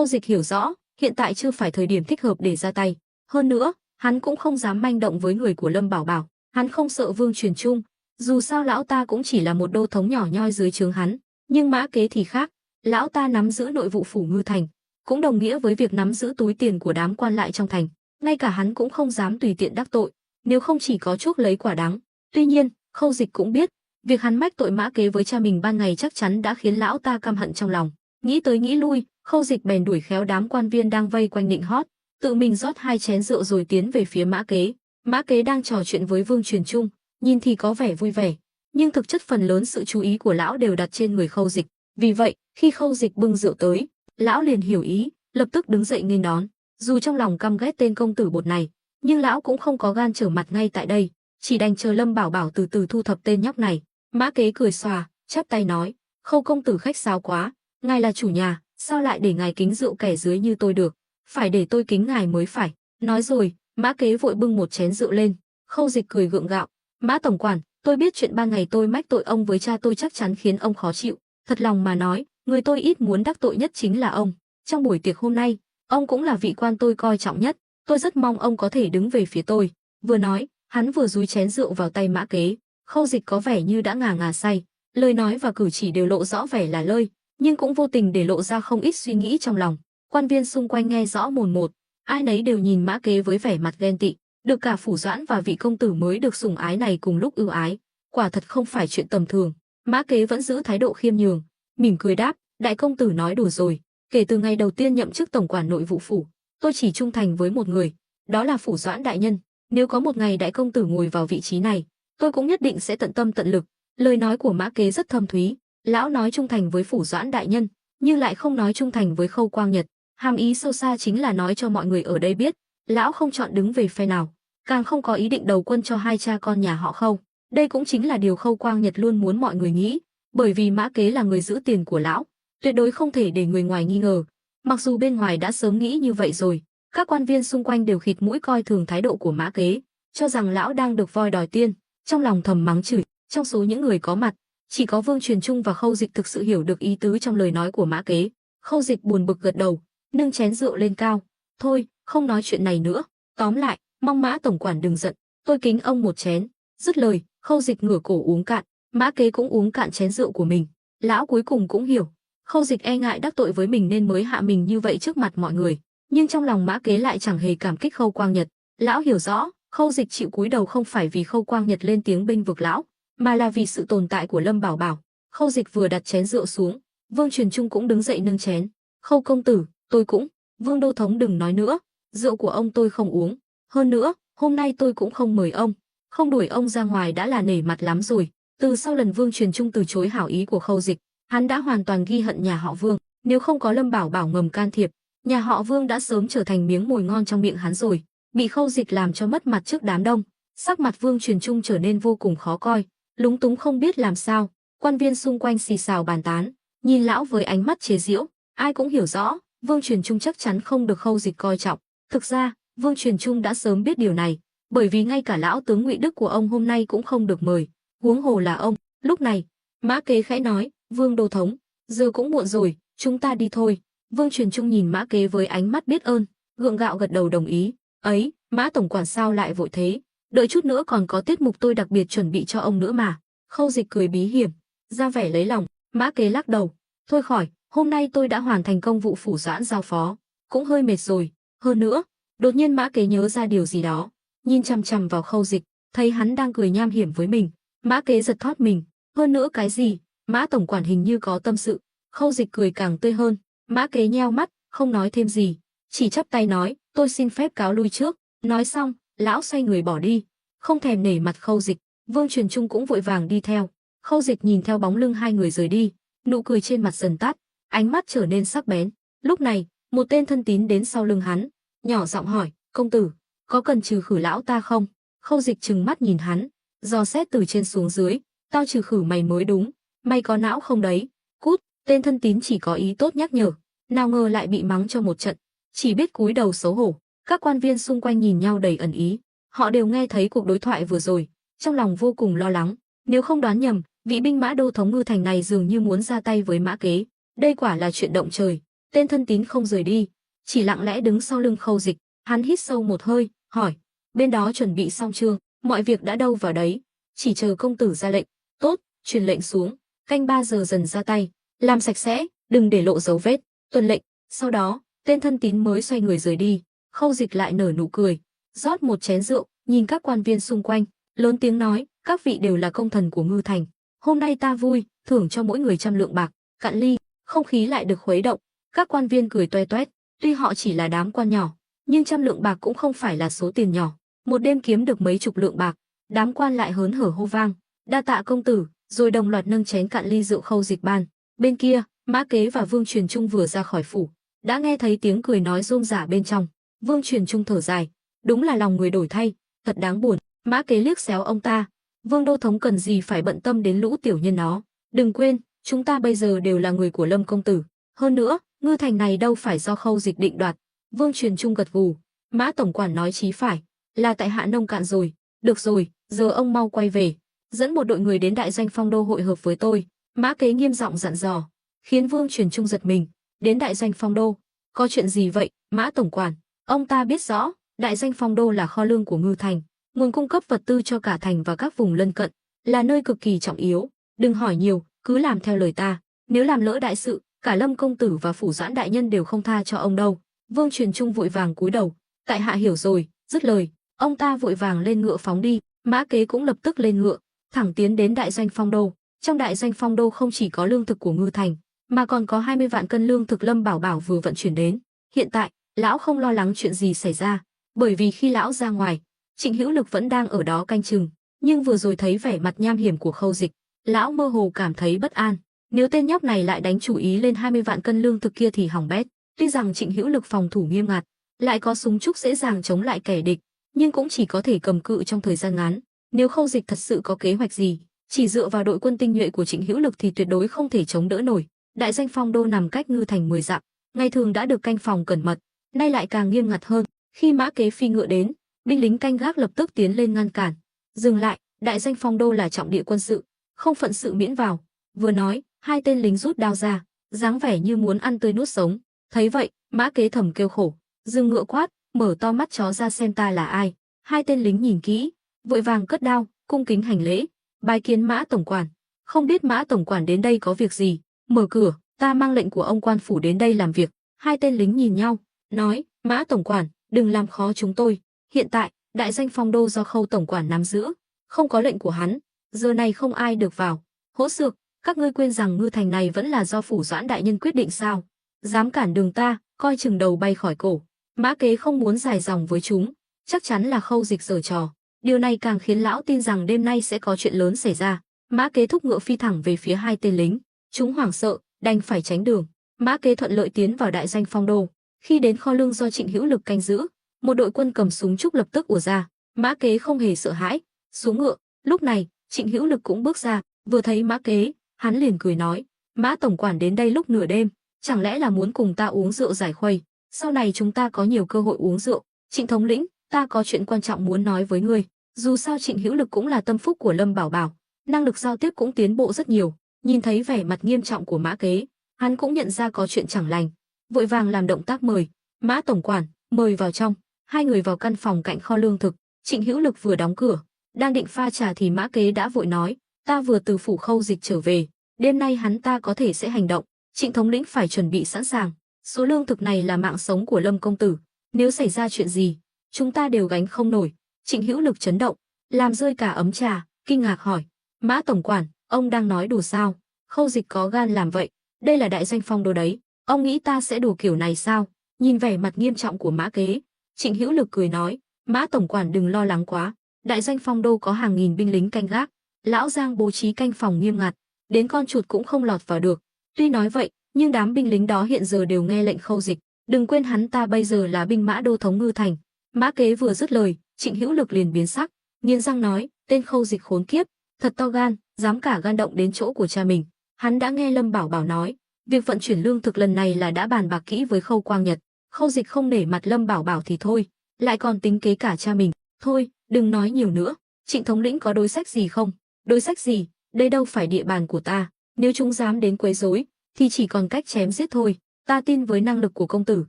Khâu Dịch hiểu rõ, hiện tại chưa phải thời điểm thích hợp để ra tay. Hơn nữa, hắn cũng không dám manh động với người của Lâm Bảo Bảo. Hắn không sợ Vương Truyền Trung, dù sao lão ta cũng chỉ là một đô thống nhỏ nhoi dưới trướng hắn. Nhưng Mã Kế thì khác, lão ta nắm giữ nội vụ phủ Ngư Thành, cũng đồng nghĩa với việc nắm giữ túi tiền của đám quan lại trong thành. Ngay cả hắn cũng không dám tùy tiện đắc tội, nếu không chỉ có chuốc lấy quả đắng. Tuy nhiên, Khâu Dịch cũng biết, việc hắn mách tội Mã Kế với cha mình ban ngày chắc chắn đã khiến lão ta căm hận trong lòng. Nghĩ tới nghĩ lui, Khâu Dịch bèn đuổi khéo đám quan viên đang vây quanh nịnh hót, tự mình rót 2 chén rượu rồi tiến về phía Mã Kế. Mã Kế đang trò chuyện với Vương Truyền Trung, nhìn thì có vẻ vui vẻ, nhưng thực chất phần lớn sự chú ý của lão đều đặt trên người Khâu Dịch. Vì vậy, khi Khâu Dịch bưng rượu tới, lão liền hiểu ý, lập tức đứng dậy nghênh đón. Dù trong lòng căm ghét tên công tử bột này, nhưng lão cũng không có gan trở mặt ngay tại đây, chỉ đành chờ Lâm Bảo Bảo từ từ thu thập tên nhóc này. Mã Kế cười xòa, chắp tay nói: "Khâu công tử khách sáo quá, ngài là chủ nhà, sao lại để ngài kính rượu kẻ dưới như tôi được? Phải để tôi kính ngài mới phải." Nói rồi, Mã Kế vội bưng một chén rượu lên. Khâu Dịch cười gượng gạo: "Mã tổng quản, tôi biết chuyện ban ngày tôi mách tội ông với cha tôi chắc chắn khiến ông khó chịu. Thật lòng mà nói, người tôi ít muốn đắc tội nhất chính là ông. Trong buổi tiệc hôm nay, ông cũng là vị quan tôi coi trọng nhất. Tôi rất mong ông có thể đứng về phía tôi." Vừa nói, hắn vừa dúi chén rượu vào tay Mã Kế. Khâu Dịch có vẻ như đã ngà ngà say, lời nói và cử chỉ đều lộ rõ vẻ là lơi, nhưng cũng vô tình để lộ ra không ít suy nghĩ trong lòng. Quan viên xung quanh nghe rõ mồn một, ai nấy đều nhìn Mã Kế với vẻ mặt ghen tị, được cả phủ doãn và vị công tử mới được sủng ái này cùng lúc ưu ái, quả thật không phải chuyện tầm thường. Mã Kế vẫn giữ thái độ khiêm nhường, mỉm cười đáp: "Đại công tử nói đùa rồi, kể từ ngày đầu tiên nhậm chức tổng quản nội vụ phủ, tôi chỉ trung thành với một người, đó là phủ doãn đại nhân. Nếu có một ngày đại công tử ngồi vào vị trí này, tôi cũng nhất định sẽ tận tâm tận lực." Lời nói của Mã Kế rất thâm thúy, lão nói trung thành với phủ doãn đại nhân, nhưng lại không nói trung thành với Khâu Quang Nhật. Hàm ý sâu xa chính là nói cho mọi người ở đây biết, lão không chọn đứng về phe nào, càng không có ý định đầu quân cho hai cha con nhà họ Khâu. Đây cũng chính là điều Khâu Quang Nhật luôn muốn mọi người nghĩ, bởi vì Mã Kế là người giữ tiền của lão, tuyệt đối không thể để người ngoài nghi ngờ. Mặc dù bên ngoài đã sớm nghĩ như vậy rồi, các quan viên xung quanh đều khịt mũi coi thường thái độ của Mã Kế, cho rằng lão đang được voi đòi tiên, trong lòng thầm mắng chửi. Trong số những người có mặt, chỉ có Vương Truyền Trung và Khâu Dịch thực sự hiểu được ý tứ trong lời nói của Mã Kế. Khâu Dịch buồn bực gật đầu, nâng chén rượu lên cao: "Thôi, không nói chuyện này nữa. Tóm lại, mong Mã tổng quản đừng giận, tôi kính ông một chén." Dứt lời, Khâu Dịch ngửa cổ uống cạn, Mã Kế cũng uống cạn chén rượu của mình. Lão cuối cùng cũng hiểu, Khâu Dịch e ngại đắc tội với mình nên mới hạ mình như vậy trước mặt mọi người, nhưng trong lòng Mã Kế lại chẳng hề cảm kích Khâu Quang Nhật. Lão hiểu rõ, Khâu Dịch chịu cúi đầu không phải vì Khâu Quang Nhật lên tiếng bênh vực lão, mà là vì sự tồn tại của Lâm Bảo Bảo. Khâu Dịch vừa đặt chén rượu xuống, Vương Truyền Trung cũng đứng dậy nâng chén: "Khâu công tử, tôi cũng..." "Vương đô thống đừng nói nữa, rượu của ông tôi không uống. Hơn nữa, hôm nay tôi cũng không mời ông, không đuổi ông ra ngoài đã là nể mặt lắm rồi." Từ sau lần Vương Truyền Trung từ chối hảo ý của Khâu Dịch, hắn đã hoàn toàn ghi hận nhà họ Vương. Nếu không có Lâm Bảo Bảo ngầm can thiệp, nhà họ Vương đã sớm trở thành miếng mồi ngon trong miệng hắn rồi. Bị Khâu Dịch làm cho mất mặt trước đám đông, sắc mặt Vương Truyền Trung trở nên vô cùng khó coi, lúng túng không biết làm sao. Quan viên xung quanh xì xào bàn tán, nhìn lão với ánh mắt chế giễu. Ai cũng hiểu rõ, Vương Truyền Trung chắc chắn không được Khâu Dịch coi trọng. Thực ra, Vương Truyền Trung đã sớm biết điều này, bởi vì ngay cả lão tướng Ngụy Đức của ông hôm nay cũng không được mời, huống hồ là ông. Lúc này, Mã Kế khẽ nói: "Vương đô thống, giờ cũng muộn rồi, chúng ta đi thôi." Vương Truyền Trung nhìn Mã Kế với ánh mắt biết ơn, gượng gạo gật đầu đồng ý. "Ấy, Mã tổng quản sao lại vội thế? Đợi chút nữa còn có tiết mục tôi đặc biệt chuẩn bị cho ông nữa mà." Khâu Dịch cười bí hiểm, ra vẻ lấy lòng. Mã Kế lắc đầu: "Thôi khỏi, hôm nay tôi đã hoàn thành công vụ phủ doãn giao phó, cũng hơi mệt rồi. Hơn nữa..." Đột nhiên Mã Kế nhớ ra điều gì đó, nhìn chằm chằm vào Khâu Dịch, thấy hắn đang cười nham hiểm với mình. Mã Kế giật thoát mình: "Hơn nữa cái gì? Mã tổng quản hình như có tâm sự." Khâu Dịch cười càng tươi hơn. Mã Kế nheo mắt, không nói thêm gì, chỉ chắp tay nói: "Tôi xin phép cáo lui trước." Nói xong, lão xoay người bỏ đi, không thèm nể mặt Khâu Dịch. Vương Truyền Trung cũng vội vàng đi theo. Khâu Dịch nhìn theo bóng lưng hai người rời đi, nụ cười trên mặt dần tắt, ánh mắt trở nên sắc bén. Lúc này, một tên thân tín đến sau lưng hắn, nhỏ giọng hỏi: "Công tử, có cần trừ khử lão ta không?" Khâu Dịch trừng mắt nhìn hắn, dò xét từ trên xuống dưới: "Tao trừ khử mày mới đúng, mày có não không đấy? Cút!" Tên thân tín chỉ có ý tốt nhắc nhở, nào ngờ lại bị mắng cho một trận, chỉ biết cúi đầu xấu hổ. Các quan viên xung quanh nhìn nhau đầy ẩn ý, họ đều nghe thấy cuộc đối thoại vừa rồi, trong lòng vô cùng lo lắng. Nếu không đoán nhầm, vị binh mã đô thống Ngư Thành này dường như muốn ra tay với Mã Kế. Đây quả là chuyện động trời. Tên thân tín không rời đi, chỉ lặng lẽ đứng sau lưng Khâu Dịch. Hắn hít sâu một hơi, hỏi: bên đó chuẩn bị xong chưa? Mọi việc đã đâu vào đấy, chỉ chờ công tử ra lệnh. Tốt, truyền lệnh xuống, canh 3 giờ dần ra tay, làm sạch sẽ, đừng để lộ dấu vết. Tuân lệnh. Sau đó, tên thân tín mới xoay người rời đi. Khâu Dịch lại nở nụ cười, rót một chén rượu, nhìn các quan viên xung quanh, lớn tiếng nói: các vị đều là công thần của Ngư Thành, hôm nay ta vui, thưởng cho mỗi người 100 lượng bạc. Cạn ly. Không khí lại được khuấy động, các quan viên cười toe toét. Tuy họ chỉ là đám quan nhỏ, nhưng 100 lượng bạc cũng không phải là số tiền nhỏ. Một đêm kiếm được mấy chục lượng bạc, đám quan lại hớn hở hô vang: đa tạ công tử, rồi đồng loạt nâng chén cạn ly rượu Khâu Dịch ban. Bên kia, Mã Kế và Vương Truyền Trung vừa ra khỏi phủ, đã nghe thấy tiếng cười nói rôm rả bên trong. Vương Truyền Trung thở dài, đúng là lòng người đổi thay, thật đáng buồn. Mã Kế liếc xéo ông ta: Vương đô thống cần gì phải bận tâm đến lũ tiểu nhân nó, đừng quên, chúng ta bây giờ đều là người của Lâm công tử, hơn nữa, Ngư Thành này đâu phải do Khâu Dịch định đoạt. Vương Truyền Trung gật gù, Mã tổng quản nói chí phải, là tại hạ nông cạn rồi. Được rồi, giờ ông mau quay về, dẫn một đội người đến đại doanh Phong Đô hội hợp với tôi. Mã Kế nghiêm giọng dặn dò, khiến Vương Truyền Trung giật mình. Đến đại doanh Phong Đô, có chuyện gì vậy, Mã tổng quản? Ông ta biết rõ, đại doanh Phong Đô là kho lương của Ngư Thành, nguồn cung cấp vật tư cho cả thành và các vùng lân cận, là nơi cực kỳ trọng yếu. Đừng hỏi nhiều, cứ làm theo lời ta. Nếu làm lỡ đại sự, cả Lâm công tử và Phủ Doãn đại nhân đều không tha cho ông đâu. Vương Truyền Trung vội vàng cúi đầu, tại hạ hiểu rồi. Dứt lời, ông ta vội vàng lên ngựa phóng đi. Mã Kế cũng lập tức lên ngựa, thẳng tiến đến đại doanh Phong Đô. Trong đại doanh Phong Đô không chỉ có lương thực của Ngư Thành, mà còn có 20 vạn cân lương thực Lâm Bảo Bảo vừa vận chuyển đến. Hiện tại, lão không lo lắng chuyện gì xảy ra, bởi vì khi lão ra ngoài, Trịnh Hữu Lực vẫn đang ở đó canh chừng. Nhưng vừa rồi thấy vẻ mặt nham hiểm của Khâu Dịch, lão mơ hồ cảm thấy bất an. Nếu tên nhóc này lại đánh chủ ý lên 20 vạn cân lương thực kia thì hỏng bét. Tuy rằng Trịnh Hữu Lực phòng thủ nghiêm ngặt, lại có súng trúc dễ dàng chống lại kẻ địch, nhưng cũng chỉ có thể cầm cự trong thời gian ngắn. Nếu Khâu Dịch thật sự có kế hoạch gì, chỉ dựa vào đội quân tinh nhuệ của Trịnh Hữu Lực thì tuyệt đối không thể chống đỡ nổi. Đại doanh Phong Đô nằm cách Ngư Thành 10 dặm, ngày thường đã được canh phòng cẩn mật, nay lại càng nghiêm ngặt hơn. Khi Mã Kế phi ngựa đến, binh lính canh gác lập tức tiến lên ngăn cản. Dừng lại, đại doanh Phong Đô là trọng địa quân sự, không phận sự miễn vào. Vừa nói, hai tên lính rút đao ra, dáng vẻ như muốn ăn tươi nuốt sống. Thấy vậy, Mã Kế thầm kêu khổ, dừng ngựa quát, mở to mắt chó ra xem ta là ai. Hai tên lính nhìn kỹ, vội vàng cất đao, cung kính hành lễ, bái kiến Mã tổng quản. Không biết Mã tổng quản đến đây có việc gì? Mở cửa, ta mang lệnh của ông quan phủ đến đây làm việc. Hai tên lính nhìn nhau, nói, Mã tổng quản, đừng làm khó chúng tôi. Hiện tại, đại doanh Phong Đô do Khâu tổng quản nắm giữ, không có lệnh của hắn, giờ này không ai được vào. Hỗn xược, các ngươi quên rằng Ngư Thành này vẫn là do Phủ Doãn đại nhân quyết định sao? Dám cản đường ta, coi chừng đầu bay khỏi cổ. Mã Kế không muốn dài dòng với chúng, chắc chắn là Khâu Dịch giở trò. Điều này càng khiến lão tin rằng đêm nay sẽ có chuyện lớn xảy ra. Mã Kế thúc ngựa phi thẳng về phía hai tên lính, chúng hoảng sợ, đành phải tránh đường. Mã Kế thuận lợi tiến vào đại doanh Phong Đô. Khi đến kho lương do Trịnh Hữu Lực canh giữ, một đội quân cầm súng trúc lập tức ùa ra. Mã Kế không hề sợ hãi, xuống ngựa. Lúc này, Trịnh Hữu Lực cũng bước ra, vừa thấy Mã Kế, hắn liền cười nói, Mã tổng quản đến đây lúc nửa đêm, chẳng lẽ là muốn cùng ta uống rượu giải khuây? Sau này chúng ta có nhiều cơ hội uống rượu. Trịnh thống lĩnh, ta có chuyện quan trọng muốn nói với ngươi. Dù sao Trịnh Hữu Lực cũng là tâm phúc của Lâm Bảo Bảo, năng lực giao tiếp cũng tiến bộ rất nhiều. Nhìn thấy vẻ mặt nghiêm trọng của Mã Kế, hắn cũng nhận ra có chuyện chẳng lành, vội vàng làm động tác mời. Mã tổng quản, mời vào trong. Hai người vào căn phòng cạnh kho lương thực. Trịnh Hữu Lực vừa đóng cửa, đang định pha trà thì Mã Kế đã vội nói, ta vừa từ phủ Khâu Dịch trở về, đêm nay hắn ta có thể sẽ hành động. Trịnh thống lĩnh phải chuẩn bị sẵn sàng. Số lương thực này là mạng sống của Lâm công tử, nếu xảy ra chuyện gì, chúng ta đều gánh không nổi. Trịnh Hữu Lực chấn động, làm rơi cả ấm trà, kinh ngạc hỏi, Mã tổng quản, ông đang nói đùa sao? Khâu Dịch có gan làm vậy? Đây là đại doanh Phong Đô đấy, ông nghĩ ta sẽ đùa kiểu này sao? Nhìn vẻ mặt nghiêm trọng của Mã Kế, Trịnh Hữu Lực cười nói, Mã tổng quản đừng lo lắng quá, đại doanh Phong Đô có hàng nghìn binh lính canh gác, lão Giang bố trí canh phòng nghiêm ngặt, đến con chuột cũng không lọt vào được. Tuy nói vậy, nhưng đám binh lính đó hiện giờ đều nghe lệnh Khâu Dịch, đừng quên hắn ta bây giờ là binh mã đô thống Ngư Thành. Mã Kế vừa dứt lời, Trịnh Hữu Lực liền biến sắc, nghiến răng nói, tên Khâu Dịch khốn kiếp, thật to gan, dám cả gan động đến chỗ của cha mình. Hắn đã nghe Lâm Bảo Bảo nói, việc vận chuyển lương thực lần này là đã bàn bạc kỹ với Khâu Quang Nhật. Khâu Dịch không nể mặt Lâm Bảo Bảo thì thôi, lại còn tính kế cả cha mình. Thôi, đừng nói nhiều nữa. Trịnh thống lĩnh có đối sách gì không? Đối sách gì? Đây đâu phải địa bàn của ta. Nếu chúng dám đến quấy rối, thì chỉ còn cách chém giết thôi. Ta tin với năng lực của công tử,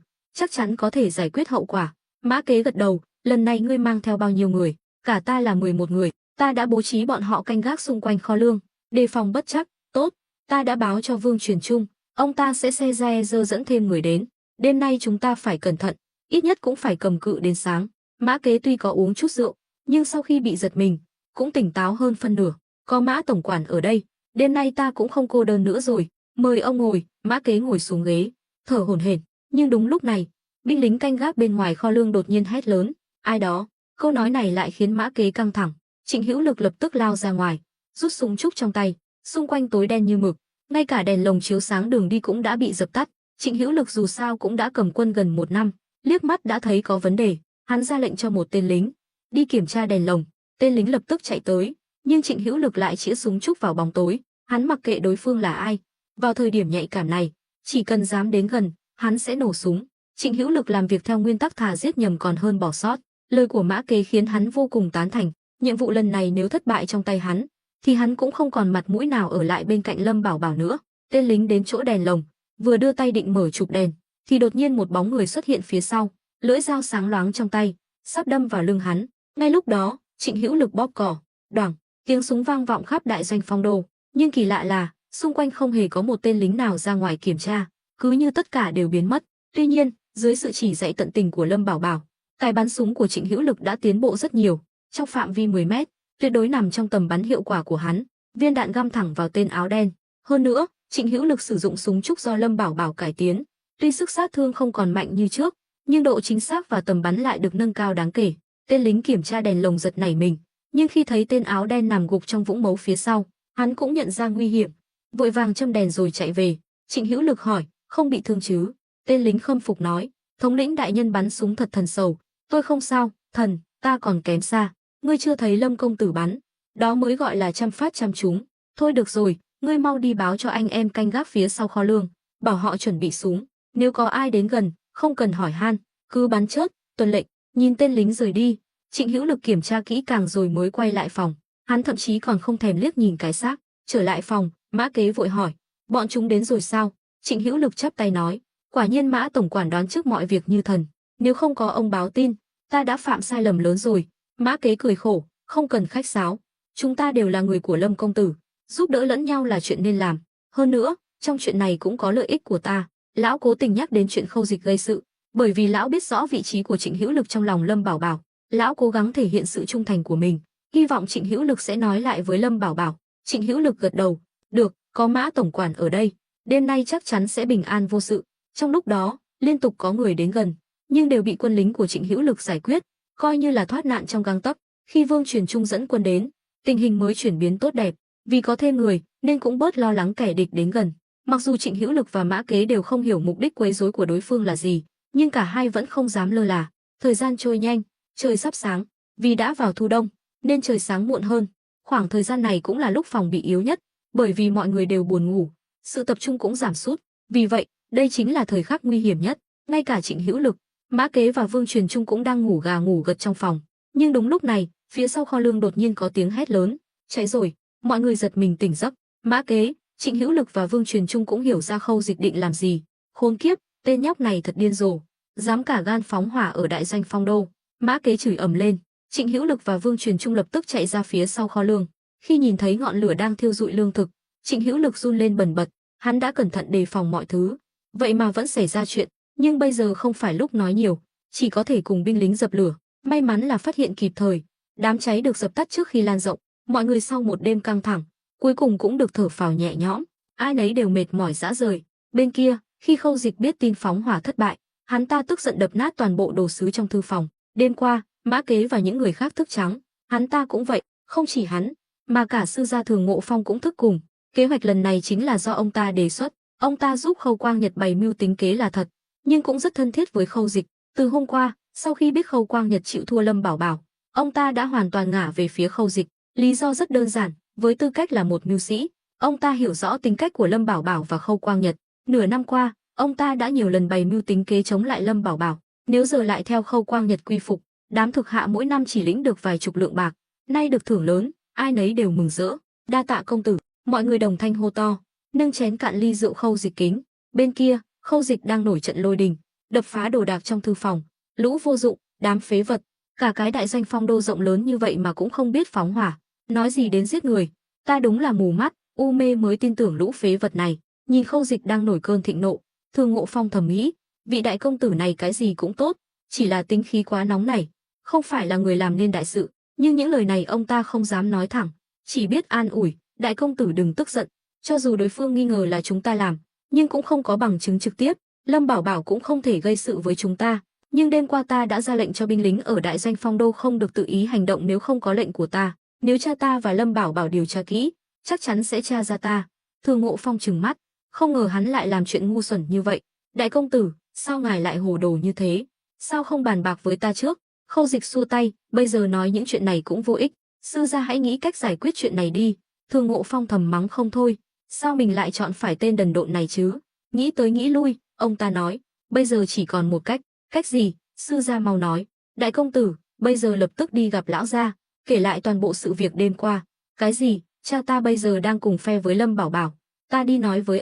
chắc chắn có thể giải quyết hậu quả. Mã Kế gật đầu, lần này ngươi mang theo bao nhiêu người? Cả ta là 11 người, ta đã bố trí bọn họ canh gác xung quanh kho lương, đề phòng bất trắc. Tốt, ta đã báo cho Vương Truyền Trung, ông ta sẽ xe ra dẫn thêm người đến. Đêm nay chúng ta phải cẩn thận, ít nhất cũng phải cầm cự đến sáng. Mã Kế tuy có uống chút rượu, nhưng sau khi bị giật mình, cũng tỉnh táo hơn phân nửa. Có Mã tổng quản ở đây, đêm nay ta cũng không cô đơn nữa rồi. Mời ông ngồi. Mã Kế ngồi xuống ghế, thở hổn hển. Nhưng đúng lúc này, binh lính canh gác bên ngoài kho lương đột nhiên hét lớn, ai đó. Câu nói này lại khiến Mã Kế căng thẳng. Trịnh Hữu Lực lập tức lao ra ngoài, rút súng trúc trong tay. Xung quanh tối đen như mực, ngay cả đèn lồng chiếu sáng đường đi cũng đã bị dập tắt. Trịnh Hữu Lực dù sao cũng đã cầm quân gần 1 năm, liếc mắt đã thấy có vấn đề. Hắn ra lệnh cho một tên lính đi kiểm tra đèn lồng. Tên lính lập tức chạy tới, nhưng Trịnh Hữu Lực lại chĩa súng trúc vào bóng tối. Hắn mặc kệ đối phương là ai, vào thời điểm nhạy cảm này, chỉ cần dám đến gần, hắn sẽ nổ súng. Trịnh Hữu Lực làm việc theo nguyên tắc thà giết nhầm còn hơn bỏ sót. Lời của Mã Kế khiến hắn vô cùng tán thành. Nhiệm vụ lần này nếu thất bại trong tay hắn, thì hắn cũng không còn mặt mũi nào ở lại bên cạnh Lâm Bảo Bảo nữa. Tên lính đến chỗ đèn lồng, vừa đưa tay định mở chụp đèn, thì đột nhiên một bóng người xuất hiện phía sau, lưỡi dao sáng loáng trong tay, sắp đâm vào lưng hắn. Ngay lúc đó, Trịnh Hữu Lực bóp cò, đoảng, tiếng súng vang vọng khắp đại doanh Phong Đô. Nhưng kỳ lạ là, xung quanh không hề có một tên lính nào ra ngoài kiểm tra, cứ như tất cả đều biến mất. Tuy nhiên, dưới sự chỉ dạy tận tình của Lâm Bảo Bảo, tài bắn súng của Trịnh Hữu Lực đã tiến bộ rất nhiều. Trong phạm vi 10 mét, tuyệt đối nằm trong tầm bắn hiệu quả của hắn. Viên đạn găm thẳng vào tên áo đen. Hơn nữa, Trịnh Hữu Lực sử dụng súng trúc do Lâm Bảo Bảo cải tiến, tuy sức sát thương không còn mạnh như trước, nhưng độ chính xác và tầm bắn lại được nâng cao đáng kể. Tên lính kiểm tra đèn lồng giật nảy mình, nhưng khi thấy tên áo đen nằm gục trong vũng máu phía sau, hắn cũng nhận ra nguy hiểm, vội vàng châm đèn rồi chạy về. Trịnh Hữu Lực hỏi, không bị thương chứ? Tên lính khâm phục nói, thống lĩnh đại nhân bắn súng thật thần sầu. Tôi không sao, thần, ta còn kém xa. Ngươi chưa thấy Lâm công tử bắn, đó mới gọi là trăm phát trăm trúng. Thôi được rồi, ngươi mau đi báo cho anh em canh gác phía sau kho lương, bảo họ chuẩn bị súng. Nếu có ai đến gần, không cần hỏi han, cứ bắn chớt. Tuân lệnh. Nhìn tên lính rời đi, Trịnh Hữu Lực kiểm tra kỹ càng rồi mới quay lại phòng. Hắn thậm chí còn không thèm liếc nhìn cái xác. Trở lại phòng, Mã Kế vội hỏi, bọn chúng đến rồi sao? Trịnh Hữu Lực chắp tay nói, quả nhiên Mã tổng quản đoán trước mọi việc như thần. Nếu không có ông báo tin, ta đã phạm sai lầm lớn rồi. Mã Kế cười khổ, không cần khách sáo. Chúng ta đều là người của Lâm công tử, giúp đỡ lẫn nhau là chuyện nên làm. Hơn nữa, trong chuyện này cũng có lợi ích của ta. Lão cố tình nhắc đến chuyện Khâu Dịch gây sự, bởi vì lão biết rõ vị trí của Trịnh Hữu Lực trong lòng Lâm Bảo Bảo. Lão cố gắng thể hiện sự trung thành của mình, hy vọng Trịnh Hữu Lực sẽ nói lại với Lâm Bảo Bảo. Trịnh Hữu Lực gật đầu, được, có Mã tổng quản ở đây, đêm nay chắc chắn sẽ bình an vô sự. Trong lúc đó, liên tục có người đến gần, nhưng đều bị quân lính của Trịnh Hữu Lực giải quyết, coi như là thoát nạn trong gang tấc. Khi Vương Truyền Trung dẫn quân đến, tình hình mới chuyển biến tốt đẹp, vì có thêm người nên cũng bớt lo lắng kẻ địch đến gần. Mặc dù Trịnh Hữu Lực và Mã Kế đều không hiểu mục đích quấy rối của đối phương là gì, nhưng cả hai vẫn không dám lơ là. Thời gian trôi nhanh, trời sắp sáng, vì đã vào thu đông nên trời sáng muộn hơn. Khoảng thời gian này cũng là lúc phòng bị yếu nhất, bởi vì mọi người đều buồn ngủ, sự tập trung cũng giảm sút. Vì vậy, đây chính là thời khắc nguy hiểm nhất. Ngay cả Trịnh Hữu Lực, Mã Kế và Vương Truyền Trung cũng đang ngủ gà ngủ gật trong phòng. Nhưng đúng lúc này, phía sau kho lương đột nhiên có tiếng hét lớn, cháy rồi. Mọi người giật mình tỉnh giấc. Mã Kế, Trịnh Hữu Lực và Vương Truyền Trung cũng hiểu ra Khâu Dịch định làm gì. Khốn kiếp, tên nhóc này thật điên rồ, dám cả gan phóng hỏa ở đại doanh Phong Đô. Mã Kế chửi ầm lên. Trịnh Hữu Lực và Vương Truyền Trung lập tức chạy ra phía sau kho lương. Khi nhìn thấy ngọn lửa đang thiêu rụi lương thực, Trịnh Hữu Lực run lên bần bật. Hắn đã cẩn thận đề phòng mọi thứ, vậy mà vẫn xảy ra chuyện. Nhưng bây giờ không phải lúc nói nhiều, chỉ có thể cùng binh lính dập lửa. May mắn là phát hiện kịp thời, đám cháy được dập tắt trước khi lan rộng. Mọi người sau một đêm căng thẳng, cuối cùng cũng được thở phào nhẹ nhõm. Ai nấy đều mệt mỏi rã rời. Bên kia, khi Khâu Dịch biết tin phóng hỏa thất bại, hắn ta tức giận đập nát toàn bộ đồ sứ trong thư phòng. Đêm qua, Mã Kế và những người khác thức trắng, hắn ta cũng vậy. Không chỉ hắn, mà cả sư gia Thường Ngộ Phong cũng thức cùng. Kế hoạch lần này chính là do ông ta đề xuất. Ông ta giúp Khâu Quang Nhật bày mưu tính kế là thật, nhưng cũng rất thân thiết với Khâu Dịch. Từ hôm qua, sau khi biết Khâu Quang Nhật chịu thua Lâm Bảo Bảo, ông ta đã hoàn toàn ngả về phía Khâu Dịch. Lý do rất đơn giản, với tư cách là một mưu sĩ, ông ta hiểu rõ tính cách của Lâm Bảo Bảo và Khâu Quang Nhật. Nửa năm qua, ông ta đã nhiều lần bày mưu tính kế chống lại Lâm Bảo Bảo. Nếu giờ lại theo Khâu Quang Nhật quy phục, đám thực hạ mỗi năm chỉ lĩnh được vài chục lượng bạc, nay được thưởng lớn, ai nấy đều mừng rỡ. Đa tạ công tử. Mọi người đồng thanh hô to, nâng chén cạn ly rượu Khâu Dịch kính. Bên kia, Khâu Dịch đang nổi trận lôi đình, đập phá đồ đạc trong thư phòng. Lũ vô dụng, đám phế vật, cả cái đại doanh Phong Đô rộng lớn như vậy mà cũng không biết phóng hỏa, nói gì đến giết người. Ta đúng là mù mắt, u mê mới tin tưởng lũ phế vật này. Nhìn Khâu Dịch đang nổi cơn thịnh nộ, Thương Ngộ Phong thầm nghĩ, vị đại công tử này cái gì cũng tốt, chỉ là tính khí quá nóng nảy, không phải là người làm nên đại sự. Nhưng những lời này ông ta không dám nói thẳng, chỉ biết an ủi, đại công tử đừng tức giận, cho dù đối phương nghi ngờ là chúng ta làm, nhưng cũng không có bằng chứng trực tiếp. Lâm Bảo Bảo cũng không thể gây sự với chúng ta, nhưng đêm qua ta đã ra lệnh cho binh lính ở đại doanh Phong Đô không được tự ý hành động nếu không có lệnh của ta. Nếu cha ta và Lâm Bảo Bảo điều tra kỹ, chắc chắn sẽ tra ra ta. Thương Ngộ Phong trừng mắt, không ngờ hắn lại làm chuyện ngu xuẩn như vậy. Đại công tử, sao ngài lại hồ đồ như thế? Sao không bàn bạc với ta trước? Khâu Dịch xua tay, bây giờ nói những chuyện này cũng vô ích, sư gia hãy nghĩ cách giải quyết chuyện này đi. Thương Ngộ Phong thầm mắng không thôi, sao mình lại chọn phải tên đần độn này chứ? Nghĩ tới nghĩ lui, ông ta nói, bây giờ chỉ còn một cách. Cách gì? Sư gia mau nói. Đại công tử, bây giờ lập tức đi gặp lão gia, kể lại toàn bộ sự việc đêm qua. Cái gì? Cha ta bây giờ đang cùng phe với Lâm Bảo Bảo, ta đi nói với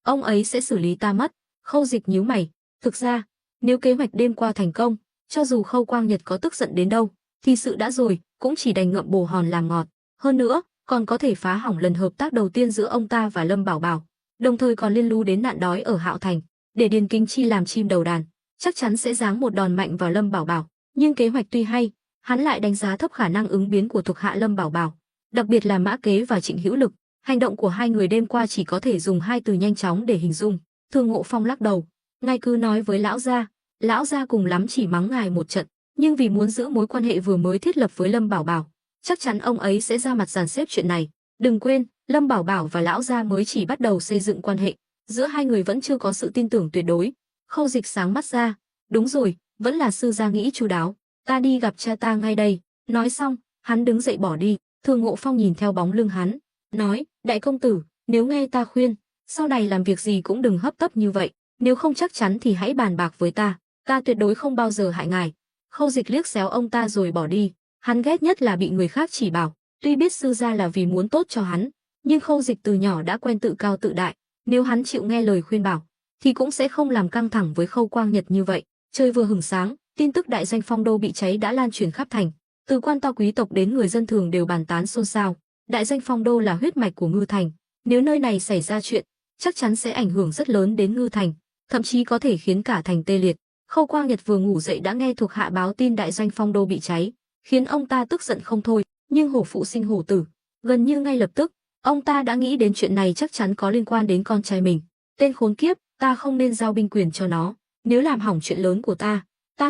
ông ấy sẽ xử lý ta mất. Khâu Dịch nhíu mày, thực ra, nếu kế hoạch đêm qua thành công, cho dù Khâu Quang Nhật có tức giận đến đâu, thì sự đã rồi, cũng chỉ đành ngậm bồ hòn làm ngọt. Hơn nữa, còn có thể phá hỏng lần hợp tác đầu tiên giữa ông ta và Lâm Bảo Bảo, đồng thời còn liên lụy đến nạn đói ở Hạo Thành, để Điền Kính Chi làm chim đầu đàn, chắc chắn sẽ giáng một đòn mạnh vào Lâm Bảo Bảo. Nhưng kế hoạch tuy hay, hắn lại đánh giá thấp khả năng ứng biến của thuộc hạ Lâm Bảo Bảo, đặc biệt là Mã Kế và Trịnh Hữu Lực. Hành động của hai người đêm qua chỉ có thể dùng hai từ nhanh chóng để hình dung. Thương Ngộ Phong lắc đầu, ngài cứ nói với lão gia cùng lắm chỉ mắng ngài một trận, nhưng vì muốn giữ mối quan hệ vừa mới thiết lập với Lâm Bảo Bảo, chắc chắn ông ấy sẽ ra mặt dàn xếp chuyện này. Đừng quên, Lâm Bảo Bảo và lão gia mới chỉ bắt đầu xây dựng quan hệ, giữa hai người vẫn chưa có sự tin tưởng tuyệt đối. Khâu Dịch sáng mắt ra, đúng rồi, vẫn là sư gia nghĩ chu đáo, ta đi gặp cha ta ngay đây. Nói xong, hắn đứng dậy bỏ đi. Thương Ngộ Phong nhìn theo bóng lưng hắn, nói, đại công tử, nếu nghe ta khuyên, sau này làm việc gì cũng đừng hấp tấp như vậy, nếu không chắc chắn thì hãy bàn bạc với ta tuyệt đối không bao giờ hại ngài. Khâu Dịch liếc xéo ông ta rồi bỏ đi, hắn ghét nhất là bị người khác chỉ bảo, tuy biết sư gia là vì muốn tốt cho hắn, nhưng Khâu Dịch từ nhỏ đã quen tự cao tự đại, nếu hắn chịu nghe lời khuyên bảo, thì cũng sẽ không làm căng thẳng với Khâu Quang Nhật như vậy. Trời vừa hửng sáng, tin tức đại doanh Phong Đô bị cháy đã lan truyền khắp thành, từ quan to quý tộc đến người dân thường đều bàn tán xôn xao. Đại doanh Phong Đô là huyết mạch của Ngư Thành, nếu nơi này xảy ra chuyện, chắc chắn sẽ ảnh hưởng rất lớn đến Ngư Thành, thậm chí có thể khiến cả thành tê liệt. Khâu Quang Nhật vừa ngủ dậy đã nghe thuộc hạ báo tin đại doanh Phong Đô bị cháy, khiến ông ta tức giận không thôi. Nhưng hổ phụ sinh hổ tử, gần như ngay lập tức, ông ta đã nghĩ đến chuyện này chắc chắn có liên quan đến con trai mình. Tên khốn kiếp, ta không nên giao binh quyền cho nó, nếu làm hỏng chuyện lớn của ta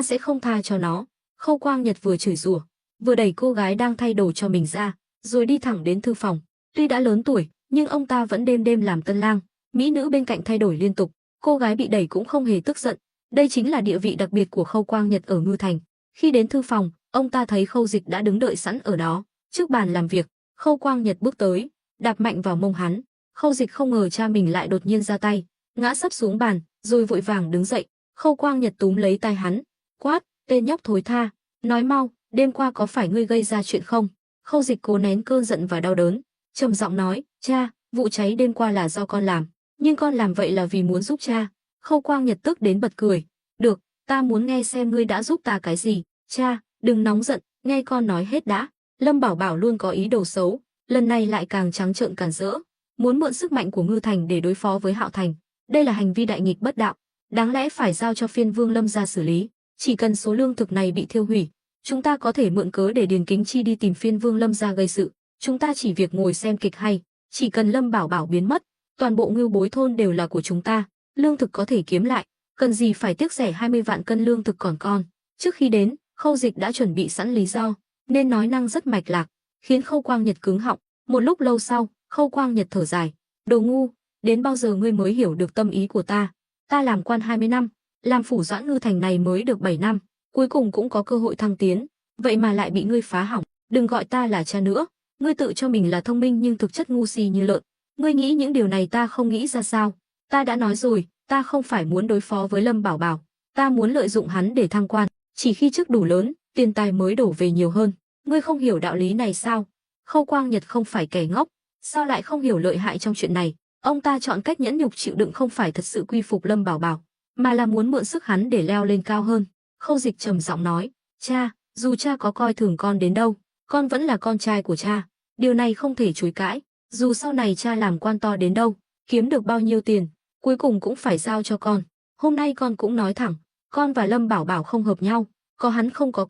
sẽ không tha cho nó. Khâu Quang Nhật vừa chửi rủa, vừa đẩy cô gái đang thay đồ cho mình ra, rồi đi thẳng đến thư phòng. Tuy đã lớn tuổi, nhưng ông ta vẫn đêm đêm làm tân lang, mỹ nữ bên cạnh thay đổi liên tục. Cô gái bị đẩy cũng không hề tức giận, đây chính là địa vị đặc biệt của Khâu Quang Nhật ở Ngư Thành. Khi đến thư phòng, ông ta thấy Khâu Dịch đã đứng đợi sẵn ở đó, trước bàn làm việc. Khâu Quang Nhật bước tới, đạp mạnh vào mông hắn. Khâu Dịch không ngờ cha mình lại đột nhiên ra tay, ngã sấp xuống bàn, rồi vội vàng đứng dậy. Khâu Quang Nhật túm lấy tay hắn, quát, tên nhóc thối tha, nói mau, đêm qua có phải ngươi gây ra chuyện không? Khâu Dịch cố nén cơn giận và đau đớn, trầm giọng nói, cha, vụ cháy đêm qua là do con làm, nhưng con làm vậy là vì muốn giúp cha. Khâu Quang Nhật tức đến bật cười, được, ta muốn nghe xem ngươi đã giúp ta cái gì. Cha, đừng nóng giận, nghe con nói hết đã. Lâm Bảo Bảo luôn có ý đồ xấu, lần này lại càng trắng trợn cản rỡ, muốn mượn sức mạnh của Ngư Thành để đối phó với Hạo Thành. Đây là hành vi đại nghịch bất đạo, đáng lẽ phải giao cho phiên vương Lâm ra xử lý. Chỉ cần số lương thực này bị thiêu hủy, chúng ta có thể mượn cớ để Điền Kính Chi đi tìm phiên vương Lâm ra gây sự. Chúng ta chỉ việc ngồi xem kịch hay, chỉ cần Lâm Bảo Bảo biến mất, toàn bộ Ngưu Bối thôn đều là của chúng ta, lương thực có thể kiếm lại, cần gì phải tiếc rẻ 20 vạn cân lương thực còn con. Trước khi đến, Khâu Dịch đã chuẩn bị sẵn lý do, nên nói năng rất mạch lạc, khiến Khâu Quang Nhật cứng họng. Một lúc lâu sau, Khâu Quang Nhật thở dài, đồ ngu, đến bao giờ ngươi mới hiểu được tâm ý của ta? Ta làm quan 20 năm, làm phủ doãn Ngư Thành này mới được 7 năm, cuối cùng cũng có cơ hội thăng tiến, vậy mà lại bị ngươi phá hỏng. Đừng gọi ta là cha nữa, ngươi tự cho mình là thông minh nhưng thực chất ngu si như lợn. Ngươi nghĩ những điều này ta không nghĩ ra sao? Ta đã nói rồi, ta không phải muốn đối phó với Lâm Bảo Bảo, ta muốn lợi dụng hắn để thăng quan, chỉ khi chức đủ lớn, tiền tài mới đổ về nhiều hơn. Ngươi không hiểu đạo lý này sao? Khâu Quang Nhật không phải kẻ ngốc, sao lại không hiểu lợi hại trong chuyện này? Ông ta chọn cách nhẫn nhục chịu đựng không phải thật sự quy phục Lâm Bảo Bảo, mà là muốn mượn sức hắn để leo lên cao hơn. Khâu Dịch trầm giọng nói, cha, dù cha có coi thường con đến đâu, con vẫn là con trai của cha. Điều này không thể chối cãi. Dù sau này cha làm quan to đến đâu, kiếm được bao nhiêu tiền, cuối cùng cũng phải giao cho con. Hôm nay con cũng nói thẳng, con và Lâm Bảo Bảo không hợp nhau, có hắn không có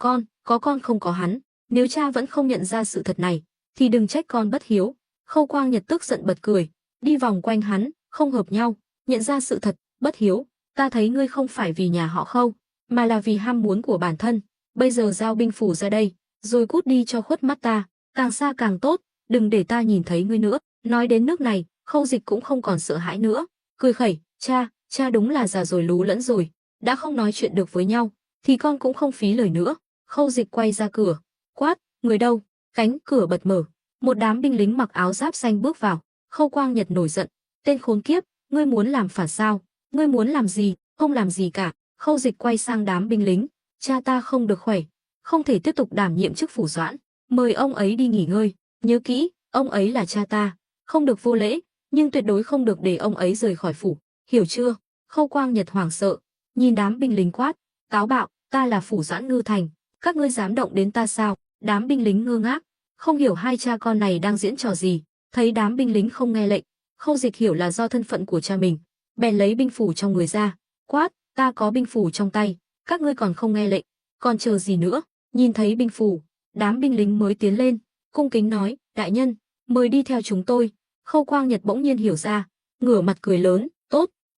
con không có hắn. Nếu cha vẫn không nhận ra sự thật này, thì đừng trách con bất hiếu. Khâu Quang Nhật tức giận bật cười, đi vòng quanh hắn, không hợp nhau, nhận ra sự thật, bất hiếu. Ta thấy ngươi không phải vì nhà họ Khâu, mà là vì ham muốn của bản thân. Bây giờ giao binh phủ ra đây, rồi cút đi cho khuất mắt ta, càng xa càng tốt, đừng để ta nhìn thấy ngươi nữa. Nói đến nước này, Khâu Dịch cũng không còn sợ hãi nữa, cười khẩy, cha đúng là già rồi lú lẫn rồi, đã không nói chuyện được với nhau, thì con cũng không phí lời nữa. Khâu Dịch quay ra cửa, quát, người đâu? Cánh cửa bật mở, một đám binh lính mặc áo giáp xanh bước vào. Khâu Quang Nhật nổi giận, tên khốn kiếp, ngươi muốn làm phản sao? Ngươi muốn làm gì? Không làm gì cả. Khâu Dịch quay sang đám binh lính, cha ta không được khỏe, không thể tiếp tục đảm nhiệm chức phủ doãn, mời ông ấy đi nghỉ ngơi. Nhớ kỹ, ông ấy là cha ta, không được vô lễ, nhưng tuyệt đối không được để ông ấy rời khỏi phủ, hiểu chưa? Khâu Quang Nhật hoảng sợ, nhìn đám binh lính quát, táo bạo, ta là phủ doãn Ngư Thành, các ngươi dám động đến ta sao? Đám binh lính ngơ ngác, không hiểu hai cha con này đang diễn trò gì. Thấy đám binh lính không nghe lệnh, Khâu Dịch hiểu là do thân phận của cha mình, bèn lấy binh phủ trong người ra, quát, ta có binh phủ trong tay, các ngươi còn không nghe lệnh, còn chờ gì nữa? Nhìn thấy binh phủ, đám binh lính mới tiến lên, cung kính nói, đại nhân, mời đi theo chúng tôi. Khâu Quang Nhật bỗng nhiên hiểu ra, ngửa mặt cười lớn,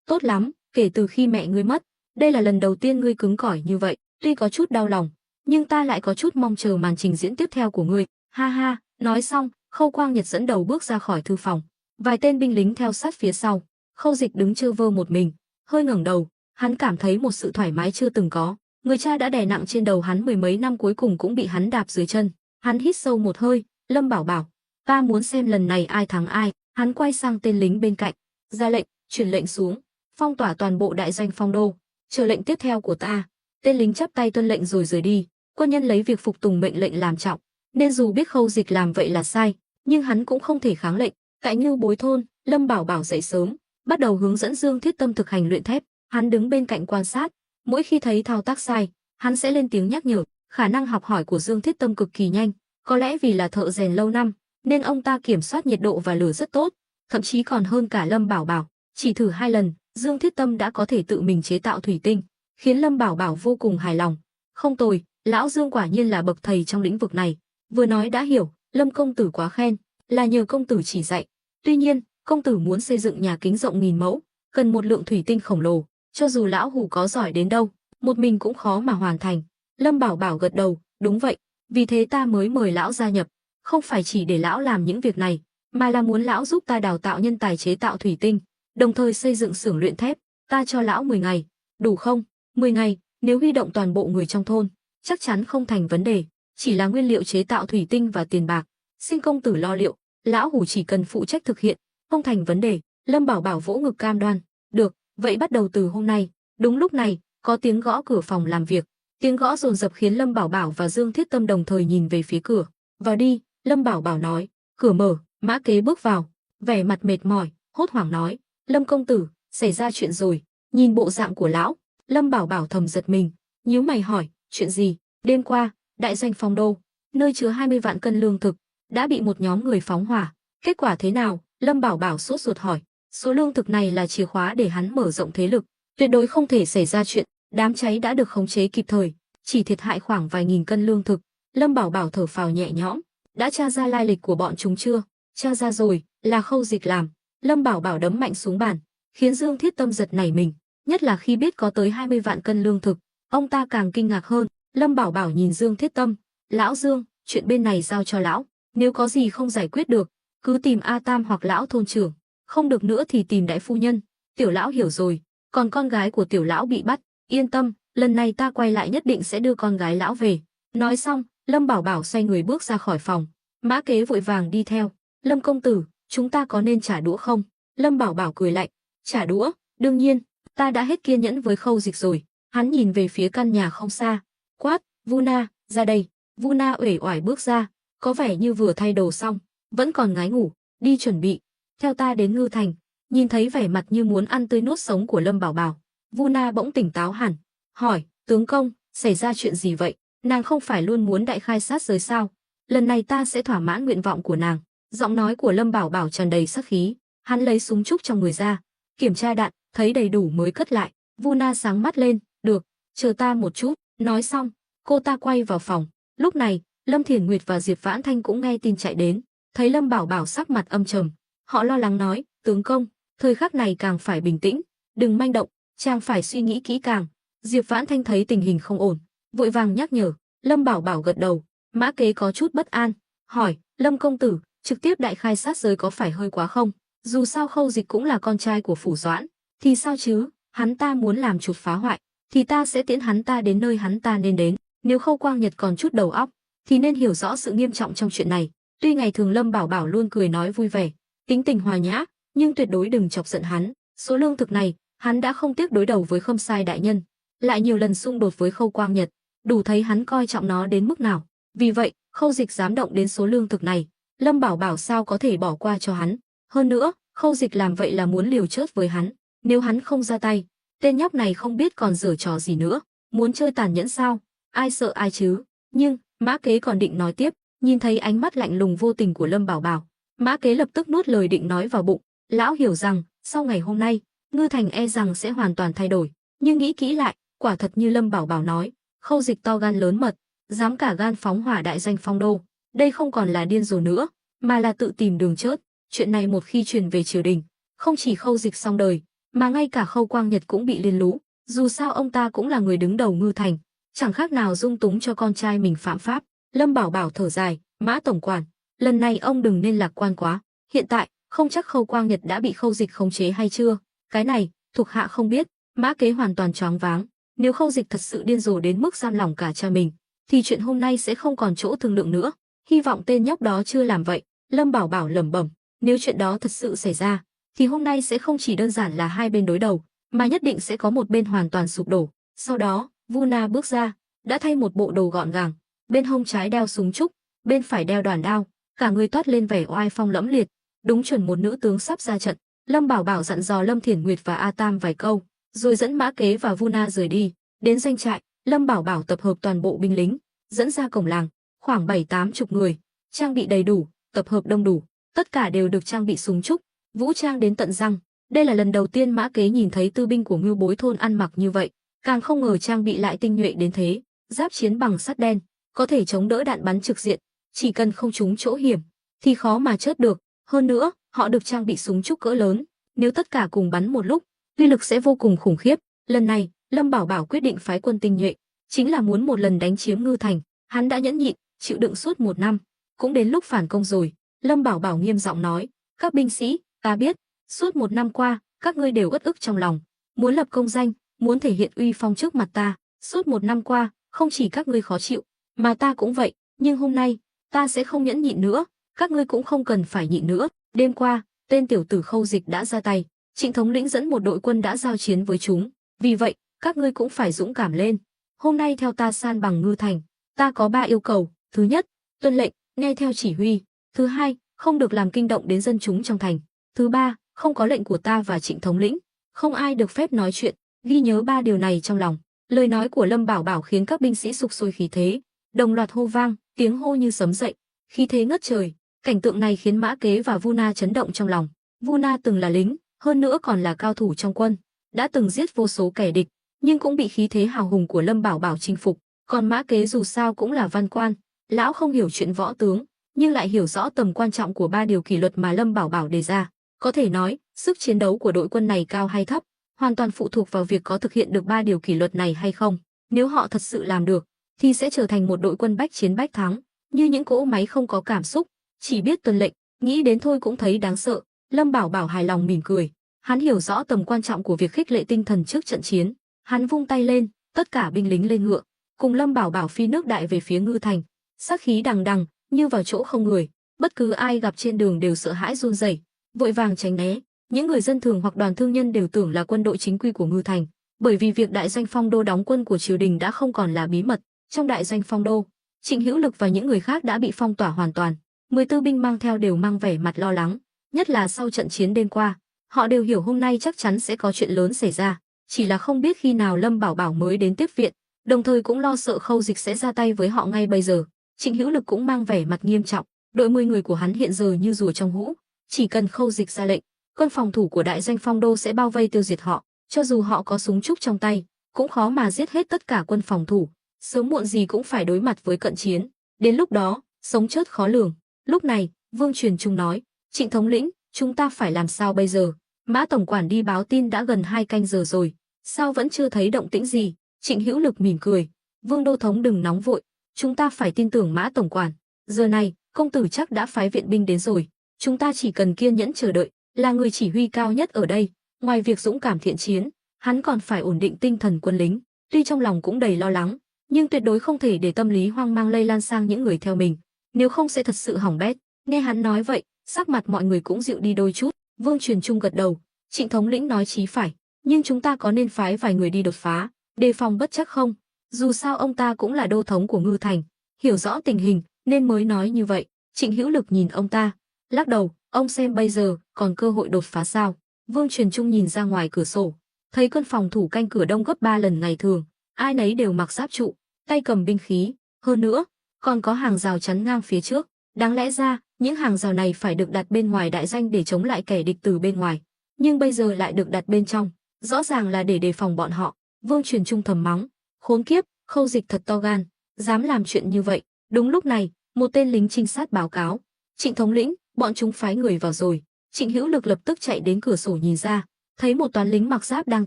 tốt lắm, kể từ khi mẹ ngươi mất, đây là lần đầu tiên ngươi cứng cỏi như vậy, tuy có chút đau lòng, nhưng ta lại có chút mong chờ màn trình diễn tiếp theo của ngươi. Ha ha, nói xong, Khâu Quang Nhật dẫn đầu bước ra khỏi thư phòng, vài tên binh lính theo sát phía sau. Khâu Dịch đứng trơ vơ một mình, hơi ngẩng đầu, hắn cảm thấy một sự thoải mái chưa từng có. Người cha đã đè nặng trên đầu hắn mười mấy năm cuối cùng cũng bị hắn đạp dưới chân. Hắn hít sâu một hơi, Lâm Bảo Bảo, ta muốn xem lần này ai thắng ai. Hắn quay sang tên lính bên cạnh, ra lệnh, truyền lệnh xuống, phong tỏa toàn bộ đại doanh Phong Đô, chờ lệnh tiếp theo của ta. Tên lính chắp tay tuân lệnh rồi rời đi. Quân nhân lấy việc phục tùng mệnh lệnh làm trọng, nên dù biết Khâu Dịch làm vậy là sai, nhưng hắn cũng không thể kháng lệnh. Tại Ngưu Bối thôn, Lâm Bảo Bảo dậy sớm, bắt đầu hướng dẫn Dương Thiết Tâm thực hành luyện thép. Hắn đứng bên cạnh quan sát, mỗi khi thấy thao tác sai, hắn sẽ lên tiếng nhắc nhở. Khả năng học hỏi của Dương Thiết Tâm cực kỳ nhanh, có lẽ vì là thợ rèn lâu năm, nên ông ta kiểm soát nhiệt độ và lửa rất tốt, thậm chí còn hơn cả Lâm Bảo Bảo. Chỉ thử 2 lần, Dương Thiết Tâm đã có thể tự mình chế tạo thủy tinh, khiến Lâm Bảo Bảo vô cùng hài lòng. Không tồi, lão Dương quả nhiên là bậc thầy trong lĩnh vực này. Vừa nói đã hiểu, Lâm công tử quá khen, là nhờ công tử chỉ dạy. Tuy nhiên, công tử muốn xây dựng nhà kính rộng 1000 mẫu, cần một lượng thủy tinh khổng lồ, cho dù lão hủ có giỏi đến đâu, một mình cũng khó mà hoàn thành. Lâm Bảo Bảo gật đầu, đúng vậy, vì thế ta mới mời lão gia nhập, không phải chỉ để lão làm những việc này, mà là muốn lão giúp ta đào tạo nhân tài chế tạo thủy tinh, đồng thời xây dựng xưởng luyện thép. Ta cho lão 10 ngày, đủ không? 10 ngày, nếu huy động toàn bộ người trong thôn, chắc chắn không thành vấn đề, chỉ là nguyên liệu chế tạo thủy tinh và tiền bạc, xin công tử lo liệu, lão hủ chỉ cần phụ trách thực hiện, không thành vấn đề. Lâm Bảo Bảo vỗ ngực cam đoan, được, vậy bắt đầu từ hôm nay. Đúng lúc này, có tiếng gõ cửa phòng làm việc, tiếng gõ dồn dập khiến Lâm Bảo Bảo và Dương Thiết Tâm đồng thời nhìn về phía cửa. Vào đi, Lâm Bảo Bảo nói. Cửa mở, Mã Kế bước vào, vẻ mặt mệt mỏi, hốt hoảng nói, Lâm công tử, xảy ra chuyện rồi. Nhìn bộ dạng của lão, Lâm Bảo Bảo thầm giật mình, nhíu mày hỏi, chuyện gì? Đêm qua, đại doanh Phong Đô, nơi chứa 20 vạn cân lương thực, đã bị một nhóm người phóng hỏa. Kết quả thế nào? Lâm Bảo Bảo sốt ruột hỏi. Số lương thực này là chìa khóa để hắn mở rộng thế lực, tuyệt đối không thể xảy ra chuyện. Đám cháy đã được khống chế kịp thời, chỉ thiệt hại khoảng vài nghìn cân lương thực. Lâm Bảo Bảo thở phào nhẹ nhõm. Đã tra ra lai lịch của bọn chúng chưa? Tra ra rồi, là Khâu Dịch làm. Lâm Bảo Bảo đấm mạnh xuống bàn, khiến Dương Thiết Tâm giật nảy mình, nhất là khi biết có tới 20 vạn cân lương thực, ông ta càng kinh ngạc hơn. Lâm Bảo Bảo nhìn Dương Thiết Tâm, lão Dương, chuyện bên này giao cho lão, nếu có gì không giải quyết được, cứ tìm A Tam hoặc lão thôn trưởng, không được nữa thì tìm đại phu nhân. Tiểu lão hiểu rồi. Còn con gái của tiểu lão bị bắt, yên tâm, lần này ta quay lại nhất định sẽ đưa con gái lão về. Nói xong, Lâm Bảo Bảo xoay người bước ra khỏi phòng, Mã Kế vội vàng đi theo. Lâm công tử, chúng ta có nên trả đũa không? Lâm Bảo Bảo cười lạnh, trả đũa? Đương nhiên, ta đã hết kiên nhẫn với Khâu Dịch rồi. Hắn nhìn về phía căn nhà không xa, quát, Vu Na, ra đây. Vu Na uể oải bước ra, có vẻ như vừa thay đồ xong, vẫn còn ngái ngủ, đi chuẩn bị, theo ta đến Ngư Thành. Nhìn thấy vẻ mặt như muốn ăn tươi nuốt sống của Lâm Bảo Bảo, Vu Na bỗng tỉnh táo hẳn, hỏi: "Tướng công, xảy ra chuyện gì vậy? Nàng không phải luôn muốn đại khai sát giới sao? Lần này ta sẽ thỏa mãn nguyện vọng của nàng." Giọng nói của Lâm Bảo Bảo tràn đầy sát khí, hắn lấy súng trúc trong người ra, kiểm tra đạn, thấy đầy đủ mới cất lại. Vu Na sáng mắt lên, "Được, chờ ta một chút." Nói xong, cô ta quay vào phòng. Lúc này, Lâm Thiển Nguyệt và Diệp Vãn Thanh cũng nghe tin chạy đến, thấy Lâm Bảo Bảo sắc mặt âm trầm, họ lo lắng nói: "Tướng công, thời khắc này càng phải bình tĩnh, đừng manh động, chàng phải suy nghĩ kỹ càng." Diệp Vãn Thanh thấy tình hình không ổn, vội vàng nhắc nhở. Lâm Bảo Bảo gật đầu. Mã Kế có chút bất an, hỏi: "Lâm công tử, trực tiếp đại khai sát giới có phải hơi quá không? Dù sao Khâu Dịch cũng là con trai của Phủ Doãn, thì sao chứ? Hắn ta muốn làm chuột phá hoại, thì ta sẽ tiễn hắn ta đến nơi hắn ta nên đến. Nếu Khâu Quang Nhật còn chút đầu óc, thì nên hiểu rõ sự nghiêm trọng trong chuyện này." Tuy ngày thường Lâm Bảo Bảo luôn cười nói vui vẻ, tính tình hòa nhã, nhưng tuyệt đối đừng chọc giận hắn. Số lương thực này, hắn đã không tiếc đối đầu với Khâm Sai đại nhân, lại nhiều lần xung đột với Khâu Quang Nhật, đủ thấy hắn coi trọng nó đến mức nào. Vì vậy, Khâu Dịch dám động đến số lương thực này, Lâm Bảo Bảo sao có thể bỏ qua cho hắn. Hơn nữa, Khâu Dịch làm vậy là muốn liều chết với hắn. Nếu hắn không ra tay, tên nhóc này không biết còn giở trò gì nữa. Muốn chơi tàn nhẫn sao? Ai sợ ai chứ? Nhưng Mã Kế còn định nói tiếp, nhìn thấy ánh mắt lạnh lùng vô tình của Lâm Bảo Bảo, Mã Kế lập tức nuốt lời định nói vào bụng. Lão hiểu rằng sau ngày hôm nay, Ngư Thành e rằng sẽ hoàn toàn thay đổi. Nhưng nghĩ kỹ lại, quả thật như Lâm Bảo Bảo nói, Khâu Dịch to gan lớn mật, dám cả gan phóng hỏa đại danh Phong Đô. Đây không còn là điên rồ nữa, mà là tự tìm đường chết. Chuyện này một khi truyền về triều đình, không chỉ Khâu Dịch xong đời, mà ngay cả Khâu Quang Nhật cũng bị liên lũ. Dù sao ông ta cũng là người đứng đầu Ngư Thành, chẳng khác nào dung túng cho con trai mình phạm pháp. Lâm Bảo Bảo thở dài, Mã tổng quản, lần này ông đừng nên lạc quan quá. Hiện tại, không chắc Khâu Quang Nhật đã bị Khâu Dịch khống chế hay chưa. Cái này, thuộc hạ không biết. Mã Kế hoàn toàn choáng váng. Nếu Khâu Dịch thật sự điên rồ đến mức giam lỏng cả cha mình, thì chuyện hôm nay sẽ không còn chỗ thương lượng nữa. Hy vọng tên nhóc đó chưa làm vậy. Lâm Bảo Bảo lẩm bẩm, nếu chuyện đó thật sự xảy ra, thì hôm nay sẽ không chỉ đơn giản là hai bên đối đầu, mà nhất định sẽ có một bên hoàn toàn sụp đổ. Sau đó, Vu Na bước ra, đã thay một bộ đồ gọn gàng, bên hông trái đeo súng trúc, bên phải đeo đoàn đao, cả người toát lên vẻ oai phong lẫm liệt, đúng chuẩn một nữ tướng sắp ra trận. Lâm Bảo Bảo dặn dò Lâm Thiển Nguyệt và A Tam vài câu, rồi dẫn Mã Kế và Vu Na rời đi. Đến doanh trại, Lâm Bảo Bảo tập hợp toàn bộ binh lính, dẫn ra cổng làng, khoảng 7-80 người, trang bị đầy đủ, tập hợp đông đủ, tất cả đều được trang bị súng trúc, vũ trang đến tận răng. Đây là lần đầu tiên Mã Kế nhìn thấy tư binh của Ngưu Bối thôn ăn mặc như vậy, càng không ngờ trang bị lại tinh nhuệ đến thế. Giáp chiến bằng sắt đen, có thể chống đỡ đạn bắn trực diện, chỉ cần không trúng chỗ hiểm thì khó mà chớt được. Hơn nữa, họ được trang bị súng trúc cỡ lớn, nếu tất cả cùng bắn một lúc, uy lực sẽ vô cùng khủng khiếp. Lần này, Lâm Bảo Bảo quyết định phái quân tinh nhuệ, chính là muốn một lần đánh chiếm Ngư Thành. Hắn đã nhẫn nhịn, chịu đựng suốt 1 năm, cũng đến lúc phản công rồi. Lâm Bảo Bảo nghiêm giọng nói, các binh sĩ, ta biết, suốt 1 năm qua, các ngươi đều uất ức trong lòng, muốn lập công danh, muốn thể hiện uy phong trước mặt ta. Suốt 1 năm qua, không chỉ các ngươi khó chịu, mà ta cũng vậy, nhưng hôm nay, ta sẽ không nhẫn nhịn nữa, các ngươi cũng không cần phải nhịn nữa. Đêm qua, tên tiểu tử Khâu Dịch đã ra tay, Trịnh thống lĩnh dẫn một đội quân đã giao chiến với chúng, vì vậy, các ngươi cũng phải dũng cảm lên. Hôm nay theo ta san bằng Ngư Thành, ta có 3 yêu cầu. Thứ nhất, tuân lệnh, nghe theo chỉ huy. Thứ hai, không được làm kinh động đến dân chúng trong thành. Thứ ba, không có lệnh của ta và Trịnh thống lĩnh, không ai được phép nói chuyện. Ghi nhớ 3 điều này trong lòng. Lời nói của Lâm Bảo Bảo khiến các binh sĩ sục sôi khí thế, đồng loạt hô vang, tiếng hô như sấm dậy, khí thế ngất trời. Cảnh tượng này khiến Mã Kế và Vu Na chấn động trong lòng. Vu Na từng là lính, hơn nữa còn là cao thủ trong quân, đã từng giết vô số kẻ địch, nhưng cũng bị khí thế hào hùng của Lâm Bảo Bảo chinh phục. Còn Mã Kế dù sao cũng là văn quan, lão không hiểu chuyện võ tướng, nhưng lại hiểu rõ tầm quan trọng của 3 điều kỷ luật mà Lâm Bảo Bảo đề ra. Có thể nói, sức chiến đấu của đội quân này cao hay thấp, hoàn toàn phụ thuộc vào việc có thực hiện được 3 điều kỷ luật này hay không. Nếu họ thật sự làm được, thì sẽ trở thành một đội quân bách chiến bách thắng, như những cỗ máy không có cảm xúc, chỉ biết tuân lệnh. Nghĩ đến thôi cũng thấy đáng sợ. Lâm Bảo Bảo hài lòng mỉm cười, hắn hiểu rõ tầm quan trọng của việc khích lệ tinh thần trước trận chiến. Hắn vung tay lên, tất cả binh lính lên ngựa, cùng Lâm Bảo Bảo phi nước đại về phía Ngư Thành. Sát khí đằng đằng, như vào chỗ không người, bất cứ ai gặp trên đường đều sợ hãi run rẩy, vội vàng tránh né. Những người dân thường hoặc đoàn thương nhân đều tưởng là quân đội chính quy của Ngư Thành, bởi vì việc đại doanh Phong Đô đóng quân của triều đình đã không còn là bí mật. Trong đại doanh Phong Đô, Trịnh Hữu Lực và những người khác đã bị phong tỏa hoàn toàn. 10 tư binh mang theo đều mang vẻ mặt lo lắng, nhất là sau trận chiến đêm qua, Họ đều hiểu hôm nay chắc chắn sẽ có chuyện lớn xảy ra, chỉ là không biết khi nào Lâm Bảo Bảo mới đến tiếp viện, đồng thời cũng lo sợ Khâu Dịch sẽ ra tay với họ ngay bây giờ. Trịnh Hữu Lực cũng mang vẻ mặt nghiêm trọng, đội 10 người của hắn hiện giờ như rùa trong hũ, chỉ cần Khâu Dịch ra lệnh, quân phòng thủ của đại doanh Phong Đô sẽ bao vây tiêu diệt họ, cho dù họ có súng trúc trong tay, cũng khó mà giết hết tất cả quân phòng thủ, sớm muộn gì cũng phải đối mặt với cận chiến, đến lúc đó, sống chết khó lường. Lúc này, Vương Truyền Trung nói, Trịnh thống lĩnh, chúng ta phải làm sao bây giờ? Mã tổng quản đi báo tin đã gần 2 canh giờ rồi, sao vẫn chưa thấy động tĩnh gì? Trịnh Hữu Lực mỉm cười, Vương đô thống đừng nóng vội, chúng ta phải tin tưởng Mã tổng quản. Giờ này, công tử chắc đã phái viện binh đến rồi, chúng ta chỉ cần kiên nhẫn chờ đợi, là người chỉ huy cao nhất ở đây, ngoài việc dũng cảm thiện chiến, hắn còn phải ổn định tinh thần quân lính. Tuy trong lòng cũng đầy lo lắng, nhưng tuyệt đối không thể để tâm lý hoang mang lây lan sang những người theo mình, nếu không sẽ thật sự hỏng bét. Nghe hắn nói vậy, sắc mặt mọi người cũng dịu đi đôi chút. Vương Truyền Trung gật đầu, Trịnh thống lĩnh nói chí phải, nhưng chúng ta có nên phái vài người đi đột phá, đề phòng bất chắc không? Dù sao ông ta cũng là đô thống của Ngư Thành, hiểu rõ tình hình nên mới nói như vậy. Trịnh Hữu Lực nhìn ông ta, lắc đầu, ông xem bây giờ còn cơ hội đột phá sao? Vương Truyền Trung nhìn ra ngoài cửa sổ, thấy quân phòng thủ canh cửa đông gấp 3 lần ngày thường, ai nấy đều mặc giáp trụ, tay cầm binh khí, hơn nữa còn có hàng rào chắn ngang phía trước. Đáng lẽ ra, những hàng rào này phải được đặt bên ngoài đại doanh để chống lại kẻ địch từ bên ngoài, nhưng bây giờ lại được đặt bên trong, rõ ràng là để đề phòng bọn họ. Vương Truyền Trung thầm mắng, khốn kiếp, Khâu Dịch thật to gan, dám làm chuyện như vậy. Đúng lúc này, một tên lính trinh sát báo cáo, Trịnh thống lĩnh, bọn chúng phái người vào rồi. Trịnh Hữu Lực lập tức chạy đến cửa sổ nhìn ra, thấy một toán lính mặc giáp đang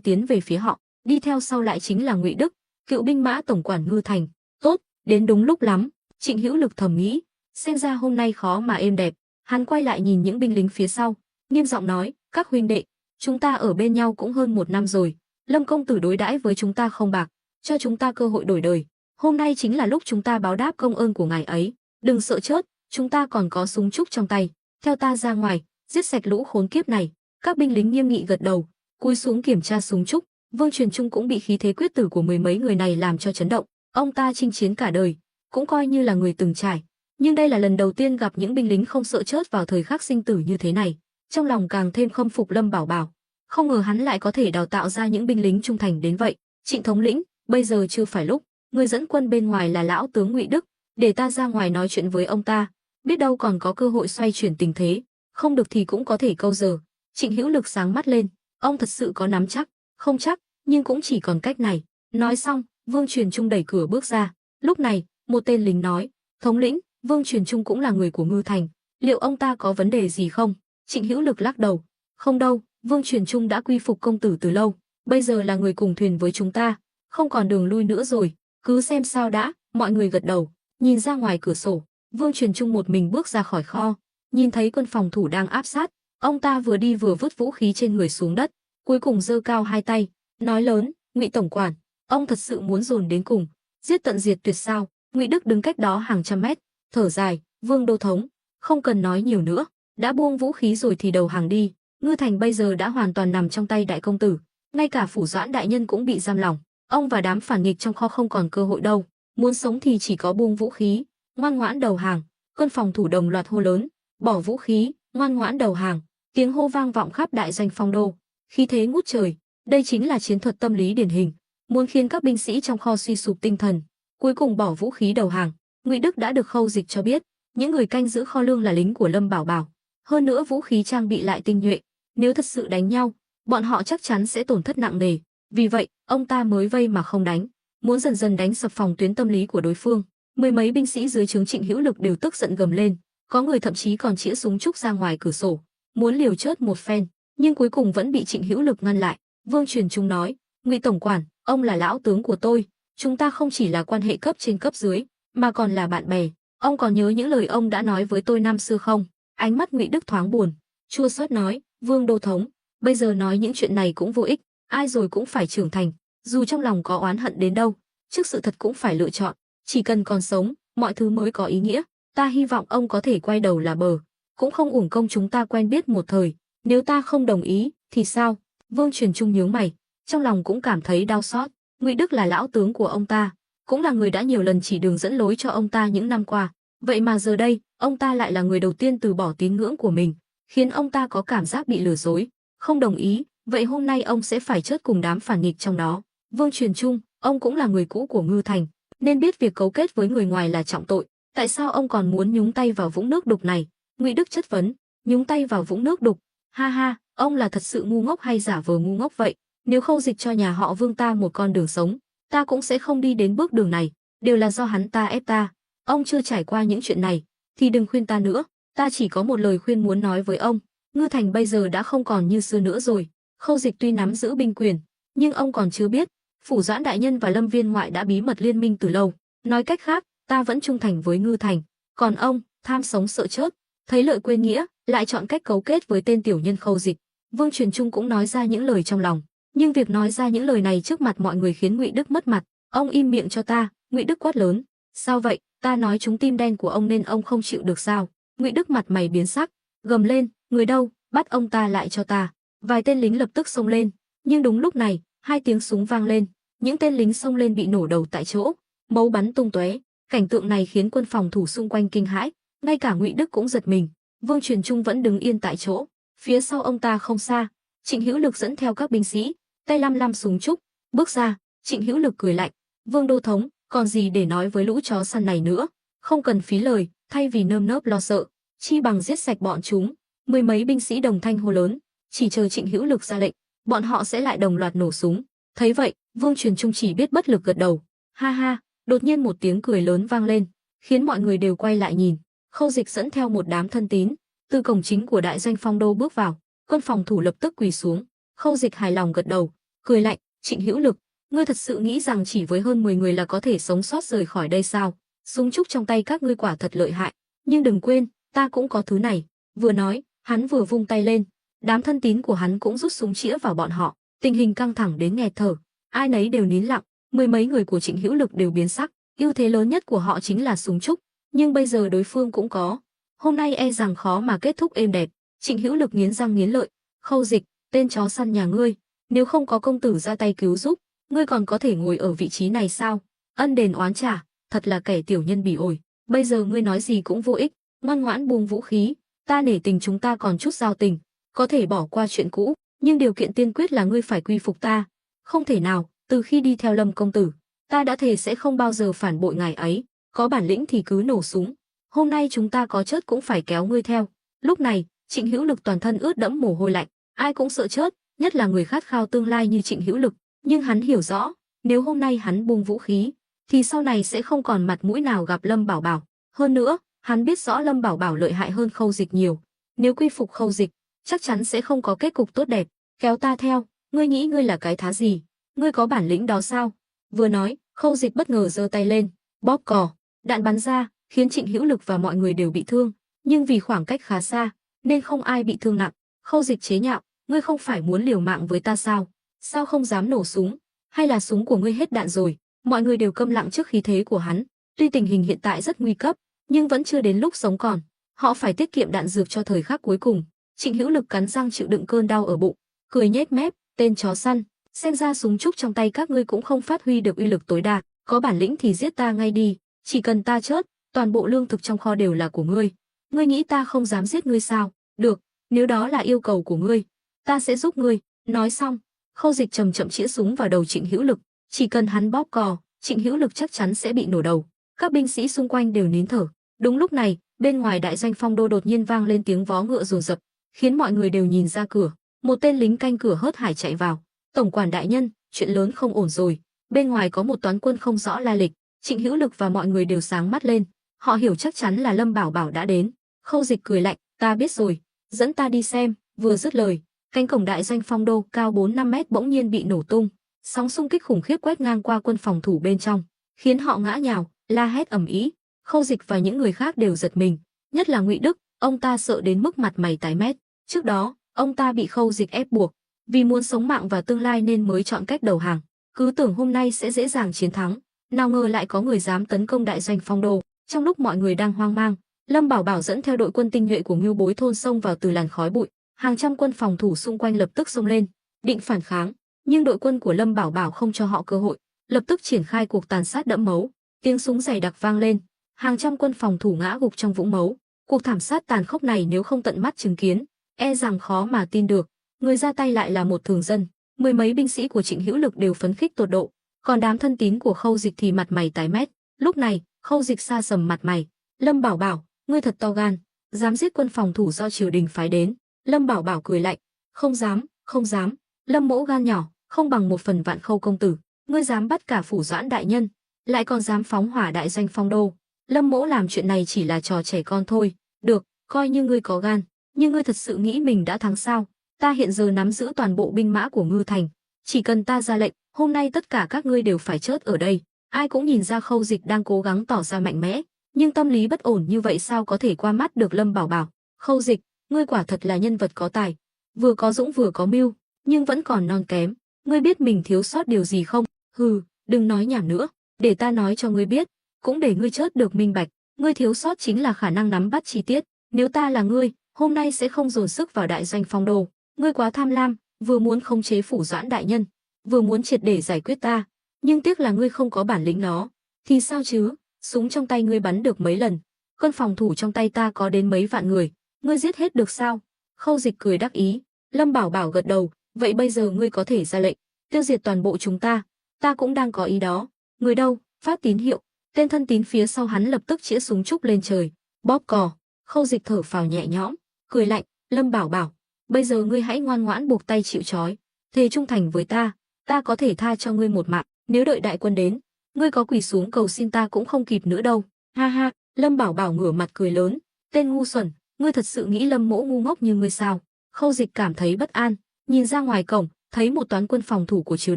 tiến về phía họ, đi theo sau lại chính là Ngụy Đức, cựu binh mã tổng quản Ngư Thành. Tốt, đến đúng lúc lắm. Trịnh Hữu Lực thầm nghĩ, xem ra hôm nay khó mà êm đẹp. Hắn quay lại nhìn những binh lính phía sau, nghiêm giọng nói, các huynh đệ, chúng ta ở bên nhau cũng hơn 1 năm rồi, Lâm công tử đối đãi với chúng ta không bạc, cho chúng ta cơ hội đổi đời, hôm nay chính là lúc chúng ta báo đáp công ơn của ngài ấy. Đừng sợ chớt, chúng ta còn có súng trúc trong tay, theo ta ra ngoài, giết sạch lũ khốn kiếp này. Các binh lính nghiêm nghị gật đầu, cúi xuống kiểm tra súng trúc. Vương Truyền Trung cũng bị khí thế quyết tử của 10 mấy người này làm cho chấn động. Ông ta chinh chiến cả đời, cũng coi như là người từng trải, nhưng đây là lần đầu tiên gặp những binh lính không sợ chớt vào thời khắc sinh tử như thế này. Trong lòng càng thêm khâm phục Lâm Bảo Bảo, không ngờ hắn lại có thể đào tạo ra những binh lính trung thành đến vậy. Trịnh thống lĩnh, bây giờ chưa phải lúc, người dẫn quân bên ngoài là lão tướng Ngụy Đức, để ta ra ngoài nói chuyện với ông ta, biết đâu còn có cơ hội xoay chuyển tình thế, không được thì cũng có thể câu giờ. Trịnh Hữu Lực sáng mắt lên, ông thật sự có nắm chắc? Không chắc, nhưng cũng chỉ còn cách này. Nói xong, Vương Truyền Trung đẩy cửa bước ra. Lúc này, một tên lính nói, thống lĩnh, Vương Truyền Trung cũng là người của Ngư Thành, liệu ông ta có vấn đề gì không? Trịnh Hữu Lực lắc đầu, không đâu, Vương Truyền Trung đã quy phục công tử từ lâu, bây giờ là người cùng thuyền với chúng ta, không còn đường lui nữa rồi, cứ xem sao đã. Mọi người gật đầu, nhìn ra ngoài cửa sổ. Vương Truyền Trung một mình bước ra khỏi kho, nhìn thấy quân phòng thủ đang áp sát, ông ta vừa đi vừa vứt vũ khí trên người xuống đất, cuối cùng giơ cao hai tay, nói lớn, Ngụy tổng quản, ông thật sự muốn dồn đến cùng, giết tận diệt tuyệt sao? Ngụy Đức đứng cách đó hàng trăm mét, thở dài, Vương đô thống, không cần nói nhiều nữa, đã buông vũ khí rồi thì đầu hàng đi. Ngư Thành bây giờ đã hoàn toàn nằm trong tay đại công tử, ngay cả Phủ Doãn đại nhân cũng bị giam lỏng, ông và đám phản nghịch trong kho không còn cơ hội đâu, muốn sống thì chỉ có buông vũ khí, ngoan ngoãn đầu hàng. Quân phòng thủ đồng loạt hô lớn, bỏ vũ khí, ngoan ngoãn đầu hàng. Tiếng hô vang vọng khắp đại doanh Phong Đô, khí thế ngút trời. Đây chính là chiến thuật tâm lý điển hình, muốn khiến các binh sĩ trong kho suy sụp tinh thần, cuối cùng bỏ vũ khí đầu hàng. Ngụy Đức đã được Khâu Dịch cho biết, những người canh giữ kho lương là lính của Lâm Bảo Bảo, hơn nữa vũ khí trang bị lại tinh nhuệ, nếu thật sự đánh nhau, bọn họ chắc chắn sẽ tổn thất nặng nề. Vì vậy, ông ta mới vây mà không đánh, muốn dần dần đánh sập phòng tuyến tâm lý của đối phương. Mười mấy binh sĩ dưới trướng Trịnh Hữu Lực đều tức giận gầm lên, có người thậm chí còn chĩa súng trúc ra ngoài cửa sổ, muốn liều chớt một phen, nhưng cuối cùng vẫn bị Trịnh Hữu Lực ngăn lại. Vương Truyền Trung nói, Ngụy tổng quản, ông là lão tướng của tôi, chúng ta không chỉ là quan hệ cấp trên cấp dưới, mà còn là bạn bè. Ông còn nhớ những lời ông đã nói với tôi năm xưa không? Ánh mắt Ngụy Đức thoáng buồn, chua xót nói, Vương đô thống, bây giờ nói những chuyện này cũng vô ích, ai rồi cũng phải trưởng thành, dù trong lòng có oán hận đến đâu, trước sự thật cũng phải lựa chọn, chỉ cần còn sống, mọi thứ mới có ý nghĩa. Ta hy vọng ông có thể quay đầu là bờ, cũng không uổng công chúng ta quen biết một thời, nếu ta không đồng ý thì sao? Vương Truyền Trung nhướng mày, trong lòng cũng cảm thấy đau xót. Ngụy Đức là lão tướng của ông ta, cũng là người đã nhiều lần chỉ đường dẫn lối cho ông ta những năm qua, vậy mà giờ đây, ông ta lại là người đầu tiên từ bỏ tín ngưỡng của mình, khiến ông ta có cảm giác bị lừa dối. Không đồng ý, vậy hôm nay ông sẽ phải chết cùng đám phản nghịch trong đó. Vương Truyền Trung, ông cũng là người cũ của Ngư Thành, nên biết việc cấu kết với người ngoài là trọng tội. Tại sao ông còn muốn nhúng tay vào vũng nước đục này? Ngụy Đức chất vấn. Nhúng tay vào vũng nước đục? Ha ha, ông là thật sự ngu ngốc hay giả vờ ngu ngốc vậy? Nếu Khâu Dịch cho nhà họ Vương ta một con đường sống, ta cũng sẽ không đi đến bước đường này, đều là do hắn ta ép ta. Ông chưa trải qua những chuyện này, thì đừng khuyên ta nữa, ta chỉ có một lời khuyên muốn nói với ông. Ngư Thành bây giờ đã không còn như xưa nữa rồi. Khâu Dịch tuy nắm giữ binh quyền, nhưng ông còn chưa biết, Phủ Doãn đại nhân và Lâm Viên ngoại đã bí mật liên minh từ lâu. Nói cách khác, ta vẫn trung thành với Ngư Thành, còn ông, tham sống sợ chết, thấy lợi quên nghĩa, lại chọn cách cấu kết với tên tiểu nhân Khâu Dịch. Vương Truyền Trung cũng nói ra những lời trong lòng, nhưng việc nói ra những lời này trước mặt mọi người khiến Ngụy Đức mất mặt. Ông im miệng cho ta, Ngụy Đức quát lớn. Sao vậy, ta nói trúng tim đen của ông nên ông không chịu được sao? Ngụy Đức mặt mày biến sắc, gầm lên, người đâu, bắt ông ta lại cho ta. Vài tên lính lập tức xông lên, nhưng đúng lúc này, hai tiếng súng vang lên, những tên lính xông lên bị nổ đầu tại chỗ, máu bắn tung tóe. Cảnh tượng này khiến quân phòng thủ xung quanh kinh hãi, ngay cả Ngụy Đức cũng giật mình. Vương Truyền Trung vẫn đứng yên tại chỗ, phía sau ông ta không xa, Trịnh Hữu Lực dẫn theo các binh sĩ, tay lăm lăm súng trúc, bước ra. Trịnh Hữu Lực cười lạnh, Vương Đô Thống, còn gì để nói với lũ chó săn này nữa, không cần phí lời, thay vì nơm nớp lo sợ, chi bằng giết sạch bọn chúng. Mười mấy binh sĩ đồng thanh hô lớn, chỉ chờ Trịnh Hữu Lực ra lệnh, bọn họ sẽ lại đồng loạt nổ súng. Thấy vậy, Vương Truyền Trung chỉ biết bất lực gật đầu. Ha ha, đột nhiên một tiếng cười lớn vang lên, khiến mọi người đều quay lại nhìn. Khâu Dịch dẫn theo một đám thân tín, từ cổng chính của đại doanh Phong Đô bước vào, quân phòng thủ lập tức quỳ xuống. Khâu Dịch hài lòng gật đầu, cười lạnh, Trịnh Hữu Lực, ngươi thật sự nghĩ rằng chỉ với hơn 10 người là có thể sống sót rời khỏi đây sao? Súng trúc trong tay các ngươi quả thật lợi hại, nhưng đừng quên, ta cũng có thứ này. Vừa nói, hắn vừa vung tay lên, đám thân tín của hắn cũng rút súng chĩa vào bọn họ. Tình hình căng thẳng đến nghẹt thở, ai nấy đều nín lặng. Mười mấy người của Trịnh Hữu Lực đều biến sắc, ưu thế lớn nhất của họ chính là súng trúc, nhưng bây giờ đối phương cũng có. Hôm nay e rằng khó mà kết thúc êm đẹp. Trịnh Hữu Lực nghiến răng nghiến lợi, Khâu Dịch, tên chó săn nhà ngươi, nếu không có công tử ra tay cứu giúp, ngươi còn có thể ngồi ở vị trí này sao? Ân đền oán trả, thật là kẻ tiểu nhân bỉ ổi. Bây giờ ngươi nói gì cũng vô ích, ngoan ngoãn buông vũ khí, ta nể tình chúng ta còn chút giao tình, có thể bỏ qua chuyện cũ, nhưng điều kiện tiên quyết là ngươi phải quy phục ta. Không thể nào, từ khi đi theo Lâm công tử, ta đã thề sẽ không bao giờ phản bội ngài ấy, có bản lĩnh thì cứ nổ súng. Hôm nay chúng ta có chết cũng phải kéo ngươi theo. Lúc này, Trịnh Hữu Lực toàn thân ướt đẫm mồ hôi lạnh, ai cũng sợ chết, nhất là người khát khao tương lai như Trịnh Hữu Lực, nhưng hắn hiểu rõ, nếu hôm nay hắn buông vũ khí, thì sau này sẽ không còn mặt mũi nào gặp Lâm Bảo Bảo. Hơn nữa, hắn biết rõ Lâm Bảo Bảo lợi hại hơn Khâu Dịch nhiều, nếu quy phục Khâu Dịch, chắc chắn sẽ không có kết cục tốt đẹp. Kéo ta theo, ngươi nghĩ ngươi là cái thá gì? Ngươi có bản lĩnh đó sao? Vừa nói, Khâu Dịch bất ngờ giơ tay lên, bóp cò, đạn bắn ra, khiến Trịnh Hữu Lực và mọi người đều bị thương, nhưng vì khoảng cách khá xa, nên không ai bị thương nặng. Khâu Dịch chế nhạo, ngươi không phải muốn liều mạng với ta sao? Sao không dám nổ súng? Hay là súng của ngươi hết đạn rồi? Mọi người đều câm lặng trước khí thế của hắn. Tuy tình hình hiện tại rất nguy cấp, nhưng vẫn chưa đến lúc sống còn. Họ phải tiết kiệm đạn dược cho thời khắc cuối cùng. Trịnh Hữu Lực cắn răng chịu đựng cơn đau ở bụng, cười nhếch mép, tên chó săn, xem ra súng trúc trong tay các ngươi cũng không phát huy được uy lực tối đa, có bản lĩnh thì giết ta ngay đi, chỉ cần ta chết, toàn bộ lương thực trong kho đều là của ngươi. Ngươi nghĩ ta không dám giết ngươi sao? Được, nếu đó là yêu cầu của ngươi, ta sẽ giúp ngươi. Nói xong, Khâu Dịch chậm chậm chĩa súng vào đầu Trịnh Hữu Lực, chỉ cần hắn bóp cò, Trịnh Hữu Lực chắc chắn sẽ bị nổ đầu. Các binh sĩ xung quanh đều nín thở. Đúng lúc này, bên ngoài đại doanh Phong Đô đột nhiên vang lên tiếng vó ngựa rồn rập, khiến mọi người đều nhìn ra cửa. Một tên lính canh cửa hớt hải chạy vào. Tổng quản đại nhân, chuyện lớn không ổn rồi. Bên ngoài có một toán quân không rõ lai lịch. Trịnh Hữu Lực và mọi người đều sáng mắt lên. Họ hiểu chắc chắn là Lâm Bảo Bảo đã đến. Khâu Dịch cười lạnh, ta biết rồi, dẫn ta đi xem. Vừa dứt lời, cánh cổng đại doanh Phong Đô cao 4-5 mét bỗng nhiên bị nổ tung. Sóng xung kích khủng khiếp quét ngang qua quân phòng thủ bên trong, khiến họ ngã nhào, la hét ầm ĩ. Khâu Dịch và những người khác đều giật mình, nhất là Ngụy Đức, ông ta sợ đến mức mặt mày tái mét. Trước đó, ông ta bị Khâu Dịch ép buộc, vì muốn sống mạng và tương lai nên mới chọn cách đầu hàng, cứ tưởng hôm nay sẽ dễ dàng chiến thắng, nào ngờ lại có người dám tấn công đại doanh Phong Đô. Trong lúc mọi người đang hoang mang, Lâm Bảo Bảo dẫn theo đội quân tinh nhuệ của Ngưu Bối thôn xông vào từ làn khói bụi, hàng trăm quân phòng thủ xung quanh lập tức xông lên, định phản kháng, nhưng đội quân của Lâm Bảo Bảo không cho họ cơ hội, lập tức triển khai cuộc tàn sát đẫm máu. Tiếng súng dày đặc vang lên, hàng trăm quân phòng thủ ngã gục trong vũng máu. Cuộc thảm sát tàn khốc này nếu không tận mắt chứng kiến, e rằng khó mà tin được. người ra tay lại là một thường dân. Mười mấy binh sĩ của Trịnh Hữu Lực đều phấn khích tột độ, còn đám thân tín của Khâu Dịch thì mặt mày tái mét. Lúc này, Khâu Dịch sa sầm mặt mày, "Lâm Bảo Bảo, ngươi thật to gan, dám giết quân phòng thủ do triều đình phái đến." Lâm Bảo Bảo cười lạnh, "Không dám, không dám, Lâm mỗ gan nhỏ, không bằng một phần vạn Khâu công tử, ngươi dám bắt cả phủ Doãn đại nhân, lại còn dám phóng hỏa đại doanh Phong Đô. Lâm mỗ làm chuyện này chỉ là trò trẻ con thôi, được, coi như ngươi có gan, nhưng ngươi thật sự nghĩ mình đã thắng sao? Ta hiện giờ nắm giữ toàn bộ binh mã của Ngư Thành, chỉ cần ta ra lệnh, hôm nay tất cả các ngươi đều phải chết ở đây." Ai cũng nhìn ra Khâu Dịch đang cố gắng tỏ ra mạnh mẽ, nhưng tâm lý bất ổn như vậy sao có thể qua mắt được Lâm Bảo Bảo. "Khâu Dịch, ngươi quả thật là nhân vật có tài, vừa có dũng vừa có mưu, nhưng vẫn còn non kém. Ngươi biết mình thiếu sót điều gì không?" "Hừ, đừng nói nhảm nữa, để ta nói cho ngươi biết, cũng để ngươi chớt được minh bạch, ngươi thiếu sót chính là khả năng nắm bắt chi tiết. Nếu ta là ngươi, hôm nay sẽ không dồn sức vào đại doanh Phong Đô. Ngươi quá tham lam, vừa muốn khống chế phủ Doãn đại nhân, vừa muốn triệt để giải quyết ta, nhưng tiếc là ngươi không có bản lĩnh đó. Thì sao chứ, súng trong tay ngươi bắn được mấy lần, quân phòng thủ trong tay ta có đến mấy vạn người, ngươi giết hết được sao?" Khâu Dịch cười đắc ý. Lâm Bảo Bảo gật đầu, "Vậy bây giờ ngươi có thể ra lệnh tiêu diệt toàn bộ chúng ta." "Ta cũng đang có ý đó." "Người đâu?" Phát tín hiệu. Tên thân tín phía sau hắn lập tức chĩa súng trúc lên trời, bóp cò. Khâu Dịch thở phào nhẹ nhõm, cười lạnh, "Lâm Bảo Bảo, bây giờ ngươi hãy ngoan ngoãn buộc tay chịu trói, thề trung thành với ta, ta có thể tha cho ngươi một mạng, nếu đợi đại quân đến, ngươi có quỳ xuống cầu xin ta cũng không kịp nữa đâu." "Ha ha." Lâm Bảo Bảo ngửa mặt cười lớn, "Tên ngu xuẩn, ngươi thật sự nghĩ Lâm mỗ ngu ngốc như ngươi sao?" Khâu Dịch cảm thấy bất an, nhìn ra ngoài cổng, thấy một toán quân phòng thủ của triều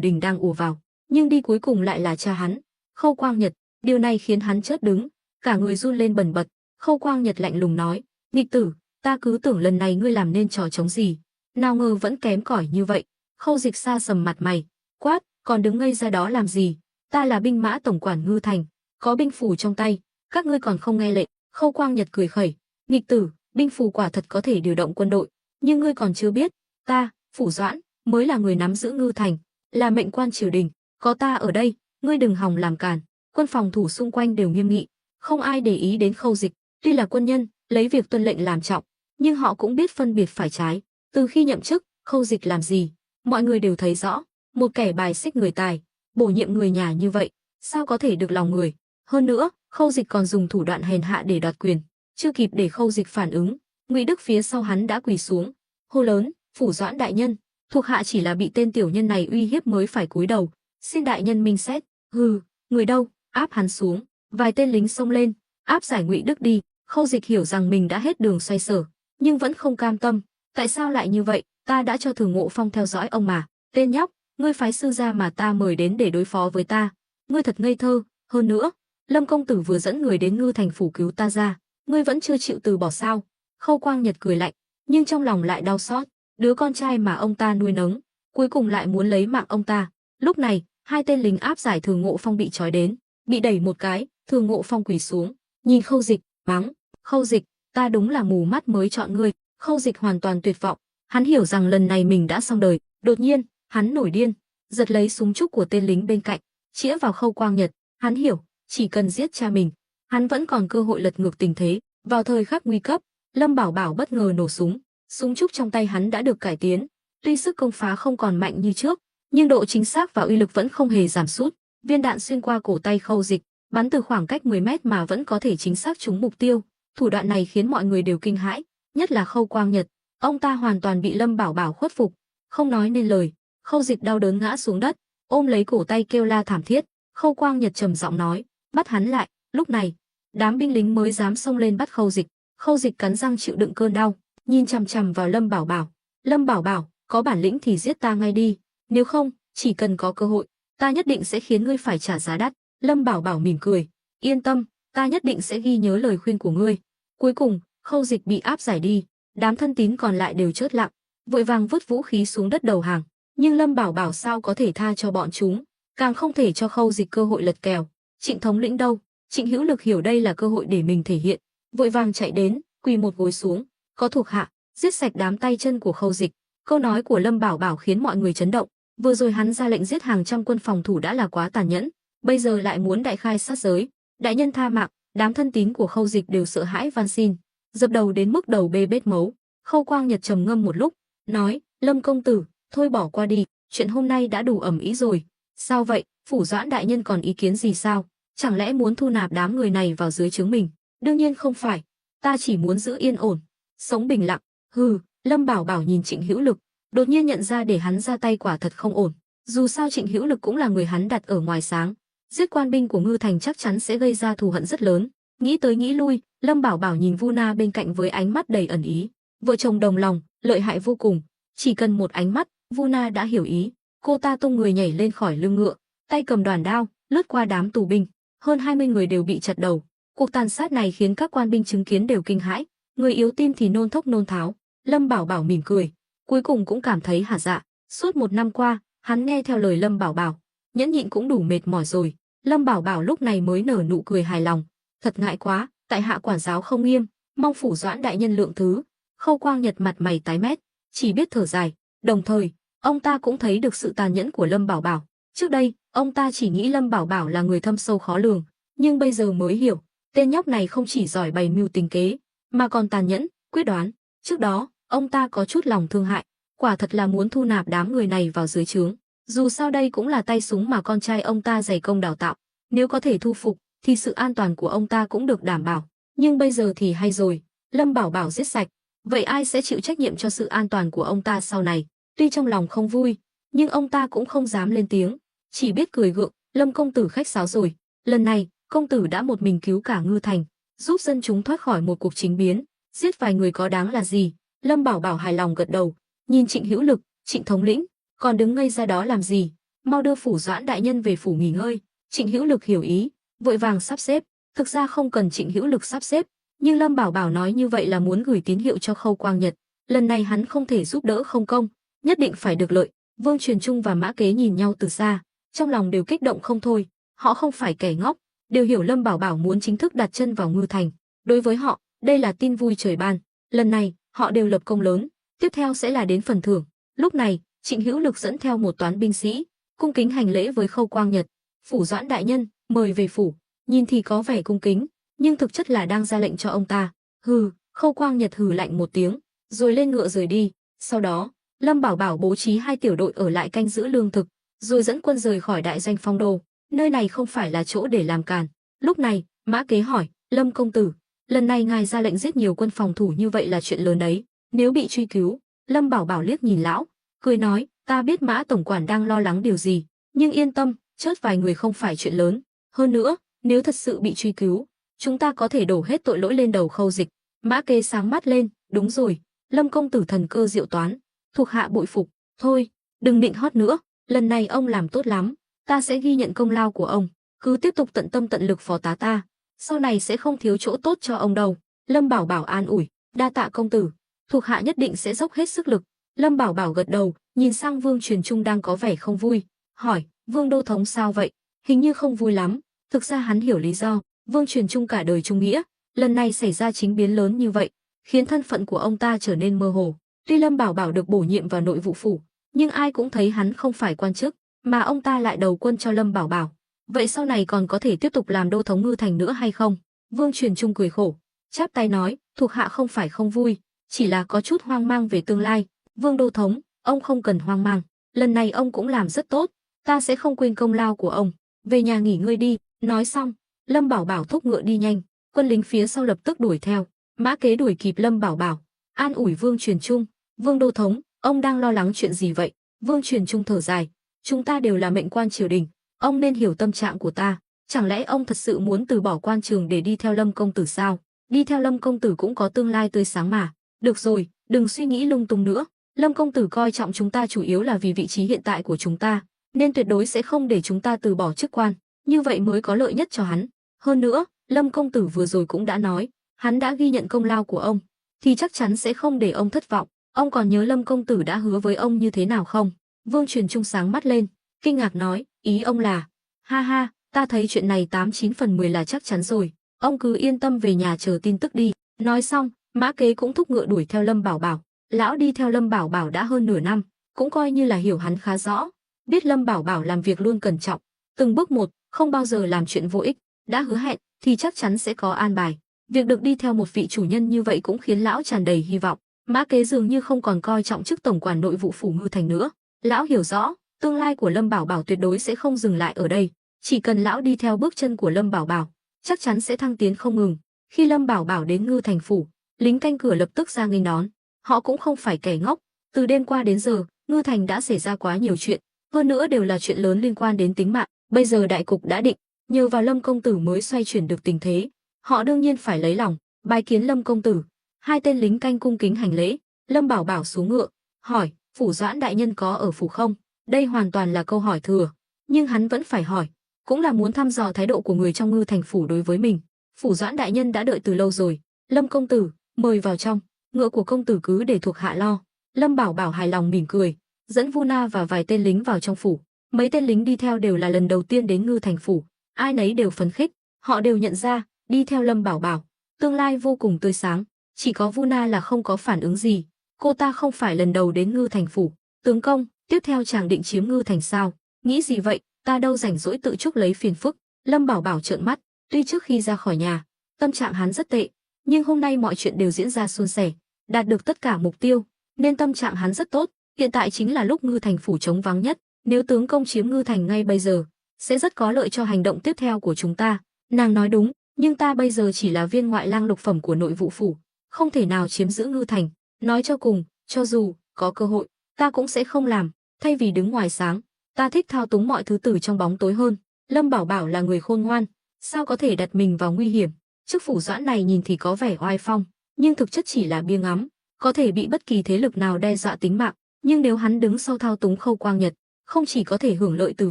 đình đang ùa vào, nhưng đi cuối cùng lại là cha hắn, Khâu Quang Nhật. Điều này khiến hắn chớt đứng, cả người run lên bần bật. Khâu Quang Nhật lạnh lùng nói, "Nghịch tử, ta cứ tưởng lần này ngươi làm nên trò chống gì, nào ngờ vẫn kém cỏi như vậy." Khâu Dịch sa sầm mặt mày, quát, "Còn đứng ngây ra đó làm gì? Ta là binh mã tổng quản Ngư Thành, có binh phủ trong tay, các ngươi còn không nghe lệnh?" Khâu Quang Nhật cười khẩy, "Nghịch tử, binh phủ quả thật có thể điều động quân đội, nhưng ngươi còn chưa biết, ta, Phủ Doãn, mới là người nắm giữ Ngư Thành, là mệnh quan triều đình, có ta ở đây, ngươi đừng hòng làm cản." Quân phòng thủ xung quanh đều nghiêm nghị, không ai để ý đến Khâu Dịch. Tuy là quân nhân, lấy việc tuân lệnh làm trọng, nhưng họ cũng biết phân biệt phải trái. Từ khi nhậm chức, Khâu Dịch làm gì, mọi người đều thấy rõ. Một kẻ bài xích người tài, bổ nhiệm người nhà như vậy, sao có thể được lòng người? Hơn nữa, Khâu Dịch còn dùng thủ đoạn hèn hạ để đoạt quyền. Chưa kịp để Khâu Dịch phản ứng, Ngụy Đức phía sau hắn đã quỳ xuống, hô lớn, "Phủ Doãn đại nhân, thuộc hạ chỉ là bị tên tiểu nhân này uy hiếp mới phải cúi đầu, xin đại nhân minh xét." "Hừ, người đâu, áp hắn xuống." Vài tên lính xông lên, áp giải Ngụy Đức đi. Khâu Dịch hiểu rằng mình đã hết đường xoay sở, nhưng vẫn không cam tâm. "Tại sao lại như vậy? Ta đã cho Thường Ngộ Phong theo dõi ông mà. Tên nhóc, ngươi phái sư gia mà ta mời đến để đối phó với ta, ngươi thật ngây thơ. Hơn nữa, Lâm công tử vừa dẫn người đến Ngư Thành phủ cứu ta ra, ngươi vẫn chưa chịu từ bỏ sao?" Khâu Quang Nhật cười lạnh, nhưng trong lòng lại đau xót. Đứa con trai mà ông ta nuôi nấng, cuối cùng lại muốn lấy mạng ông ta. Lúc này, hai tên lính áp giải Thường Ngộ Phong bị trói đến, bị đẩy một cái, Thường Ngộ Phong quỳ xuống, nhìn Khâu Dịch, mắng, "Khâu Dịch, ta đúng là mù mắt mới chọn ngươi." Khâu Dịch hoàn toàn tuyệt vọng, hắn hiểu rằng lần này mình đã xong đời. Đột nhiên, hắn nổi điên, giật lấy súng trúc của tên lính bên cạnh, chĩa vào Khâu Quang Nhật. Hắn hiểu, chỉ cần giết cha mình, hắn vẫn còn cơ hội lật ngược tình thế. Vào thời khắc nguy cấp, Lâm Bảo Bảo bất ngờ nổ súng, súng trúc trong tay hắn đã được cải tiến, tuy sức công phá không còn mạnh như trước, nhưng độ chính xác và uy lực vẫn không hề giảm sút. Viên đạn xuyên qua cổ tay Khâu Dịch, bắn từ khoảng cách 10 mét mà vẫn có thể chính xác trúng mục tiêu. Thủ đoạn này khiến mọi người đều kinh hãi, nhất là Khâu Quang Nhật. Ông ta hoàn toàn bị Lâm Bảo Bảo khuất phục, không nói nên lời. Khâu Dịch đau đớn ngã xuống đất, ôm lấy cổ tay kêu la thảm thiết. Khâu Quang Nhật trầm giọng nói, "Bắt hắn lại." Lúc này, đám binh lính mới dám xông lên bắt Khâu Dịch. Khâu Dịch cắn răng chịu đựng cơn đau, nhìn chằm chằm vào Lâm Bảo Bảo. "Lâm Bảo Bảo, có bản lĩnh thì giết ta ngay đi, nếu không, chỉ cần có cơ hội, ta nhất định sẽ khiến ngươi phải trả giá đắt." Lâm Bảo Bảo mỉm cười, "Yên tâm, ta nhất định sẽ ghi nhớ lời khuyên của ngươi." Cuối cùng, Khâu Dịch bị áp giải đi, đám thân tín còn lại đều chớt lặng, vội vàng vứt vũ khí xuống đất đầu hàng. Nhưng Lâm Bảo Bảo sao có thể tha cho bọn chúng, càng không thể cho Khâu Dịch cơ hội lật kèo. "Trịnh thống lĩnh đâu?" Trịnh Hữu Lực hiểu đây là cơ hội để mình thể hiện, vội vàng chạy đến, quỳ một gối xuống, "Có thuộc hạ giết sạch đám tay chân của Khâu Dịch." Câu nói của Lâm Bảo Bảo khiến mọi người chấn động. Vừa rồi hắn ra lệnh giết hàng trăm quân phòng thủ đã là quá tàn nhẫn, bây giờ lại muốn đại khai sát giới. "Đại nhân tha mạng." Đám thân tín của Khâu Dịch đều sợ hãi van xin, dập đầu đến mức đầu bê bết máu. Khâu Quang Nhật trầm ngâm một lúc, nói, Lâm công tử, thôi bỏ qua đi, chuyện hôm nay đã đủ ầm ĩ rồi. Sao vậy, Phủ Doãn đại nhân còn ý kiến gì sao? Chẳng lẽ muốn thu nạp đám người này vào dưới trướng mình? Đương nhiên không phải, ta chỉ muốn giữ yên ổn, sống bình lặng. Hừ, Lâm Bảo Bảo nhìn Trịnh Hữu Lực, đột nhiên nhận ra để hắn ra tay quả thật không ổn. Dù sao Trịnh Hữu Lực cũng là người hắn đặt ở ngoài sáng, giết quan binh của Ngư Thành chắc chắn sẽ gây ra thù hận rất lớn. Nghĩ tới nghĩ lui, Lâm Bảo Bảo nhìn Vu Na bên cạnh với ánh mắt đầy ẩn ý. Vợ chồng đồng lòng, lợi hại vô cùng. Chỉ cần một ánh mắt, Vu Na đã hiểu ý. Cô ta tung người nhảy lên khỏi lưng ngựa, tay cầm đoàn đao, lướt qua đám tù binh. Hơn 20 người đều bị chặt đầu. Cuộc tàn sát này khiến các quan binh chứng kiến đều kinh hãi. Người yếu tim thì nôn thốc nôn tháo. Lâm Bảo Bảo mỉm cười, cuối cùng cũng cảm thấy hả dạ. Suốt 1 năm qua, hắn nghe theo lời Lâm Bảo Bảo, nhẫn nhịn cũng đủ mệt mỏi rồi. Lâm Bảo Bảo lúc này mới nở nụ cười hài lòng. Thật ngại quá, tại hạ quản giáo không nghiêm, mong Phủ Doãn đại nhân lượng thứ. Khâu Quang Nhật mặt mày tái mét, chỉ biết thở dài. Đồng thời, ông ta cũng thấy được sự tàn nhẫn của Lâm Bảo Bảo. Trước đây, ông ta chỉ nghĩ Lâm Bảo Bảo là người thâm sâu khó lường, nhưng bây giờ mới hiểu, tên nhóc này không chỉ giỏi bày mưu tính kế, mà còn tàn nhẫn, quyết đoán. Trước đó, ông ta có chút lòng thương hại, quả thật là muốn thu nạp đám người này vào dưới trướng. Dù sao đây cũng là tay súng mà con trai ông ta dày công đào tạo, nếu có thể thu phục, thì sự an toàn của ông ta cũng được đảm bảo. Nhưng bây giờ thì hay rồi, Lâm Bảo Bảo giết sạch, vậy ai sẽ chịu trách nhiệm cho sự an toàn của ông ta sau này? Tuy trong lòng không vui, nhưng ông ta cũng không dám lên tiếng, chỉ biết cười gượng. Lâm công tử khách sáo rồi, lần này công tử đã một mình cứu cả Ngư Thành, giúp dân chúng thoát khỏi một cuộc chính biến, giết vài người có đáng là gì? Lâm Bảo Bảo hài lòng gật đầu, nhìn Trịnh Hữu Lực, Trịnh thống lĩnh, còn đứng ngây ra đó làm gì? Mau đưa Phủ Doãn đại nhân về phủ nghỉ ngơi. Trịnh Hữu Lực hiểu ý, vội vàng sắp xếp. Thực ra không cần Trịnh Hữu Lực sắp xếp, nhưng Lâm Bảo Bảo nói như vậy là muốn gửi tín hiệu cho Khâu Quang Nhật, lần này hắn không thể giúp đỡ không công, nhất định phải được lợi. Vương Truyền Trung và Mã Kế nhìn nhau từ xa, trong lòng đều kích động không thôi. Họ không phải kẻ ngốc, đều hiểu Lâm Bảo Bảo muốn chính thức đặt chân vào Ngư Thành. Đối với họ, đây là tin vui trời ban. Lần này, họ đều lập công lớn, tiếp theo sẽ là đến phần thưởng. Lúc này, Trịnh Hữu Lực dẫn theo một toán binh sĩ, cung kính hành lễ với Khâu Quang Nhật. Phủ Doãn đại nhân, mời về phủ. Nhìn thì có vẻ cung kính, nhưng thực chất là đang ra lệnh cho ông ta. Hừ, Khâu Quang Nhật hừ lạnh một tiếng, rồi lên ngựa rời đi. Sau đó, Lâm Bảo Bảo bố trí 2 tiểu đội ở lại canh giữ lương thực, rồi dẫn quân rời khỏi đại doanh Phong Đô. Nơi này không phải là chỗ để làm càn. Lúc này, Mã Kế hỏi, Lâm công tử, lần này ngài ra lệnh giết nhiều quân phòng thủ như vậy là chuyện lớn đấy, nếu bị truy cứu. Lâm Bảo Bảo liếc nhìn lão, cười nói, ta biết Mã tổng quản đang lo lắng điều gì, nhưng yên tâm, chớt vài người không phải chuyện lớn. Hơn nữa, nếu thật sự bị truy cứu, chúng ta có thể đổ hết tội lỗi lên đầu Khâu Dịch. Mã Kế sáng mắt lên, đúng rồi, Lâm công tử thần cơ diệu toán, thuộc hạ bội phục. Thôi, đừng định hót nữa, lần này ông làm tốt lắm, ta sẽ ghi nhận công lao của ông, cứ tiếp tục tận tâm tận lực phó tá ta, sau này sẽ không thiếu chỗ tốt cho ông đâu. Lâm Bảo Bảo an ủi, đa tạ công tử, thuộc hạ nhất định sẽ dốc hết sức lực. Lâm Bảo Bảo gật đầu, nhìn sang Vương Truyền Trung đang có vẻ không vui, hỏi, Vương đô thống sao vậy? Hình như không vui lắm. Thực ra hắn hiểu lý do, Vương Truyền Trung cả đời trung nghĩa, lần này xảy ra chính biến lớn như vậy, khiến thân phận của ông ta trở nên mơ hồ. Tuy Lâm Bảo Bảo được bổ nhiệm vào nội vụ phủ, nhưng ai cũng thấy hắn không phải quan chức, mà ông ta lại đầu quân cho Lâm Bảo Bảo. Vậy sau này còn có thể tiếp tục làm đô thống Ngư Thành nữa hay không? Vương Truyền Trung cười khổ, chắp tay nói, thuộc hạ không phải không vui, chỉ là có chút hoang mang về tương lai. Vương đô thống, ông không cần hoang mang, lần này ông cũng làm rất tốt, ta sẽ không quên công lao của ông. Về nhà nghỉ ngơi đi. Nói xong, Lâm Bảo Bảo thúc ngựa đi nhanh, quân lính phía sau lập tức đuổi theo. Mã Kế đuổi kịp Lâm Bảo Bảo, an ủi Vương Truyền Trung, Vương đô thống, ông đang lo lắng chuyện gì vậy? Vương Truyền Trung thở dài, chúng ta đều là mệnh quan triều đình, ông nên hiểu tâm trạng của ta. Chẳng lẽ ông thật sự muốn từ bỏ quan trường để đi theo Lâm công tử sao? Đi theo Lâm công tử cũng có tương lai tươi sáng mà. Được rồi, đừng suy nghĩ lung tung nữa. Lâm công tử coi trọng chúng ta chủ yếu là vì vị trí hiện tại của chúng ta, nên tuyệt đối sẽ không để chúng ta từ bỏ chức quan, như vậy mới có lợi nhất cho hắn. Hơn nữa, Lâm công tử vừa rồi cũng đã nói, hắn đã ghi nhận công lao của ông, thì chắc chắn sẽ không để ông thất vọng. Ông còn nhớ Lâm công tử đã hứa với ông như thế nào không? Vương Truyền Trung sáng mắt lên, kinh ngạc nói, ý ông là, ha ha, ta thấy chuyện này 89 phần 10 là chắc chắn rồi, ông cứ yên tâm về nhà chờ tin tức đi. Nói xong, Mã Kế cũng thúc ngựa đuổi theo Lâm Bảo Bảo. Lão đi theo Lâm Bảo Bảo đã hơn nửa năm, cũng coi như là hiểu hắn khá rõ, biết Lâm Bảo Bảo làm việc luôn cẩn trọng, từng bước một, không bao giờ làm chuyện vô ích, đã hứa hẹn thì chắc chắn sẽ có an bài. Việc được đi theo một vị chủ nhân như vậy cũng khiến lão tràn đầy hy vọng. Mã Kế dường như không còn coi trọng chức tổng quản nội vụ phủ Ngư Thành nữa. Lão hiểu rõ, tương lai của Lâm Bảo Bảo tuyệt đối sẽ không dừng lại ở đây. Chỉ cần lão đi theo bước chân của Lâm Bảo Bảo, chắc chắn sẽ thăng tiến không ngừng. Khi Lâm Bảo Bảo đến Ngư Thành phủ, lính canh cửa lập tức ra nghênh đón. Họ cũng không phải kẻ ngốc. Từ đêm qua đến giờ, Ngư Thành đã xảy ra quá nhiều chuyện, hơn nữa đều là chuyện lớn liên quan đến tính mạng. Bây giờ đại cục đã định, nhờ vào Lâm công tử mới xoay chuyển được tình thế. Họ đương nhiên phải lấy lòng, bái kiến Lâm công tử. Hai tên lính canh cung kính hành lễ. Lâm Bảo Bảo xuống ngựa, hỏi: phủ Doãn đại nhân có ở phủ không? Đây hoàn toàn là câu hỏi thừa, nhưng hắn vẫn phải hỏi, cũng là muốn thăm dò thái độ của người trong Ngư Thành phủ đối với mình. Phủ Doãn đại nhân đã đợi từ lâu rồi. Lâm công tử, mời vào trong. Ngựa của công tử cứ để thuộc hạ lo. Lâm Bảo Bảo hài lòng mỉm cười, dẫn Vu Na và vài tên lính vào trong phủ. Mấy tên lính đi theo đều là lần đầu tiên đến Ngư Thành phủ, ai nấy đều phấn khích. Họ đều nhận ra, đi theo Lâm Bảo Bảo, tương lai vô cùng tươi sáng. Chỉ có Vu Na là không có phản ứng gì. Cô ta không phải lần đầu đến Ngư Thành phủ. Tướng công, tiếp theo chàng định chiếm Ngư Thành sao? Nghĩ gì vậy? Ta đâu rảnh rỗi tự chuốc lấy phiền phức. Lâm Bảo Bảo trợn mắt. Tuy trước khi ra khỏi nhà, tâm trạng hắn rất tệ, nhưng hôm nay mọi chuyện đều diễn ra suôn sẻ, đạt được tất cả mục tiêu, nên tâm trạng hắn rất tốt. Hiện tại chính là lúc Ngư Thành phủ trống vắng nhất. Nếu tướng công chiếm Ngư Thành ngay bây giờ, sẽ rất có lợi cho hành động tiếp theo của chúng ta. Nàng nói đúng, nhưng ta bây giờ chỉ là viên ngoại lang lục phẩm của nội vụ phủ, không thể nào chiếm giữ Ngư Thành. Nói cho cùng, cho dù có cơ hội, ta cũng sẽ không làm. Thay vì đứng ngoài sáng, ta thích thao túng mọi thứ từ trong bóng tối hơn. Lâm Bảo Bảo là người khôn ngoan, sao có thể đặt mình vào nguy hiểm? Chức phủ Doãn này nhìn thì có vẻ oai phong, nhưng thực chất chỉ là bia ngắm, có thể bị bất kỳ thế lực nào đe dọa tính mạng. Nhưng nếu hắn đứng sau thao túng Khâu Quang Nhật, không chỉ có thể hưởng lợi từ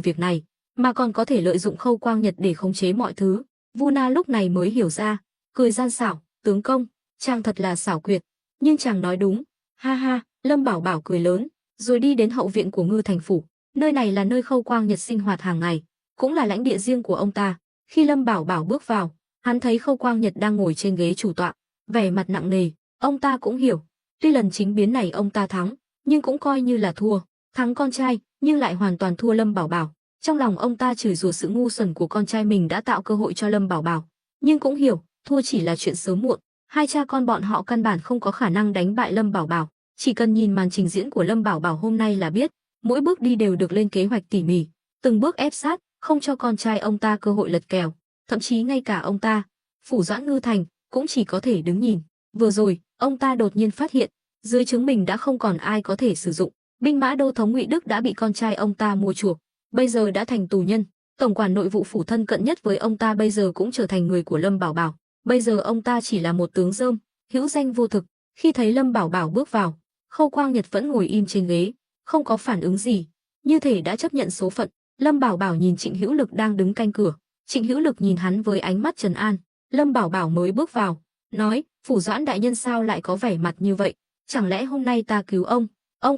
việc này, mà còn có thể lợi dụng Khâu Quang Nhật để khống chế mọi thứ. Vu Na lúc này mới hiểu ra, cười gian xảo: tướng công, chàng thật là xảo quyệt. Nhưng chàng nói đúng. Ha ha. Lâm Bảo Bảo cười lớn, rồi đi đến hậu viện của Ngư Thành phủ. Nơi này là nơi Khâu Quang Nhật sinh hoạt hàng ngày, cũng là lãnh địa riêng của ông ta. Khi Lâm Bảo Bảo bước vào, hắn thấy Khâu Quang Nhật đang ngồi trên ghế chủ tọa, vẻ mặt nặng nề. Ông ta cũng hiểu, tuy lần chính biến này ông ta thắng, nhưng cũng coi như là thua. Thắng con trai, nhưng lại hoàn toàn thua Lâm Bảo Bảo. Trong lòng ông ta chửi rủa sự ngu xuẩn của con trai mình đã tạo cơ hội cho Lâm Bảo Bảo, nhưng cũng hiểu, thua chỉ là chuyện sớm muộn. Hai cha con bọn họ căn bản không có khả năng đánh bại Lâm Bảo Bảo. Chỉ cần nhìn màn trình diễn của Lâm Bảo Bảo hôm nay là biết, mỗi bước đi đều được lên kế hoạch tỉ mỉ, từng bước ép sát, không cho con trai ông ta cơ hội lật kèo. Thậm chí ngay cả ông ta, phủ Doãn Ngư Thành, cũng chỉ có thể đứng nhìn. Vừa rồi, ông ta đột nhiên phát hiện, dưới trướng mình đã không còn ai có thể sử dụng. Binh mã đô thống Ngụy Đức đã bị con trai ông ta mua chuộc, bây giờ đã thành tù nhân. Tổng quản nội vụ phủ thân cận nhất với ông ta bây giờ cũng trở thành người của Lâm Bảo Bảo. Bây giờ ông ta chỉ là một tướng rơm, hữu danh vô thực. Khi thấy Lâm Bảo Bảo bước vào, Khâu Quang Nhật vẫn ngồi im trên ghế, không có phản ứng gì, như thể đã chấp nhận số phận. Lâm Bảo Bảo nhìn Trịnh Hữu Lực đang đứng canh cửa, Trịnh Hữu Lực nhìn hắn với ánh mắt trấn an. Lâm Bảo Bảo mới bước vào, nói: phủ Doãn đại nhân sao lại có vẻ mặt như vậy? Chẳng lẽ hôm nay ta cứu ông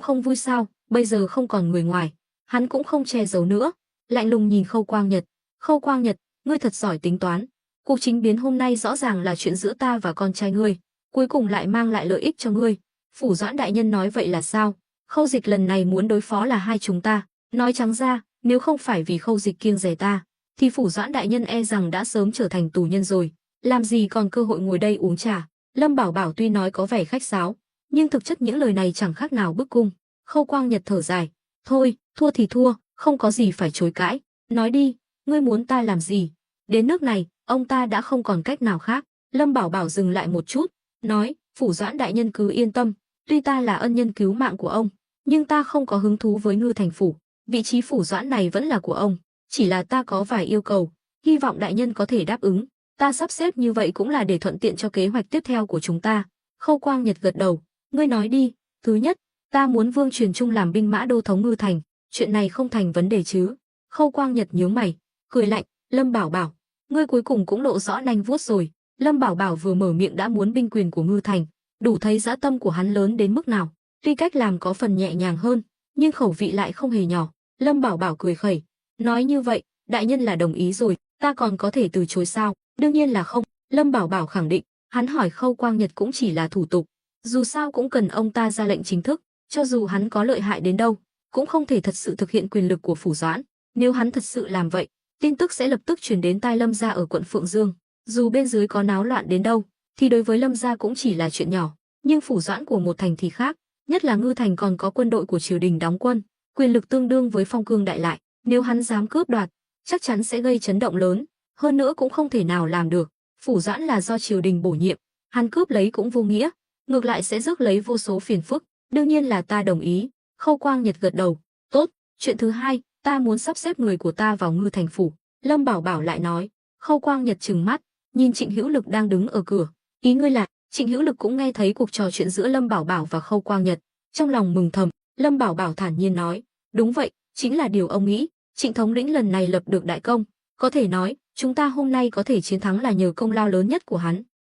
không vui sao? Bây giờ không còn người ngoài, hắn cũng không che giấu nữa, lạnh lùng nhìn Khâu Quang Nhật. Khâu Quang Nhật, ngươi thật giỏi tính toán. Cuộc chính biến hôm nay rõ ràng là chuyện giữa ta và con trai ngươi, cuối cùng lại mang lại lợi ích cho ngươi. Phủ Doãn đại nhân nói vậy là sao? Khâu Dịch lần này muốn đối phó là hai chúng ta. Nói trắng ra, nếu không phải vì Khâu Dịch kiêng dè ta, thì phủ Doãn đại nhân e rằng đã sớm trở thành tù nhân rồi. Làm gì còn cơ hội ngồi đây uống trà? Lâm Bảo Bảo tuy nói có vẻ khách sáo, nhưng thực chất những lời này chẳng khác nào bức cung. Khâu Quang Nhật thở dài: thôi, thua thì thua, không có gì phải chối cãi. Nói đi, ngươi muốn ta làm gì? Đến nước này, ông ta đã không còn cách nào khác. Lâm Bảo Bảo dừng lại một chút, nói: phủ Doãn đại nhân cứ yên tâm, tuy ta là ân nhân cứu mạng của ông, nhưng ta không có hứng thú với Ngư Thành phủ. Vị trí phủ Doãn này vẫn là của ông, chỉ là ta có vài yêu cầu, hy vọng đại nhân có thể đáp ứng. Ta sắp xếp như vậy cũng là để thuận tiện cho kế hoạch tiếp theo của chúng ta. Khâu Quang Nhật gật đầu: ngươi nói đi. Thứ nhất, ta muốn Vương Truyền Trung làm binh mã đô thống Ngư Thành, chuyện này không thành vấn đề chứ? Khâu Quang Nhật nhướng mày, cười lạnh: Lâm Bảo Bảo, ngươi cuối cùng cũng lộ rõ nanh vuốt rồi. Lâm Bảo Bảo vừa mở miệng đã muốn binh quyền của Ngư Thành, đủ thấy dã tâm của hắn lớn đến mức nào. Tuy cách làm có phần nhẹ nhàng hơn, nhưng khẩu vị lại không hề nhỏ. Lâm Bảo Bảo cười khẩy, nói: như vậy, đại nhân là đồng ý rồi, ta còn có thể từ chối sao? Đương nhiên là không. Lâm Bảo Bảo khẳng định. Hắn hỏi Khâu Quang Nhật cũng chỉ là thủ tục, dù sao cũng cần ông ta ra lệnh chính thức. Cho dù hắn có lợi hại đến đâu, cũng không thể thật sự thực hiện quyền lực của phủ Doãn. Nếu hắn thật sự làm vậy, tin tức sẽ lập tức truyền đến tai Lâm gia ở quận Phượng Dương. Dù bên dưới có náo loạn đến đâu, thì đối với Lâm gia cũng chỉ là chuyện nhỏ. Nhưng phủ doãn của một thành thì khác, nhất là Ngư Thành còn có quân đội của triều đình đóng quân, quyền lực tương đương với Phong Cương Đại Lại, nếu hắn dám cướp đoạt, chắc chắn sẽ gây chấn động lớn, hơn nữa cũng không thể nào làm được. Phủ doãn là do triều đình bổ nhiệm, hắn cướp lấy cũng vô nghĩa, ngược lại sẽ rước lấy vô số phiền phức, đương nhiên là ta đồng ý. Khâu Quang Nhật gật đầu, tốt, chuyện thứ hai, ta muốn sắp xếp người của ta vào Ngư Thành phủ. Lâm Bảo Bảo lại nói. Khâu Quang Nhật trừng mắt, nhìn Trịnh Hữu Lực đang đứng ở cửa, ý ngươi là? Trịnh Hữu Lực cũng nghe thấy cuộc trò chuyện giữa Lâm Bảo Bảo và Khâu Quang Nhật, trong lòng mừng thầm. Lâm Bảo Bảo thản nhiên nói, đúng vậy, chính là điều ông nghĩ. Trịnh thống lĩnh lần này lập được đại công, có thể nói chúng ta hôm nay có thể chiến thắng là nhờ công lao lớn nhất của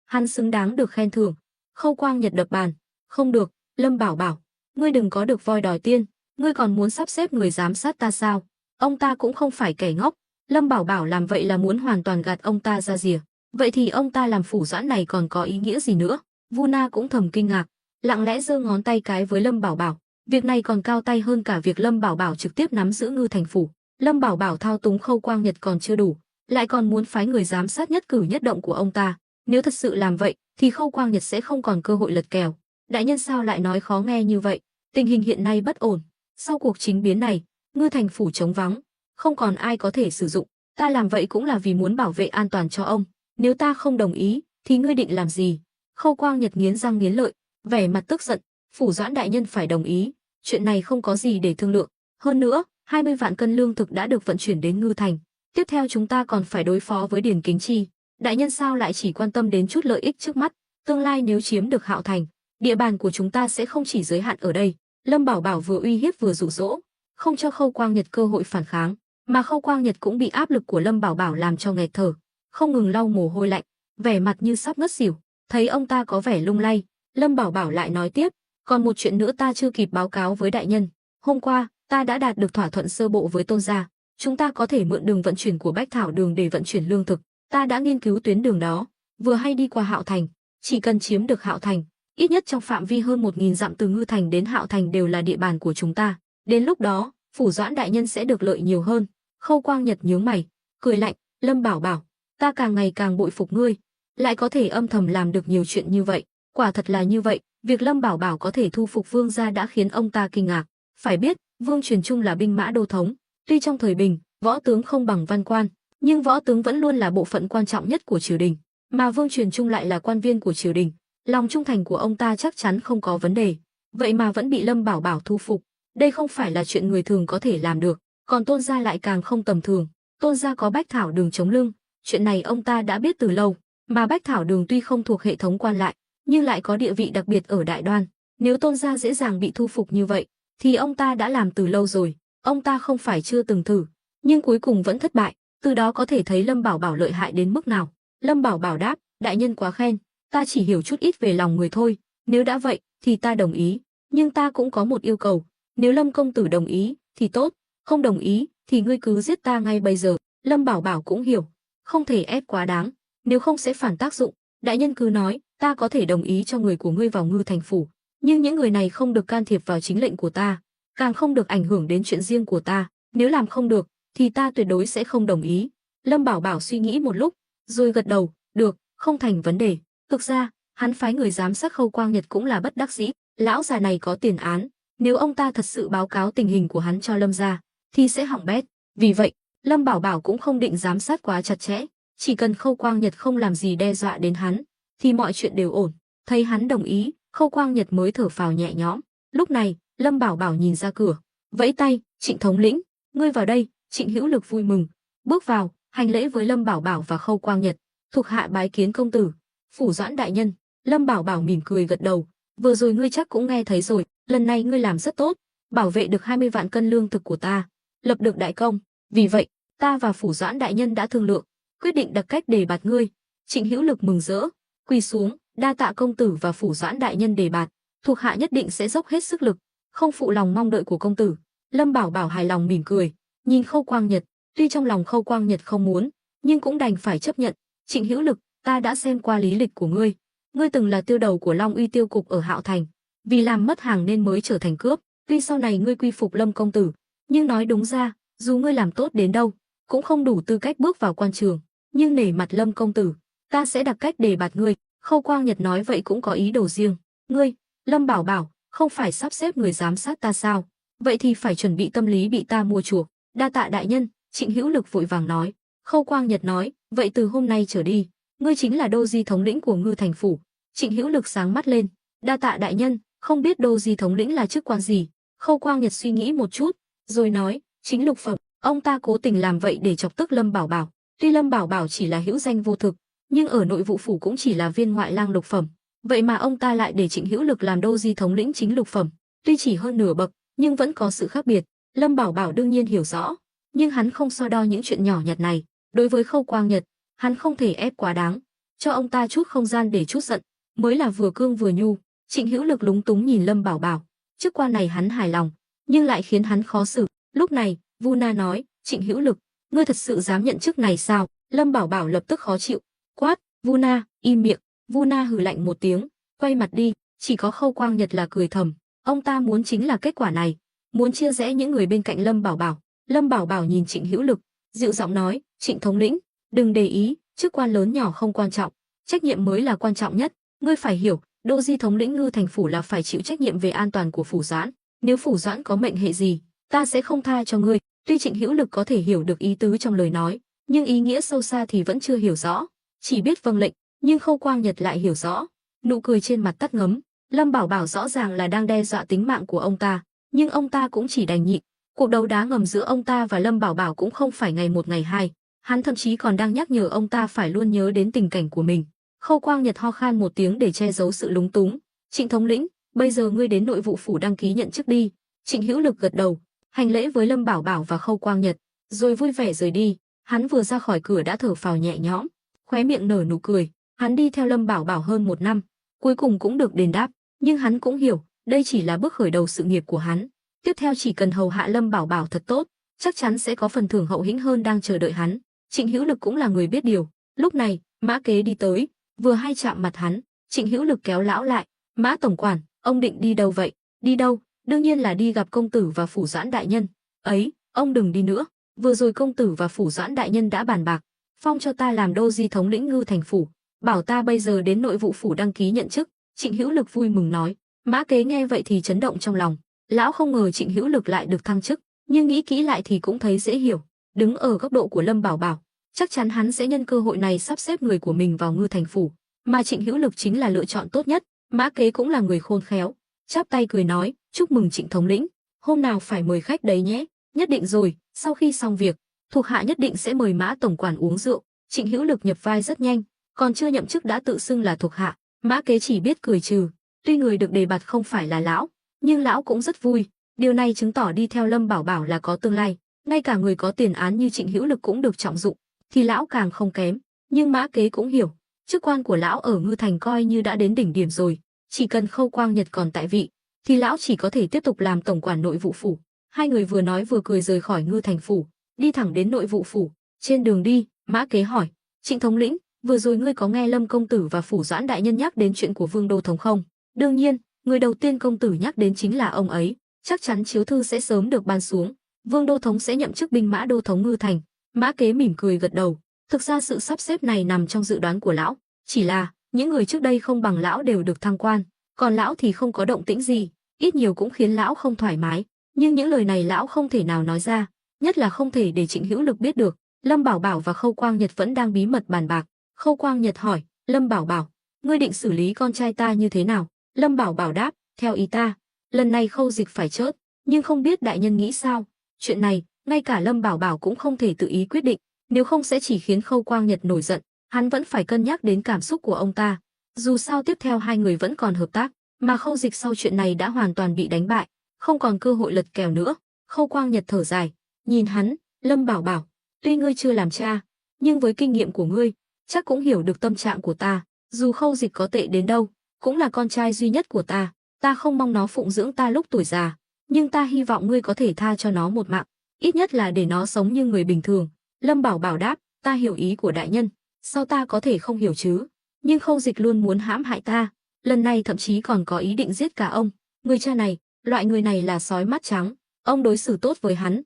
hắn xứng đáng được khen thưởng. Khâu Quang Nhật đập bàn, không được, Lâm Bảo Bảo, ngươi đừng có được voi đòi tiên, ngươi còn muốn sắp xếp người giám sát ta sao? Ông ta cũng không phải kẻ ngốc. Lâm Bảo Bảo làm vậy là muốn hoàn toàn gạt ông ta ra rìa. Vậy thì ông ta làm phủ doãn này còn có ý nghĩa gì nữa? Vu Na cũng thầm kinh ngạc, lặng lẽ giơ ngón tay cái với Lâm Bảo Bảo. Việc này còn cao tay hơn cả việc Lâm Bảo Bảo trực tiếp nắm giữ Ngư Thành phủ. Lâm Bảo Bảo thao túng Khâu Quang Nhật còn chưa đủ, lại còn muốn phái người giám sát nhất cử nhất động của ông ta. Nếu thật sự làm vậy, thì Khâu Quang Nhật sẽ không còn cơ hội lật kèo. Đại nhân sao lại nói khó nghe như vậy? Tình hình hiện nay bất ổn. Sau cuộc chính biến này, Ngư Thành phủ trống vắng, không còn ai có thể sử dụng. Ta làm vậy cũng là vì muốn bảo vệ an toàn cho ông. Nếu ta không đồng ý, thì ngươi định làm gì? Khâu Quang Nhật nghiến răng nghiến lợi, vẻ mặt tức giận. Phủ doãn đại nhân phải đồng ý, chuyện này không có gì để thương lượng. Hơn nữa, 20 vạn cân lương thực đã được vận chuyển đến Ngư Thành. Tiếp theo chúng ta còn phải đối phó với Điền Kính Chi. Đại nhân sao lại chỉ quan tâm đến chút lợi ích trước mắt? Tương lai nếu chiếm được Hạo Thành, địa bàn của chúng ta sẽ không chỉ giới hạn ở đây. Lâm Bảo Bảo vừa uy hiếp vừa dụ dỗ, không cho Khâu Quang Nhật cơ hội phản kháng, mà Khâu Quang Nhật cũng bị áp lực của Lâm Bảo Bảo làm cho nghẹt thở, không ngừng lau mồ hôi lạnh, vẻ mặt như sắp ngất xỉu. Thấy ông ta có vẻ lung lay, Lâm Bảo Bảo lại nói tiếp, còn một chuyện nữa ta chưa kịp báo cáo với đại nhân. Hôm qua, ta đã đạt được thỏa thuận sơ bộ với Tôn gia, chúng ta có thể mượn đường vận chuyển của Bách Thảo Đường để vận chuyển lương thực. Ta đã nghiên cứu tuyến đường đó, vừa hay đi qua Hạo Thành, chỉ cần chiếm được Hạo Thành, ít nhất trong phạm vi hơn 1000 dặm từ Ngư Thành đến Hạo Thành đều là địa bàn của chúng ta. Đến lúc đó, phủ doãn đại nhân sẽ được lợi nhiều hơn. Khâu Quang Nhật nhướng mày, cười lạnh, Lâm Bảo Bảo, ta càng ngày càng bội phục ngươi, lại có thể âm thầm làm được nhiều chuyện như vậy. Quả thật là như vậy, việc Lâm Bảo Bảo có thể thu phục Vương gia đã khiến ông ta kinh ngạc. Phải biết, Vương Truyền Trung là binh mã đô thống, tuy trong thời bình, võ tướng không bằng văn quan, nhưng võ tướng vẫn luôn là bộ phận quan trọng nhất của triều đình, mà Vương Truyền Trung lại là quan viên của triều đình, lòng trung thành của ông ta chắc chắn không có vấn đề. Vậy mà vẫn bị Lâm Bảo Bảo thu phục, đây không phải là chuyện người thường có thể làm được. Còn Tôn gia lại càng không tầm thường. Tôn gia có Bách Thảo Đường chống lưng, chuyện này ông ta đã biết từ lâu, mà Bách Thảo Đường tuy không thuộc hệ thống quan lại, nhưng lại có địa vị đặc biệt ở Đại Đoan. Nếu Tôn gia dễ dàng bị thu phục như vậy, thì ông ta đã làm từ lâu rồi. Ông ta không phải chưa từng thử, nhưng cuối cùng vẫn thất bại, từ đó có thể thấy Lâm Bảo Bảo lợi hại đến mức nào. Lâm Bảo Bảo đáp, đại nhân quá khen, ta chỉ hiểu chút ít về lòng người thôi, nếu đã vậy thì ta đồng ý, nhưng ta cũng có một yêu cầu, nếu Lâm công tử đồng ý thì tốt, không đồng ý thì ngươi cứ giết ta ngay bây giờ. Lâm Bảo Bảo cũng hiểu, không thể ép quá đáng, nếu không sẽ phản tác dụng. Đại nhân cứ nói, ta có thể đồng ý cho người của ngươi vào Ngư Thành phủ, nhưng những người này không được can thiệp vào chính lệnh của ta, càng không được ảnh hưởng đến chuyện riêng của ta, nếu làm không được thì ta tuyệt đối sẽ không đồng ý. Lâm Bảo Bảo suy nghĩ một lúc, rồi gật đầu, được, không thành vấn đề. Thực ra, hắn phái người giám sát Khâu Quang Nhật cũng là bất đắc dĩ, lão già này có tiền án, nếu ông ta thật sự báo cáo tình hình của hắn cho Lâm gia, thì sẽ hỏng bét. Vì vậy, Lâm Bảo Bảo cũng không định giám sát quá chặt chẽ, chỉ cần Khâu Quang Nhật không làm gì đe dọa đến hắn, thì mọi chuyện đều ổn. Thấy hắn đồng ý, Khâu Quang Nhật mới thở phào nhẹ nhõm. Lúc này, Lâm Bảo Bảo nhìn ra cửa, vẫy tay, Trịnh thống lĩnh, ngươi vào đây. Trịnh Hữu Lực vui mừng, bước vào, hành lễ với Lâm Bảo Bảo và Khâu Quang Nhật, thuộc hạ bái kiến công tử. Phủ doãn đại nhân. Lâm Bảo Bảo mỉm cười gật đầu, vừa rồi ngươi chắc cũng nghe thấy rồi, lần này ngươi làm rất tốt, bảo vệ được 20 vạn cân lương thực của ta, lập được đại công. Vì vậy, ta và phủ doãn đại nhân đã thương lượng, quyết định đặt cách đề bạt ngươi. Trịnh Hữu Lực mừng rỡ, quỳ xuống, đa tạ công tử và phủ doãn đại nhân đề bạt, thuộc hạ nhất định sẽ dốc hết sức lực, không phụ lòng mong đợi của công tử. Lâm Bảo Bảo hài lòng mỉm cười, nhìn Khâu Quang Nhật, tuy trong lòng Khâu Quang Nhật không muốn, nhưng cũng đành phải chấp nhận. Trịnh Hữu Lực, ta đã xem qua lý lịch của ngươi, ngươi từng là tiêu đầu của Long Uy tiêu cục ở Hạo Thành, vì làm mất hàng nên mới trở thành cướp. Tuy sau này ngươi quy phục Lâm công tử, nhưng nói đúng ra, dù ngươi làm tốt đến đâu, cũng không đủ tư cách bước vào quan trường. Nhưng nể mặt Lâm công tử, ta sẽ đặt cách đề bạt ngươi. Khâu Quang Nhật nói vậy cũng có ý đồ riêng. Ngươi, Lâm Bảo Bảo, không phải sắp xếp người giám sát ta sao? Vậy thì phải chuẩn bị tâm lý bị ta mua chuộc. Đa tạ đại nhân, Trịnh Hữu Lực vội vàng nói. Khâu Quang Nhật nói, vậy từ hôm nay trở đi, ngươi chính là Đô Di thống lĩnh của Ngư Thành phủ. Trịnh Hữu Lực sáng mắt lên, đa tạ đại nhân, không biết Đô Di thống lĩnh là chức quan gì. Khâu Quang Nhật suy nghĩ một chút, rồi nói, chính lục phẩm. Ông ta cố tình làm vậy để chọc tức Lâm Bảo Bảo. Tuy Lâm Bảo Bảo chỉ là hữu danh vô thực, nhưng ở nội vụ phủ cũng chỉ là viên ngoại lang lục phẩm. Vậy mà ông ta lại để Trịnh Hữu Lực làm Đô Di thống lĩnh chính lục phẩm, tuy chỉ hơn nửa bậc, nhưng vẫn có sự khác biệt. Lâm Bảo Bảo đương nhiên hiểu rõ, nhưng hắn không so đo những chuyện nhỏ nhặt này. Đối với Khâu Quang Nhật, hắn không thể ép quá đáng, cho ông ta chút không gian để chút giận, mới là vừa cương vừa nhu. Trịnh Hữu Lực lúng túng nhìn Lâm Bảo Bảo, chức quan này hắn hài lòng, nhưng lại khiến hắn khó xử. Lúc này, Vu Na nói, Trịnh Hữu Lực, ngươi thật sự dám nhận chức này sao? Lâm Bảo Bảo lập tức khó chịu, quát, Vu Na, im miệng. Vu Na hừ lạnh một tiếng, quay mặt đi. Chỉ có Khâu Quang Nhật là cười thầm, ông ta muốn chính là kết quả này, muốn chia rẽ những người bên cạnh Lâm Bảo Bảo. Lâm Bảo Bảo nhìn Trịnh Hữu Lực, dịu giọng nói, Trịnh thống lĩnh, đừng để ý, chức quan lớn nhỏ không quan trọng, trách nhiệm mới là quan trọng nhất. Ngươi phải hiểu, Đô Di thống lĩnh Ngư Thành phủ là phải chịu trách nhiệm về an toàn của phủ Doãn. Nếu phủ Doãn có mệnh hệ gì, ta sẽ không tha cho ngươi. Tuy Trịnh Hữu Lực có thể hiểu được ý tứ trong lời nói, nhưng ý nghĩa sâu xa thì vẫn chưa hiểu rõ, chỉ biết vâng lệnh. Nhưng Khâu Quang Nhật lại hiểu rõ, nụ cười trên mặt tắt ngấm. Lâm Bảo Bảo rõ ràng là đang đe dọa tính mạng của ông ta, nhưng ông ta cũng chỉ đành nhịn. Cuộc đấu đá ngầm giữa ông ta và Lâm Bảo Bảo cũng không phải ngày một ngày hai, hắn thậm chí còn đang nhắc nhở ông ta phải luôn nhớ đến tình cảnh của mình. Khâu Quang Nhật ho khan một tiếng để che giấu sự lúng túng. Trịnh thống lĩnh, bây giờ ngươi đến nội vụ phủ đăng ký nhận chức đi. Trịnh Hữu Lực gật đầu, hành lễ với Lâm Bảo Bảo và Khâu Quang Nhật, rồi vui vẻ rời đi. Hắn vừa ra khỏi cửa đã thở phào nhẹ nhõm, khóe miệng nở nụ cười. Hắn đi theo Lâm Bảo Bảo hơn một năm, cuối cùng cũng được đền đáp, nhưng hắn cũng hiểu, đây chỉ là bước khởi đầu sự nghiệp của hắn. Tiếp theo chỉ cần hầu hạ Lâm Bảo Bảo thật tốt, chắc chắn sẽ có phần thưởng hậu hĩnh hơn đang chờ đợi hắn. Trịnh Hữu Lực cũng là người biết điều. Lúc này, Mã Kế đi tới, vừa hay chạm mặt hắn. Trịnh Hữu Lực kéo lão lại, Mã tổng quản, ông định đi đâu vậy? Đi đâu? Đương nhiên là đi gặp công tử và phủ Doãn đại nhân. Ấy, ông đừng đi nữa. Vừa rồi công tử và phủ Doãn đại nhân đã bàn bạc, phong cho ta làm Đô Di thống lĩnh Ngư Thành phủ, bảo ta bây giờ đến nội vụ phủ đăng ký nhận chức. Trịnh Hữu Lực vui mừng nói. Mã Kế nghe vậy thì chấn động trong lòng. Lão không ngờ Trịnh Hữu Lực lại được thăng chức, nhưng nghĩ kỹ lại thì cũng thấy dễ hiểu. Đứng ở góc độ của Lâm Bảo Bảo, chắc chắn hắn sẽ nhân cơ hội này sắp xếp người của mình vào Ngư Thành phủ, mà Trịnh Hữu Lực chính là lựa chọn tốt nhất. Mã Kế cũng là người khôn khéo, chắp tay cười nói, chúc mừng Trịnh thống lĩnh, hôm nào phải mời khách đấy nhé. Nhất định rồi, sau khi xong việc, thuộc hạ nhất định sẽ mời Mã tổng quản uống rượu. Trịnh Hữu Lực nhập vai rất nhanh, còn chưa nhậm chức đã tự xưng là thuộc hạ. Mã Kế chỉ biết cười trừ. Tuy người được đề bạt không phải là lão, nhưng lão cũng rất vui. Điều này chứng tỏ đi theo Lâm Bảo Bảo là có tương lai. Ngay cả người có tiền án như Trịnh Hữu Lực cũng được trọng dụng, thì lão càng không kém. Nhưng Mã Kế cũng hiểu, chức quan của lão ở Ngư Thành coi như đã đến đỉnh điểm rồi. Chỉ cần Khâu Quang Nhật còn tại vị, thì lão chỉ có thể tiếp tục làm tổng quản nội vụ phủ. Hai người vừa nói vừa cười rời khỏi Ngư Thành phủ, đi thẳng đến nội vụ phủ. Trên đường đi, Mã Kế hỏi, Trịnh thống lĩnh, vừa rồi ngươi có nghe Lâm công tử và phủ Doãn đại nhân nhắc đến chuyện của Vương Đô thống không? Đương nhiên, người đầu tiên công tử nhắc đến chính là ông ấy. Chắc chắn chiếu thư sẽ sớm được ban xuống, Vương Đô thống sẽ nhậm chức binh mã đô thống Ngư Thành. Mã Kế mỉm cười gật đầu. Thực ra sự sắp xếp này nằm trong dự đoán của lão, chỉ là những người trước đây không bằng lão đều được thăng quan, còn lão thì không có động tĩnh gì, ít nhiều cũng khiến lão không thoải mái. Nhưng những lời này lão không thể nào nói ra, nhất là không thể để Trịnh Hữu Lực biết được. Lâm Bảo Bảo và Khâu Quang Nhật vẫn đang bí mật bàn bạc. Khâu Quang Nhật hỏi, Lâm Bảo Bảo, ngươi định xử lý con trai ta như thế nào? Lâm Bảo Bảo đáp, theo ý ta, lần này Khâu Dịch phải chớt, nhưng không biết đại nhân nghĩ sao? Chuyện này, ngay cả Lâm Bảo Bảo cũng không thể tự ý quyết định, nếu không sẽ chỉ khiến Khâu Quang Nhật nổi giận. Hắn vẫn phải cân nhắc đến cảm xúc của ông ta. Dù sao tiếp theo hai người vẫn còn hợp tác, mà Khâu Dịch sau chuyện này đã hoàn toàn bị đánh bại, không còn cơ hội lật kèo nữa. Khâu Quang Nhật thở dài, nhìn hắn, Lâm Bảo Bảo, tuy ngươi chưa làm cha, nhưng với kinh nghiệm của ngươi, chắc cũng hiểu được tâm trạng của ta. Dù Khâu Dịch có tệ đến đâu, cũng là con trai duy nhất của ta. Ta không mong nó phụng dưỡng ta lúc tuổi già, nhưng ta hy vọng ngươi có thể tha cho nó một mạng, ít nhất là để nó sống như người bình thường. Lâm Bảo Bảo đáp, ta hiểu ý của đại nhân, sao ta có thể không hiểu chứ? Nhưng Khâu Dịch luôn muốn hãm hại ta, lần này thậm chí còn có ý định giết cả ông. Người cha này, loại người này là sói mắt trắng. Ông đối xử tốt với hắn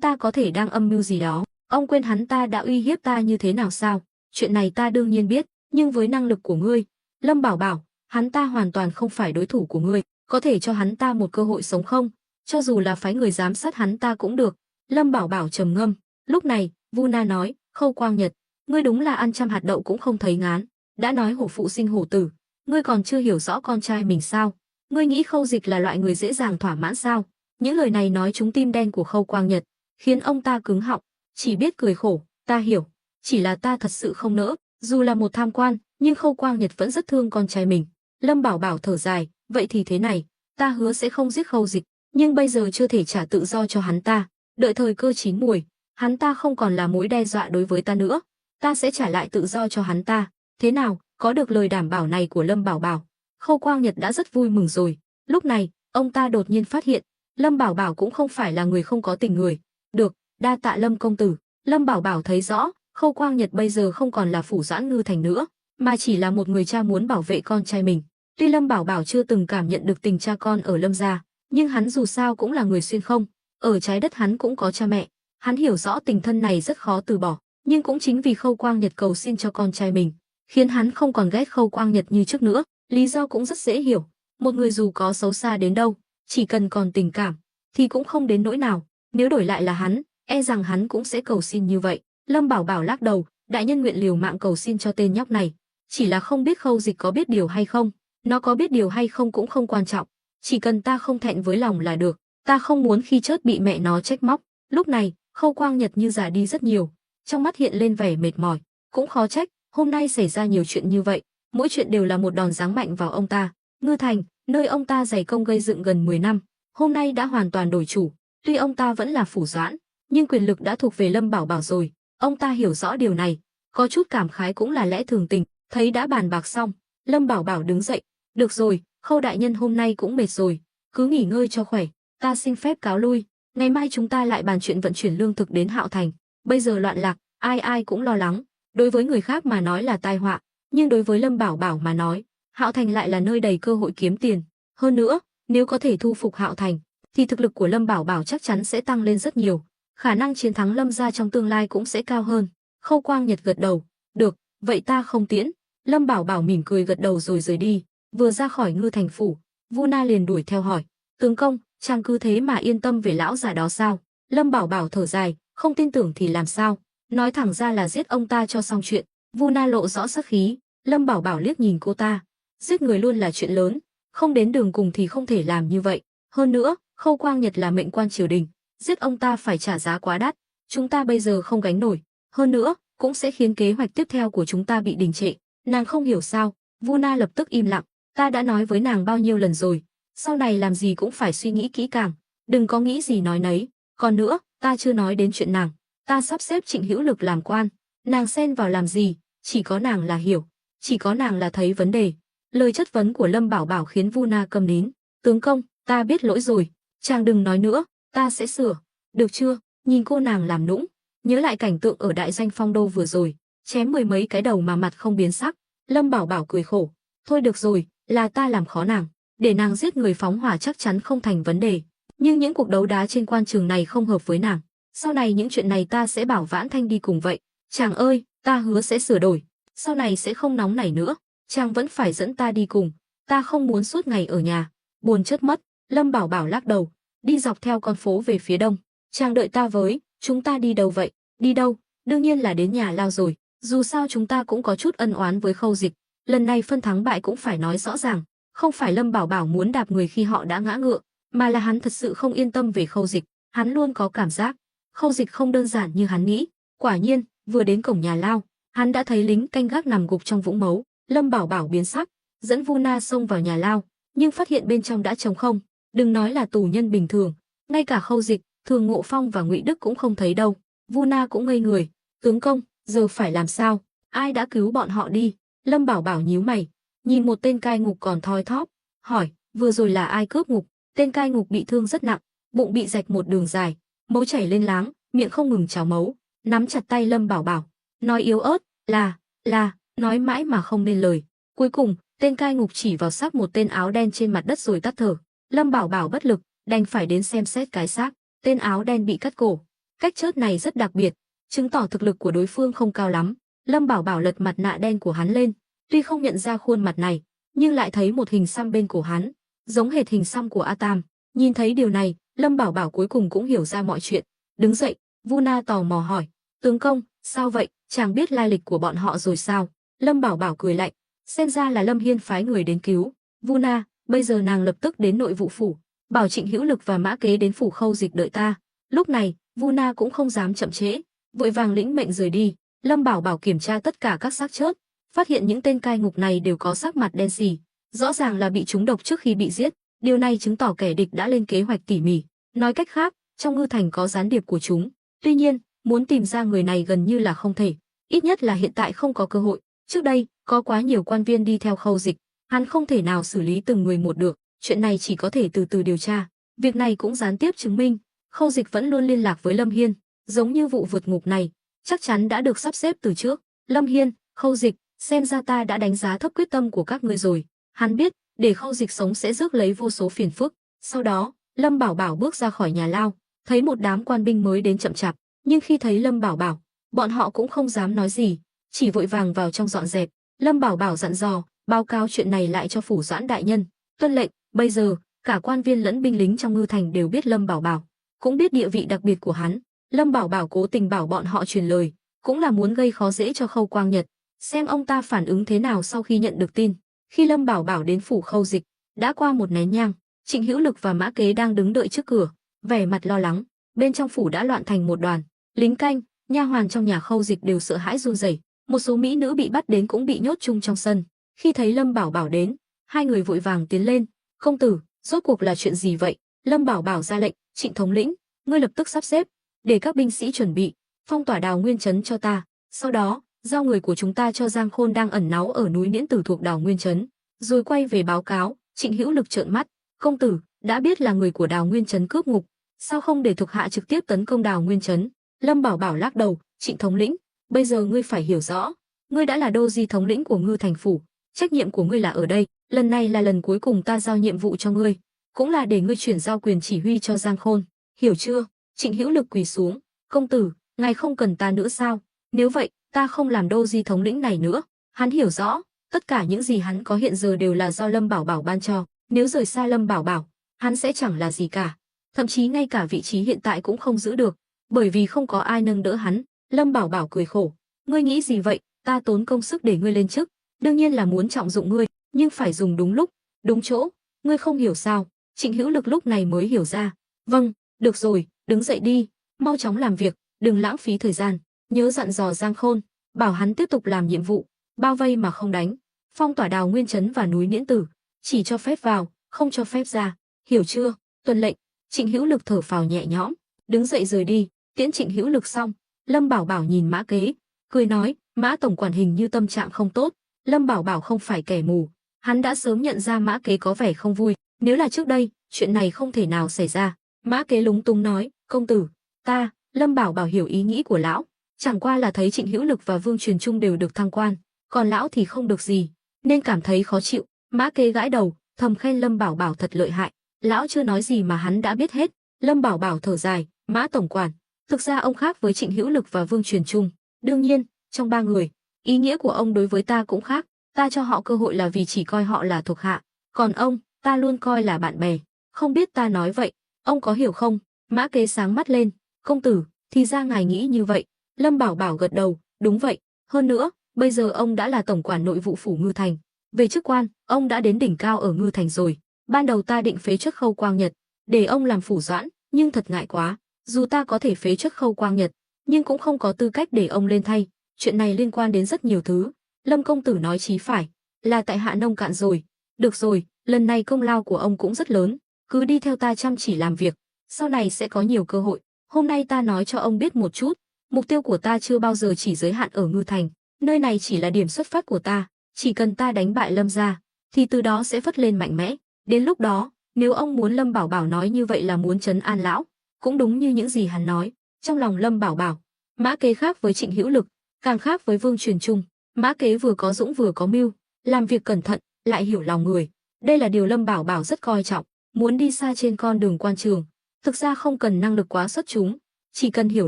ta có thể đang âm mưu gì đó. Ông quên hắn ta đã uy hiếp ta như thế nào sao? Chuyện này ta đương nhiên biết, nhưng với năng lực của ngươi, Lâm Bảo Bảo, hắn ta hoàn toàn không phải đối thủ của ngươi, có thể cho hắn ta một cơ hội sống không? Cho dù là phái người giám sát hắn ta cũng được. Lâm Bảo Bảo trầm ngâm. Lúc này, Vu Na nói, Khâu Quang Nhật, ngươi đúng là ăn trăm hạt đậu cũng không thấy ngán. Đã nói hổ phụ sinh hổ tử, ngươi còn chưa hiểu rõ con trai mình sao? Ngươi nghĩ Khâu Dịch là loại người dễ dàng thỏa mãn sao? Những lời này nói trúng tim đen của Khâu Quang Nhật, khiến ông ta cứng họng, chỉ biết cười khổ. Ta hiểu, chỉ là ta thật sự không nỡ. Dù là một tham quan, nhưng Khâu Quang Nhật vẫn rất thương con trai mình. Lâm Bảo Bảo thở dài, vậy thì thế này, ta hứa sẽ không giết Khâu Dịch, nhưng bây giờ chưa thể trả tự do cho hắn ta. Đợi thời cơ chín muồi, hắn ta không còn là mối đe dọa đối với ta nữa, ta sẽ trả lại tự do cho hắn ta. Thế nào, có được lời đảm bảo này của Lâm Bảo Bảo, Khâu Quang Nhật đã rất vui mừng rồi. Lúc này, ông ta đột nhiên phát hiện, Lâm Bảo Bảo cũng không phải là người không có tình người. Được, đa tạ Lâm công tử. Lâm Bảo Bảo thấy rõ, Khâu Quang Nhật bây giờ không còn là Phủ Doãn Ngư Thành nữa, mà chỉ là một người cha muốn bảo vệ con trai mình. Tuy Lâm Bảo Bảo chưa từng cảm nhận được tình cha con ở Lâm gia, nhưng hắn dù sao cũng là người xuyên không, ở trái đất hắn cũng có cha mẹ, hắn hiểu rõ tình thân này rất khó từ bỏ, nhưng cũng chính vì Khâu Quang Nhật cầu xin cho con trai mình, khiến hắn không còn ghét Khâu Quang Nhật như trước nữa. Lý do cũng rất dễ hiểu, một người dù có xấu xa đến đâu, chỉ cần còn tình cảm thì cũng không đến nỗi nào, nếu đổi lại là hắn, e rằng hắn cũng sẽ cầu xin như vậy. Lâm Bảo Bảo lắc đầu, đại nhân nguyện liều mạng cầu xin cho tên nhóc này, chỉ là không biết Khâu Dịch có biết điều hay không. Nó có biết điều hay không cũng không quan trọng, chỉ cần ta không thẹn với lòng là được, ta không muốn khi chớt bị mẹ nó trách móc. Lúc này, Khâu Quang Nhật như già đi rất nhiều, trong mắt hiện lên vẻ mệt mỏi, cũng khó trách, hôm nay xảy ra nhiều chuyện như vậy, mỗi chuyện đều là một đòn giáng mạnh vào ông ta. Ngư Thành, nơi ông ta dày công gây dựng gần 10 năm, hôm nay đã hoàn toàn đổi chủ, tuy ông ta vẫn là Phủ Doãn, nhưng quyền lực đã thuộc về Lâm Bảo Bảo rồi, ông ta hiểu rõ điều này, có chút cảm khái cũng là lẽ thường tình. Thấy đã bàn bạc xong, Lâm Bảo Bảo đứng dậy, được rồi, Khâu đại nhân hôm nay cũng mệt rồi, cứ nghỉ ngơi cho khỏe, ta xin phép cáo lui, ngày mai chúng ta lại bàn chuyện vận chuyển lương thực đến Hạo Thành. Bây giờ loạn lạc, ai ai cũng lo lắng, đối với người khác mà nói là tai họa, nhưng đối với Lâm Bảo Bảo mà nói, Hạo Thành lại là nơi đầy cơ hội kiếm tiền. Hơn nữa, nếu có thể thu phục Hạo Thành, thì thực lực của Lâm Bảo Bảo chắc chắn sẽ tăng lên rất nhiều, khả năng chiến thắng Lâm gia trong tương lai cũng sẽ cao hơn. Khâu Quang Nhật gật đầu, được, vậy ta không tiễn. Lâm Bảo Bảo mỉm cười gật đầu rồi rời đi. Vừa ra khỏi Ngư Thành phủ, Vu Na liền đuổi theo hỏi, tướng công, chàng cứ thế mà yên tâm về lão già đó sao? Lâm Bảo Bảo thở dài, không tin tưởng thì làm sao, nói thẳng ra là giết ông ta cho xong chuyện. Vu Na lộ rõ sắc khí. Lâm Bảo Bảo liếc nhìn cô ta, giết người luôn là chuyện lớn, không đến đường cùng thì không thể làm như vậy. Hơn nữa, Khâu Quang Nhật là mệnh quan triều đình, giết ông ta phải trả giá quá đắt, chúng ta bây giờ không gánh nổi. Hơn nữa, cũng sẽ khiến kế hoạch tiếp theo của chúng ta bị đình trệ. Nàng không hiểu sao? Vu Na lập tức im lặng. Ta đã nói với nàng bao nhiêu lần rồi, sau này làm gì cũng phải suy nghĩ kỹ càng, đừng có nghĩ gì nói nấy. Còn nữa, ta chưa nói đến chuyện nàng, ta sắp xếp Trịnh Hữu Lực làm quan, nàng xen vào làm gì? Chỉ có nàng là hiểu, chỉ có nàng là thấy vấn đề. Lời chất vấn của Lâm Bảo Bảo khiến Vu Na câm nín. Tướng công, ta biết lỗi rồi, chàng đừng nói nữa, ta sẽ sửa, được chưa? Nhìn cô nàng làm nũng, nhớ lại cảnh tượng ở đại doanh Phong Đô vừa rồi, chém 10 mấy cái đầu mà mặt không biến sắc. Lâm Bảo Bảo cười khổ, thôi được rồi, là ta làm khó nàng, để nàng giết người phóng hỏa chắc chắn không thành vấn đề, nhưng những cuộc đấu đá trên quan trường này không hợp với nàng. Sau này những chuyện này ta sẽ bảo Vãn Thanh đi cùng vậy. Chàng ơi, ta hứa sẽ sửa đổi, sau này sẽ không nóng nảy nữa, chàng vẫn phải dẫn ta đi cùng, ta không muốn suốt ngày ở nhà, buồn chết mất. Lâm Bảo Bảo lắc đầu, đi dọc theo con phố về phía đông. Chàng đợi ta với, chúng ta đi đâu vậy? Đi đâu? Đương nhiên là đến nhà Lao rồi, dù sao chúng ta cũng có chút ân oán với Khâu Dịch, lần này phân thắng bại cũng phải nói rõ ràng. Không phải Lâm Bảo Bảo muốn đạp người khi họ đã ngã ngựa, mà là hắn thật sự không yên tâm về Khâu Dịch, hắn luôn có cảm giác Khâu Dịch không đơn giản như hắn nghĩ. Quả nhiên, vừa đến cổng nhà Lao, hắn đã thấy lính canh gác nằm gục trong vũng máu. Lâm Bảo Bảo biến sắc, dẫn Vu Na xông vào nhà Lao, nhưng phát hiện bên trong đã trống không, đừng nói là tù nhân bình thường, ngay cả Khâu Dịch, Thường Ngộ Phong và Ngụy Đức cũng không thấy đâu. Vu Na cũng ngây người, tướng công, giờ phải làm sao? Ai đã cứu bọn họ đi? Lâm Bảo Bảo nhíu mày, nhìn một tên cai ngục còn thoi thóp, hỏi, vừa rồi là ai cướp ngục? Tên cai ngục bị thương rất nặng, bụng bị rạch một đường dài, máu chảy lên láng, miệng không ngừng trào máu, nắm chặt tay Lâm Bảo Bảo, nói yếu ớt, là, nói mãi mà không nên lời. Cuối cùng, tên cai ngục chỉ vào xác một tên áo đen trên mặt đất rồi tắt thở. Lâm Bảo Bảo bất lực, đành phải đến xem xét cái xác. Tên áo đen bị cắt cổ. Cách chớt này rất đặc biệt, chứng tỏ thực lực của đối phương không cao lắm. Lâm Bảo Bảo lật mặt nạ đen của hắn lên, tuy không nhận ra khuôn mặt này, nhưng lại thấy một hình xăm bên cổ hắn, giống hệt hình xăm của A Tam. Nhìn thấy điều này, Lâm Bảo Bảo cuối cùng cũng hiểu ra mọi chuyện. Đứng dậy, Vu Na tò mò hỏi, tướng công, sao vậy, chàng biết lai lịch của bọn họ rồi sao? Lâm Bảo Bảo cười lạnh, xem ra là Lâm Hiên phái người đến cứu. Vu Na, bây giờ nàng lập tức đến nội vụ phủ, bảo Trịnh Hữu Lực và Mã Kế đến phủ Khâu Dịch đợi ta. Lúc này, Vu Na cũng không dám chậm trễ, vội vàng lĩnh mệnh rời đi. Lâm Bảo Bảo kiểm tra tất cả các xác chết, phát hiện những tên cai ngục này đều có sắc mặt đen sì, rõ ràng là bị trúng độc trước khi bị giết. Điều này chứng tỏ kẻ địch đã lên kế hoạch tỉ mỉ. Nói cách khác, trong Ngư Thành có gián điệp của chúng. Tuy nhiên, muốn tìm ra người này gần như là không thể, ít nhất là hiện tại không có cơ hội. Trước đây, có quá nhiều quan viên đi theo Khâu Dịch, hắn không thể nào xử lý từng người một được, chuyện này chỉ có thể từ từ điều tra. Việc này cũng gián tiếp chứng minh, Khâu Dịch vẫn luôn liên lạc với Lâm Hiên, giống như vụ vượt ngục này, chắc chắn đã được sắp xếp từ trước. Lâm Hiên, Khâu Dịch, xem ra ta đã đánh giá thấp quyết tâm của các ngươi rồi. Hắn biết, để Khâu Dịch sống sẽ rước lấy vô số phiền phức. Sau đó, Lâm Bảo Bảo bước ra khỏi nhà lao, thấy một đám quan binh mới đến chậm chạp, nhưng khi thấy Lâm Bảo Bảo, bọn họ cũng không dám nói gì, chỉ vội vàng vào trong dọn dẹp. Lâm Bảo Bảo dặn dò, báo cáo chuyện này lại cho phủ Doãn đại nhân. Tuân lệnh. Bây giờ, cả quan viên lẫn binh lính trong Ngư Thành đều biết Lâm Bảo Bảo, cũng biết địa vị đặc biệt của hắn. Lâm Bảo Bảo cố tình bảo bọn họ truyền lời, cũng là muốn gây khó dễ cho Khâu Quang Nhật, xem ông ta phản ứng thế nào sau khi nhận được tin. Khi Lâm Bảo Bảo đến phủ Khâu Dịch, đã qua một nén nhang, Trịnh Hữu Lực và Mã Kế đang đứng đợi trước cửa, vẻ mặt lo lắng. Bên trong phủ đã loạn thành một đoàn, lính canh, nha hoàn trong nhà Khâu Dịch đều sợ hãi run rẩy. Một số mỹ nữ bị bắt đến cũng bị nhốt chung trong sân. Khi thấy Lâm Bảo Bảo đến, hai người vội vàng tiến lên. Công tử, rốt cuộc là chuyện gì vậy? Lâm Bảo Bảo ra lệnh, Trịnh thống lĩnh, ngươi lập tức sắp xếp, để các binh sĩ chuẩn bị, phong tỏa Đào Nguyên Trấn cho ta. Sau đó, giao người của chúng ta cho Giang Khôn đang ẩn náu ở núi Niễn Tử thuộc Đào Nguyên Trấn, rồi quay về báo cáo. Trịnh Hữu Lực trợn mắt, công tử, đã biết là người của Đào Nguyên Trấn cướp ngục, sao không để thuộc hạ trực tiếp tấn công Đào Nguyên Trấn? Lâm Bảo Bảo lắc đầu, Trịnh thống lĩnh, bây giờ ngươi phải hiểu rõ, ngươi đã là đô di thống lĩnh của Ngư Thành phủ, trách nhiệm của ngươi là ở đây, lần này là lần cuối cùng ta giao nhiệm vụ cho ngươi, cũng là để ngươi chuyển giao quyền chỉ huy cho Giang Khôn, hiểu chưa? Trịnh Hữu Lực quỳ xuống, công tử, ngài không cần ta nữa sao? Nếu vậy, ta không làm đô di thống lĩnh này nữa. Hắn hiểu rõ, tất cả những gì hắn có hiện giờ đều là do Lâm Bảo Bảo ban cho, nếu rời xa Lâm Bảo Bảo, hắn sẽ chẳng là gì cả, thậm chí ngay cả vị trí hiện tại cũng không giữ được, bởi vì không có ai nâng đỡ hắn. Lâm Bảo Bảo cười khổ, ngươi nghĩ gì vậy? Ta tốn công sức để ngươi lên chức, đương nhiên là muốn trọng dụng ngươi, nhưng phải dùng đúng lúc, đúng chỗ. Ngươi không hiểu sao? Trịnh Hữu Lực lúc này mới hiểu ra. Vâng, được rồi, đứng dậy đi, mau chóng làm việc, đừng lãng phí thời gian. Nhớ dặn dò Giang Khôn, bảo hắn tiếp tục làm nhiệm vụ, bao vây mà không đánh, phong tỏa Đào Nguyên Trấn và núi Niễn Tử, chỉ cho phép vào, không cho phép ra, hiểu chưa? Tuân lệnh. Trịnh Hữu Lực thở phào nhẹ nhõm, đứng dậy rời đi. Tiễn Trịnh Hữu Lực xong, Lâm Bảo Bảo nhìn Mã Kế, cười nói, Mã tổng quản hình như tâm trạng không tốt. Lâm Bảo Bảo không phải kẻ mù, hắn đã sớm nhận ra Mã Kế có vẻ không vui, nếu là trước đây, chuyện này không thể nào xảy ra. Mã Kế lúng túng nói, công tử, ta. Lâm Bảo Bảo hiểu ý nghĩ của lão, chẳng qua là thấy Trịnh Hữu Lực và Vương Truyền Trung đều được thăng quan, còn lão thì không được gì, nên cảm thấy khó chịu. Mã Kế gãi đầu, thầm khen Lâm Bảo Bảo thật lợi hại, lão chưa nói gì mà hắn đã biết hết. Lâm Bảo Bảo thở dài, Mã tổng quản, thực ra ông khác với Trịnh Hữu Lực và Vương Truyền Trung, đương nhiên, trong ba người, ý nghĩa của ông đối với ta cũng khác, ta cho họ cơ hội là vì chỉ coi họ là thuộc hạ, còn ông, ta luôn coi là bạn bè, không biết ta nói vậy, ông có hiểu không? Mã Kế sáng mắt lên, công tử, thì ra ngài nghĩ như vậy. Lâm Bảo Bảo gật đầu, đúng vậy, hơn nữa, bây giờ ông đã là tổng quản nội vụ phủ Ngư Thành, về chức quan, ông đã đến đỉnh cao ở Ngư Thành rồi. Ban đầu ta định phế truất Khâu Quang Nhật, để ông làm phủ doãn, nhưng thật ngại quá, dù ta có thể phế truất Khâu Quang Nhật, nhưng cũng không có tư cách để ông lên thay, chuyện này liên quan đến rất nhiều thứ. Lâm công tử nói chí phải, là tại hạ nông cạn rồi. Được rồi, lần này công lao của ông cũng rất lớn, cứ đi theo ta chăm chỉ làm việc, sau này sẽ có nhiều cơ hội. Hôm nay ta nói cho ông biết một chút, mục tiêu của ta chưa bao giờ chỉ giới hạn ở Ngư Thành, nơi này chỉ là điểm xuất phát của ta, chỉ cần ta đánh bại Lâm gia, thì từ đó sẽ phất lên mạnh mẽ. Đến lúc đó, nếu ông muốn Lâm Bảo Bảo nói như vậy là muốn trấn an lão, cũng đúng như những gì hắn nói. Trong lòng Lâm Bảo Bảo, Mã Kế khác với Trịnh Hữu Lực, càng khác với Vương Truyền Trung. Mã Kế vừa có dũng vừa có mưu, làm việc cẩn thận, lại hiểu lòng người. Đây là điều Lâm Bảo Bảo rất coi trọng, muốn đi xa trên con đường quan trường. Thực ra không cần năng lực quá xuất chúng, chỉ cần hiểu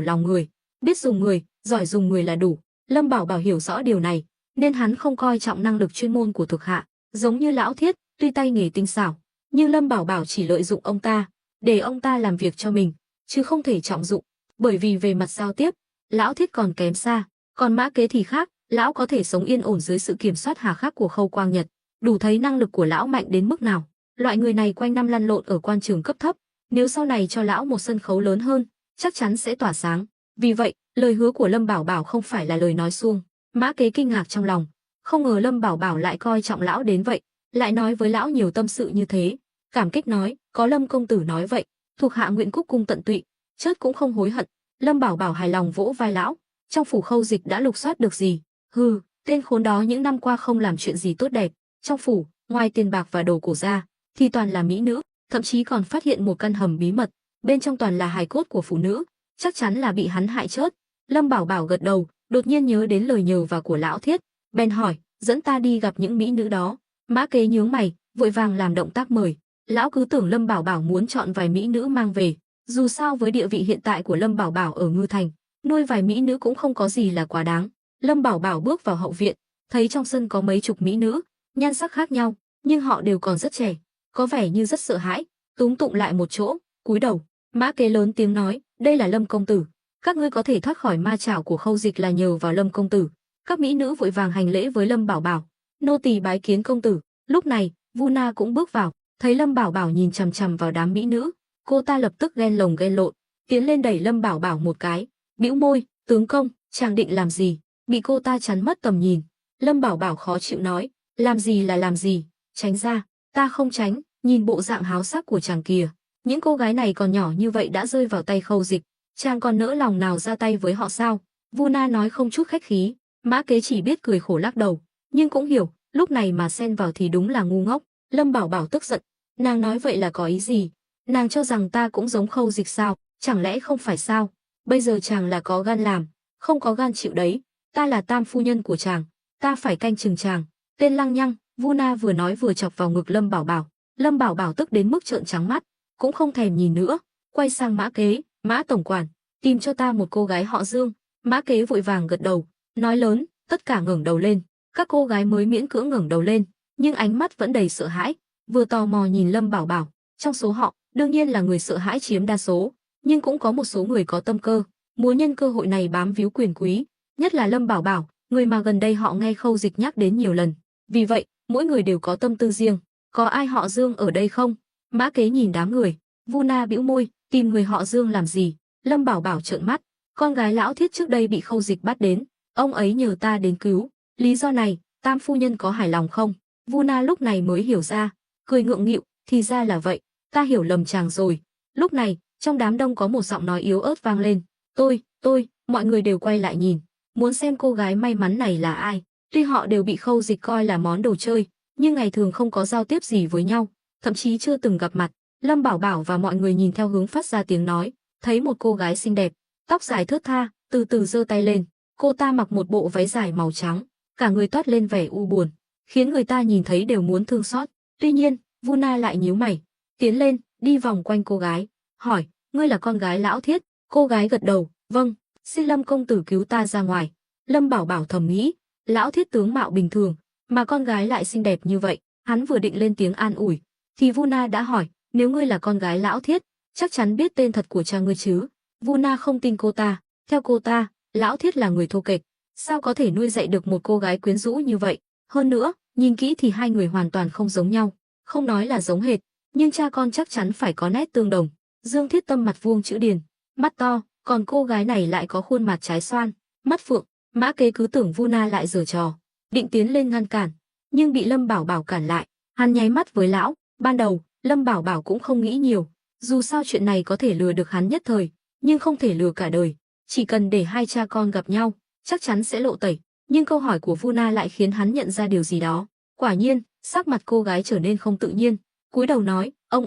lòng người, biết dùng người, giỏi dùng người là đủ. Lâm Bảo Bảo hiểu rõ điều này, nên hắn không coi trọng năng lực chuyên môn của thuộc hạ, Giống như lão Thiết, tuy tay nghề tinh xảo, nhưng Lâm Bảo Bảo chỉ lợi dụng ông ta, để ông ta làm việc cho mình, chứ không thể trọng dụng, bởi vì về mặt giao tiếp, lão Thiết còn kém xa, còn Mã Kế thì khác, lão có thể sống yên ổn dưới sự kiểm soát hà khắc của Khâu Quang Nhật, đủ thấy năng lực của lão mạnh đến mức nào. Loại người này quanh năm lăn lộn ở quan trường cấp thấp, nếu sau này cho lão một sân khấu lớn hơn, chắc chắn sẽ tỏa sáng. Vì vậy, lời hứa của Lâm Bảo Bảo không phải là lời nói suông. Mã Kế kinh ngạc trong lòng, không ngờ Lâm Bảo Bảo lại coi trọng lão đến vậy, lại nói với lão nhiều tâm sự như thế. Cảm kích nói, có Lâm công tử nói vậy, thuộc hạ nguyện cúc cung tận tụy, chớt cũng không hối hận. Lâm Bảo Bảo hài lòng vỗ vai lão, trong phủ Khâu Dịch đã lục soát được gì? Hừ, tên khốn đó những năm qua không làm chuyện gì tốt đẹp, trong phủ, ngoài tiền bạc và đồ cổ ra, thì toàn là mỹ nữ, thậm chí còn phát hiện một căn hầm bí mật, bên trong toàn là hài cốt của phụ nữ, chắc chắn là bị hắn hại chết. Lâm Bảo Bảo gật đầu, đột nhiên nhớ đến lời nhờ và của lão Thiết, bèn hỏi, dẫn ta đi gặp những mỹ nữ đó. Mã Kế nhướng mày, vội vàng làm động tác mời. Lão cứ tưởng Lâm Bảo Bảo muốn chọn vài mỹ nữ mang về, dù sao với địa vị hiện tại của Lâm Bảo Bảo ở Ngư Thành, nuôi vài mỹ nữ cũng không có gì là quá đáng. Lâm Bảo Bảo bước vào hậu viện, thấy trong sân có mấy chục mỹ nữ, nhan sắc khác nhau, nhưng họ đều còn rất trẻ, có vẻ như rất sợ hãi, túm tụm lại một chỗ, cúi đầu. Mã Kế lớn tiếng nói, đây là Lâm công tử, các ngươi có thể thoát khỏi ma chảo của Khâu Dịch là nhờ vào Lâm công tử. Các mỹ nữ vội vàng hành lễ với Lâm Bảo Bảo, nô tỳ bái kiến công tử. Lúc này, Vu Na cũng bước vào, thấy Lâm Bảo Bảo nhìn chằm chằm vào đám mỹ nữ, cô ta lập tức ghen lồng ghen lộn, tiến lên đẩy Lâm Bảo Bảo một cái, bĩu môi, tướng công, chàng định làm gì? Bị cô ta chắn mất tầm nhìn. Lâm Bảo Bảo khó chịu nói, làm gì là làm gì, tránh ra. Ta không tránh, nhìn bộ dạng háo sắc của chàng kìa, những cô gái này còn nhỏ như vậy đã rơi vào tay Khâu Dịch, chàng còn nỡ lòng nào ra tay với họ sao? Vu Na nói không chút khách khí. Mã Kế chỉ biết cười khổ lắc đầu, nhưng cũng hiểu, lúc này mà xen vào thì đúng là ngu ngốc. Lâm Bảo Bảo tức giận, nàng nói vậy là có ý gì? Nàng cho rằng ta cũng giống Khâu Dịch sao? Chẳng lẽ không phải sao? Bây giờ chàng là có gan làm, không có gan chịu đấy. Ta là tam phu nhân của chàng, ta phải canh chừng chàng. Tên lăng nhăng. Vu Na vừa nói vừa chọc vào ngực Lâm Bảo Bảo. Lâm Bảo Bảo tức đến mức trợn trắng mắt, cũng không thèm nhìn nữa, quay sang Mã Kế, Mã tổng quản, tìm cho ta một cô gái họ Dương. Mã Kế vội vàng gật đầu, nói lớn, tất cả ngẩng đầu lên. Các cô gái mới miễn cưỡng ngẩng đầu lên, nhưng ánh mắt vẫn đầy sợ hãi, vừa tò mò nhìn Lâm Bảo Bảo. Trong số họ, đương nhiên là người sợ hãi chiếm đa số, nhưng cũng có một số người có tâm cơ, muốn nhân cơ hội này bám víu quyền quý, nhất là Lâm Bảo Bảo, người mà gần đây họ nghe Khâu Dịch nhắc đến nhiều lần. Vì vậy, mỗi người đều có tâm tư riêng. Có ai họ Dương ở đây không? Mã Kế nhìn đám người. Vu Na bĩu môi, tìm người họ Dương làm gì? Lâm Bảo Bảo trợn mắt, con gái lão Thiết trước đây bị Khâu Dịch bắt đến, ông ấy nhờ ta đến cứu. Lý do này, tam phu nhân có hài lòng không? Vu Na lúc này mới hiểu ra, cười ngượng nghịu, thì ra là vậy, ta hiểu lầm chàng rồi. Lúc này, trong đám đông có một giọng nói yếu ớt vang lên, tôi, mọi người đều quay lại nhìn, muốn xem cô gái may mắn này là ai. Tuy họ đều bị Khâu Dịch coi là món đồ chơi, nhưng ngày thường không có giao tiếp gì với nhau, thậm chí chưa từng gặp mặt. Lâm Bảo Bảo và mọi người nhìn theo hướng phát ra tiếng nói, thấy một cô gái xinh đẹp, tóc dài thướt tha, từ từ giơ tay lên. Cô ta mặc một bộ váy dài màu trắng, cả người toát lên vẻ u buồn, khiến người ta nhìn thấy đều muốn thương xót. Tuy nhiên, Vu Na lại nhíu mày, tiến lên, đi vòng quanh cô gái, hỏi, ngươi là con gái lão Thiết? Cô gái gật đầu, vâng, xin Lâm công tử cứu ta ra ngoài. Lâm Bảo Bảo thầm nghĩ, lão Thiết tướng mạo bình thường, mà con gái lại xinh đẹp như vậy. Hắn vừa định lên tiếng an ủi, thì Vu Na đã hỏi, nếu ngươi là con gái lão Thiết, chắc chắn biết tên thật của cha ngươi chứ? Vu Na không tin cô ta, theo cô ta, lão Thiết là người thô kệch, sao có thể nuôi dạy được một cô gái quyến rũ như vậy? Hơn nữa, nhìn kỹ thì hai người hoàn toàn không giống nhau, không nói là giống hệt, nhưng cha con chắc chắn phải có nét tương đồng. Dương Thiết Tâm mặt vuông chữ điền, mắt to, còn cô gái này lại có khuôn mặt trái xoan, mắt phượng. Mã Kế cứ tưởng Vu Na lại giở trò, định tiến lên ngăn cản, nhưng bị Lâm Bảo Bảo cản lại. Hắn nháy mắt với lão. Ban đầu, Lâm Bảo Bảo cũng không nghĩ nhiều, dù sao chuyện này có thể lừa được hắn nhất thời, nhưng không thể lừa cả đời. Chỉ cần để hai cha con gặp nhau, chắc chắn sẽ lộ tẩy. Nhưng câu hỏi của Vu Na lại khiến hắn nhận ra điều gì đó. Quả nhiên, sắc mặt cô gái trở nên không tự nhiên, cúi đầu nói, ông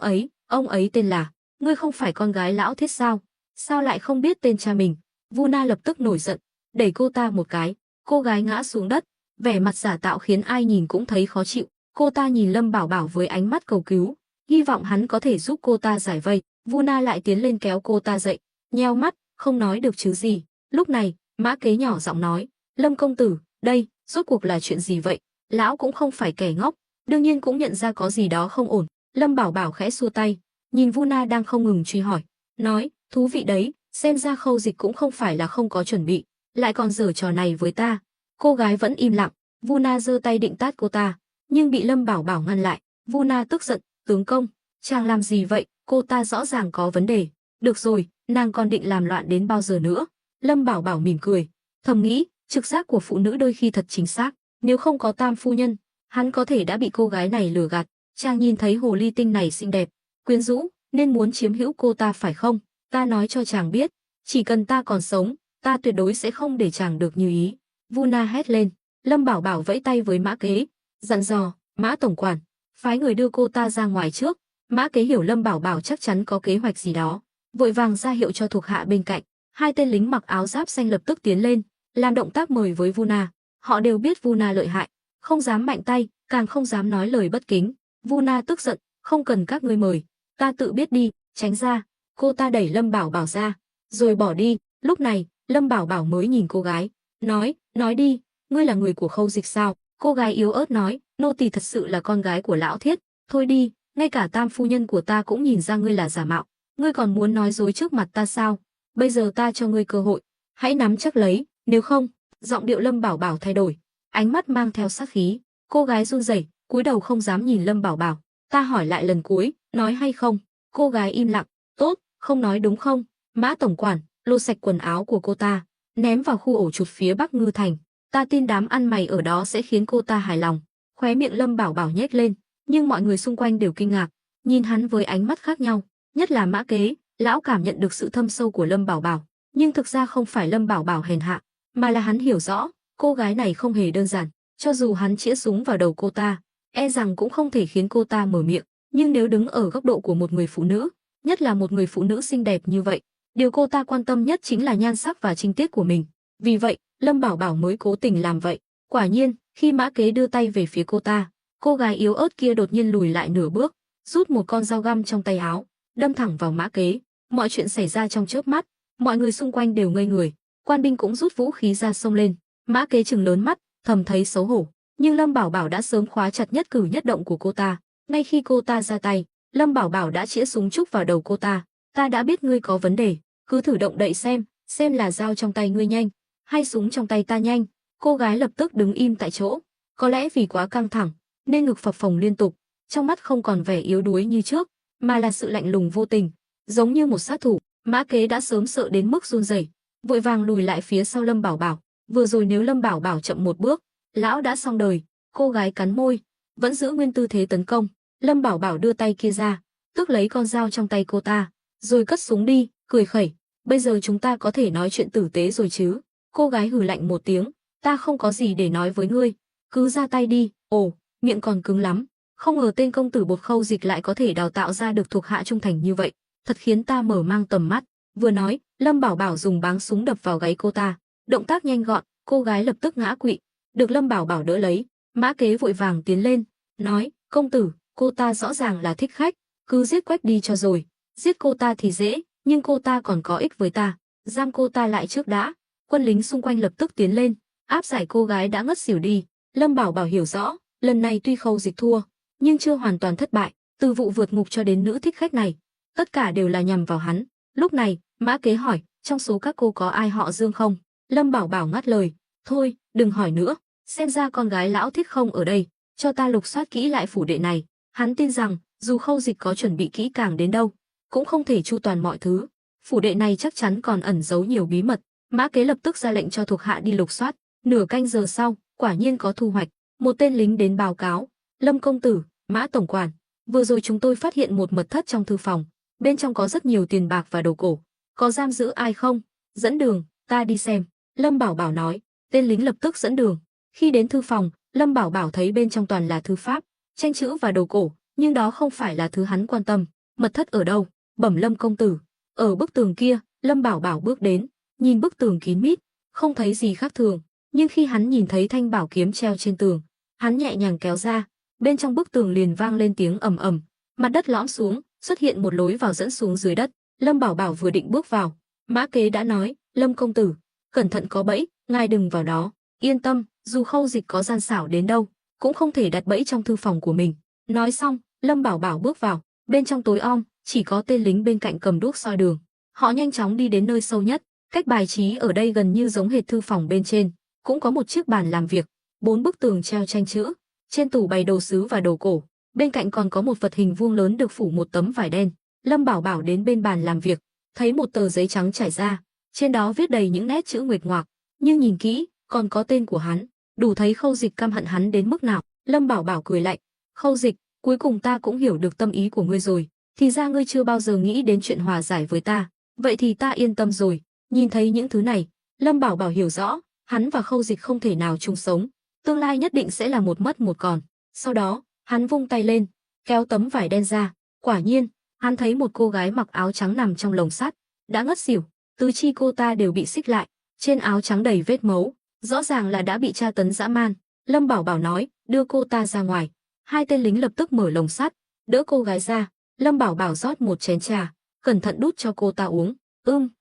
ấy tên là, ngươi không phải con gái lão Thiết sao? Sao lại không biết tên cha mình? Vu Na lập tức nổi giận, đẩy cô ta một cái, cô gái ngã xuống đất, vẻ mặt giả tạo khiến ai nhìn cũng thấy khó chịu. Cô ta nhìn Lâm Bảo Bảo với ánh mắt cầu cứu, hy vọng hắn có thể giúp cô ta giải vây. Vu Na lại tiến lên kéo cô ta dậy, nheo mắt, không nói được chứ gì. Lúc này, Mã Kế nhỏ giọng nói, Lâm công tử, đây, rốt cuộc là chuyện gì vậy? Lão cũng không phải kẻ ngốc, đương nhiên cũng nhận ra có gì đó không ổn. Lâm Bảo Bảo khẽ xua tay, nhìn Vu Na đang không ngừng truy hỏi, nói, thú vị đấy, xem ra Khâu Dịch cũng không phải là không có chuẩn bị, lại còn giở trò này với ta. Cô gái vẫn im lặng, Vu Na giơ tay định tát cô ta, nhưng bị Lâm Bảo Bảo ngăn lại. Vu Na tức giận, tướng công, chàng làm gì vậy, cô ta rõ ràng có vấn đề. Được rồi, nàng còn định làm loạn đến bao giờ nữa. Lâm Bảo Bảo mỉm cười, thầm nghĩ, trực giác của phụ nữ đôi khi thật chính xác, nếu không có Tam phu nhân, hắn có thể đã bị cô gái này lừa gạt. Chàng nhìn thấy hồ ly tinh này xinh đẹp, quyến rũ, nên muốn chiếm hữu cô ta phải không? Ta nói cho chàng biết, chỉ cần ta còn sống, ta tuyệt đối sẽ không để chàng được như ý. Vu Na hét lên. Lâm Bảo Bảo vẫy tay với Mã Kế, dặn dò, Mã tổng quản, phái người đưa cô ta ra ngoài trước. Mã Kế hiểu Lâm Bảo Bảo chắc chắn có kế hoạch gì đó, vội vàng ra hiệu cho thuộc hạ bên cạnh. Hai tên lính mặc áo giáp xanh lập tức tiến lên, làm động tác mời với Vu Na. Họ đều biết Vu Na lợi hại, không dám mạnh tay, càng không dám nói lời bất kính. Vu Na tức giận, không cần các ngươi mời, ta tự biết đi, tránh ra. Cô ta đẩy Lâm Bảo Bảo ra, rồi bỏ đi. Lúc này, Lâm Bảo Bảo mới nhìn cô gái, nói đi, ngươi là người của Khâu Dịch sao? Cô gái yếu ớt nói, nô tỳ thật sự là con gái của lão Thiết. Thôi đi, ngay cả Tam phu nhân của ta cũng nhìn ra ngươi là giả mạo, ngươi còn muốn nói dối trước mặt ta sao? Bây giờ ta cho ngươi cơ hội, hãy nắm chắc lấy, nếu không. Giọng điệu Lâm Bảo Bảo thay đổi, ánh mắt mang theo sát khí. Cô gái run rẩy, cúi đầu không dám nhìn Lâm Bảo Bảo. Ta hỏi lại lần cuối, nói hay không? Cô gái im lặng. Tốt, không nói đúng không? Mã tổng quản, lột sạch quần áo của cô ta, ném vào khu ổ chuột phía Bắc Ngư Thành. Ta tin đám ăn mày ở đó sẽ khiến cô ta hài lòng. Khóe miệng Lâm Bảo Bảo nhếch lên, nhưng mọi người xung quanh đều kinh ngạc, nhìn hắn với ánh mắt khác nhau, nhất là Mã Kế. Lão cảm nhận được sự thâm sâu của Lâm Bảo Bảo, nhưng thực ra không phải Lâm Bảo Bảo hèn hạ, mà là hắn hiểu rõ, cô gái này không hề đơn giản. Cho dù hắn chĩa súng vào đầu cô ta, e rằng cũng không thể khiến cô ta mở miệng. Nhưng nếu đứng ở góc độ của một người phụ nữ, nhất là một người phụ nữ xinh đẹp như vậy, điều cô ta quan tâm nhất chính là nhan sắc và trinh tiết của mình. Vì vậy, Lâm Bảo Bảo mới cố tình làm vậy. Quả nhiên, khi Mã Kế đưa tay về phía cô gái yếu ớt kia đột nhiên lùi lại nửa bước, rút một con dao găm trong tay áo, đâm thẳng vào Mã Kế. Mọi chuyện xảy ra trong chớp mắt, mọi người xung quanh đều ngây người, quan binh cũng rút vũ khí ra xông lên. Mã Kế trừng lớn mắt, thầm thấy xấu hổ, nhưng Lâm Bảo Bảo đã sớm khóa chặt nhất cử nhất động của cô ta. Ngay khi cô ta ra tay, Lâm Bảo Bảo đã chĩa súng chúc vào đầu cô ta. Ta đã biết ngươi có vấn đề, cứ thử động đậy xem là dao trong tay ngươi nhanh, hay súng trong tay ta nhanh. Cô gái lập tức đứng im tại chỗ, có lẽ vì quá căng thẳng, nên ngực phập phồng liên tục, trong mắt không còn vẻ yếu đuối như trước, mà là sự lạnh lùng vô tình, giống như một sát thủ. Mã Kế đã sớm sợ đến mức run rẩy, vội vàng lùi lại phía sau Lâm Bảo Bảo. Vừa rồi nếu Lâm Bảo Bảo chậm một bước, lão đã xong đời. Cô gái cắn môi, vẫn giữ nguyên tư thế tấn công. Lâm Bảo Bảo đưa tay kia ra, tước lấy con dao trong tay cô ta, rồi cất súng đi, cười khẩy. Bây giờ chúng ta có thể nói chuyện tử tế rồi chứ? Cô gái hừ lạnh một tiếng, ta không có gì để nói với ngươi, cứ ra tay đi. Ồ, miệng còn cứng lắm. Không ngờ tên công tử Bột Khâu Dịch lại có thể đào tạo ra được thuộc hạ trung thành như vậy, thật khiến ta mở mang tầm mắt. Vừa nói, Lâm Bảo Bảo dùng báng súng đập vào gáy cô ta, động tác nhanh gọn, cô gái lập tức ngã quỵ, được Lâm Bảo Bảo đỡ lấy. Mã Kế vội vàng tiến lên, nói, công tử, cô ta rõ ràng là thích khách, cứ giết Quách đi cho rồi. Giết cô ta thì dễ, nhưng cô ta còn có ích với ta, giam cô ta lại trước đã. Quân lính xung quanh lập tức tiến lên, áp giải cô gái đã ngất xỉu đi. Lâm Bảo Bảo hiểu rõ, lần này tuy Khâu Dịch thua, nhưng chưa hoàn toàn thất bại. Từ vụ vượt ngục cho đến nữ thích khách này, tất cả đều là nhằm vào hắn. Lúc này, Mã Kế hỏi, trong số các cô có ai họ Dương không? Lâm Bảo Bảo ngắt lời, thôi, đừng hỏi nữa, xem ra con gái lão Thiết không ở đây, cho ta lục soát kỹ lại phủ đệ này. Hắn tin rằng, dù Khâu Dịch có chuẩn bị kỹ càng đến đâu, cũng không thể chu toàn mọi thứ. Phủ đệ này chắc chắn còn ẩn giấu nhiều bí mật. Mã Kế lập tức ra lệnh cho thuộc hạ đi lục soát. Nửa canh giờ sau, quả nhiên có thu hoạch. Một tên lính đến báo cáo, Lâm công tử, Mã tổng quản, vừa rồi chúng tôi phát hiện một mật thất trong thư phòng, bên trong có rất nhiều tiền bạc và đồ cổ, có giam giữ ai không? Dẫn đường, ta đi xem. Lâm Bảo Bảo nói. Tên lính lập tức dẫn đường. Khi đến thư phòng, Lâm Bảo Bảo thấy bên trong toàn là thư pháp, tranh chữ và đồ cổ, nhưng đó không phải là thứ hắn quan tâm. Mật thất ở đâu? Bẩm Lâm công tử, ở bức tường kia. Lâm Bảo Bảo bước đến, nhìn bức tường kín mít, không thấy gì khác thường, nhưng khi hắn nhìn thấy thanh bảo kiếm treo trên tường, hắn nhẹ nhàng kéo ra, bên trong bức tường liền vang lên tiếng ầm ầm, mặt đất lõm xuống, xuất hiện một lối vào dẫn xuống dưới đất. Lâm Bảo Bảo vừa định bước vào, Mã Kế đã nói, Lâm công tử, cẩn thận có bẫy, ngài đừng vào đó. Yên tâm, dù Khâu Dịch có gian xảo đến đâu, cũng không thể đặt bẫy trong thư phòng của mình. Nói xong, Lâm Bảo Bảo bước vào, bên trong tối om, chỉ có tên lính bên cạnh cầm đuốc soi đường. Họ nhanh chóng đi đến nơi sâu nhất, cách bài trí ở đây gần như giống hệt thư phòng bên trên, cũng có một chiếc bàn làm việc, 4 bức tường treo tranh chữ, trên tủ bày đồ sứ và đồ cổ, bên cạnh còn có một vật hình vuông lớn được phủ một tấm vải đen. Lâm Bảo Bảo đến bên bàn làm việc, thấy một tờ giấy trắng trải ra, trên đó viết đầy những nét chữ nguệch ngoạc, nhưng nhìn kỹ, còn có tên của hắn, đủ thấy Khâu Dịch căm hận hắn đến mức nào. Lâm Bảo Bảo cười lạnh, "Khâu Dịch, cuối cùng ta cũng hiểu được tâm ý của ngươi rồi, thì ra ngươi chưa bao giờ nghĩ đến chuyện hòa giải với ta, vậy thì ta yên tâm rồi." Nhìn thấy những thứ này, Lâm Bảo Bảo hiểu rõ, hắn và Khâu Dịch không thể nào chung sống, tương lai nhất định sẽ là một mất một còn. Sau đó, hắn vung tay lên, kéo tấm vải đen ra, quả nhiên, hắn thấy một cô gái mặc áo trắng nằm trong lồng sắt, đã ngất xỉu, tứ chi cô ta đều bị xích lại, trên áo trắng đầy vết máu, rõ ràng là đã bị tra tấn dã man. Lâm Bảo Bảo nói, đưa cô ta ra ngoài. Hai tên lính lập tức mở lồng sắt, đỡ cô gái ra. Lâm Bảo Bảo rót một chén trà, cẩn thận đút cho cô ta uống.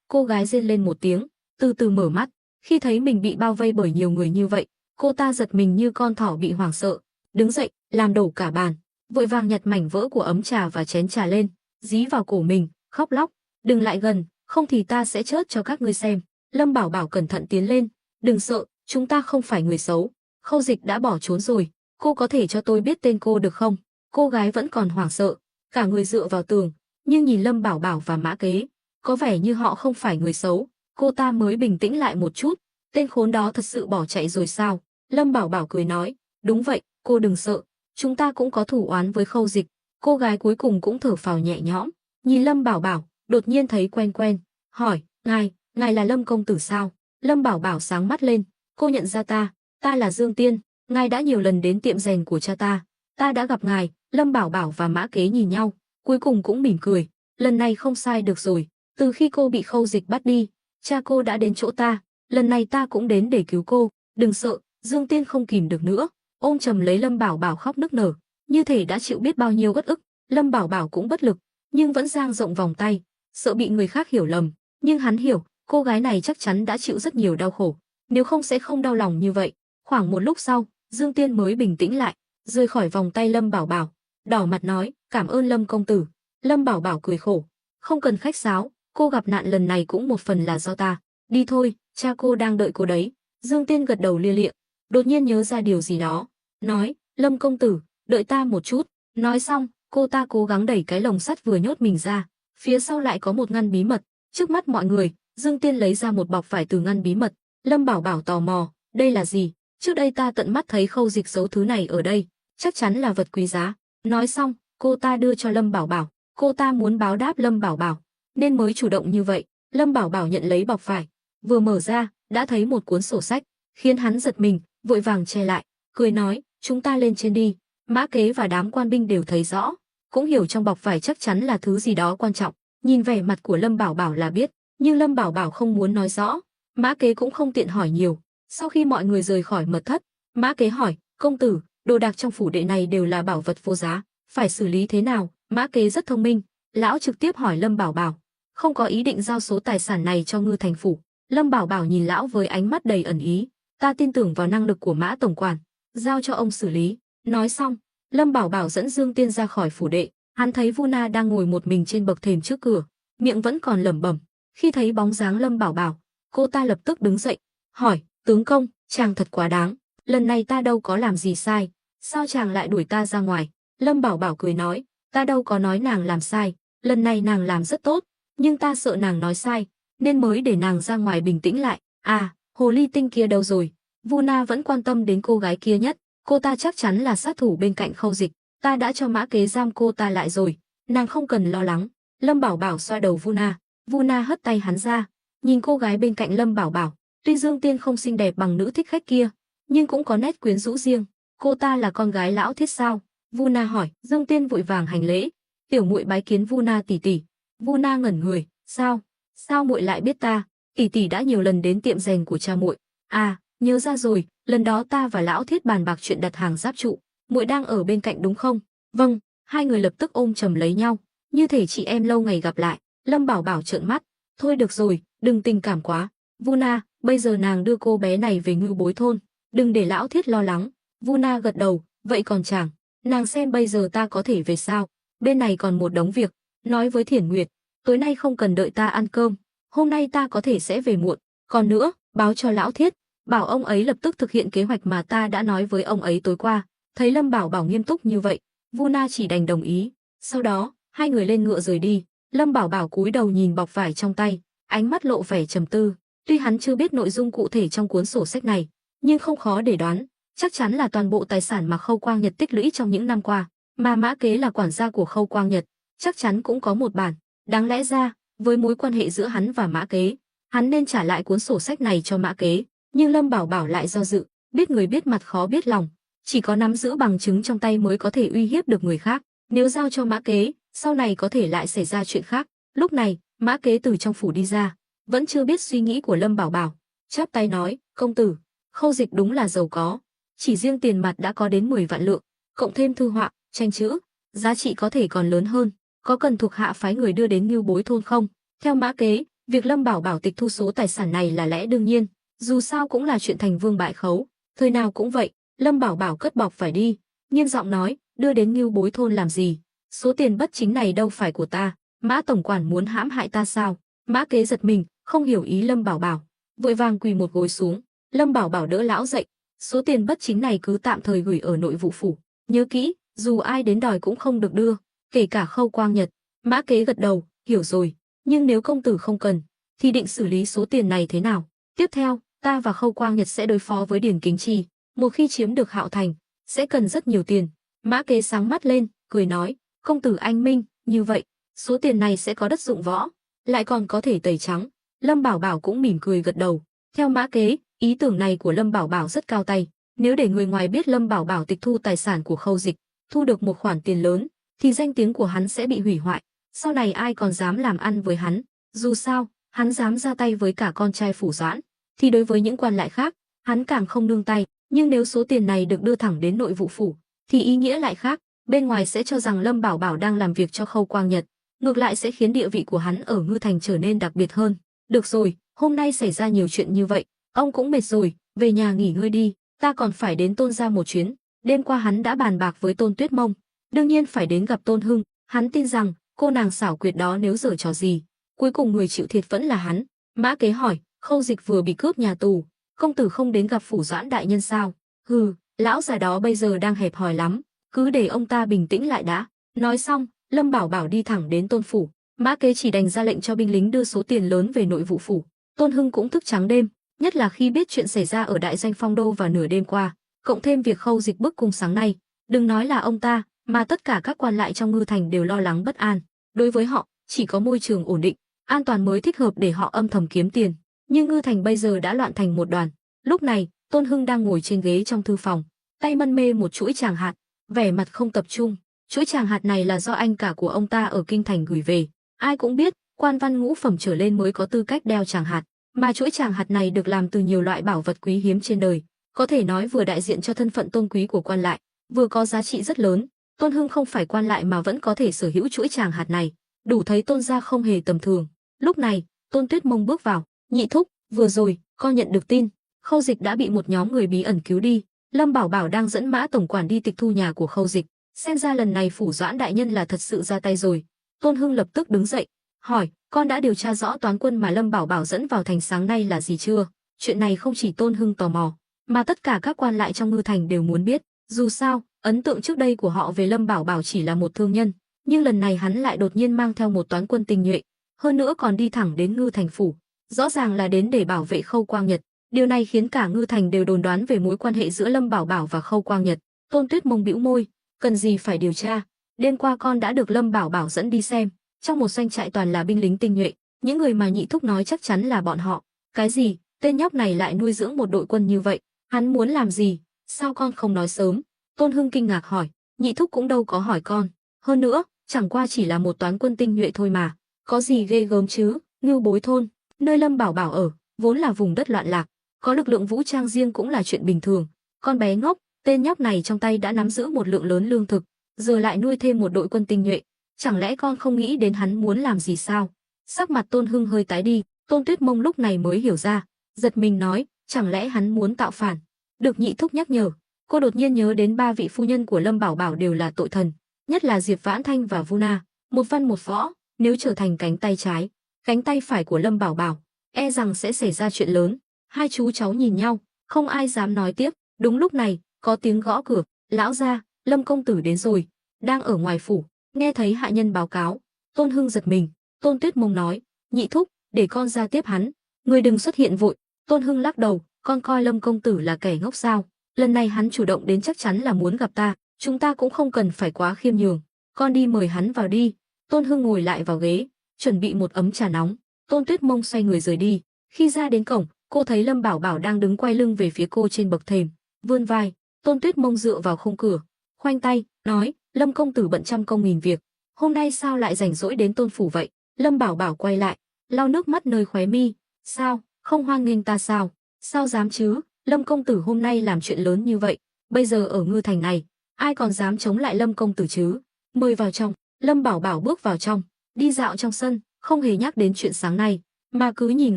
Cô gái rên lên một tiếng, từ từ mở mắt. Khi thấy mình bị bao vây bởi nhiều người như vậy, cô ta giật mình như con thỏ bị hoảng sợ, đứng dậy, làm đổ cả bàn, vội vàng nhặt mảnh vỡ của ấm trà và chén trà lên, dí vào cổ mình, khóc lóc, "Đừng lại gần, không thì ta sẽ chớt cho các ngươi xem." Lâm Bảo Bảo cẩn thận tiến lên, "Đừng sợ, chúng ta không phải người xấu. Khâu Dịch đã bỏ trốn rồi, cô có thể cho tôi biết tên cô được không?" Cô gái vẫn còn hoảng sợ, cả người dựa vào tường, nhưng nhìn Lâm Bảo Bảo và Mã Kế, có vẻ như họ không phải người xấu, cô ta mới bình tĩnh lại một chút. "Tên khốn đó thật sự bỏ chạy rồi sao?" Lâm Bảo Bảo cười nói, "Đúng vậy, cô đừng sợ, chúng ta cũng có thù oán với Khâu Dịch." Cô gái cuối cùng cũng thở phào nhẹ nhõm, nhìn Lâm Bảo Bảo, đột nhiên thấy quen quen, hỏi, ngài là Lâm công tử sao?" Lâm Bảo Bảo sáng mắt lên, cô nhận ra ta là Dương Tiên, ngài đã nhiều lần đến tiệm rèn của cha ta đã gặp ngài. Lâm Bảo Bảo và Mã Kế nhìn nhau, cuối cùng cũng mỉm cười, lần này không sai được rồi, từ khi cô bị Khâu Dịch bắt đi, cha cô đã đến chỗ ta, lần này ta cũng đến để cứu cô, đừng sợ. Dương Tiên không kìm được nữa, ôm chầm lấy Lâm Bảo Bảo khóc nức nở, như thể đã chịu biết bao nhiêu uất ức. Lâm Bảo Bảo cũng bất lực, nhưng vẫn dang rộng vòng tay, sợ bị người khác hiểu lầm, nhưng hắn hiểu, cô gái này chắc chắn đã chịu rất nhiều đau khổ, nếu không sẽ không đau lòng như vậy. Khoảng một lúc sau, Dương Tiên mới bình tĩnh lại, rời khỏi vòng tay Lâm Bảo Bảo, đỏ mặt nói, "Cảm ơn Lâm công tử." Lâm Bảo Bảo cười khổ, "Không cần khách sáo, cô gặp nạn lần này cũng một phần là do ta. Đi thôi, cha cô đang đợi cô đấy." Dương Tiên gật đầu lia lịa, đột nhiên nhớ ra điều gì đó, nói, "Lâm công tử, đợi ta một chút." Nói xong, cô ta cố gắng đẩy cái lồng sắt vừa nhốt mình ra, phía sau lại có một ngăn bí mật. Trước mắt mọi người, Dương Tiên lấy ra một bọc vải từ ngăn bí mật. Lâm Bảo Bảo tò mò, "Đây là gì? Trước đây ta tận mắt thấy Khâu Dịch giấu thứ này ở đây, chắc chắn là vật quý giá." Nói xong, cô ta đưa cho Lâm Bảo Bảo, cô ta muốn báo đáp Lâm Bảo Bảo, nên mới chủ động như vậy. Lâm Bảo Bảo nhận lấy bọc vải, vừa mở ra, đã thấy một cuốn sổ sách, khiến hắn giật mình, vội vàng che lại, cười nói, "Chúng ta lên trên đi." Mã Kế và đám quan binh đều thấy rõ, cũng hiểu trong bọc vải chắc chắn là thứ gì đó quan trọng. Nhìn vẻ mặt của Lâm Bảo Bảo là biết, nhưng Lâm Bảo Bảo không muốn nói rõ, Mã Kế cũng không tiện hỏi nhiều. Sau khi mọi người rời khỏi mật thất, Mã Kế hỏi, "Công tử, đồ đạc trong phủ đệ này đều là bảo vật vô giá, phải xử lý thế nào?" Mã Kế rất thông minh, lão trực tiếp hỏi Lâm Bảo Bảo, không có ý định giao số tài sản này cho Ngư Thành phủ. Lâm Bảo Bảo nhìn lão với ánh mắt đầy ẩn ý, "Ta tin tưởng vào năng lực của Mã tổng quản, giao cho ông xử lý." Nói xong, Lâm Bảo Bảo dẫn Dương Tiên ra khỏi phủ đệ. Hắn thấy Vu Na đang ngồi một mình trên bậc thềm trước cửa, miệng vẫn còn lẩm bẩm. Khi thấy bóng dáng Lâm Bảo Bảo, cô ta lập tức đứng dậy, hỏi, "Tướng công, chàng thật quá đáng, lần này ta đâu có làm gì sai, sao chàng lại đuổi ta ra ngoài?" Lâm Bảo Bảo cười nói, "Ta đâu có nói nàng làm sai, lần này nàng làm rất tốt, nhưng ta sợ nàng nói sai, nên mới để nàng ra ngoài bình tĩnh lại." "À, hồ ly tinh kia đâu rồi?" Vu Na vẫn quan tâm đến cô gái kia nhất, cô ta chắc chắn là sát thủ bên cạnh Khâu Dịch, ta đã cho Mã Kế giam cô ta lại rồi, nàng không cần lo lắng. Lâm Bảo Bảo xoa đầu Vu Na hất tay hắn ra, nhìn cô gái bên cạnh Lâm Bảo Bảo, tuy Dương Tiên không xinh đẹp bằng nữ thích khách kia, nhưng cũng có nét quyến rũ riêng. "Cô ta là con gái lão Thiết sao?" Vu Na hỏi. Dương Tiên vội vàng hành lễ, "Tiểu muội bái kiến Vu Na tỷ tỷ." Vu Na ngẩn người, Sao muội lại biết ta? Tỷ tỷ đã nhiều lần đến tiệm rèn của cha muội." "À, nhớ ra rồi, lần đó ta và lão Thiết bàn bạc chuyện đặt hàng giáp trụ, muội đang ở bên cạnh đúng không?" "Vâng." Hai người lập tức ôm chầm lấy nhau, như thể chị em lâu ngày gặp lại. Lâm Bảo Bảo trợn mắt, "Thôi được rồi, đừng tình cảm quá. Vu Na, bây giờ nàng đưa cô bé này về Ngưu Bối thôn, đừng để lão Thiết lo lắng." Vu Na gật đầu, vậy còn chàng, nàng xem bây giờ ta có thể về sao? Bên này còn một đống việc, nói với Thiển Nguyệt, tối nay không cần đợi ta ăn cơm, hôm nay ta có thể sẽ về muộn, còn nữa, báo cho lão Thiết, bảo ông ấy lập tức thực hiện kế hoạch mà ta đã nói với ông ấy tối qua. Thấy Lâm Bảo Bảo nghiêm túc như vậy, Vu Na chỉ đành đồng ý. Sau đó, hai người lên ngựa rời đi. Lâm Bảo Bảo cúi đầu nhìn bọc vải trong tay, ánh mắt lộ vẻ trầm tư. Tuy hắn chưa biết nội dung cụ thể trong cuốn sổ sách này, nhưng không khó để đoán, chắc chắn là toàn bộ tài sản mà Khâu Quang Nhật tích lũy trong những năm qua, mà Mã Kế là quản gia của Khâu Quang Nhật, chắc chắn cũng có một bản. Đáng lẽ ra, với mối quan hệ giữa hắn và Mã Kế, hắn nên trả lại cuốn sổ sách này cho Mã Kế, nhưng Lâm Bảo Bảo lại do dự, biết người biết mặt khó biết lòng, chỉ có nắm giữ bằng chứng trong tay mới có thể uy hiếp được người khác. Nếu giao cho Mã Kế, sau này có thể lại xảy ra chuyện khác. Lúc này, Mã Kế từ trong phủ đi ra, vẫn chưa biết suy nghĩ của Lâm Bảo Bảo, chắp tay nói, công tử, Khâu Dịch đúng là giàu có, chỉ riêng tiền mặt đã có đến 10 vạn lượng, cộng thêm thư họa, tranh chữ, giá trị có thể còn lớn hơn. Có cần thuộc hạ phái người đưa đến Ngưu Bối thôn không? Theo Mã Kế, việc Lâm Bảo Bảo tịch thu số tài sản này là lẽ đương nhiên, dù sao cũng là chuyện thành vương bại khấu, thời nào cũng vậy. Lâm Bảo Bảo cất bọc phải đi, nghiêm giọng nói, đưa đến Ngưu Bối thôn làm gì? Số tiền bất chính này đâu phải của ta, Mã tổng quản muốn hãm hại ta sao? Mã Kế giật mình, không hiểu ý Lâm Bảo Bảo, vội vàng quỳ một gối xuống. Lâm Bảo Bảo đỡ lão dậy, số tiền bất chính này cứ tạm thời gửi ở nội vụ phủ, nhớ kỹ, dù ai đến đòi cũng không được đưa, kể cả Khâu Quang Nhật. Mã Kế gật đầu, hiểu rồi, nhưng nếu công tử không cần, thì định xử lý số tiền này thế nào? Tiếp theo, ta và Khâu Quang Nhật sẽ đối phó với Điền Kính Trì, một khi chiếm được Hạo Thành, sẽ cần rất nhiều tiền. Mã Kế sáng mắt lên, cười nói, công tử anh minh, như vậy, số tiền này sẽ có đất dụng võ, lại còn có thể tẩy trắng. Lâm Bảo Bảo cũng mỉm cười gật đầu. Theo Mã Kế, ý tưởng này của Lâm Bảo Bảo rất cao tay. Nếu để người ngoài biết Lâm Bảo Bảo tịch thu tài sản của Khâu Dịch, thu được một khoản tiền lớn, thì danh tiếng của hắn sẽ bị hủy hoại. Sau này ai còn dám làm ăn với hắn? Dù sao, hắn dám ra tay với cả con trai Phủ Doãn, thì đối với những quan lại khác, hắn càng không nương tay. Nhưng nếu số tiền này được đưa thẳng đến nội vụ phủ, thì ý nghĩa lại khác. Bên ngoài sẽ cho rằng Lâm Bảo Bảo đang làm việc cho Khâu Quang Nhật, ngược lại sẽ khiến địa vị của hắn ở Ngư Thành trở nên đặc biệt hơn. Được rồi, hôm nay xảy ra nhiều chuyện như vậy, ông cũng mệt rồi, về nhà nghỉ ngơi đi, ta còn phải đến Tôn gia một chuyến. Đêm qua hắn đã bàn bạc với Tôn Tuyết Mông, đương nhiên phải đến gặp Tôn Hưng. Hắn tin rằng cô nàng xảo quyệt đó nếu giở trò gì, cuối cùng người chịu thiệt vẫn là hắn. Mã Kế hỏi, Khâu Dịch vừa bị cướp nhà tù, công tử không đến gặp Phủ Doãn đại nhân sao? Hừ, lão già đó bây giờ đang hẹp hòi lắm, cứ để ông ta bình tĩnh lại đã. Nói xong, Lâm Bảo Bảo đi thẳng đến Tôn phủ. Mã Kế chỉ đành ra lệnh cho binh lính đưa số tiền lớn về nội vụ phủ. Tôn Hưng cũng thức trắng đêm, nhất là khi biết chuyện xảy ra ở đại doanh Phong Đô vào nửa đêm qua, cộng thêm việc Khâu Dịch bức cung sáng nay, đừng nói là ông ta, mà tất cả các quan lại trong Ngư Thành đều lo lắng bất an. Đối với họ, chỉ có môi trường ổn định, an toàn mới thích hợp để họ âm thầm kiếm tiền. Nhưng Ngư Thành bây giờ đã loạn thành một đoàn. Lúc này, Tôn Hưng đang ngồi trên ghế trong thư phòng, tay mân mê một chuỗi tràng hạt, vẻ mặt không tập trung. Chuỗi tràng hạt này là do anh cả của ông ta ở kinh thành gửi về. Ai cũng biết, quan văn ngũ phẩm trở lên mới có tư cách đeo tràng hạt, mà chuỗi tràng hạt này được làm từ nhiều loại bảo vật quý hiếm trên đời, có thể nói vừa đại diện cho thân phận tôn quý của quan lại, vừa có giá trị rất lớn. Tôn Hưng không phải quan lại mà vẫn có thể sở hữu chuỗi tràng hạt này, đủ thấy Tôn gia không hề tầm thường. Lúc này, Tôn Tuyết Mông bước vào, nhị thúc, vừa rồi, con nhận được tin, Khâu Dịch đã bị một nhóm người bí ẩn cứu đi. Lâm Bảo Bảo đang dẫn Mã tổng quản đi tịch thu nhà của Khâu Dịch, xem ra lần này Phủ Doãn đại nhân là thật sự ra tay rồi. Tôn Hưng lập tức đứng dậy, hỏi, con đã điều tra rõ toán quân mà Lâm Bảo Bảo dẫn vào thành sáng nay là gì chưa? Chuyện này không chỉ Tôn Hưng tò mò, mà tất cả các quan lại trong Ngư Thành đều muốn biết. Dù sao, ấn tượng trước đây của họ về Lâm Bảo Bảo chỉ là một thương nhân, nhưng lần này hắn lại đột nhiên mang theo một toán quân tinh nhuệ, hơn nữa còn đi thẳng đến Ngư Thành phủ, rõ ràng là đến để bảo vệ Khâu Quang Nhật. Điều này khiến cả Ngư Thành đều đồn đoán về mối quan hệ giữa Lâm Bảo Bảo và Khâu Quang Nhật. Tôn Tuyết Mông bĩu môi, cần gì phải điều tra? Đêm qua con đã được Lâm Bảo Bảo dẫn đi xem, trong một doanh trại toàn là binh lính tinh nhuệ, những người mà nhị thúc nói chắc chắn là bọn họ. Cái gì? Tên nhóc này lại nuôi dưỡng một đội quân như vậy? Hắn muốn làm gì? Sao con không nói sớm? Tôn Hưng kinh ngạc hỏi. Nhị thúc cũng đâu có hỏi con. Hơn nữa, chẳng qua chỉ là một toán quân tinh nhuệ thôi mà, có gì ghê gớm chứ? Ngưu Bối thôn, nơi Lâm Bảo Bảo ở, vốn là vùng đất loạn lạc, có lực lượng vũ trang riêng cũng là chuyện bình thường. Con bé ngốc, tên nhóc này trong tay đã nắm giữ một lượng lớn lương thực, giờ lại nuôi thêm một đội quân tinh nhuệ, chẳng lẽ con không nghĩ đến hắn muốn làm gì sao? Sắc mặt Tôn Hưng hơi tái đi. Tôn Tuyết Mông lúc này mới hiểu ra, giật mình nói, chẳng lẽ hắn muốn tạo phản? Được nhị thúc nhắc nhở, Cô đột nhiên nhớ đến ba vị phu nhân của Lâm Bảo Bảo đều là tội thần, nhất là Diệp Vãn Thanh và Vu Na, một văn một võ, nếu trở thành cánh tay trái, cánh tay phải của Lâm Bảo Bảo, e rằng sẽ xảy ra chuyện lớn. Hai chú cháu nhìn nhau, không ai dám nói tiếp. Đúng lúc này, có tiếng gõ cửa. Lão gia, Lâm công tử đến rồi, đang ở ngoài phủ. Nghe thấy hạ nhân báo cáo, Tôn Hưng giật mình. Tôn Tuyết Mông nói, nhị thúc, để con ra tiếp hắn, người đừng xuất hiện vội. Tôn Hưng lắc đầu, con coi Lâm công tử là kẻ ngốc sao? Lần này hắn chủ động đến chắc chắn là muốn gặp ta, chúng ta cũng không cần phải quá khiêm nhường. Con đi mời hắn vào đi. Tôn Hưng ngồi lại vào ghế, chuẩn bị một ấm trà nóng. Tôn Tuyết Mông xoay người rời đi. Khi ra đến cổng, cô thấy Lâm Bảo Bảo đang đứng quay lưng về phía cô trên bậc thềm, vươn vai. Tôn Tuyết Mông dựa vào khung cửa, khoanh tay, nói, Lâm công tử bận trăm công nghìn việc, hôm nay sao lại rảnh rỗi đến Tôn phủ vậy? Lâm Bảo Bảo quay lại, lau nước mắt nơi khóe mi, sao, không hoan nghênh ta sao? Sao dám chứ, Lâm công tử hôm nay làm chuyện lớn như vậy, bây giờ ở Ngư Thành này, ai còn dám chống lại Lâm công tử chứ? Mời vào trong. Lâm Bảo Bảo bước vào trong, đi dạo trong sân, không hề nhắc đến chuyện sáng nay, mà cứ nhìn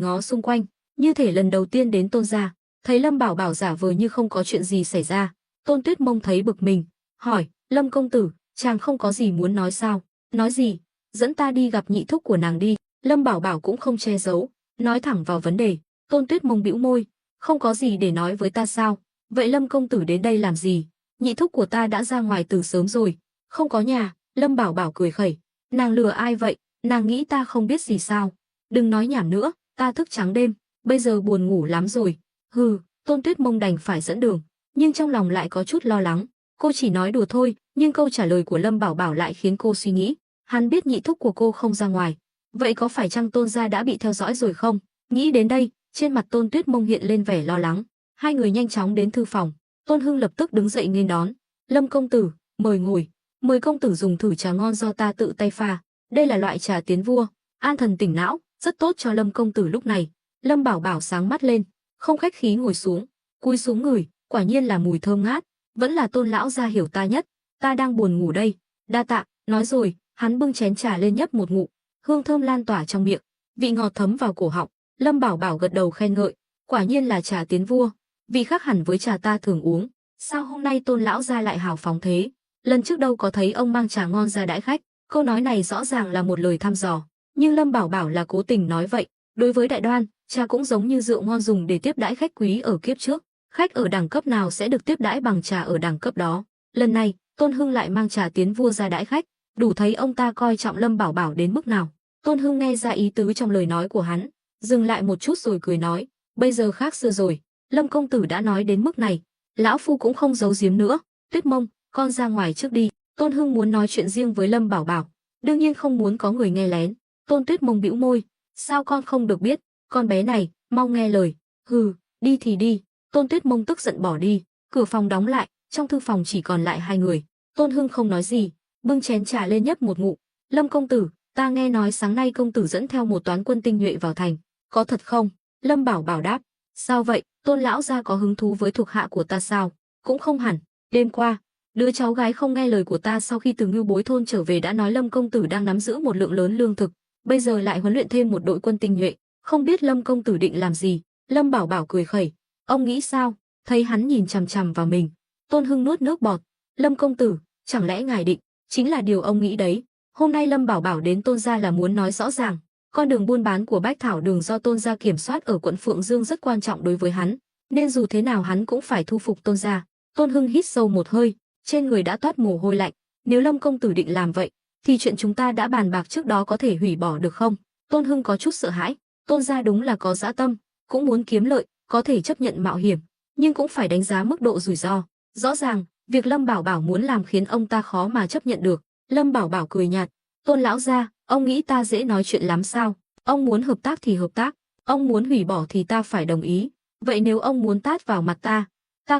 ngó xung quanh, như thể lần đầu tiên đến Tôn gia. Thấy Lâm Bảo Bảo giả vờ như không có chuyện gì xảy ra, Tôn Tuyết Mông thấy bực mình, hỏi, Lâm công tử, chàng không có gì muốn nói sao? Nói gì? Dẫn ta đi gặp nhị thúc của nàng đi. Lâm Bảo Bảo cũng không che giấu, nói thẳng vào vấn đề. Tôn Tuyết Mông bĩu môi, không có gì để nói với ta sao? Vậy Lâm công tử đến đây làm gì? Nhị thúc của ta đã ra ngoài từ sớm rồi, không có nhà. Lâm Bảo Bảo cười khẩy, nàng lừa ai vậy? Nàng nghĩ ta không biết gì sao? Đừng nói nhảm nữa, ta thức trắng đêm, bây giờ buồn ngủ lắm rồi. Hừ, Tôn Tuyết Mông đành phải dẫn đường, nhưng trong lòng lại có chút lo lắng. Cô chỉ nói đùa thôi, nhưng câu trả lời của Lâm Bảo Bảo lại khiến cô suy nghĩ. Hắn biết nhị thúc của cô không ra ngoài, vậy có phải chăng Tôn gia đã bị theo dõi rồi không? Nghĩ đến đây, trên mặt Tôn Tuyết Mông hiện lên vẻ lo lắng. Hai người nhanh chóng đến thư phòng. Tôn Hưng lập tức đứng dậy nghênh đón. Lâm công tử, mời ngồi. Mời công tử dùng thử trà ngon do ta tự tay pha. Đây là loại trà tiến vua, an thần tỉnh não, rất tốt cho Lâm công tử lúc này. Lâm Bảo Bảo sáng mắt lên, không khách khí ngồi xuống, cúi xuống ngửi, quả nhiên là mùi thơm ngát, vẫn là Tôn lão gia hiểu ta nhất, ta đang buồn ngủ đây. Đa tạ. Nói rồi, hắn bưng chén trà lên nhấp một ngụm, hương thơm lan tỏa trong miệng, vị ngọt thấm vào cổ họng. Lâm Bảo Bảo gật đầu khen ngợi, quả nhiên là trà tiến vua, vị khác hẳn với trà ta thường uống. Sao hôm nay Tôn lão gia lại hào phóng thế? Lần trước đâu có thấy ông mang trà ngon ra đãi khách. Câu nói này rõ ràng là một lời thăm dò, nhưng Lâm Bảo Bảo là cố tình nói vậy. Đối với Đại Đoan, trà cũng giống như rượu ngon dùng để tiếp đãi khách quý ở kiếp trước, khách ở đẳng cấp nào sẽ được tiếp đãi bằng trà ở đẳng cấp đó. Lần này, Tôn Hưng lại mang trà tiến vua ra đãi khách, đủ thấy ông ta coi trọng Lâm Bảo Bảo đến mức nào. Tôn Hưng nghe ra ý tứ trong lời nói của hắn, dừng lại một chút rồi cười nói, bây giờ khác xưa rồi, Lâm công tử đã nói đến mức này, lão phu cũng không giấu giếm nữa. Tuyết Mông, con ra ngoài trước đi. Tôn Hưng muốn nói chuyện riêng với Lâm Bảo Bảo, đương nhiên không muốn có người nghe lén. Tôn Tuyết Mông bĩu môi, sao con không được biết, con bé này, mau nghe lời. Hừ, đi thì đi. Tôn Tuyết Mông tức giận bỏ đi, cửa phòng đóng lại, trong thư phòng chỉ còn lại hai người. Tôn Hưng không nói gì, bưng chén trà lên nhấp một ngụm. Lâm công tử, ta nghe nói sáng nay công tử dẫn theo một toán quân tinh nhuệ vào thành, có thật không? Lâm Bảo Bảo đáp, sao vậy, Tôn lão gia có hứng thú với thuộc hạ của ta sao? Cũng không hẳn, đêm qua, đứa cháu gái không nghe lời của ta sau khi từ Ngưu Bối thôn trở về đã nói Lâm công tử đang nắm giữ một lượng lớn lương thực, bây giờ lại huấn luyện thêm một đội quân tinh nhuệ, không biết Lâm công tử định làm gì. Lâm Bảo Bảo cười khẩy, ông nghĩ sao? Thấy hắn nhìn chằm chằm vào mình, Tôn Hưng nuốt nước bọt. Lâm công tử, chẳng lẽ ngài định chính là điều ông nghĩ đấy? Hôm nay Lâm Bảo Bảo đến Tôn gia là muốn nói rõ ràng, con đường buôn bán của Bách Thảo Đường do Tôn gia kiểm soát ở quận Phượng Dương rất quan trọng đối với hắn, nên dù thế nào hắn cũng phải thu phục Tôn gia. Tôn Hưng hít sâu một hơi, trên người đã toát mồ hôi lạnh. Nếu Lâm công tử định làm vậy, thì chuyện chúng ta đã bàn bạc trước đó có thể hủy bỏ được không? Tôn Hưng có chút sợ hãi. Tôn gia đúng là có dã tâm, cũng muốn kiếm lợi, có thể chấp nhận mạo hiểm, nhưng cũng phải đánh giá mức độ rủi ro. Rõ ràng, việc Lâm Bảo Bảo muốn làm khiến ông ta khó mà chấp nhận được. Lâm Bảo Bảo cười nhạt, Tôn lão gia, ông nghĩ ta dễ nói chuyện lắm sao? Ông muốn hợp tác thì hợp tác, ông muốn hủy bỏ thì ta phải đồng ý. Vậy nếu ông muốn tát vào mặt ta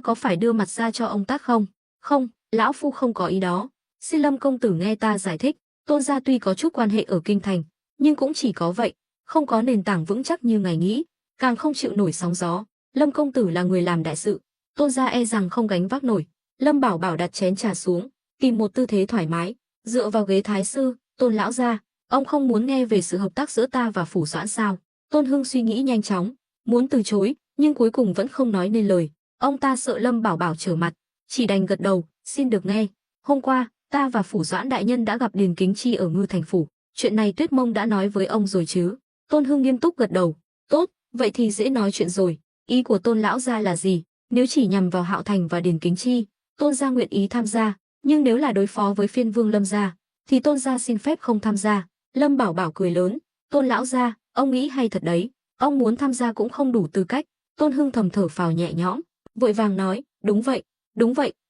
có phải đưa mặt ra cho ông tát không? Không, lão phu không có ý đó. Xin Lâm công tử nghe ta giải thích. Tôn gia tuy có chút quan hệ ở kinh thành, nhưng cũng chỉ có vậy, không có nền tảng vững chắc như ngài nghĩ, càng không chịu nổi sóng gió. Lâm công tử là người làm đại sự, Tôn gia e rằng không gánh vác nổi. Lâm Bảo Bảo đặt chén trà xuống, tìm một tư thế thoải mái, dựa vào ghế thái sư. Tôn lão gia, ông không muốn nghe về sự hợp tác giữa ta và Phủ Doãn sao? Tôn Hưng suy nghĩ nhanh chóng, muốn từ chối, nhưng cuối cùng vẫn không nói nên lời. Ông ta sợ Lâm Bảo Bảo trở mặt, chỉ đành gật đầu, xin được nghe. Hôm qua, ta và phủ doãn đại nhân đã gặp Điền Kính Chi ở Ngư Thành phủ, chuyện này Tuyết Mông đã nói với ông rồi chứ? Tôn Hưng nghiêm túc gật đầu. Tốt, vậy thì dễ nói chuyện rồi. Ý của Tôn lão gia là gì? Nếu chỉ nhằm vào Hạo Thành và Điền Kính Chi, Tôn gia nguyện ý tham gia, nhưng nếu là đối phó với phiên vương Lâm gia, thì Tôn gia xin phép không tham gia. Lâm Bảo Bảo cười lớn, Tôn lão gia, ông nghĩ hay thật đấy, ông muốn tham gia cũng không đủ tư cách. Tôn Hưng thầm thở phào nhẹ nhõm, vội vàng nói, đúng vậy,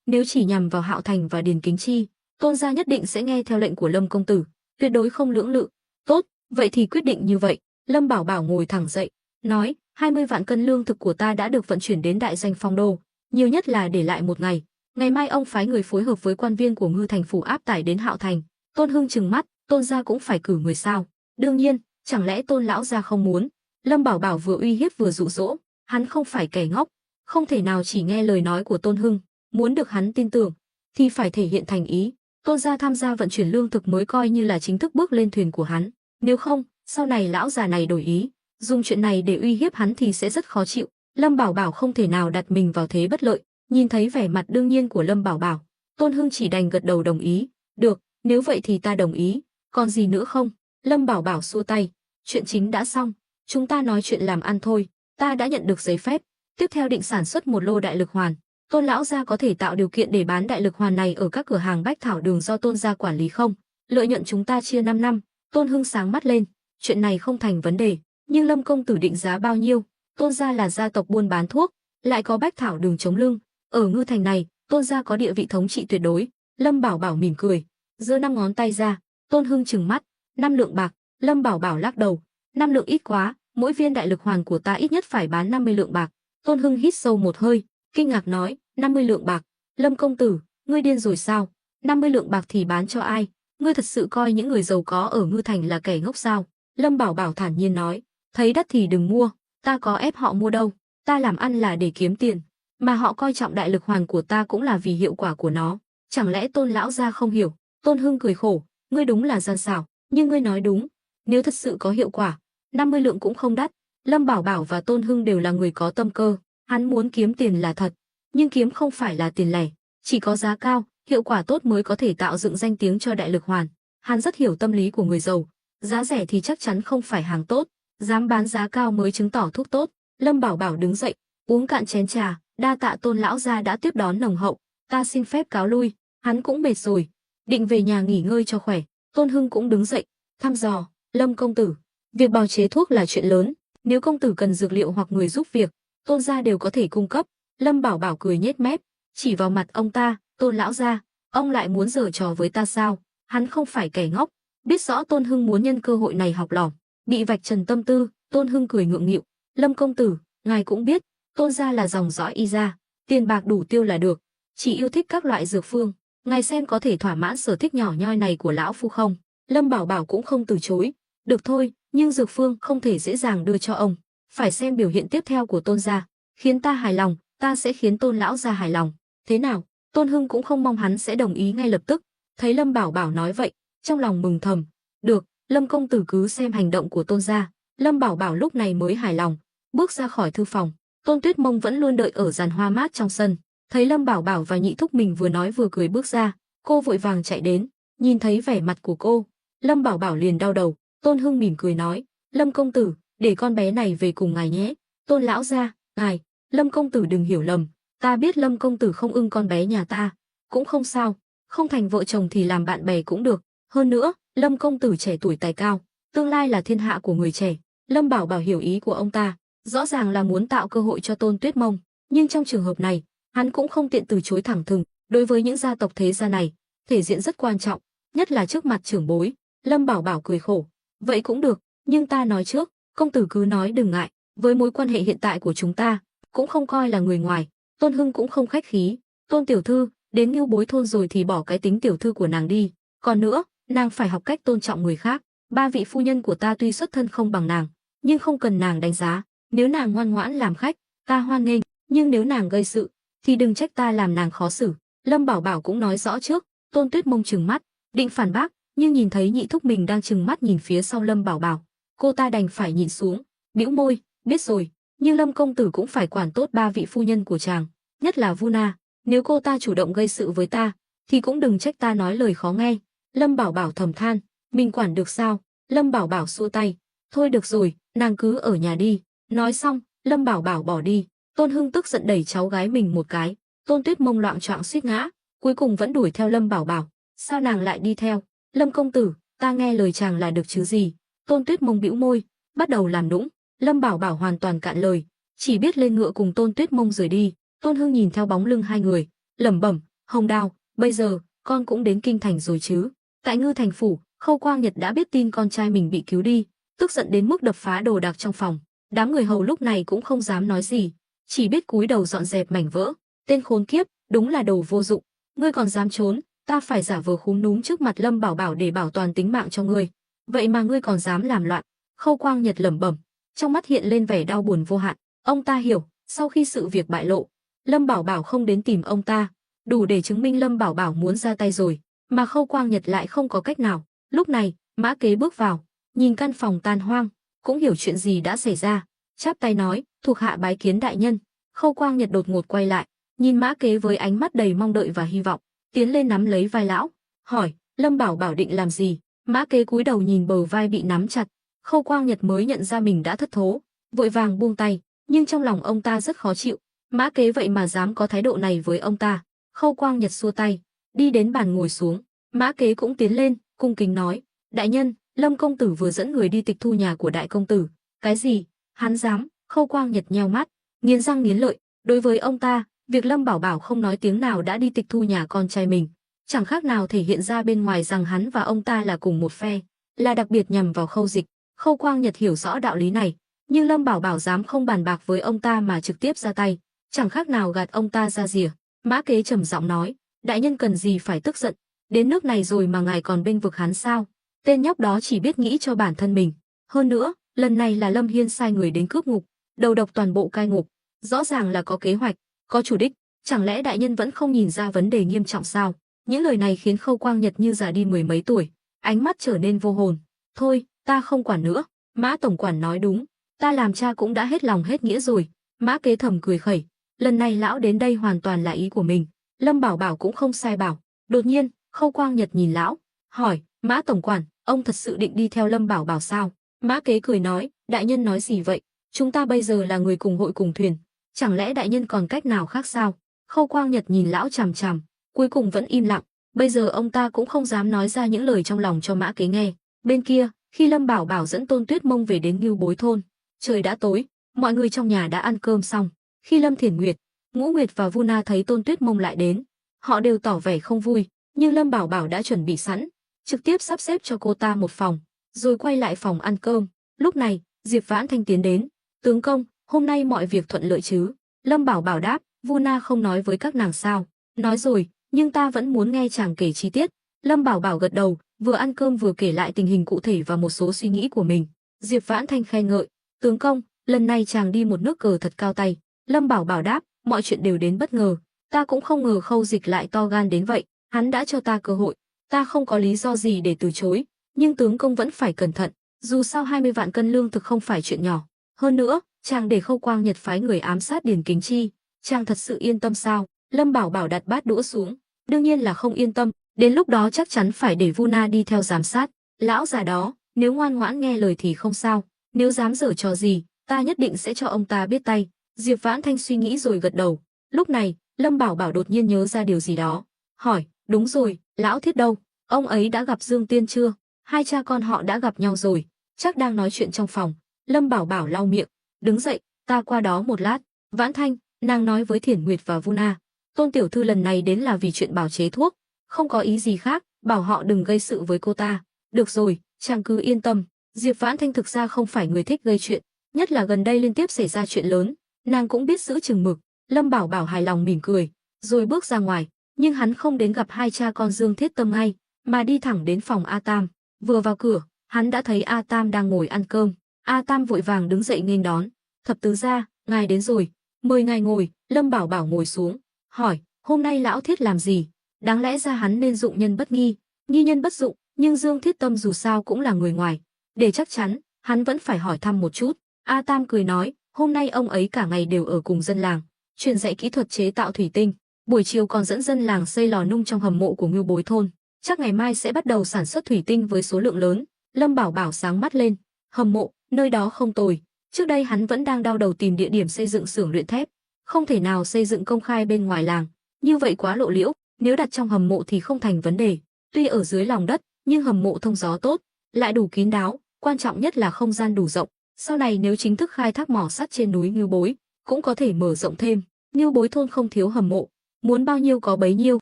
nếu chỉ nhằm vào Hạo Thành và Điền Kính Chi, Tôn gia nhất định sẽ nghe theo lệnh của Lâm công tử, tuyệt đối không lưỡng lự. Tốt, vậy thì quyết định như vậy. Lâm Bảo Bảo ngồi thẳng dậy, nói, 20 vạn cân lương thực của ta đã được vận chuyển đến đại doanh Phong Đô, nhiều nhất là để lại một ngày. Ngày mai ông phái người phối hợp với quan viên của Ngư Thành phủ áp tải đến Hạo Thành. Tôn Hưng trừng mắt, Tôn gia cũng phải cử người sao? Đương nhiên, chẳng lẽ Tôn lão gia không muốn? Lâm Bảo Bảo vừa uy hiếp vừa dụ dỗ, hắn không phải kẻ ngốc, không thể nào chỉ nghe lời nói của Tôn Hưng, muốn được hắn tin tưởng thì phải thể hiện thành ý. Tôn gia tham gia vận chuyển lương thực mới coi như là chính thức bước lên thuyền của hắn, nếu không, sau này lão già này đổi ý, dùng chuyện này để uy hiếp hắn thì sẽ rất khó chịu. Lâm Bảo Bảo không thể nào đặt mình vào thế bất lợi, nhìn thấy vẻ mặt đương nhiên của Lâm Bảo Bảo, Tôn Hưng chỉ đành gật đầu đồng ý. Được, nếu vậy thì ta đồng ý, còn gì nữa không? Lâm Bảo Bảo xua tay, chuyện chính đã xong, chúng ta nói chuyện làm ăn thôi. Ta đã nhận được giấy phép, tiếp theo định sản xuất một lô đại lực hoàn. Tôn lão gia có thể tạo điều kiện để bán đại lực hoàn này ở các cửa hàng bách thảo đường do Tôn gia quản lý không? Lợi nhuận chúng ta chia 5 năm. Tôn Hưng sáng mắt lên, chuyện này không thành vấn đề, nhưng Lâm công tử định giá bao nhiêu? Tôn gia là gia tộc buôn bán thuốc, lại có bách thảo đường chống lưng, ở Ngư Thành này, Tôn gia có địa vị thống trị tuyệt đối. Lâm Bảo Bảo mỉm cười, giơ 5 ngón tay ra. Tôn Hưng trừng mắt, 5 lượng bạc. Lâm Bảo Bảo lắc đầu, 5 lượng ít quá, mỗi viên đại lực hoàn của ta ít nhất phải bán 50 lượng bạc. Tôn Hưng hít sâu một hơi, kinh ngạc nói, 50 lượng bạc? Lâm công tử, ngươi điên rồi sao? 50 lượng bạc thì bán cho ai? Ngươi thật sự coi những người giàu có ở Ngư Thành là kẻ ngốc sao? Lâm Bảo Bảo thản nhiên nói, thấy đắt thì đừng mua, ta có ép họ mua đâu, ta làm ăn là để kiếm tiền, mà họ coi trọng đại lực hoàn của ta cũng là vì hiệu quả của nó. Chẳng lẽ Tôn lão gia không hiểu? Tôn Hưng cười khổ, ngươi đúng là gian xảo, nhưng ngươi nói đúng, nếu thật sự có hiệu quả, 50 lượng cũng không đắt. Lâm Bảo Bảo và Tôn Hưng đều là người có tâm cơ, hắn muốn kiếm tiền là thật, nhưng kiếm không phải là tiền lẻ, chỉ có giá cao, hiệu quả tốt mới có thể tạo dựng danh tiếng cho đại lực hoàn. Hắn rất hiểu tâm lý của người giàu, giá rẻ thì chắc chắn không phải hàng tốt, dám bán giá cao mới chứng tỏ thuốc tốt. Lâm Bảo Bảo đứng dậy, uống cạn chén trà, đa tạ Tôn lão gia đã tiếp đón nồng hậu, ta xin phép cáo lui. Hắn cũng mệt rồi, định về nhà nghỉ ngơi cho khỏe. Tôn Hưng cũng đứng dậy, thăm dò, Lâm công tử, việc bào chế thuốc là chuyện lớn, nếu công tử cần dược liệu hoặc người giúp việc, Tôn gia đều có thể cung cấp. Lâm Bảo Bảo cười nhếch mép, chỉ vào mặt ông ta, Tôn lão gia, ông lại muốn giở trò với ta sao? Hắn không phải kẻ ngốc, biết rõ Tôn Hưng muốn nhân cơ hội này học lỏm, bị vạch trần tâm tư. Tôn Hưng cười ngượng nghịu, Lâm công tử, ngài cũng biết, Tôn gia là dòng dõi Y gia, tiền bạc đủ tiêu là được, chỉ yêu thích các loại dược phương, ngài xem có thể thỏa mãn sở thích nhỏ nhoi này của lão phu không? Lâm Bảo Bảo cũng không từ chối, được thôi, nhưng dược phương không thể dễ dàng đưa cho ông, phải xem biểu hiện tiếp theo của Tôn gia, khiến ta hài lòng, ta sẽ khiến Tôn lão gia hài lòng. Thế nào? Tôn Hưng cũng không mong hắn sẽ đồng ý ngay lập tức, thấy Lâm Bảo Bảo nói vậy, trong lòng mừng thầm, được, Lâm công tử cứ xem hành động của Tôn gia. Lâm Bảo Bảo lúc này mới hài lòng, bước ra khỏi thư phòng. Tôn Tuyết Mông vẫn luôn đợi ở giàn hoa mát trong sân, thấy Lâm Bảo Bảo và nhị thúc mình vừa nói vừa cười bước ra, cô vội vàng chạy đến, nhìn thấy vẻ mặt của cô, Lâm Bảo Bảo liền đau đầu. Tôn Hưng mỉm cười nói, Lâm công tử, để con bé này về cùng ngài nhé. Tôn lão gia, ngài, Lâm công tử đừng hiểu lầm, ta biết Lâm công tử không ưng con bé nhà ta, cũng không sao, không thành vợ chồng thì làm bạn bè cũng được. Hơn nữa, Lâm công tử trẻ tuổi tài cao, tương lai là thiên hạ của người trẻ. Lâm Bảo Bảo hiểu ý của ông ta, rõ ràng là muốn tạo cơ hội cho Tôn Tuyết Mông, nhưng trong trường hợp này, hắn cũng không tiện từ chối thẳng thừng. Đối với những gia tộc thế gia này, thể diện rất quan trọng, nhất là trước mặt trưởng bối. Lâm Bảo Bảo cười khổ, vậy cũng được, nhưng ta nói trước, công tử cứ nói đừng ngại, với mối quan hệ hiện tại của chúng ta, cũng không coi là người ngoài. Tôn Hưng cũng không khách khí, Tôn tiểu thư, đến Ngưu Bối thôn rồi thì bỏ cái tính tiểu thư của nàng đi, còn nữa, nàng phải học cách tôn trọng người khác. Ba vị phu nhân của ta tuy xuất thân không bằng nàng, nhưng không cần nàng đánh giá, nếu nàng ngoan ngoãn làm khách, ta hoan nghênh, nhưng nếu nàng gây sự, thì đừng trách ta làm nàng khó xử. Lâm Bảo Bảo cũng nói rõ trước. Tôn Tuyết Mông trừng mắt, định phản bác, nhưng nhìn thấy nhị thúc mình đang trừng mắt nhìn phía sau Lâm Bảo Bảo, cô ta đành phải nhìn xuống, bĩu môi, biết rồi, nhưng Lâm công tử cũng phải quản tốt ba vị phu nhân của chàng, nhất là Vu Na. nếu cô ta chủ động gây sự với ta, thì cũng đừng trách ta nói lời khó nghe. Lâm Bảo Bảo thầm than, mình quản được sao? Lâm Bảo Bảo xua tay, thôi được rồi, nàng cứ ở nhà đi. Nói xong, Lâm Bảo Bảo bỏ đi. Tôn Hưng tức giận đẩy cháu gái mình một cái. Tôn Tuyết Mông loạng choạng suýt ngã, cuối cùng vẫn đuổi theo Lâm Bảo Bảo. Sao nàng lại đi theo? Lâm công tử, ta nghe lời chàng là được chứ gì? Tôn Tuyết Mông bĩu môi, bắt đầu làm nũng. Lâm Bảo Bảo hoàn toàn cạn lời, chỉ biết lên ngựa cùng Tôn Tuyết Mông rời đi. Tôn Hưng nhìn theo bóng lưng hai người, lẩm bẩm, Hồng Đào, bây giờ con cũng đến kinh thành rồi chứ? Tại Ngư Thành phủ, Khâu Quang Nhật đã biết tin con trai mình bị cứu đi, tức giận đến mức đập phá đồ đạc trong phòng. Đám người hầu lúc này cũng không dám nói gì, chỉ biết cúi đầu dọn dẹp mảnh vỡ. Tên khốn kiếp, đúng là đồ vô dụng, ngươi còn dám trốn, ta phải giả vờ khúm núm trước mặt Lâm Bảo Bảo để bảo toàn tính mạng cho ngươi. Vậy mà ngươi còn dám làm loạn. Khâu Quang Nhật lẩm bẩm, trong mắt hiện lên vẻ đau buồn vô hạn. Ông ta hiểu, sau khi sự việc bại lộ, Lâm Bảo Bảo không đến tìm ông ta, đủ để chứng minh Lâm Bảo Bảo muốn ra tay rồi, mà Khâu Quang Nhật lại không có cách nào. Lúc này, Mã Kế bước vào, nhìn căn phòng tan hoang, cũng hiểu chuyện gì đã xảy ra, chắp tay nói, thuộc hạ bái kiến đại nhân. Khâu Quang Nhật đột ngột quay lại, nhìn Mã Kế với ánh mắt đầy mong đợi và hy vọng, tiến lên nắm lấy vai lão, hỏi, Lâm Bảo Bảo định làm gì? Mã Kế cúi đầu nhìn bờ vai bị nắm chặt, Khâu Quang Nhật mới nhận ra mình đã thất thố, vội vàng buông tay, nhưng trong lòng ông ta rất khó chịu, Mã Kế vậy mà dám có thái độ này với ông ta. Khâu Quang Nhật xua tay, đi đến bàn ngồi xuống. Mã Kế cũng tiến lên, cung kính nói, đại nhân, Lâm công tử vừa dẫn người đi tịch thu nhà của đại công tử. Cái gì? Hắn dám? Khâu Quang Nhật nheo mắt, nghiến răng nghiến lợi. Đối với ông ta, việc Lâm Bảo Bảo không nói tiếng nào đã đi tịch thu nhà con trai mình, chẳng khác nào thể hiện ra bên ngoài rằng hắn và ông ta là cùng một phe, là đặc biệt nhằm vào Khâu Dịch. Khâu Quang Nhật hiểu rõ đạo lý này, nhưng Lâm Bảo Bảo dám không bàn bạc với ông ta mà trực tiếp ra tay, chẳng khác nào gạt ông ta ra rìa. Mã Kế trầm giọng nói, đại nhân cần gì phải tức giận, đến nước này rồi mà ngài còn bênh vực hắn sao? Tên nhóc đó chỉ biết nghĩ cho bản thân mình. Hơn nữa, lần này là Lâm Hiên sai người đến cướp ngục, đầu độc toàn bộ cai ngục, rõ ràng là có kế hoạch, có chủ đích. Chẳng lẽ đại nhân vẫn không nhìn ra vấn đề nghiêm trọng sao? Những lời này khiến Khâu Quang Nhật như già đi mười mấy tuổi, ánh mắt trở nên vô hồn. Thôi, ta không quản nữa. Mã tổng quản nói đúng, ta làm cha cũng đã hết lòng hết nghĩa rồi. Mã Kế thầm cười khẩy, lần này lão đến đây hoàn toàn là ý của mình. Lâm Bảo Bảo cũng không sai bảo. Đột nhiên, Khâu Quang Nhật nhìn lão, hỏi, Mã tổng quản, ông thật sự định đi theo Lâm Bảo Bảo sao? Mã Kế cười nói, đại nhân nói gì vậy? Chúng ta bây giờ là người cùng hội cùng thuyền, chẳng lẽ đại nhân còn cách nào khác sao? Khâu Quang Nhật nhìn lão chằm chằm, cuối cùng vẫn im lặng. Bây giờ ông ta cũng không dám nói ra những lời trong lòng cho Mã Kế nghe. Bên kia, khi Lâm Bảo Bảo dẫn Tôn Tuyết Mông về đến Ngưu Bối thôn, trời đã tối, mọi người trong nhà đã ăn cơm xong. Khi Lâm Thiển Nguyệt, Ngũ Nguyệt và Vu Na thấy Tôn Tuyết Mông lại đến, họ đều tỏ vẻ không vui, nhưng Lâm Bảo Bảo đã chuẩn bị sẵn, trực tiếp sắp xếp cho cô ta một phòng, rồi quay lại phòng ăn cơm. Lúc này, Diệp Vãn Thanh tiến đến, tướng công, hôm nay mọi việc thuận lợi chứ? Lâm Bảo Bảo đáp, Vu Na không nói với các nàng sao? Nói rồi, nhưng ta vẫn muốn nghe chàng kể chi tiết. Lâm Bảo Bảo gật đầu, vừa ăn cơm vừa kể lại tình hình cụ thể và một số suy nghĩ của mình. Diệp Vãn Thanh khen ngợi, tướng công, lần này chàng đi một nước cờ thật cao tay. Lâm Bảo Bảo đáp, mọi chuyện đều đến bất ngờ, ta cũng không ngờ Khâu Dịch lại to gan đến vậy, hắn đã cho ta cơ hội, ta không có lý do gì để từ chối, nhưng tướng công vẫn phải cẩn thận, dù sao 20 vạn cân lương thực không phải chuyện nhỏ. Hơn nữa, chàng để Khâu Quang Nhật phái người ám sát Điền Kính Chi, chàng thật sự yên tâm sao? Lâm Bảo Bảo đặt bát đũa xuống, đương nhiên là không yên tâm, đến lúc đó chắc chắn phải để Vu Na đi theo giám sát. Lão già đó, nếu ngoan ngoãn nghe lời thì không sao, nếu dám giở trò gì, ta nhất định sẽ cho ông ta biết tay. Diệp Vãn Thanh suy nghĩ rồi gật đầu. Lúc này, Lâm Bảo Bảo đột nhiên nhớ ra điều gì đó, hỏi, đúng rồi, lão Thiết đâu? Ông ấy đã gặp Dương Tiên chưa? Hai cha con họ đã gặp nhau rồi, chắc đang nói chuyện trong phòng. Lâm Bảo Bảo lau miệng, đứng dậy, ta qua đó một lát. Vãn Thanh, nàng nói với Thiển Nguyệt và Vu Na, Tôn tiểu thư lần này đến là vì chuyện bào chế thuốc, không có ý gì khác, bảo họ đừng gây sự với cô ta. Được rồi, chàng cứ yên tâm. Diệp Vãn Thanh thực ra không phải người thích gây chuyện, nhất là gần đây liên tiếp xảy ra chuyện lớn, nàng cũng biết giữ chừng mực. Lâm Bảo Bảo hài lòng mỉm cười, rồi bước ra ngoài, nhưng hắn không đến gặp hai cha con Dương Thiết Tâm ngay, mà đi thẳng đến phòng A Tam. Vừa vào cửa, hắn đã thấy A Tam đang ngồi ăn cơm. A Tam vội vàng đứng dậy nghênh đón, thập tứ gia, ngài đến rồi, mời ngài ngồi. Lâm Bảo Bảo ngồi xuống, hỏi, hôm nay lão Thiết làm gì? Đáng lẽ ra hắn nên dụng nhân bất nghi, nghi nhân bất dụng, nhưng Dương Thiết Tâm dù sao cũng là người ngoài, để chắc chắn, hắn vẫn phải hỏi thăm một chút. A Tam cười nói, hôm nay ông ấy cả ngày đều ở cùng dân làng, truyền dạy kỹ thuật chế tạo thủy tinh, buổi chiều còn dẫn dân làng xây lò nung trong hầm mộ của Ngưu Bối thôn. Chắc ngày mai sẽ bắt đầu sản xuất thủy tinh với số lượng lớn. Lâm Bảo Bảo sáng mắt lên. Hầm mộ, nơi đó không tồi. Trước đây hắn vẫn đang đau đầu tìm địa điểm xây dựng xưởng luyện thép. Không thể nào xây dựng công khai bên ngoài làng. Như vậy quá lộ liễu, nếu đặt trong hầm mộ thì không thành vấn đề. Tuy ở dưới lòng đất, nhưng hầm mộ thông gió tốt, lại đủ kín đáo, quan trọng nhất là không gian đủ rộng. Sau này nếu chính thức khai thác mỏ sắt trên núi Ngưu Bối, cũng có thể mở rộng thêm. Ngưu Bối thôn không thiếu hầm mộ, muốn bao nhiêu có bấy nhiêu.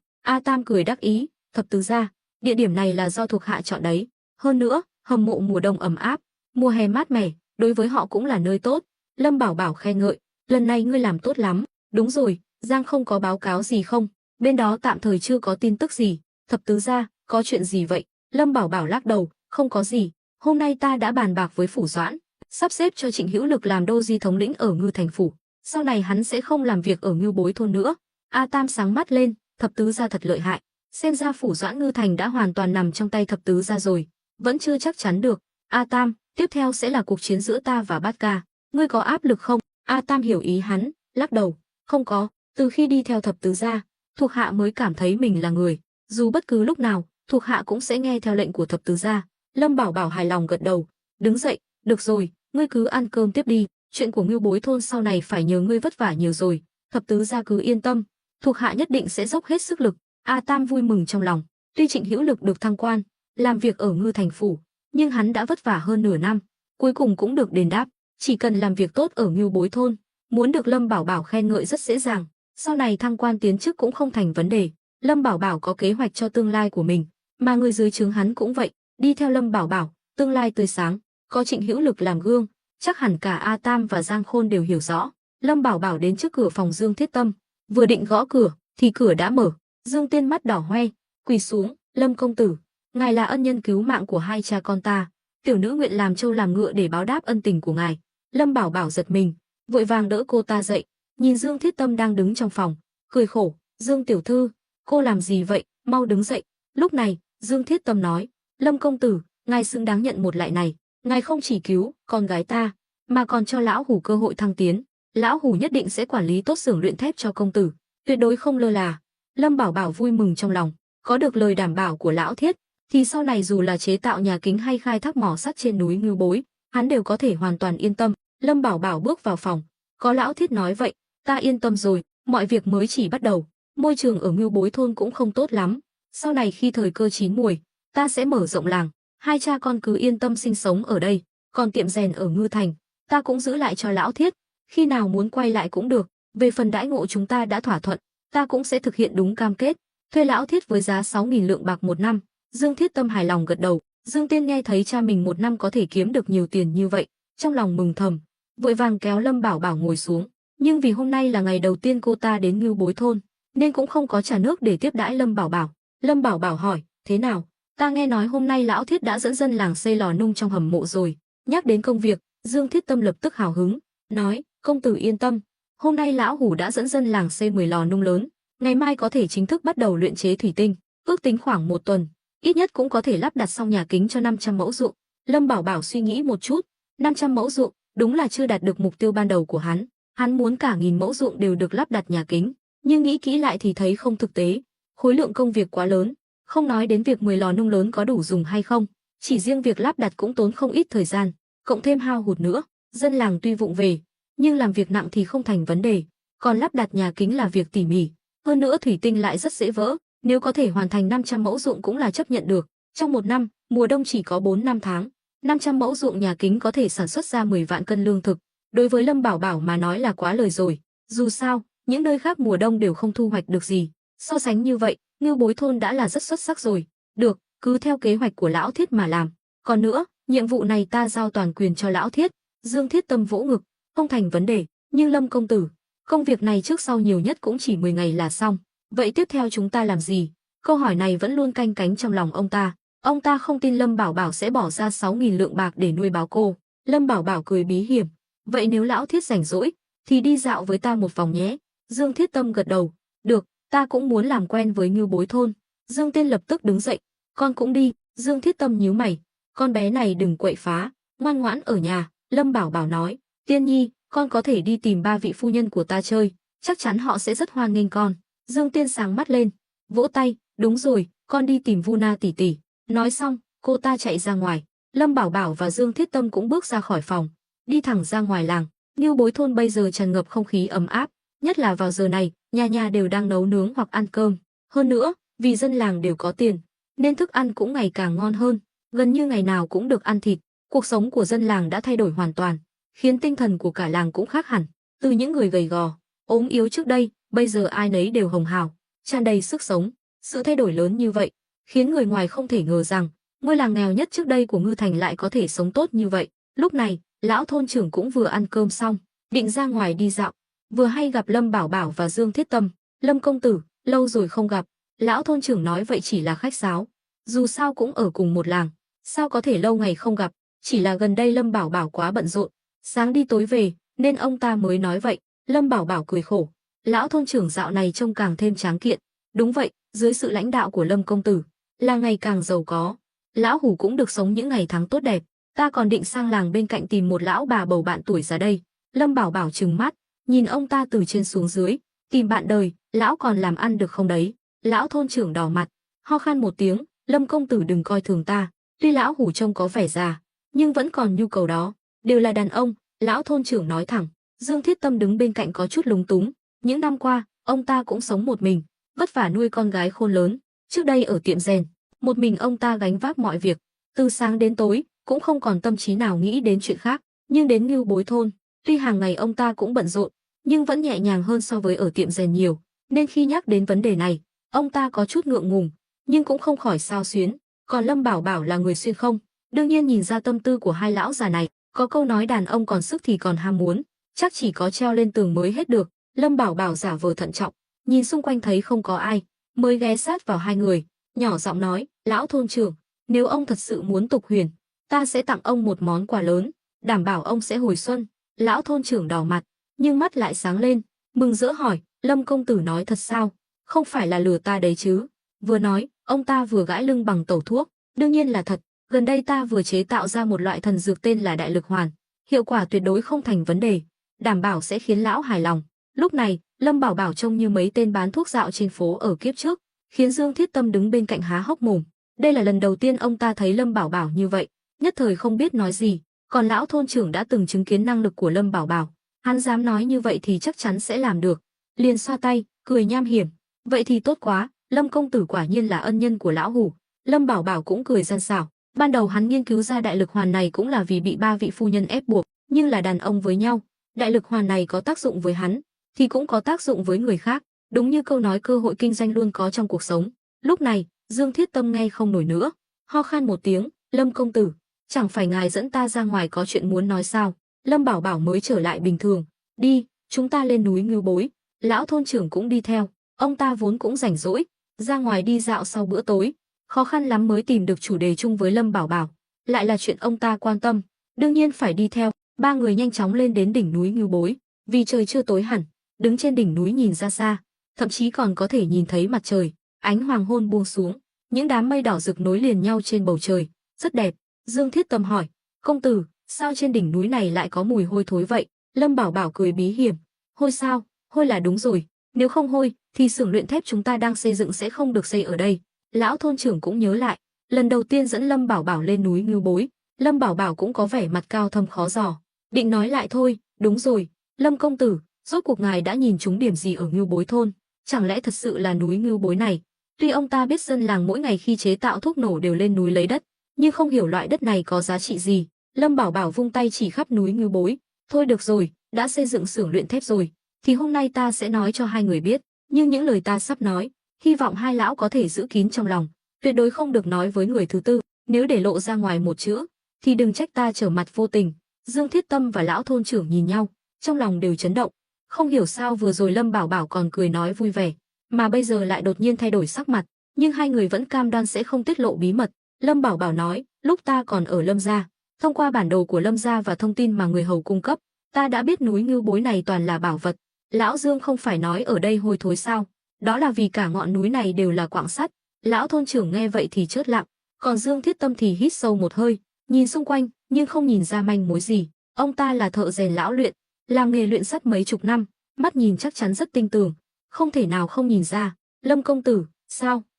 A Tam cười đắc ý, thập tứ gia, địa điểm này là do thuộc hạ chọn đấy. Hơn nữa, hầm mộ mùa đông ấm áp, mùa hè mát mẻ, đối với họ cũng là nơi tốt. Lâm Bảo Bảo khen ngợi, lần này ngươi làm tốt lắm. Đúng rồi, Giang không có báo cáo gì không? Bên đó tạm thời chưa có tin tức gì. Thập tứ gia, có chuyện gì vậy? Lâm Bảo Bảo lắc đầu, không có gì. Hôm nay ta đã bàn bạc với phủ Doãn, sắp xếp cho Trịnh Hữu Lực làm đô di thống lĩnh ở Ngư Thành phủ. Sau này hắn sẽ không làm việc ở Ngưu Bối thôn nữa. A Tam sáng mắt lên, thập tứ gia thật lợi hại. Xem ra phủ Doãn Ngư Thành đã hoàn toàn nằm trong tay thập tứ gia rồi. Vẫn chưa chắc chắn được. A Tam, tiếp theo sẽ là cuộc chiến giữa ta và Bát Ca. Ngươi có áp lực không? A Tam hiểu ý hắn, lắc đầu, không có. Từ khi đi theo thập tứ gia, thuộc hạ mới cảm thấy mình là người. Dù bất cứ lúc nào, thuộc hạ cũng sẽ nghe theo lệnh của thập tứ gia. Lâm Bảo Bảo hài lòng gật đầu, đứng dậy, được rồi, ngươi cứ ăn cơm tiếp đi. Chuyện của Ngưu Bối thôn sau này phải nhờ ngươi vất vả nhiều rồi. Thập tứ gia cứ yên tâm, thuộc hạ nhất định sẽ dốc hết sức lực. A Tam vui mừng trong lòng. Tuy Trịnh Hữu Lực được thăng quan, làm việc ở Ngư Thành phủ, nhưng hắn đã vất vả hơn nửa năm, cuối cùng cũng được đền đáp. Chỉ cần làm việc tốt ở Ngưu Bối thôn, muốn được Lâm Bảo Bảo khen ngợi rất dễ dàng. Sau này thăng quan tiến chức cũng không thành vấn đề. Lâm Bảo Bảo có kế hoạch cho tương lai của mình, mà người dưới trướng hắn cũng vậy. Đi theo Lâm Bảo Bảo, tương lai tươi sáng. Có Trịnh Hữu Lực làm gương, chắc hẳn cả A Tam và Giang Khôn đều hiểu rõ. Lâm Bảo Bảo đến trước cửa phòng Dương Thiết Tâm, vừa định gõ cửa thì cửa đã mở. Dương Tiên mắt đỏ hoe, quỳ xuống, Lâm công tử, ngài là ân nhân cứu mạng của hai cha con ta, tiểu nữ nguyện làm trâu làm ngựa để báo đáp ân tình của ngài. Lâm Bảo Bảo giật mình, vội vàng đỡ cô ta dậy, nhìn Dương Thiết Tâm đang đứng trong phòng, cười khổ, Dương tiểu thư, cô làm gì vậy, mau đứng dậy. Lúc này, Dương Thiết Tâm nói, Lâm công tử, ngài xứng đáng nhận một lại này, ngài không chỉ cứu con gái ta, mà còn cho lão hủ cơ hội thăng tiến. Lão hủ nhất định sẽ quản lý tốt xưởng luyện thép cho công tử, tuyệt đối không lơ là. Lâm Bảo Bảo vui mừng trong lòng, có được lời đảm bảo của lão Thiết, thì sau này dù là chế tạo nhà kính hay khai thác mỏ sắt trên núi Ngưu Bối, hắn đều có thể hoàn toàn yên tâm. Lâm Bảo Bảo bước vào phòng, có lão Thiết nói vậy, ta yên tâm rồi, mọi việc mới chỉ bắt đầu. Môi trường ở Ngưu Bối thôn cũng không tốt lắm, sau này khi thời cơ chín muồi, ta sẽ mở rộng làng, hai cha con cứ yên tâm sinh sống ở đây, còn tiệm rèn ở Ngư Thành, ta cũng giữ lại cho lão Thiết, khi nào muốn quay lại cũng được. Về phần đãi ngộ chúng ta đã thỏa thuận, ta cũng sẽ thực hiện đúng cam kết, thuê lão Thiết với giá 6.000 lượng bạc một năm. Dương Thiết Tâm hài lòng gật đầu. Dương Tiên nghe thấy cha mình một năm có thể kiếm được nhiều tiền như vậy, trong lòng mừng thầm, vội vàng kéo Lâm Bảo Bảo ngồi xuống. Nhưng vì hôm nay là ngày đầu tiên cô ta đến Ngưu Bối thôn, nên cũng không có trà nước để tiếp đãi Lâm Bảo Bảo. Lâm Bảo Bảo hỏi, thế nào? Ta nghe nói hôm nay lão Thiết đã dẫn dân làng xây lò nung trong hầm mộ rồi. Nhắc đến công việc, Dương Thiết Tâm lập tức hào hứng, nói, công tử yên tâm, hôm nay lão hủ đã dẫn dân làng xây 10 lò nung lớn, ngày mai có thể chính thức bắt đầu luyện chế thủy tinh, ước tính khoảng 1 tuần, ít nhất cũng có thể lắp đặt xong nhà kính cho 500 mẫu ruộng. Lâm Bảo Bảo suy nghĩ một chút, 500 mẫu ruộng, đúng là chưa đạt được mục tiêu ban đầu của hắn. Hắn muốn cả 1000 mẫu ruộng đều được lắp đặt nhà kính, nhưng nghĩ kỹ lại thì thấy không thực tế, khối lượng công việc quá lớn, không nói đến việc 10 lò nung lớn có đủ dùng hay không, chỉ riêng việc lắp đặt cũng tốn không ít thời gian, cộng thêm hao hụt nữa. Dân làng tuy vụng về, nhưng làm việc nặng thì không thành vấn đề, còn lắp đặt nhà kính là việc tỉ mỉ, hơn nữa thủy tinh lại rất dễ vỡ, nếu có thể hoàn thành 500 mẫu ruộng cũng là chấp nhận được. Trong một năm, mùa đông chỉ có 4-5 tháng, 500 mẫu ruộng nhà kính có thể sản xuất ra 10 vạn cân lương thực, đối với Lâm Bảo Bảo mà nói là quá lời rồi. Dù sao, những nơi khác mùa đông đều không thu hoạch được gì, so sánh như vậy, Ngưu Bối thôn đã là rất xuất sắc rồi. Được, cứ theo kế hoạch của lão Thiết mà làm. Còn nữa, nhiệm vụ này ta giao toàn quyền cho lão Thiết. Dương Thiết Tâm vỗ ngực, không thành vấn đề, nhưng Lâm công tử, công việc này trước sau nhiều nhất cũng chỉ 10 ngày là xong. Vậy tiếp theo chúng ta làm gì? Câu hỏi này vẫn luôn canh cánh trong lòng ông ta. Ông ta không tin Lâm Bảo Bảo sẽ bỏ ra 6.000 lượng bạc để nuôi báo cô. Lâm Bảo Bảo cười bí hiểm, vậy nếu lão Thiết rảnh rỗi, thì đi dạo với ta một vòng nhé. Dương Thiết Tâm gật đầu, được, ta cũng muốn làm quen với Ngưu Bối thôn. Dương Tiên lập tức đứng dậy, con cũng đi. Dương Thiết Tâm nhíu mày, con bé này đừng quậy phá, ngoan ngoãn ở nhà. Lâm Bảo Bảo nói, Tiên Nhi, con có thể đi tìm 3 vị phu nhân của ta chơi, chắc chắn họ sẽ rất hoan nghênh con. Dương Tiên sáng mắt lên, vỗ tay, đúng rồi, con đi tìm Vu Na tỷ tỷ. Nói xong, cô ta chạy ra ngoài. Lâm Bảo Bảo và Dương Thiết Tâm cũng bước ra khỏi phòng, đi thẳng ra ngoài làng. Ngưu Bối thôn bây giờ tràn ngập không khí ấm áp, nhất là vào giờ này, nhà nhà đều đang nấu nướng hoặc ăn cơm. Hơn nữa, vì dân làng đều có tiền, nên thức ăn cũng ngày càng ngon hơn, gần như ngày nào cũng được ăn thịt. Cuộc sống của dân làng đã thay đổi hoàn toàn, khiến tinh thần của cả làng cũng khác hẳn. Từ những người gầy gò, ốm yếu trước đây, bây giờ ai nấy đều hồng hào, tràn đầy sức sống. Sự thay đổi lớn như vậy, khiến người ngoài không thể ngờ rằng ngôi làng nghèo nhất trước đây của Ngư Thành lại có thể sống tốt như vậy. Lúc này, lão thôn trưởng cũng vừa ăn cơm xong, định ra ngoài đi dạo, vừa hay gặp Lâm Bảo Bảo và Dương Thiết Tâm. Lâm công tử, lâu rồi không gặp. Lão thôn trưởng nói vậy chỉ là khách sáo, dù sao cũng ở cùng một làng, sao có thể lâu ngày không gặp. Chỉ là gần đây Lâm Bảo Bảo quá bận rộn, sáng đi tối về, nên ông ta mới nói vậy. Lâm Bảo Bảo cười khổ, lão thôn trưởng dạo này trông càng thêm tráng kiện. Đúng vậy, dưới sự lãnh đạo của Lâm công tử, là ngày càng giàu có. Lão Hủ cũng được sống những ngày tháng tốt đẹp. Ta còn định sang làng bên cạnh tìm một lão bà bầu bạn tuổi ra đây. Lâm Bảo Bảo trừng mắt, nhìn ông ta từ trên xuống dưới. Tìm bạn đời, lão còn làm ăn được không đấy? Lão thôn trưởng đỏ mặt, ho khan một tiếng. Lâm công tử đừng coi thường ta. Tuy lão Hủ trông có vẻ già, nhưng vẫn còn nhu cầu đó. Đều là đàn ông, lão thôn trưởng nói thẳng. Dương Thiết Tâm đứng bên cạnh có chút lúng túng. Những năm qua, ông ta cũng sống một mình, vất vả nuôi con gái khôn lớn. Trước đây ở tiệm rèn, một mình ông ta gánh vác mọi việc, từ sáng đến tối, cũng không còn tâm trí nào nghĩ đến chuyện khác. Nhưng đến Ngưu Bối thôn, tuy hàng ngày ông ta cũng bận rộn, nhưng vẫn nhẹ nhàng hơn so với ở tiệm rèn nhiều, nên khi nhắc đến vấn đề này, ông ta có chút ngượng ngùng, nhưng cũng không khỏi xao xuyến. Còn Lâm Bảo Bảo là người xuyên không, đương nhiên nhìn ra tâm tư của hai lão già này. Có câu nói đàn ông còn sức thì còn ham muốn, chắc chỉ có treo lên tường mới hết được. Lâm Bảo Bảo giả vờ thận trọng, nhìn xung quanh thấy không có ai, mới ghé sát vào hai người, nhỏ giọng nói, lão thôn trưởng, nếu ông thật sự muốn tục huyền, ta sẽ tặng ông một món quà lớn, đảm bảo ông sẽ hồi xuân. Lão thôn trưởng đỏ mặt, nhưng mắt lại sáng lên, mừng rỡ hỏi, Lâm công tử nói thật sao? Không phải là lừa ta đấy chứ? Vừa nói, ông ta vừa gãi lưng bằng tẩu thuốc. Đương nhiên là thật, gần đây ta vừa chế tạo ra một loại thần dược tên là Đại Lực Hoàn, hiệu quả tuyệt đối không thành vấn đề, đảm bảo sẽ khiến lão hài lòng. Lúc này, Lâm Bảo Bảo trông như mấy tên bán thuốc dạo trên phố ở kiếp trước, khiến Dương Thiết Tâm đứng bên cạnh há hốc mồm. Đây là lần đầu tiên ông ta thấy Lâm Bảo Bảo như vậy, nhất thời không biết nói gì. Còn lão thôn trưởng đã từng chứng kiến năng lực của Lâm Bảo Bảo, hắn dám nói như vậy thì chắc chắn sẽ làm được. Liền xoa tay, cười nham hiểm, vậy thì tốt quá, Lâm công tử quả nhiên là ân nhân của lão Hủ. Lâm Bảo Bảo cũng cười gian xảo. Ban đầu hắn nghiên cứu ra Đại Lực Hoàn này cũng là vì bị ba vị phu nhân ép buộc, nhưng là đàn ông với nhau, Đại Lực Hoàn này có tác dụng với hắn, thì cũng có tác dụng với người khác. Đúng như câu nói cơ hội kinh doanh luôn có trong cuộc sống. Lúc này, Dương Thiết Tâm nghe không nổi nữa, ho khan một tiếng, Lâm công tử, chẳng phải ngài dẫn ta ra ngoài có chuyện muốn nói sao? Lâm Bảo Bảo mới trở lại bình thường. Đi, chúng ta lên núi Ngưu Bối. Lão thôn trưởng cũng đi theo, ông ta vốn cũng rảnh rỗi, ra ngoài đi dạo sau bữa tối, khó khăn lắm mới tìm được chủ đề chung với Lâm Bảo Bảo, lại là chuyện ông ta quan tâm, đương nhiên phải đi theo. Ba người nhanh chóng lên đến đỉnh núi Ngưu Bối, vì trời chưa tối hẳn, đứng trên đỉnh núi nhìn ra xa, thậm chí còn có thể nhìn thấy mặt trời, ánh hoàng hôn buông xuống, những đám mây đỏ rực nối liền nhau trên bầu trời, rất đẹp. Dương Thiết Tâm hỏi, công tử, sao trên đỉnh núi này lại có mùi hôi thối vậy? Lâm Bảo Bảo cười bí hiểm, hôi sao? Hôi là đúng rồi, nếu không hôi thì xưởng luyện thép chúng ta đang xây dựng sẽ không được xây ở đây. Lão thôn trưởng cũng nhớ lại, lần đầu tiên dẫn Lâm Bảo Bảo lên núi Ngưu Bối, Lâm Bảo Bảo cũng có vẻ mặt cao thâm khó dò, định nói lại thôi. Đúng rồi, Lâm công tử, rốt cuộc ngài đã nhìn trúng điểm gì ở Ngưu Bối thôn? Chẳng lẽ thật sự là núi Ngưu Bối này? Tuy ông ta biết dân làng mỗi ngày khi chế tạo thuốc nổ đều lên núi lấy đất, nhưng không hiểu loại đất này có giá trị gì. Lâm Bảo Bảo vung tay chỉ khắp núi Ngưu Bối, thôi được rồi, đã xây dựng xưởng luyện thép rồi, thì hôm nay ta sẽ nói cho hai người biết, nhưng những lời ta sắp nói, hy vọng hai lão có thể giữ kín trong lòng, tuyệt đối không được nói với người thứ tư, nếu để lộ ra ngoài một chữ, thì đừng trách ta trở mặt vô tình. Dương Thiết Tâm và lão thôn trưởng nhìn nhau, trong lòng đều chấn động, không hiểu sao vừa rồi Lâm Bảo Bảo còn cười nói vui vẻ, mà bây giờ lại đột nhiên thay đổi sắc mặt, nhưng hai người vẫn cam đoan sẽ không tiết lộ bí mật. Lâm Bảo Bảo nói, lúc ta còn ở Lâm gia, thông qua bản đồ của Lâm gia và thông tin mà người hầu cung cấp, ta đã biết núi Ngưu Bối này toàn là bảo vật. Lão Dương không phải nói ở đây hôi thối sao? Đó là vì cả ngọn núi này đều là quặng sắt. Lão thôn trưởng nghe vậy thì chớt lặng, còn Dương Thiết Tâm thì hít sâu một hơi, nhìn xung quanh nhưng không nhìn ra manh mối gì. Ông ta là thợ rèn lão luyện, làm nghề luyện sắt mấy chục năm, mắt nhìn chắc chắn rất tinh tường, không thể nào không nhìn ra. Lâm công tử,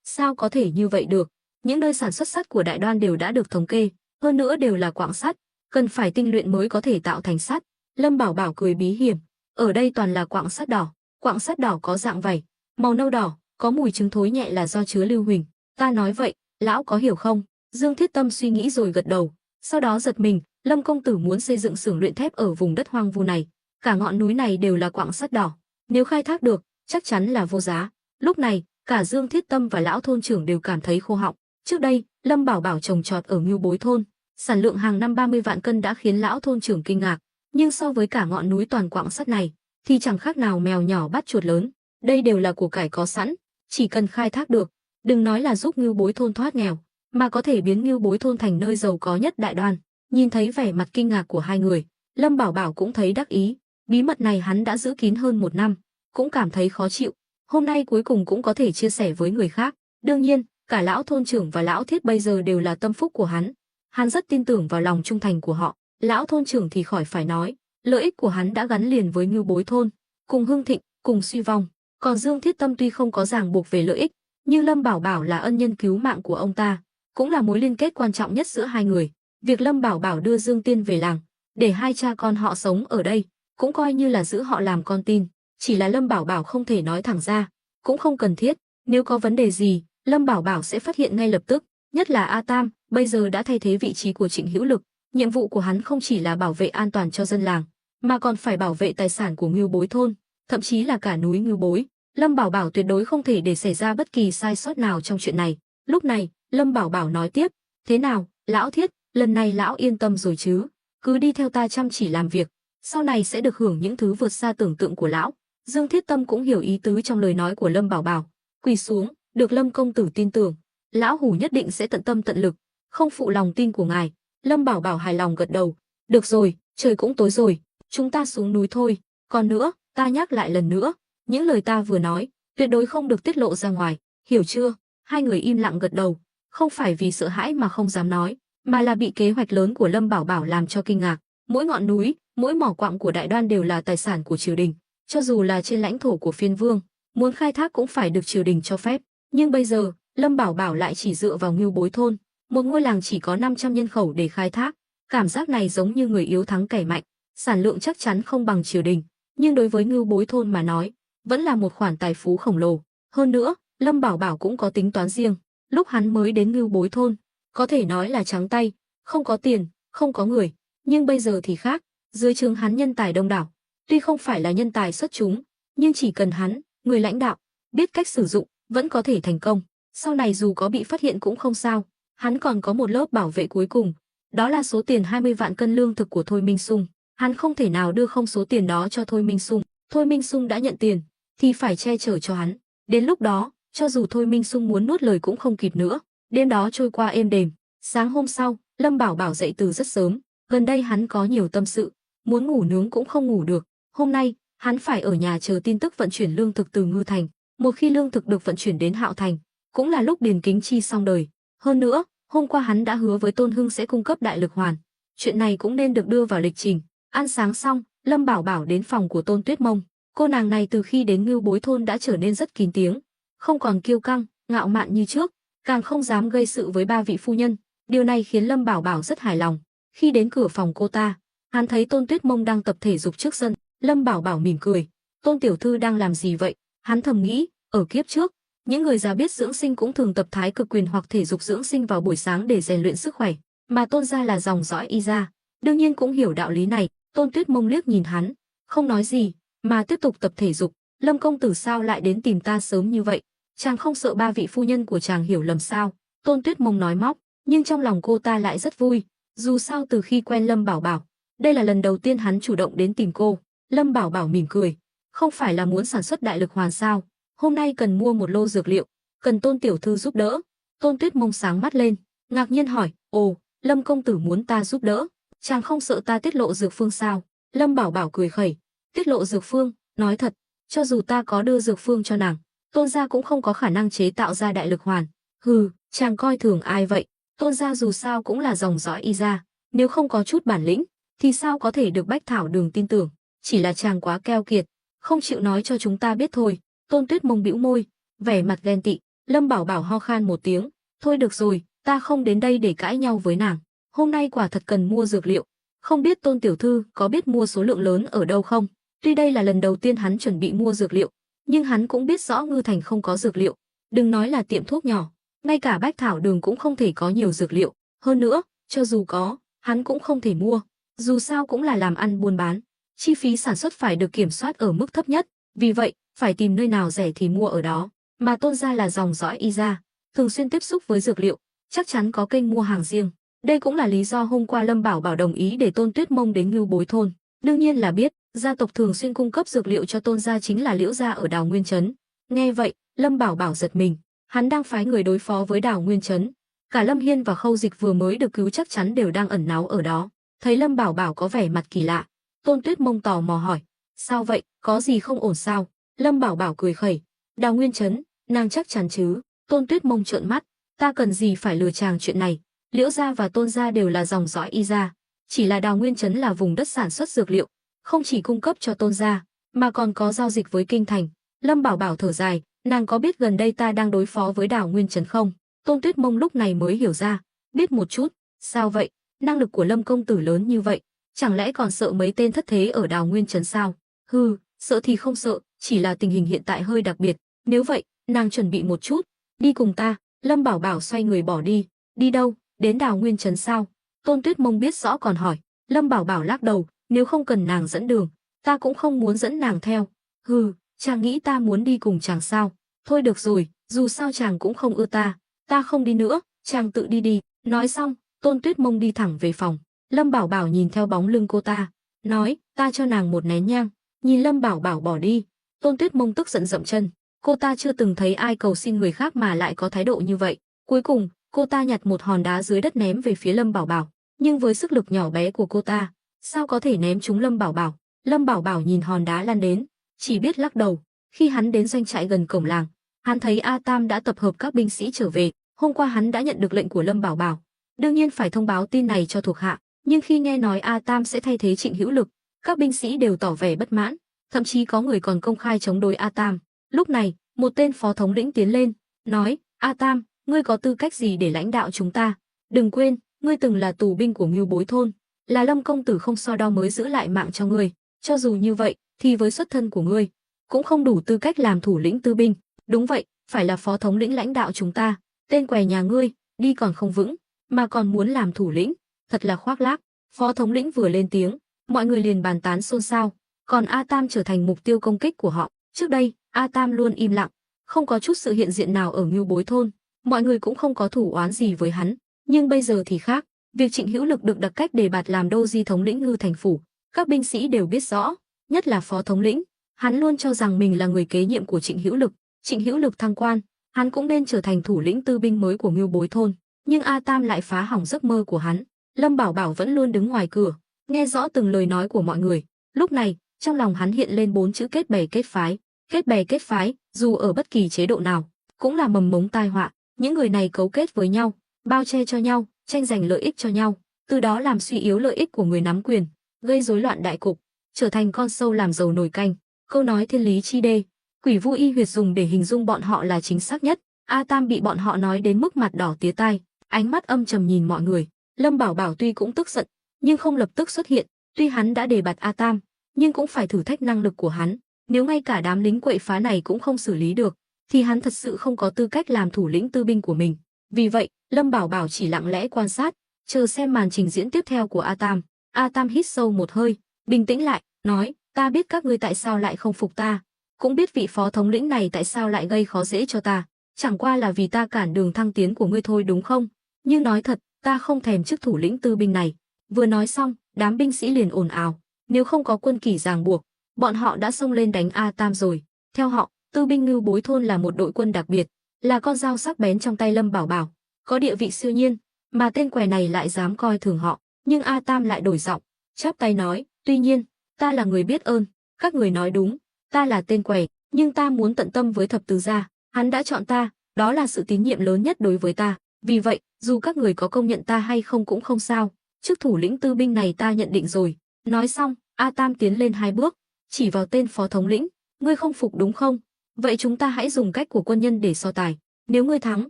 sao có thể như vậy được? Những nơi sản xuất sắt của Đại Đoan đều đã được thống kê, hơn nữa đều là quặng sắt, cần phải tinh luyện mới có thể tạo thành sắt. Lâm Bảo Bảo cười bí hiểm, ở đây toàn là quặng sắt đỏ có dạng vảy, màu nâu đỏ, có mùi trứng thối nhẹ là do chứa lưu huỳnh. Ta nói vậy, lão có hiểu không? Dương Thiết Tâm suy nghĩ rồi gật đầu, sau đó giật mình, Lâm công tử muốn xây dựng xưởng luyện thép ở vùng đất hoang vu này, cả ngọn núi này đều là quặng sắt đỏ, nếu khai thác được, chắc chắn là vô giá. Lúc này, cả Dương Thiết Tâm và lão thôn trưởng đều cảm thấy khô họng. Trước đây, Lâm Bảo Bảo trồng trọt ở Ngưu Bối thôn, sản lượng hàng năm 30 vạn cân đã khiến lão thôn trưởng kinh ngạc, nhưng so với cả ngọn núi toàn quặng sắt này, thì chẳng khác nào mèo nhỏ bắt chuột lớn. Đây đều là của cải có sẵn, chỉ cần khai thác được, đừng nói là giúp Ngưu Bối thôn thoát nghèo, mà có thể biến Ngưu Bối thôn thành nơi giàu có nhất Đại Đoan. Nhìn thấy vẻ mặt kinh ngạc của hai người, Lâm Bảo Bảo cũng thấy đắc ý, bí mật này hắn đã giữ kín hơn 1 năm, cũng cảm thấy khó chịu, hôm nay cuối cùng cũng có thể chia sẻ với người khác. Đương nhiên, cả lão thôn trưởng và lão Thiết bây giờ đều là tâm phúc của hắn. Hắn rất tin tưởng vào lòng trung thành của họ. Lão thôn trưởng thì khỏi phải nói, lợi ích của hắn đã gắn liền với Ngưu Bối thôn, cùng hưng thịnh, cùng suy vong. Còn Dương Thiết Tâm tuy không có ràng buộc về lợi ích, nhưng Lâm Bảo Bảo là ân nhân cứu mạng của ông ta, cũng là mối liên kết quan trọng nhất giữa hai người. Việc Lâm Bảo Bảo đưa Dương Tiên về làng, để hai cha con họ sống ở đây, cũng coi như là giữ họ làm con tin. Chỉ là Lâm Bảo Bảo không thể nói thẳng ra, cũng không cần thiết. Nếu có vấn đề gì, Lâm Bảo Bảo sẽ phát hiện ngay lập tức. Nhất là A Tam, bây giờ đã thay thế vị trí của Trịnh Hữu Lực. Nhiệm vụ của hắn không chỉ là bảo vệ an toàn cho dân làng, mà còn phải bảo vệ tài sản của Ngưu Bối thôn, thậm chí là cả núi Ngưu Bối. Lâm Bảo Bảo tuyệt đối không thể để xảy ra bất kỳ sai sót nào trong chuyện này. Lúc này, Lâm Bảo Bảo nói tiếp, thế nào, lão Thiết, lần này lão yên tâm rồi chứ? Cứ đi theo ta chăm chỉ làm việc, sau này sẽ được hưởng những thứ vượt xa tưởng tượng của lão. Dương Thiết Tâm cũng hiểu ý tứ trong lời nói của Lâm Bảo Bảo, quỳ xuống, được Lâm công tử tin tưởng, lão hủ nhất định sẽ tận tâm tận lực, không phụ lòng tin của ngài. Lâm Bảo Bảo hài lòng gật đầu, được rồi, trời cũng tối rồi, chúng ta xuống núi thôi. Còn nữa, ta nhắc lại lần nữa, những lời ta vừa nói, tuyệt đối không được tiết lộ ra ngoài, hiểu chưa? Hai người im lặng gật đầu, không phải vì sợ hãi mà không dám nói, mà là bị kế hoạch lớn của Lâm Bảo Bảo làm cho kinh ngạc. Mỗi ngọn núi, mỗi mỏ quặng của Đại Đoan đều là tài sản của triều đình, cho dù là trên lãnh thổ của phiên vương, muốn khai thác cũng phải được triều đình cho phép. Nhưng bây giờ, Lâm Bảo Bảo lại chỉ dựa vào Ngưu Bối thôn, một ngôi làng chỉ có 500 nhân khẩu để khai thác. Cảm giác này giống như người yếu thắng kẻ mạnh, sản lượng chắc chắn không bằng triều đình, nhưng đối với Ngưu Bối thôn mà nói, vẫn là một khoản tài phú khổng lồ. Hơn nữa, Lâm Bảo Bảo cũng có tính toán riêng. Lúc hắn mới đến Ngưu Bối thôn, có thể nói là trắng tay, không có tiền, không có người. Nhưng bây giờ thì khác, dưới trướng hắn nhân tài đông đảo. Tuy không phải là nhân tài xuất chúng, nhưng chỉ cần hắn, người lãnh đạo, biết cách sử dụng, vẫn có thể thành công. Sau này dù có bị phát hiện cũng không sao. Hắn còn có một lớp bảo vệ cuối cùng, đó là số tiền 20 vạn cân lương thực của Thôi Minh Sung. Hắn không thể nào đưa không số tiền đó cho Thôi Minh Sung. Thôi Minh Sung đã nhận tiền, thì phải che chở cho hắn. Đến lúc đó, cho dù Thôi Minh Sung muốn nuốt lời cũng không kịp nữa. Đêm đó trôi qua êm đềm. Sáng hôm sau, Lâm Bảo Bảo dậy từ rất sớm. Gần đây hắn có nhiều tâm sự, muốn ngủ nướng cũng không ngủ được. Hôm nay, hắn phải ở nhà chờ tin tức vận chuyển lương thực từ Ngư Thành. Một khi lương thực được vận chuyển đến Hạo Thành, cũng là lúc Điền Kính Chi xong đời. Hơn nữa, hôm qua hắn đã hứa với Tôn Hưng sẽ cung cấp đại lực hoàn. Chuyện này cũng nên được đưa vào lịch trình. Ăn sáng xong, Lâm Bảo Bảo đến phòng của Tôn Tuyết Mông. Cô nàng này từ khi đến Ngưu Bối thôn đã trở nên rất kín tiếng, không còn kiêu căng, ngạo mạn như trước, càng không dám gây sự với ba vị phu nhân. Điều này khiến Lâm Bảo Bảo rất hài lòng. Khi đến cửa phòng cô ta, hắn thấy Tôn Tuyết Mông đang tập thể dục trước sân. Lâm Bảo Bảo mỉm cười, Tôn tiểu thư đang làm gì vậy? Hắn thầm nghĩ, ở kiếp trước, những người già biết dưỡng sinh cũng thường tập thái cực quyền hoặc thể dục dưỡng sinh vào buổi sáng để rèn luyện sức khỏe, mà Tôn gia là dòng dõi Y gia, đương nhiên cũng hiểu đạo lý này. Tôn Tuyết Mông liếc nhìn hắn, không nói gì, mà tiếp tục tập thể dục. Lâm công tử sao lại đến tìm ta sớm như vậy? Chàng không sợ ba vị phu nhân của chàng hiểu lầm sao? Tôn Tuyết Mông nói móc, nhưng trong lòng cô ta lại rất vui. Dù sao từ khi quen Lâm Bảo Bảo, đây là lần đầu tiên hắn chủ động đến tìm cô. Lâm Bảo Bảo mỉm cười, không phải là muốn sản xuất đại lực hoàn sao? Hôm nay cần mua một lô dược liệu, cần Tôn tiểu thư giúp đỡ. Tôn Tuyết Mông sáng mắt lên, ngạc nhiên hỏi, ồ, Lâm công tử muốn ta giúp đỡ? Chàng không sợ ta tiết lộ dược phương sao? Lâm Bảo Bảo cười khẩy, tiết lộ dược phương? Nói thật, cho dù ta có đưa dược phương cho nàng, Tôn gia cũng không có khả năng chế tạo ra đại lực hoàn. Hừ, chàng coi thường ai vậy? Tôn gia dù sao cũng là dòng dõi Y gia, nếu không có chút bản lĩnh, thì sao có thể được Bách Thảo Đường tin tưởng? Chỉ là chàng quá keo kiệt, không chịu nói cho chúng ta biết thôi. Tôn Tuyết Mông bĩu môi, vẻ mặt ghen tị. Lâm Bảo Bảo ho khan một tiếng, thôi được rồi, ta không đến đây để cãi nhau với nàng. Hôm nay quả thật cần mua dược liệu, không biết Tôn tiểu thư có biết mua số lượng lớn ở đâu không? Tuy đây là lần đầu tiên hắn chuẩn bị mua dược liệu, nhưng hắn cũng biết rõ Ngư Thành không có dược liệu, đừng nói là tiệm thuốc nhỏ, ngay cả Bách Thảo Đường cũng không thể có nhiều dược liệu, hơn nữa, cho dù có, hắn cũng không thể mua, dù sao cũng là làm ăn buôn bán, chi phí sản xuất phải được kiểm soát ở mức thấp nhất, vì vậy, phải tìm nơi nào rẻ thì mua ở đó, mà Tôn gia là dòng dõi Y gia, thường xuyên tiếp xúc với dược liệu, chắc chắn có kênh mua hàng riêng. Đây cũng là lý do hôm qua Lâm Bảo Bảo đồng ý để Tôn Tuyết Mông đến Ngưu Bối thôn. Đương nhiên là biết, gia tộc thường xuyên cung cấp dược liệu cho Tôn gia chính là Liễu gia ở Đào Nguyên trấn. Nghe vậy, Lâm Bảo Bảo giật mình, hắn đang phái người đối phó với Đào Nguyên trấn. Cả Lâm Hiên và Khâu Dịch vừa mới được cứu chắc chắn đều đang ẩn náu ở đó. Thấy Lâm Bảo Bảo có vẻ mặt kỳ lạ, Tôn Tuyết Mông tò mò hỏi: "Sao vậy, có gì không ổn sao?" Lâm Bảo Bảo cười khẩy: "Đào Nguyên trấn, nàng chắc chắn chứ?" Tôn Tuyết Mông trợn mắt: "Ta cần gì phải lừa chàng chuyện này? Liễu gia và Tôn gia đều là dòng dõi Y gia, chỉ là Đào Nguyên trấn là vùng đất sản xuất dược liệu, không chỉ cung cấp cho Tôn gia, mà còn có giao dịch với kinh thành." Lâm Bảo Bảo thở dài, nàng có biết gần đây ta đang đối phó với Đào Nguyên trấn không? Tôn Tuyết Mông lúc này mới hiểu ra, biết một chút. Sao vậy? Năng lực của Lâm công tử lớn như vậy, chẳng lẽ còn sợ mấy tên thất thế ở Đào Nguyên trấn sao? Hừ, sợ thì không sợ, chỉ là tình hình hiện tại hơi đặc biệt. Nếu vậy, nàng chuẩn bị một chút, đi cùng ta. Lâm Bảo Bảo xoay người bỏ đi. Đi đâu? Đến Đào Nguyên trấn sao? Tôn Tuyết Mông biết rõ còn hỏi. Lâm Bảo Bảo lắc đầu, nếu không cần nàng dẫn đường, ta cũng không muốn dẫn nàng theo. Hừ, chàng nghĩ ta muốn đi cùng chàng sao? Thôi được rồi, dù sao chàng cũng không ưa ta không đi nữa, chàng tự đi đi. Nói xong, Tôn Tuyết Mông đi thẳng về phòng. Lâm Bảo Bảo nhìn theo bóng lưng cô ta, nói: "Ta cho nàng một nén nhang." Nhìn Lâm Bảo Bảo bỏ đi, Tôn Tuyết Mông tức giận dậm chân. Cô ta chưa từng thấy ai cầu xin người khác mà lại có thái độ như vậy. Cuối cùng, cô ta nhặt một hòn đá dưới đất ném về phía Lâm Bảo Bảo, nhưng với sức lực nhỏ bé của cô ta, sao có thể ném trúng Lâm Bảo Bảo? Lâm Bảo Bảo nhìn hòn đá lăn đến, chỉ biết lắc đầu. Khi hắn đến doanh trại gần cổng làng, hắn thấy A Tam đã tập hợp các binh sĩ trở về. Hôm qua hắn đã nhận được lệnh của Lâm Bảo Bảo, đương nhiên phải thông báo tin này cho thuộc hạ, nhưng khi nghe nói A Tam sẽ thay thế Trịnh Hữu Lực, các binh sĩ đều tỏ vẻ bất mãn, thậm chí có người còn công khai chống đối A Tam. Lúc này, một tên phó thống lĩnh tiến lên, nói: "A Tam, ngươi có tư cách gì để lãnh đạo chúng ta? Đừng quên, ngươi từng là tù binh của Ngưu Bối thôn, là Lâm công tử không so đo mới giữ lại mạng cho ngươi. Cho dù như vậy, thì với xuất thân của ngươi, cũng không đủ tư cách làm thủ lĩnh tư binh. Đúng vậy, phải là phó thống lĩnh lãnh đạo chúng ta. Tên què nhà ngươi, đi còn không vững, mà còn muốn làm thủ lĩnh, thật là khoác lác." Phó thống lĩnh vừa lên tiếng, mọi người liền bàn tán xôn xao, còn A Tam trở thành mục tiêu công kích của họ. Trước đây, A Tam luôn im lặng, không có chút sự hiện diện nào ở Ngưu Bối thôn, mọi người cũng không có thủ oán gì với hắn, nhưng bây giờ thì khác, việc Trịnh Hữu Lực được đặc cách đề bạt làm đô di thống lĩnh Ngư Thành phủ, các binh sĩ đều biết rõ, nhất là phó thống lĩnh, hắn luôn cho rằng mình là người kế nhiệm của Trịnh Hữu Lực. Trịnh Hữu Lực thăng quan, hắn cũng nên trở thành thủ lĩnh tư binh mới của Ngưu Bối thôn, nhưng A Tam lại phá hỏng giấc mơ của hắn. Lâm Bảo Bảo vẫn luôn đứng ngoài cửa, nghe rõ từng lời nói của mọi người. Lúc này, trong lòng hắn hiện lên 4 chữ kết bè kết phái. Kết bè kết phái, dù ở bất kỳ chế độ nào, cũng là mầm mống tai họa. Những người này cấu kết với nhau, bao che cho nhau, tranh giành lợi ích cho nhau, từ đó làm suy yếu lợi ích của người nắm quyền, gây rối loạn đại cục, trở thành con sâu làm dầu nồi canh. Câu nói thiên lý chi đê, Quỷ Vu Y huyệt dùng để hình dung bọn họ là chính xác nhất. A Tam bị bọn họ nói đến mức mặt đỏ tía tai, ánh mắt âm trầm nhìn mọi người. Lâm Bảo Bảo tuy cũng tức giận, nhưng không lập tức xuất hiện. Tuy hắn đã đề bạt A Tam, nhưng cũng phải thử thách năng lực của hắn. Nếu ngay cả đám lính quậy phá này cũng không xử lý được, thì hắn thật sự không có tư cách làm thủ lĩnh tư binh của mình. Vì vậy, Lâm Bảo Bảo chỉ lặng lẽ quan sát, chờ xem màn trình diễn tiếp theo của A Tam. A Tam hít sâu một hơi, bình tĩnh lại, nói: "Ta biết các ngươi tại sao lại không phục ta, cũng biết vị phó thống lĩnh này tại sao lại gây khó dễ cho ta. Chẳng qua là vì ta cản đường thăng tiến của ngươi thôi đúng không? Nhưng nói thật, ta không thèm chức thủ lĩnh tư binh này." Vừa nói xong, đám binh sĩ liền ồn ào. Nếu không có quân kỷ ràng buộc, bọn họ đã xông lên đánh A Tam rồi. Theo họ, tư binh Ngưu Bối thôn là một đội quân đặc biệt, là con dao sắc bén trong tay Lâm Bảo Bảo, có địa vị siêu nhiên, mà tên què này lại dám coi thường họ. Nhưng A Tam lại đổi giọng, chắp tay nói: "Tuy nhiên, ta là người biết ơn, các người nói đúng, ta là tên què, nhưng ta muốn tận tâm với Thập Tứ gia, hắn đã chọn ta, đó là sự tín nhiệm lớn nhất đối với ta. Vì vậy, dù các người có công nhận ta hay không cũng không sao, chức thủ lĩnh tư binh này ta nhận định rồi." Nói xong, A Tam tiến lên 2 bước, chỉ vào tên phó thống lĩnh: "Ngươi không phục đúng không? Vậy chúng ta hãy dùng cách của quân nhân để so tài. Nếu ngươi thắng,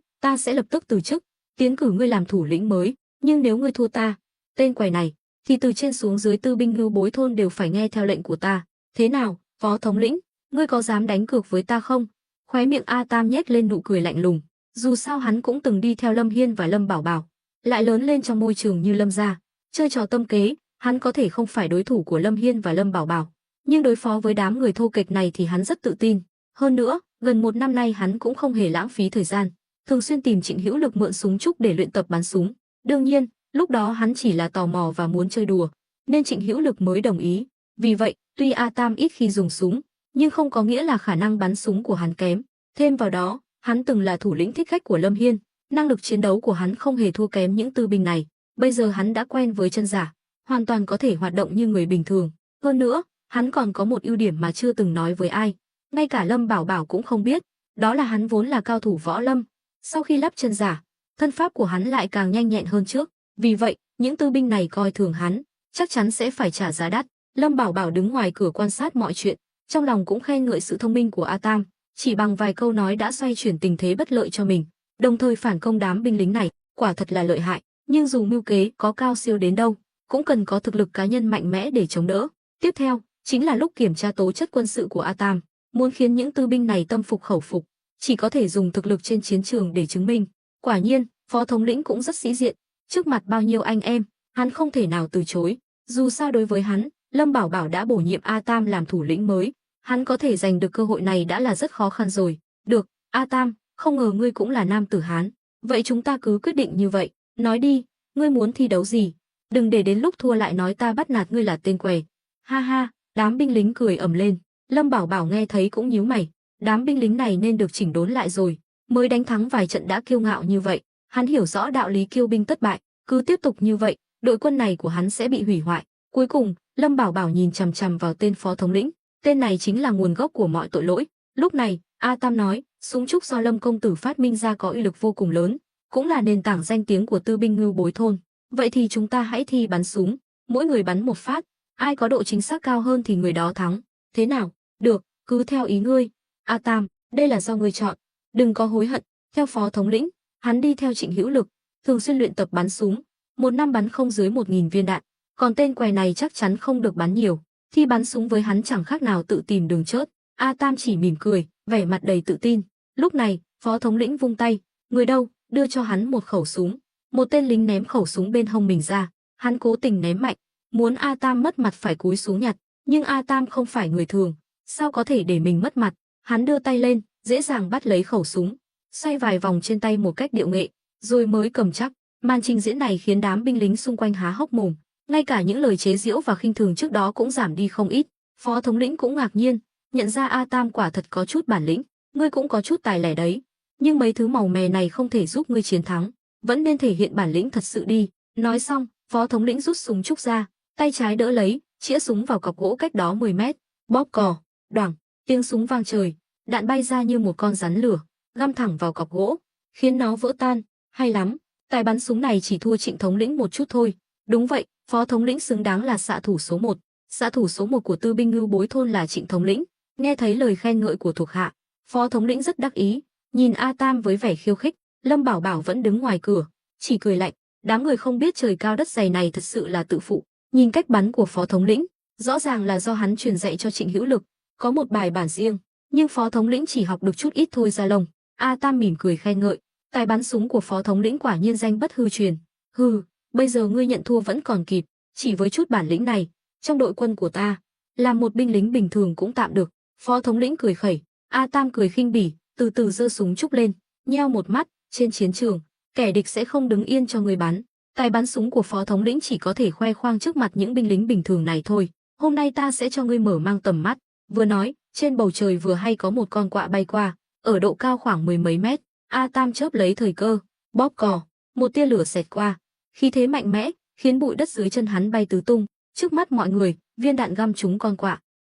ta sẽ lập tức từ chức, tiến cử ngươi làm thủ lĩnh mới. Nhưng nếu ngươi thua ta, tên quẻ này, thì từ trên xuống dưới tư binh ngưu bối thôn đều phải nghe theo lệnh của ta. Thế nào, phó thống lĩnh, ngươi có dám đánh cược với ta không? Khóe miệng A Tam nhếch lên nụ cười lạnh lùng. Dù sao hắn cũng từng đi theo Lâm Hiên và Lâm Bảo Bảo, lại lớn lên trong môi trường như Lâm gia, chơi trò tâm kế, hắn có thể không phải đối thủ của Lâm Hiên và Lâm Bảo Bảo, nhưng đối phó với đám người thô kệch này thì hắn rất tự tin. Hơn nữa, gần một năm nay hắn cũng không hề lãng phí thời gian, thường xuyên tìm Trịnh Hữu Lực mượn súng trúc để luyện tập bắn súng. Đương nhiên, lúc đó hắn chỉ là tò mò và muốn chơi đùa, nên Trịnh Hữu Lực mới đồng ý. Vì vậy, tuy A Tam ít khi dùng súng, nhưng không có nghĩa là khả năng bắn súng của hắn kém. Thêm vào đó, hắn từng là thủ lĩnh thích khách của Lâm Hiên, năng lực chiến đấu của hắn không hề thua kém những tư binh này. Bây giờ hắn đã quen với chân giả, hoàn toàn có thể hoạt động như người bình thường. Hơn nữa, hắn còn có một ưu điểm mà chưa từng nói với ai, ngay cả Lâm Bảo Bảo cũng không biết, đó là hắn vốn là cao thủ võ lâm. Sau khi lắp chân giả, thân pháp của hắn lại càng nhanh nhẹn hơn trước. Vì vậy, những tư binh này coi thường hắn, chắc chắn sẽ phải trả giá đắt. Lâm Bảo Bảo đứng ngoài cửa quan sát mọi chuyện, trong lòng cũng khen ngợi sự thông minh của A Tam, chỉ bằng vài câu nói đã xoay chuyển tình thế bất lợi cho mình, đồng thời phản công đám binh lính này, quả thật là lợi hại. Nhưng dù mưu kế có cao siêu đến đâu, cũng cần có thực lực cá nhân mạnh mẽ để chống đỡ. Tiếp theo, chính là lúc kiểm tra tố chất quân sự của A Tam, muốn khiến những tư binh này tâm phục khẩu phục, chỉ có thể dùng thực lực trên chiến trường để chứng minh. Quả nhiên, phó thống lĩnh cũng rất sĩ diện, trước mặt bao nhiêu anh em, hắn không thể nào từ chối. Dù sao đối với hắn, Lâm Bảo Bảo đã bổ nhiệm A Tam làm thủ lĩnh mới, hắn có thể giành được cơ hội này đã là rất khó khăn rồi. Được, A Tam, không ngờ ngươi cũng là nam tử Hán. Vậy chúng ta cứ quyết định như vậy, nói đi, ngươi muốn thi đấu gì? Đừng để đến lúc thua lại nói ta bắt nạt ngươi là tên què. Ha ha, đám binh lính cười ầm lên. Lâm Bảo Bảo nghe thấy cũng nhíu mày, đám binh lính này nên được chỉnh đốn lại rồi, mới đánh thắng vài trận đã kiêu ngạo như vậy. Hắn hiểu rõ đạo lý kiêu binh tất bại, cứ tiếp tục như vậy, đội quân này của hắn sẽ bị hủy hoại. Cuối cùng, Lâm Bảo Bảo nhìn chằm chằm vào tên phó thống lĩnh, tên này chính là nguồn gốc của mọi tội lỗi. Lúc này, A Tam nói, súng trúc do Lâm công tử phát minh ra có uy lực vô cùng lớn, cũng là nền tảng danh tiếng của tư binh ngưu bối thôn. Vậy thì chúng ta hãy thi bắn súng, mỗi người bắn một phát, ai có độ chính xác cao hơn thì người đó thắng. Thế nào? Được, cứ theo ý ngươi. A Tam, đây là do ngươi chọn, đừng có hối hận. Theo phó thống lĩnh, hắn đi theo Trịnh Hữu Lực, thường xuyên luyện tập bắn súng, một năm bắn không dưới 1000 viên đạn, còn tên què này chắc chắn không được bắn nhiều. Thi bắn súng với hắn chẳng khác nào tự tìm đường chết. A Tam chỉ mỉm cười, vẻ mặt đầy tự tin. Lúc này, phó thống lĩnh vung tay, người đâu, đưa cho hắn một khẩu súng. Một tên lính ném khẩu súng bên hông mình ra, hắn cố tình ném mạnh, muốn A Tam mất mặt phải cúi xuống nhặt, nhưng A Tam không phải người thường, sao có thể để mình mất mặt. Hắn đưa tay lên, dễ dàng bắt lấy khẩu súng, xoay vài vòng trên tay một cách điệu nghệ, rồi mới cầm chắc. Màn trình diễn này khiến đám binh lính xung quanh há hốc mồm, ngay cả những lời chế giễu và khinh thường trước đó cũng giảm đi không ít. Phó thống lĩnh cũng ngạc nhiên, nhận ra A Tam quả thật có chút bản lĩnh, ngươi cũng có chút tài lẻ đấy, nhưng mấy thứ màu mè này không thể giúp ngươi chiến thắng, vẫn nên thể hiện bản lĩnh thật sự đi. Nói xong, phó thống lĩnh rút súng trúc ra, tay trái đỡ lấy, chĩa súng vào cọc gỗ cách đó 10 mét, bóp cò, đoảng, tiếng súng vang trời, đạn bay ra như một con rắn lửa, găm thẳng vào cọc gỗ, khiến nó vỡ tan. Hay lắm, tài bắn súng này chỉ thua Trịnh thống lĩnh một chút thôi. Đúng vậy, phó thống lĩnh xứng đáng là xạ thủ số 1. Xạ thủ số 1 của tư binh ngưu bối thôn là Trịnh thống lĩnh. Nghe thấy lời khen ngợi của thuộc hạ, phó thống lĩnh rất đắc ý, nhìn A Tam với vẻ khiêu khích. Lâm Bảo Bảo vẫn đứng ngoài cửa, chỉ cười lạnh. Đám người không biết trời cao đất dày này thật sự là tự phụ. Nhìn cách bắn của phó thống lĩnh, rõ ràng là do hắn truyền dạy cho Trịnh Hữu Lực, có một bài bản riêng, nhưng phó thống lĩnh chỉ học được chút ít thôi ra lông. A Tam mỉm cười khen ngợi, tài bắn súng của phó thống lĩnh quả nhiên danh bất hư truyền. Hừ, bây giờ ngươi nhận thua vẫn còn kịp, chỉ với chút bản lĩnh này, trong đội quân của ta, làm một binh lính bình thường cũng tạm được. Phó thống lĩnh cười khẩy. A Tam cười khinh bỉ, từ từ giơ súng trúc lên, nheo một mắt. Trên chiến trường, kẻ địch sẽ không đứng yên cho người bắn. Tài bắn súng của phó thống lĩnh chỉ có thể khoe khoang trước mặt những binh lính bình thường này thôi. Hôm nay ta sẽ cho ngươi mở mang tầm mắt. Vừa nói, trên bầu trời vừa hay có một con quạ bay qua, ở độ cao khoảng 10 mấy mét. A Tam chớp lấy thời cơ, bóp cò, một tia lửa xẹt qua, khí thế mạnh mẽ, khiến bụi đất dưới chân hắn bay tứ tung. Trước mắt mọi người, viên đạn găm trúng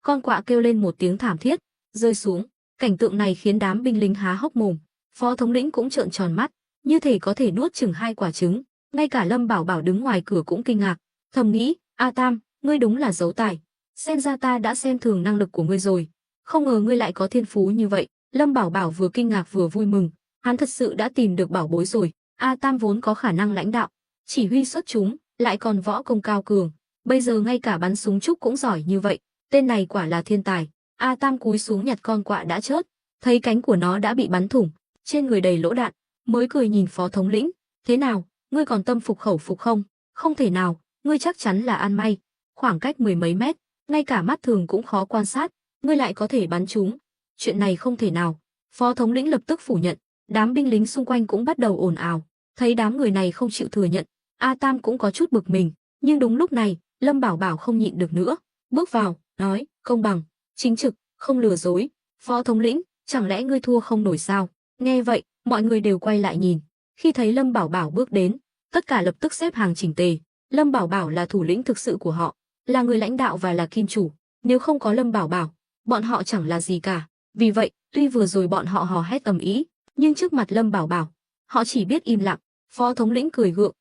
con quạ kêu lên một tiếng thảm thiết, rơi xuống. Cảnh tượng này khiến đám binh lính há hốc mồm. Phó thống lĩnh cũng trợn tròn mắt, như thể có thể nuốt chửng 2 quả trứng. Ngay cả Lâm Bảo Bảo đứng ngoài cửa cũng kinh ngạc, thầm nghĩ, A Tam, ngươi đúng là dấu tài. Xem ra ta đã xem thường năng lực của ngươi rồi. Không ngờ ngươi lại có thiên phú như vậy. Lâm Bảo Bảo vừa kinh ngạc vừa vui mừng, hắn thật sự đã tìm được bảo bối rồi. A Tam vốn có khả năng lãnh đạo, chỉ huy xuất chúng, lại còn võ công cao cường, bây giờ ngay cả bắn súng trúc cũng giỏi như vậy, tên này quả là thiên tài. A Tam cúi xuống nhặt con quạ đã chớt, thấy cánh của nó đã bị bắn thủng, trên người đầy lỗ đạn, mới cười nhìn Phó thống lĩnh, "Thế nào, ngươi còn tâm phục khẩu phục không?" "Không thể nào, ngươi chắc chắn là ăn may, khoảng cách mười mấy mét, ngay cả mắt thường cũng khó quan sát, ngươi lại có thể bắn trúng." "Chuyện này không thể nào." Phó thống lĩnh lập tức phủ nhận. Đám binh lính xung quanh cũng bắt đầu ồn ào, thấy đám người này không chịu thừa nhận, A Tam cũng có chút bực mình, nhưng đúng lúc này, Lâm Bảo Bảo không nhịn được nữa, bước vào, nói, "Công bằng, chính trực, không lừa dối." "Phó thống lĩnh, chẳng lẽ ngươi thua không nổi sao?" Nghe vậy, mọi người đều quay lại nhìn. Khi thấy Lâm Bảo Bảo bước đến, tất cả lập tức xếp hàng chỉnh tề. Lâm Bảo Bảo là thủ lĩnh thực sự của họ, là người lãnh đạo và là kim chủ, nếu không có Lâm Bảo Bảo, bọn họ chẳng là gì cả. Vì vậy, tuy vừa rồi bọn họ hò hét ầm ĩ, nhưng trước mặt Lâm Bảo Bảo, họ chỉ biết im lặng. Phó thống lĩnh cười gượng,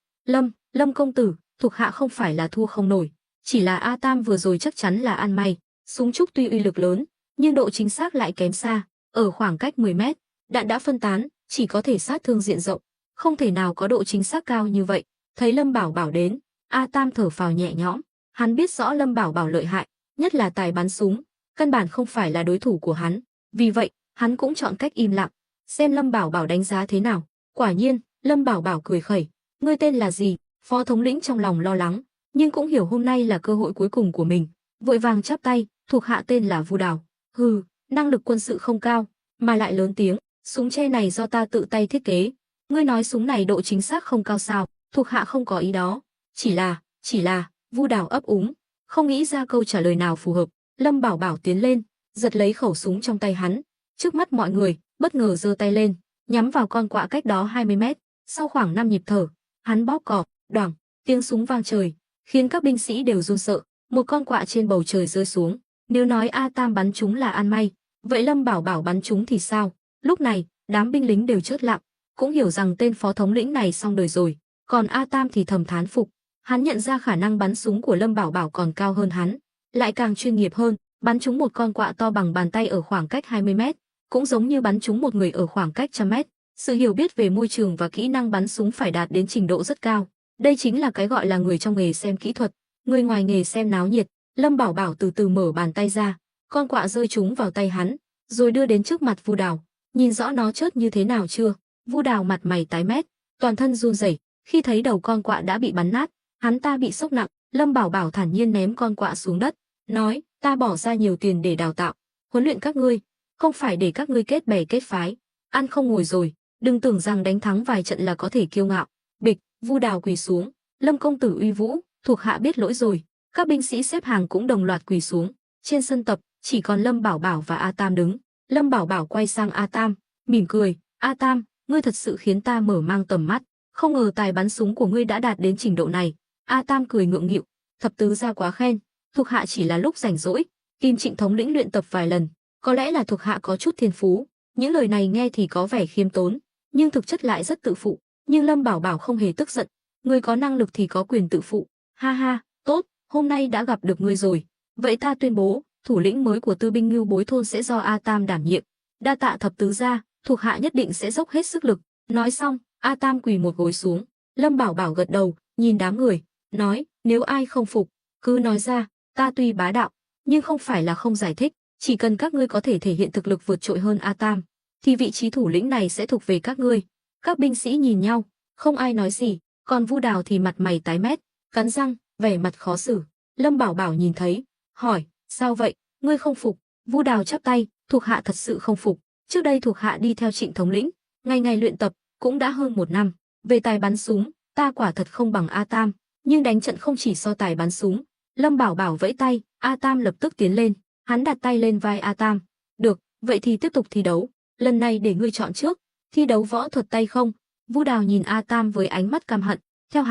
Lâm công tử, thuộc hạ không phải là thua không nổi, chỉ là A Tam vừa rồi chắc chắn là ăn may, súng trúc tuy uy lực lớn, nhưng độ chính xác lại kém xa, ở khoảng cách 10 mét, đạn đã phân tán, chỉ có thể sát thương diện rộng, không thể nào có độ chính xác cao như vậy." Thấy Lâm Bảo Bảo đến, A Tam thở phào nhẹ nhõm, hắn biết rõ Lâm Bảo Bảo lợi hại, nhất là tài bắn súng, căn bản không phải là đối thủ của hắn, vì vậy, hắn cũng chọn cách im lặng, xem Lâm Bảo Bảo đánh giá thế nào. Quả nhiên, Lâm Bảo Bảo cười khẩy, "Ngươi tên là gì?" Phó thống lĩnh trong lòng lo lắng, nhưng cũng hiểu hôm nay là cơ hội cuối cùng của mình, vội vàng chắp tay, "Thuộc hạ tên là Vu Đào." "Hừ, năng lực quân sự không cao, mà lại lớn tiếng, súng tre này do ta tự tay thiết kế. Ngươi nói súng này độ chính xác không cao sao?" "Thuộc hạ không có ý đó, chỉ là," Vu Đào ấp úng, không nghĩ ra câu trả lời nào phù hợp. Lâm Bảo Bảo tiến lên, giật lấy khẩu súng trong tay hắn, trước mắt mọi người, bất ngờ giơ tay lên, nhắm vào con quạ cách đó 20 mét. Sau khoảng 5 nhịp thở, hắn bóp cò, đoảng, tiếng súng vang trời, khiến các binh sĩ đều run sợ. Một con quạ trên bầu trời rơi xuống. Nếu nói A Tam bắn chúng là ăn may, vậy Lâm Bảo Bảo bắn chúng thì sao? Lúc này, đám binh lính đều chớp lặng, cũng hiểu rằng tên phó thống lĩnh này xong đời rồi. Còn A Tam thì thầm thán phục, hắn nhận ra khả năng bắn súng của Lâm Bảo Bảo còn cao hơn hắn, lại càng chuyên nghiệp hơn, bắn trúng một con quạ to bằng bàn tay ở khoảng cách 20 mét, cũng giống như bắn trúng một người ở khoảng cách 100 mét. Sự hiểu biết về môi trường và kỹ năng bắn súng phải đạt đến trình độ rất cao. Đây chính là cái gọi là người trong nghề xem kỹ thuật, người ngoài nghề xem náo nhiệt. Lâm Bảo Bảo từ từ mở bàn tay ra, con quạ rơi trúng vào tay hắn, rồi đưa đến trước mặt Vu Đào. "Nhìn rõ nó chớt như thế nào chưa?" Vu Đào mặt mày tái mét, toàn thân run rẩy, khi thấy đầu con quạ đã bị bắn nát, hắn ta bị sốc nặng. Lâm Bảo Bảo thản nhiên ném con quạ xuống đất, nói, "Ta bỏ ra nhiều tiền để đào tạo, huấn luyện các ngươi, không phải để các ngươi kết bè kết phái, ăn không ngồi rồi, đừng tưởng rằng đánh thắng vài trận là có thể kiêu ngạo." Bịch, Vu Đào quỳ xuống, "Lâm công tử uy vũ, thuộc hạ biết lỗi rồi." Các binh sĩ xếp hàng cũng đồng loạt quỳ xuống. Trên sân tập, chỉ còn Lâm Bảo Bảo và A Tam đứng. Lâm Bảo Bảo quay sang A Tam, mỉm cười, "A Tam, ngươi thật sự khiến ta mở mang tầm mắt, không ngờ tài bắn súng của ngươi đã đạt đến trình độ này." A Tam cười ngượng nghịu, "Thập tứ gia quá khen, thuộc hạ chỉ là lúc rảnh rỗi, tìm Trịnh thống lĩnh luyện tập vài lần, có lẽ là thuộc hạ có chút thiên phú." Những lời này nghe thì có vẻ khiêm tốn, nhưng thực chất lại rất tự phụ. Nhưng Lâm Bảo Bảo không hề tức giận, người có năng lực thì có quyền tự phụ. "Ha ha, tốt, hôm nay đã gặp được ngươi rồi. Vậy ta tuyên bố, thủ lĩnh mới của Tư binh Ngưu Bối thôn sẽ do A Tam đảm nhiệm. Đa tạ thập tứ gia, thuộc hạ nhất định sẽ dốc hết sức lực." Nói xong, A Tam quỳ một gối xuống. Lâm Bảo Bảo gật đầu, nhìn đám người, nói, "Nếu ai không phục, cứ nói ra, ta tuy bá đạo, nhưng không phải là không giải thích, chỉ cần các ngươi có thể thể hiện thực lực vượt trội hơn A Tam, thì vị trí thủ lĩnh này sẽ thuộc về các ngươi." Các binh sĩ nhìn nhau, không ai nói gì, còn Vu Đào thì mặt mày tái mét, cắn răng, vẻ mặt khó xử. Lâm Bảo Bảo nhìn thấy, hỏi, "Sao vậy, ngươi không phục?" Vu Đào chắp tay, "Thuộc hạ thật sự không phục. Trước đây thuộc hạ đi theo Trịnh thống lĩnh, ngày ngày luyện tập, cũng đã hơn 1 năm. Về tài bắn súng, ta quả thật không bằng A Tam, nhưng đánh trận không chỉ so tài bắn súng." Lâm Bảo Bảo vẫy tay, A Tam lập tức tiến lên, hắn đặt tay lên vai A Tam, "Được, vậy thì tiếp tục thi đấu, lần này để ngươi chọn trước, thi đấu võ thuật tay không." Vu Đào nhìn A Tam với ánh mắt căm hận, theo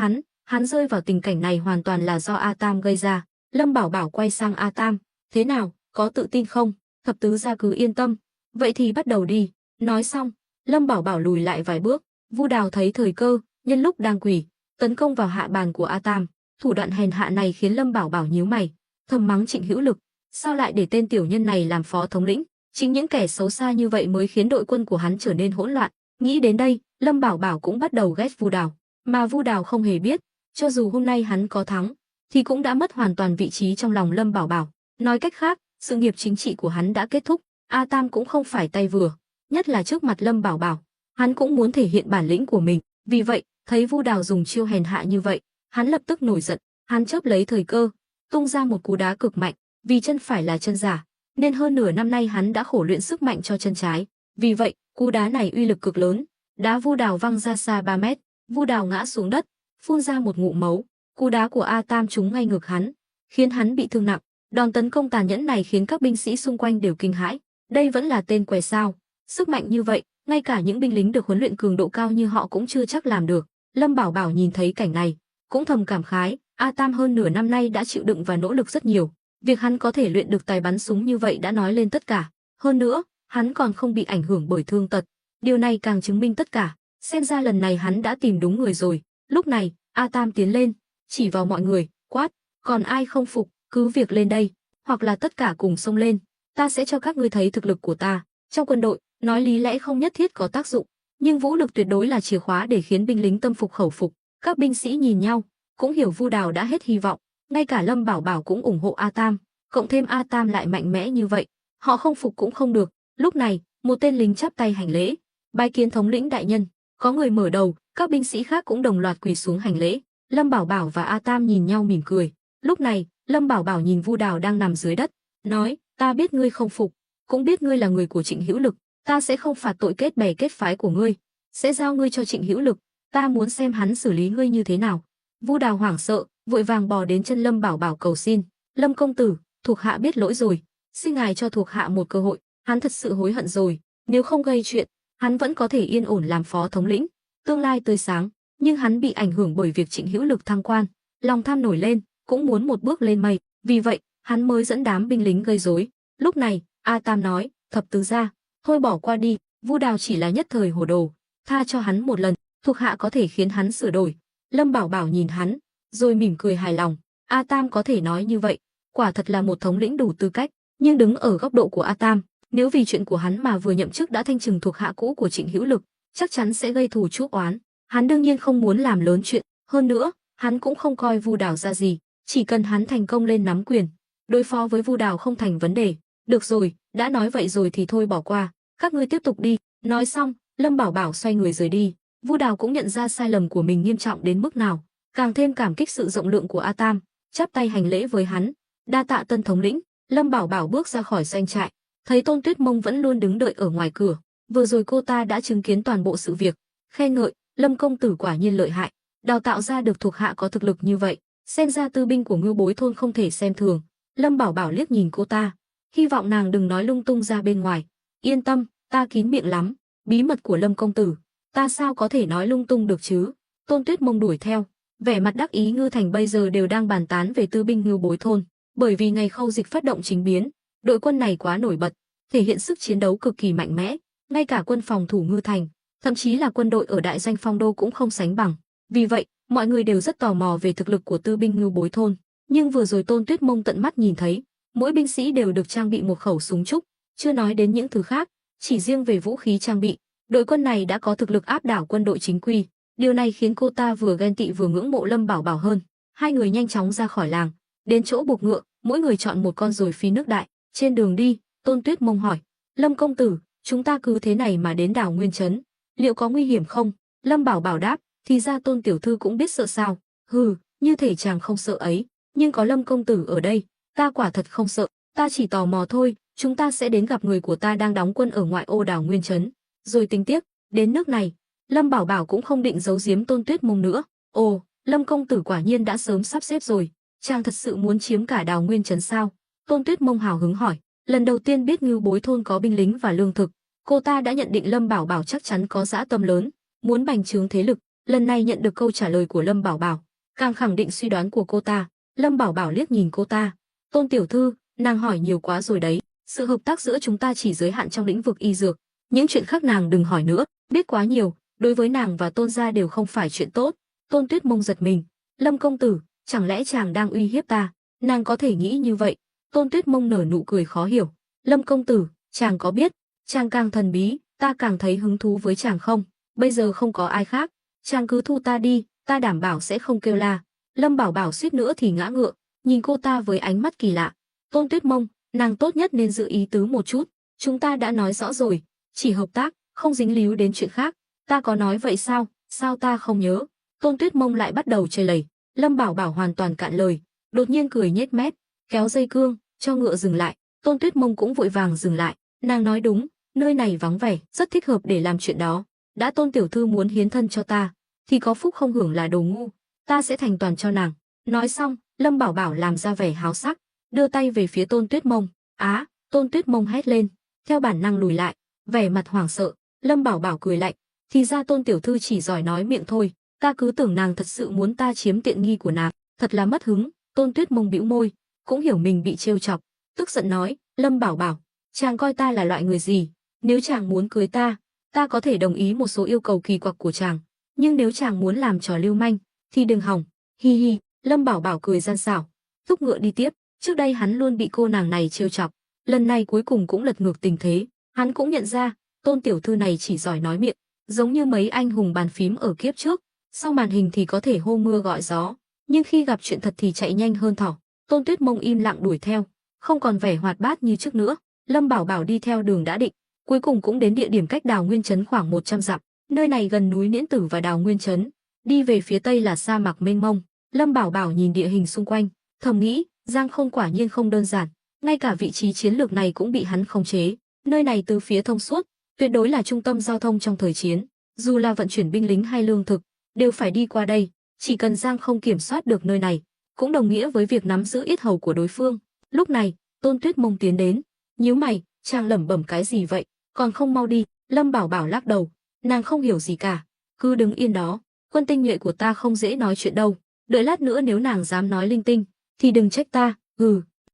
hắn rơi vào tình cảnh này hoàn toàn là do A Tam gây ra. Lâm Bảo Bảo quay sang A Tam, "Thế nào, có tự tin không? Thập tứ gia cứ yên tâm, vậy thì bắt đầu đi." Nói xong, Lâm Bảo Bảo lùi lại vài bước, Vu Đào thấy thời cơ, nhân lúc đang quỳ, tấn công vào hạ bàn của A Tam. Thủ đoạn hèn hạ này khiến Lâm Bảo Bảo nhíu mày, thầm mắng Trịnh Hữu Lực, sao lại để tên tiểu nhân này làm phó thống lĩnh? Chính những kẻ xấu xa như vậy mới khiến đội quân của hắn trở nên hỗn loạn. Nghĩ đến đây, Lâm Bảo Bảo cũng bắt đầu ghét Vu Đào, mà Vu Đào không hề biết, cho dù hôm nay hắn có thắng, thì cũng đã mất hoàn toàn vị trí trong lòng Lâm Bảo Bảo. Nói cách khác, sự nghiệp chính trị của hắn đã kết thúc. A Tam cũng không phải tay vừa, nhất là trước mặt Lâm Bảo Bảo, hắn cũng muốn thể hiện bản lĩnh của mình. Vì vậy, thấy Vu Đào dùng chiêu hèn hạ như vậy, hắn lập tức nổi giận. Hắn chớp lấy thời cơ, tung ra một cú đá cực mạnh. Vì chân phải là chân giả, nên hơn nửa năm nay hắn đã khổ luyện sức mạnh cho chân trái. Vì vậy, cú đá này uy lực cực lớn, đá Vu Đào văng ra xa 3 mét. Vu Đào ngã xuống đất, phun ra một ngụm máu. Cú đá của A Tam trúng ngay ngực hắn, khiến hắn bị thương nặng. Đòn tấn công tàn nhẫn này khiến các binh sĩ xung quanh đều kinh hãi. Đây vẫn là tên què sao? Sức mạnh như vậy, ngay cả những binh lính được huấn luyện cường độ cao như họ cũng chưa chắc làm được. Lâm Bảo Bảo nhìn thấy cảnh này, cũng thầm cảm khái, A Tam hơn nửa năm nay đã chịu đựng và nỗ lực rất nhiều. Việc hắn có thể luyện được tài bắn súng như vậy đã nói lên tất cả. Hơn nữa, hắn còn không bị ảnh hưởng bởi thương tật. Điều này càng chứng minh tất cả. Xem ra lần này hắn đã tìm đúng người rồi. Lúc này, A Tam tiến lên, chỉ vào mọi người, quát, còn ai không phục, cứ việc lên đây, hoặc là tất cả cùng xông lên. Ta sẽ cho các ngươi thấy thực lực của ta. Trong quân đội, nói lý lẽ không nhất thiết có tác dụng, nhưng vũ lực tuyệt đối là chìa khóa để khiến binh lính tâm phục khẩu phục. Các binh sĩ nhìn nhau, cũng hiểu Vu Đào đã hết hy vọng. Ngay cả Lâm Bảo Bảo cũng ủng hộ A Tam, cộng thêm A Tam lại mạnh mẽ như vậy, họ không phục cũng không được. Lúc này, một tên lính chắp tay hành lễ, bái kiến thống lĩnh đại nhân. Có người mở đầu, các binh sĩ khác cũng đồng loạt quỳ xuống hành lễ. Lâm Bảo Bảo và A Tam nhìn nhau mỉm cười. Lúc này, Lâm Bảo Bảo nhìn Vu Đào đang nằm dưới đất, nói: ta biết ngươi không phục, cũng biết ngươi là người của Trịnh Hữu Lực, ta sẽ không phạt tội kết bè kết phái của ngươi, sẽ giao ngươi cho Trịnh Hữu Lực, ta muốn xem hắn xử lý ngươi như thế nào. Vu Đào hoảng sợ, vội vàng bò đến chân Lâm Bảo Bảo cầu xin: Lâm công tử, thuộc hạ biết lỗi rồi, xin ngài cho thuộc hạ một cơ hội. Hắn thật sự hối hận rồi, nếu không gây chuyện, hắn vẫn có thể yên ổn làm phó thống lĩnh, tương lai tươi sáng. Nhưng hắn bị ảnh hưởng bởi việc Trịnh Hữu Lực thăng quan, lòng tham nổi lên, cũng muốn một bước lên mây, vì vậy hắn mới dẫn đám binh lính gây rối. Lúc này, A Tam nói: thập tứ gia, thôi bỏ qua đi, Vu Đào chỉ là nhất thời hồ đồ, tha cho hắn một lần, thuộc hạ có thể khiến hắn sửa đổi. Lâm Bảo Bảo nhìn hắn, rồi mỉm cười hài lòng. A Tam có thể nói như vậy, quả thật là một thống lĩnh đủ tư cách. Nhưng đứng ở góc độ của A Tam, nếu vì chuyện của hắn mà vừa nhậm chức đã thanh trừng thuộc hạ cũ của Trịnh Hữu Lực, chắc chắn sẽ gây thù chuốc oán. Hắn đương nhiên không muốn làm lớn chuyện, hơn nữa, hắn cũng không coi Vu Đào ra gì, chỉ cần hắn thành công lên nắm quyền, đối phó với Vu Đào không thành vấn đề. Được rồi, đã nói vậy rồi thì thôi bỏ qua, các ngươi tiếp tục đi. Nói xong, Lâm Bảo Bảo xoay người rời đi. Vu Đào cũng nhận ra sai lầm của mình nghiêm trọng đến mức nào, càng thêm cảm kích sự rộng lượng của A Tam, chắp tay hành lễ với hắn. Đa tạ tân thống lĩnh. Lâm Bảo Bảo bước ra khỏi doanh trại, thấy Tôn Tuyết Mông vẫn luôn đứng đợi ở ngoài cửa. Vừa rồi cô ta đã chứng kiến toàn bộ sự việc, khen ngợi: Lâm công tử quả nhiên lợi hại, đào tạo ra được thuộc hạ có thực lực như vậy, xem ra tư binh của Ngưu Bối thôn không thể xem thường. Lâm Bảo Bảo liếc nhìn cô ta, hy vọng nàng đừng nói lung tung ra bên ngoài. Yên tâm, ta kín miệng lắm, bí mật của Lâm công tử, ta sao có thể nói lung tung được chứ. Tôn Tuyết Mông đuổi theo, vẻ mặt đắc ý. Ngư Thành bây giờ đều đang bàn tán về tư binh Ngưu Bối thôn, bởi vì ngày Khâu Dịch phát động chính biến, đội quân này quá nổi bật, thể hiện sức chiến đấu cực kỳ mạnh mẽ, ngay cả quân phòng thủ Ngư Thành, thậm chí là quân đội ở đại doanh Phong Đô cũng không sánh bằng. Vì vậy, mọi người đều rất tò mò về thực lực của tư binh Ngưu Bối thôn. Nhưng vừa rồi Tôn Tuyết Mông tận mắt nhìn thấy, mỗi binh sĩ đều được trang bị một khẩu súng trúc, chưa nói đến những thứ khác, chỉ riêng về vũ khí trang bị, đội quân này đã có thực lực áp đảo quân đội chính quy. Điều này khiến cô ta vừa ghen tị vừa ngưỡng mộ Lâm Bảo Bảo hơn. Hai người nhanh chóng ra khỏi làng, đến chỗ buộc ngựa, mỗi người chọn một con rồi phi nước đại. Trên đường đi, Tôn Tuyết Mông hỏi: Lâm công tử, chúng ta cứ thế này mà đến đảo Nguyên Trấn, liệu có nguy hiểm không? Lâm Bảo Bảo đáp: thì ra Tôn tiểu thư cũng biết sợ sao? Hừ, như thể chàng không sợ ấy, nhưng có Lâm công tử ở đây, ta quả thật không sợ, ta chỉ tò mò thôi. Chúng ta sẽ đến gặp người của ta đang đóng quân ở ngoại ô đảo Nguyên Trấn, rồi tính tiếp. Đến nước này, Lâm Bảo Bảo cũng không định giấu giếm Tôn Tuyết Mông nữa. Ồ, Lâm công tử quả nhiên đã sớm sắp xếp rồi, chàng thật sự muốn chiếm cả đảo Nguyên Trấn sao? Tôn Tuyết Mông hào hứng hỏi. Lần đầu tiên biết Ngưu Bối thôn có binh lính và lương thực, cô ta đã nhận định Lâm Bảo Bảo chắc chắn có dã tâm lớn, muốn bành trướng thế lực. Lần này nhận được câu trả lời của Lâm Bảo Bảo, càng khẳng định suy đoán của cô ta. Lâm Bảo Bảo liếc nhìn cô ta: Tôn tiểu thư, nàng hỏi nhiều quá rồi đấy, sự hợp tác giữa chúng ta chỉ giới hạn trong lĩnh vực y dược, những chuyện khác nàng đừng hỏi nữa, biết quá nhiều, đối với nàng và Tôn gia đều không phải chuyện tốt. Tôn Tuyết Mông giật mình: Lâm công tử, chẳng lẽ chàng đang uy hiếp ta? Nàng có thể nghĩ như vậy? Tôn Tuyết Mông nở nụ cười khó hiểu. Lâm công tử, Chàng có biết, chàng càng thần bí, ta càng thấy hứng thú với chàng không? Bây giờ không có ai khác, chàng cứ thu ta đi, ta đảm bảo sẽ không kêu la. Lâm Bảo Bảo suýt nữa thì ngã ngựa, nhìn cô ta với ánh mắt kỳ lạ. Tôn Tuyết Mông, nàng tốt nhất nên giữ ý tứ một chút, chúng ta đã nói rõ rồi, chỉ hợp tác, không dính líu đến chuyện khác. Ta có nói vậy sao? Sao ta không nhớ? Tôn Tuyết Mông lại bắt đầu chơi lầy. Lâm Bảo Bảo hoàn toàn cạn lời, đột nhiên cười nhếch mép, kéo dây cương, cho ngựa dừng lại. Tôn Tuyết Mông cũng vội vàng dừng lại. Nàng nói đúng, nơi này vắng vẻ, rất thích hợp để làm chuyện đó. Đã Tôn tiểu thư muốn hiến thân cho ta, thì có phúc không hưởng là đồ ngu, ta sẽ thành toàn cho nàng. Nói xong, Lâm Bảo Bảo làm ra vẻ háo sắc, đưa tay về phía Tôn Tuyết Mông. Á, Tôn Tuyết Mông hét lên, theo bản năng lùi lại, vẻ mặt hoảng sợ. Lâm Bảo Bảo cười lạnh, thì ra Tôn tiểu thư chỉ giỏi nói miệng thôi, ta cứ tưởng nàng thật sự muốn ta chiếm tiện nghi của nàng, thật là mất hứng. Tôn Tuyết Mông bĩu môi, cũng hiểu mình bị trêu chọc, tức giận nói, Lâm Bảo Bảo, chàng coi ta là loại người gì? Nếu chàng muốn cưới ta, ta có thể đồng ý một số yêu cầu kỳ quặc của chàng, nhưng nếu chàng muốn làm trò lưu manh, thì đừng hòng. Hi hi. Lâm Bảo Bảo cười gian xảo, thúc ngựa đi tiếp. Trước đây hắn luôn bị cô nàng này trêu chọc, lần này cuối cùng cũng lật ngược tình thế. Hắn cũng nhận ra, Tôn tiểu thư này chỉ giỏi nói miệng, giống như mấy anh hùng bàn phím ở kiếp trước, sau màn hình thì có thể hô mưa gọi gió, nhưng khi gặp chuyện thật thì chạy nhanh hơn thỏ. Tôn Tuyết Mông im lặng đuổi theo, không còn vẻ hoạt bát như trước nữa. Lâm Bảo Bảo đi theo đường đã định, cuối cùng cũng đến địa điểm cách Đào Nguyên trấn khoảng 100 dặm. Nơi này gần núi Niễn Tử và Đào Nguyên trấn, đi về phía tây là sa mạc mênh mông. Lâm Bảo Bảo nhìn địa hình xung quanh, thầm nghĩ, Giang Khôn quả nhiên không đơn giản, ngay cả vị trí chiến lược này cũng bị hắn khống chế. Nơi này từ phía thông suốt, tuyệt đối là trung tâm giao thông trong thời chiến, dù là vận chuyển binh lính hay lương thực, đều phải đi qua đây. Chỉ cần Giang Không kiểm soát được nơi này, cũng đồng nghĩa với việc nắm giữ yết hầu của đối phương. Lúc này, Tôn Tuyết Mông tiến đến, nhíu mày, chàng lẩm bẩm cái gì vậy, còn không mau đi. Lâm Bảo Bảo lắc đầu, nàng không hiểu gì cả, cứ đứng yên đó, quân tinh nhuệ của ta không dễ nói chuyện đâu, đợi lát nữa nếu nàng dám nói linh tinh, thì đừng trách ta.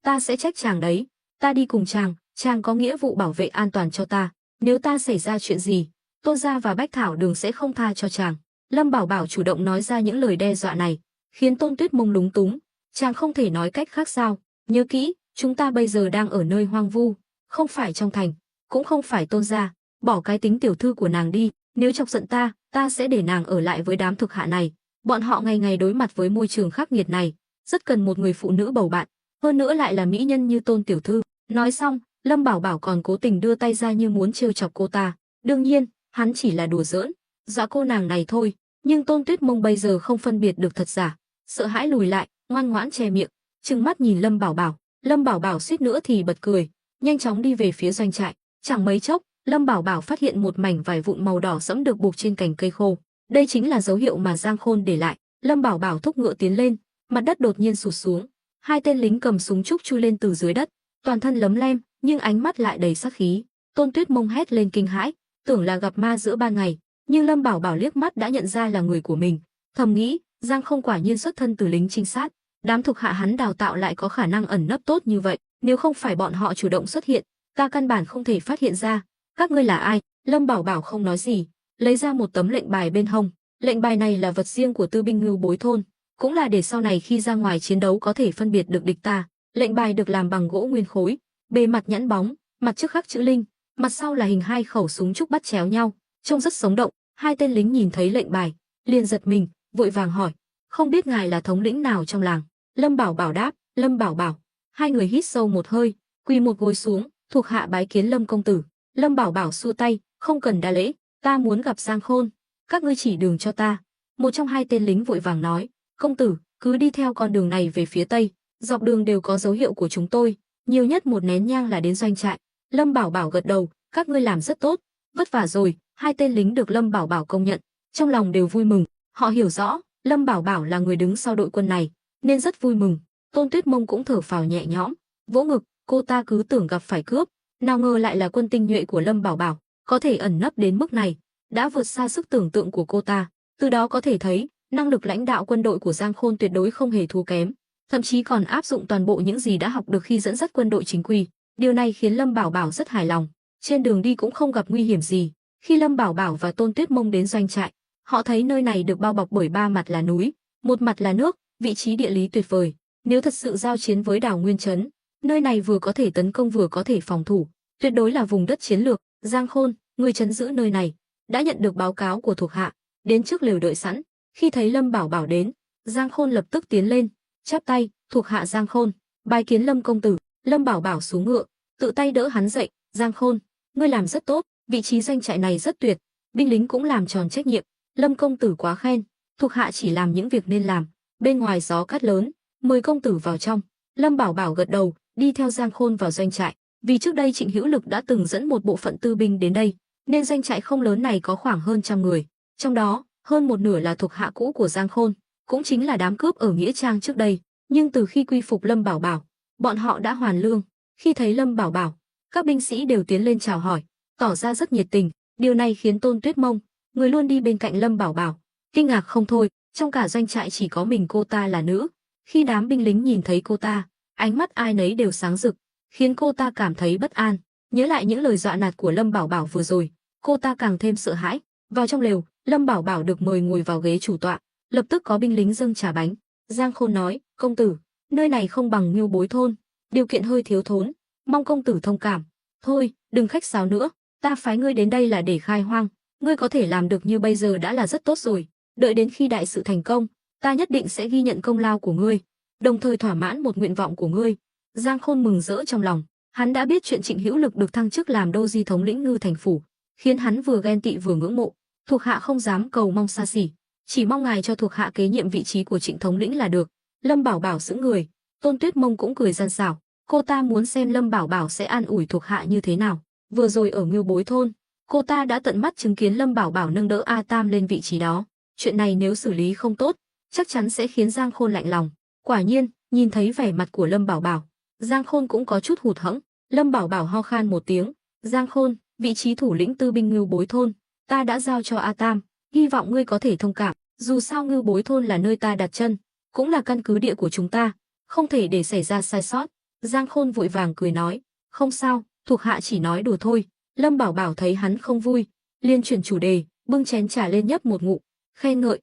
Ta sẽ trách chàng đấy, ta đi cùng chàng, chàng có nghĩa vụ bảo vệ an toàn cho ta, nếu ta xảy ra chuyện gì, Tôn gia và Bách Thảo Đường sẽ không tha cho chàng. Lâm Bảo Bảo chủ động nói ra những lời đe dọa này, khiến Tôn Tuyết Mông lúng túng. Chàng không thể nói cách khác sao? Nhớ kỹ, chúng ta bây giờ đang ở nơi hoang vu, không phải trong thành, cũng không phải Tôn gia. Bỏ cái tính tiểu thư của nàng đi, nếu chọc giận ta, ta sẽ để nàng ở lại với đám thực hạ này. Bọn họ ngày ngày đối mặt với môi trường khắc nghiệt này, rất cần một người phụ nữ bầu bạn, hơn nữa lại là mỹ nhân như Tôn tiểu thư. Nói xong, Lâm Bảo Bảo còn cố tình đưa tay ra như muốn trêu chọc cô ta. Đương nhiên, hắn chỉ là đùa giỡn, dọa cô nàng này thôi. Nhưng Tôn Tuyết Mông bây giờ không phân biệt được thật giả, sợ hãi lùi lại, ngoan ngoãn che miệng, trừng mắt nhìn Lâm Bảo Bảo. Lâm Bảo Bảo suýt nữa thì bật cười, nhanh chóng đi về phía doanh trại. Chẳng mấy chốc, Lâm Bảo Bảo phát hiện một mảnh vải vụn màu đỏ sẫm được buộc trên cành cây khô. Đây chính là dấu hiệu mà Giang Khôn để lại. Lâm Bảo Bảo thúc ngựa tiến lên, mặt đất đột nhiên sụt xuống. Hai tên lính cầm súng trúc chui lên từ dưới đất, toàn thân lấm lem, nhưng ánh mắt lại đầy sát khí. Tôn Tuyết Mông hét lên kinh hãi, tưởng là gặp ma giữa ban ngày, nhưng Lâm Bảo Bảo liếc mắt đã nhận ra là người của mình, thầm nghĩ, Giang Không quả nhiên xuất thân từ lính trinh sát, đám thuộc hạ hắn đào tạo lại có khả năng ẩn nấp tốt như vậy, nếu không phải bọn họ chủ động xuất hiện, ta căn bản không thể phát hiện ra. Các ngươi là ai? Lâm Bảo Bảo không nói gì, lấy ra một tấm lệnh bài bên hông. Lệnh bài này là vật riêng của Tư binh Ngưu Bối thôn, cũng là để sau này khi ra ngoài chiến đấu có thể phân biệt được địch ta. Lệnh bài được làm bằng gỗ nguyên khối, bề mặt nhẵn bóng, mặt trước khắc chữ linh, mặt sau là hình hai khẩu súng trúc bắt chéo nhau, trông rất sống động. Hai tên lính nhìn thấy lệnh bài, liền giật mình, vội vàng hỏi, không biết ngài là thống lĩnh nào trong làng? Lâm Bảo Bảo đáp, Lâm Bảo Bảo. Hai người hít sâu một hơi, quỳ một gối xuống, thuộc hạ bái kiến Lâm công tử. Lâm Bảo Bảo xua tay, không cần đa lễ, ta muốn gặp Giang Khôn, các ngươi chỉ đường cho ta. Một trong hai tên lính vội vàng nói, công tử, cứ đi theo con đường này về phía tây, dọc đường đều có dấu hiệu của chúng tôi, nhiều nhất một nén nhang là đến doanh trại. Lâm Bảo Bảo gật đầu, các ngươi làm rất tốt, vất vả rồi. Hai tên lính được Lâm Bảo Bảo công nhận, trong lòng đều vui mừng, họ hiểu rõ, Lâm Bảo Bảo là người đứng sau đội quân này, nên rất vui mừng. Tôn Tuyết Mông cũng thở phào nhẹ nhõm, vỗ ngực, cô ta cứ tưởng gặp phải cướp, nào ngờ lại là quân tinh nhuệ của Lâm Bảo Bảo, có thể ẩn nấp đến mức này, đã vượt xa sức tưởng tượng của cô ta. Từ đó có thể thấy, năng lực lãnh đạo quân đội của Giang Khôn tuyệt đối không hề thua kém, thậm chí còn áp dụng toàn bộ những gì đã học được khi dẫn dắt quân đội chính quy. Điều này khiến Lâm Bảo Bảo rất hài lòng, trên đường đi cũng không gặp nguy hiểm gì. Khi Lâm Bảo Bảo và Tôn Tuyết Mông đến doanh trại, họ thấy nơi này được bao bọc bởi ba mặt là núi, một mặt là nước, vị trí địa lý tuyệt vời. Nếu thật sự giao chiến với Đào Nguyên trấn, nơi này vừa có thể tấn công vừa có thể phòng thủ, tuyệt đối là vùng đất chiến lược. Giang Khôn, người trấn giữ nơi này, đã nhận được báo cáo của thuộc hạ, đến trước lều đợi sẵn. Khi thấy Lâm Bảo Bảo đến, Giang Khôn lập tức tiến lên, chắp tay, thuộc hạ Giang Khôn, bái kiến Lâm công tử. Lâm Bảo Bảo xuống ngựa, tự tay đỡ hắn dậy. Giang Khôn, ngươi làm rất tốt, vị trí doanh trại này rất tuyệt, binh lính cũng làm tròn trách nhiệm. Lâm công tử quá khen, thuộc hạ chỉ làm những việc nên làm. Bên ngoài gió cát lớn, mời công tử vào trong. Lâm Bảo Bảo gật đầu, đi theo Giang Khôn vào doanh trại. Vì trước đây Trịnh Hữu Lực đã từng dẫn một bộ phận tư binh đến đây, nên doanh trại không lớn này có khoảng hơn 100 người, trong đó hơn một nửa là thuộc hạ cũ của Giang Khôn, cũng chính là đám cướp ở nghĩa trang trước đây. Nhưng từ khi quy phục Lâm Bảo Bảo, bọn họ đã hoàn lương. Khi thấy Lâm Bảo Bảo, các binh sĩ đều tiến lên chào hỏi, tỏ ra rất nhiệt tình. Điều này khiến Tôn Tuyết Mông, người luôn đi bên cạnh Lâm Bảo Bảo, kinh ngạc không thôi. Trong cả doanh trại chỉ có mình cô ta là nữ. Khi đám binh lính nhìn thấy cô ta, ánh mắt ai nấy đều sáng rực, khiến cô ta cảm thấy bất an. Nhớ lại những lời dọa nạt của Lâm Bảo Bảo vừa rồi, cô ta càng thêm sợ hãi. Vào trong lều, Lâm Bảo Bảo được mời ngồi vào ghế chủ tọa, lập tức có binh lính dâng trà bánh. Giang Khôn nói, công tử, nơi này không bằng Ngưu Bối thôn, điều kiện hơi thiếu thốn, mong công tử thông cảm. Thôi, đừng khách sáo nữa, ta phái ngươi đến đây là để khai hoang, ngươi có thể làm được như bây giờ đã là rất tốt rồi. Đợi đến khi đại sự thành công, ta nhất định sẽ ghi nhận công lao của ngươi, đồng thời thỏa mãn một nguyện vọng của ngươi. Giang Khôn mừng rỡ trong lòng, hắn đã biết chuyện Trịnh Hữu Lực được thăng chức làm đô di thống lĩnh Ngư Thành phủ, khiến hắn vừa ghen tị vừa ngưỡng mộ. Thuộc hạ không dám cầu mong xa xỉ, chỉ mong ngài cho thuộc hạ kế nhiệm vị trí của Trịnh thống lĩnh là được. Lâm Bảo Bảo sững người, Tôn Tuyết Mông cũng cười gian xảo, cô ta muốn xem Lâm Bảo Bảo sẽ an ủi thuộc hạ như thế nào. Vừa rồi ở Ngưu Bối thôn, cô ta đã tận mắt chứng kiến Lâm Bảo Bảo nâng đỡ A Tam lên vị trí đó. Chuyện này nếu xử lý không tốt, chắc chắn sẽ khiến Giang Khôn lạnh lòng. Quả nhiên, nhìn thấy vẻ mặt của Lâm Bảo Bảo, Giang Khôn cũng có chút hụt hẫng. Lâm Bảo Bảo ho khan một tiếng, Giang Khôn, vị trí thủ lĩnh tư binh Ngưu Bối thôn, ta đã giao cho A Tam, hy vọng ngươi có thể thông cảm. Dù sao Ngưu Bối thôn là nơi ta đặt chân, cũng là căn cứ địa của chúng ta, không thể để xảy ra sai sót. Giang Khôn vội vàng cười nói, không sao, thuộc hạ chỉ nói đùa thôi. Lâm Bảo Bảo thấy hắn không vui, liền chuyển chủ đề, bưng chén trà lên nhấp một ngụm, khen ngợi,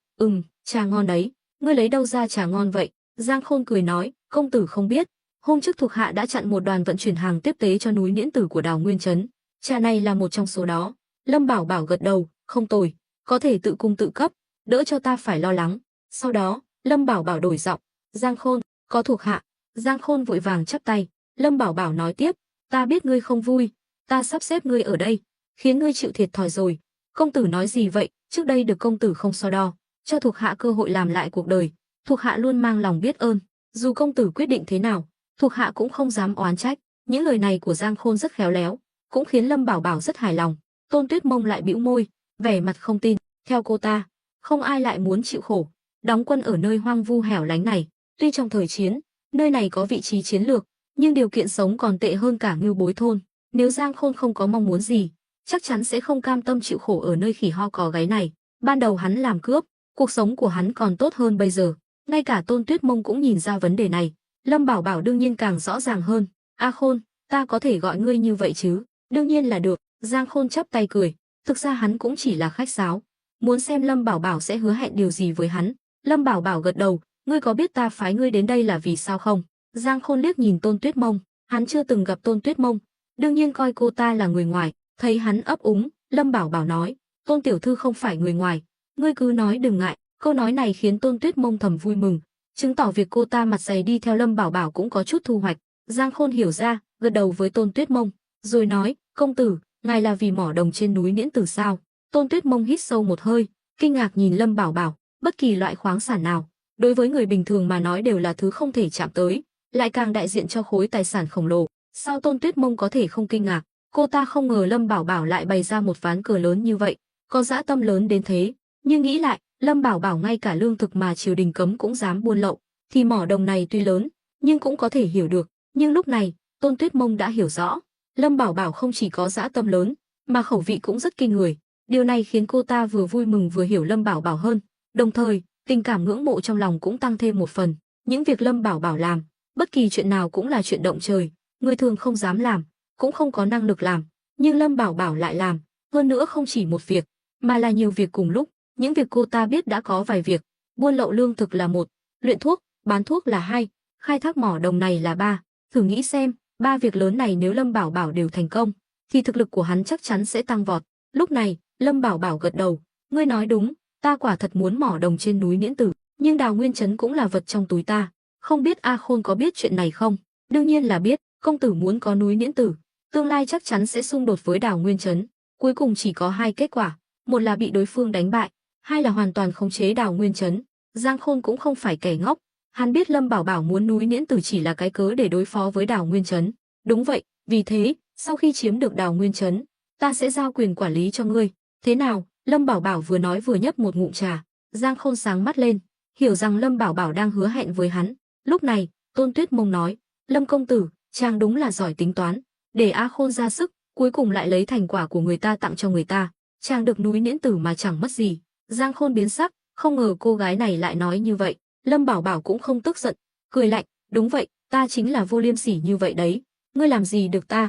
trà ngon đấy, ngươi lấy đâu ra trà ngon vậy? Giang Khôn cười nói, công tử không biết, hôm trước thuộc hạ đã chặn một đoàn vận chuyển hàng tiếp tế cho núi Niễn Tử của Đào Nguyên Trấn, trà này là một trong số đó. Lâm Bảo Bảo gật đầu, không tồi, có thể tự cung tự cấp, đỡ cho ta phải lo lắng. Sau đó, Lâm Bảo Bảo đổi giọng, Giang Khôn, có thuộc hạ. Giang Khôn vội vàng chắp tay. Lâm Bảo Bảo nói tiếp, ta biết ngươi không vui, ta sắp xếp ngươi ở đây, khiến ngươi chịu thiệt thòi rồi. Công tử nói gì vậy? Trước đây được công tử không so đo, cho thuộc hạ cơ hội làm lại cuộc đời, thuộc hạ luôn mang lòng biết ơn. Dù công tử quyết định thế nào, thuộc hạ cũng không dám oán trách. Những lời này của Giang Khôn rất khéo léo, cũng khiến Lâm Bảo Bảo rất hài lòng. Tôn Tuyết Mông lại bĩu môi, vẻ mặt không tin. Theo cô ta, không ai lại muốn chịu khổ, đóng quân ở nơi hoang vu hẻo lánh này. Tuy trong thời chiến, nơi này có vị trí chiến lược, nhưng điều kiện sống còn tệ hơn cả Ngưu Bối thôn. Nếu Giang Khôn không có mong muốn gì, chắc chắn sẽ không cam tâm chịu khổ ở nơi khỉ ho có gáy này. Ban đầu hắn làm cướp, cuộc sống của hắn còn tốt hơn bây giờ. Ngay cả Tôn Tuyết Mông cũng nhìn ra vấn đề này. Lâm Bảo Bảo đương nhiên càng rõ ràng hơn. A Khôn, ta có thể gọi ngươi như vậy chứ? Đương nhiên là được. Giang Khôn chắp tay cười. Thực ra hắn cũng chỉ là khách sáo, muốn xem Lâm Bảo Bảo sẽ hứa hẹn điều gì với hắn. Lâm Bảo Bảo gật đầu. Ngươi có biết ta phái ngươi đến đây là vì sao không? Giang Khôn liếc nhìn Tôn Tuyết Mông. Hắn chưa từng gặp Tôn Tuyết Mông, đương nhiên coi cô ta là người ngoài. Thấy hắn ấp úng, Lâm Bảo Bảo nói, Tôn tiểu thư không phải người ngoài, ngươi cứ nói đừng ngại. Câu nói này khiến Tôn Tuyết Mông thầm vui mừng, chứng tỏ việc cô ta mặt dày đi theo Lâm Bảo Bảo cũng có chút thu hoạch. Giang Khôn hiểu ra, gật đầu với Tôn Tuyết Mông, rồi nói, công tử, ngài là vì mỏ đồng trên núi Niễn Tử sao? Tôn Tuyết Mông hít sâu một hơi, kinh ngạc nhìn Lâm Bảo Bảo. Bất kỳ loại khoáng sản nào, đối với người bình thường mà nói đều là thứ không thể chạm tới, lại càng đại diện cho khối tài sản khổng lồ. Sao Tôn Tuyết Mông có thể không kinh ngạc? Cô ta không ngờ Lâm Bảo Bảo lại bày ra một ván cờ lớn như vậy, có dã tâm lớn đến thế. Nhưng nghĩ lại, Lâm Bảo Bảo ngay cả lương thực mà triều đình cấm cũng dám buôn lậu, thì mỏ đồng này tuy lớn, nhưng cũng có thể hiểu được. Nhưng lúc này, Tôn Tuyết Mông đã hiểu rõ, Lâm Bảo Bảo không chỉ có dã tâm lớn, mà khẩu vị cũng rất kinh người. Điều này khiến cô ta vừa vui mừng vừa hiểu Lâm Bảo Bảo hơn, đồng thời, tình cảm ngưỡng mộ trong lòng cũng tăng thêm một phần. Những việc Lâm Bảo Bảo làm, bất kỳ chuyện nào cũng là chuyện động trời, người thường không dám làm, cũng không có năng lực làm, nhưng Lâm Bảo Bảo lại làm, hơn nữa không chỉ một việc, mà là nhiều việc cùng lúc. Những việc cô ta biết đã có vài việc, buôn lậu lương thực là một, luyện thuốc, bán thuốc là hai, khai thác mỏ đồng này là ba. Thử nghĩ xem, ba việc lớn này nếu Lâm Bảo Bảo đều thành công, thì thực lực của hắn chắc chắn sẽ tăng vọt. Lúc này, Lâm Bảo Bảo gật đầu, ngươi nói đúng, ta quả thật muốn mỏ đồng trên núi Miễn Tử, nhưng Đào Nguyên Trấn cũng là vật trong túi ta. Không biết A Khôn có biết chuyện này không? Đương nhiên là biết, công tử muốn có núi Miễn Tử, tương lai chắc chắn sẽ xung đột với Đào Nguyên Trấn. Cuối cùng chỉ có hai kết quả, một là bị đối phương đánh bại, hai là hoàn toàn khống chế Đào Nguyên Trấn. Giang Khôn cũng không phải kẻ ngốc, hắn biết Lâm Bảo Bảo muốn núi Miễn Tử chỉ là cái cớ để đối phó với Đào Nguyên Trấn. Đúng vậy, vì thế, sau khi chiếm được Đào Nguyên Trấn, ta sẽ giao quyền quản lý cho ngươi. Thế nào? Lâm Bảo Bảo vừa nói vừa nhấp một ngụm trà. Giang Khôn sáng mắt lên, hiểu rằng Lâm Bảo Bảo đang hứa hẹn với hắn. Lúc này, Tôn Tuyết Mông nói, Lâm công tử, chàng đúng là giỏi tính toán, để A Khôn ra sức, cuối cùng lại lấy thành quả của người ta tặng cho người ta. Chàng được núi Miễn Tử mà chẳng mất gì. Giang Khôn biến sắc, không ngờ cô gái này lại nói như vậy. Lâm Bảo Bảo cũng không tức giận, cười lạnh, đúng vậy, ta chính là vô liêm sỉ như vậy đấy. Ngươi làm gì được ta?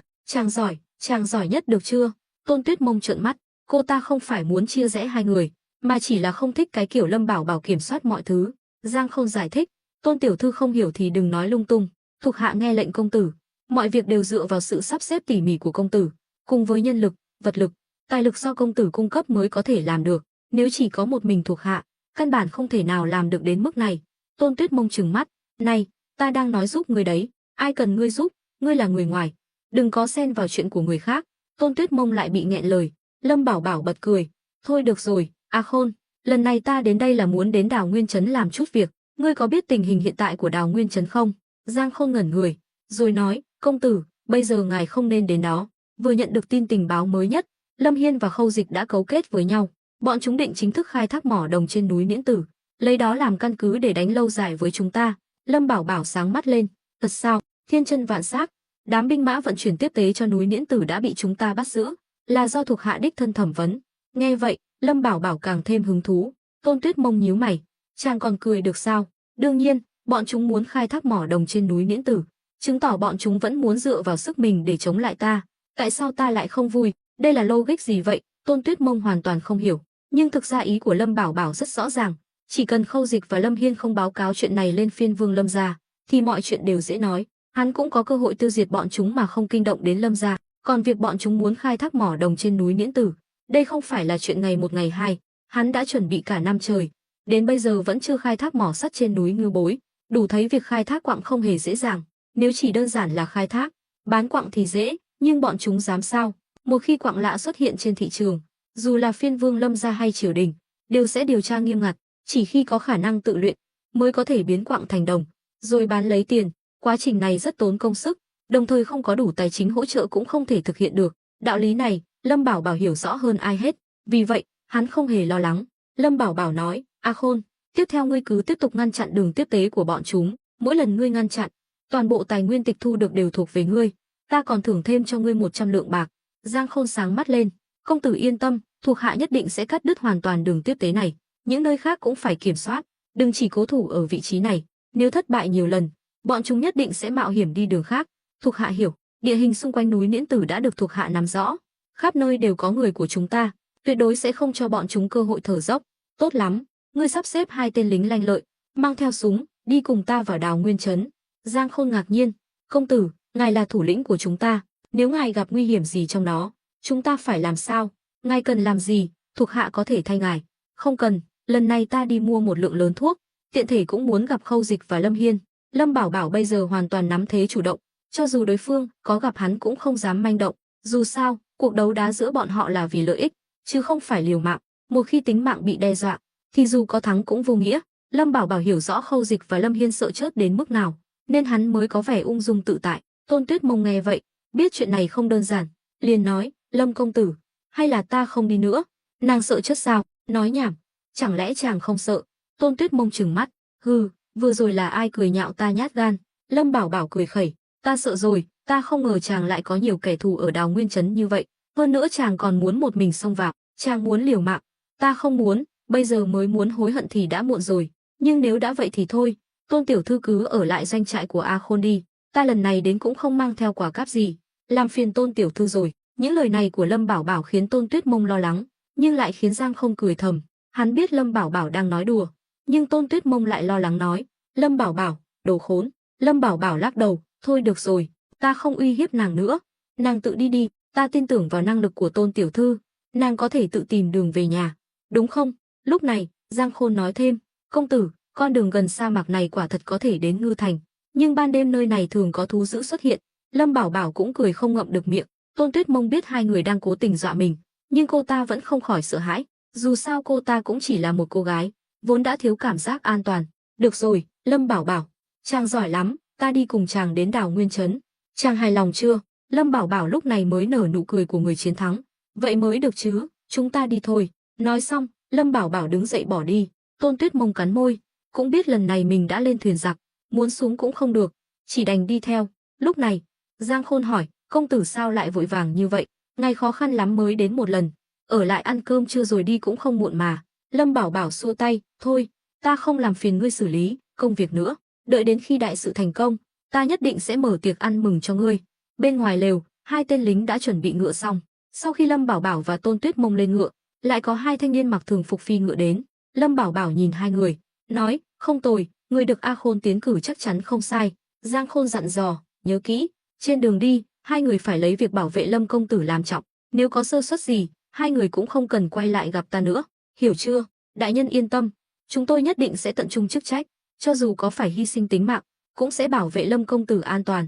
Chàng giỏi nhất được chưa? Tôn Tuyết Mông trợn mắt, cô ta không phải muốn chia rẽ hai người, mà chỉ là không thích cái kiểu Lâm Bảo Bảo kiểm soát mọi thứ. Giang Khôn giải thích, Tôn tiểu thư không hiểu thì đừng nói lung tung, thuộc hạ nghe lệnh công tử, mọi việc đều dựa vào sự sắp xếp tỉ mỉ của công tử, cùng với nhân lực, vật lực, tài lực do công tử cung cấp mới có thể làm được, nếu chỉ có một mình thuộc hạ, căn bản không thể nào làm được đến mức này. Tôn Tuyết Mông trừng mắt, này, ta đang nói giúp ngươi đấy, ai cần ngươi giúp, ngươi là người ngoài, đừng có xen vào chuyện của người khác. Tôn Tuyết Mông lại bị nghẹn lời. Lâm Bảo Bảo bật cười, thôi được rồi, A Khôn, lần này ta đến đây là muốn đến Đào Nguyên Trấn làm chút việc, ngươi có biết tình hình hiện tại của Đào Nguyên Trấn không? Giang Khôn ngẩn người, rồi nói, công tử, bây giờ ngài không nên đến đó. Vừa nhận được tin tình báo mới nhất, Lâm Hiên và Khâu Dịch đã cấu kết với nhau, bọn chúng định chính thức khai thác mỏ đồng trên núi Miễn Tử, lấy đó làm căn cứ để đánh lâu dài với chúng ta. Lâm Bảo Bảo sáng mắt lên, thật sao? Thiên chân vạn sắc, đám binh mã vận chuyển tiếp tế cho núi Miễn Tử đã bị chúng ta bắt giữ, là do thuộc hạ đích thân thẩm vấn. Nghe vậy, Lâm Bảo Bảo càng thêm hứng thú. Tôn Tuyết Mông nhíu mày, chàng còn cười được sao? Đương nhiên, bọn chúng muốn khai thác mỏ đồng trên núi Miễn Tử, chứng tỏ bọn chúng vẫn muốn dựa vào sức mình để chống lại ta. Tại sao ta lại không vui? Đây là logic gì vậy? Tôn Tuyết Mông hoàn toàn không hiểu, nhưng thực ra ý của Lâm Bảo Bảo rất rõ ràng, chỉ cần Khâu Dịch và Lâm Hiên không báo cáo chuyện này lên phiên vương Lâm gia, thì mọi chuyện đều dễ nói, hắn cũng có cơ hội tiêu diệt bọn chúng mà không kinh động đến Lâm gia. Còn việc bọn chúng muốn khai thác mỏ đồng trên núi Miễn Tử, đây không phải là chuyện ngày một ngày hai, hắn đã chuẩn bị cả năm trời, đến bây giờ vẫn chưa khai thác mỏ sắt trên núi Ngư Bối, đủ thấy việc khai thác quặng không hề dễ dàng. Nếu chỉ đơn giản là khai thác, bán quặng thì dễ, nhưng bọn chúng dám sao? Một khi quặng lạ xuất hiện trên thị trường, dù là phiên vương Lâm gia hay triều đình, đều sẽ điều tra nghiêm ngặt, chỉ khi có khả năng tự luyện mới có thể biến quặng thành đồng, rồi bán lấy tiền. Quá trình này rất tốn công sức, đồng thời không có đủ tài chính hỗ trợ cũng không thể thực hiện được. Đạo lý này, Lâm Bảo Bảo hiểu rõ hơn ai hết, vì vậy, hắn không hề lo lắng. Lâm Bảo Bảo nói, A Khôn, tiếp theo ngươi cứ tiếp tục ngăn chặn đường tiếp tế của bọn chúng, mỗi lần ngươi ngăn chặn, toàn bộ tài nguyên tịch thu được đều thuộc về ngươi, ta còn thưởng thêm cho ngươi 100 lượng bạc. Giang Khôn sáng mắt lên, công tử yên tâm, thuộc hạ nhất định sẽ cắt đứt hoàn toàn đường tiếp tế này, những nơi khác cũng phải kiểm soát, đừng chỉ cố thủ ở vị trí này, nếu thất bại nhiều lần, bọn chúng nhất định sẽ mạo hiểm đi đường khác. Thuộc hạ hiểu, địa hình xung quanh núi Miễn Tử đã được thuộc hạ nắm rõ, khắp nơi đều có người của chúng ta, tuyệt đối sẽ không cho bọn chúng cơ hội thở dốc. Tốt lắm, ngươi sắp xếp 2 tên lính lanh lợi, mang theo súng, đi cùng ta vào Đào Nguyên Trấn. Giang Khôn ngạc nhiên, công tử, ngài là thủ lĩnh của chúng ta, nếu ngài gặp nguy hiểm gì trong đó, chúng ta phải làm sao? Ngài cần làm gì, thuộc hạ có thể thay ngài. Không cần, lần này ta đi mua một lượng lớn thuốc, tiện thể cũng muốn gặp Khâu Dịch và Lâm Hiên. Lâm Bảo Bảo bây giờ hoàn toàn nắm thế chủ động, cho dù đối phương có gặp hắn cũng không dám manh động, dù sao, cuộc đấu đá giữa bọn họ là vì lợi ích, chứ không phải liều mạng, một khi tính mạng bị đe dọa, thì dù có thắng cũng vô nghĩa. Lâm Bảo Bảo hiểu rõ Khâu Dịch và Lâm Hiên sợ chết đến mức nào, nên hắn mới có vẻ ung dung tự tại. Tôn Tuyết Mông nghe vậy, biết chuyện này không đơn giản, liền nói, Lâm công tử, hay là ta không đi nữa? Nàng sợ chết sao? Nói nhảm, chẳng lẽ chàng không sợ? Tôn Tuyết Mông trừng mắt, hừ, vừa rồi là ai cười nhạo ta nhát gan? Lâm Bảo Bảo cười khẩy, ta sợ rồi, ta không ngờ chàng lại có nhiều kẻ thù ở Đào Nguyên Trấn như vậy, hơn nữa chàng còn muốn một mình xông vào, chàng muốn liều mạng, ta không muốn, bây giờ mới muốn hối hận thì đã muộn rồi, nhưng nếu đã vậy thì thôi, Tôn tiểu thư cứ ở lại doanh trại của A Khôn đi, ta lần này đến cũng không mang theo quả cáp gì, làm phiền Tôn tiểu thư rồi. Những lời này của Lâm Bảo Bảo khiến Tôn Tuyết Mông lo lắng, nhưng lại khiến Giang Không cười thầm, hắn biết Lâm Bảo Bảo đang nói đùa, nhưng Tôn Tuyết Mông lại lo lắng nói, Lâm Bảo Bảo, đồ khốn. Lâm Bảo Bảo lắc đầu, thôi được rồi, ta không uy hiếp nàng nữa, nàng tự đi đi. Ta tin tưởng vào năng lực của Tôn tiểu thư, nàng có thể tự tìm đường về nhà, đúng không? Lúc này, Giang Khôn nói thêm, công tử, con đường gần sa mạc này quả thật có thể đến Ngư Thành, nhưng ban đêm nơi này thường có thú dữ xuất hiện. Lâm Bảo Bảo cũng cười không ngậm được miệng. Tôn Tuyết Mông biết hai người đang cố tình dọa mình, nhưng cô ta vẫn không khỏi sợ hãi. Dù sao cô ta cũng chỉ là một cô gái, vốn đã thiếu cảm giác an toàn. Được rồi, Lâm Bảo Bảo, chàng giỏi lắm, ta đi cùng chàng đến đảo Nguyên Trấn. Chàng hài lòng chưa? Lâm Bảo Bảo lúc này mới nở nụ cười của người chiến thắng. Vậy mới được chứ, chúng ta đi thôi. Nói xong, Lâm Bảo Bảo đứng dậy bỏ đi. Tôn Tuyết Mông cắn môi, cũng biết lần này mình đã lên thuyền giặc, muốn xuống cũng không được, chỉ đành đi theo. Lúc này, Giang Khôn hỏi, công tử sao lại vội vàng như vậy? Ngày khó khăn lắm mới đến một lần, ở lại ăn cơm trưa rồi đi cũng không muộn mà. Lâm Bảo Bảo xua tay, thôi, ta không làm phiền ngươi xử lý công việc nữa, đợi đến khi đại sự thành công, ta nhất định sẽ mở tiệc ăn mừng cho ngươi. Bên ngoài lều, hai tên lính đã chuẩn bị ngựa xong. Sau khi Lâm Bảo Bảo và Tôn Tuyết Mông lên ngựa, lại có hai thanh niên mặc thường phục phi ngựa đến. Lâm Bảo Bảo nhìn hai người, nói, không tồi, người được A Khôn tiến cử chắc chắn không sai. Giang Khôn dặn dò, nhớ kỹ, trên đường đi, hai người phải lấy việc bảo vệ Lâm công tử làm trọng, nếu có sơ suất gì, hai người cũng không cần quay lại gặp ta nữa, hiểu chưa? Đại nhân yên tâm, chúng tôi nhất định sẽ tận trung chức trách, cho dù có phải hy sinh tính mạng, cũng sẽ bảo vệ Lâm công tử an toàn.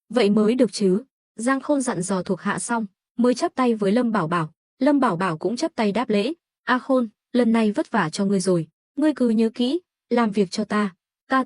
Vậy mới được chứ. Giang Khôn dặn dò thuộc hạ xong, mới chắp tay với Lâm Bảo Bảo. Lâm Bảo Bảo cũng chắp tay đáp lễ. A Khôn, lần này vất vả cho ngươi rồi, ngươi cứ nhớ kỹ, làm việc cho ta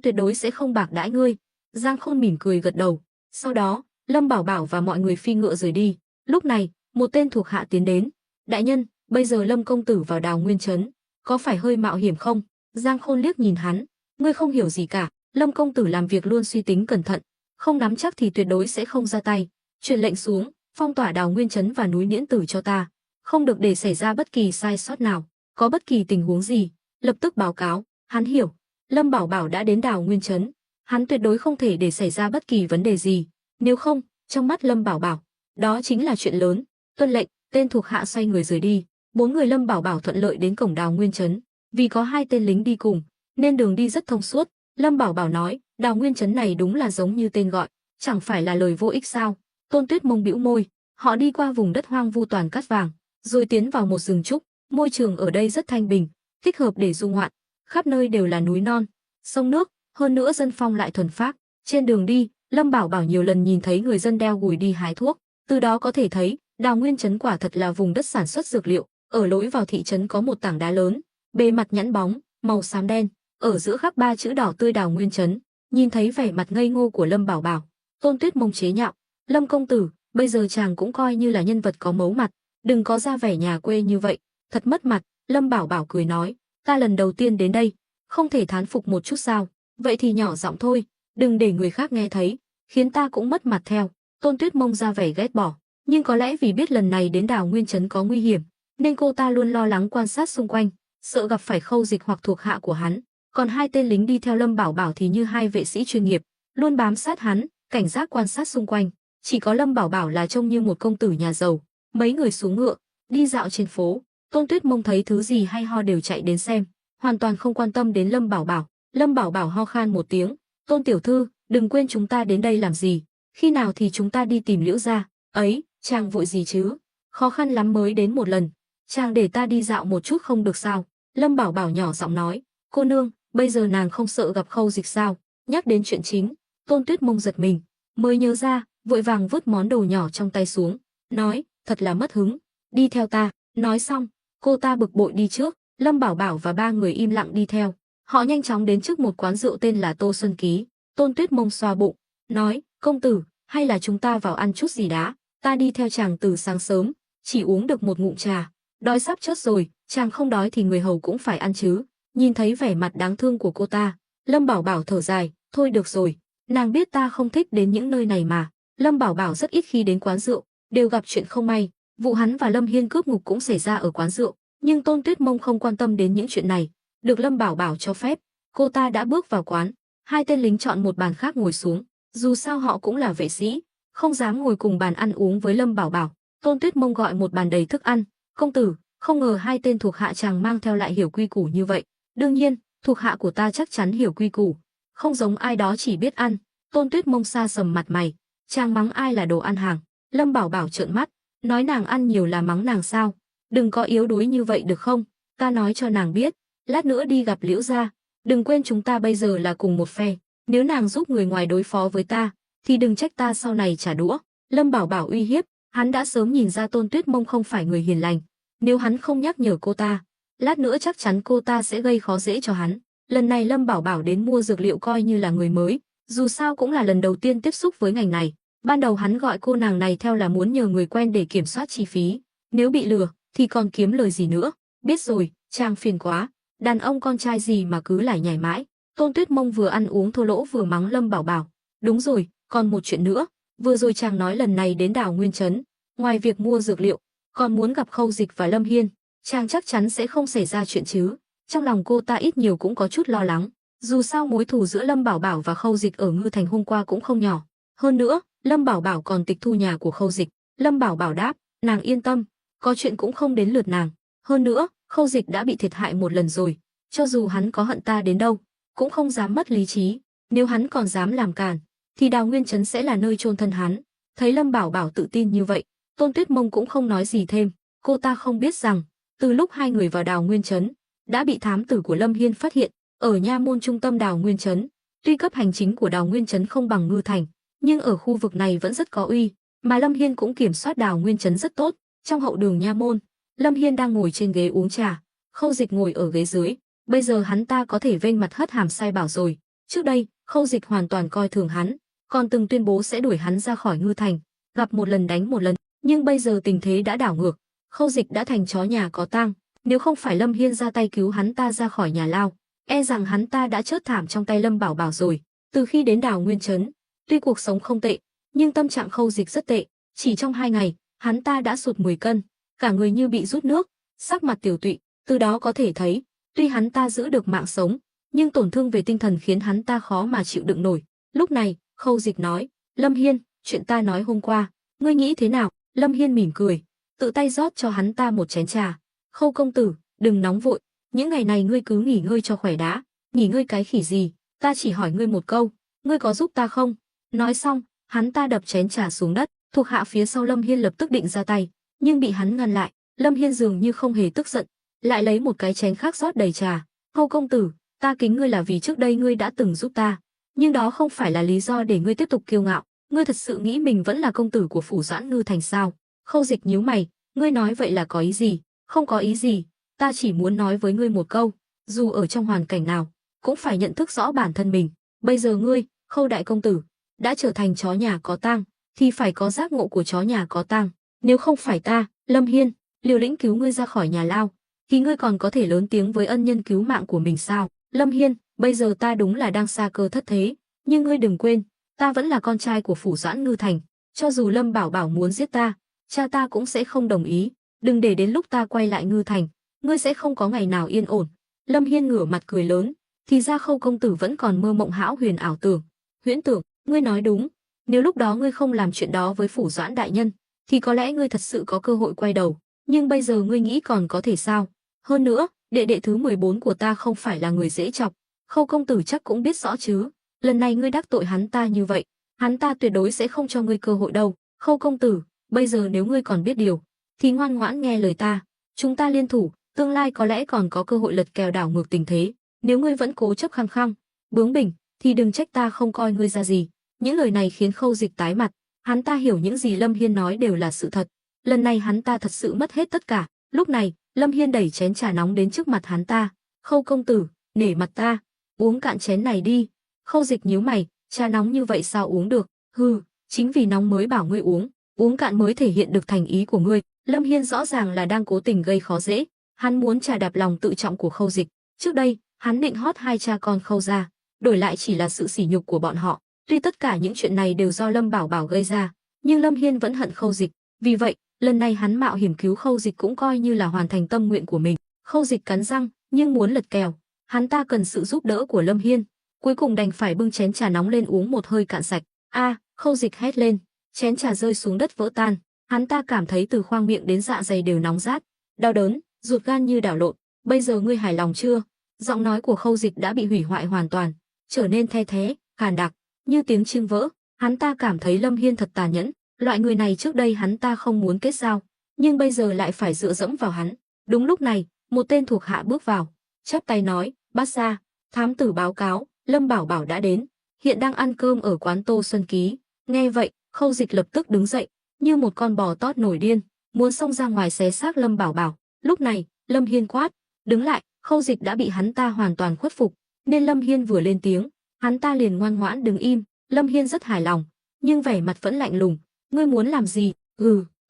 tuyệt đối sẽ không bạc đãi ngươi. Giang Khôn mỉm cười gật đầu. Sau đó, Lâm Bảo Bảo và mọi người phi ngựa rời đi. Lúc này, một tên thuộc hạ tiến đến. Đại nhân, bây giờ Lâm công tử vào đào Nguyên Trấn, có phải hơi mạo hiểm không? Giang Khôn liếc nhìn hắn, ngươi không hiểu gì cả. Lâm công tử làm việc luôn suy tính cẩn thận, không nắm chắc thì tuyệt đối sẽ không ra tay. Truyền lệnh xuống, phong tỏa đào Nguyên Trấn và núi Niễn Tử cho ta, không được để xảy ra bất kỳ sai sót nào. Có bất kỳ tình huống gì, lập tức báo cáo. Hắn hiểu, Lâm Bảo Bảo đã đến đào Nguyên Trấn, hắn tuyệt đối không thể để xảy ra bất kỳ vấn đề gì. Nếu không, trong mắt Lâm Bảo Bảo, đó chính là chuyện lớn. Tuân lệnh, tên thuộc hạ xoay người rời đi. Bốn người Lâm Bảo Bảo thuận lợi đến cổng đào Nguyên Trấn, vì có hai tên lính đi cùng, nên đường đi rất thông suốt. Lâm Bảo Bảo nói, đào Nguyên Trấn này đúng là giống như tên gọi, chẳng phải là lời vô ích sao? Tôn Tuyết Mông bĩu môi. Họ đi qua vùng đất hoang vu toàn cát vàng, rồi tiến vào một rừng trúc. Môi trường ở đây rất thanh bình, thích hợp để du ngoạn. Khắp nơi đều là núi non, sông nước, hơn nữa dân phong lại thuần phác. Trên đường đi, Lâm Bảo Bảo nhiều lần nhìn thấy người dân đeo gùi đi hái thuốc, từ đó có thể thấy đào Nguyên Trấn quả thật là vùng đất sản xuất dược liệu. Ở lối vào thị trấn có một tảng đá lớn, bề mặt nhẵn bóng, màu xám đen, ở giữa khắc ba chữ đỏ tươi đào Nguyên Trấn. Nhìn thấy vẻ mặt ngây ngô của Lâm Bảo Bảo, Tôn Tuyết Mông chế nhạo, Lâm công tử, bây giờ chàng cũng coi như là nhân vật có mấu mặt, đừng có ra vẻ nhà quê như vậy, thật mất mặt. Lâm Bảo Bảo cười nói, ta lần đầu tiên đến đây, không thể thán phục một chút sao? Vậy thì nhỏ giọng thôi, đừng để người khác nghe thấy, khiến ta cũng mất mặt theo. Tôn Tuyết Mông ra vẻ ghét bỏ, nhưng có lẽ vì biết lần này đến đào Nguyên Trấn có nguy hiểm, nên cô ta luôn lo lắng quan sát xung quanh, sợ gặp phải Khâu Dịch hoặc thuộc hạ của hắn. Còn hai tên lính đi theo Lâm Bảo Bảo thì như hai vệ sĩ chuyên nghiệp, luôn bám sát hắn, cảnh giác quan sát xung quanh. Chỉ có Lâm Bảo Bảo là trông như một công tử nhà giàu. Mấy người xuống ngựa, đi dạo trên phố. Tôn Tuyết Mông thấy thứ gì hay ho đều chạy đến xem, hoàn toàn không quan tâm đến Lâm Bảo Bảo. Lâm Bảo Bảo ho khan một tiếng, Tôn tiểu thư, đừng quên chúng ta đến đây làm gì, khi nào thì chúng ta đi tìm Liễu gia. Ấy, chàng vội gì chứ, khó khăn lắm mới đến một lần, chàng để ta đi dạo một chút không được sao? Lâm Bảo Bảo nhỏ giọng nói, cô nương, bây giờ nàng không sợ gặp Khâu Dịch sao? Nhắc đến chuyện chính, Tôn Tuyết Mông giật mình, mới nhớ ra, vội vàng vứt món đồ nhỏ trong tay xuống, nói, thật là mất hứng, đi theo ta. Nói xong, cô ta bực bội đi trước, Lâm Bảo Bảo và ba người im lặng đi theo. Họ nhanh chóng đến trước một quán rượu tên là Tô Xuân Ký. Tôn Tuyết Mông xoa bụng, nói, công tử, hay là chúng ta vào ăn chút gì đã, ta đi theo chàng từ sáng sớm, chỉ uống được một ngụm trà, đói sắp chết rồi, chàng không đói thì người hầu cũng phải ăn chứ. Nhìn thấy vẻ mặt đáng thương của cô ta, Lâm Bảo Bảo thở dài, thôi được rồi, nàng biết ta không thích đến những nơi này mà. Lâm Bảo Bảo rất ít khi đến quán rượu, đều gặp chuyện không may, vụ hắn và Lâm Hiên cướp ngục cũng xảy ra ở quán rượu, nhưng Tôn Tuyết Mông không quan tâm đến những chuyện này. Được Lâm Bảo Bảo cho phép, cô ta đã bước vào quán. Hai tên lính chọn một bàn khác ngồi xuống, dù sao họ cũng là vệ sĩ, không dám ngồi cùng bàn ăn uống với Lâm Bảo Bảo. Tôn Tuyết Mông gọi một bàn đầy thức ăn. Công tử, không ngờ hai tên thuộc hạ chàng mang theo lại hiểu quy củ như vậy. Đương nhiên, thuộc hạ của ta chắc chắn hiểu quy củ, không giống ai đó chỉ biết ăn. Tôn Tuyết Mông xa sầm mặt mày, chàng mắng ai là đồ ăn hàng, Lâm Bảo Bảo trợn mắt, nói nàng ăn nhiều là mắng nàng sao? Đừng có yếu đuối như vậy được không? Ta nói cho nàng biết, lát nữa đi gặp Liễu gia, đừng quên chúng ta bây giờ là cùng một phe, nếu nàng giúp người ngoài đối phó với ta, thì đừng trách ta sau này trả đũa. Lâm Bảo Bảo uy hiếp, hắn đã sớm nhìn ra Tôn Tuyết Mông không phải người hiền lành, nếu hắn không nhắc nhở cô ta, lát nữa chắc chắn cô ta sẽ gây khó dễ cho hắn. Lần này Lâm Bảo Bảo đến mua dược liệu coi như là người mới, dù sao cũng là lần đầu tiên tiếp xúc với ngành này. Ban đầu hắn gọi cô nàng này theo là muốn nhờ người quen để kiểm soát chi phí, nếu bị lừa thì còn kiếm lời gì nữa. Biết rồi, chàng phiền quá, đàn ông con trai gì mà cứ lải nhải mãi. Tôn Tuyết Mông vừa ăn uống thô lỗ vừa mắng Lâm Bảo Bảo. Đúng rồi, còn một chuyện nữa, vừa rồi chàng nói lần này đến đảo Nguyên Trấn, ngoài việc mua dược liệu, còn muốn gặp Khâu Dịch và Lâm Hiên, chàng chắc chắn sẽ không xảy ra chuyện chứ? Trong lòng cô ta ít nhiều cũng có chút lo lắng, dù sao mối thù giữa Lâm Bảo Bảo và Khâu Dịch ở Ngư Thành hôm qua cũng không nhỏ. Hơn nữa, Lâm Bảo Bảo còn tịch thu nhà của Khâu Dịch. Lâm Bảo Bảo đáp, nàng yên tâm, có chuyện cũng không đến lượt nàng. Hơn nữa, Khâu Dịch đã bị thiệt hại một lần rồi, cho dù hắn có hận ta đến đâu, cũng không dám mất lý trí. Nếu hắn còn dám làm cản, thì Đào Nguyên Trấn sẽ là nơi chôn thân hắn. Thấy Lâm Bảo Bảo tự tin như vậy, Tôn Tuyết Mông cũng không nói gì thêm. Cô ta không biết rằng, từ lúc hai người vào Đào Nguyên Trấn, đã bị thám tử của Lâm Hiên phát hiện ở nha môn trung tâm Đào Nguyên Trấn. Tuy cấp hành chính của Đào Nguyên Trấn không bằng Ngư Thành, nhưng ở khu vực này vẫn rất có uy, mà Lâm Hiên cũng kiểm soát Đào Nguyên Trấn rất tốt. Trong hậu đường nha môn, Lâm Hiên đang ngồi trên ghế uống trà, Khâu Dịch ngồi ở ghế dưới. Bây giờ hắn ta có thể vênh mặt hất hàm sai bảo rồi. Trước đây, Khâu Dịch hoàn toàn coi thường hắn, còn từng tuyên bố sẽ đuổi hắn ra khỏi Ngư Thành, gặp một lần đánh một lần. Nhưng bây giờ tình thế đã đảo ngược, Khâu Dịch đã thành chó nhà có tang. Nếu không phải Lâm Hiên ra tay cứu hắn ta ra khỏi nhà lao, e rằng hắn ta đã chết thảm trong tay Lâm Bảo Bảo rồi. Từ khi đến Đào Nguyên Trấn, tuy cuộc sống không tệ, nhưng tâm trạng Khâu Dịch rất tệ. Chỉ trong 2 ngày, hắn ta đã sụt 10 cân, cả người như bị rút nước, sắc mặt tiều tụy. Từ đó có thể thấy, tuy hắn ta giữ được mạng sống, nhưng tổn thương về tinh thần khiến hắn ta khó mà chịu đựng nổi. Lúc này, Khâu Dịch nói, Lâm Hiên, chuyện ta nói hôm qua, ngươi nghĩ thế nào? Lâm Hiên mỉm cười, tự tay rót cho hắn ta một chén trà. Khâu công tử, đừng nóng vội, những ngày này ngươi cứ nghỉ ngơi cho khỏe đã. Nghỉ ngơi cái khỉ gì, ta chỉ hỏi ngươi một câu, ngươi có giúp ta không? Nói xong, hắn ta đập chén trà xuống đất. Thuộc hạ phía sau Lâm Hiên lập tức định ra tay, nhưng bị hắn ngăn lại. Lâm Hiên dường như không hề tức giận, lại lấy một cái chén khác rót đầy trà. Khâu công tử, ta kính ngươi là vì trước đây ngươi đã từng giúp ta, nhưng đó không phải là lý do để ngươi tiếp tục kiêu ngạo. Ngươi thật sự nghĩ mình vẫn là công tử của phủ Doãn Ngư Thành sao? Khâu Dịch nhíu mày, ngươi nói vậy là có ý gì? Không có ý gì, ta chỉ muốn nói với ngươi một câu, dù ở trong hoàn cảnh nào, cũng phải nhận thức rõ bản thân mình. Bây giờ ngươi, Khâu đại công tử, đã trở thành chó nhà có tang, thì phải có giác ngộ của chó nhà có tang. Nếu không phải ta, Lâm Hiên, liều lĩnh cứu ngươi ra khỏi nhà lao, thì ngươi còn có thể lớn tiếng với ân nhân cứu mạng của mình sao? Lâm Hiên, bây giờ ta đúng là đang sa cơ thất thế, nhưng ngươi đừng quên, ta vẫn là con trai của phủ Doãn Ngư Thành, cho dù Lâm Bảo Bảo muốn giết ta, cha ta cũng sẽ không đồng ý. Đừng để đến lúc ta quay lại Ngư Thành, ngươi sẽ không có ngày nào yên ổn. Lâm Hiên ngửa mặt cười lớn, thì ra Khâu công tử vẫn còn mơ mộng hão huyền ảo tưởng, huyễn tưởng. Ngươi nói đúng, nếu lúc đó ngươi không làm chuyện đó với phủ Doãn đại nhân, thì có lẽ ngươi thật sự có cơ hội quay đầu, nhưng bây giờ ngươi nghĩ còn có thể sao? Hơn nữa, đệ đệ thứ 14 của ta không phải là người dễ chọc, Khâu công tử chắc cũng biết rõ chứ. Lần này ngươi đắc tội hắn ta như vậy, hắn ta tuyệt đối sẽ không cho ngươi cơ hội đâu. Khâu công tử, bây giờ nếu ngươi còn biết điều, thì ngoan ngoãn nghe lời ta, chúng ta liên thủ, tương lai có lẽ còn có cơ hội lật kèo đảo ngược tình thế. Nếu ngươi vẫn cố chấp khăng khăng, bướng bỉnh, thì đừng trách ta không coi ngươi ra gì. Những lời này khiến Khâu Dịch tái mặt, hắn ta hiểu những gì Lâm Hiên nói đều là sự thật. Lần này hắn ta thật sự mất hết tất cả. Lúc này, Lâm Hiên đẩy chén trà nóng đến trước mặt hắn ta. Khâu công tử, nể mặt ta, uống cạn chén này đi. Khâu Dịch nhíu mày, trà nóng như vậy sao uống được? Hừ, chính vì nóng mới bảo ngươi uống, uống cạn mới thể hiện được thành ý của ngươi. Lâm Hiên rõ ràng là đang cố tình gây khó dễ, hắn muốn trà đạp lòng tự trọng của Khâu Dịch. Trước đây, hắn định hót hai cha con Khâu gia, đổi lại chỉ là sự sỉ nhục của bọn họ. Tuy tất cả những chuyện này đều do Lâm Bảo Bảo gây ra, nhưng Lâm Hiên vẫn hận Khâu Dịch. Vì vậy, lần này hắn mạo hiểm cứu Khâu Dịch cũng coi như là hoàn thành tâm nguyện của mình. Khâu Dịch cắn răng, nhưng muốn lật kèo, hắn ta cần sự giúp đỡ của Lâm Hiên. Cuối cùng đành phải bưng chén trà nóng lên uống một hơi cạn sạch. A, Khâu Dịch hét lên, chén trà rơi xuống đất vỡ tan. Hắn ta cảm thấy từ khoang miệng đến dạ dày đều nóng rát, đau đớn, ruột gan như đảo lộn. Bây giờ ngươi hài lòng chưa? Giọng nói của Khâu Dịch đã bị hủy hoại hoàn toàn, trở nên the thé, khàn đặc, như tiếng chim vỡ. Hắn ta cảm thấy Lâm Hiên thật tàn nhẫn. Loại người này trước đây hắn ta không muốn kết giao, nhưng bây giờ lại phải dựa dẫm vào hắn. Đúng lúc này, một tên thuộc hạ bước vào, chắp tay nói, bát gia, thám tử báo cáo, Lâm Bảo Bảo đã đến, hiện đang ăn cơm ở quán Tô Xuân Ký. Nghe vậy, Khâu Dịch lập tức đứng dậy, như một con bò tót nổi điên, muốn xông ra ngoài xé xác Lâm Bảo Bảo. Lúc này, Lâm Hiên quát, đứng lại. Khâu Dịch đã bị hắn ta hoàn toàn khuất phục, nên Lâm Hiên vừa lên tiếng, hắn ta liền ngoan ngoãn đứng im. Lâm Hiên rất hài lòng, nhưng vẻ mặt vẫn lạnh lùng. Ngươi muốn làm gì?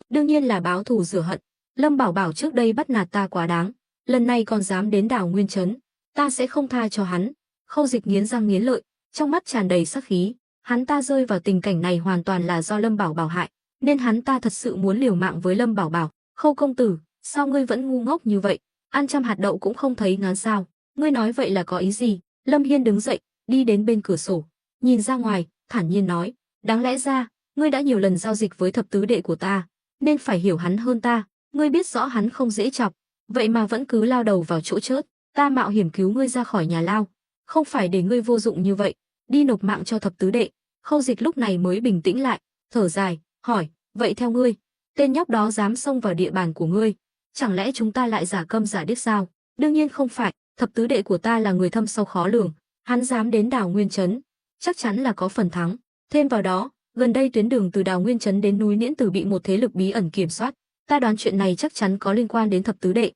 Đương nhiên là báo thù rửa hận. Lâm Bảo Bảo trước đây bắt nạt ta quá đáng, lần này còn dám đến Đào Nguyên Trấn, ta sẽ không tha cho hắn. Khâu Dịch nghiến răng nghiến lợi, trong mắt tràn đầy sát khí. Hắn ta rơi vào tình cảnh này hoàn toàn là do Lâm Bảo Bảo hại, nên hắn ta thật sự muốn liều mạng với Lâm Bảo Bảo. Khâu công tử, sao ngươi vẫn ngu ngốc như vậy? Ăn trăm hạt đậu cũng không thấy ngán sao? Ngươi nói vậy là có ý gì? Lâm Hiên đứng dậy, đi đến bên cửa sổ, nhìn ra ngoài, thản nhiên nói, đáng lẽ ra, ngươi đã nhiều lần giao dịch với thập tứ đệ của ta, nên phải hiểu hắn hơn ta. Ngươi biết rõ hắn không dễ chọc, vậy mà vẫn cứ lao đầu vào chỗ chết. Ta mạo hiểm cứu ngươi ra khỏi nhà lao, không phải để ngươi vô dụng như vậy, đi nộp mạng cho thập tứ đệ. Khâu Dịch lúc này mới bình tĩnh lại, thở dài, hỏi, vậy theo ngươi, tên nhóc đó dám xông vào địa bàn của ngươi, chẳng lẽ chúng ta lại giả câm giả điếc sao? Đương nhiên không phải, thập tứ đệ của ta là người thâm sâu khó lường, hắn dám đến Đào Nguyên Trấn, chắc chắn là có phần thắng. Thêm vào đó, gần đây tuyến đường từ Đào Nguyên Trấn đến núi Niễn Tử bị một thế lực bí ẩn kiểm soát, ta đoán chuyện này chắc chắn có liên quan đến thập tứ đệ.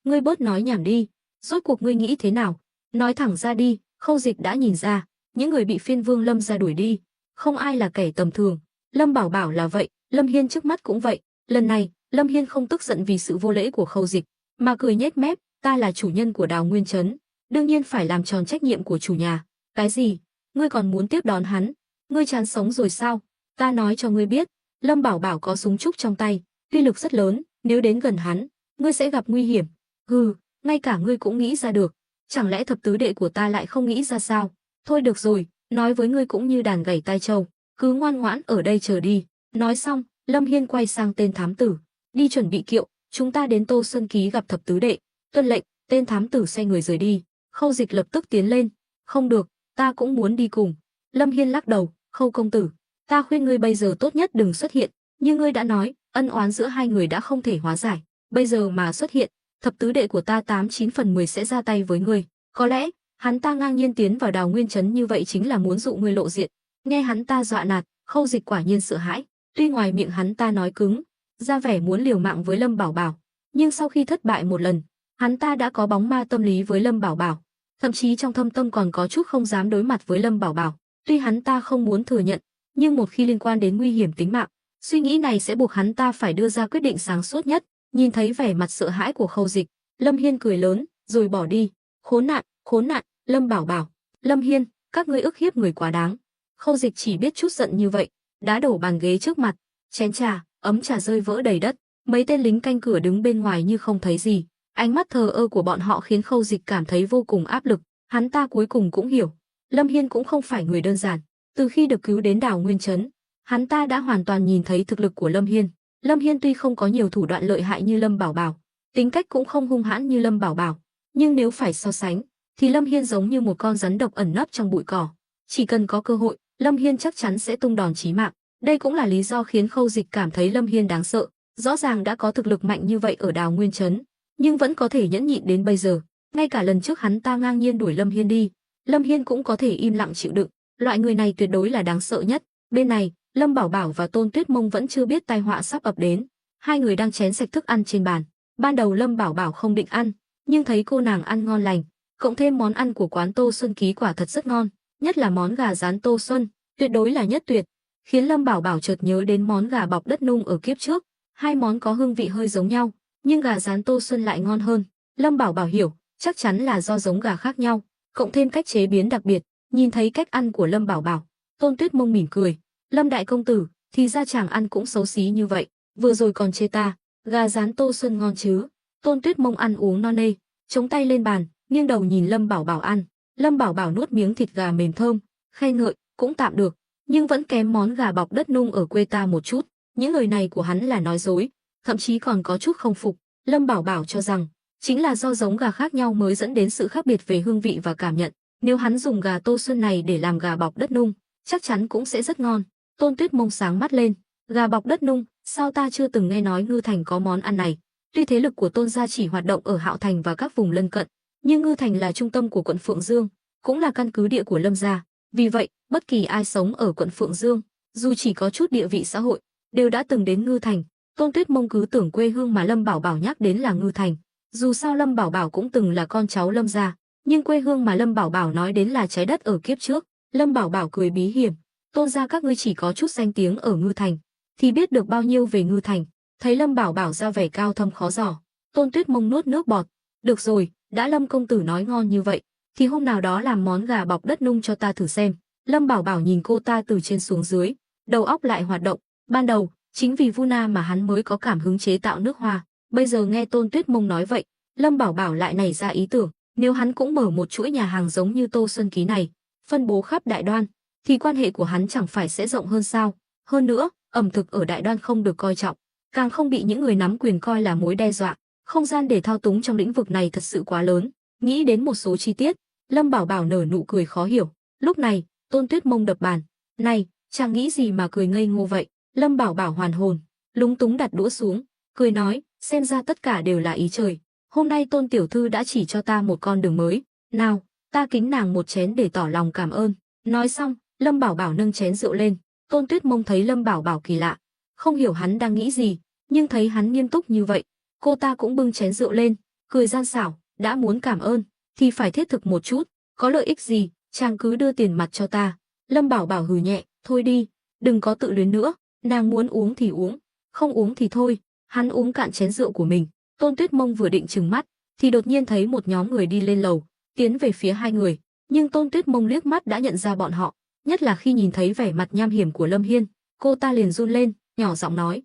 Ngươi bớt nói nhảm đi, rốt cuộc ngươi nghĩ thế nào? Nói thẳng ra đi. Khâu Dịch đã nhìn ra, những người bị Phiên Vương Lâm gia đuổi đi, không ai là kẻ tầm thường. Lâm Bảo Bảo là vậy, Lâm Hiên trước mắt cũng vậy. Lần này, Lâm Hiên không tức giận vì sự vô lễ của Khâu Dịch, mà cười nhếch mép, ta là chủ nhân của Đào Nguyên Trấn, đương nhiên phải làm tròn trách nhiệm của chủ nhà. Cái gì? Ngươi còn muốn tiếp đón hắn? Ngươi chán sống rồi sao? Ta nói cho ngươi biết, Lâm Bảo Bảo có súng trúc trong tay, uy lực rất lớn, nếu đến gần hắn, ngươi sẽ gặp nguy hiểm. Ngay cả ngươi cũng nghĩ ra được, chẳng lẽ thập tứ đệ của ta lại không nghĩ ra sao? Thôi được rồi, nói với ngươi cũng như đàn gảy tai trâu, cứ ngoan ngoãn ở đây chờ đi. Nói xong, Lâm Hiên quay sang tên thám tử, đi chuẩn bị kiệu, chúng ta đến Tô Xuân Ký gặp thập tứ đệ. Tuân lệnh. Tên thám tử xoay người rời đi. Khâu Dịch lập tức tiến lên, không được, ta cũng muốn đi cùng. Lâm Hiên lắc đầu, Khâu công tử, ta khuyên ngươi bây giờ tốt nhất đừng xuất hiện, như ngươi đã nói, ân oán giữa hai người đã không thể hóa giải, bây giờ mà xuất hiện, thập tứ đệ của ta 89/10 sẽ ra tay với ngươi. Có lẽ hắn ta ngang nhiên tiến vào Đào Nguyên Trấn như vậy chính là muốn dụ ngươi lộ diện. Nghe hắn ta dọa nạt, Khâu Dịch quả nhiên sợ hãi. Tuy ngoài miệng hắn ta nói cứng, ra vẻ muốn liều mạng với Lâm Bảo Bảo, nhưng sau khi thất bại một lần, hắn ta đã có bóng ma tâm lý với Lâm Bảo Bảo, thậm chí trong thâm tâm còn có chút không dám đối mặt với Lâm Bảo Bảo. Tuy hắn ta không muốn thừa nhận, nhưng một khi liên quan đến nguy hiểm tính mạng, suy nghĩ này sẽ buộc hắn ta phải đưa ra quyết định sáng suốt nhất. Nhìn thấy vẻ mặt sợ hãi của Khâu Dịch, Lâm Hiên cười lớn, rồi bỏ đi. Khốn nạn, Lâm Bảo Bảo, Lâm Hiên, các ngươi ức hiếp người quá đáng. Khâu Dịch chỉ biết chút giận như vậy, đá đổ bàn ghế trước mặt, chén trà, ấm trà rơi vỡ đầy đất. Mấy tên lính canh cửa đứng bên ngoài như không thấy gì. Ánh mắt thờ ơ của bọn họ khiến Khâu Dịch cảm thấy vô cùng áp lực. Hắn ta cuối cùng cũng hiểu, Lâm Hiên cũng không phải người đơn giản. Từ khi được cứu đến Đào Nguyên Trấn, hắn ta đã hoàn toàn nhìn thấy thực lực của Lâm Hiên. Lâm Hiên tuy không có nhiều thủ đoạn lợi hại như Lâm Bảo Bảo, tính cách cũng không hung hãn như Lâm Bảo Bảo, nhưng nếu phải so sánh, thì Lâm Hiên giống như một con rắn độc ẩn nấp trong bụi cỏ. Chỉ cần có cơ hội, Lâm Hiên chắc chắn sẽ tung đòn chí mạng. Đây cũng là lý do khiến Khâu Dịch cảm thấy Lâm Hiên đáng sợ. Rõ ràng đã có thực lực mạnh như vậy ở Đào Nguyên Trấn, nhưng vẫn có thể nhẫn nhịn đến bây giờ. Ngay cả lần trước hắn ta ngang nhiên đuổi Lâm Hiên đi, Lâm Hiên cũng có thể im lặng chịu đựng. Loại người này tuyệt đối là đáng sợ nhất. Bên này, Lâm Bảo Bảo và Tôn Tuyết Mông vẫn chưa biết tai họa sắp ập đến. Hai người đang chén sạch thức ăn trên bàn. Ban đầu Lâm Bảo Bảo không định ăn, nhưng thấy cô nàng ăn ngon lành, cộng thêm món ăn của quán Tô Xuân Ký quả thật rất ngon, nhất là món gà rán Tô Xuân, tuyệt đối là nhất tuyệt, khiến Lâm Bảo Bảo chợt nhớ đến món gà bọc đất nung ở kiếp trước. Hai món có hương vị hơi giống nhau, nhưng gà rán Tô Xuân lại ngon hơn. Lâm Bảo Bảo hiểu, chắc chắn là do giống gà khác nhau, cộng thêm cách chế biến đặc biệt. Nhìn thấy cách ăn của Lâm Bảo Bảo, Tôn Tuyết Mông mỉm cười, Lâm đại công tử, thì ra chàng ăn cũng xấu xí như vậy, vừa rồi còn chê ta, gà rán Tô Xuân ngon chứ. Tôn Tuyết Mông ăn uống no nê, chống tay lên bàn, nghiêng đầu nhìn Lâm Bảo Bảo ăn. Lâm Bảo Bảo nuốt miếng thịt gà mềm thơm, khen ngợi, cũng tạm được, nhưng vẫn kém món gà bọc đất nung ở quê ta một chút. Những lời này của hắn là nói dối, thậm chí còn có chút không phục. Lâm Bảo Bảo cho rằng, chính là do giống gà khác nhau mới dẫn đến sự khác biệt về hương vị và cảm nhận. Nếu hắn dùng gà Tô Xuân này để làm gà bọc đất nung, chắc chắn cũng sẽ rất ngon. Tôn Tuyết Mông sáng mắt lên, Gà bọc đất nung, sao ta chưa từng nghe nói Ngư Thành có món ăn này. Tuy thế lực của Tôn gia chỉ hoạt động ở Hạo Thành và các vùng lân cận, nhưng Ngư Thành là trung tâm của quận Phượng Dương, cũng là căn cứ địa của Lâm gia. Vì vậy, bất kỳ ai sống ở quận Phượng Dương, dù chỉ có chút địa vị xã hội, đều đã từng đến Ngư Thành. Tôn Tuyết Mông cứ tưởng quê hương mà Lâm Bảo Bảo nhắc đến là Ngư Thành. Dù sao Lâm Bảo Bảo cũng từng là con cháu Lâm gia, nhưng quê hương mà Lâm Bảo Bảo nói đến là trái đất ở kiếp trước. Lâm Bảo Bảo cười bí hiểm, Tôn gia các ngươi chỉ có chút danh tiếng ở Ngư Thành, thì biết được bao nhiêu về Ngư Thành. Thấy Lâm Bảo Bảo ra vẻ cao thâm khó dò, Tôn Tuyết Mông nuốt nước bọt. Được rồi, đã Lâm công tử nói ngon như vậy, thì hôm nào đó làm món gà bọc đất nung cho ta thử xem. Lâm Bảo Bảo nhìn cô ta từ trên xuống dưới, đầu óc lại hoạt động. Ban đầu, chính vì Vuna mà hắn mới có cảm hứng chế tạo nước hoa. Bây giờ nghe Tôn Tuyết Mông nói vậy, Lâm Bảo Bảo lại nảy ra ý tưởng, nếu hắn cũng mở một chuỗi nhà hàng giống như Tô Xuân Ký này, phân bố khắp Đại Đoan, thì quan hệ của hắn chẳng phải sẽ rộng hơn sao? Hơn nữa, ẩm thực ở Đại Đoan không được coi trọng, càng không bị những người nắm quyền coi là mối đe dọa. Không gian để thao túng trong lĩnh vực này thật sự quá lớn. Nghĩ đến một số chi tiết, Lâm Bảo Bảo nở nụ cười khó hiểu. Lúc này, Tôn Tuyết Mông đập bàn. Này, chàng nghĩ gì mà cười ngây ngô vậy? Lâm Bảo Bảo hoàn hồn, lúng túng đặt đũa xuống, cười nói, xem ra tất cả đều là ý trời. Hôm nay Tôn tiểu thư đã chỉ cho ta một con đường mới. Nào, ta kính nàng một chén để tỏ lòng cảm ơn. Nói xong, Lâm Bảo Bảo nâng chén rượu lên. Tôn Tuyết Mông thấy Lâm Bảo Bảo kỳ lạ, không hiểu hắn đang nghĩ gì, nhưng thấy hắn nghiêm túc như vậy, cô ta cũng bưng chén rượu lên, cười gian xảo, đã muốn cảm ơn thì phải thiết thực một chút, có lợi ích gì, chàng cứ đưa tiền mặt cho ta. Lâm Bảo Bảo hừ nhẹ, thôi đi, đừng có tự luyến nữa, nàng muốn uống thì uống, không uống thì thôi. Hắn uống cạn chén rượu của mình. Tôn Tuyết Mông vừa định trừng mắt, thì đột nhiên thấy một nhóm người đi lên lầu, tiến về phía hai người, nhưng Tôn Tuyết Mông liếc mắt đã nhận ra bọn họ, nhất là khi nhìn thấy vẻ mặt nham hiểm của Lâm Hiên, cô ta liền run lên, nhỏ giọng nói,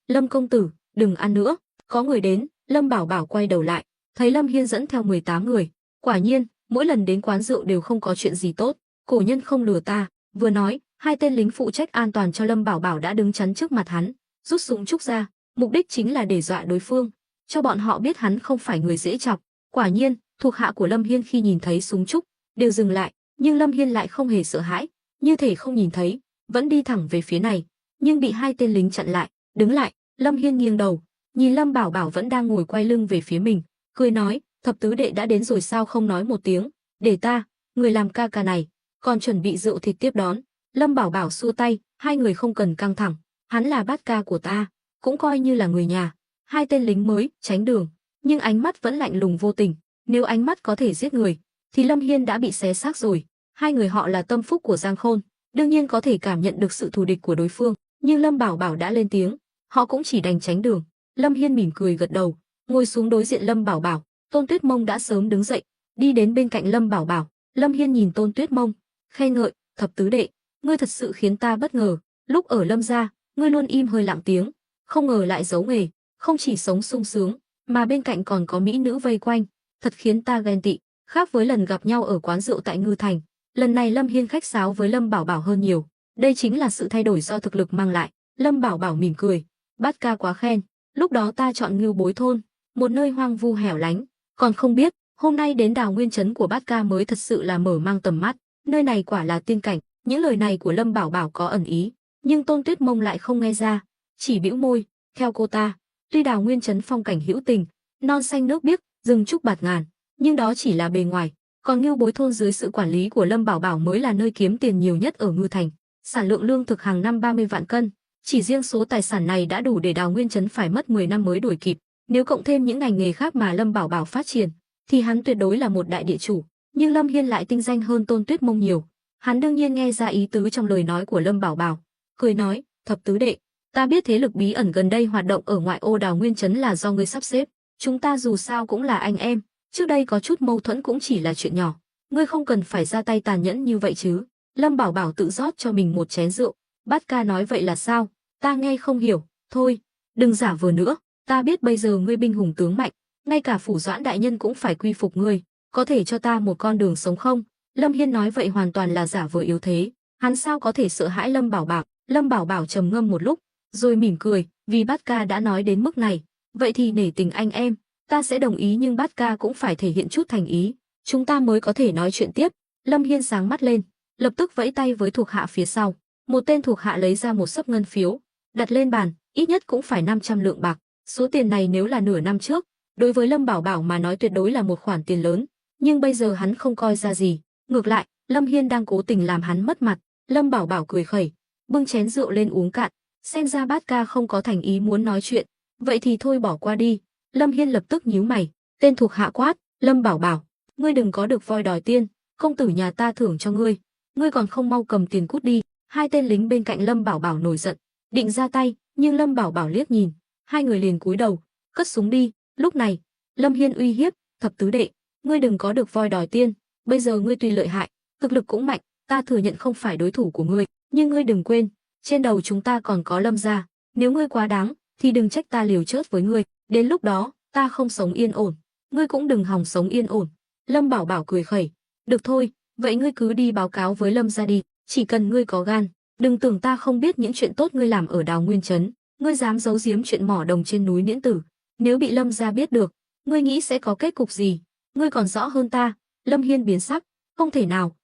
Lâm công tử, đừng ăn nữa, có người đến. Lâm Bảo Bảo quay đầu lại, thấy Lâm Hiên dẫn theo 18 người, quả nhiên, mỗi lần đến quán rượu đều không có chuyện gì tốt, cổ nhân không lừa ta. Vừa nói, hai tên lính phụ trách an toàn cho Lâm Bảo Bảo đã đứng chắn trước mặt hắn, rút súng trúc ra, mục đích chính là để dọa đối phương, cho bọn họ biết hắn không phải người dễ chọc. Quả nhiên, thuộc hạ của Lâm Hiên khi nhìn thấy súng trúc đều dừng lại, nhưng Lâm Hiên lại không hề sợ hãi, như thể không nhìn thấy, vẫn đi thẳng về phía này, nhưng bị hai tên lính chặn lại. Đứng lại. Lâm Hiên nghiêng đầu, nhìn Lâm Bảo Bảo vẫn đang ngồi quay lưng về phía mình, cười nói, thập tứ đệ đã đến rồi sao không nói một tiếng, để ta, người làm ca ca này, còn chuẩn bị rượu thịt tiếp đón. Lâm Bảo Bảo xua tay, hai người không cần căng thẳng, hắn là bát ca của ta, cũng coi như là người nhà. Hai tên lính mới tránh đường, nhưng ánh mắt vẫn lạnh lùng vô tình, nếu ánh mắt có thể giết người, thì Lâm Hiên đã bị xé xác rồi. Hai người họ là tâm phúc của Giang Khôn, đương nhiên có thể cảm nhận được sự thù địch của đối phương, nhưng Lâm Bảo Bảo đã lên tiếng, họ cũng chỉ đành tránh đường. Lâm Hiên mỉm cười gật đầu, ngồi xuống đối diện Lâm Bảo Bảo. Tôn Tuyết Mông đã sớm đứng dậy, đi đến bên cạnh Lâm Bảo Bảo. Lâm Hiên nhìn Tôn Tuyết Mông, khen ngợi, thập tứ đệ, ngươi thật sự khiến ta bất ngờ. Lúc ở Lâm gia, ngươi luôn im hơi lặng tiếng, không ngờ lại giấu nghề, không chỉ sống sung sướng, mà bên cạnh còn có mỹ nữ vây quanh, thật khiến ta ghen tị. Khác với lần gặp nhau ở quán rượu tại Ngư Thành, lần này Lâm Hiên khách sáo với Lâm Bảo Bảo hơn nhiều. Đây chính là sự thay đổi do thực lực mang lại. Lâm Bảo Bảo mỉm cười, bát ca quá khen, lúc đó ta chọn Ngưu Bối thôn, một nơi hoang vu hẻo lánh, còn không biết hôm nay đến Đào Nguyên trấn của bát ca mới thật sự là mở mang tầm mắt, nơi này quả là tiên cảnh. Những lời này của Lâm Bảo Bảo có ẩn ý, nhưng Tôn Tuyết Mông lại không nghe ra, chỉ bĩu môi. Theo cô ta, tuy Đào Nguyên trấn phong cảnh hữu tình, non xanh nước biếc, rừng trúc bạt ngàn, nhưng đó chỉ là bề ngoài, còn Ngưu Bối thôn dưới sự quản lý của Lâm Bảo Bảo mới là nơi kiếm tiền nhiều nhất ở Ngư Thành, sản lượng lương thực hàng năm 30 vạn cân. Chỉ riêng số tài sản này đã đủ để Đào Nguyên trấn phải mất 10 năm mới đuổi kịp. Nếu cộng thêm những ngành nghề khác mà Lâm Bảo Bảo phát triển, thì hắn tuyệt đối là một đại địa chủ. Nhưng Lâm Hiên lại tinh danh hơn Tôn Tuyết Mông nhiều. Hắn đương nhiên nghe ra ý tứ trong lời nói của Lâm Bảo Bảo, cười nói, thập tứ đệ, ta biết thế lực bí ẩn gần đây hoạt động ở ngoại ô Đào Nguyên trấn là do ngươi sắp xếp. Chúng ta dù sao cũng là anh em, trước đây có chút mâu thuẫn cũng chỉ là chuyện nhỏ, ngươi không cần phải ra tay tàn nhẫn như vậy chứ. Lâm Bảo Bảo tự rót cho mình một chén rượu. Bát ca nói vậy là sao? Ta nghe không hiểu. Thôi, đừng giả vờ nữa. Ta biết bây giờ ngươi binh hùng tướng mạnh, ngay cả phủ Doãn đại nhân cũng phải quy phục ngươi. Có thể cho ta một con đường sống không? Lâm Hiên nói vậy hoàn toàn là giả vờ yếu thế. Hắn sao có thể sợ hãi Lâm Bảo Bảo? Lâm Bảo Bảo trầm ngâm một lúc, rồi mỉm cười. Vì Bát ca đã nói đến mức này, vậy thì nể tình anh em, ta sẽ đồng ý, nhưng Bát ca cũng phải thể hiện chút thành ý, chúng ta mới có thể nói chuyện tiếp. Lâm Hiên sáng mắt lên, lập tức vẫy tay với thuộc hạ phía sau. Một tên thuộc hạ lấy ra một xấp ngân phiếu, đặt lên bàn, ít nhất cũng phải 500 lượng bạc. Số tiền này nếu là nửa năm trước, đối với Lâm Bảo Bảo mà nói tuyệt đối là một khoản tiền lớn, nhưng bây giờ hắn không coi ra gì, ngược lại, Lâm Hiên đang cố tình làm hắn mất mặt. Lâm Bảo Bảo cười khẩy, bưng chén rượu lên uống cạn, xem ra Bát Ca không có thành ý muốn nói chuyện, vậy thì thôi bỏ qua đi. Lâm Hiên lập tức nhíu mày, tên thuộc hạ quát, Lâm Bảo Bảo, ngươi đừng có được voi đòi tiên, công tử nhà ta thưởng cho ngươi, ngươi còn không mau cầm tiền cút đi. Hai tên lính bên cạnh Lâm Bảo Bảo nổi giận, định ra tay, nhưng Lâm Bảo Bảo liếc nhìn, hai người liền cúi đầu, cất súng đi. Lúc này, Lâm Hiên uy hiếp, thập tứ đệ, ngươi đừng có được voi đòi tiên, bây giờ ngươi tuy lợi hại, thực lực cũng mạnh, ta thừa nhận không phải đối thủ của ngươi, nhưng ngươi đừng quên, trên đầu chúng ta còn có Lâm gia, nếu ngươi quá đáng, thì đừng trách ta liều chết với ngươi, đến lúc đó, ta không sống yên ổn, ngươi cũng đừng hòng sống yên ổn. Lâm Bảo Bảo cười khẩy, được thôi, vậy ngươi cứ đi báo cáo với Lâm gia đi, chỉ cần ngươi có gan, đừng tưởng ta không biết những chuyện tốt ngươi làm ở Đào Nguyên trấn, ngươi dám giấu giếm chuyện mỏ đồng trên núi Niễn Tử, nếu bị Lâm gia biết được, ngươi nghĩ sẽ có kết cục gì? Ngươi còn rõ hơn ta. Lâm Hiên biến sắc, không thể nào,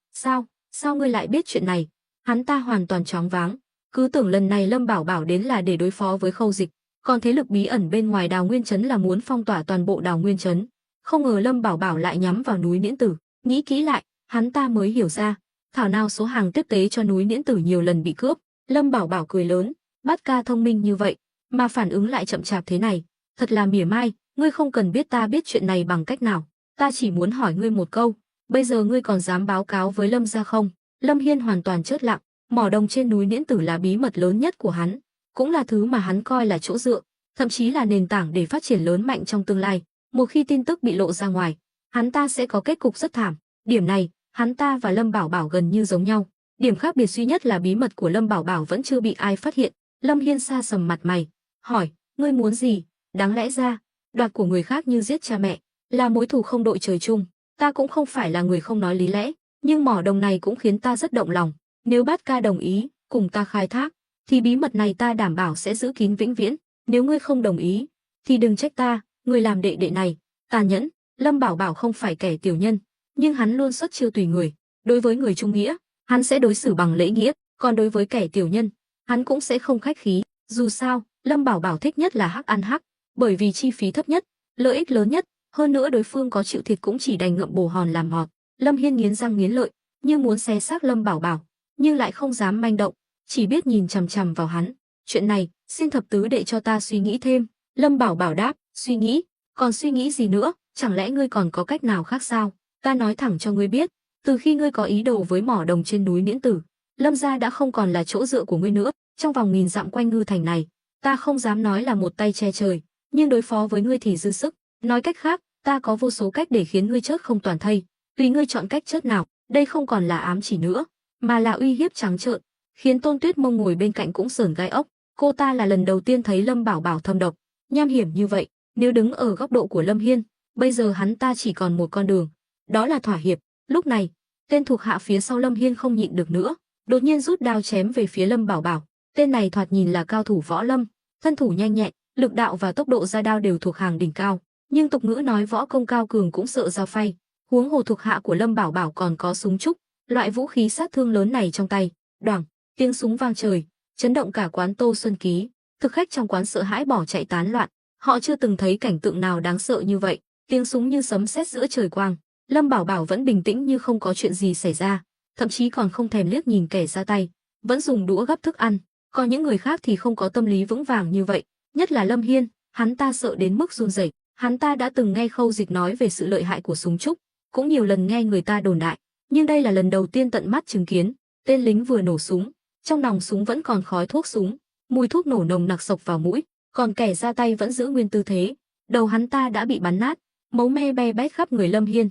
sao ngươi lại biết chuyện này? Hắn ta hoàn toàn choáng váng, cứ tưởng lần này Lâm Bảo Bảo đến là để đối phó với Khâu Dịch, còn thế lực bí ẩn bên ngoài Đào Nguyên trấn là muốn phong tỏa toàn bộ Đào Nguyên trấn. Không ngờ Lâm Bảo Bảo lại nhắm vào núi Niễn Tử, nghĩ kỹ lại, hắn ta mới hiểu ra, thảo nào số hàng tiếp tế cho núi Niễn Tử nhiều lần bị cướp. Lâm Bảo Bảo cười lớn, Bát Ca thông minh như vậy, mà phản ứng lại chậm chạp thế này, thật là mỉa mai, ngươi không cần biết ta biết chuyện này bằng cách nào, ta chỉ muốn hỏi ngươi một câu, bây giờ ngươi còn dám báo cáo với Lâm gia không? Lâm Hiên hoàn toàn chớp lặng, mỏ đồng trên núi Niễn Tử là bí mật lớn nhất của hắn, cũng là thứ mà hắn coi là chỗ dựa, thậm chí là nền tảng để phát triển lớn mạnh trong tương lai. Một khi tin tức bị lộ ra ngoài, hắn ta sẽ có kết cục rất thảm. Điểm này, hắn ta và Lâm Bảo Bảo gần như giống nhau. Điểm khác biệt duy nhất là bí mật của Lâm Bảo Bảo vẫn chưa bị ai phát hiện. Lâm Hiên sa sầm mặt mày, hỏi, ngươi muốn gì? Đáng lẽ ra, đoạt của người khác như giết cha mẹ, là mối thù không đội trời chung. Ta cũng không phải là người không nói lý lẽ, nhưng mỏ đồng này cũng khiến ta rất động lòng. Nếu Bát Ca đồng ý cùng ta khai thác, thì bí mật này ta đảm bảo sẽ giữ kín vĩnh viễn. Nếu ngươi không đồng ý, thì đừng trách ta, người làm đệ đệ này tàn nhẫn. Lâm Bảo Bảo không phải kẻ tiểu nhân, nhưng hắn luôn xuất chiêu tùy người. Đối với người trung nghĩa, hắn sẽ đối xử bằng lễ nghĩa, còn đối với kẻ tiểu nhân, hắn cũng sẽ không khách khí. Dù sao, Lâm Bảo Bảo thích nhất là hắc ăn hắc, bởi vì chi phí thấp nhất, lợi ích lớn nhất, hơn nữa đối phương có chịu thiệt cũng chỉ đành ngậm bồ hòn làm ngọt. Lâm Hiên nghiến răng nghiến lợi, như muốn xé xác Lâm Bảo Bảo, nhưng lại không dám manh động, chỉ biết nhìn chằm chằm vào hắn. Chuyện này, xin thập tứ đệ cho ta suy nghĩ thêm. Lâm Bảo Bảo đáp, suy nghĩ? Còn suy nghĩ gì nữa? Chẳng lẽ ngươi còn có cách nào khác sao? Ta nói thẳng cho ngươi biết, từ khi ngươi có ý đồ với mỏ đồng trên núi Niễn Tử, Lâm gia đã không còn là chỗ dựa của ngươi nữa. Trong vòng 1000 dặm quanh Ngư Thành này, ta không dám nói là một tay che trời, nhưng đối phó với ngươi thì dư sức. Nói cách khác, ta có vô số cách để khiến ngươi chết không toàn thây, tùy ngươi chọn cách chết nào. Đây không còn là ám chỉ nữa, mà là uy hiếp trắng trợn, khiến Tôn Tuyết Mông ngồi bên cạnh cũng sởn gai ốc. Cô ta là lần đầu tiên thấy Lâm Bảo Bảo thâm độc, nham hiểm như vậy. Nếu đứng ở góc độ của Lâm Hiên, bây giờ hắn ta chỉ còn một con đường, đó là thỏa hiệp. Lúc này, tên thuộc hạ phía sau Lâm Hiên không nhịn được nữa, đột nhiên rút đao chém về phía Lâm Bảo Bảo. Tên này thoạt nhìn là cao thủ võ lâm, thân thủ nhanh nhẹn, lực đạo và tốc độ ra đao đều thuộc hàng đỉnh cao, nhưng tục ngữ nói võ công cao cường cũng sợ dao phay, huống hồ thuộc hạ của Lâm Bảo Bảo còn có súng trúc, loại vũ khí sát thương lớn này trong tay. Đoảng, tiếng súng vang trời, chấn động cả quán Tô Xuân Ký. Thực khách trong quán sợ hãi bỏ chạy tán loạn, họ chưa từng thấy cảnh tượng nào đáng sợ như vậy. Tiếng súng như sấm sét giữa trời quang. Lâm Bảo Bảo vẫn bình tĩnh như không có chuyện gì xảy ra, thậm chí còn không thèm liếc nhìn kẻ ra tay, vẫn dùng đũa gắp thức ăn. Còn những người khác thì không có tâm lý vững vàng như vậy, nhất là Lâm Hiên, hắn ta sợ đến mức run rẩy. Hắn ta đã từng nghe Khâu Dịch nói về sự lợi hại của súng trúc, cũng nhiều lần nghe người ta đồn đại, nhưng đây là lần đầu tiên tận mắt chứng kiến. Tên lính vừa nổ súng, trong nòng súng vẫn còn khói thuốc súng, mùi thuốc nổ nồng nặc xộc vào mũi, còn kẻ ra tay vẫn giữ nguyên tư thế. Đầu hắn ta đã bị bắn nát, máu me be bét khắp người Lâm Hiên.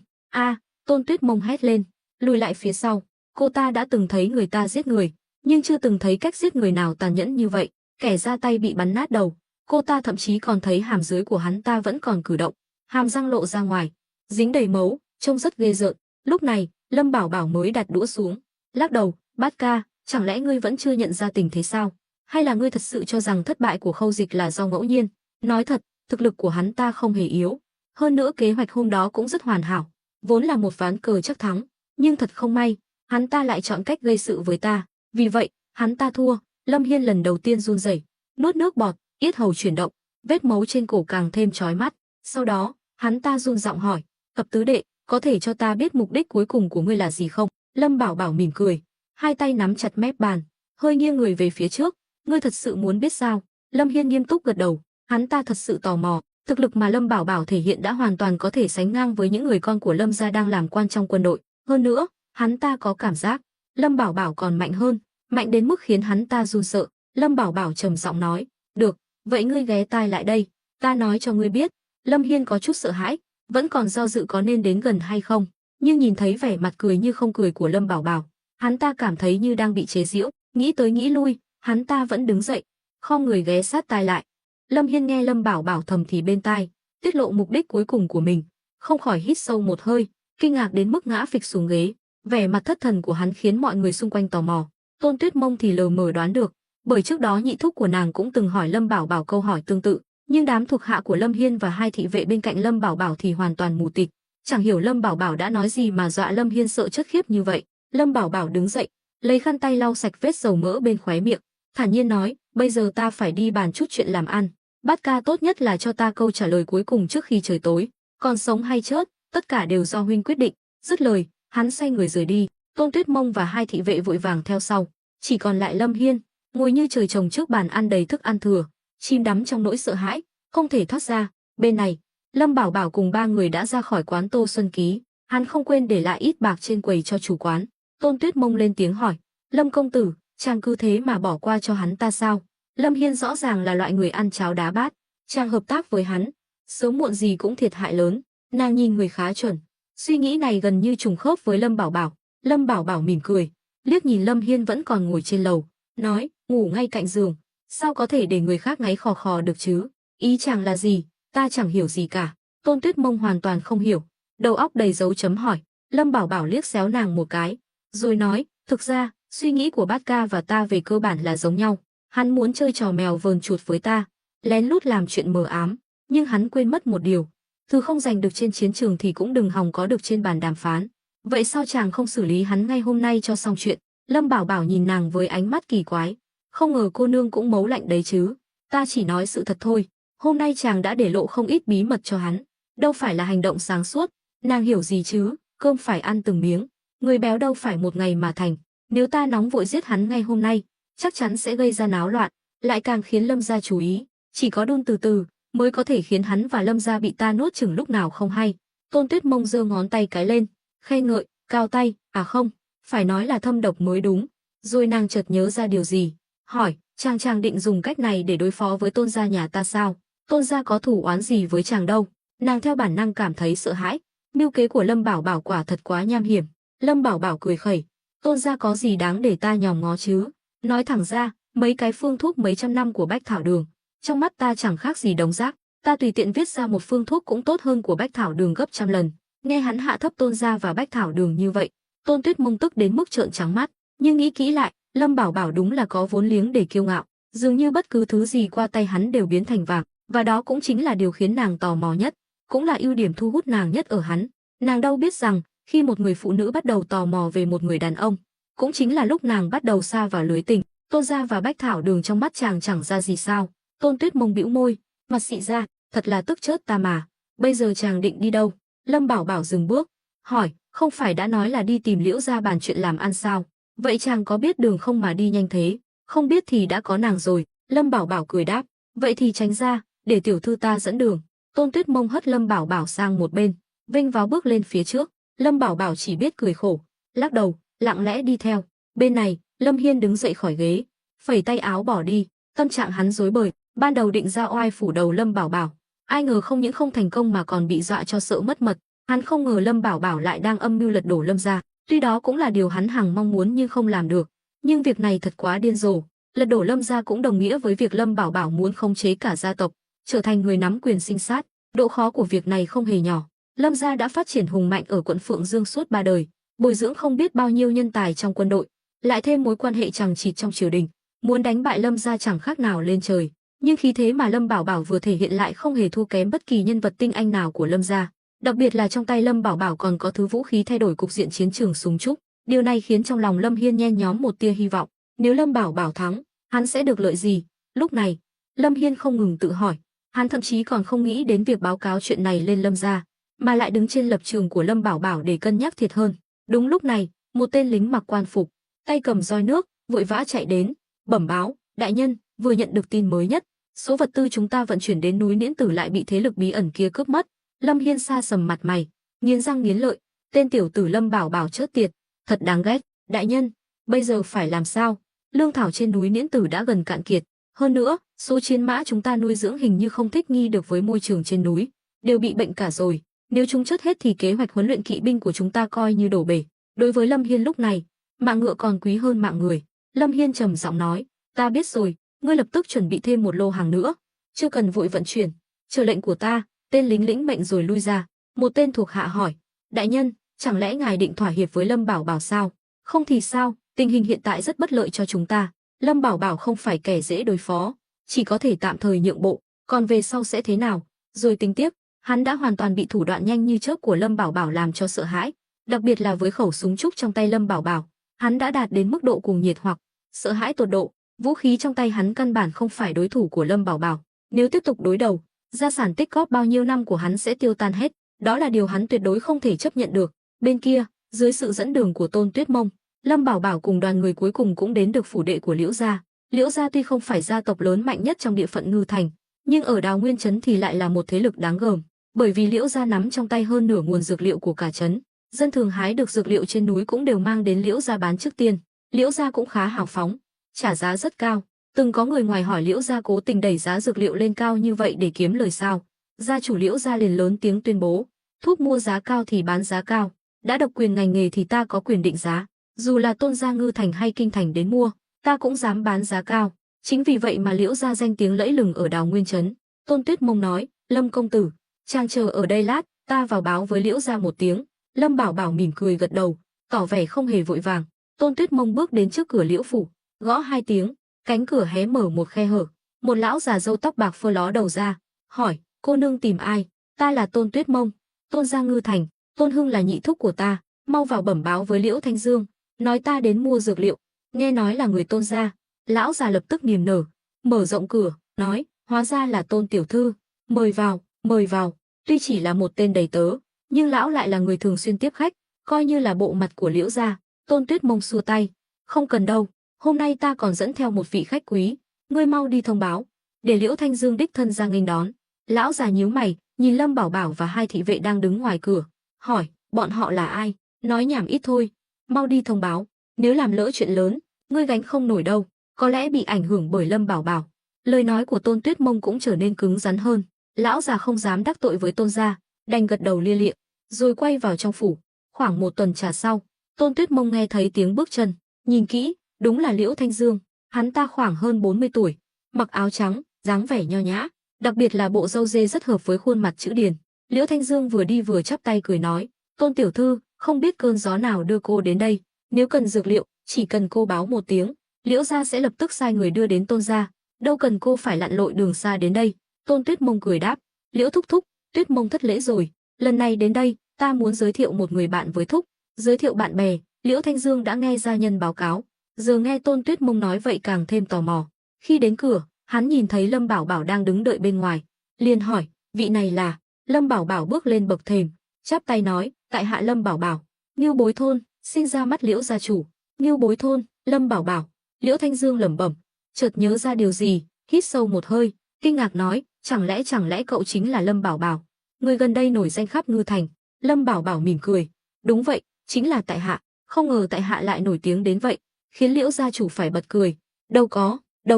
Tôn Tuyết Mông hét lên, lùi lại phía sau. Cô ta đã từng thấy người ta giết người, nhưng chưa từng thấy cách giết người nào tàn nhẫn như vậy. Kẻ ra tay bị bắn nát đầu, cô ta thậm chí còn thấy hàm dưới của hắn ta vẫn còn cử động, hàm răng lộ ra ngoài, dính đầy máu, trông rất ghê rợn. Lúc này, Lâm Bảo Bảo mới đặt đũa xuống, lắc đầu, Bát Ca, chẳng lẽ ngươi vẫn chưa nhận ra tình thế sao? Hay là ngươi thật sự cho rằng thất bại của Khâu Dịch là do ngẫu nhiên? Nói thật, thực lực của hắn ta không hề yếu, hơn nữa kế hoạch hôm đó cũng rất hoàn hảo, vốn là một ván cờ chắc thắng, nhưng thật không may, hắn ta lại chọn cách gây sự với ta, vì vậy, hắn ta thua. Lâm Hiên lần đầu tiên run rẩy, nuốt nước bọt, yết hầu chuyển động, vết máu trên cổ càng thêm chói mắt. Sau đó, hắn ta run giọng hỏi, Thập tứ đệ, có thể cho ta biết mục đích cuối cùng của ngươi là gì không? Lâm Bảo Bảo mỉm cười, hai tay nắm chặt mép bàn, hơi nghiêng người về phía trước. Ngươi thật sự muốn biết sao? Lâm Hiên nghiêm túc gật đầu, hắn ta thật sự tò mò. Thực lực mà Lâm Bảo Bảo thể hiện đã hoàn toàn có thể sánh ngang với những người con của Lâm gia đang làm quan trong quân đội. Hơn nữa, hắn ta có cảm giác Lâm Bảo Bảo còn mạnh hơn, mạnh đến mức khiến hắn ta run sợ. Lâm Bảo Bảo trầm giọng nói, được, vậy ngươi ghé tai lại đây, ta nói cho ngươi biết. Lâm Hiên có chút sợ hãi, vẫn còn do dự có nên đến gần hay không, nhưng nhìn thấy vẻ mặt cười như không cười của Lâm Bảo Bảo, hắn ta cảm thấy như đang bị chế giễu, nghĩ tới nghĩ lui, hắn ta vẫn đứng dậy, khom người ghé sát tai lại. Lâm Hiên nghe Lâm Bảo Bảo thầm thì bên tai, tiết lộ mục đích cuối cùng của mình, không khỏi hít sâu một hơi, kinh ngạc đến mức ngã phịch xuống ghế. Vẻ mặt thất thần của hắn khiến mọi người xung quanh tò mò. Tôn Tuyết Mông thì lờ mờ đoán được, bởi trước đó nhị thúc của nàng cũng từng hỏi Lâm Bảo Bảo câu hỏi tương tự, nhưng đám thuộc hạ của Lâm Hiên và hai thị vệ bên cạnh Lâm Bảo Bảo thì hoàn toàn mù tịt, chẳng hiểu Lâm Bảo Bảo đã nói gì mà dọa Lâm Hiên sợ chết khiếp như vậy. Lâm Bảo Bảo đứng dậy, lấy khăn tay lau sạch vết dầu mỡ bên khóe miệng, thản nhiên nói, bây giờ ta phải đi bàn chút chuyện làm ăn. Bát ca tốt nhất là cho ta câu trả lời cuối cùng trước khi trời tối, còn sống hay chết, tất cả đều do huynh quyết định. Dứt lời, hắn xoay người rời đi. Tôn Tuyết Mông và hai thị vệ vội vàng theo sau, chỉ còn lại Lâm Hiên ngồi như trời trồng trước bàn ăn đầy thức ăn thừa, chìm đắm trong nỗi sợ hãi, không thể thoát ra. Bên này, Lâm Bảo Bảo cùng ba người đã ra khỏi quán Tô Xuân Ký, hắn không quên để lại ít bạc trên quầy cho chủ quán. Tôn Tuyết Mông lên tiếng hỏi, Lâm công tử, chàng cứ thế mà bỏ qua cho hắn ta sao? Lâm Hiên rõ ràng là loại người ăn cháo đá bát, chàng hợp tác với hắn, sớm muộn gì cũng thiệt hại lớn. Nàng nhìn người khá chuẩn, suy nghĩ này gần như trùng khớp với Lâm Bảo Bảo. Lâm Bảo Bảo mỉm cười, liếc nhìn Lâm Hiên vẫn còn ngồi trên lầu, nói, ngủ ngay cạnh giường, sao có thể để người khác ngáy khò khò được chứ? Ý chàng là gì? Ta chẳng hiểu gì cả. Tôn Tuyết Mông hoàn toàn không hiểu, đầu óc đầy dấu chấm hỏi. Lâm Bảo Bảo liếc xéo nàng một cái, rồi nói, thực ra, suy nghĩ của Bát ca và ta về cơ bản là giống nhau. Hắn muốn chơi trò mèo vờn chuột với ta, lén lút làm chuyện mờ ám, nhưng hắn quên mất một điều, thứ không giành được trên chiến trường thì cũng đừng hòng có được trên bàn đàm phán. Vậy sao chàng không xử lý hắn ngay hôm nay cho xong chuyện? Lâm Bảo Bảo nhìn nàng với ánh mắt kỳ quái, không ngờ cô nương cũng mấu lạnh đấy chứ. Ta chỉ nói sự thật thôi, hôm nay chàng đã để lộ không ít bí mật cho hắn, đâu phải là hành động sáng suốt. Nàng hiểu gì chứ, cơm phải ăn từng miếng, người béo đâu phải một ngày mà thành. Nếu ta nóng vội giết hắn ngay hôm nay, chắc chắn sẽ gây ra náo loạn, lại càng khiến Lâm gia chú ý, chỉ có đun từ từ mới có thể khiến hắn và Lâm gia bị ta nuốt chửng lúc nào không hay. Tôn Tuyết Mông giơ ngón tay cái lên, khen ngợi, cao tay, à không, phải nói là thâm độc mới đúng. Rồi nàng chợt nhớ ra điều gì, hỏi, chàng định dùng cách này để đối phó với Tôn gia nhà ta sao? Tôn gia có thù oán gì với chàng đâu? Nàng theo bản năng cảm thấy sợ hãi, mưu kế của Lâm Bảo Bảo quả thật quá nham hiểm. Lâm Bảo Bảo cười khẩy, Tôn gia có gì đáng để ta nhòm ngó chứ? Nói thẳng ra, mấy cái phương thuốc mấy trăm năm của Bách Thảo Đường, trong mắt ta chẳng khác gì đống rác, ta tùy tiện viết ra một phương thuốc cũng tốt hơn của Bách Thảo Đường gấp trăm lần. Nghe hắn hạ thấp Tôn gia và Bách Thảo Đường như vậy, Tôn Tuyết Mông tức đến mức trợn trắng mắt, nhưng nghĩ kỹ lại, Lâm Bảo Bảo đúng là có vốn liếng để kiêu ngạo, dường như bất cứ thứ gì qua tay hắn đều biến thành vàng, và đó cũng chính là điều khiến nàng tò mò nhất, cũng là ưu điểm thu hút nàng nhất ở hắn. Nàng đâu biết rằng, khi một người phụ nữ bắt đầu tò mò về một người đàn ông, cũng chính là lúc nàng bắt đầu sa vào lưới tình. Tôn gia và Bách Thảo Đường trong mắt chàng chẳng ra gì sao? Tôn Tuyết Mông bĩu môi, mặt xị ra, thật là tức chết ta mà. Bây giờ chàng định đi đâu? Lâm Bảo Bảo dừng bước, hỏi, không phải đã nói là đi tìm Liễu gia bàn chuyện làm ăn sao? Vậy chàng có biết đường không mà đi nhanh thế? Không biết thì đã có nàng rồi. Lâm Bảo Bảo cười đáp, vậy thì tránh ra, để tiểu thư ta dẫn đường. Tôn Tuyết Mông hất Lâm Bảo Bảo sang một bên, vênh váo bước lên phía trước. Lâm Bảo Bảo chỉ biết cười khổ, lắc đầu, lặng lẽ đi theo. Bên này, Lâm Hiên đứng dậy khỏi ghế, phẩy tay áo bỏ đi. Tâm trạng hắn rối bời, ban đầu định ra oai phủ đầu Lâm Bảo Bảo, ai ngờ không những không thành công mà còn bị dọa cho sợ mất mật. Hắn không ngờ Lâm Bảo Bảo lại đang âm mưu lật đổ Lâm gia, tuy đó cũng là điều hắn hằng mong muốn nhưng không làm được. Nhưng việc này thật quá điên rồ, lật đổ Lâm gia cũng đồng nghĩa với việc Lâm Bảo Bảo muốn khống chế cả gia tộc, trở thành người nắm quyền sinh sát. Độ khó của việc này không hề nhỏ. Lâm gia đã phát triển hùng mạnh ở quận Phượng Dương suốt 3 đời, bồi dưỡng không biết bao nhiêu nhân tài trong quân đội, lại thêm mối quan hệ chằng chịt trong triều đình, muốn đánh bại Lâm gia chẳng khác nào lên trời. Nhưng khí thế mà Lâm Bảo Bảo vừa thể hiện lại không hề thua kém bất kỳ nhân vật tinh anh nào của Lâm gia, đặc biệt là trong tay Lâm Bảo Bảo còn có thứ vũ khí thay đổi cục diện chiến trường súng trúc. Điều này khiến trong lòng Lâm Hiên nhen nhóm một tia hy vọng, nếu Lâm Bảo Bảo thắng, hắn sẽ được lợi gì? Lúc này, Lâm Hiên không ngừng tự hỏi, hắn thậm chí còn không nghĩ đến việc báo cáo chuyện này lên Lâm gia, mà lại đứng trên lập trường của Lâm Bảo Bảo để cân nhắc thiệt hơn. Đúng lúc này, một tên lính mặc quan phục, tay cầm roi nước, vội vã chạy đến, bẩm báo, đại nhân, vừa nhận được tin mới nhất, số vật tư chúng ta vận chuyển đến núi Niễn Tử lại bị thế lực bí ẩn kia cướp mất. Lâm Hiên sa sầm mặt mày, nghiến răng nghiến lợi, tên tiểu tử Lâm Bảo Bảo chớt tiệt, thật đáng ghét. Đại nhân, bây giờ phải làm sao? Lương thảo trên núi Niễn Tử đã gần cạn kiệt, hơn nữa, số chiến mã chúng ta nuôi dưỡng hình như không thích nghi được với môi trường trên núi, đều bị bệnh cả rồi. Nếu chúng chết hết thì kế hoạch huấn luyện kỵ binh của chúng ta coi như đổ bể. Đối với Lâm Hiên lúc này, mạng ngựa còn quý hơn mạng người. Lâm Hiên trầm giọng nói, ta biết rồi, ngươi lập tức chuẩn bị thêm một lô hàng nữa, chưa cần vội vận chuyển, chờ lệnh của ta. Tên lính lĩnh mệnh rồi lui ra. Một tên thuộc hạ hỏi, đại nhân, chẳng lẽ ngài định thỏa hiệp với Lâm Bảo Bảo sao? Không thì sao, tình hình hiện tại rất bất lợi cho chúng ta. Lâm Bảo Bảo không phải kẻ dễ đối phó, chỉ có thể tạm thời nhượng bộ, còn về sau sẽ thế nào, rồi tính tiếp. Hắn đã hoàn toàn bị thủ đoạn nhanh như chớp của Lâm Bảo Bảo làm cho sợ hãi, đặc biệt là với khẩu súng trúc trong tay Lâm Bảo Bảo, hắn đã đạt đến mức độ cuồng nhiệt hoặc sợ hãi tột độ. Vũ khí trong tay hắn căn bản không phải đối thủ của Lâm Bảo Bảo. Nếu tiếp tục đối đầu, gia sản tích góp bao nhiêu năm của hắn sẽ tiêu tan hết, đó là điều hắn tuyệt đối không thể chấp nhận được. Bên kia, dưới sự dẫn đường của Tôn Tuyết Mông, Lâm Bảo Bảo cùng đoàn người cuối cùng cũng đến được phủ đệ của Liễu gia. Liễu gia tuy không phải gia tộc lớn mạnh nhất trong địa phận Ngư Thành, nhưng ở Đào Nguyên trấn thì lại là một thế lực đáng gờm, bởi vì Liễu gia nắm trong tay hơn nửa nguồn dược liệu của cả trấn. Dân thường hái được dược liệu trên núi cũng đều mang đến Liễu gia bán trước tiên. Liễu gia cũng khá hào phóng, trả giá rất cao. Từng có người ngoài hỏi Liễu gia cố tình đẩy giá dược liệu lên cao như vậy để kiếm lời sao? Gia chủ Liễu gia liền lớn tiếng tuyên bố, thuốc mua giá cao thì bán giá cao, đã độc quyền ngành nghề thì ta có quyền định giá, dù là Tôn gia Ngư Thành hay Kinh Thành đến mua, ta cũng dám bán giá cao. Chính vì vậy mà Liễu gia danh tiếng lẫy lừng ở Đào Nguyên trấn. Tôn Tuyết Mông nói, Lâm công tử, chàng chờ ở đây lát, ta vào báo với Liễu gia một tiếng. Lâm Bảo Bảo mỉm cười gật đầu, tỏ vẻ không hề vội vàng. Tôn Tuyết Mông bước đến trước cửa Liễu phủ, gõ 2 tiếng, cánh cửa hé mở một khe hở, một lão già râu tóc bạc phơ ló đầu ra, hỏi, cô nương tìm ai? Ta là Tôn Tuyết Mông, Tôn gia Ngư Thành, Tôn Hưng là nhị thúc của ta, mau vào bẩm báo với Liễu Thanh Dương, nói ta đến mua dược liệu. Nghe nói là người Tôn gia, lão già lập tức niềm nở, mở rộng cửa, nói, hóa ra là Tôn tiểu thư, mời vào, mời vào. Tuy chỉ là một tên đầy tớ, nhưng lão lại là người thường xuyên tiếp khách, coi như là bộ mặt của Liễu gia. Tôn Tuyết Mông xua tay, không cần đâu, hôm nay ta còn dẫn theo một vị khách quý, ngươi mau đi thông báo, để Liễu Thanh Dương đích thân ra nghênh đón. Lão già nhíu mày, nhìn Lâm Bảo Bảo và 2 thị vệ đang đứng ngoài cửa, hỏi, bọn họ là ai? Nói nhảm ít thôi, mau đi thông báo, nếu làm lỡ chuyện lớn, ngươi gánh không nổi đâu, có lẽ bị ảnh hưởng bởi Lâm Bảo Bảo. Lời nói của Tôn Tuyết Mông cũng trở nên cứng rắn hơn, lão già không dám đắc tội với Tôn gia, đành gật đầu lia lịa, rồi quay vào trong phủ. Khoảng 1 tuần trà sau, Tôn Tuyết Mông nghe thấy tiếng bước chân, nhìn kỹ, đúng là Liễu Thanh Dương. Hắn ta khoảng hơn 40 tuổi, mặc áo trắng, dáng vẻ nho nhã, đặc biệt là bộ râu dê rất hợp với khuôn mặt chữ điền. Liễu Thanh Dương vừa đi vừa chắp tay cười nói, Tôn tiểu thư, không biết cơn gió nào đưa cô đến đây, nếu cần dược liệu, chỉ cần cô báo một tiếng, Liễu gia sẽ lập tức sai người đưa đến Tôn gia, đâu cần cô phải lặn lội đường xa đến đây. Tôn Tuyết Mông cười đáp, Liễu thúc thúc, Tuyết Mông thất lễ rồi, lần này đến đây, ta muốn giới thiệu một người bạn với thúc. Giới thiệu bạn bè. Liễu Thanh Dương đã nghe gia nhân báo cáo, giờ nghe Tôn Tuyết Mông nói vậy càng thêm tò mò. Khi đến cửa, hắn nhìn thấy Lâm Bảo Bảo đang đứng đợi bên ngoài, liền hỏi, vị này là? Lâm Bảo Bảo bước lên bậc thềm, chắp tay nói, tại hạ Lâm Bảo Bảo, Ngưu Bối thôn, sinh ra mắt Liễu gia chủ. Ngưu Bối thôn, Lâm Bảo Bảo. Liễu Thanh Dương lẩm bẩm, chợt nhớ ra điều gì, hít sâu một hơi, kinh ngạc nói, chẳng lẽ cậu chính là Lâm Bảo Bảo, người gần đây nổi danh khắp Ngư Thành? Lâm Bảo Bảo mỉm cười, đúng vậy, chính là tại hạ, không ngờ tại hạ lại nổi tiếng đến vậy, khiến Liễu gia chủ phải bật cười. Đâu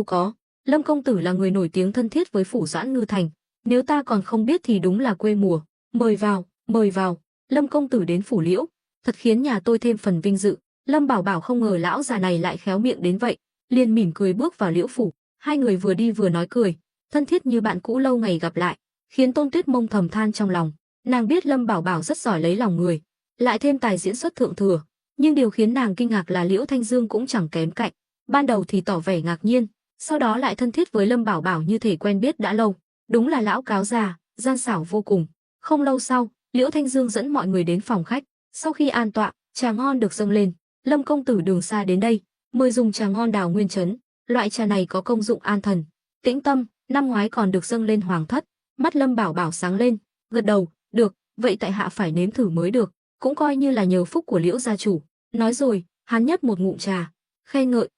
có, Lâm công tử là người nổi tiếng thân thiết với phủ Doãn Ngư Thành, nếu ta còn không biết thì đúng là quê mùa. Mời vào, Lâm công tử đến phủ Liễu, thật khiến nhà tôi thêm phần vinh dự. Lâm Bảo Bảo không ngờ lão già này lại khéo miệng đến vậy, liền mỉm cười bước vào Liễu phủ. Hai người vừa đi vừa nói cười, thân thiết như bạn cũ lâu ngày gặp lại, khiến Tôn Tuyết Mông thầm than trong lòng. Nàng biết Lâm Bảo Bảo rất giỏi lấy lòng người, lại thêm tài diễn xuất thượng thừa, nhưng điều khiến nàng kinh ngạc là Liễu Thanh Dương cũng chẳng kém cạnh. Ban đầu thì tỏ vẻ ngạc nhiên, sau đó lại thân thiết với Lâm Bảo Bảo như thể quen biết đã lâu. Đúng là lão cáo già, gian xảo vô cùng. Không lâu sau, Liễu Thanh Dương dẫn mọi người đến phòng khách. Sau khi an tọa, trà ngon được dâng lên. Lâm công tử đường xa đến đây, mời dùng trà ngon Đào Nguyên trấn. Loại trà này có công dụng an thần, tĩnh tâm, năm ngoái còn được dâng lên hoàng thất. Mắt Lâm Bảo Bảo sáng lên, gật đầu, được, vậy tại hạ phải nếm thử mới được, cũng coi như là nhờ phúc của Liễu gia chủ. Nói rồi, hắn nhấp một ngụm trà, khen ngợi,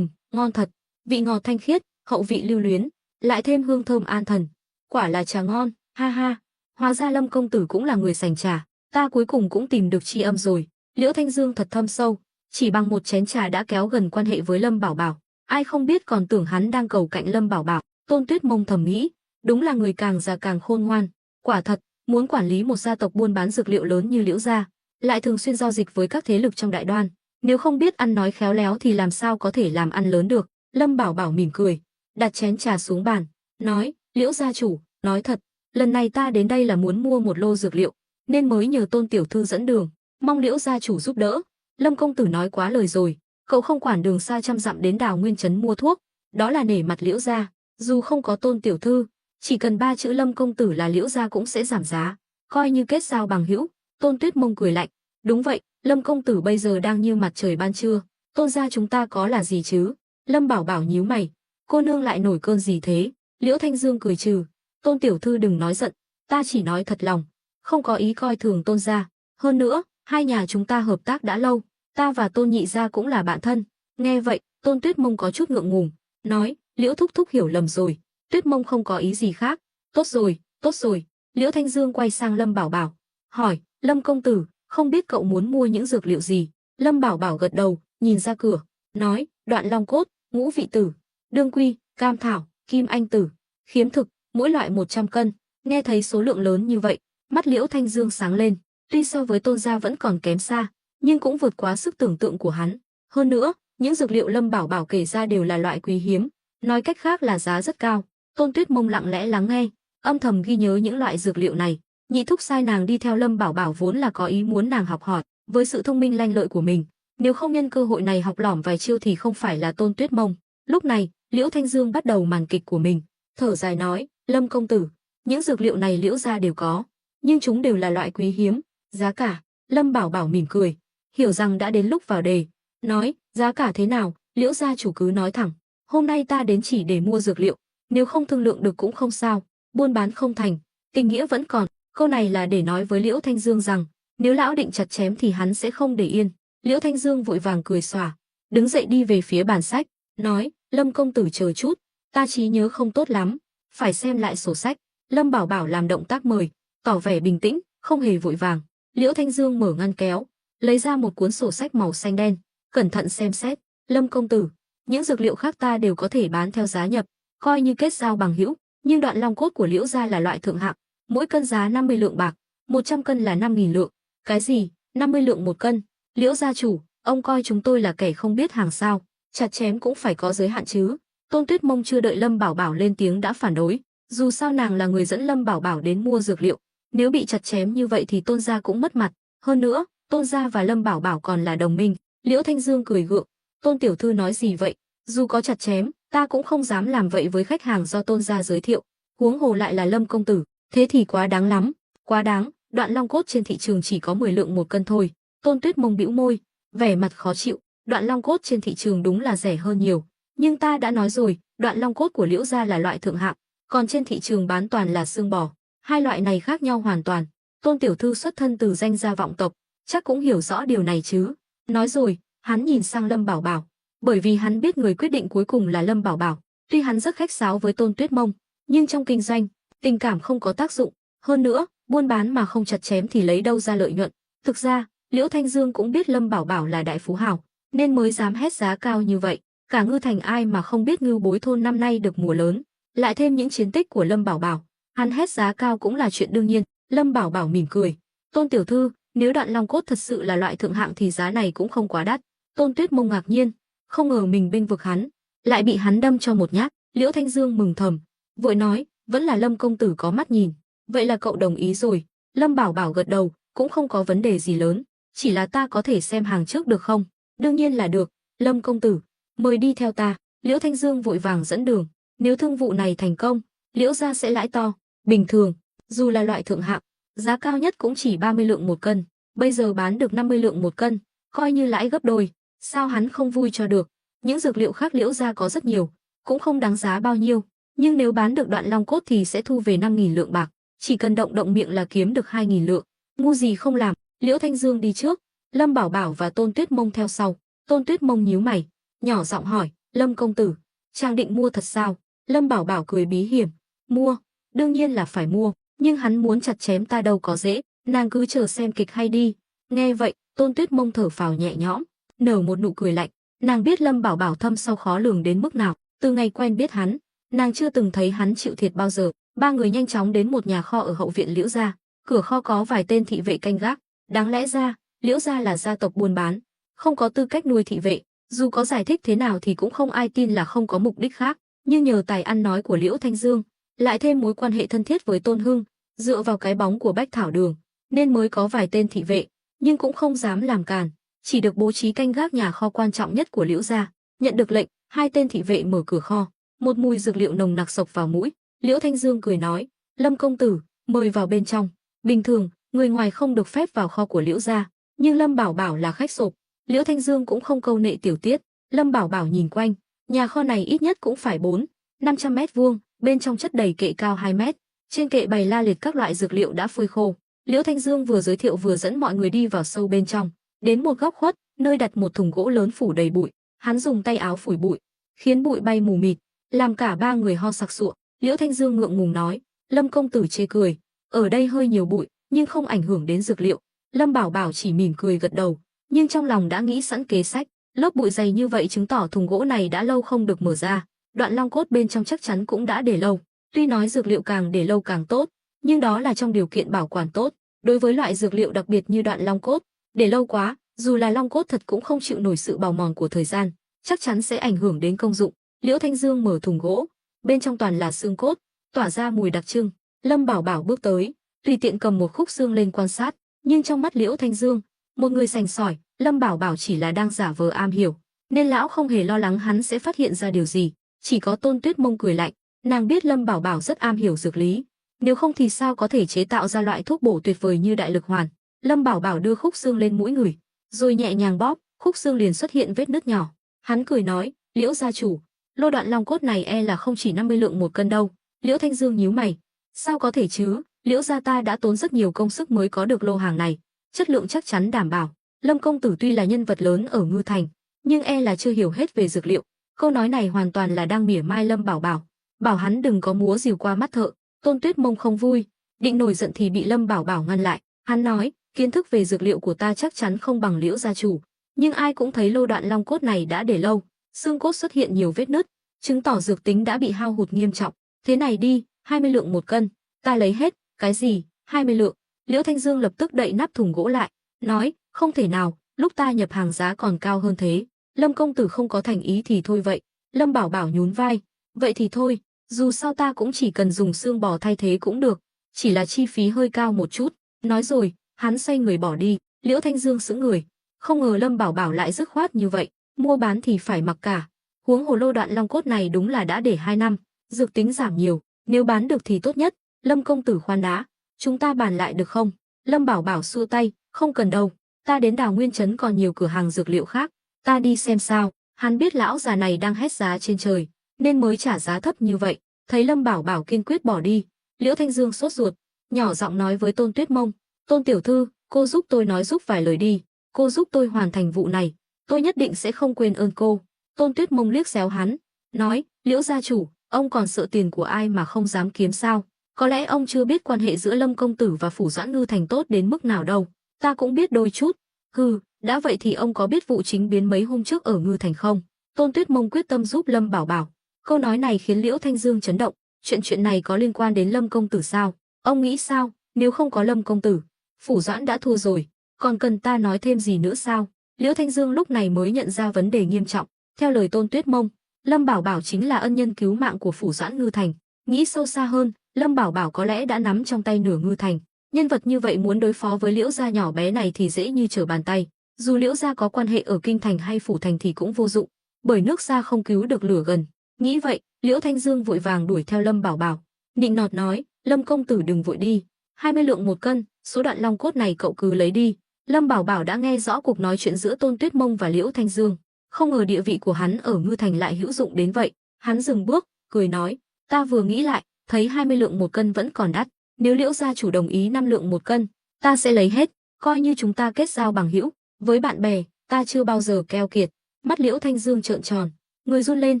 ngon thật, vị ngọt thanh khiết, hậu vị lưu luyến, lại thêm hương thơm an thần, quả là trà ngon, ha ha. Hóa ra Lâm công tử cũng là người sành trà, ta cuối cùng cũng tìm được tri âm rồi. Liễu Thanh Dương thật thâm sâu, chỉ bằng một chén trà đã kéo gần quan hệ với Lâm Bảo Bảo, ai không biết còn tưởng hắn đang cầu cạnh Lâm Bảo Bảo. Tôn Tuyết Mông thầm nghĩ, đúng là người càng già càng khôn ngoan, quả thật, muốn quản lý một gia tộc buôn bán dược liệu lớn như Liễu gia, lại thường xuyên giao dịch với các thế lực trong Đại Đoan, nếu không biết ăn nói khéo léo thì làm sao có thể làm ăn lớn được. Lâm Bảo Bảo mỉm cười, đặt chén trà xuống bàn, nói, Liễu gia chủ, nói thật, lần này ta đến đây là muốn mua một lô dược liệu, nên mới nhờ Tôn tiểu thư dẫn đường, mong Liễu gia chủ giúp đỡ. Lâm công tử nói quá lời rồi, cậu không quản đường xa trăm dặm đến Đào Nguyên trấn mua thuốc, đó là nể mặt Liễu gia, dù không có Tôn tiểu thư, chỉ cần 3 chữ Lâm công tử là Liễu gia cũng sẽ giảm giá, coi như kết giao bằng hữu. Tôn Tuyết Mông cười lạnh, đúng vậy, Lâm công tử bây giờ đang như mặt trời ban trưa, Tôn gia chúng ta có là gì chứ? Lâm Bảo Bảo nhíu mày, cô nương lại nổi cơn gì thế? Liễu Thanh Dương cười trừ, Tôn tiểu thư đừng nói giận, ta chỉ nói thật lòng, không có ý coi thường Tôn gia, hơn nữa, hai nhà chúng ta hợp tác đã lâu, ta và Tôn nhị gia cũng là bạn thân. Nghe vậy, Tôn Tuyết Mông có chút ngượng ngùng, nói, Liễu thúc thúc hiểu lầm rồi, Tuyết Mông không có ý gì khác. Tốt rồi, tốt rồi. Liễu Thanh Dương quay sang Lâm Bảo Bảo, hỏi, Lâm công tử, không biết cậu muốn mua những dược liệu gì? Lâm Bảo Bảo gật đầu, nhìn ra cửa, nói, đoạn long cốt, ngũ vị tử, đương quy, cam thảo, kim anh tử, khiếm thực, mỗi loại 100 cân. Nghe thấy số lượng lớn như vậy, mắt Liễu Thanh Dương sáng lên, tuy so với Tôn gia vẫn còn kém xa, nhưng cũng vượt quá sức tưởng tượng của hắn. Hơn nữa, những dược liệu Lâm Bảo Bảo kể ra đều là loại quý hiếm, nói cách khác là giá rất cao. Tôn Tuyết Mông lặng lẽ lắng nghe, âm thầm ghi nhớ những loại dược liệu này. Nhị thúc sai nàng đi theo Lâm Bảo Bảo vốn là có ý muốn nàng học hỏi, với sự thông minh lanh lợi của mình, nếu không nhân cơ hội này học lỏm vài chiêu thì không phải là Tôn Tuyết Mông. Lúc này, Liễu Thanh Dương bắt đầu màn kịch của mình, thở dài nói, Lâm công tử, những dược liệu này Liễu gia đều có, nhưng chúng đều là loại quý hiếm, giá cả. Lâm Bảo Bảo mỉm cười, hiểu rằng đã đến lúc vào đề, nói, giá cả thế nào? Liễu gia chủ cứ nói thẳng, hôm nay ta đến chỉ để mua dược liệu, nếu không thương lượng được cũng không sao, buôn bán không thành, tình nghĩa vẫn còn. Câu này là để nói với Liễu Thanh Dương rằng, nếu lão định chặt chém thì hắn sẽ không để yên. Liễu Thanh Dương vội vàng cười xòa, đứng dậy đi về phía bàn sách, nói, Lâm công tử chờ chút, ta trí nhớ không tốt lắm, phải xem lại sổ sách. Lâm Bảo Bảo làm động tác mời, tỏ vẻ bình tĩnh, không hề vội vàng. Liễu Thanh Dương mở ngăn kéo, lấy ra một cuốn sổ sách màu xanh đen, cẩn thận xem xét. Lâm công tử, những dược liệu khác ta đều có thể bán theo giá nhập, coi như kết giao bằng hữu, nhưng đoạn long cốt của Liễu gia là loại thượng hạng, mỗi cân giá 50 lượng bạc, 100 cân là 5.000 lượng. Cái gì? 50 lượng một cân? Liễu gia chủ, ông coi chúng tôi là kẻ không biết hàng sao? Chặt chém cũng phải có giới hạn chứ. Tôn Tuyết Mông chưa đợi Lâm Bảo Bảo lên tiếng đã phản đối, dù sao nàng là người dẫn Lâm Bảo Bảo đến mua dược liệu, nếu bị chặt chém như vậy thì Tôn gia cũng mất mặt, hơn nữa, Tôn gia và Lâm Bảo Bảo còn là đồng minh. Liễu Thanh Dương cười gượng, Tôn tiểu thư nói gì vậy? Dù có chặt chém, ta cũng không dám làm vậy với khách hàng do Tôn gia giới thiệu, huống hồ lại là Lâm công tử, thế thì quá đáng lắm, quá đáng. Đoạn long cốt trên thị trường chỉ có 10 lượng một cân thôi. Tôn Tuyết Mông bĩu môi, vẻ mặt khó chịu, đoạn long cốt trên thị trường đúng là rẻ hơn nhiều, nhưng ta đã nói rồi, đoạn long cốt của Liễu gia là loại thượng hạng, còn trên thị trường bán toàn là xương bò, hai loại này khác nhau hoàn toàn. Tôn tiểu thư xuất thân từ danh gia vọng tộc, chắc cũng hiểu rõ điều này chứ. Nói rồi, hắn nhìn sang Lâm Bảo Bảo, bởi vì hắn biết người quyết định cuối cùng là Lâm Bảo Bảo. Tuy hắn rất khách sáo với Tôn Tuyết Mông, nhưng trong kinh doanh, tình cảm không có tác dụng. Hơn nữa, buôn bán mà không chặt chém thì lấy đâu ra lợi nhuận. Thực ra, Liễu Thanh Dương cũng biết Lâm Bảo Bảo là đại phú hào, nên mới dám hét giá cao như vậy. Cả Ngư Thành ai mà không biết Ngưu Bối thôn năm nay được mùa lớn, lại thêm những chiến tích của Lâm Bảo Bảo, hắn hét giá cao cũng là chuyện đương nhiên. Lâm Bảo Bảo mỉm cười, Tôn tiểu thư, nếu đoạn long cốt thật sự là loại thượng hạng thì giá này cũng không quá đắt. Tôn Tuyết Mông ngạc nhiên, không ngờ mình bênh vực hắn, lại bị hắn đâm cho một nhát. Liễu Thanh Dương mừng thầm, vội nói, vẫn là Lâm công tử có mắt nhìn, vậy là cậu đồng ý rồi. Lâm Bảo Bảo gật đầu, cũng không có vấn đề gì lớn, chỉ là ta có thể xem hàng trước được không? Đương nhiên là được, Lâm công tử, mời đi theo ta. Liễu Thanh Dương vội vàng dẫn đường, nếu thương vụ này thành công, Liễu gia sẽ lãi to. Bình thường, dù là loại thượng hạng, giá cao nhất cũng chỉ 30 lượng một cân, bây giờ bán được 50 lượng một cân, coi như lãi gấp đôi, sao hắn không vui cho được? Những dược liệu khác Liễu gia có rất nhiều, cũng không đáng giá bao nhiêu, nhưng nếu bán được đoạn long cốt thì sẽ thu về 5.000 lượng bạc, chỉ cần động động miệng là kiếm được 2.000 lượng. Ngu gì không làm. Liễu Thanh Dương đi trước, Lâm Bảo Bảo và Tôn Tuyết Mông theo sau. Tôn Tuyết Mông nhíu mày, nhỏ giọng hỏi, Lâm công tử, chàng định mua thật sao? Lâm Bảo Bảo cười bí hiểm, mua, đương nhiên là phải mua, nhưng hắn muốn chặt chém ta đâu có dễ, nàng cứ chờ xem kịch hay đi. Nghe vậy, Tôn Tuyết Mông thở phào nhẹ nhõm, nở một nụ cười lạnh. Nàng biết Lâm Bảo Bảo thâm sâu khó lường đến mức nào, từ ngày quen biết hắn, nàng chưa từng thấy hắn chịu thiệt bao giờ. Ba người nhanh chóng đến một nhà kho ở hậu viện Liễu gia, cửa kho có vài tên thị vệ canh gác. Đáng lẽ ra, Liễu gia là gia tộc buôn bán, không có tư cách nuôi thị vệ, dù có giải thích thế nào thì cũng không ai tin là không có mục đích khác, nhưng nhờ tài ăn nói của Liễu Thanh Dương, lại thêm mối quan hệ thân thiết với Tôn Hưng, dựa vào cái bóng của Bách Thảo Đường, nên mới có vài tên thị vệ, nhưng cũng không dám làm càn, chỉ được bố trí canh gác nhà kho quan trọng nhất của Liễu gia. Nhận được lệnh, hai tên thị vệ mở cửa kho, một mùi dược liệu nồng nặc xộc vào mũi. Liễu Thanh Dương cười nói, Lâm công tử, mời vào bên trong. Bình thường, người ngoài không được phép vào kho của Liễu gia, nhưng Lâm Bảo Bảo là khách sộp, Liễu Thanh Dương cũng không câu nệ tiểu tiết. Lâm Bảo Bảo nhìn quanh, nhà kho này ít nhất cũng phải 400-500 mét vuông, bên trong chất đầy kệ cao 2 mét, trên kệ bày la liệt các loại dược liệu đã phơi khô. Liễu Thanh Dương vừa giới thiệu vừa dẫn mọi người đi vào sâu bên trong, đến một góc khuất, nơi đặt một thùng gỗ lớn phủ đầy bụi, hắn dùng tay áo phủi bụi, khiến bụi bay mù mịt, làm cả ba người ho sặc sụa. Liễu Thanh Dương ngượng ngùng nói, Lâm công tử chê cười, ở đây hơi nhiều bụi, nhưng không ảnh hưởng đến dược liệu. Lâm Bảo Bảo chỉ mỉm cười gật đầu, nhưng trong lòng đã nghĩ sẵn kế sách. Lớp bụi dày như vậy chứng tỏ thùng gỗ này đã lâu không được mở ra, đoạn long cốt bên trong chắc chắn cũng đã để lâu. Tuy nói dược liệu càng để lâu càng tốt, nhưng đó là trong điều kiện bảo quản tốt. Đối với loại dược liệu đặc biệt như đoạn long cốt, để lâu quá, dù là long cốt thật cũng không chịu nổi sự bào mòn của thời gian, chắc chắn sẽ ảnh hưởng đến công dụng. Liễu Thanh Dương mở thùng gỗ, bên trong toàn là xương cốt, tỏa ra mùi đặc trưng. Lâm Bảo Bảo bước tới, tùy tiện cầm một khúc xương lên quan sát, nhưng trong mắt Liễu Thanh Dương, một người sành sỏi, Lâm Bảo Bảo chỉ là đang giả vờ am hiểu, nên lão không hề lo lắng hắn sẽ phát hiện ra điều gì. Chỉ có Tôn Tuyết Mông cười lạnh, nàng biết Lâm Bảo Bảo rất am hiểu dược lý, nếu không thì sao có thể chế tạo ra loại thuốc bổ tuyệt vời như đại lực hoàn. Lâm Bảo Bảo đưa khúc xương lên mũi người, rồi nhẹ nhàng bóp, khúc xương liền xuất hiện vết nứt nhỏ. Hắn cười nói, Liễu gia chủ, lô đoạn long cốt này e là không chỉ 50 lượng một cân đâu. Liễu Thanh Dương nhíu mày, sao có thể chứ, Liễu gia ta đã tốn rất nhiều công sức mới có được lô hàng này, chất lượng chắc chắn đảm bảo. Lâm công tử tuy là nhân vật lớn ở Ngư Thành, nhưng e là chưa hiểu hết về dược liệu. Câu nói này hoàn toàn là đang mỉa mai Lâm Bảo Bảo, bảo hắn đừng có múa rìu qua mắt thợ. Tôn Tuyết Mông không vui, định nổi giận thì bị Lâm Bảo Bảo ngăn lại. Hắn nói, kiến thức về dược liệu của ta chắc chắn không bằng Liễu gia chủ, nhưng ai cũng thấy lô đoạn long cốt này đã để lâu, xương cốt xuất hiện nhiều vết nứt, chứng tỏ dược tính đã bị hao hụt nghiêm trọng. Thế này đi, 20 lượng một cân, ta lấy hết. Cái gì? 20 lượng? Liễu Thanh Dương lập tức đậy nắp thùng gỗ lại, nói, không thể nào, lúc ta nhập hàng giá còn cao hơn thế. Lâm công tử không có thành ý thì thôi vậy. Lâm Bảo Bảo nhún vai, vậy thì thôi, dù sao ta cũng chỉ cần dùng xương bò thay thế cũng được, chỉ là chi phí hơi cao một chút. Nói rồi, hắn xoay người bỏ đi. Liễu Thanh Dương sững người, không ngờ Lâm Bảo Bảo lại dứt khoát như vậy, mua bán thì phải mặc cả. Huống hồ lô đoạn long cốt này đúng là đã để 2 năm, dược tính giảm nhiều, nếu bán được thì tốt nhất. Lâm công tử khoan đã, chúng ta bàn lại được không? Lâm Bảo Bảo xua tay, không cần đâu, ta đến Đào Nguyên trấn còn nhiều cửa hàng dược liệu khác, ta đi xem sao. Hắn biết lão già này đang hét giá trên trời, nên mới trả giá thấp như vậy. Thấy Lâm Bảo Bảo kiên quyết bỏ đi, Liễu Thanh Dương sốt ruột, nhỏ giọng nói với Tôn Tuyết Mông, Tôn tiểu thư, cô giúp tôi nói giúp vài lời đi, cô giúp tôi hoàn thành vụ này, tôi nhất định sẽ không quên ơn cô. Tôn Tuyết Mông liếc xéo hắn, nói, Liễu gia chủ, ông còn sợ tiền của ai mà không dám kiếm sao? Có lẽ ông chưa biết quan hệ giữa Lâm công tử và phủ Doãn Ngư Thành tốt đến mức nào đâu. Ta cũng biết đôi chút. Hừ, đã vậy thì ông có biết vụ chính biến mấy hôm trước ở Ngư Thành không? Tôn Tuyết Mông quyết tâm giúp Lâm Bảo Bảo. Câu nói này khiến Liễu Thanh Dương chấn động. Chuyện này có liên quan đến Lâm công tử sao? Ông nghĩ sao? Nếu không có Lâm công tử, phủ Doãn đã thua rồi. Còn cần ta nói thêm gì nữa sao? Liễu Thanh Dương lúc này mới nhận ra vấn đề nghiêm trọng. Theo lời Tôn Tuyết Mông, Lâm Bảo Bảo chính là ân nhân cứu mạng của phủ Doãn Ngư Thành. Nghĩ sâu xa hơn, Lâm Bảo Bảo có lẽ đã nắm trong tay nửa Ngư Thành. Nhân vật như vậy muốn đối phó với Liễu gia nhỏ bé này thì dễ như trở bàn tay. Dù Liễu gia có quan hệ ở kinh thành hay phủ thành thì cũng vô dụng, bởi nước xa không cứu được lửa gần. Nghĩ vậy, Liễu Thanh Dương vội vàng đuổi theo Lâm Bảo Bảo, nịnh nọt nói, Lâm công tử đừng vội đi, 20 lượng một cân, số đoạn long cốt này cậu cứ lấy đi. Lâm Bảo Bảo đã nghe rõ cuộc nói chuyện giữa Tôn Tuyết Mông và Liễu Thanh Dương, không ngờ địa vị của hắn ở Ngư Thành lại hữu dụng đến vậy. Hắn dừng bước, cười nói, Ta vừa nghĩ lại, thấy 20 lượng một cân vẫn còn đắt, nếu Liễu gia chủ đồng ý 5 lượng một cân, ta sẽ lấy hết, coi như chúng ta kết giao bằng hữu, với bạn bè, ta chưa bao giờ keo kiệt. Mắt Liễu Thanh Dương trợn tròn, người run lên,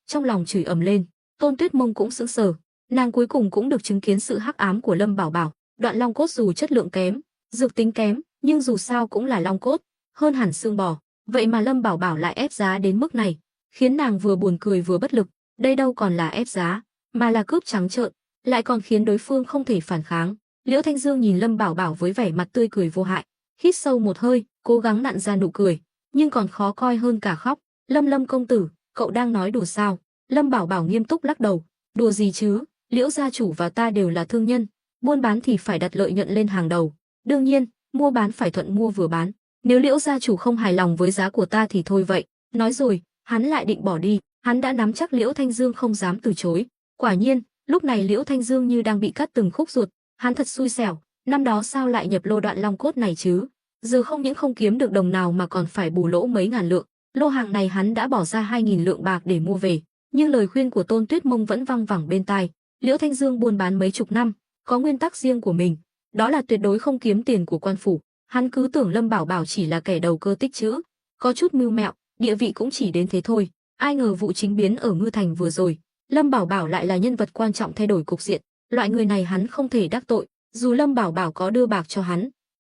trong lòng chửi ầm lên. Tôn Tuyết Mông cũng sững sờ, nàng cuối cùng cũng được chứng kiến sự hắc ám của Lâm Bảo Bảo. Đoạn long cốt dù chất lượng kém, dược tính kém, nhưng dù sao cũng là long cốt, hơn hẳn xương bò. Vậy mà Lâm Bảo Bảo lại ép giá đến mức này, khiến nàng vừa buồn cười vừa bất lực. Đây đâu còn là ép giá, mà là cướp trắng trợn, lại còn khiến đối phương không thể phản kháng. Liễu Thanh Dương nhìn Lâm Bảo Bảo với vẻ mặt tươi cười vô hại, hít sâu một hơi, cố gắng nặn ra nụ cười, nhưng còn khó coi hơn cả khóc. Lâm công tử, cậu đang nói đùa sao? Lâm Bảo Bảo nghiêm túc lắc đầu, đùa gì chứ, Liễu gia chủ và ta đều là thương nhân, buôn bán thì phải đặt lợi nhuận lên hàng đầu. Đương nhiên, mua bán phải thuận mua vừa bán. Nếu Liễu gia chủ không hài lòng với giá của ta thì thôi vậy. Nói rồi, hắn lại định bỏ đi. Hắn đã nắm chắc Liễu Thanh Dương không dám từ chối. Quả nhiên, lúc này Liễu Thanh Dương như đang bị cắt từng khúc ruột. Hắn thật xui xẻo, năm đó sao lại nhập lô đoạn long cốt này chứ? Giờ không những không kiếm được đồng nào mà còn phải bù lỗ mấy ngàn lượng. Lô hàng này hắn đã bỏ ra 2.000 lượng bạc để mua về, nhưng lời khuyên của Tôn Tuyết Mông vẫn văng vẳng bên tai. Liễu Thanh Dương buôn bán mấy chục năm, có nguyên tắc riêng của mình, đó là tuyệt đối không kiếm tiền của quan phủ. Hắn cứ tưởng Lâm Bảo Bảo chỉ là kẻ đầu cơ tích trữ, có chút mưu mẹo, địa vị cũng chỉ đến thế thôi. Ai ngờ vụ chính biến ở Ngư Thành vừa rồi, Lâm Bảo Bảo lại là nhân vật quan trọng thay đổi cục diện. Loại người này hắn không thể đắc tội, dù Lâm Bảo Bảo có đưa bạc cho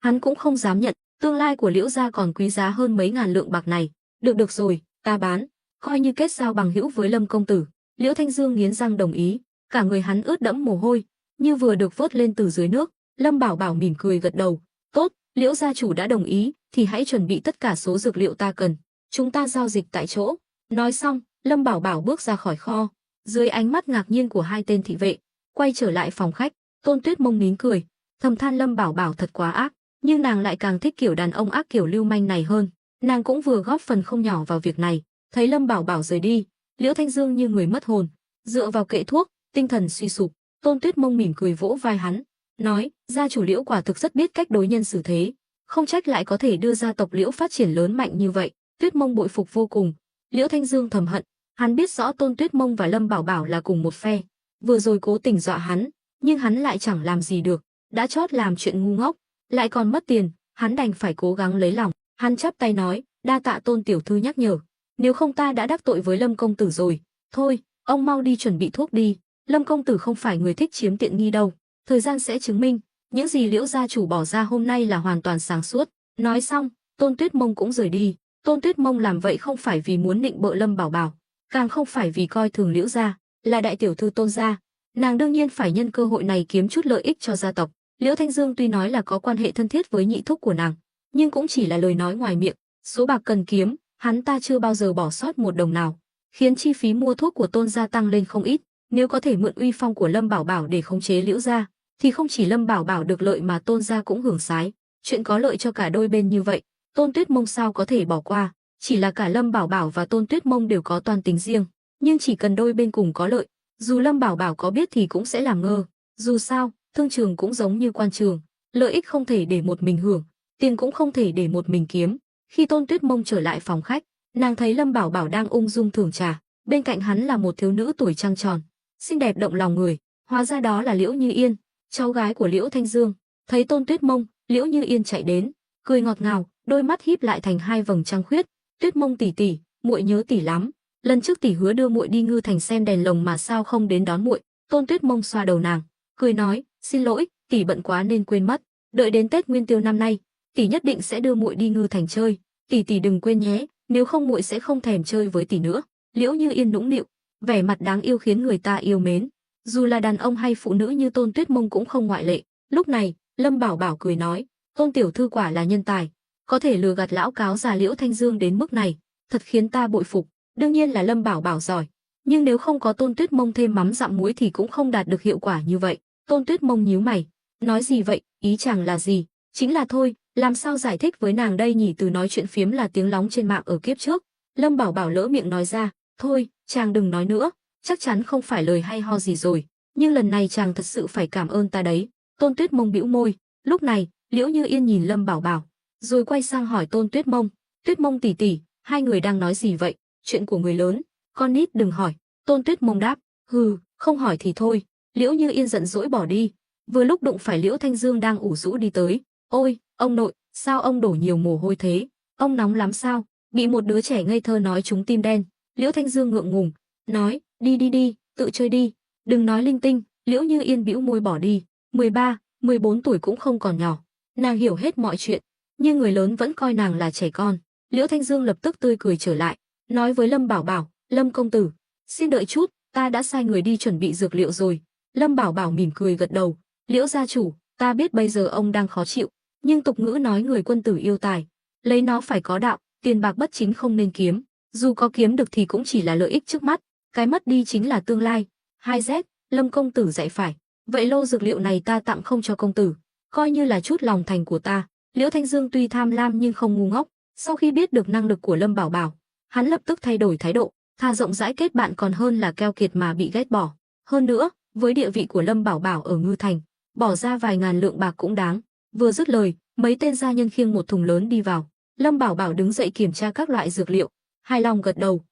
hắn cũng không dám nhận. Tương lai của Liễu gia còn quý giá hơn mấy ngàn lượng bạc này. Được rồi, ta bán, coi như kết giao bằng hữu với Lâm công tử. Liễu Thanh Dương nghiến răng đồng ý, cả người hắn ướt đẫm mồ hôi, như vừa được vớt lên từ dưới nước. Lâm Bảo Bảo mỉm cười gật đầu, tốt, Liễu gia chủ đã đồng ý, thì hãy chuẩn bị tất cả số dược liệu ta cần, chúng ta giao dịch tại chỗ. Nói xong, Lâm Bảo Bảo bước ra khỏi kho, dưới ánh mắt ngạc nhiên của hai tên thị vệ, quay trở lại phòng khách. Tôn Tuyết Mông nín cười, thầm than Lâm Bảo Bảo thật quá ác, nhưng nàng lại càng thích kiểu đàn ông ác kiểu lưu manh này hơn. Nàng cũng vừa góp phần không nhỏ vào việc này. Thấy Lâm Bảo Bảo rời đi, Liễu Thanh Dương như người mất hồn, dựa vào kệ thuốc, tinh thần suy sụp. Tôn Tuyết Mông mỉm cười vỗ vai hắn, nói: gia chủ Liễu quả thực rất biết cách đối nhân xử thế, không trách lại có thể đưa gia tộc Liễu phát triển lớn mạnh như vậy. Tuyết Mông bội phục vô cùng. Liễu Thanh Dương thầm hận, hắn biết rõ Tôn Tuyết Mông và Lâm Bảo Bảo là cùng một phe, vừa rồi cố tình dọa hắn, nhưng hắn lại chẳng làm gì được, đã chót làm chuyện ngu ngốc, lại còn mất tiền, hắn đành phải cố gắng lấy lòng. Hắn chắp tay nói: đa tạ Tôn tiểu thư nhắc nhở, nếu không ta đã đắc tội với Lâm công tử rồi. Thôi, ông mau đi chuẩn bị thuốc đi, Lâm công tử không phải người thích chiếm tiện nghi đâu. Thời gian sẽ chứng minh, những gì Liễu gia chủ bỏ ra hôm nay là hoàn toàn sáng suốt. Nói xong, Tôn Tuyết Mông cũng rời đi. Tôn Tuyết Mông làm vậy không phải vì muốn nịnh bợ Lâm Bảo Bảo, càng không phải vì coi thường Liễu gia, là đại tiểu thư Tôn gia, nàng đương nhiên phải nhân cơ hội này kiếm chút lợi ích cho gia tộc. Liễu Thanh Dương tuy nói là có quan hệ thân thiết với nhị thúc của nàng, nhưng cũng chỉ là lời nói ngoài miệng. Số bạc cần kiếm, hắn ta chưa bao giờ bỏ sót một đồng nào, khiến chi phí mua thuốc của Tôn gia tăng lên không ít. Nếu có thể mượn uy phong của Lâm Bảo Bảo để khống chế Liễu gia, thì không chỉ Lâm Bảo Bảo được lợi mà Tôn gia cũng hưởng sái. Chuyện có lợi cho cả đôi bên như vậy, Tôn Tuyết Mông sao có thể bỏ qua. Chỉ là cả Lâm Bảo Bảo và Tôn Tuyết Mông đều có toan tính riêng, nhưng chỉ cần đôi bên cùng có lợi, dù Lâm Bảo Bảo có biết thì cũng sẽ làm ngơ. Dù sao, thương trường cũng giống như quan trường, lợi ích không thể để một mình hưởng, tiền cũng không thể để một mình kiếm. Khi Tôn Tuyết Mông trở lại phòng khách, nàng thấy Lâm Bảo Bảo đang ung dung thưởng trà, bên cạnh hắn là một thiếu nữ tuổi trăng tròn, xinh đẹp động lòng người. Hóa ra đó là Liễu Như Yên, cháu gái của Liễu Thanh Dương. Thấy Tôn Tuyết Mông, Liễu Như Yên chạy đến, cười ngọt ngào, đôi mắt híp lại thành hai vầng trăng khuyết. Tuyết Mông tỷ tỷ, muội nhớ tỷ lắm. Lần trước tỷ hứa đưa muội đi Ngư Thành xem đèn lồng mà sao không đến đón muội? Tôn Tuyết Mông xoa đầu nàng, cười nói: xin lỗi, tỷ bận quá nên quên mất. Đợi đến Tết Nguyên Tiêu năm nay, tỷ nhất định sẽ đưa muội đi Ngư Thành chơi. Tỷ đừng quên nhé, nếu không muội sẽ không thèm chơi với tỷ nữa. Liễu Như Yên nũng nịu, vẻ mặt đáng yêu khiến người ta yêu mến. Dù là đàn ông hay phụ nữ như Tôn Tuyết Mông cũng không ngoại lệ. Lúc này, Lâm Bảo Bảo cười nói: Tôn tiểu thư quả là nhân tài, có thể lừa gạt lão cáo già Liễu Thanh Dương đến mức này, thật khiến ta bội phục. Đương nhiên là Lâm Bảo Bảo giỏi, nhưng nếu không có Tôn Tuyết Mông thêm mắm dặm muối thì cũng không đạt được hiệu quả như vậy. Tôn Tuyết Mông nhíu mày, nói gì vậy, ý chàng là gì? Chính là thôi, làm sao giải thích với nàng đây nhỉ? Từ nói chuyện phiếm là tiếng lóng trên mạng ở kiếp trước. Lâm Bảo Bảo lỡ miệng nói ra, thôi, chàng đừng nói nữa, chắc chắn không phải lời hay ho gì rồi, nhưng lần này chàng thật sự phải cảm ơn ta đấy. Tôn Tuyết Mông bĩu môi. Lúc này, Liễu Như Yên nhìn Lâm Bảo Bảo, rồi quay sang hỏi Tôn Tuyết Mông: Tuyết Mông tỷ tỷ, hai người đang nói gì vậy? Chuyện của người lớn, con nít đừng hỏi. Tôn Tuyết Mông đáp: hừ, Không hỏi thì thôi. Liễu Như Yên giận dỗi bỏ đi. Vừa lúc đụng phải Liễu Thanh Dương đang ủ rũ đi tới. Ôi, ông nội, sao ông đổ nhiều mồ hôi thế? Ông nóng lắm sao? Bị một đứa trẻ ngây thơ nói trúng tim đen. Liễu Thanh Dương ngượng ngùng, nói, đi đi đi, tự chơi đi, đừng nói linh tinh. Liễu Như Yên bĩu môi bỏ đi. 13, 14 tuổi cũng không còn nhỏ. Nàng hiểu hết mọi chuyện, nhưng người lớn vẫn coi nàng là trẻ con. Liễu Thanh Dương lập tức tươi cười trở lại, nói với Lâm Bảo Bảo, Lâm công tử, xin đợi chút, ta đã sai người đi chuẩn bị dược liệu rồi. Lâm Bảo Bảo mỉm cười gật đầu, Liễu gia chủ, ta biết bây giờ ông đang khó chịu, nhưng tục ngữ nói người quân tử yêu tài, lấy nó phải có đạo, tiền bạc bất chính không nên kiếm, dù có kiếm được thì cũng chỉ là lợi ích trước mắt, cái mất đi chính là tương lai. 2Z, Lâm công tử dạy phải, vậy lô dược liệu này ta tặng không cho công tử, coi như là chút lòng thành của ta. Liễu Thanh Dương tuy tham lam nhưng không ngu ngốc, sau khi biết được năng lực của Lâm Bảo Bảo, hắn lập tức thay đổi thái độ, thà rộng rãi kết bạn còn hơn là keo kiệt mà bị ghét bỏ. Hơn nữa, với địa vị của Lâm Bảo Bảo ở Ngư Thành, bỏ ra vài ngàn lượng bạc cũng đáng. Vừa dứt lời, mấy tên gia nhân khiêng một thùng lớn đi vào. Lâm Bảo Bảo đứng dậy kiểm tra các loại dược liệu, hài lòng gật đầu,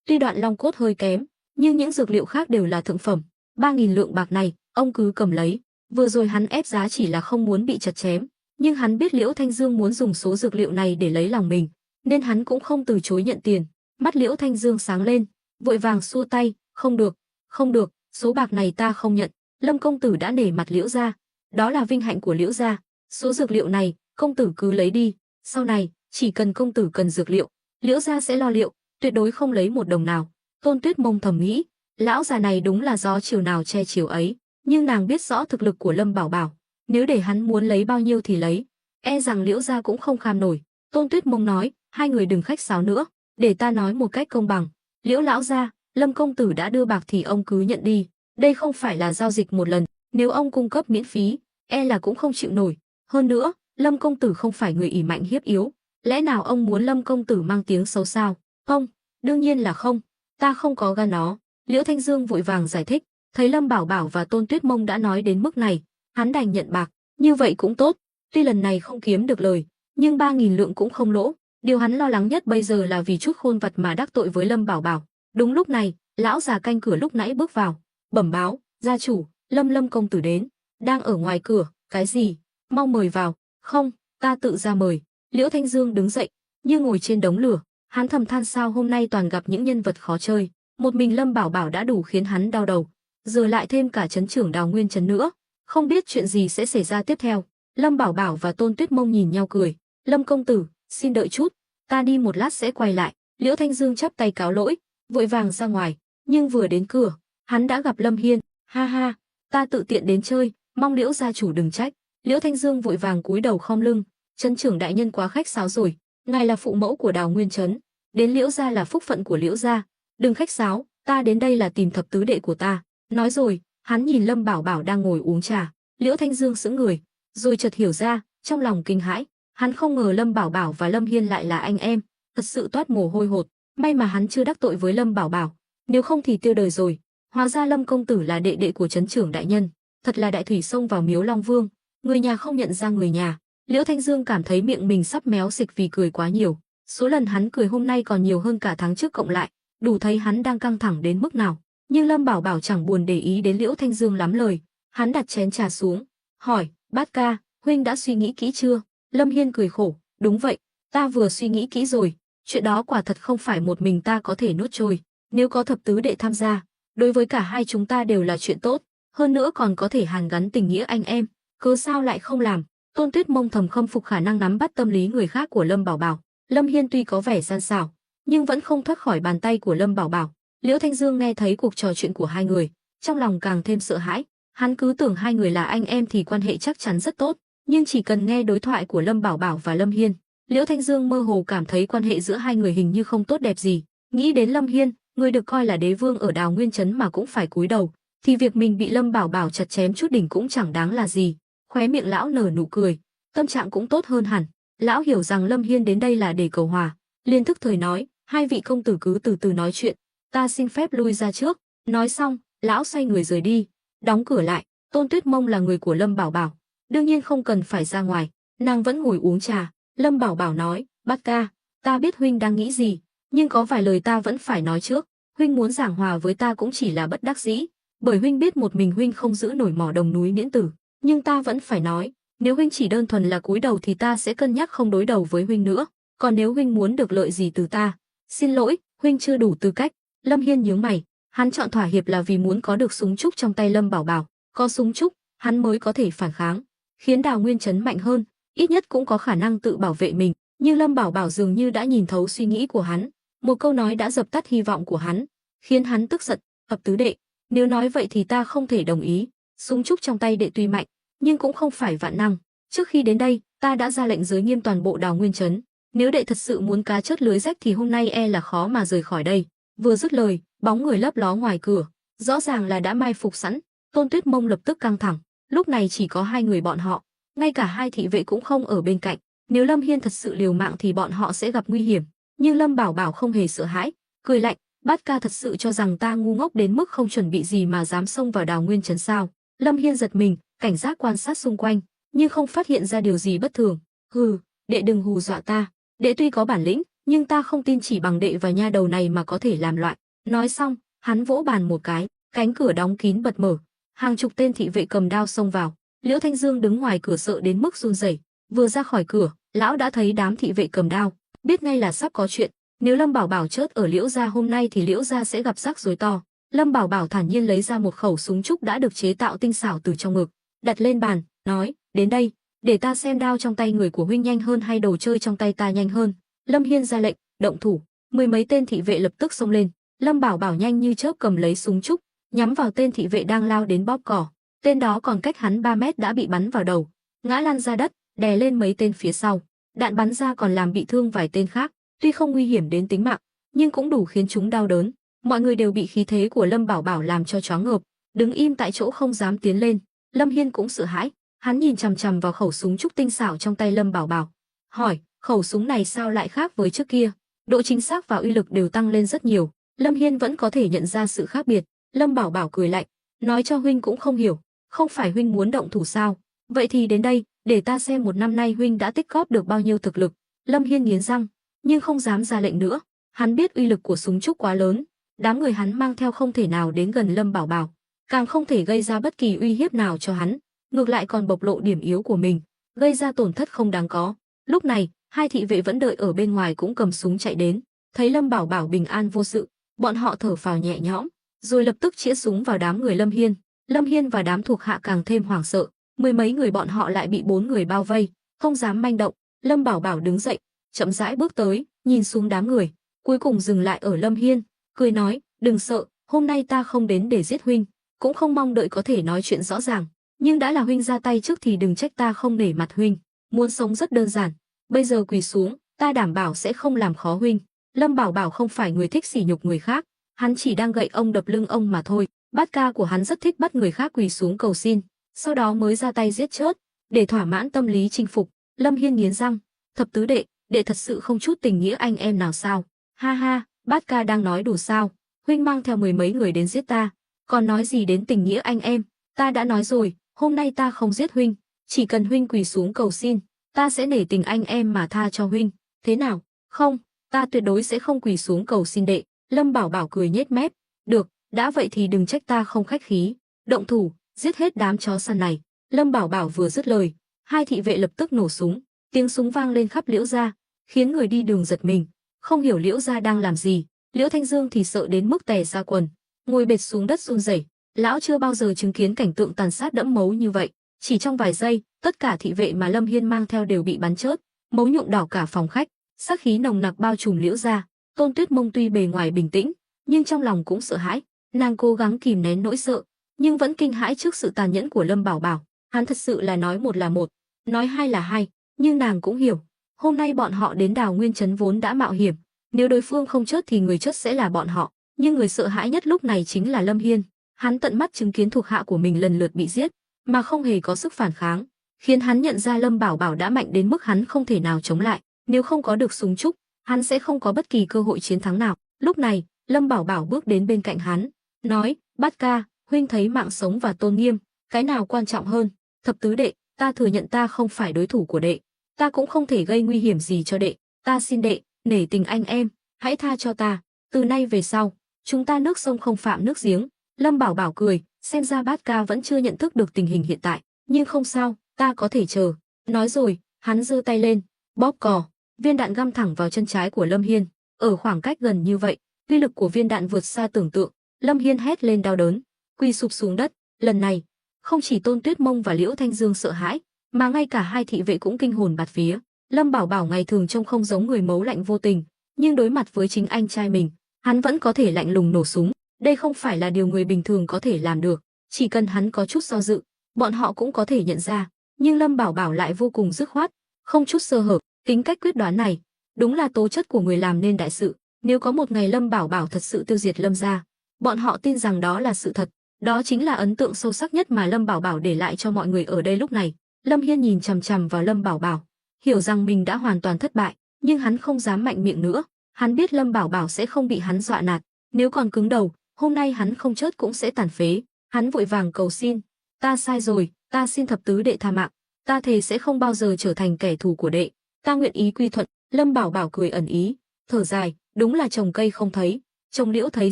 tuy đoạn long cốt hơi kém, nhưng những dược liệu khác đều là thượng phẩm. 3.000 lượng bạc này, ông cứ cầm lấy. Vừa rồi hắn ép giá chỉ là không muốn bị chặt chém, nhưng hắn biết Liễu Thanh Dương muốn dùng số dược liệu này để lấy lòng mình, nên hắn cũng không từ chối nhận tiền. Mắt Liễu Thanh Dương sáng lên, vội vàng xua tay, không được, không được, số bạc này ta không nhận. Lâm công tử đã nể mặt Liễu gia, đó là vinh hạnh của Liễu gia. Số dược liệu này, công tử cứ lấy đi, sau này chỉ cần công tử cần dược liệu, Liễu gia sẽ lo liệu, tuyệt đối không lấy một đồng nào. Tôn Tuyết Mông thầm nghĩ, lão già này đúng là gió chiều nào che chiều ấy, nhưng nàng biết rõ thực lực của Lâm Bảo Bảo, nếu để hắn muốn lấy bao nhiêu thì lấy, e rằng Liễu gia cũng không kham nổi. Tôn Tuyết Mông nói, hai người đừng khách sáo nữa, để ta nói một cách công bằng. Liễu lão gia, Lâm công tử đã đưa bạc thì ông cứ nhận đi, đây không phải là giao dịch một lần, nếu ông cung cấp miễn phí, e là cũng không chịu nổi. Hơn nữa, Lâm công tử không phải người ỷ mạnh hiếp yếu, lẽ nào ông muốn Lâm công tử mang tiếng xấu sao? Không, đương nhiên là không, ta không có gan đó. Liễu Thanh Dương vội vàng giải thích, thấy Lâm Bảo Bảo và Tôn Tuyết Mông đã nói đến mức này, hắn đành nhận bạc, như vậy cũng tốt, tuy lần này không kiếm được lời, nhưng 3.000 lượng cũng không lỗ. Điều hắn lo lắng nhất bây giờ là vì chút khôn vặt mà đắc tội với Lâm Bảo Bảo. Đúng lúc này, lão già canh cửa lúc nãy bước vào, bẩm báo, gia chủ, Lâm công tử đến, đang ở ngoài cửa. Cái gì? Mau mời vào. Không, ta tự ra mời. Liễu Thanh Dương đứng dậy, như ngồi trên đống lửa, hắn thầm than sao hôm nay toàn gặp những nhân vật khó chơi, một mình Lâm Bảo Bảo đã đủ khiến hắn đau đầu, giờ lại thêm cả trấn trưởng Đào Nguyên Trấn nữa, không biết chuyện gì sẽ xảy ra tiếp theo. Lâm Bảo Bảo và Tôn Tuyết Mông nhìn nhau cười, Lâm công tử, xin đợi chút, ta đi một lát sẽ quay lại. Liễu Thanh Dương chắp tay cáo lỗi, vội vàng ra ngoài, nhưng vừa đến cửa, hắn đã gặp Lâm Hiên. Ha ha, ta tự tiện đến chơi, mong Liễu gia chủ đừng trách. Liễu Thanh Dương vội vàng cúi đầu khom lưng, trấn trưởng đại nhân quá khách sáo rồi, ngài là phụ mẫu của Đào Nguyên Trấn, đến Liễu gia là phúc phận của Liễu gia, đừng khách sáo, ta đến đây là tìm thập tứ đệ của ta. Nói rồi, hắn nhìn Lâm Bảo Bảo đang ngồi uống trà. Liễu Thanh Dương sững người, rồi chợt hiểu ra, trong lòng kinh hãi, hắn không ngờ Lâm Bảo Bảo và Lâm Hiên lại là anh em, thật sự toát mồ hôi hột. May mà hắn chưa đắc tội với Lâm Bảo Bảo, nếu không thì tiêu đời rồi. Hóa ra Lâm công tử là đệ đệ của trấn trưởng đại nhân, thật là đại thủy xông vào miếu Long Vương, người nhà không nhận ra người nhà. Liễu Thanh Dương cảm thấy miệng mình sắp méo xịch vì cười quá nhiều, số lần hắn cười hôm nay còn nhiều hơn cả tháng trước cộng lại, đủ thấy hắn đang căng thẳng đến mức nào. Nhưng Lâm Bảo Bảo chẳng buồn để ý đến Liễu Thanh Dương lắm lời, hắn đặt chén trà xuống, hỏi, Bát ca, huynh đã suy nghĩ kỹ chưa? Lâm Hiên cười khổ, đúng vậy, ta vừa suy nghĩ kỹ rồi, chuyện đó quả thật không phải một mình ta có thể nuốt trôi, nếu có thập tứ đệ tham gia, đối với cả hai chúng ta đều là chuyện tốt, hơn nữa còn có thể hàn gắn tình nghĩa anh em, cớ sao lại không làm? Tôn Tuyết Mông thầm khâm phục khả năng nắm bắt tâm lý người khác của Lâm Bảo Bảo. Lâm Hiên tuy có vẻ gian xảo, nhưng vẫn không thoát khỏi bàn tay của Lâm Bảo Bảo. Liễu Thanh Dương nghe thấy cuộc trò chuyện của hai người, trong lòng càng thêm sợ hãi. Hắn cứ tưởng hai người là anh em thì quan hệ chắc chắn rất tốt, nhưng chỉ cần nghe đối thoại của Lâm Bảo Bảo và Lâm Hiên, Liễu Thanh Dương mơ hồ cảm thấy quan hệ giữa hai người hình như không tốt đẹp gì. Nghĩ đến Lâm Hiên, người được coi là đế vương ở Đào Nguyên Trấn mà cũng phải cúi đầu, thì việc mình bị Lâm Bảo Bảo chặt chém chút đỉnh cũng chẳng đáng là gì. Khóe miệng lão nở nụ cười, tâm trạng cũng tốt hơn hẳn. Lão hiểu rằng Lâm Hiên đến đây là để cầu hòa, liền thức thời nói, hai vị công tử cứ từ từ nói chuyện, ta xin phép lui ra trước. Nói xong, lão xoay người rời đi, đóng cửa lại. Tôn Tuyết Mông là người của Lâm Bảo Bảo, đương nhiên không cần phải ra ngoài, nàng vẫn ngồi uống trà. Lâm Bảo Bảo nói, Bát ca, ta biết huynh đang nghĩ gì, nhưng có vài lời ta vẫn phải nói trước. Huynh muốn giảng hòa với ta cũng chỉ là bất đắc dĩ, bởi huynh biết một mình huynh không giữ nổi mỏ đồng núi Miễn Tử, nhưng ta vẫn phải nói, nếu huynh chỉ đơn thuần là cúi đầu thì ta sẽ cân nhắc không đối đầu với huynh nữa, còn nếu huynh muốn được lợi gì từ ta, xin lỗi, huynh chưa đủ tư cách. Lâm Hiên nhướng mày, hắn chọn thỏa hiệp là vì muốn có được súng trúc trong tay Lâm Bảo Bảo, có súng trúc, hắn mới có thể phản kháng, khiến Đào Nguyên Trấn mạnh hơn, ít nhất cũng có khả năng tự bảo vệ mình. Nhưng Lâm Bảo Bảo dường như đã nhìn thấu suy nghĩ của hắn, một câu nói đã dập tắt hy vọng của hắn, khiến hắn tức giận. Thập tứ đệ, nếu nói vậy thì ta không thể đồng ý. Súng trúc trong tay đệ tuy mạnh, nhưng cũng không phải vạn năng. Trước khi đến đây, ta đã ra lệnh giới nghiêm toàn bộ Đào Nguyên Trấn. Nếu đệ thật sự muốn cá chớt lưới rách thì hôm nay e là khó mà rời khỏi đây. Vừa dứt lời, bóng người lấp ló ngoài cửa, rõ ràng là đã mai phục sẵn. Tôn Tuyết Mông lập tức căng thẳng. Lúc này chỉ có hai người bọn họ, ngay cả hai thị vệ cũng không ở bên cạnh. Nếu Lâm Hiên thật sự liều mạng thì bọn họ sẽ gặp nguy hiểm. Nhưng Lâm Bảo Bảo không hề sợ hãi, cười lạnh, Bát ca thật sự cho rằng ta ngu ngốc đến mức không chuẩn bị gì mà dám xông vào Đào Nguyên Trấn sao? Lâm Hiên giật mình, cảnh giác quan sát xung quanh, nhưng không phát hiện ra điều gì bất thường. Hừ, đệ đừng hù dọa ta. Đệ tuy có bản lĩnh, nhưng ta không tin chỉ bằng đệ và nha đầu này mà có thể làm loạn. Nói xong, hắn vỗ bàn một cái, cánh cửa đóng kín bật mở. Hàng chục tên thị vệ cầm đao xông vào. Liễu Thanh Dương đứng ngoài cửa sợ đến mức run rẩy. Vừa ra khỏi cửa, lão đã thấy đám thị vệ cầm đao, biết ngay là sắp có chuyện. Nếu Lâm Bảo Bảo chớt ở Liễu gia hôm nay thì Liễu gia sẽ gặp rắc rối to. Lâm Bảo Bảo thản nhiên lấy ra một khẩu súng trúc đã được chế tạo tinh xảo từ trong ngực, đặt lên bàn, nói: "Đến đây, để ta xem đao trong tay người của huynh nhanh hơn hay đồ chơi trong tay ta nhanh hơn." Lâm Hiên ra lệnh, động thủ. Mười mấy tên thị vệ lập tức xông lên. Lâm Bảo Bảo nhanh như chớp cầm lấy súng trúc, nhắm vào tên thị vệ đang lao đến bóp cỏ. Tên đó còn cách hắn 3 mét đã bị bắn vào đầu, ngã lăn ra đất, đè lên mấy tên phía sau. Đạn bắn ra còn làm bị thương vài tên khác, tuy không nguy hiểm đến tính mạng, nhưng cũng đủ khiến chúng đau đớn. Mọi người đều bị khí thế của Lâm Bảo Bảo làm cho choáng ngợp, đứng im tại chỗ không dám tiến lên. Lâm Hiên cũng sợ hãi, hắn nhìn chằm chằm vào khẩu súng trúc tinh xảo trong tay Lâm Bảo Bảo, hỏi: "Khẩu súng này sao lại khác với trước kia?" Độ chính xác và uy lực đều tăng lên rất nhiều. Lâm Hiên vẫn có thể nhận ra sự khác biệt. Lâm Bảo Bảo cười lạnh, nói: "Cho huynh cũng không hiểu, không phải huynh muốn động thủ sao? Vậy thì đến đây, để ta xem một năm nay huynh đã tích góp được bao nhiêu thực lực." Lâm Hiên nghiến răng, nhưng không dám ra lệnh nữa. Hắn biết uy lực của súng trúc quá lớn, đám người hắn mang theo không thể nào đến gần Lâm Bảo Bảo, càng không thể gây ra bất kỳ uy hiếp nào cho hắn, ngược lại còn bộc lộ điểm yếu của mình, gây ra tổn thất không đáng có. Lúc này, hai thị vệ vẫn đợi ở bên ngoài cũng cầm súng chạy đến, thấy Lâm Bảo Bảo bình an vô sự, bọn họ thở phào nhẹ nhõm, rồi lập tức chĩa súng vào đám người Lâm Hiên. Lâm Hiên và đám thuộc hạ càng thêm hoảng sợ, mười mấy người bọn họ lại bị 4 người bao vây, không dám manh động. Lâm Bảo Bảo đứng dậy, chậm rãi bước tới, nhìn xuống đám người, cuối cùng dừng lại ở Lâm Hiên, cười nói: "Đừng sợ, hôm nay ta không đến để giết huynh, cũng không mong đợi có thể nói chuyện rõ ràng, nhưng đã là huynh ra tay trước thì đừng trách ta không nể mặt huynh. Muốn sống rất đơn giản, bây giờ quỳ xuống, ta đảm bảo sẽ không làm khó huynh." Lâm Bảo Bảo không phải người thích sỉ nhục người khác, hắn chỉ đang gậy ông đập lưng ông mà thôi. Bát ca của hắn rất thích bắt người khác quỳ xuống cầu xin, sau đó mới ra tay giết chớt, để thỏa mãn tâm lý chinh phục. Lâm Hiên nghiến răng: "Thập tứ đệ, đệ thật sự không chút tình nghĩa anh em nào sao? Ha ha, Bát ca đang nói đùa sao? Huynh mang theo mười mấy người đến giết ta, còn nói gì đến tình nghĩa anh em? Ta đã nói rồi, hôm nay ta không giết huynh, chỉ cần huynh quỳ xuống cầu xin, ta sẽ nể tình anh em mà tha cho huynh. Thế nào?" "Không, ta tuyệt đối sẽ không quỳ xuống cầu xin đệ." Lâm Bảo Bảo cười nhếch mép: "Được, đã vậy thì đừng trách ta không khách khí, động thủ, giết hết đám chó săn này." Lâm Bảo Bảo vừa dứt lời, hai thị vệ lập tức nổ súng, tiếng súng vang lên khắp Liễu gia, khiến người đi đường giật mình, không hiểu Liễu gia đang làm gì. Liễu Thanh Dương thì sợ đến mức tè ra quần, ngồi bệt xuống đất run rẩy. Lão chưa bao giờ chứng kiến cảnh tượng tàn sát đẫm máu như vậy. Chỉ trong vài giây, tất cả thị vệ mà Lâm Hiên mang theo đều bị bắn chớt, máu nhuộm đỏ cả phòng khách, sát khí nồng nặc bao trùm Liễu gia. Tôn Tuyết Mông tuy bề ngoài bình tĩnh, nhưng trong lòng cũng sợ hãi. Nàng cố gắng kìm nén nỗi sợ, nhưng vẫn kinh hãi trước sự tàn nhẫn của Lâm Bảo Bảo. Hắn thật sự là nói một là một, nói hai là hai, nhưng nàng cũng hiểu, hôm nay bọn họ đến Đào Nguyên Trấn vốn đã mạo hiểm, nếu đối phương không chớt thì người chớt sẽ là bọn họ, nhưng người sợ hãi nhất lúc này chính là Lâm Hiên. Hắn tận mắt chứng kiến thuộc hạ của mình lần lượt bị giết, mà không hề có sức phản kháng, khiến hắn nhận ra Lâm Bảo Bảo đã mạnh đến mức hắn không thể nào chống lại. Nếu không có được súng trúc, hắn sẽ không có bất kỳ cơ hội chiến thắng nào. Lúc này, Lâm Bảo Bảo bước đến bên cạnh hắn, nói: "Bát ca, huynh thấy mạng sống và tôn nghiêm, cái nào quan trọng hơn?" "Thập tứ đệ, ta thừa nhận ta không phải đối thủ của đệ, ta cũng không thể gây nguy hiểm gì cho đệ, ta xin đệ, nể tình anh em, hãy tha cho ta. Từ nay về sau, chúng ta nước sông không phạm nước giếng, Lâm Bảo Bảo cười, xem ra Bát Ca vẫn chưa nhận thức được tình hình hiện tại, nhưng không sao, ta có thể chờ. Nói rồi, hắn giơ tay lên, bóp cò, viên đạn găm thẳng vào chân trái của Lâm Hiên. Ở khoảng cách gần như vậy, uy lực của viên đạn vượt xa tưởng tượng. Lâm Hiên hét lên đau đớn, quỳ sụp xuống đất. Lần này, không chỉ Tôn Tuyết Mông và Liễu Thanh Dương sợ hãi, mà ngay cả hai thị vệ cũng kinh hồn bạt vía. Lâm Bảo Bảo ngày thường trông không giống người máu lạnh vô tình, nhưng đối mặt với chính anh trai mình, hắn vẫn có thể lạnh lùng nổ súng. Đây không phải là điều người bình thường có thể làm được, chỉ cần hắn có chút do dự, bọn họ cũng có thể nhận ra. Nhưng Lâm Bảo Bảo lại vô cùng dứt khoát, không chút sơ hở. Tính cách quyết đoán này, đúng là tố chất của người làm nên đại sự. Nếu có một ngày Lâm Bảo Bảo thật sự tiêu diệt Lâm gia, bọn họ tin rằng đó là sự thật. Đó chính là ấn tượng sâu sắc nhất mà Lâm Bảo Bảo để lại cho mọi người ở đây lúc này. Lâm Hiên nhìn chằm chằm vào Lâm Bảo Bảo, hiểu rằng mình đã hoàn toàn thất bại, nhưng hắn không dám mạnh miệng nữa. Hắn biết Lâm Bảo Bảo sẽ không bị hắn dọa nạt, nếu còn cứng đầu, hôm nay hắn không chết cũng sẽ tàn phế. Hắn vội vàng cầu xin, ta sai rồi, ta xin thập tứ đệ tha mạng, ta thề sẽ không bao giờ trở thành kẻ thù của đệ, ta nguyện ý quy thuận. Lâm Bảo Bảo cười ẩn ý, thở dài, đúng là trồng cây không thấy, trồng liễu thấy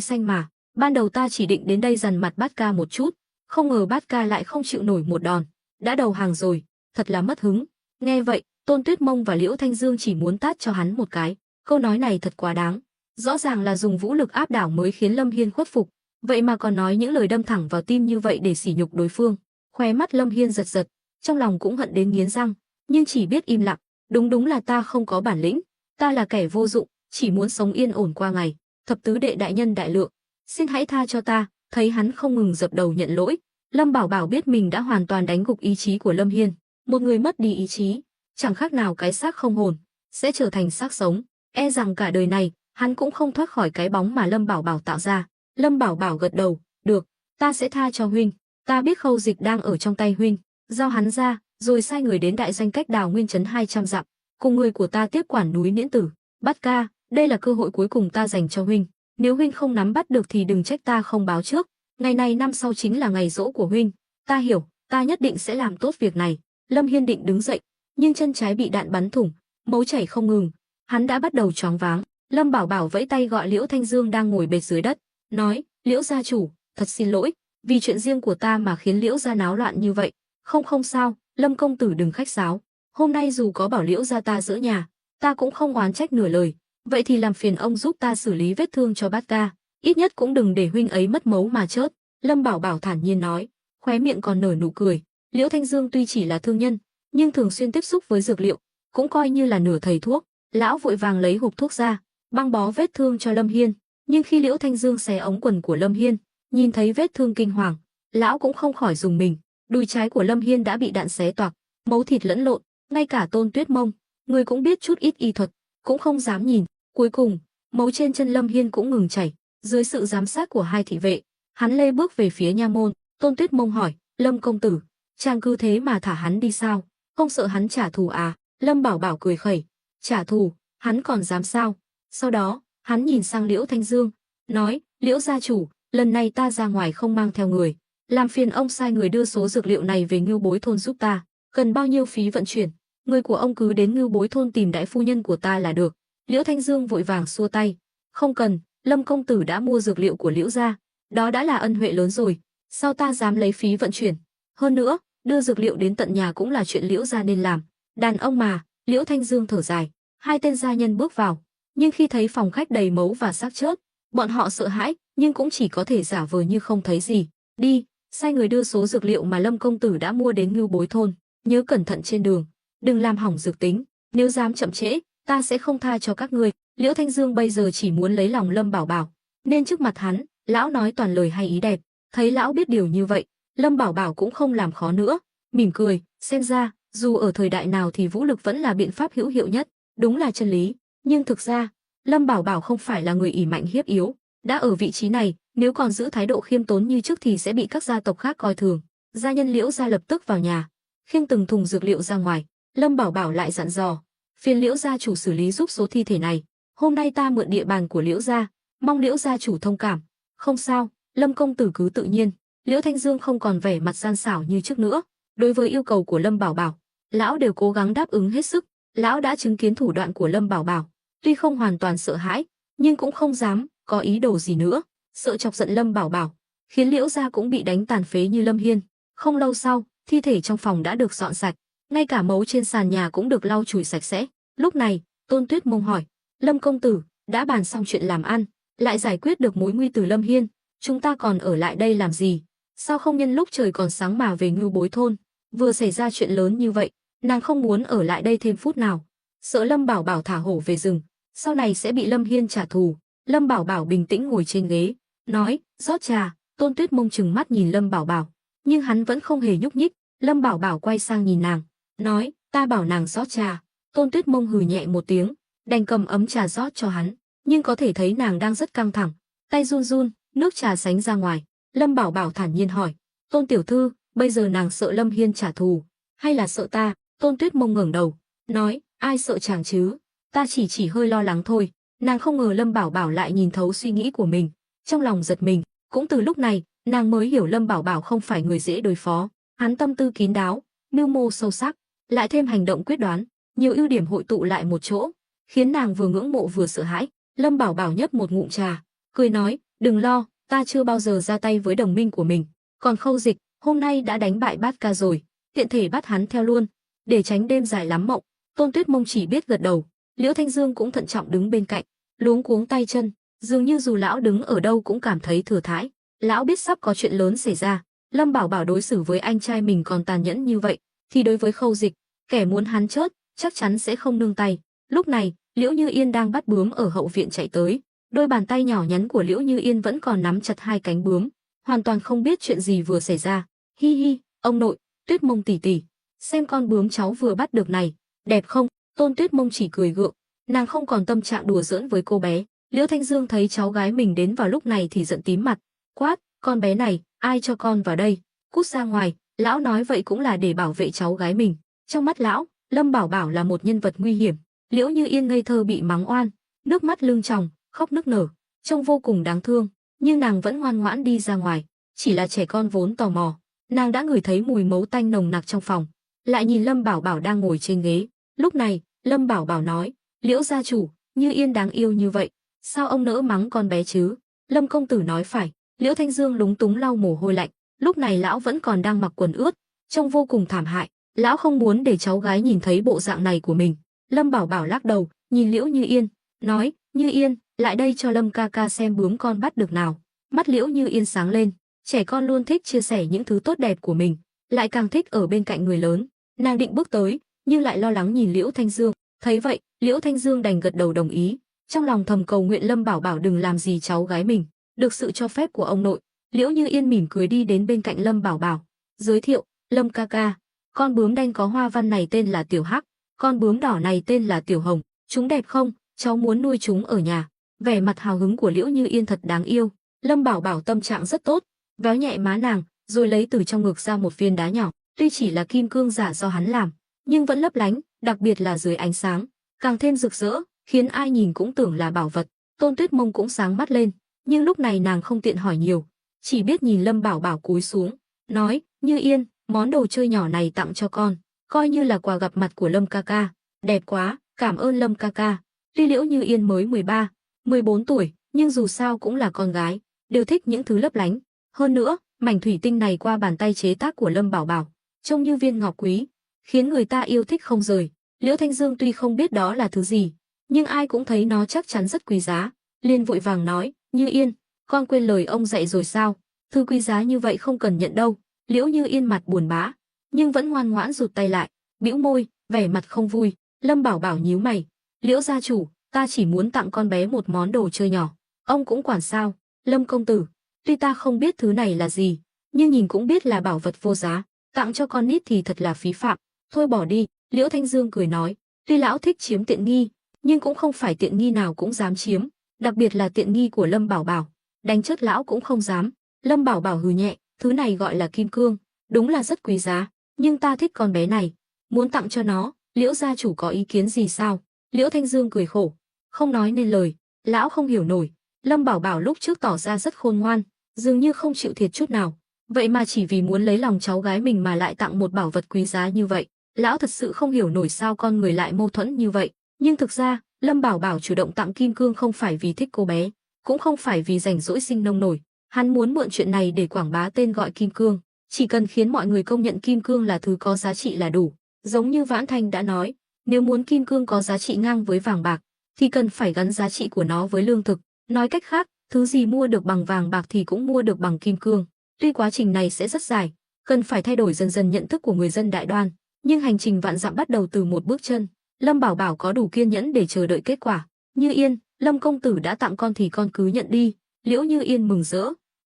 xanh mà. Ban đầu ta chỉ định đến đây dằn mặt Bát Ca một chút, không ngờ Bát Ca lại không chịu nổi một đòn, đã đầu hàng rồi, thật là mất hứng. Nghe vậy, Tôn Tuyết Mông và Liễu Thanh Dương chỉ muốn tát cho hắn một cái. Câu nói này thật quá đáng, rõ ràng là dùng vũ lực áp đảo mới khiến Lâm Hiên khuất phục, vậy mà còn nói những lời đâm thẳng vào tim như vậy để sỉ nhục đối phương. Khóe mắt Lâm Hiên giật giật, trong lòng cũng hận đến nghiến răng, nhưng chỉ biết im lặng. Đúng là ta không có bản lĩnh, ta là kẻ vô dụng, chỉ muốn sống yên ổn qua ngày. Thập tứ đệ đại nhân đại lượng, xin hãy tha cho ta. Thấy hắn không ngừng dập đầu nhận lỗi, Lâm Bảo Bảo biết mình đã hoàn toàn đánh gục ý chí của Lâm Hiên. Một người mất đi ý chí, chẳng khác nào cái xác không hồn, sẽ trở thành xác sống. E rằng cả đời này, hắn cũng không thoát khỏi cái bóng mà Lâm Bảo Bảo tạo ra. Lâm Bảo Bảo gật đầu, được, ta sẽ tha cho huynh. Ta biết khâu dịch đang ở trong tay huynh, giao hắn ra, rồi sai người đến đại doanh cách Đào Nguyên trấn 200 dặm, cùng người của ta tiếp quản núi Niễn Tử. Bát Ca, đây là cơ hội cuối cùng ta dành cho huynh. Nếu huynh không nắm bắt được thì đừng trách ta không báo trước. Ngày này năm sau chính là ngày giỗ của huynh. Ta hiểu, ta nhất định sẽ làm tốt việc này. Lâm Hiên định đứng dậy, nhưng chân trái bị đạn bắn thủng, máu chảy không ngừng. Hắn đã bắt đầu choáng váng. Lâm Bảo Bảo vẫy tay gọi Liễu Thanh Dương đang ngồi bệt dưới đất, nói: Liễu gia chủ, thật xin lỗi, vì chuyện riêng của ta mà khiến Liễu gia náo loạn như vậy. Không sao, Lâm công tử đừng khách sáo. Hôm nay dù có bảo Liễu gia ta giữ nhà, ta cũng không oán trách nửa lời. Vậy thì làm phiền ông giúp ta xử lý vết thương cho Bát Ca, ít nhất cũng đừng để huynh ấy mất máu mà chớt. Lâm Bảo Bảo thản nhiên nói, khóe miệng còn nở nụ cười. Liễu Thanh Dương tuy chỉ là thương nhân, nhưng thường xuyên tiếp xúc với dược liệu, cũng coi như là nửa thầy thuốc. Lão vội vàng lấy hộp thuốc ra, băng bó vết thương cho Lâm Hiên. Nhưng khi Liễu Thanh Dương xé ống quần của Lâm Hiên, nhìn thấy vết thương kinh hoàng, lão cũng không khỏi rùng mình. Đùi trái của Lâm Hiên đã bị đạn xé toạc, máu thịt lẫn lộn. Ngay cả Tôn Tuyết Mông, người cũng biết chút ít y thuật, cũng không dám nhìn. Cuối cùng, máu trên chân Lâm Hiên cũng ngừng chảy. Dưới sự giám sát của hai thị vệ, hắn lê bước về phía nha môn. Tôn Tuyết Mông hỏi, Lâm công tử, chàng cứ thế mà thả hắn đi sao? Không sợ hắn trả thù à? Lâm Bảo Bảo cười khẩy, trả thù, hắn còn dám sao? Sau đó, hắn nhìn sang Liễu Thanh Dương, nói, Liễu gia chủ, lần này ta ra ngoài không mang theo người, làm phiền ông sai người đưa số dược liệu này về Ngưu Bối thôn giúp ta. Cần bao nhiêu phí vận chuyển, người của ông cứ đến Ngưu Bối thôn tìm đại phu nhân của ta là được. Liễu Thanh Dương vội vàng xua tay, không cần, Lâm công tử đã mua dược liệu của Liễu gia, đó đã là ân huệ lớn rồi, sao ta dám lấy phí vận chuyển? Hơn nữa, đưa dược liệu đến tận nhà cũng là chuyện Liễu gia nên làm. Đàn ông mà. Liễu Thanh Dương thở dài. Hai tên gia nhân bước vào, nhưng khi thấy phòng khách đầy máu và xác chết, bọn họ sợ hãi, nhưng cũng chỉ có thể giả vờ như không thấy gì. Đi, sai người đưa số dược liệu mà Lâm công tử đã mua đến Ngưu Bối thôn, nhớ cẩn thận trên đường, đừng làm hỏng dược tính, nếu dám chậm trễ, ta sẽ không tha cho các ngươi. Liễu Thanh Dương bây giờ chỉ muốn lấy lòng Lâm Bảo Bảo, nên trước mặt hắn, lão nói toàn lời hay ý đẹp. Thấy lão biết điều như vậy, Lâm Bảo Bảo cũng không làm khó nữa, mỉm cười, xem ra, dù ở thời đại nào thì vũ lực vẫn là biện pháp hữu hiệu nhất, đúng là chân lý. Nhưng thực ra, Lâm Bảo Bảo không phải là người ỷ mạnh hiếp yếu, đã ở vị trí này, nếu còn giữ thái độ khiêm tốn như trước thì sẽ bị các gia tộc khác coi thường. Gia nhân Liễu gia lập tức vào nhà, khiêng từng thùng dược liệu ra ngoài. Lâm Bảo Bảo lại dặn dò, phiền Liễu gia chủ xử lý giúp số thi thể này. Hôm nay ta mượn địa bàn của Liễu gia, mong Liễu gia chủ thông cảm. Không sao, Lâm công tử cứ tự nhiên. Liễu Thanh Dương không còn vẻ mặt gian xảo như trước nữa. Đối với yêu cầu của Lâm Bảo Bảo, lão đều cố gắng đáp ứng hết sức. Lão đã chứng kiến thủ đoạn của Lâm Bảo Bảo, tuy không hoàn toàn sợ hãi, nhưng cũng không dám có ý đồ gì nữa, sợ chọc giận Lâm Bảo Bảo. khiến Liễu gia cũng bị đánh tàn phế như Lâm Hiên. Không lâu sau, thi thể trong phòng đã được dọn sạch, ngay cả mấu trên sàn nhà cũng được lau chùi sạch sẽ. Lúc này, Tôn Tuyết Mông hỏi, Lâm công tử, đã bàn xong chuyện làm ăn, lại giải quyết được mối nguy từ Lâm Hiên, chúng ta còn ở lại đây làm gì? Sao không nhân lúc trời còn sáng mà về Ngưu Bối thôn? Vừa xảy ra chuyện lớn như vậy, nàng không muốn ở lại đây thêm phút nào, sợ Lâm Bảo Bảo thả hổ về rừng, sau này sẽ bị Lâm Hiên trả thù. Lâm Bảo Bảo bình tĩnh ngồi trên ghế, nói, rót trà. Tôn Tuyết Mông trừng mắt nhìn Lâm Bảo Bảo, nhưng hắn vẫn không hề nhúc nhích. Lâm Bảo Bảo quay sang nhìn nàng, nói, ta bảo nàng rót trà. Tôn Tuyết Mông hừ nhẹ một tiếng, đành cầm ấm trà rót cho hắn, nhưng có thể thấy nàng đang rất căng thẳng, tay run run, nước trà sánh ra ngoài. Lâm Bảo Bảo thản nhiên hỏi, Tôn tiểu thư, bây giờ nàng sợ Lâm Hiên trả thù, hay là sợ ta? Tôn Tuyết Mông ngẩng đầu, nói, ai sợ chàng chứ? Ta chỉ hơi lo lắng thôi. Nàng không ngờ Lâm Bảo Bảo lại nhìn thấu suy nghĩ của mình, trong lòng giật mình. Cũng từ lúc này, nàng mới hiểu Lâm Bảo Bảo không phải người dễ đối phó. Hắn tâm tư kín đáo, mưu mô sâu sắc, lại thêm hành động quyết đoán, nhiều ưu điểm hội tụ lại một chỗ, khiến nàng vừa ngưỡng mộ vừa sợ hãi. Lâm Bảo Bảo nhấp một ngụm trà, cười nói, đừng lo, ta chưa bao giờ ra tay với đồng minh của mình. Còn Khâu Dịch, hôm nay đã đánh bại Bát Ca rồi, tiện thể bắt hắn theo luôn, để tránh đêm dài lắm mộng. Tôn Tuyết Mông chỉ biết gật đầu. Liễu Thanh Dương cũng thận trọng đứng bên cạnh, luống cuống tay chân, dường như dù lão đứng ở đâu cũng cảm thấy thừa thãi. Lão biết sắp có chuyện lớn xảy ra. Lâm Bảo Bảo đối xử với anh trai mình còn tàn nhẫn như vậy, thì đối với Khâu Dịch, kẻ muốn hắn chết, chắc chắn sẽ không nương tay. Lúc này, Liễu Như Yên đang bắt bướm ở hậu viện chạy tới, đôi bàn tay nhỏ nhắn của Liễu Như Yên vẫn còn nắm chặt hai cánh bướm, hoàn toàn không biết chuyện gì vừa xảy ra. Hi hi, ông nội, Tuyết Mông tỷ tỷ, xem con bướm cháu vừa bắt được này, đẹp không? Tôn Tuyết Mông chỉ cười gượng, nàng không còn tâm trạng đùa giỡn với cô bé. Liễu Thanh Dương thấy cháu gái mình đến vào lúc này thì giận tím mặt, quát, con bé này, ai cho con vào đây? Cút ra ngoài. Lão nói vậy cũng là để bảo vệ cháu gái mình. Trong mắt lão, Lâm Bảo Bảo là một nhân vật nguy hiểm. Liễu Như Yên ngây thơ bị mắng oan, nước mắt lưng tròng, khóc nức nở, trông vô cùng đáng thương, nhưng nàng vẫn ngoan ngoãn đi ra ngoài. Chỉ là trẻ con vốn tò mò, nàng đã ngửi thấy mùi mấu tanh nồng nặc trong phòng, lại nhìn Lâm Bảo Bảo đang ngồi trên ghế. Lúc này, Lâm Bảo Bảo nói, Liễu gia chủ, Như Yên đáng yêu như vậy, sao ông nỡ mắng con bé chứ? Lâm công tử nói phải. Liễu Thanh Dương lúng túng lau mồ hôi lạnh. Lúc này lão vẫn còn đang mặc quần ướt, trông vô cùng thảm hại. Lão không muốn để cháu gái nhìn thấy bộ dạng này của mình. Lâm Bảo Bảo lắc đầu, nhìn Liễu Như Yên, nói, Như Yên, lại đây cho Lâm ca ca xem bướm con bắt được nào. Mắt Liễu Như Yên sáng lên, trẻ con luôn thích chia sẻ những thứ tốt đẹp của mình, lại càng thích ở bên cạnh người lớn. Nàng định bước tới, nhưng lại lo lắng nhìn Liễu Thanh Dương. Thấy vậy, Liễu Thanh Dương đành gật đầu đồng ý, trong lòng thầm cầu nguyện Lâm Bảo Bảo đừng làm gì cháu gái mình. Được sự cho phép của ông nội, Liễu Như Yên mỉm cười đi đến bên cạnh Lâm Bảo Bảo, giới thiệu, Lâm ca ca, con bướm đen có hoa văn này tên là Tiểu Hắc, con bướm đỏ này tên là Tiểu Hồng, chúng đẹp không? Cháu muốn nuôi chúng ở nhà. Vẻ mặt hào hứng của Liễu Như Yên thật đáng yêu. Lâm Bảo Bảo tâm trạng rất tốt, véo nhẹ má nàng, rồi lấy từ trong ngực ra một viên đá nhỏ, tuy chỉ là kim cương giả do hắn làm, nhưng vẫn lấp lánh, đặc biệt là dưới ánh sáng, càng thêm rực rỡ, khiến ai nhìn cũng tưởng là bảo vật. Tôn Tuyết Mông cũng sáng mắt lên, nhưng lúc này nàng không tiện hỏi nhiều, chỉ biết nhìn Lâm Bảo Bảo cúi xuống, nói, Như Yên, món đồ chơi nhỏ này tặng cho con, coi như là quà gặp mặt của Lâm ca ca. Đẹp quá, cảm ơn Lâm ca ca. Tuy Liễu Như Yên mới 13, 14 tuổi, nhưng dù sao cũng là con gái, đều thích những thứ lấp lánh. Hơn nữa, mảnh thủy tinh này qua bàn tay chế tác của Lâm Bảo Bảo, trông như viên ngọc quý, khiến người ta yêu thích không rời. Liễu Thanh Dương tuy không biết đó là thứ gì, nhưng ai cũng thấy nó chắc chắn rất quý giá, liền vội vàng nói, Như Yên, con quên lời ông dạy rồi sao? Thứ quý giá như vậy không cần nhận đâu. Liễu Như Yên mặt buồn bã, nhưng vẫn ngoan ngoãn rụt tay lại, bĩu môi, vẻ mặt không vui. Lâm Bảo Bảo nhíu mày, Liễu gia chủ, ta chỉ muốn tặng con bé một món đồ chơi nhỏ, ông cũng quản sao? Lâm công tử, tuy ta không biết thứ này là gì, nhưng nhìn cũng biết là bảo vật vô giá, tặng cho con nít thì thật là phí phạm, thôi bỏ đi. Liễu Thanh Dương cười nói, tuy lão thích chiếm tiện nghi, nhưng cũng không phải tiện nghi nào cũng dám chiếm, đặc biệt là tiện nghi của Lâm Bảo Bảo, đánh chết lão cũng không dám. Lâm Bảo Bảo hừ nhẹ, thứ này gọi là kim cương, đúng là rất quý giá, nhưng ta thích con bé này, muốn tặng cho nó. Liễu gia chủ có ý kiến gì sao? Liễu Thanh Dương cười khổ, không nói nên lời. Lão không hiểu nổi, Lâm Bảo Bảo lúc trước tỏ ra rất khôn ngoan, dường như không chịu thiệt chút nào, vậy mà chỉ vì muốn lấy lòng cháu gái mình mà lại tặng một bảo vật quý giá như vậy. Lão thật sự không hiểu nổi sao con người lại mâu thuẫn như vậy. Nhưng thực ra, Lâm Bảo Bảo chủ động tặng kim cương không phải vì thích cô bé, cũng không phải vì rảnh rỗi sinh nông nổi. Hắn muốn mượn chuyện này để quảng bá tên gọi Kim Cương, chỉ cần khiến mọi người công nhận Kim Cương là thứ có giá trị là đủ. Giống như Vãn Thanh đã nói, nếu muốn Kim Cương có giá trị ngang với vàng bạc, thì cần phải gắn giá trị của nó với lương thực. Nói cách khác, thứ gì mua được bằng vàng bạc thì cũng mua được bằng Kim Cương. Tuy quá trình này sẽ rất dài, cần phải thay đổi dần dần nhận thức của người dân Đại Đoan, nhưng hành trình vạn dặm bắt đầu từ một bước chân. Lâm Bảo Bảo có đủ kiên nhẫn để chờ đợi kết quả. Như Yên, Lâm công tử đã tặng con thì con cứ nhận đi. Liễu Như Yên mừng rỡ,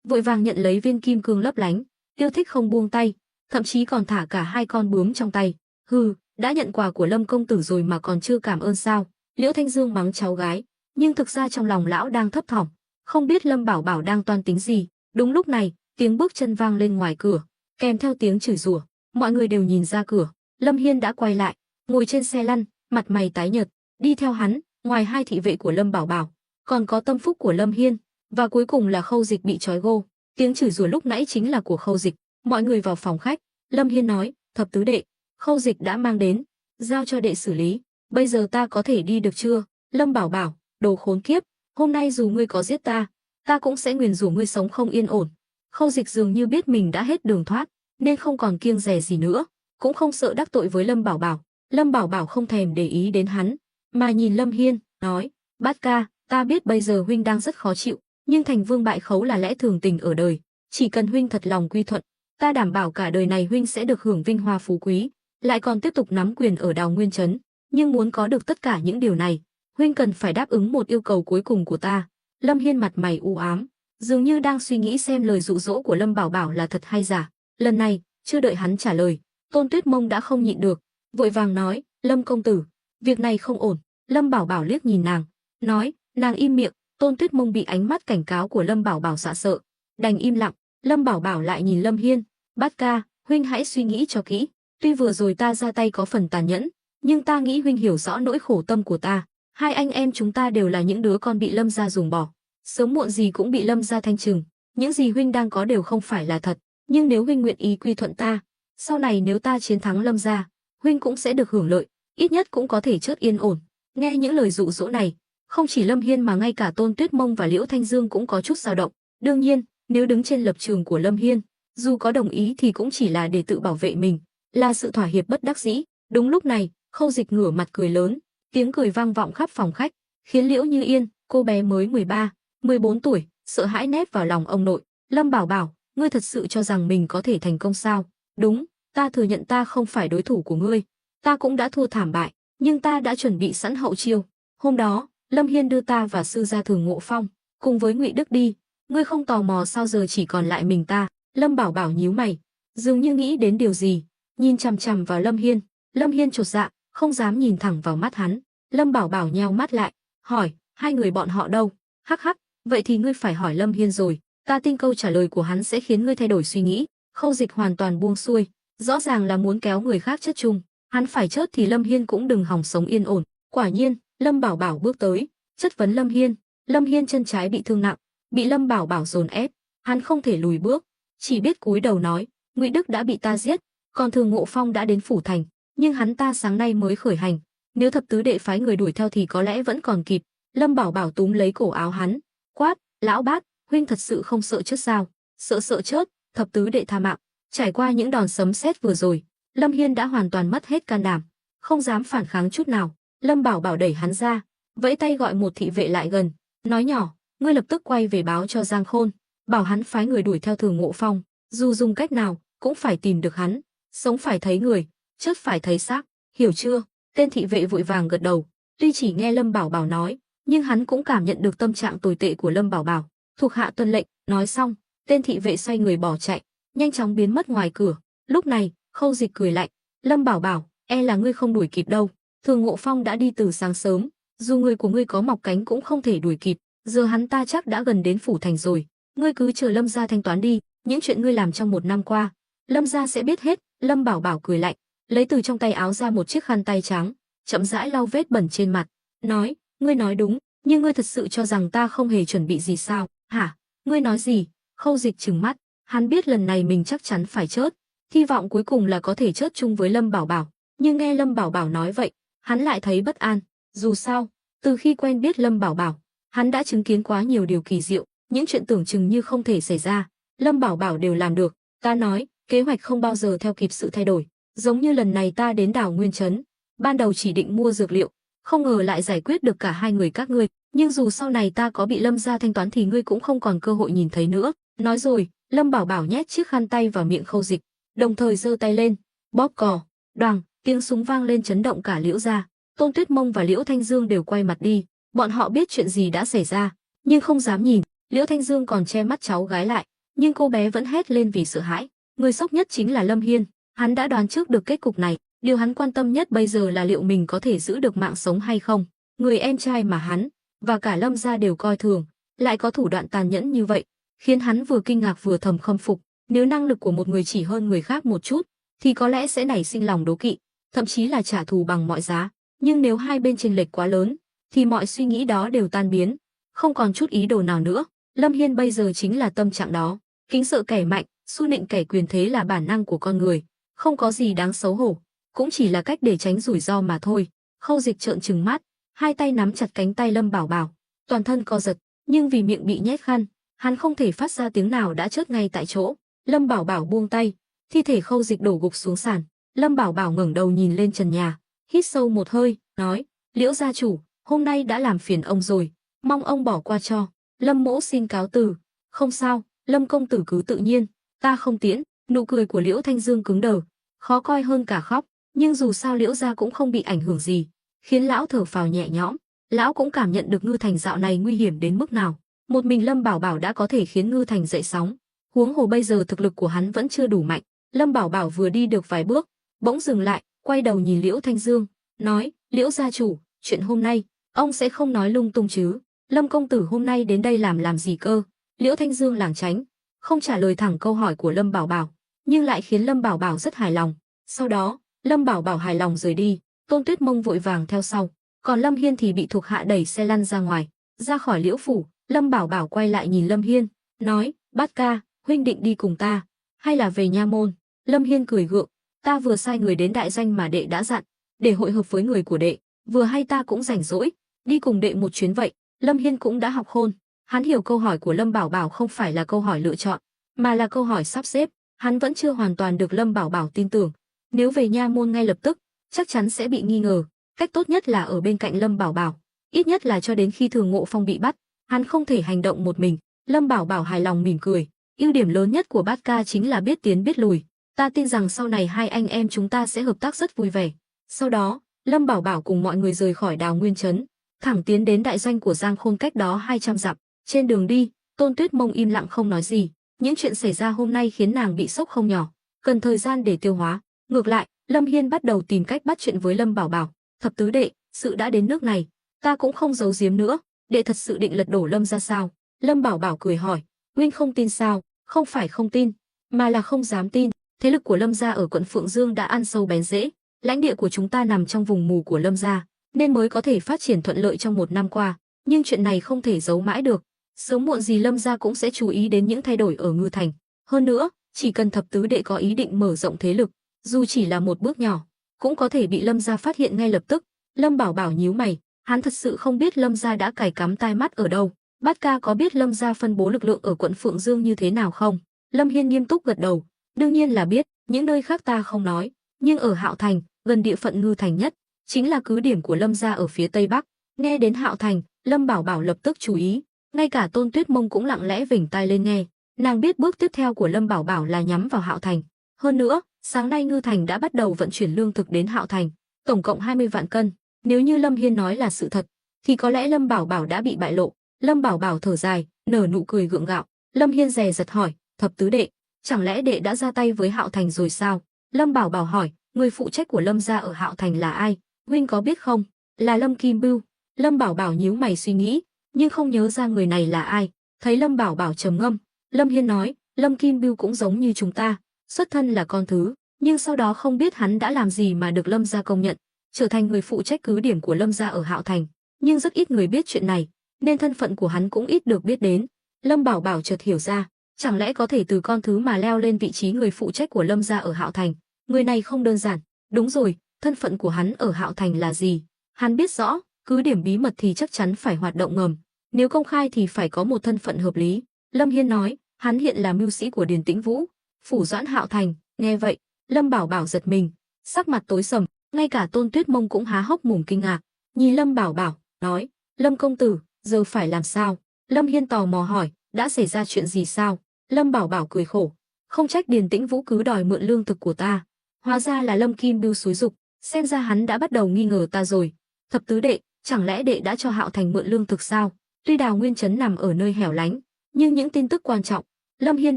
vội vàng nhận lấy viên kim cương lấp lánh, yêu thích không buông tay, thậm chí còn thả cả hai con bướm trong tay. Hừ, đã nhận quà của Lâm công tử rồi mà còn chưa cảm ơn sao? Liễu Thanh Dương mắng cháu gái, nhưng thực ra trong lòng lão đang thấp thỏm, không biết Lâm Bảo Bảo đang toan tính gì. Đúng lúc này, tiếng bước chân vang lên ngoài cửa, kèm theo tiếng chửi rủa. Mọi người đều nhìn ra cửa. Lâm Hiên đã quay lại, ngồi trên xe lăn, mặt mày tái nhợt. Đi theo hắn, ngoài hai thị vệ của Lâm Bảo Bảo, còn có tâm phúc của Lâm Hiên, và cuối cùng là Khâu Dịch bị trói gô. Tiếng chửi rủa lúc nãy chính là của Khâu Dịch. Mọi người vào phòng khách. Lâm Hiên nói, thập tứ đệ, Khâu Dịch đã mang đến, giao cho đệ xử lý. Bây giờ ta có thể đi được chưa? Lâm Bảo Bảo, đồ khốn kiếp, hôm nay dù ngươi có giết ta, ta cũng sẽ nguyền rủa ngươi sống không yên ổn. Khâu Dịch dường như biết mình đã hết đường thoát, nên không còn kiêng dè gì nữa, cũng không sợ đắc tội với Lâm Bảo Bảo. Lâm Bảo Bảo không thèm để ý đến hắn, mà nhìn Lâm Hiên, nói, Bát ca, ta biết bây giờ huynh đang rất khó chịu, nhưng thành vương bại khấu là lẽ thường tình ở đời, chỉ cần huynh thật lòng quy thuận, ta đảm bảo cả đời này huynh sẽ được hưởng vinh hoa phú quý, lại còn tiếp tục nắm quyền ở Đào Nguyên trấn. Nhưng muốn có được tất cả những điều này, huynh cần phải đáp ứng một yêu cầu cuối cùng của ta. Lâm Hiên mặt mày u ám, dường như đang suy nghĩ xem lời dụ dỗ của Lâm Bảo Bảo là thật hay giả. Lần này, chưa đợi hắn trả lời, Tôn Tuyết Mông đã không nhịn được, vội vàng nói, Lâm công tử, việc này không ổn. Lâm Bảo Bảo liếc nhìn nàng, nói, nàng im miệng. Tôn Tuyết Mông bị ánh mắt cảnh cáo của Lâm Bảo Bảo dọa sợ, đành im lặng. Lâm Bảo Bảo lại nhìn Lâm Hiên, Bát ca, huynh hãy suy nghĩ cho kỹ. Tuy vừa rồi ta ra tay có phần tàn nhẫn, nhưng ta nghĩ huynh hiểu rõ nỗi khổ tâm của ta. Hai anh em chúng ta đều là những đứa con bị Lâm gia dùng bỏ, sớm muộn gì cũng bị Lâm gia thanh trừng. Những gì huynh đang có đều không phải là thật, nhưng nếu huynh nguyện ý quy thuận ta, sau này nếu ta chiến thắng Lâm gia, huynh cũng sẽ được hưởng lợi, ít nhất cũng có thể chớt yên ổn. Nghe những lời dụ dỗ này, không chỉ Lâm Hiên mà ngay cả Tôn Tuyết Mông và Liễu Thanh Dương cũng có chút dao động. Đương nhiên, nếu đứng trên lập trường của Lâm Hiên, dù có đồng ý thì cũng chỉ là để tự bảo vệ mình, là sự thỏa hiệp bất đắc dĩ. Đúng lúc này, Khâu Dịch ngửa mặt cười lớn, tiếng cười vang vọng khắp phòng khách, khiến Liễu Như Yên, cô bé mới 13, 14 tuổi, sợ hãi nép vào lòng ông nội. Lâm Bảo Bảo, ngươi thật sự cho rằng mình có thể thành công sao? Đúng, ta thừa nhận ta không phải đối thủ của ngươi, ta cũng đã thua thảm bại, nhưng ta đã chuẩn bị sẵn hậu chiêu. Hôm đó, Lâm Hiên đưa ta và sư gia Thường Ngộ Phong cùng với Ngụy Đức đi, ngươi không tò mò sao giờ chỉ còn lại mình ta? Lâm Bảo Bảo nhíu mày, dường như nghĩ đến điều gì, nhìn chằm chằm vào Lâm Hiên. Lâm Hiên chột dạ, không dám nhìn thẳng vào mắt hắn. Lâm Bảo Bảo nheo mắt lại, hỏi, hai người bọn họ đâu? Hắc hắc, vậy thì ngươi phải hỏi Lâm Hiên rồi, ta tin câu trả lời của hắn sẽ khiến ngươi thay đổi suy nghĩ. Khâu Dịch hoàn toàn buông xuôi, rõ ràng là muốn kéo người khác chất chung, hắn phải chớt thì Lâm Hiên cũng đừng hòng sống yên ổn. Quả nhiên, Lâm Bảo Bảo bước tới, chất vấn Lâm Hiên. Lâm Hiên chân trái bị thương nặng, bị Lâm Bảo Bảo dồn ép, hắn không thể lùi bước, chỉ biết cúi đầu nói, Ngụy Đức đã bị ta giết, còn Thường Ngộ Phong đã đến phủ thành, nhưng hắn ta sáng nay mới khởi hành, nếu thập tứ đệ phái người đuổi theo thì có lẽ vẫn còn kịp. Lâm Bảo Bảo túm lấy cổ áo hắn, quát, lão bát, huynh thật sự không sợ chết sao? Sợ chớt, thập tứ đệ tha mạng. Trải qua những đòn sấm sét vừa rồi, Lâm Hiên đã hoàn toàn mất hết can đảm, không dám phản kháng chút nào. Lâm Bảo Bảo đẩy hắn ra, vẫy tay gọi một thị vệ lại gần, nói nhỏ, ngươi lập tức quay về báo cho Giang Khôn, bảo hắn phái người đuổi theo Thường Ngộ Phong, dù dùng cách nào cũng phải tìm được hắn, sống phải thấy người, chết phải thấy xác, hiểu chưa? Tên thị vệ vội vàng gật đầu, tuy chỉ nghe Lâm Bảo Bảo nói, nhưng hắn cũng cảm nhận được tâm trạng tồi tệ của Lâm Bảo Bảo. Thuộc hạ tuân lệnh. Nói xong, tên thị vệ xoay người bỏ chạy, nhanh chóng biến mất ngoài cửa. Lúc này, Khâu Dịch cười lạnh, Lâm Bảo Bảo, e là ngươi không đuổi kịp đâu. Thường Ngộ Phong đã đi từ sáng sớm, dù người của ngươi có mọc cánh cũng không thể đuổi kịp, giờ hắn ta chắc đã gần đến phủ thành rồi. Ngươi cứ chờ Lâm gia thanh toán đi, những chuyện ngươi làm trong một năm qua, Lâm gia sẽ biết hết. Lâm Bảo Bảo cười lạnh, lấy từ trong tay áo ra một chiếc khăn tay trắng, chậm rãi lau vết bẩn trên mặt, nói, ngươi nói đúng, nhưng ngươi thật sự cho rằng ta không hề chuẩn bị gì sao? Hả? Ngươi nói gì? Khâu Dịch trừng mắt, hắn biết lần này mình chắc chắn phải chớt, hy vọng cuối cùng là có thể chớt chung với Lâm Bảo Bảo, nhưng nghe Lâm Bảo Bảo nói vậy, hắn lại thấy bất an. Dù sao, từ khi quen biết Lâm Bảo Bảo, hắn đã chứng kiến quá nhiều điều kỳ diệu, những chuyện tưởng chừng như không thể xảy ra, Lâm Bảo Bảo đều làm được. Ta nói, kế hoạch không bao giờ theo kịp sự thay đổi, giống như lần này ta đến đảo Nguyên Trấn, ban đầu chỉ định mua dược liệu, không ngờ lại giải quyết được cả hai người các ngươi, nhưng dù sau này ta có bị Lâm gia thanh toán thì ngươi cũng không còn cơ hội nhìn thấy nữa. Nói rồi, Lâm Bảo Bảo nhét chiếc khăn tay vào miệng Khâu Dịch, đồng thời giơ tay lên, bóp cò. Đoàng, tiếng súng vang lên chấn động cả Liễu gia. Tôn Tuyết Mông và Liễu Thanh Dương đều quay mặt đi, bọn họ biết chuyện gì đã xảy ra, nhưng không dám nhìn. Liễu Thanh Dương còn che mắt cháu gái lại, nhưng cô bé vẫn hét lên vì sợ hãi. Người sốc nhất chính là Lâm Hiên, hắn đã đoán trước được kết cục này, điều hắn quan tâm nhất bây giờ là liệu mình có thể giữ được mạng sống hay không. Người em trai mà hắn và cả Lâm gia đều coi thường, lại có thủ đoạn tàn nhẫn như vậy, khiến hắn vừa kinh ngạc vừa thầm khâm phục. Nếu năng lực của một người chỉ hơn người khác một chút, thì có lẽ sẽ nảy sinh lòng đố kỵ, thậm chí là trả thù bằng mọi giá. Nhưng nếu hai bên chênh lệch quá lớn, thì mọi suy nghĩ đó đều tan biến, không còn chút ý đồ nào nữa. Lâm Hiên bây giờ chính là tâm trạng đó, kính sợ kẻ mạnh, xu nịnh kẻ quyền thế là bản năng của con người, không có gì đáng xấu hổ, cũng chỉ là cách để tránh rủi ro mà thôi. Khâu Dịch trợn trừng mắt, hai tay nắm chặt cánh tay Lâm Bảo Bảo, toàn thân co giật, nhưng vì miệng bị nhét khăn, hắn không thể phát ra tiếng nào, đã chết ngay tại chỗ. Lâm Bảo Bảo buông tay, thi thể Khâu Dịch đổ gục xuống sàn. Lâm Bảo Bảo ngẩng đầu nhìn lên trần nhà, hít sâu một hơi, nói: Liễu gia chủ, hôm nay đã làm phiền ông rồi, mong ông bỏ qua cho. Lâm mỗ xin cáo từ. Không sao, Lâm công tử cứ tự nhiên, ta không tiễn. Nụ cười của Liễu Thanh Dương cứng đờ, khó coi hơn cả khóc, nhưng dù sao Liễu gia cũng không bị ảnh hưởng gì, khiến lão thở phào nhẹ nhõm. Lão cũng cảm nhận được Ngư Thành dạo này nguy hiểm đến mức nào, một mình Lâm Bảo Bảo đã có thể khiến Ngư Thành dậy sóng, huống hồ bây giờ thực lực của hắn vẫn chưa đủ mạnh. Lâm Bảo Bảo vừa đi được vài bước, bỗng dừng lại, quay đầu nhìn Liễu Thanh Dương, nói: Liễu gia chủ, chuyện hôm nay, ông sẽ không nói lung tung chứ? Lâm công tử hôm nay đến đây làm gì cơ? Liễu Thanh Dương lảng tránh, không trả lời thẳng câu hỏi của Lâm Bảo Bảo, nhưng lại khiến Lâm Bảo Bảo rất hài lòng. Sau đó, Lâm Bảo Bảo hài lòng rời đi, Tôn Tuyết Mông vội vàng theo sau, còn Lâm Hiên thì bị thuộc hạ đẩy xe lăn ra ngoài, ra khỏi Liễu phủ. Lâm Bảo Bảo quay lại nhìn Lâm Hiên, nói: Bát ca, huynh định đi cùng ta, hay là về nha môn? Lâm Hiên cười gượng: Ta vừa sai người đến đại doanh mà đệ đã dặn, để hội hợp với người của đệ, vừa hay ta cũng rảnh rỗi, đi cùng đệ một chuyến vậy. Lâm Hiên cũng đã học khôn, hắn hiểu câu hỏi của Lâm Bảo Bảo không phải là câu hỏi lựa chọn, mà là câu hỏi sắp xếp. Hắn vẫn chưa hoàn toàn được Lâm Bảo Bảo tin tưởng, nếu về nha môn ngay lập tức, chắc chắn sẽ bị nghi ngờ. Cách tốt nhất là ở bên cạnh Lâm Bảo Bảo, ít nhất là cho đến khi Thường Ngộ Phong bị bắt, hắn không thể hành động một mình. Lâm Bảo Bảo hài lòng mỉm cười, ưu điểm lớn nhất của Bát ca chính là biết tiến biết lùi, ta tin rằng sau này hai anh em chúng ta sẽ hợp tác rất vui vẻ. Sau đó, Lâm Bảo Bảo cùng mọi người rời khỏi Đào Nguyên Trấn, thẳng tiến đến đại doanh của Giang Khôn cách đó 200 dặm. Trên đường đi, Tôn Tuyết Mông im lặng không nói gì, những chuyện xảy ra hôm nay khiến nàng bị sốc không nhỏ, cần thời gian để tiêu hóa. Ngược lại, Lâm Hiên bắt đầu tìm cách bắt chuyện với Lâm Bảo Bảo. Thập tứ đệ, sự đã đến nước này, ta cũng không giấu giếm nữa, đệ thật sự định lật đổ Lâm ra sao? Lâm Bảo Bảo cười hỏi: huynh không tin sao? Không phải không tin, mà là không dám tin. Thế lực của Lâm gia ở quận Phượng Dương đã ăn sâu bén rễ, lãnh địa của chúng ta nằm trong vùng mù của Lâm gia, nên mới có thể phát triển thuận lợi trong một năm qua. Nhưng chuyện này không thể giấu mãi được, sớm muộn gì Lâm gia cũng sẽ chú ý đến những thay đổi ở Ngư Thành. Hơn nữa, chỉ cần thập tứ đệ có ý định mở rộng thế lực, dù chỉ là một bước nhỏ, cũng có thể bị Lâm gia phát hiện ngay lập tức. Lâm Bảo Bảo nhíu mày, hắn thật sự không biết Lâm gia đã cài cắm tai mắt ở đâu. Bát ca có biết Lâm gia phân bố lực lượng ở quận Phượng Dương như thế nào không? Lâm Hiên nghiêm túc gật đầu, đương nhiên là biết, những nơi khác ta không nói, nhưng ở Hạo Thành, gần địa phận Ngư Thành nhất, chính là cứ điểm của Lâm gia ở phía tây bắc. Nghe đến Hạo Thành, Lâm Bảo Bảo lập tức chú ý, ngay cả Tôn Tuyết Mông cũng lặng lẽ vểnh tai lên nghe. Nàng biết bước tiếp theo của Lâm Bảo Bảo là nhắm vào Hạo Thành. Hơn nữa, sáng nay Ngư Thành đã bắt đầu vận chuyển lương thực đến Hạo Thành, tổng cộng 20 vạn cân. Nếu như Lâm Hiên nói là sự thật, thì có lẽ Lâm Bảo Bảo đã bị bại lộ. Lâm Bảo Bảo thở dài, nở nụ cười gượng gạo. Lâm Hiên dè dặt hỏi: thập tứ đệ, chẳng lẽ đệ đã ra tay với Hạo Thành rồi sao? Lâm Bảo Bảo hỏi: người phụ trách của Lâm gia ở Hạo Thành là ai? Huynh có biết không? Là Lâm Kim Bưu. Lâm Bảo Bảo nhíu mày suy nghĩ, nhưng không nhớ ra người này là ai. Thấy Lâm Bảo Bảo trầm ngâm, Lâm Hiên nói: Lâm Kim Bưu cũng giống như chúng ta, xuất thân là con thứ, nhưng sau đó không biết hắn đã làm gì mà được Lâm gia công nhận, trở thành người phụ trách cứ điểm của Lâm gia ở Hạo Thành. Nhưng rất ít người biết chuyện này, nên thân phận của hắn cũng ít được biết đến. Lâm Bảo Bảo chợt hiểu ra, chẳng lẽ có thể từ con thứ mà leo lên vị trí người phụ trách của Lâm gia ở Hạo Thành? Người này không đơn giản. Đúng rồi, thân phận của hắn ở Hạo Thành là gì? Hắn biết rõ, cứ điểm bí mật thì chắc chắn phải hoạt động ngầm. nếu công khai thì phải có một thân phận hợp lý. Lâm Hiên nói, hắn hiện là mưu sĩ của Điền Tĩnh Vũ, phủ Doãn Hạo Thành. Nghe vậy, Lâm Bảo Bảo giật mình, sắc mặt tối sầm, ngay cả Tôn Tuyết Mông cũng há hốc mồm kinh ngạc, nhìn Lâm Bảo Bảo, nói, Lâm công tử, giờ phải làm sao? Lâm Hiên tò mò hỏi, đã xảy ra chuyện gì sao? Lâm Bảo Bảo cười khổ, không trách Điền Tĩnh Vũ cứ đòi mượn lương thực của ta, hóa ra là Lâm Kim Bưu xúi giục, xem ra hắn đã bắt đầu nghi ngờ ta rồi. Thập tứ đệ, chẳng lẽ đệ đã cho Hạo Thành mượn lương thực sao? Tuy Đào Nguyên Trấn nằm ở nơi hẻo lánh, nhưng những tin tức quan trọng, Lâm Hiên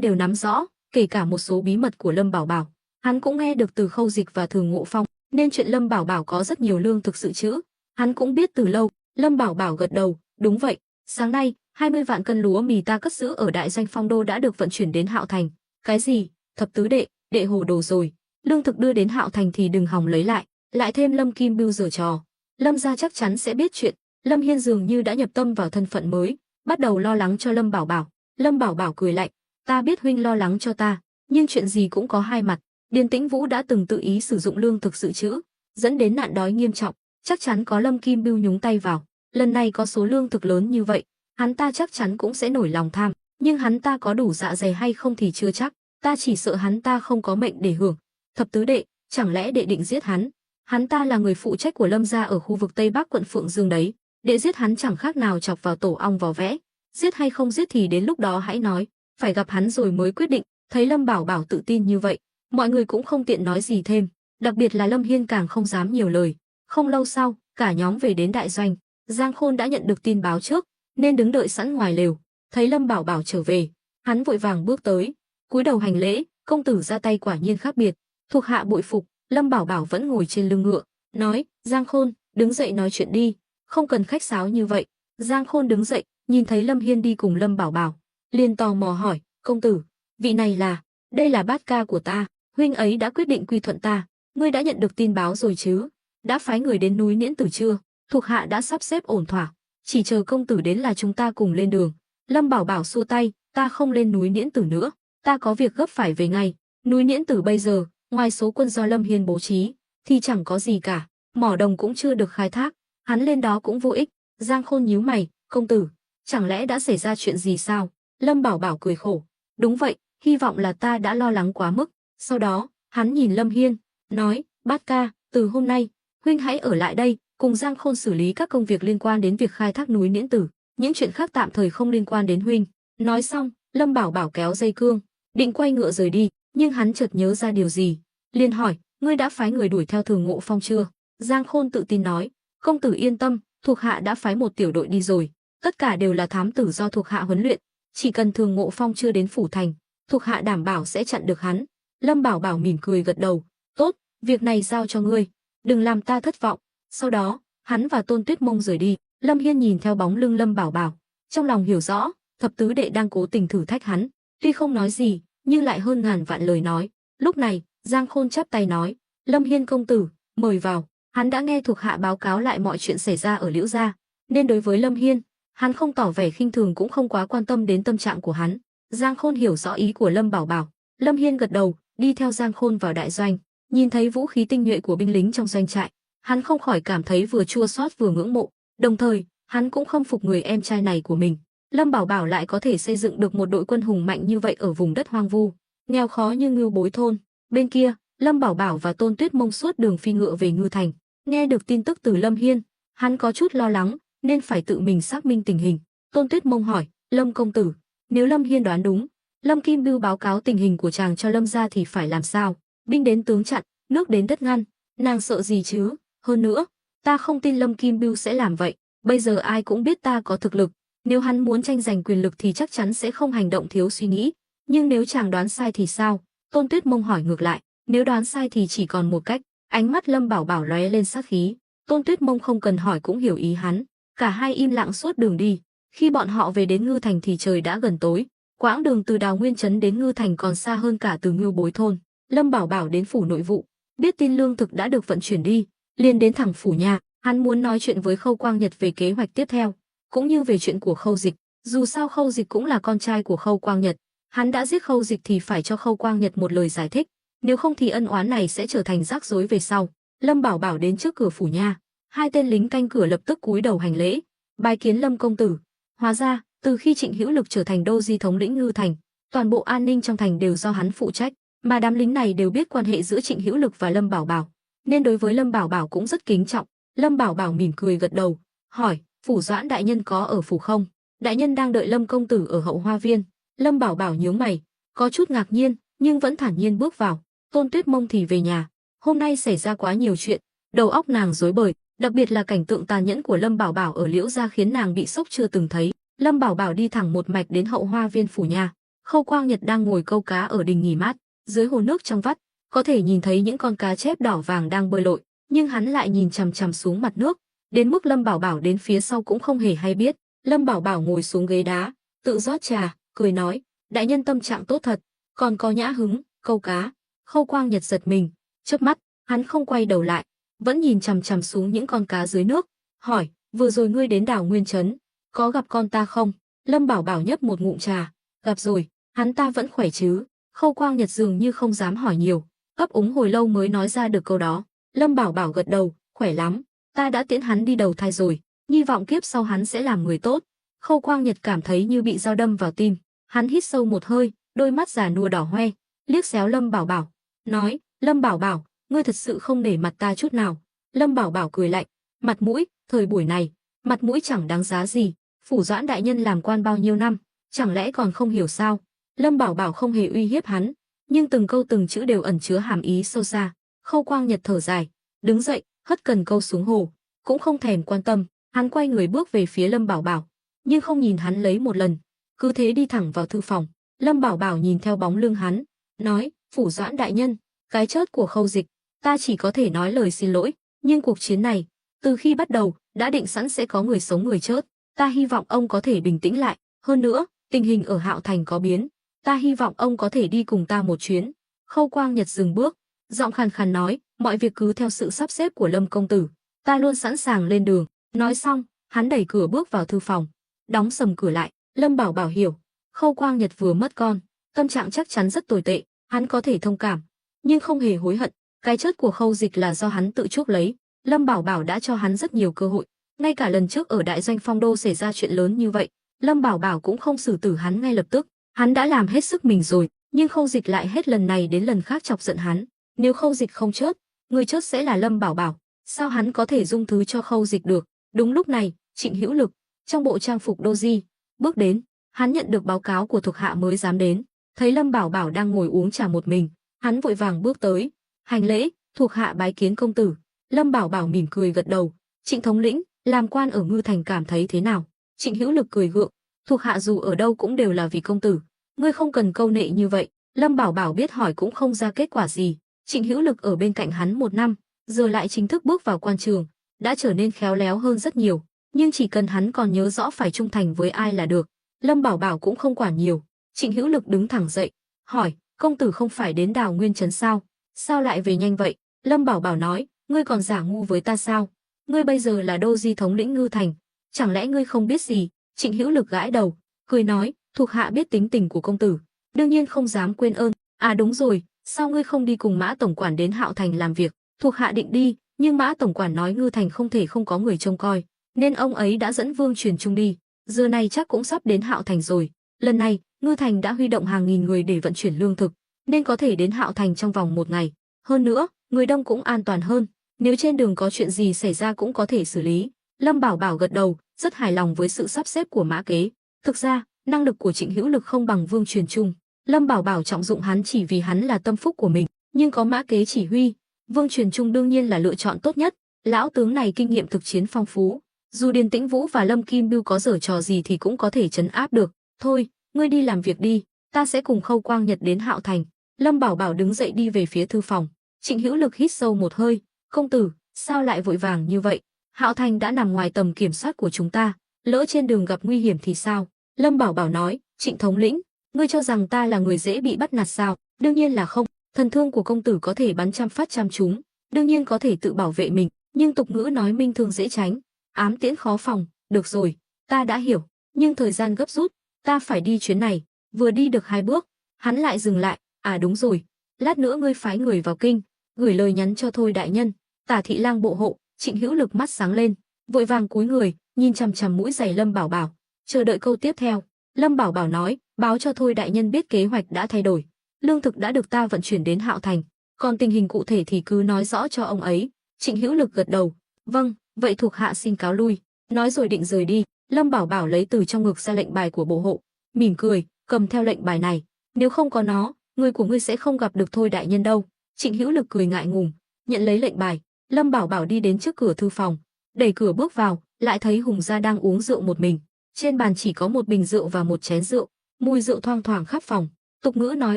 đều nắm rõ, kể cả một số bí mật của Lâm Bảo Bảo, hắn cũng nghe được từ Khâu Dịch và Thường Ngộ Phong, nên chuyện Lâm Bảo Bảo có rất nhiều lương thực dự trữ, hắn cũng biết từ lâu. Lâm Bảo Bảo gật đầu, đúng vậy, sáng nay 20 vạn cân lúa mì ta cất giữ ở đại doanh Phong Đô đã được vận chuyển đến Hạo Thành. Cái gì? Thập tứ đệ, đệ hồ đồ rồi. Lương thực đưa đến Hạo Thành thì đừng hòng lấy lại thêm Lâm Kim Bưu giở trò. Lâm gia chắc chắn sẽ biết chuyện. Lâm Hiên dường như đã nhập tâm vào thân phận mới, bắt đầu lo lắng cho Lâm Bảo Bảo. Lâm Bảo Bảo cười lạnh, ta biết huynh lo lắng cho ta, nhưng chuyện gì cũng có hai mặt. Điền Tĩnh Vũ đã từng tự ý sử dụng lương thực dự trữ, dẫn đến nạn đói nghiêm trọng, chắc chắn có Lâm Kim Bưu nhúng tay vào. Lần này có số lương thực lớn như vậy, hắn ta chắc chắn cũng sẽ nổi lòng tham, nhưng hắn ta có đủ dạ dày hay không thì chưa chắc, ta chỉ sợ hắn ta không có mệnh để hưởng. Thập tứ đệ, chẳng lẽ đệ định giết hắn? Hắn ta là người phụ trách của Lâm gia ở khu vực Tây Bắc quận Phượng Dương đấy, đệ giết hắn chẳng khác nào chọc vào tổ ong vò vẽ. Giết hay không giết thì đến lúc đó hãy nói, phải gặp hắn rồi mới quyết định. Thấy Lâm Bảo Bảo tự tin như vậy, mọi người cũng không tiện nói gì thêm, đặc biệt là Lâm Hiên càng không dám nhiều lời. Không lâu sau, cả nhóm về đến đại doanh. Giang Khôn đã nhận được tin báo trước, nên đứng đợi sẵn ngoài lều. Thấy Lâm Bảo Bảo trở về, hắn vội vàng bước tới, cúi đầu hành lễ, công tử ra tay quả nhiên khác biệt, thuộc hạ bội phục. Lâm Bảo Bảo vẫn ngồi trên lưng ngựa, nói, Giang Khôn, đứng dậy nói chuyện đi, không cần khách sáo như vậy. Giang Khôn đứng dậy, nhìn thấy Lâm Hiên đi cùng Lâm Bảo Bảo, liền tò mò hỏi, công tử, vị này là? Đây là bát ca của ta, huynh ấy đã quyết định quy thuận ta. Ngươi đã nhận được tin báo rồi chứ? Đã phái người đến núi Niễn Tử chưa? Thuộc hạ đã sắp xếp ổn thỏa, chỉ chờ công tử đến là chúng ta cùng lên đường. Lâm Bảo Bảo xua tay, ta không lên núi Niễn Tử nữa, ta có việc gấp phải về ngay. Núi Niễn Tử bây giờ, ngoài số quân do Lâm Hiên bố trí, thì chẳng có gì cả, mỏ đồng cũng chưa được khai thác, hắn lên đó cũng vô ích. Giang Khôn nhíu mày, công tử, chẳng lẽ đã xảy ra chuyện gì sao? Lâm Bảo Bảo cười khổ, đúng vậy, hy vọng là ta đã lo lắng quá mức. Sau đó, hắn nhìn Lâm Hiên, nói, bát ca, từ hôm nay, huynh hãy ở lại đây, cùng Giang Khôn xử lý các công việc liên quan đến việc khai thác núi Niễn Tử, những chuyện khác tạm thời không liên quan đến huynh. Nói xong, Lâm Bảo Bảo kéo dây cương, định quay ngựa rời đi, nhưng hắn chợt nhớ ra điều gì, liền hỏi, ngươi đã phái người đuổi theo Thường Ngộ Phong chưa? Giang Khôn tự tin nói, công tử yên tâm, thuộc hạ đã phái một tiểu đội đi rồi, tất cả đều là thám tử do thuộc hạ huấn luyện, chỉ cần Thường Ngộ Phong chưa đến phủ thành, thuộc hạ đảm bảo sẽ chặn được hắn. Lâm Bảo Bảo mỉm cười gật đầu, tốt, việc này giao cho ngươi, đừng làm ta thất vọng. Sau đó, hắn và Tôn Tuyết Mông rời đi. Lâm Hiên nhìn theo bóng lưng Lâm Bảo Bảo, trong lòng hiểu rõ, thập tứ đệ đang cố tình thử thách hắn, tuy không nói gì, nhưng lại hơn ngàn vạn lời nói. Lúc này, Giang Khôn chắp tay nói, Lâm Hiên công tử, mời vào. Hắn đã nghe thuộc hạ báo cáo lại mọi chuyện xảy ra ở Liễu gia, nên đối với Lâm Hiên, hắn không tỏ vẻ khinh thường cũng không quá quan tâm đến tâm trạng của hắn. Giang Khôn hiểu rõ ý của Lâm Bảo Bảo, Lâm Hiên gật đầu, đi theo Giang Khôn vào đại doanh, nhìn thấy vũ khí tinh nhuệ của binh lính trong doanh trại, hắn không khỏi cảm thấy vừa chua xót vừa ngưỡng mộ, đồng thời, hắn cũng khâm phục người em trai này của mình. Lâm Bảo Bảo lại có thể xây dựng được một đội quân hùng mạnh như vậy ở vùng đất hoang vu, nghèo khó như Ngưu Bối thôn. Bên kia, Lâm Bảo Bảo và Tôn Tuyết Mông suốt đường phi ngựa về Ngư Thành, nghe được tin tức từ Lâm Hiên, hắn có chút lo lắng, nên phải tự mình xác minh tình hình. Tôn Tuyết Mông hỏi, Lâm công tử, nếu Lâm Hiên đoán đúng, Lâm Kim Bưu báo cáo tình hình của chàng cho Lâm gia thì phải làm sao? Binh đến tướng chặn, nước đến đất ngăn, nàng sợ gì chứ? Hơn nữa, ta không tin Lâm Kim Bưu sẽ làm vậy. Bây giờ ai cũng biết ta có thực lực, nếu hắn muốn tranh giành quyền lực thì chắc chắn sẽ không hành động thiếu suy nghĩ. Nhưng nếu chàng đoán sai thì sao? Tôn Tuyết Mông hỏi ngược lại. Nếu đoán sai thì chỉ còn một cách. Ánh mắt Lâm Bảo Bảo lóe lên sát khí. Tôn Tuyết Mông không cần hỏi cũng hiểu ý hắn. Cả hai im lặng suốt đường đi. Khi bọn họ về đến Ngư Thành thì trời đã gần tối. Quãng đường từ Đào Nguyên Trấn đến Ngư Thành còn xa hơn cả từ Ngưu Bối thôn. Lâm Bảo Bảo đến phủ nội vụ, biết tin lương thực đã được vận chuyển đi, liền đến thẳng phủ nhà. Hắn muốn nói chuyện với Khâu Quang Nhật về kế hoạch tiếp theo, cũng như về chuyện của Khâu Dịch. Dù sao Khâu Dịch cũng là con trai của Khâu Quang Nhật, hắn đã giết Khâu Dịch thì phải cho Khâu Quang Nhật một lời giải thích, nếu không thì ân oán này sẽ trở thành rắc rối về sau. Lâm Bảo Bảo đến trước cửa phủ nha, hai tên lính canh cửa lập tức cúi đầu hành lễ, bái kiến Lâm công tử. Hóa ra, từ khi Trịnh Hữu Lực trở thành đô di thống lĩnh Ngư Thành, toàn bộ an ninh trong thành đều do hắn phụ trách, mà đám lính này đều biết quan hệ giữa Trịnh Hữu Lực và Lâm Bảo Bảo, nên đối với Lâm Bảo Bảo cũng rất kính trọng. Lâm Bảo Bảo mỉm cười gật đầu, hỏi: "Phủ Doãn đại nhân có ở phủ không?" "Đại nhân đang đợi Lâm công tử ở hậu hoa viên." Lâm Bảo Bảo nhướng mày, có chút ngạc nhiên, nhưng vẫn thản nhiên bước vào. Tôn Tuyết Mông thì về nhà. Hôm nay xảy ra quá nhiều chuyện, đầu óc nàng rối bời, đặc biệt là cảnh tượng tàn nhẫn của Lâm Bảo Bảo ở Liễu gia khiến nàng bị sốc chưa từng thấy. Lâm Bảo Bảo đi thẳng một mạch đến hậu hoa viên phủ nhà. Khâu Quang Nhật đang ngồi câu cá ở đình nghỉ mát, dưới hồ nước trong vắt, có thể nhìn thấy những con cá chép đỏ vàng đang bơi lội, nhưng hắn lại nhìn chằm chằm xuống mặt nước, đến mức Lâm Bảo Bảo đến phía sau cũng không hề hay biết. Lâm Bảo Bảo ngồi xuống ghế đá, tự rót trà, cười nói: "Đại nhân tâm trạng tốt thật, còn có nhã hứng câu cá." Khâu Quang Nhật giật mình, chớp mắt, hắn không quay đầu lại, vẫn nhìn chằm chằm xuống những con cá dưới nước, hỏi: "Vừa rồi ngươi đến đảo Nguyên Trấn, có gặp con ta không?" Lâm Bảo Bảo nhấp một ngụm trà, "Gặp rồi, hắn ta vẫn khỏe chứ?" Khâu Quang Nhật dường như không dám hỏi nhiều, ấp úng hồi lâu mới nói ra được câu đó. Lâm Bảo Bảo gật đầu, "Khỏe lắm, ta đã tiễn hắn đi đầu thai rồi, hy vọng kiếp sau hắn sẽ làm người tốt." Khâu Quang Nhật cảm thấy như bị dao đâm vào tim, hắn hít sâu một hơi, đôi mắt già nua đỏ hoe, liếc xéo Lâm Bảo Bảo, nói: "Lâm Bảo Bảo, ngươi thật sự không để mặt ta chút nào." Lâm Bảo Bảo cười lạnh: "Mặt mũi, thời buổi này, mặt mũi chẳng đáng giá gì, Phủ Doãn đại nhân làm quan bao nhiêu năm, chẳng lẽ còn không hiểu sao?" Lâm Bảo Bảo không hề uy hiếp hắn, nhưng từng câu từng chữ đều ẩn chứa hàm ý sâu xa. Khâu Quang Nhật thở dài, đứng dậy, hất cần câu xuống hồ, cũng không thèm quan tâm, hắn quay người bước về phía Lâm Bảo Bảo, nhưng không nhìn hắn lấy một lần, cứ thế đi thẳng vào thư phòng. Lâm Bảo Bảo nhìn theo bóng lưng hắn, nói: "Phủ Doãn đại nhân, cái chết của Khâu Dịch, ta chỉ có thể nói lời xin lỗi, nhưng cuộc chiến này, từ khi bắt đầu, đã định sẵn sẽ có người sống người chết, ta hy vọng ông có thể bình tĩnh lại, hơn nữa, tình hình ở Hạo Thành có biến, ta hy vọng ông có thể đi cùng ta một chuyến." Khâu Quang Nhật dừng bước, giọng khàn khàn nói: "Mọi việc cứ theo sự sắp xếp của Lâm công tử, ta luôn sẵn sàng lên đường." Nói xong, hắn đẩy cửa bước vào thư phòng, đóng sầm cửa lại. Lâm Bảo Bảo hiểu, Khâu Quang Nhật vừa mất con, tâm trạng chắc chắn rất tồi tệ, hắn có thể thông cảm, nhưng không hề hối hận. Cái chết của Khâu Dịch là do hắn tự chuốc lấy. Lâm Bảo Bảo đã cho hắn rất nhiều cơ hội, ngay cả lần trước ở đại doanh Phong Đô xảy ra chuyện lớn như vậy, Lâm Bảo Bảo cũng không xử tử hắn ngay lập tức. Hắn đã làm hết sức mình rồi, nhưng Khâu Dịch lại hết lần này đến lần khác chọc giận hắn. Nếu Khâu Dịch không chết, người chết sẽ là Lâm Bảo Bảo, sao hắn có thể dung thứ cho Khâu Dịch được? Đúng lúc này, Trịnh Hữu Lực, trong bộ trang phục đô di, bước đến. Hắn nhận được báo cáo của thuộc hạ mới dám đến, thấy Lâm Bảo Bảo đang ngồi uống trà một mình, hắn vội vàng bước tới, hành lễ: "Thuộc hạ bái kiến công tử." Lâm Bảo Bảo mỉm cười gật đầu: "Trịnh thống lĩnh, làm quan ở Ngư Thành cảm thấy thế nào?" Trịnh Hữu Lực cười gượng: "Thuộc hạ dù ở đâu cũng đều là vì công tử, ngươi không cần câu nệ như vậy." Lâm Bảo Bảo biết hỏi cũng không ra kết quả gì. Trịnh Hữu Lực ở bên cạnh hắn một năm, giờ lại chính thức bước vào quan trường, đã trở nên khéo léo hơn rất nhiều, nhưng chỉ cần hắn còn nhớ rõ phải trung thành với ai là được. Lâm Bảo Bảo cũng không quản nhiều. Trịnh Hữu Lực đứng thẳng dậy, hỏi: "Công tử không phải đến đảo Nguyên Trấn sao? Sao lại về nhanh vậy?" Lâm Bảo Bảo nói: "Ngươi còn giả ngu với ta sao? Ngươi bây giờ là đô di thống lĩnh Ngư Thành, chẳng lẽ ngươi không biết gì?" Trịnh Hữu Lực gãi đầu, cười nói: "Thuộc hạ biết tính tình của công tử, đương nhiên không dám quên ơn. À đúng rồi, sao ngươi không đi cùng Mã tổng quản đến Hạo Thành làm việc?" "Thuộc hạ định đi, nhưng Mã tổng quản nói Ngư Thành không thể không có người trông coi, nên ông ấy đã dẫn Vương Truyền Trung đi. Giờ này chắc cũng sắp đến Hạo Thành rồi. Lần này, Ngư Thành đã huy động hàng nghìn người để vận chuyển lương thực, nên có thể đến Hạo Thành trong vòng một ngày. Hơn nữa, người đông cũng an toàn hơn, nếu trên đường có chuyện gì xảy ra cũng có thể xử lý." Lâm Bảo Bảo gật đầu, rất hài lòng với sự sắp xếp của Mã Kế. Thực ra, năng lực của Trịnh Hữu Lực không bằng Vương Truyền Trung. Lâm Bảo Bảo trọng dụng hắn chỉ vì hắn là tâm phúc của mình, nhưng có Mã Kế chỉ huy, Vương Truyền Trung đương nhiên là lựa chọn tốt nhất. Lão tướng này kinh nghiệm thực chiến phong phú, dù Điền Tĩnh Vũ và Lâm Kim Bưu có giở trò gì thì cũng có thể trấn áp được. "Thôi, ngươi đi làm việc đi, ta sẽ cùng Khâu Quang Nhật đến Hạo Thành." Lâm Bảo Bảo đứng dậy đi về phía thư phòng. Trịnh Hữu Lực hít sâu một hơi: "Công tử, sao lại vội vàng như vậy? Hạo Thành đã nằm ngoài tầm kiểm soát của chúng ta, lỡ trên đường gặp nguy hiểm thì sao?" Lâm Bảo Bảo nói: "Trịnh thống lĩnh, ngươi cho rằng ta là người dễ bị bắt nạt sao? Đương nhiên là không. Thần thương của công tử có thể bắn trăm phát trăm trúng, đương nhiên có thể tự bảo vệ mình, nhưng tục ngữ nói minh thương dễ tránh, ám tiễn khó phòng. Được rồi, ta đã hiểu, nhưng thời gian gấp rút, ta phải đi chuyến này." Vừa đi được 2 bước, hắn lại dừng lại: "À đúng rồi, lát nữa ngươi phái người vào kinh, gửi lời nhắn cho Thôi đại nhân, Tả thị lang bộ hộ." Trịnh Hữu Lực mắt sáng lên, vội vàng cúi người, nhìn chằm chằm mũi giày Lâm Bảo Bảo. chờ đợi câu tiếp theo. Lâm Bảo Bảo nói, báo cho Thôi đại nhân biết kế hoạch đã thay đổi, lương thực đã được ta vận chuyển đến Hạo Thành, còn tình hình cụ thể thì cứ nói rõ cho ông ấy. Trịnh Hữu Lực gật đầu, vâng, vậy thuộc hạ xin cáo lui. Nói rồi định rời đi. Lâm Bảo Bảo lấy từ trong ngực ra lệnh bài của bộ hộ, mỉm cười, cầm theo lệnh bài này, nếu không có nó, người của ngươi sẽ không gặp được Thôi đại nhân đâu. Trịnh Hữu Lực cười ngại ngùng, nhận lấy lệnh bài. Lâm Bảo Bảo đi đến trước cửa thư phòng, đẩy cửa bước vào, lại thấy Hùng gia đang uống rượu một mình. Trên bàn chỉ có một bình rượu và một chén rượu, mùi rượu thoang thoảng khắp phòng. Tục ngữ nói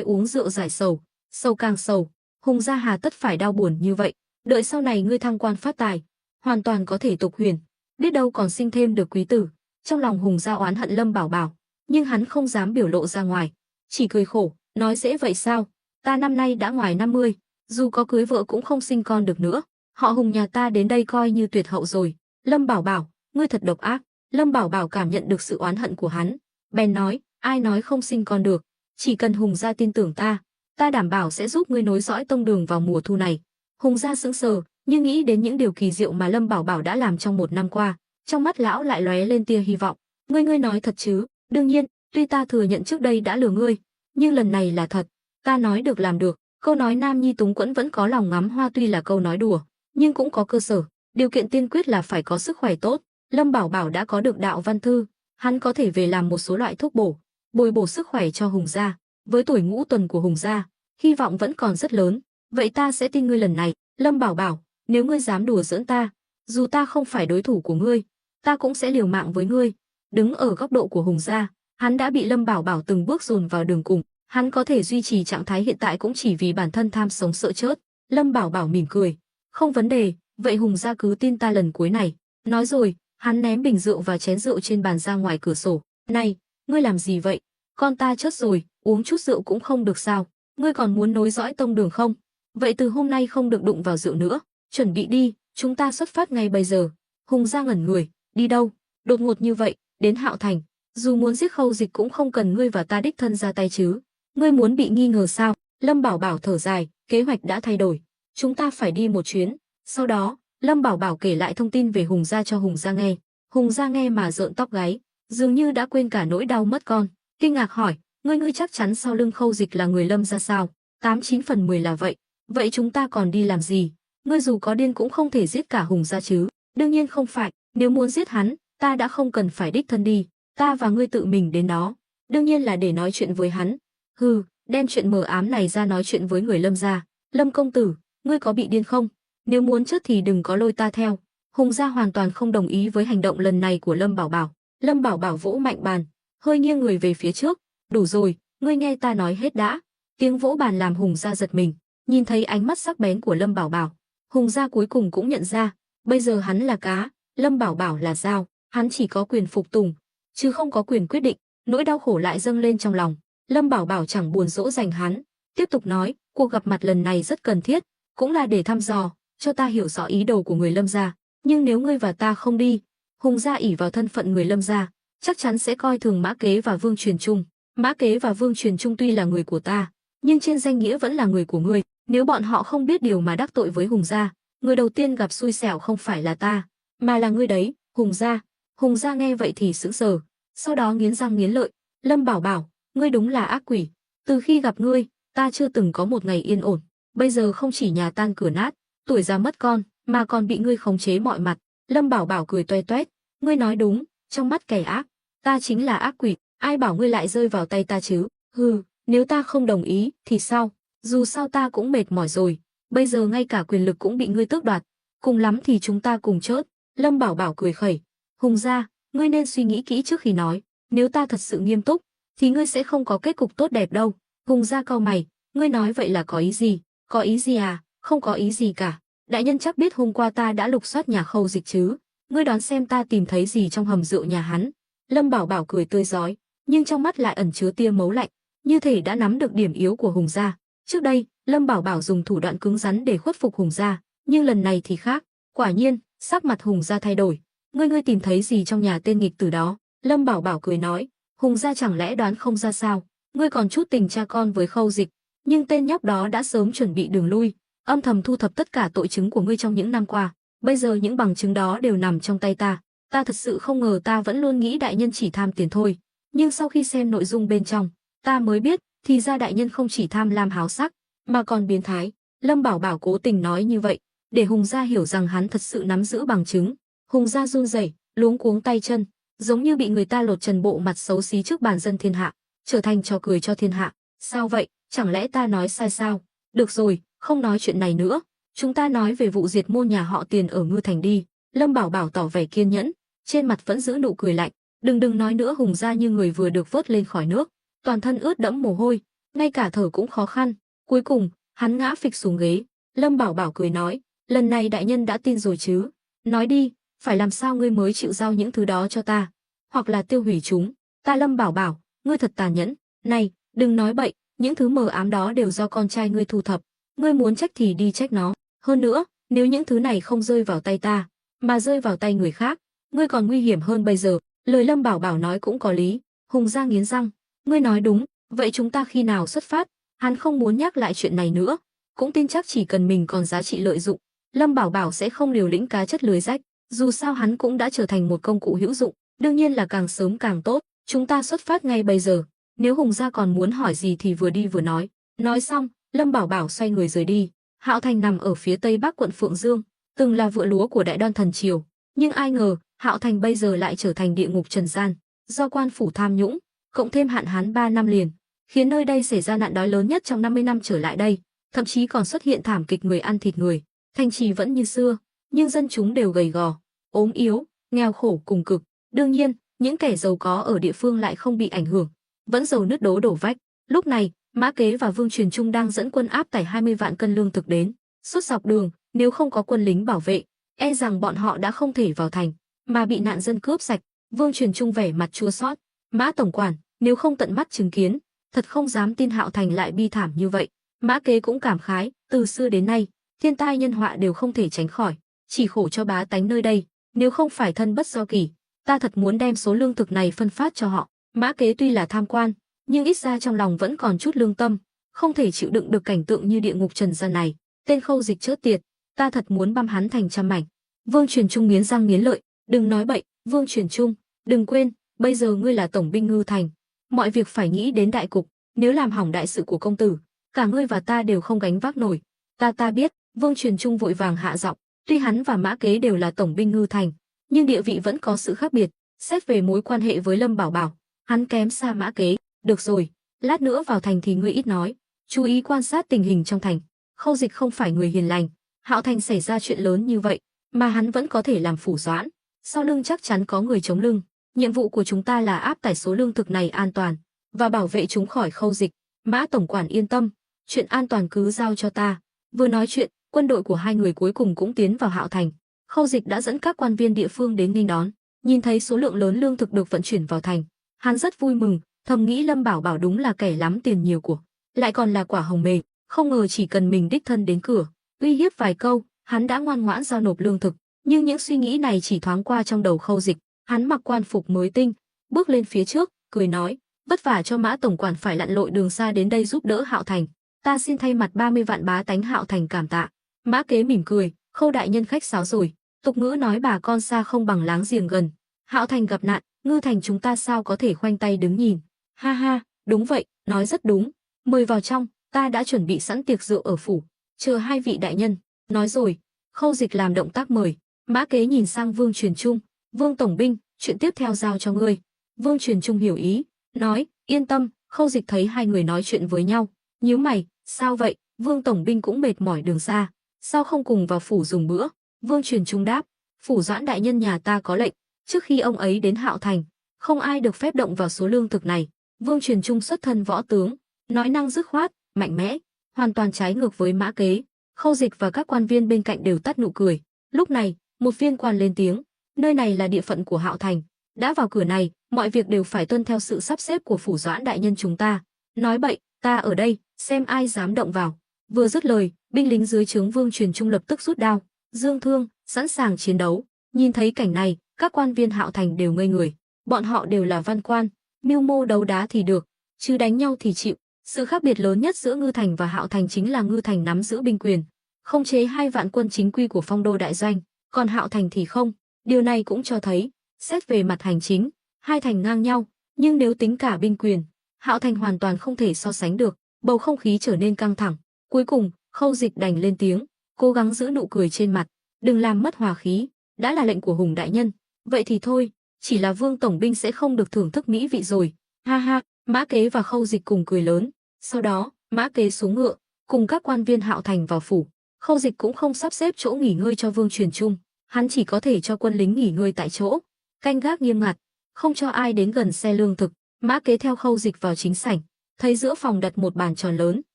uống rượu giải sầu, sầu càng sầu. Hùng gia hà tất phải đau buồn như vậy, đợi sau này ngươi thăng quan phát tài, hoàn toàn có thể tục huyền, biết đâu còn sinh thêm được quý tử. Trong lòng Hùng gia oán hận Lâm Bảo Bảo, nhưng hắn không dám biểu lộ ra ngoài, chỉ cười khổ, nói dễ vậy sao? Ta năm nay đã ngoài 50, dù có cưới vợ cũng không sinh con được nữa. Họ Hùng nhà ta đến đây coi như tuyệt hậu rồi. Lâm Bảo Bảo, ngươi thật độc ác. Lâm Bảo Bảo cảm nhận được sự oán hận của hắn, bèn nói, ai nói không sinh con được, chỉ cần Hùng gia tin tưởng ta đảm bảo sẽ giúp ngươi nối dõi tông đường vào mùa thu này. Hùng gia sững sờ, nhưng nghĩ đến những điều kỳ diệu mà Lâm Bảo Bảo đã làm trong một năm qua, trong mắt lão lại lóe lên tia hy vọng. Ngươi nói thật chứ? Đương nhiên, tuy ta thừa nhận trước đây đã lừa ngươi, nhưng lần này là thật, ta nói được làm được. Câu nói nam nhi túng quẫn vẫn có lòng ngắm hoa tuy là câu nói đùa, nhưng cũng có cơ sở, điều kiện tiên quyết là phải có sức khỏe tốt. Lâm Bảo Bảo đã có được đạo văn thư, hắn có thể về làm một số loại thuốc bổ, bồi bổ sức khỏe cho Hùng gia. Với tuổi ngũ tuần của Hùng gia, hy vọng vẫn còn rất lớn. Vậy ta sẽ tin ngươi lần này. Lâm Bảo Bảo, nếu ngươi dám đùa giỡn ta, dù ta không phải đối thủ của ngươi, ta cũng sẽ liều mạng với ngươi. Đứng ở góc độ của Hùng gia, hắn đã bị Lâm Bảo Bảo từng bước dồn vào đường cùng, hắn có thể duy trì trạng thái hiện tại cũng chỉ vì bản thân tham sống sợ chết. Lâm Bảo Bảo mỉm cười, không vấn đề, vậy Hùng gia cứ tin ta lần cuối này. Nói rồi, hắn ném bình rượu và chén rượu trên bàn ra ngoài cửa sổ. Này, ngươi làm gì vậy? Con ta chết rồi, uống chút rượu cũng không được sao? Ngươi còn muốn nối dõi tông đường không? Vậy từ hôm nay không được đụng vào rượu nữa. Chuẩn bị đi, chúng ta xuất phát ngay bây giờ. Hùng gia ngẩn người, đi đâu? Đột ngột như vậy, đến Hạo Thành. Dù muốn giết Khâu Dịch cũng không cần ngươi và ta đích thân ra tay chứ. Ngươi muốn bị nghi ngờ sao? Lâm Bảo Bảo thở dài, kế hoạch đã thay đổi. Chúng ta phải đi một chuyến. Sau đó, Lâm Bảo Bảo kể lại thông tin về Hùng gia cho Hùng gia nghe. Hùng gia nghe mà rợn tóc gáy, dường như đã quên cả nỗi đau mất con. Kinh ngạc hỏi, ngươi chắc chắn sau lưng Khâu Dịch là người Lâm gia sao? 89/10 là vậy. Vậy chúng ta còn đi làm gì? Ngươi dù có điên cũng không thể giết cả Hùng gia chứ? Đương nhiên không phải, nếu muốn giết hắn, ta đã không cần phải đích thân đi, ta và ngươi tự mình đến đó. Đương nhiên là để nói chuyện với hắn. Hừ, đem chuyện mờ ám này ra nói chuyện với người Lâm gia. Lâm công tử, ngươi có bị điên không? Nếu muốn chết thì đừng có lôi ta theo. Hùng gia hoàn toàn không đồng ý với hành động lần này của Lâm Bảo Bảo. Lâm Bảo Bảo vỗ mạnh bàn, hơi nghiêng người về phía trước. Đủ rồi, ngươi nghe ta nói hết đã. Tiếng vỗ bàn làm Hùng gia giật mình, nhìn thấy ánh mắt sắc bén của Lâm Bảo Bảo. Hùng gia cuối cùng cũng nhận ra, bây giờ hắn là cá, Lâm Bảo Bảo là dao, hắn chỉ có quyền phục tùng, chứ không có quyền quyết định. Nỗi đau khổ lại dâng lên trong lòng. Lâm Bảo Bảo chẳng buồn dỗ dành hắn, tiếp tục nói, cuộc gặp mặt lần này rất cần thiết, cũng là để thăm dò, cho ta hiểu rõ ý đồ của người Lâm gia. Nhưng nếu ngươi và ta không đi, Hùng gia ỷ vào thân phận người Lâm gia, chắc chắn sẽ coi thường Mã Kế và Vương Truyền Trung. Mã Kế và Vương Truyền Trung tuy là người của ta, nhưng trên danh nghĩa vẫn là người của ngươi. Nếu bọn họ không biết điều mà đắc tội với Hùng gia, người đầu tiên gặp xui xẻo không phải là ta, mà là ngươi đấy, Hùng gia. Hùng gia nghe vậy thì sững sờ, sau đó nghiến răng nghiến lợi, Lâm Bảo Bảo, ngươi đúng là ác quỷ. Từ khi gặp ngươi, ta chưa từng có một ngày yên ổn. Bây giờ không chỉ nhà tan cửa nát, tuổi già mất con, mà còn bị ngươi khống chế mọi mặt. Lâm Bảo Bảo cười toe toét, ngươi nói đúng, trong mắt kẻ ác, ta chính là ác quỷ. Ai bảo ngươi lại rơi vào tay ta chứ? Hừ, nếu ta không đồng ý thì sao? Dù sao ta cũng mệt mỏi rồi, bây giờ ngay cả quyền lực cũng bị ngươi tước đoạt, cùng lắm thì chúng ta cùng chết. Lâm Bảo Bảo cười khẩy, Hùng gia, ngươi nên suy nghĩ kỹ trước khi nói, nếu ta thật sự nghiêm túc, thì ngươi sẽ không có kết cục tốt đẹp đâu. Hùng gia cau mày, ngươi nói vậy là có ý gì? Có ý gì à? Không có ý gì cả. Đại nhân chắc biết hôm qua ta đã lục soát nhà Khâu Dịch chứ? Ngươi đoán xem ta tìm thấy gì trong hầm rượu nhà hắn? Lâm Bảo Bảo cười tươi rói, nhưng trong mắt lại ẩn chứa tia máu lạnh, như thể đã nắm được điểm yếu của Hùng gia. Trước đây, Lâm Bảo Bảo dùng thủ đoạn cứng rắn để khuất phục Hùng gia, nhưng lần này thì khác. Quả nhiên, sắc mặt Hùng gia thay đổi. Ngươi tìm thấy gì trong nhà tên nghịch tử đó? Lâm Bảo Bảo cười nói, Hùng gia chẳng lẽ đoán không ra sao? Ngươi còn chút tình cha con với Khâu Dịch, nhưng tên nhóc đó đã sớm chuẩn bị đường lui, âm thầm thu thập tất cả tội chứng của ngươi trong những năm qua. Bây giờ những bằng chứng đó đều nằm trong tay ta. Ta thật sự không ngờ, ta vẫn luôn nghĩ đại nhân chỉ tham tiền thôi, nhưng sau khi xem nội dung bên trong, ta mới biết, thì ra đại nhân không chỉ tham lam háo sắc, mà còn biến thái. Lâm Bảo Bảo cố tình nói như vậy, để Hùng gia hiểu rằng hắn thật sự nắm giữ bằng chứng. Hùng gia run rẩy, luống cuống tay chân, giống như bị người ta lột trần bộ mặt xấu xí trước bàn dân thiên hạ, trở thành trò cười cho thiên hạ. Sao vậy, chẳng lẽ ta nói sai sao? Được rồi, không nói chuyện này nữa, chúng ta nói về vụ diệt môn nhà họ Tiền ở Ngư Thành đi. Lâm Bảo Bảo tỏ vẻ kiên nhẫn, trên mặt vẫn giữ nụ cười lạnh. Đừng nói nữa. Hùng gia như người vừa được vớt lên khỏi nước, toàn thân ướt đẫm mồ hôi, ngay cả thở cũng khó khăn. Cuối cùng, hắn ngã phịch xuống ghế. Lâm Bảo Bảo cười nói, lần này đại nhân đã tin rồi chứ? Nói đi, phải làm sao ngươi mới chịu giao những thứ đó cho ta, hoặc là tiêu hủy chúng? Ta Lâm Bảo Bảo, ngươi thật tàn nhẫn. Này, đừng nói bậy, những thứ mờ ám đó đều do con trai ngươi thu thập. Ngươi muốn trách thì đi trách nó. Hơn nữa, nếu những thứ này không rơi vào tay ta, mà rơi vào tay người khác, ngươi còn nguy hiểm hơn bây giờ. Lời Lâm Bảo Bảo nói cũng có lý. Hùng gia nghiến răng, ngươi nói đúng, vậy chúng ta khi nào xuất phát? Hắn không muốn nhắc lại chuyện này nữa, cũng tin chắc chỉ cần mình còn giá trị lợi dụng, Lâm Bảo Bảo sẽ không liều lĩnh cá chất lưới rách. Dù sao hắn cũng đã trở thành một công cụ hữu dụng, đương nhiên là càng sớm càng tốt. Chúng ta xuất phát ngay bây giờ. Nếu Hùng gia còn muốn hỏi gì thì vừa đi vừa nói. Nói xong, Lâm Bảo Bảo xoay người rời đi. Hạo Thành nằm ở phía tây bắc quận Phượng Dương, từng là vựa lúa của Đại Đoan thần triều, nhưng ai ngờ Hạo Thành bây giờ lại trở thành địa ngục trần gian, do quan phủ tham nhũng, cộng thêm hạn hán 3 năm liền, khiến nơi đây xảy ra nạn đói lớn nhất trong 50 năm trở lại đây, thậm chí còn xuất hiện thảm kịch người ăn thịt người. Thành trì vẫn như xưa, nhưng dân chúng đều gầy gò, ốm yếu, nghèo khổ cùng cực. Đương nhiên, những kẻ giàu có ở địa phương lại không bị ảnh hưởng, vẫn giàu nứt đố đổ vách. Lúc này, Mã Kế và Vương Truyền Trung đang dẫn quân áp tải 20 vạn cân lương thực đến. Suốt dọc đường, nếu không có quân lính bảo vệ, e rằng bọn họ đã không thể vào thành, mà bị nạn dân cướp sạch. Vương Truyền Trung vẻ mặt chua xót. Mã tổng quản, nếu không tận mắt chứng kiến, thật không dám tin Hạo Thành lại bi thảm như vậy. Mã Kế cũng cảm khái, từ xưa đến nay, thiên tai nhân họa đều không thể tránh khỏi, chỉ khổ cho bá tánh nơi đây. Nếu không phải thân bất do kỷ, ta thật muốn đem số lương thực này phân phát cho họ. Mã Kế tuy là tham quan, nhưng ít ra trong lòng vẫn còn chút lương tâm, không thể chịu đựng được cảnh tượng như địa ngục trần gian này. Tên Khâu Dịch chớt tiệt, ta thật muốn băm hắn thành trăm mảnh. Vương Truyền Trung nghiến răng nghiến lợi, đừng nói bậy. Vương Truyền Trung, đừng quên, bây giờ ngươi là tổng binh Ngư Thành, mọi việc phải nghĩ đến đại cục, nếu làm hỏng đại sự của công tử, cả ngươi và ta đều không gánh vác nổi. Ta biết. Vương Truyền Trung vội vàng hạ giọng, tuy hắn và Mã Kế đều là tổng binh Ngư Thành, nhưng địa vị vẫn có sự khác biệt. Xét về mối quan hệ với Lâm Bảo Bảo, hắn kém xa Mã Kế. Được rồi, lát nữa vào thành thì ngươi ít nói, chú ý quan sát tình hình trong thành. Khâu Dịch không phải người hiền lành, Hạo Thành xảy ra chuyện lớn như vậy mà hắn vẫn có thể làm phủ doãn, sau lưng chắc chắn có người chống lưng. Nhiệm vụ của chúng ta là áp tải số lương thực này an toàn và bảo vệ chúng khỏi Khâu Dịch. Mã tổng quản yên tâm, chuyện an toàn cứ giao cho ta. Vừa nói chuyện, quân đội của hai người cuối cùng cũng tiến vào Hạo Thành. Khâu Dịch đã dẫn các quan viên địa phương đến nghênh đón. Nhìn thấy số lượng lớn lương thực được vận chuyển vào thành, hắn rất vui mừng, thầm nghĩ Lâm Bảo Bảo đúng là kẻ lắm tiền nhiều của, lại còn là quả hồng mềm. Không ngờ chỉ cần mình đích thân đến cửa, uy hiếp vài câu, hắn đã ngoan ngoãn giao nộp lương thực. Nhưng những suy nghĩ này chỉ thoáng qua trong đầu Khâu Dịch. Hắn mặc quan phục mới tinh, bước lên phía trước, cười nói, vất vả cho Mã tổng quản phải lặn lội đường xa đến đây giúp đỡ Hạo Thành, ta xin thay mặt 30 vạn bá tánh Hạo Thành cảm tạ. Mã Kế mỉm cười, Khâu đại nhân khách sáo rồi, tục ngữ nói bà con xa không bằng láng giềng gần. Hạo Thành gặp nạn, Ngư Thành chúng ta sao có thể khoanh tay đứng nhìn? Ha ha, đúng vậy, nói rất đúng. Mời vào trong, ta đã chuẩn bị sẵn tiệc rượu ở phủ, chờ hai vị đại nhân. Nói rồi, Khâu Dịch làm động tác mời. Mã Kế nhìn sang Vương Truyền Trung, Vương tổng binh, chuyện tiếp theo giao cho ngươi. Vương Truyền Trung hiểu ý, nói, yên tâm. Khâu Dịch thấy hai người nói chuyện với nhau, nhíu mày, sao vậy? Vương tổng binh cũng mệt mỏi đường xa, sao không cùng vào phủ dùng bữa? Vương Truyền Trung đáp, phủ doãn đại nhân nhà ta có lệnh, trước khi ông ấy đến Hạo Thành, không ai được phép động vào số lương thực này. Vương Truyền Trung xuất thân võ tướng, nói năng dứt khoát, mạnh mẽ, hoàn toàn trái ngược với Mã Kế. Khâu Dịch và các quan viên bên cạnh đều tắt nụ cười. Lúc này, một viên quan lên tiếng, nơi này là địa phận của Hạo Thành, đã vào cửa này, mọi việc đều phải tuân theo sự sắp xếp của phủ doãn đại nhân chúng ta. Nói bậy, ta ở đây, xem ai dám động vào. Vừa dứt lời, binh lính dưới trướng Vương Truyền Trung lập tức rút đao, dương thương, sẵn sàng chiến đấu. Nhìn thấy cảnh này, các quan viên Hạo Thành đều ngây người. Bọn họ đều là văn quan, mưu mô đấu đá thì được, chứ đánh nhau thì chịu. Sự khác biệt lớn nhất giữa Ngư Thành và Hạo Thành chính là Ngư Thành nắm giữ binh quyền, khống chế 2 vạn quân chính quy của phong đô đại doanh, còn Hạo Thành thì không. Điều này cũng cho thấy Xét về mặt hành chính, hai thành ngang nhau, nhưng nếu tính cả binh quyền, Hạo Thành hoàn toàn không thể so sánh được. Bầu không khí trở nên căng thẳng. Cuối cùng, Khâu Dịch đành lên tiếng, cố gắng giữ nụ cười trên mặt, đừng làm mất hòa khí. Đã là lệnh của Hùng đại nhân, vậy thì thôi, chỉ là Vương tổng binh sẽ không được thưởng thức mỹ vị rồi. Ha ha, Mã Kế và Khâu Dịch cùng cười lớn. Sau đó, Mã Kế xuống ngựa, cùng các quan viên Hạo Thành vào phủ. Khâu Dịch cũng không sắp xếp chỗ nghỉ ngơi cho Vương Truyền Trung, hắn chỉ có thể cho quân lính nghỉ ngơi tại chỗ, canh gác nghiêm ngặt, không cho ai đến gần xe lương thực. Mã Kế theo Khâu Dịch vào chính sảnh, thấy giữa phòng đặt một bàn tròn lớn,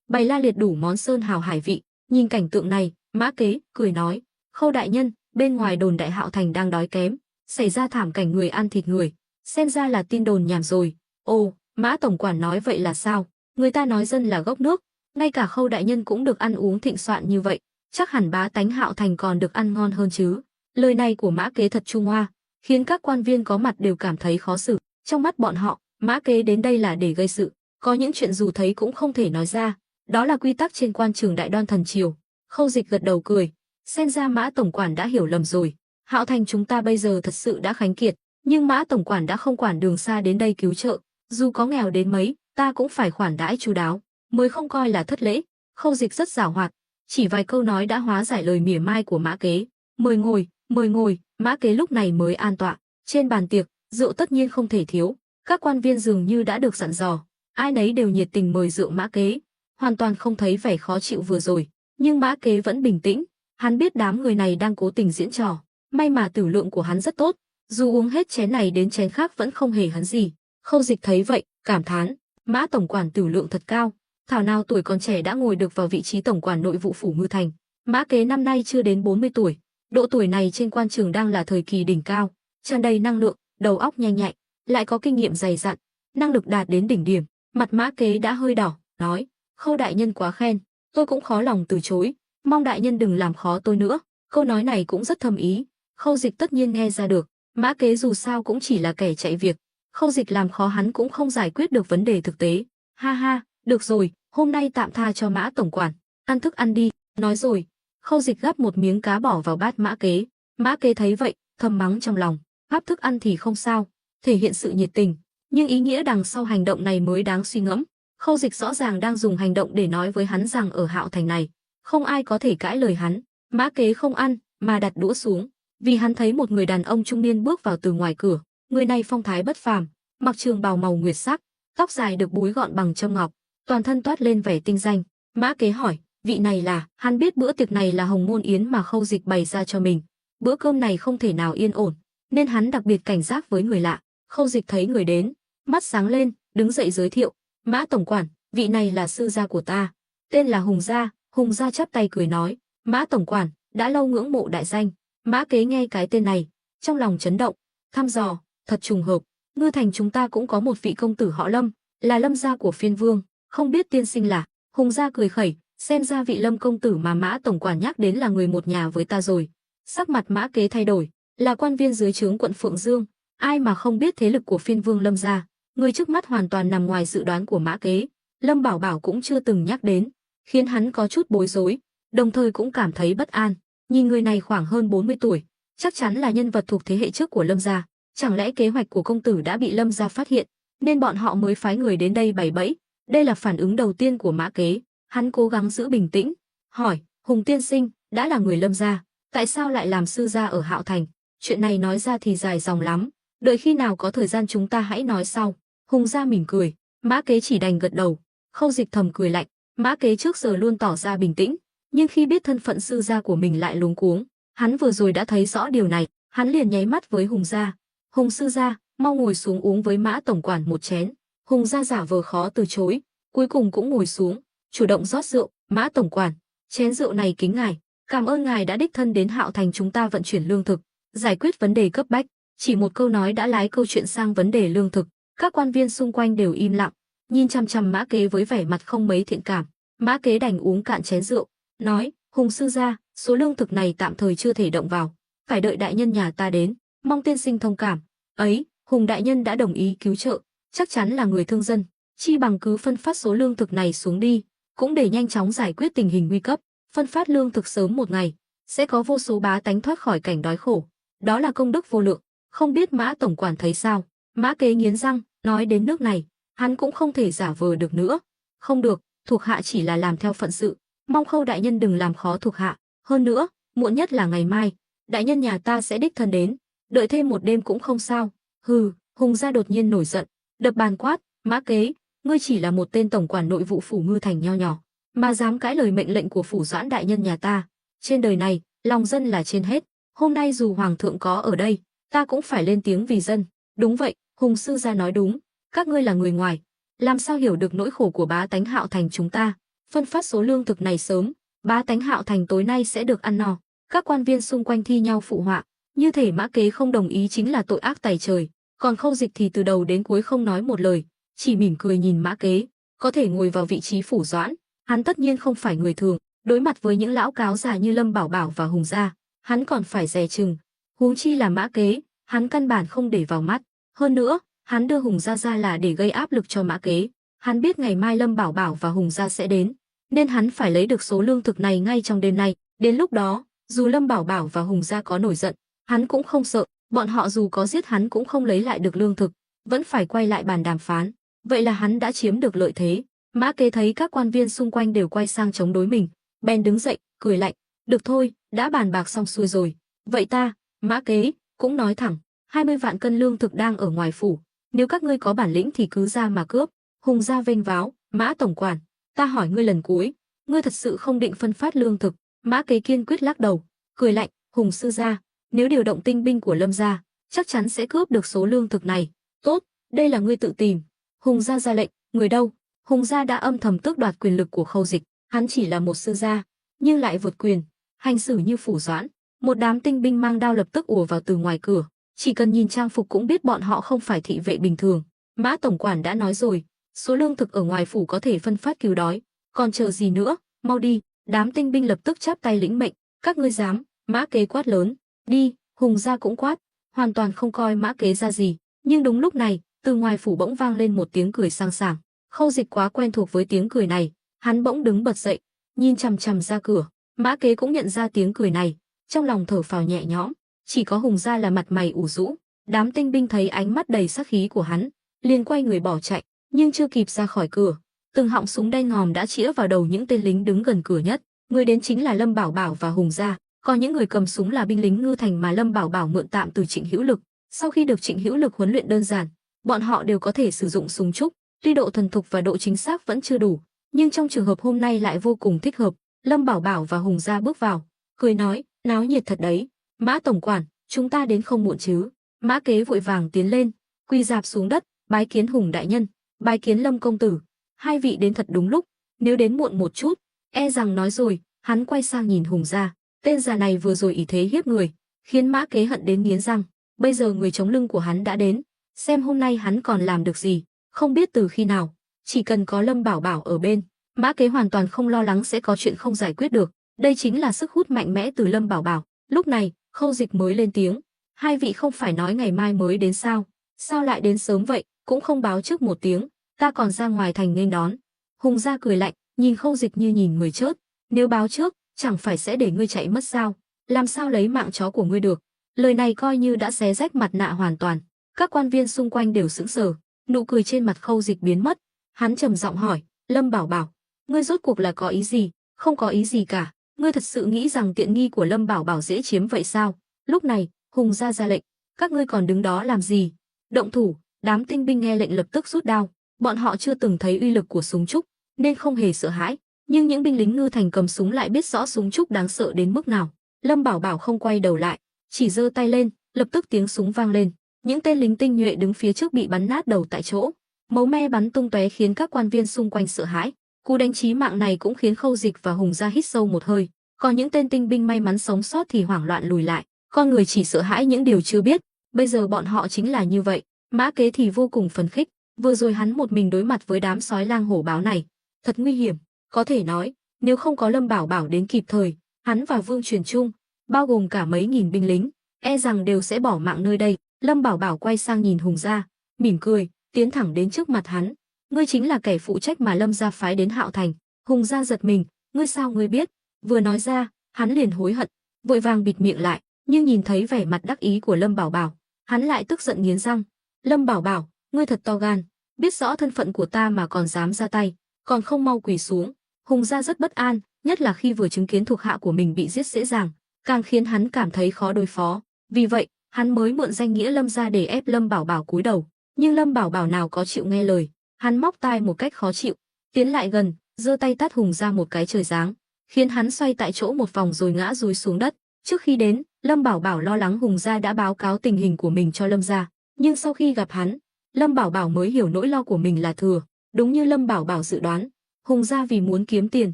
bày la liệt đủ món sơn hào hải vị. Nhìn cảnh tượng này, Mã Kế cười nói: "Khâu đại nhân, bên ngoài đồn đại Hạo Thành đang đói kém, xảy ra thảm cảnh người ăn thịt người, xem ra là tin đồn nhảm rồi." Ồ, Mã tổng quản nói vậy là sao? Người ta nói dân là gốc nước, ngay cả Khâu đại nhân cũng được ăn uống thịnh soạn như vậy, chắc hẳn bá tánh Hạo Thành còn được ăn ngon hơn chứ. Lời này của Mã Kế thật trung hoa, khiến các quan viên có mặt đều cảm thấy khó xử. Trong mắt bọn họ, Mã Kế đến đây là để gây sự, có những chuyện dù thấy cũng không thể nói ra, đó là quy tắc trên quan trường Đại Đoan thần triều. Khâu Dịch gật đầu cười, xem ra Mã tổng quản đã hiểu lầm rồi. Hạo Thành chúng ta bây giờ thật sự đã khánh kiệt, nhưng Mã tổng quản đã không quản đường xa đến đây cứu trợ, dù có nghèo đến mấy, ta cũng phải khoản đãi chu đáo, mới không coi là thất lễ. Khâu Dịch rất giàu hoạt, chỉ vài câu nói đã hóa giải lời mỉa mai của Mã Kế. Mời ngồi, mời ngồi. Mã Kế lúc này mới an tọa. Trên bàn tiệc, rượu tất nhiên không thể thiếu. Các quan viên dường như đã được dặn dò, ai nấy đều nhiệt tình mời rượu Mã Kế, hoàn toàn không thấy vẻ khó chịu vừa rồi. Nhưng Mã Kế vẫn bình tĩnh, hắn biết đám người này đang cố tình diễn trò. May mà tử lượng của hắn rất tốt, dù uống hết chén này đến chén khác vẫn không hề hắn gì. Khâu Dịch thấy vậy, cảm thán, Mã tổng quản tử lượng thật cao, thảo nào tuổi còn trẻ đã ngồi được vào vị trí tổng quản nội vụ phủ Ngư Thành. Mã Kế năm nay chưa đến 40 tuổi, độ tuổi này trên quan trường đang là thời kỳ đỉnh cao, tràn đầy năng lượng, đầu óc nhanh nhạy, lại có kinh nghiệm dày dặn, năng lực đạt đến đỉnh điểm. Mặt Mã Kế đã hơi đỏ, nói: "Khâu đại nhân quá khen, tôi cũng khó lòng từ chối, mong đại nhân đừng làm khó tôi nữa." Câu nói này cũng rất thâm ý, Khâu Dịch tất nhiên nghe ra được. Mã Kế dù sao cũng chỉ là kẻ chạy việc, Khâu Dịch làm khó hắn cũng không giải quyết được vấn đề thực tế. Ha ha, được rồi, hôm nay tạm tha cho Mã tổng quản, ăn thức ăn đi. Nói rồi, Khâu Dịch gắp một miếng cá bỏ vào bát Mã Kế. Mã Kế thấy vậy, thầm mắng trong lòng, gắp thức ăn thì không sao, thể hiện sự nhiệt tình, nhưng ý nghĩa đằng sau hành động này mới đáng suy ngẫm. Khâu Dịch rõ ràng đang dùng hành động để nói với hắn rằng ở Hạo Thành này, không ai có thể cãi lời hắn. Mã Kế không ăn, mà đặt đũa xuống, vì hắn thấy một người đàn ông trung niên bước vào từ ngoài cửa. Người này phong thái bất phàm, mặc trường bào màu nguyệt sắc, tóc dài được búi gọn bằng châm ngọc, toàn thân toát lên vẻ tinh danh. Mã Kế hỏi, vị này là? Hắn biết bữa tiệc này là hồng môn yến mà Khâu Dịch bày ra cho mình, bữa cơm này không thể nào yên ổn, nên hắn đặc biệt cảnh giác với người lạ. Khâu Dịch thấy người đến, mắt sáng lên, đứng dậy giới thiệu, Mã tổng quản, vị này là sư gia của ta, tên là Hùng gia. Hùng gia chắp tay cười nói, Mã tổng quản, đã lâu ngưỡng mộ đại danh. Mã Kế nghe cái tên này, trong lòng chấn động, thăm dò, thật trùng hợp, Ngư Thành chúng ta cũng có một vị công tử họ Lâm, là Lâm gia của phiên vương, không biết tiên sinh là? Hùng gia cười khẩy, xem ra vị Lâm công tử mà Mã tổng quản nhắc đến là người một nhà với ta rồi. Sắc mặt Mã Kế thay đổi, là quan viên dưới trướng quận Phượng Dương, ai mà không biết thế lực của phiên vương Lâm gia. Người trước mắt hoàn toàn nằm ngoài dự đoán của Mã Kế, Lâm Bảo Bảo cũng chưa từng nhắc đến, khiến hắn có chút bối rối, đồng thời cũng cảm thấy bất an. Nhìn người này khoảng hơn 40 tuổi, chắc chắn là nhân vật thuộc thế hệ trước của Lâm gia. Chẳng lẽ kế hoạch của công tử đã bị Lâm gia phát hiện, nên bọn họ mới phái người đến đây bày bẫy? Đây là phản ứng đầu tiên của Mã Kế. Hắn cố gắng giữ bình tĩnh, hỏi, Hùng tiên sinh, đã là người Lâm gia, tại sao lại làm sư gia ở Hạo Thành? Chuyện này nói ra thì dài dòng lắm, đợi khi nào có thời gian chúng ta hãy nói sau. Hùng gia mỉm cười, Mã Kế chỉ đành gật đầu. Khâu Dịch thầm cười lạnh, Mã Kế trước giờ luôn tỏ ra bình tĩnh, nhưng khi biết thân phận sư gia của mình lại luống cuống. Hắn vừa rồi đã thấy rõ điều này, hắn liền nháy mắt với Hùng gia. Hùng sư gia, mau ngồi xuống uống với Mã tổng quản một chén. Hùng gia giả vờ khó từ chối, cuối cùng cũng ngồi xuống, chủ động rót rượu. Mã tổng quản, chén rượu này kính ngài, cảm ơn ngài đã đích thân đến Hạo Thành chúng ta vận chuyển lương thực, giải quyết vấn đề cấp bách. Chỉ một câu nói đã lái câu chuyện sang vấn đề lương thực. Các quan viên xung quanh đều im lặng, nhìn chằm chằm Mã Kế với vẻ mặt không mấy thiện cảm. Mã Kế đành uống cạn chén rượu, nói, Hùng sư gia, số lương thực này tạm thời chưa thể động vào, phải đợi đại nhân nhà ta đến, mong tiên sinh thông cảm. Ấy, Hùng đại nhân đã đồng ý cứu trợ, chắc chắn là người thương dân, chi bằng cứ phân phát số lương thực này xuống đi, cũng để nhanh chóng giải quyết tình hình nguy cấp. Phân phát lương thực sớm một ngày, sẽ có vô số bá tánh thoát khỏi cảnh đói khổ, đó là công đức vô lượng. Không biết Mã tổng quản thấy sao? Mã Kế nghiến răng, nói đến nước này, hắn cũng không thể giả vờ được nữa. Không được, thuộc hạ chỉ là làm theo phận sự, mong Khâu đại nhân đừng làm khó thuộc hạ. Hơn nữa, muộn nhất là ngày mai, đại nhân nhà ta sẽ đích thân đến, đợi thêm một đêm cũng không sao. Hừ, Hùng gia đột nhiên nổi giận, đập bàn quát, Mã Kế, ngươi chỉ là một tên tổng quản nội vụ phủ Ngư Thành nho nhỏ, mà dám cãi lời mệnh lệnh của phủ Doãn đại nhân nhà ta. Trên đời này, lòng dân là trên hết, hôm nay dù hoàng thượng có ở đây, ta cũng phải lên tiếng vì dân. Đúng vậy, Hùng sư gia nói đúng, các ngươi là người ngoài, làm sao hiểu được nỗi khổ của bá tánh Hạo Thành chúng ta. Phân phát số lương thực này sớm, bá tánh Hạo Thành tối nay sẽ được ăn no. Các quan viên xung quanh thi nhau phụ họa, như thể Mã Kế không đồng ý chính là tội ác tày trời. Còn Khâu Dịch thì từ đầu đến cuối không nói một lời, chỉ mỉm cười nhìn Mã Kế. Có thể ngồi vào vị trí phủ Doãn, hắn tất nhiên không phải người thường, đối mặt với những lão cáo già như Lâm Bảo Bảo và Hùng gia, hắn còn phải dè chừng. Huống chi là Mã Kế, hắn căn bản không để vào mắt. Hơn nữa, hắn đưa Hùng gia ra là để gây áp lực cho Mã Kế. Hắn biết ngày mai Lâm Bảo Bảo và Hùng gia sẽ đến, nên hắn phải lấy được số lương thực này ngay trong đêm nay. Đến lúc đó, dù Lâm Bảo Bảo và Hùng gia có nổi giận, hắn cũng không sợ, bọn họ dù có giết hắn cũng không lấy lại được lương thực, vẫn phải quay lại bàn đàm phán. Vậy là hắn đã chiếm được lợi thế. Mã Kế thấy các quan viên xung quanh đều quay sang chống đối mình, bèn đứng dậy, cười lạnh, được thôi, đã bàn bạc xong xuôi rồi. Vậy ta, Mã Kế, cũng nói thẳng, 20 vạn cân lương thực đang ở ngoài phủ, nếu các ngươi có bản lĩnh thì cứ ra mà cướp. Hùng gia vênh váo, Mã tổng quản, ta hỏi ngươi lần cuối, ngươi thật sự không định phân phát lương thực? Mã Kế kiên quyết lắc đầu, cười lạnh, Hùng sư gia, nếu điều động tinh binh của Lâm gia, chắc chắn sẽ cướp được số lương thực này. Tốt, đây là ngươi tự tìm. Hùng gia ra lệnh, người đâu? Hùng gia đã âm thầm tước đoạt quyền lực của Khâu Dịch, hắn chỉ là một sư gia, nhưng lại vượt quyền, hành xử như phủ Doãn. Một đám tinh binh mang đao lập tức ùa vào từ ngoài cửa, chỉ cần nhìn trang phục cũng biết bọn họ không phải thị vệ bình thường. Mã tổng quản đã nói rồi, số lương thực ở ngoài phủ có thể phân phát cứu đói, còn chờ gì nữa, mau đi. Đám tinh binh lập tức chắp tay lĩnh mệnh, các ngươi dám? Mã Kế quát lớn. Đi. Hùng gia cũng quát, hoàn toàn không coi Mã Kế ra gì. Nhưng đúng lúc này, từ ngoài phủ bỗng vang lên một tiếng cười sang sảng. Khâu Dịch quá quen thuộc với tiếng cười này, hắn bỗng đứng bật dậy, nhìn chằm chằm ra cửa. Mã Kế cũng nhận ra tiếng cười này, trong lòng thở phào nhẹ nhõm. Chỉ có Hùng gia là mặt mày ủ rũ. Đám tinh binh thấy ánh mắt đầy sát khí của hắn, liền quay người bỏ chạy, nhưng chưa kịp ra khỏi cửa, từng họng súng đen ngòm đã chĩa vào đầu những tên lính đứng gần cửa nhất. Người đến chính là Lâm Bảo Bảo và Hùng gia, còn những người cầm súng là binh lính Ngư Thành mà Lâm Bảo Bảo mượn tạm từ Trịnh Hữu Lực. Sau khi được Trịnh Hữu Lực huấn luyện đơn giản, bọn họ đều có thể sử dụng súng trúc, tuy độ thuần thục và độ chính xác vẫn chưa đủ, nhưng trong trường hợp hôm nay lại vô cùng thích hợp. Lâm Bảo Bảo và Hùng gia bước vào, cười nói, náo nhiệt thật đấy. Mã tổng quản, chúng ta đến không muộn chứ? Mã Kế vội vàng tiến lên, quỳ rạp xuống đất, bái kiến Hùng đại nhân, bái kiến Lâm công tử. Hai vị đến thật đúng lúc, nếu đến muộn một chút, e rằng nói rồi. Hắn quay sang nhìn Hùng gia, tên già này vừa rồi ỷ thế hiếp người, khiến Mã Kế hận đến nghiến răng. Bây giờ người chống lưng của hắn đã đến, xem hôm nay hắn còn làm được gì. Không biết từ khi nào, chỉ cần có Lâm Bảo Bảo ở bên, Mã Kế hoàn toàn không lo lắng sẽ có chuyện không giải quyết được. Đây chính là sức hút mạnh mẽ từ Lâm Bảo Bảo. Lúc này, Khâu Dịch mới lên tiếng, hai vị không phải nói ngày mai mới đến sao? Sao lại đến sớm vậy, cũng không báo trước một tiếng, ta còn ra ngoài thành nghênh đón. Hùng gia cười lạnh, nhìn Khâu Dịch như nhìn người chớt, nếu báo trước, chẳng phải sẽ để ngươi chạy mất sao? Làm sao lấy mạng chó của ngươi được? Lời này coi như đã xé rách mặt nạ hoàn toàn. Các quan viên xung quanh đều sững sờ, nụ cười trên mặt Khâu Dịch biến mất. Hắn trầm giọng hỏi, Lâm Bảo Bảo, ngươi rốt cuộc là có ý gì? Không có ý gì cả. Ngươi thật sự nghĩ rằng tiện nghi của Lâm Bảo Bảo dễ chiếm vậy sao? Lúc này, Hùng gia ra lệnh, các ngươi còn đứng đó làm gì? Động thủ. Đám tinh binh nghe lệnh lập tức rút đao. Bọn họ chưa từng thấy uy lực của súng trúc, nên không hề sợ hãi. Nhưng những binh lính Ngư Thành cầm súng lại biết rõ súng trúc đáng sợ đến mức nào. Lâm Bảo Bảo không quay đầu lại, chỉ giơ tay lên, lập tức tiếng súng vang lên. Những tên lính tinh nhuệ đứng phía trước bị bắn nát đầu tại chỗ, máu me bắn tung tóe khiến các quan viên xung quanh sợ hãi. Cú đánh chí mạng này cũng khiến Khâu Dịch và Hùng gia hít sâu một hơi. Còn những tên tinh binh may mắn sống sót thì hoảng loạn lùi lại. Con người chỉ sợ hãi những điều chưa biết. Bây giờ bọn họ chính là như vậy. Mã Kế thì vô cùng phấn khích. Vừa rồi hắn một mình đối mặt với đám sói lang hổ báo này, thật nguy hiểm. Có thể nói, nếu không có Lâm Bảo Bảo đến kịp thời, hắn và Vương Truyền Trung, bao gồm cả mấy nghìn binh lính, e rằng đều sẽ bỏ mạng nơi đây. Lâm Bảo Bảo quay sang nhìn Hùng gia, mỉm cười, tiến thẳng đến trước mặt hắn. Ngươi chính là kẻ phụ trách mà Lâm gia phái đến Hạo Thành. Hùng gia giật mình, ngươi sao ngươi biết? Vừa nói ra, hắn liền hối hận, vội vàng bịt miệng lại, nhưng nhìn thấy vẻ mặt đắc ý của Lâm Bảo Bảo, hắn lại tức giận nghiến răng. Lâm Bảo Bảo, ngươi thật to gan, biết rõ thân phận của ta mà còn dám ra tay, còn không mau quỳ xuống. Hùng gia rất bất an, nhất là khi vừa chứng kiến thuộc hạ của mình bị giết dễ dàng, càng khiến hắn cảm thấy khó đối phó. Vì vậy, hắn mới mượn danh nghĩa Lâm gia để ép Lâm Bảo Bảo cúi đầu. Nhưng Lâm Bảo Bảo nào có chịu nghe lời, hắn móc tai một cách khó chịu, tiến lại gần, giơ tay tát Hùng gia một cái trời giáng, khiến hắn xoay tại chỗ một vòng rồi ngã rúi xuống đất. Trước khi đến, Lâm Bảo Bảo lo lắng Hùng gia đã báo cáo tình hình của mình cho Lâm gia, nhưng sau khi gặp hắn, Lâm Bảo Bảo mới hiểu nỗi lo của mình là thừa. Đúng như Lâm Bảo Bảo dự đoán, Hùng gia vì muốn kiếm tiền,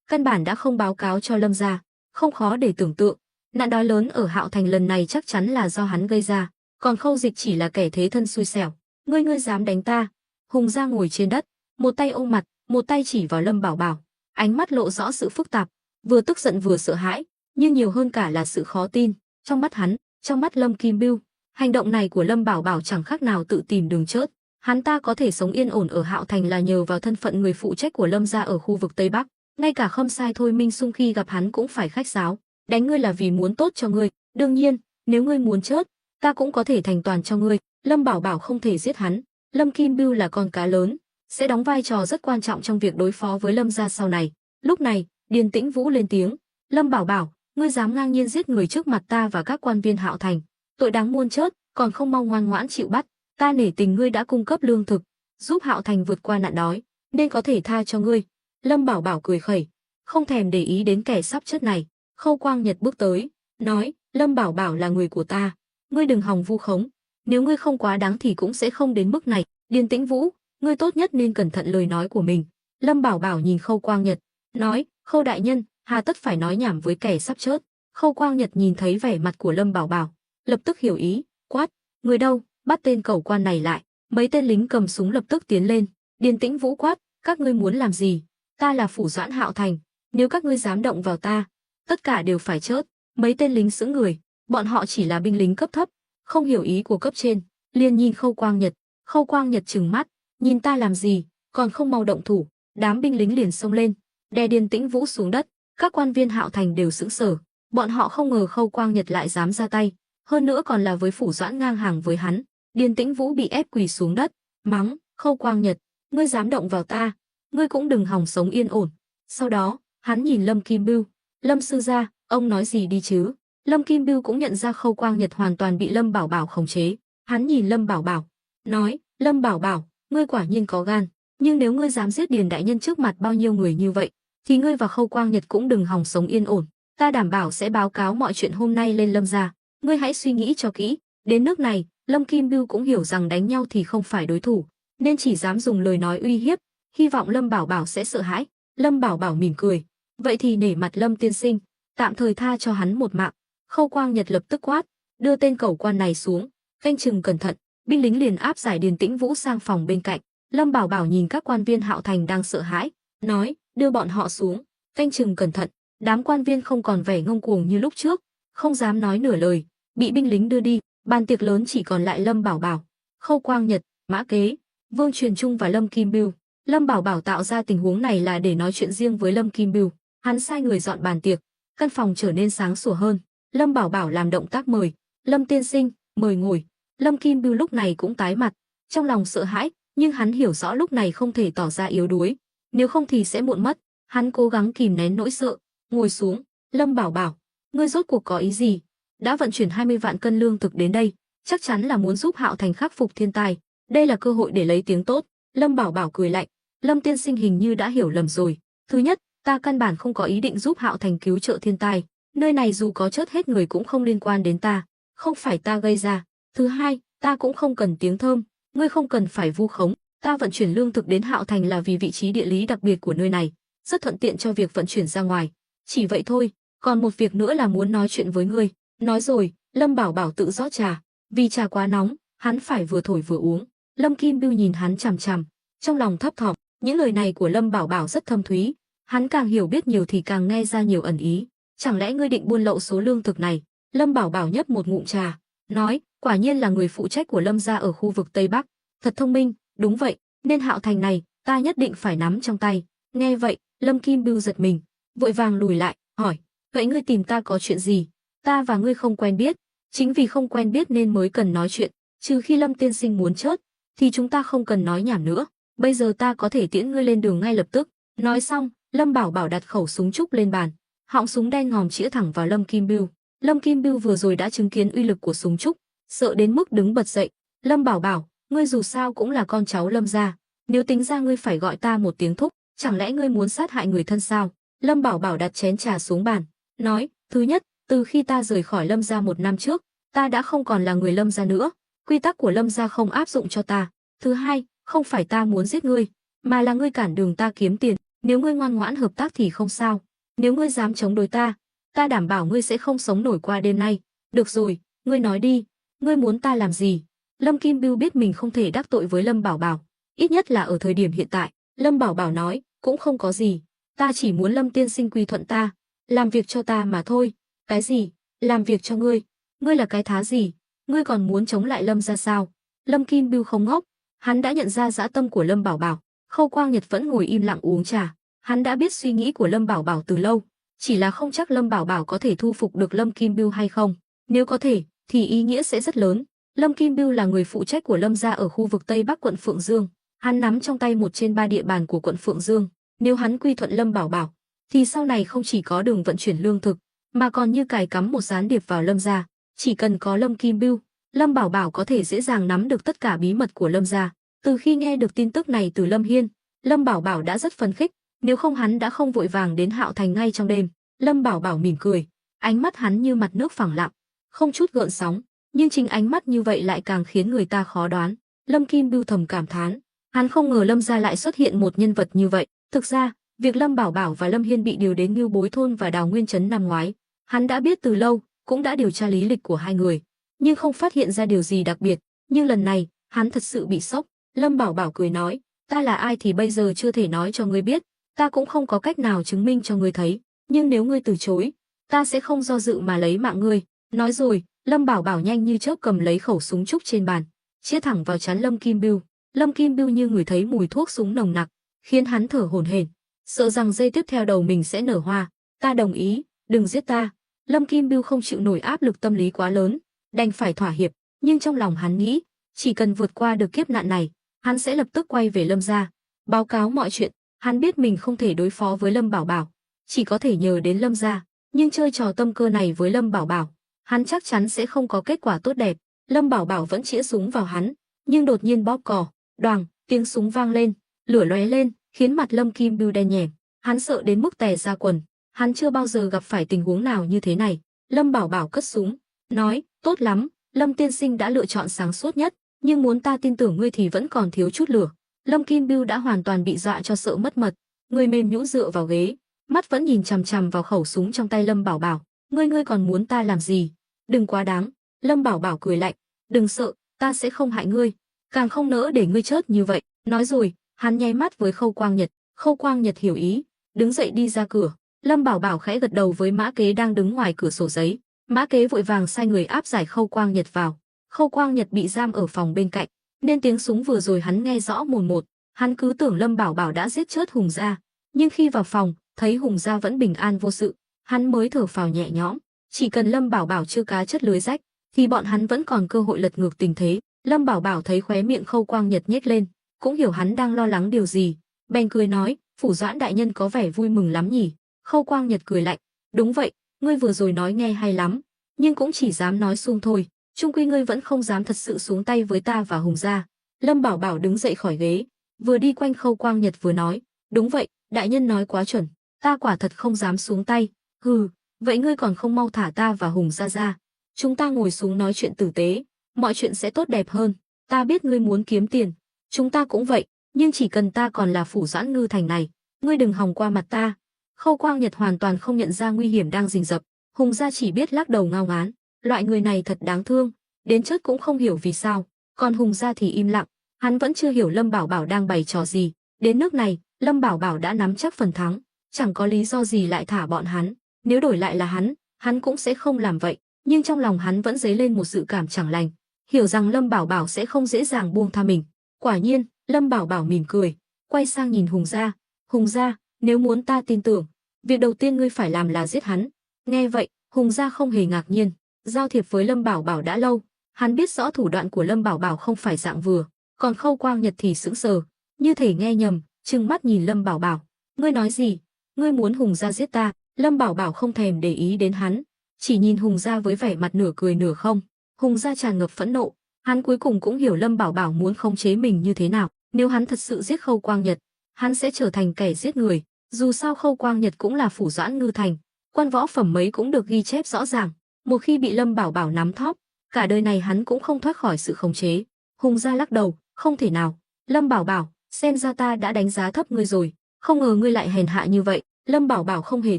căn bản đã không báo cáo cho Lâm gia. Không khó để tưởng tượng, nạn đói lớn ở Hạo Thành lần này chắc chắn là do hắn gây ra, còn Khâu Dịch chỉ là kẻ thế thân xui xẻo. Ngươi dám đánh ta? Hùng gia ngồi trên đất, một tay ôm mặt, một tay chỉ vào Lâm Bảo Bảo, ánh mắt lộ rõ sự phức tạp, vừa tức giận vừa sợ hãi, nhưng nhiều hơn cả là sự khó tin. Trong mắt hắn, trong mắt Lâm Kim Bưu, hành động này của Lâm Bảo Bảo chẳng khác nào tự tìm đường chết. Hắn ta có thể sống yên ổn ở Hạo Thành là nhờ vào thân phận người phụ trách của Lâm gia ở khu vực Tây Bắc. Ngay cả Khâm Sai Thôi Minh Sung khi gặp hắn cũng phải khách sáo, đánh ngươi là vì muốn tốt cho ngươi, đương nhiên, nếu ngươi muốn chết, ta cũng có thể thành toàn cho ngươi. Lâm Bảo Bảo không thể giết hắn, Lâm Kim Bưu là con cá lớn, sẽ đóng vai trò rất quan trọng trong việc đối phó với Lâm gia sau này. Lúc này, Điền Tĩnh Vũ lên tiếng, Lâm Bảo Bảo, ngươi dám ngang nhiên giết người trước mặt ta và các quan viên Hạo Thành, tội đáng muôn chết, còn không mau ngoan ngoãn chịu bắt. Ta nể tình ngươi đã cung cấp lương thực, giúp Hạo Thành vượt qua nạn đói, nên có thể tha cho ngươi. Lâm Bảo Bảo cười khẩy, không thèm để ý đến kẻ sắp chết này. Khâu Quang Nhật bước tới, nói, Lâm Bảo Bảo là người của ta, ngươi đừng hòng vu khống, nếu ngươi không quá đáng thì cũng sẽ không đến mức này. Điền Tĩnh Vũ, ngươi tốt nhất nên cẩn thận lời nói của mình. Lâm Bảo Bảo nhìn Khâu Quang Nhật, nói, Khâu đại nhân, hà tất phải nói nhảm với kẻ sắp chết. Khâu Quang Nhật nhìn thấy vẻ mặt của Lâm Bảo Bảo, lập tức hiểu ý, quát, người đâu, bắt tên cẩu quan này lại. Mấy tên lính cầm súng lập tức tiến lên. Điền Tĩnh Vũ quát, các ngươi muốn làm gì? Ta là phủ doãn Hạo Thành, nếu các ngươi dám động vào ta, tất cả đều phải chết. Mấy tên lính sững người, bọn họ chỉ là binh lính cấp thấp, không hiểu ý của cấp trên, liền nhìn Khâu Quang Nhật. Khâu Quang Nhật trừng mắt, nhìn ta làm gì, còn không mau động thủ. Đám binh lính liền xông lên, đè Điền Tĩnh Vũ xuống đất. Các quan viên Hạo Thành đều sững sờ, bọn họ không ngờ Khâu Quang Nhật lại dám ra tay, hơn nữa còn là với phủ doãn ngang hàng với hắn. Điền Tĩnh Vũ bị ép quỳ xuống đất, mắng, Khâu Quang Nhật, ngươi dám động vào ta, ngươi cũng đừng hòng sống yên ổn. Sau đó, hắn nhìn Lâm Kim Bưu, Lâm sư gia, ông nói gì đi chứ? Lâm Kim Bưu cũng nhận ra Khâu Quang Nhật hoàn toàn bị Lâm Bảo Bảo khống chế. Hắn nhìn Lâm Bảo Bảo, nói, Lâm Bảo Bảo, ngươi quả nhiên có gan, nhưng nếu ngươi dám giết Điền đại nhân trước mặt bao nhiêu người như vậy, thì ngươi và Khâu Quang Nhật cũng đừng hòng sống yên ổn. Ta đảm bảo sẽ báo cáo mọi chuyện hôm nay lên Lâm gia, ngươi hãy suy nghĩ cho kỹ. Đến nước này, Lâm Kim Bưu cũng hiểu rằng đánh nhau thì không phải đối thủ, nên chỉ dám dùng lời nói uy hiếp, hy vọng Lâm Bảo Bảo sẽ sợ hãi. Lâm Bảo Bảo mỉm cười, vậy thì nể mặt Lâm tiên sinh, tạm thời tha cho hắn một mạng. Khâu Quang Nhật lập tức quát, đưa tên cẩu quan này xuống, canh chừng cẩn thận. Binh lính liền áp giải Điền Tĩnh Vũ sang phòng bên cạnh. Lâm Bảo Bảo nhìn các quan viên Hạo Thành đang sợ hãi, nói, đưa bọn họ xuống, canh chừng cẩn thận. Đám quan viên không còn vẻ ngông cuồng như lúc trước, không dám nói nửa lời, bị binh lính đưa đi. Bàn tiệc lớn chỉ còn lại Lâm Bảo Bảo, Khâu Quang Nhật, Mã Kế, Vương Truyền Trung và Lâm Kim Bưu. Lâm Bảo Bảo tạo ra tình huống này là để nói chuyện riêng với Lâm Kim Bưu. Hắn sai người dọn bàn tiệc, căn phòng trở nên sáng sủa hơn. Lâm Bảo Bảo làm động tác mời, Lâm tiên sinh, mời ngồi. Lâm Kim Bưu lúc này cũng tái mặt, trong lòng sợ hãi, nhưng hắn hiểu rõ lúc này không thể tỏ ra yếu đuối, nếu không thì sẽ muộn mất. Hắn cố gắng kìm nén nỗi sợ, ngồi xuống. Lâm Bảo Bảo, ngươi rốt cuộc có ý gì? Đã vận chuyển 20 vạn cân lương thực đến đây, chắc chắn là muốn giúp Hạo Thành khắc phục thiên tai, đây là cơ hội để lấy tiếng tốt. Lâm Bảo Bảo cười lạnh, Lâm tiên sinh hình như đã hiểu lầm rồi. Thứ nhất, ta căn bản không có ý định giúp Hạo Thành cứu trợ thiên tai, nơi này dù có chết hết người cũng không liên quan đến ta, không phải ta gây ra. Thứ hai, ta cũng không cần tiếng thơm, ngươi không cần phải vu khống, ta vận chuyển lương thực đến Hạo Thành là vì vị trí địa lý đặc biệt của nơi này, rất thuận tiện cho việc vận chuyển ra ngoài. Chỉ vậy thôi, còn một việc nữa là muốn nói chuyện với ngươi. Nói rồi, Lâm Bảo Bảo tự rót trà, vì trà quá nóng, hắn phải vừa thổi vừa uống. Lâm Kim Bưu nhìn hắn chằm chằm, trong lòng thấp thỏm, những lời này của Lâm Bảo Bảo rất thâm thúy, hắn càng hiểu biết nhiều thì càng nghe ra nhiều ẩn ý. Chẳng lẽ ngươi định buôn lậu số lương thực này? Lâm Bảo Bảo nhấp một ngụm trà, nói, quả nhiên là người phụ trách của Lâm gia ở khu vực Tây Bắc, thật thông minh, đúng vậy, nên Hạo Thành này, ta nhất định phải nắm trong tay. Nghe vậy, Lâm Kim Bưu giật mình, vội vàng lùi lại, hỏi, vậy ngươi tìm ta có chuyện gì? Ta và ngươi không quen biết, Chính vì không quen biết nên mới cần nói chuyện, trừ khi Lâm tiên sinh muốn chớt, thì chúng ta không cần nói nhảm nữa. Bây giờ ta có thể tiễn ngươi lên đường ngay lập tức. Nói xong, Lâm Bảo Bảo đặt khẩu súng trúc lên bàn, họng súng đen ngòm chĩa thẳng vào Lâm Kim Bưu. Lâm Kim Bưu vừa rồi đã chứng kiến uy lực của súng trúc, sợ đến mức đứng bật dậy. Lâm Bảo Bảo, ngươi dù sao cũng là con cháu Lâm gia, nếu tính ra ngươi phải gọi ta một tiếng thúc, chẳng lẽ ngươi muốn sát hại người thân sao? Lâm Bảo Bảo đặt chén trà xuống bàn, nói, thứ nhất, từ khi ta rời khỏi Lâm gia 1 năm trước, ta đã không còn là người Lâm gia nữa, quy tắc của Lâm gia không áp dụng cho ta. Thứ hai, không phải ta muốn giết ngươi, mà là ngươi cản đường ta kiếm tiền, nếu ngươi ngoan ngoãn hợp tác thì không sao, nếu ngươi dám chống đối ta đảm bảo ngươi sẽ không sống nổi qua đêm nay. Được rồi, ngươi nói đi, ngươi muốn ta làm gì? Lâm Kim Bưu biết mình không thể đắc tội với Lâm Bảo Bảo, ít nhất là ở thời điểm hiện tại. Lâm Bảo Bảo nói, cũng không có gì, ta chỉ muốn Lâm tiên sinh quy thuận ta, làm việc cho ta mà thôi. Cái gì? Làm việc cho ngươi? Ngươi là cái thá gì? Ngươi còn muốn chống lại Lâm gia sao? Lâm Kim Bưu không ngốc, hắn đã nhận ra dã tâm của Lâm Bảo Bảo. Khâu Quang Nhật vẫn ngồi im lặng uống trà, hắn đã biết suy nghĩ của Lâm Bảo Bảo từ lâu, chỉ là không chắc Lâm Bảo Bảo có thể thu phục được Lâm Kim Bưu hay không. Nếu có thể, thì ý nghĩa sẽ rất lớn. Lâm Kim Bưu là người phụ trách của Lâm gia ở khu vực Tây Bắc quận Phượng Dương, hắn nắm trong tay 1/3 địa bàn của quận Phượng Dương. Nếu hắn quy thuận Lâm Bảo Bảo, thì sau này không chỉ có đường vận chuyển lương thực, mà còn như cài cắm một gián điệp vào Lâm gia. Chỉ cần có Lâm Kim Bưu, Lâm Bảo Bảo có thể dễ dàng nắm được tất cả bí mật của Lâm gia. Từ khi nghe được tin tức này từ Lâm Hiên, Lâm Bảo Bảo đã rất phấn khích, nếu không hắn đã không vội vàng đến Hạo Thành ngay trong đêm. Lâm Bảo Bảo mỉm cười, ánh mắt hắn như mặt nước phẳng lặng, không chút gợn sóng, nhưng chính ánh mắt như vậy lại càng khiến người ta khó đoán. Lâm Kim Bưu thầm cảm thán, hắn không ngờ Lâm gia lại xuất hiện một nhân vật như vậy. Thực ra, việc Lâm Bảo Bảo và Lâm Hiên bị điều đến Ngưu Bối thôn và Đào Nguyên trấn năm ngoái, hắn đã biết từ lâu, cũng đã điều tra lý lịch của hai người, nhưng không phát hiện ra điều gì đặc biệt. Nhưng lần này, hắn thật sự bị sốc. Lâm Bảo Bảo cười nói, ta là ai thì bây giờ chưa thể nói cho ngươi biết, ta cũng không có cách nào chứng minh cho ngươi thấy, nhưng nếu ngươi từ chối, ta sẽ không do dự mà lấy mạng ngươi. Nói rồi, Lâm Bảo Bảo nhanh như chớp cầm lấy khẩu súng trúc trên bàn, chĩa thẳng vào trán Lâm Kim Bưu. Lâm Kim Bưu như ngửi thấy mùi thuốc súng nồng nặc, khiến hắn thở hổn hển, sợ rằng giây tiếp theo đầu mình sẽ nở hoa. Ta đồng ý, đừng giết ta. Lâm Kim Bưu không chịu nổi áp lực tâm lý quá lớn, đành phải thỏa hiệp, nhưng trong lòng hắn nghĩ, chỉ cần vượt qua được kiếp nạn này, hắn sẽ lập tức quay về Lâm gia, báo cáo mọi chuyện. Hắn biết mình không thể đối phó với Lâm Bảo Bảo, chỉ có thể nhờ đến Lâm gia, nhưng chơi trò tâm cơ này với Lâm Bảo Bảo, hắn chắc chắn sẽ không có kết quả tốt đẹp. Lâm Bảo Bảo vẫn chĩa súng vào hắn, nhưng đột nhiên bóp cò, đoàng, tiếng súng vang lên, lửa lóe lên, khiến mặt Lâm Kim Bưu đen nhẻm. Hắn sợ đến mức tè ra quần, hắn chưa bao giờ gặp phải tình huống nào như thế này. Lâm Bảo Bảo cất súng, nói, tốt lắm, Lâm tiên sinh đã lựa chọn sáng suốt nhất, nhưng muốn ta tin tưởng ngươi thì vẫn còn thiếu chút lửa. Lâm Kim Bưu đã hoàn toàn bị dọa cho sợ mất mật, người mềm nhũn dựa vào ghế, mắt vẫn nhìn chằm chằm vào khẩu súng trong tay Lâm Bảo Bảo. Ngươi còn muốn ta làm gì? Đừng quá đáng. Lâm Bảo Bảo cười lạnh, đừng sợ, ta sẽ không hại ngươi, càng không nỡ để ngươi chết như vậy. Nói rồi, hắn nháy mắt với Khâu Quang Nhật. Khâu Quang Nhật hiểu ý, đứng dậy đi ra cửa. Lâm Bảo Bảo khẽ gật đầu với Mã Kế đang đứng ngoài cửa sổ giấy. Mã Kế vội vàng sai người áp giải Khâu Quang Nhật vào. Khâu Quang Nhật bị giam ở phòng bên cạnh, nên tiếng súng vừa rồi hắn nghe rõ mồn một. Hắn cứ tưởng Lâm Bảo Bảo đã giết chết Hùng gia, nhưng khi vào phòng, thấy Hùng gia vẫn bình an vô sự, hắn mới thở phào nhẹ nhõm. Chỉ cần Lâm Bảo Bảo chưa cá chất lưới rách, thì bọn hắn vẫn còn cơ hội lật ngược tình thế. Lâm Bảo Bảo thấy khóe miệng Khâu Quang Nhật nhếch lên, cũng hiểu hắn đang lo lắng điều gì, bèn cười nói, Phủ Doãn đại nhân có vẻ vui mừng lắm nhỉ? Khâu Quang Nhật cười lạnh, đúng vậy, ngươi vừa rồi nói nghe hay lắm, nhưng cũng chỉ dám nói suông thôi, chung quy ngươi vẫn không dám thật sự xuống tay với ta và Hùng gia. Lâm Bảo Bảo đứng dậy khỏi ghế, vừa đi quanh Khâu Quang Nhật vừa nói, đúng vậy, đại nhân nói quá chuẩn, ta quả thật không dám xuống tay. Hừ, vậy ngươi còn không mau thả ta và Hùng gia ra, chúng ta ngồi xuống nói chuyện tử tế, mọi chuyện sẽ tốt đẹp hơn. Ta biết ngươi muốn kiếm tiền, chúng ta cũng vậy, nhưng chỉ cần ta còn là Phủ Doãn Ngư Thành này, ngươi đừng hòng qua mặt ta. Khâu Quang Nhật hoàn toàn không nhận ra nguy hiểm đang rình rập, Hùng gia chỉ biết lắc đầu ngao ngán, loại người này thật đáng thương, đến chết cũng không hiểu vì sao. Còn Hùng gia thì im lặng, hắn vẫn chưa hiểu Lâm Bảo Bảo đang bày trò gì. Đến nước này, Lâm Bảo Bảo đã nắm chắc phần thắng, chẳng có lý do gì lại thả bọn hắn. Nếu đổi lại là hắn cũng sẽ không làm vậy. Nhưng trong lòng hắn vẫn dấy lên một dự cảm chẳng lành, hiểu rằng Lâm Bảo Bảo sẽ không dễ dàng buông tha mình. Quả nhiên, Lâm Bảo Bảo mỉm cười, quay sang nhìn Hùng gia. Hùng gia, nếu muốn ta tin tưởng, việc đầu tiên ngươi phải làm là giết hắn. Nghe vậy, Hùng gia không hề ngạc nhiên, giao thiệp với Lâm Bảo Bảo đã lâu, hắn biết rõ thủ đoạn của Lâm Bảo Bảo không phải dạng vừa, còn Khâu Quang Nhật thì sững sờ, như thể nghe nhầm, trừng mắt nhìn Lâm Bảo Bảo. Ngươi nói gì? Ngươi muốn Hùng gia giết ta? Lâm Bảo Bảo không thèm để ý đến hắn, chỉ nhìn Hùng gia với vẻ mặt nửa cười nửa không. Hùng gia tràn ngập phẫn nộ, hắn cuối cùng cũng hiểu Lâm Bảo Bảo muốn khống chế mình như thế nào. Nếu hắn thật sự giết Khâu Quang Nhật, hắn sẽ trở thành kẻ giết người. Dù sao Khâu Quang Nhật cũng là phủ doãn ngư thành, quan võ phẩm mấy cũng được ghi chép rõ ràng. Một khi bị Lâm Bảo Bảo nắm thóp, cả đời này hắn cũng không thoát khỏi sự khống chế. Hùng gia lắc đầu, không thể nào. Lâm Bảo Bảo, xem ra ta đã đánh giá thấp ngươi rồi, không ngờ ngươi lại hèn hạ như vậy. Lâm Bảo Bảo không hề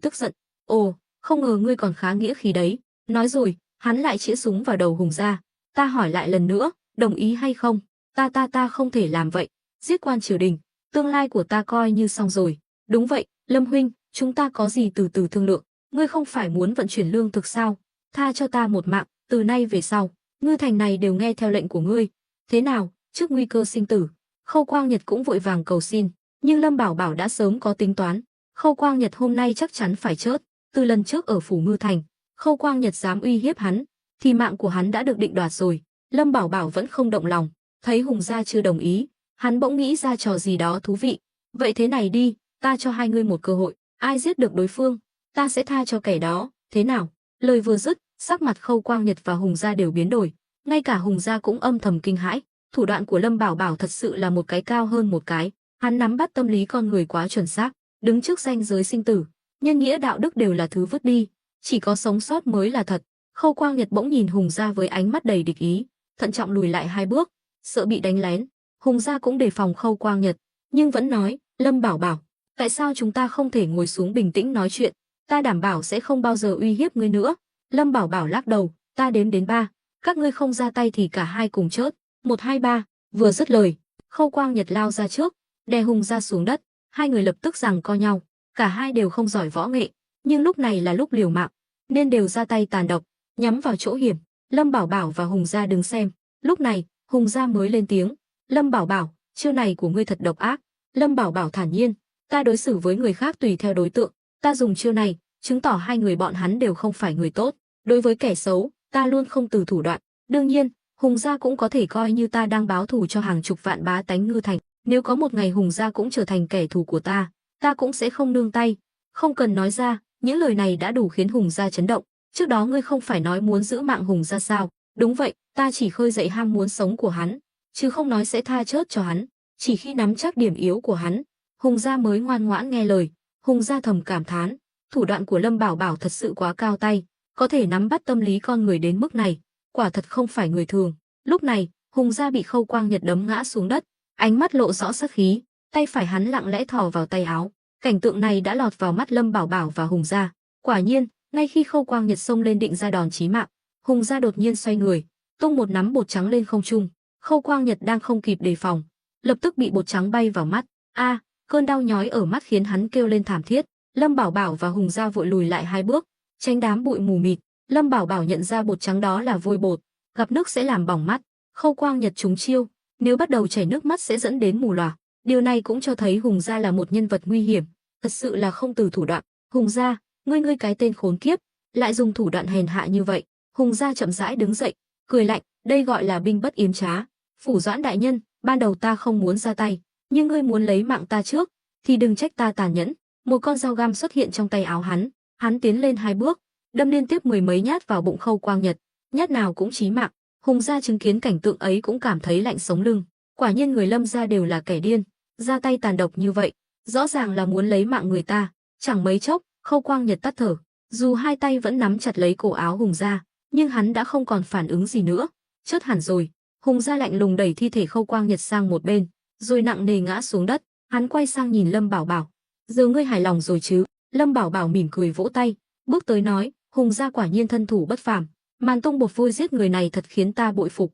tức giận. Ồ, không ngờ ngươi còn khá nghĩa khí đấy. Nói rồi, hắn lại chĩa súng vào đầu Hùng gia. Ta hỏi lại lần nữa, đồng ý hay không? Ta không thể làm vậy. Giết quan triều đình, tương lai của ta coi như xong rồi. Đúng vậy, Lâm huynh, chúng ta có gì từ từ thương lượng. Ngươi không phải muốn vận chuyển lương thực sao? Tha cho ta một mạng, từ nay về sau, ngư thành này đều nghe theo lệnh của ngươi. Thế nào, trước nguy cơ sinh tử? Khâu Quang Nhật cũng vội vàng cầu xin, nhưng Lâm Bảo Bảo đã sớm có tính toán. Khâu Quang Nhật hôm nay chắc chắn phải chết. Từ lần trước ở phủ ngư thành, Khâu Quang Nhật dám uy hiếp hắn, thì mạng của hắn đã được định đoạt rồi. Lâm Bảo Bảo vẫn không động lòng, thấy Hùng gia chưa đồng ý, hắn bỗng nghĩ ra trò gì đó thú vị. Vậy thế này đi, ta cho hai ngươi một cơ hội, ai giết được đối phương, ta sẽ tha cho kẻ đó, thế nào? Lời vừa dứt, sắc mặt Khâu Quang Nhật và Hùng gia đều biến đổi, ngay cả Hùng gia cũng âm thầm kinh hãi. Thủ đoạn của Lâm Bảo Bảo thật sự là một cái cao hơn một cái, hắn nắm bắt tâm lý con người quá chuẩn xác, đứng trước ranh giới sinh tử, nhân nghĩa đạo đức đều là thứ vứt đi, chỉ có sống sót mới là thật. Khâu Quang Nhật bỗng nhìn Hùng gia với ánh mắt đầy địch ý, thận trọng lùi lại hai bước, sợ bị đánh lén. Hùng gia cũng đề phòng Khâu Quang Nhật, nhưng vẫn nói, Lâm Bảo Bảo, tại sao chúng ta không thể ngồi xuống bình tĩnh nói chuyện? Ta đảm bảo sẽ không bao giờ uy hiếp ngươi nữa. Lâm Bảo Bảo lắc đầu, ta đếm đến 3, các ngươi không ra tay thì cả hai cùng chết. 1 2 3, vừa dứt lời, Khâu Quang Nhật lao ra trước, đè Hùng gia xuống đất, hai người lập tức giằng co nhau, cả hai đều không giỏi võ nghệ, nhưng lúc này là lúc liều mạng, nên đều ra tay tàn độc, nhắm vào chỗ hiểm. Lâm Bảo Bảo và Hùng gia đứng xem, lúc này, Hùng gia mới lên tiếng, Lâm Bảo Bảo, chiêu này của ngươi thật độc ác. Lâm Bảo Bảo thản nhiên, ta đối xử với người khác tùy theo đối tượng, ta dùng chiêu này, chứng tỏ hai người bọn hắn đều không phải người tốt, đối với kẻ xấu, ta luôn không từ thủ đoạn. Đương nhiên, Hùng gia cũng có thể coi như ta đang báo thù cho hàng chục vạn bá tánh ngư thành, nếu có một ngày Hùng gia cũng trở thành kẻ thù của ta cũng sẽ không nương tay. Không cần nói ra, những lời này đã đủ khiến Hùng gia chấn động. Trước đó ngươi không phải nói muốn giữ mạng Hùng gia sao? Đúng vậy, ta chỉ khơi dậy ham muốn sống của hắn, chứ không nói sẽ tha chết cho hắn. Chỉ khi nắm chắc điểm yếu của hắn, Hùng gia mới ngoan ngoãn nghe lời. Hùng gia thầm cảm thán, thủ đoạn của Lâm Bảo Bảo thật sự quá cao tay, có thể nắm bắt tâm lý con người đến mức này, quả thật không phải người thường. Lúc này, Hùng gia bị Khâu Quang Nhật đấm ngã xuống đất, ánh mắt lộ rõ sát khí, tay phải hắn lặng lẽ thò vào tay áo. Cảnh tượng này đã lọt vào mắt Lâm Bảo Bảo và Hùng gia. Quả nhiên, ngay khi Khâu Quang Nhật xông lên định ra đòn chí mạng, Hùng gia đột nhiên xoay người, tung một nắm bột trắng lên không trung. Khâu Quang Nhật đang không kịp đề phòng, lập tức bị bột trắng bay vào mắt. Cơn đau nhói ở mắt khiến hắn kêu lên thảm thiết. Lâm Bảo Bảo và Hùng gia vội lùi lại hai bước, tránh đám bụi mù mịt. Lâm Bảo Bảo nhận ra bột trắng đó là vôi bột, gặp nước sẽ làm bỏng mắt. Khâu Quang Nhật trúng chiêu, nếu bắt đầu chảy nước mắt sẽ dẫn đến mù lòa. Điều này cũng cho thấy Hùng gia là một nhân vật nguy hiểm, thật sự là không từ thủ đoạn. Hùng gia, ngươi cái tên khốn kiếp, lại dùng thủ đoạn hèn hạ như vậy. Hùng gia chậm rãi đứng dậy, cười lạnh, đây gọi là binh bất yếm trá. Phủ Doãn đại nhân, ban đầu ta không muốn ra tay, nhưng ngươi muốn lấy mạng ta trước, thì đừng trách ta tàn nhẫn. Một con dao găm xuất hiện trong tay áo hắn tiến lên hai bước, đâm liên tiếp 10 mấy nhát vào bụng Khâu Quang Nhật, nhát nào cũng chí mạng. Hùng gia chứng kiến cảnh tượng ấy cũng cảm thấy lạnh sống lưng. Quả nhiên người Lâm gia đều là kẻ điên, ra tay tàn độc như vậy, rõ ràng là muốn lấy mạng người ta. Chẳng mấy chốc, Khâu Quang Nhật tắt thở, dù hai tay vẫn nắm chặt lấy cổ áo Hùng gia, nhưng hắn đã không còn phản ứng gì nữa, chết hẳn rồi. Hùng gia lạnh lùng đẩy thi thể Khâu Quang Nhật sang một bên, rồi nặng nề ngã xuống đất. Hắn quay sang nhìn Lâm Bảo Bảo, giờ ngươi hài lòng rồi chứ? Lâm Bảo Bảo mỉm cười vỗ tay, bước tới nói, Hùng gia quả nhiên thân thủ bất phàm, màn tung bột vôi giết người này thật khiến ta bội phục.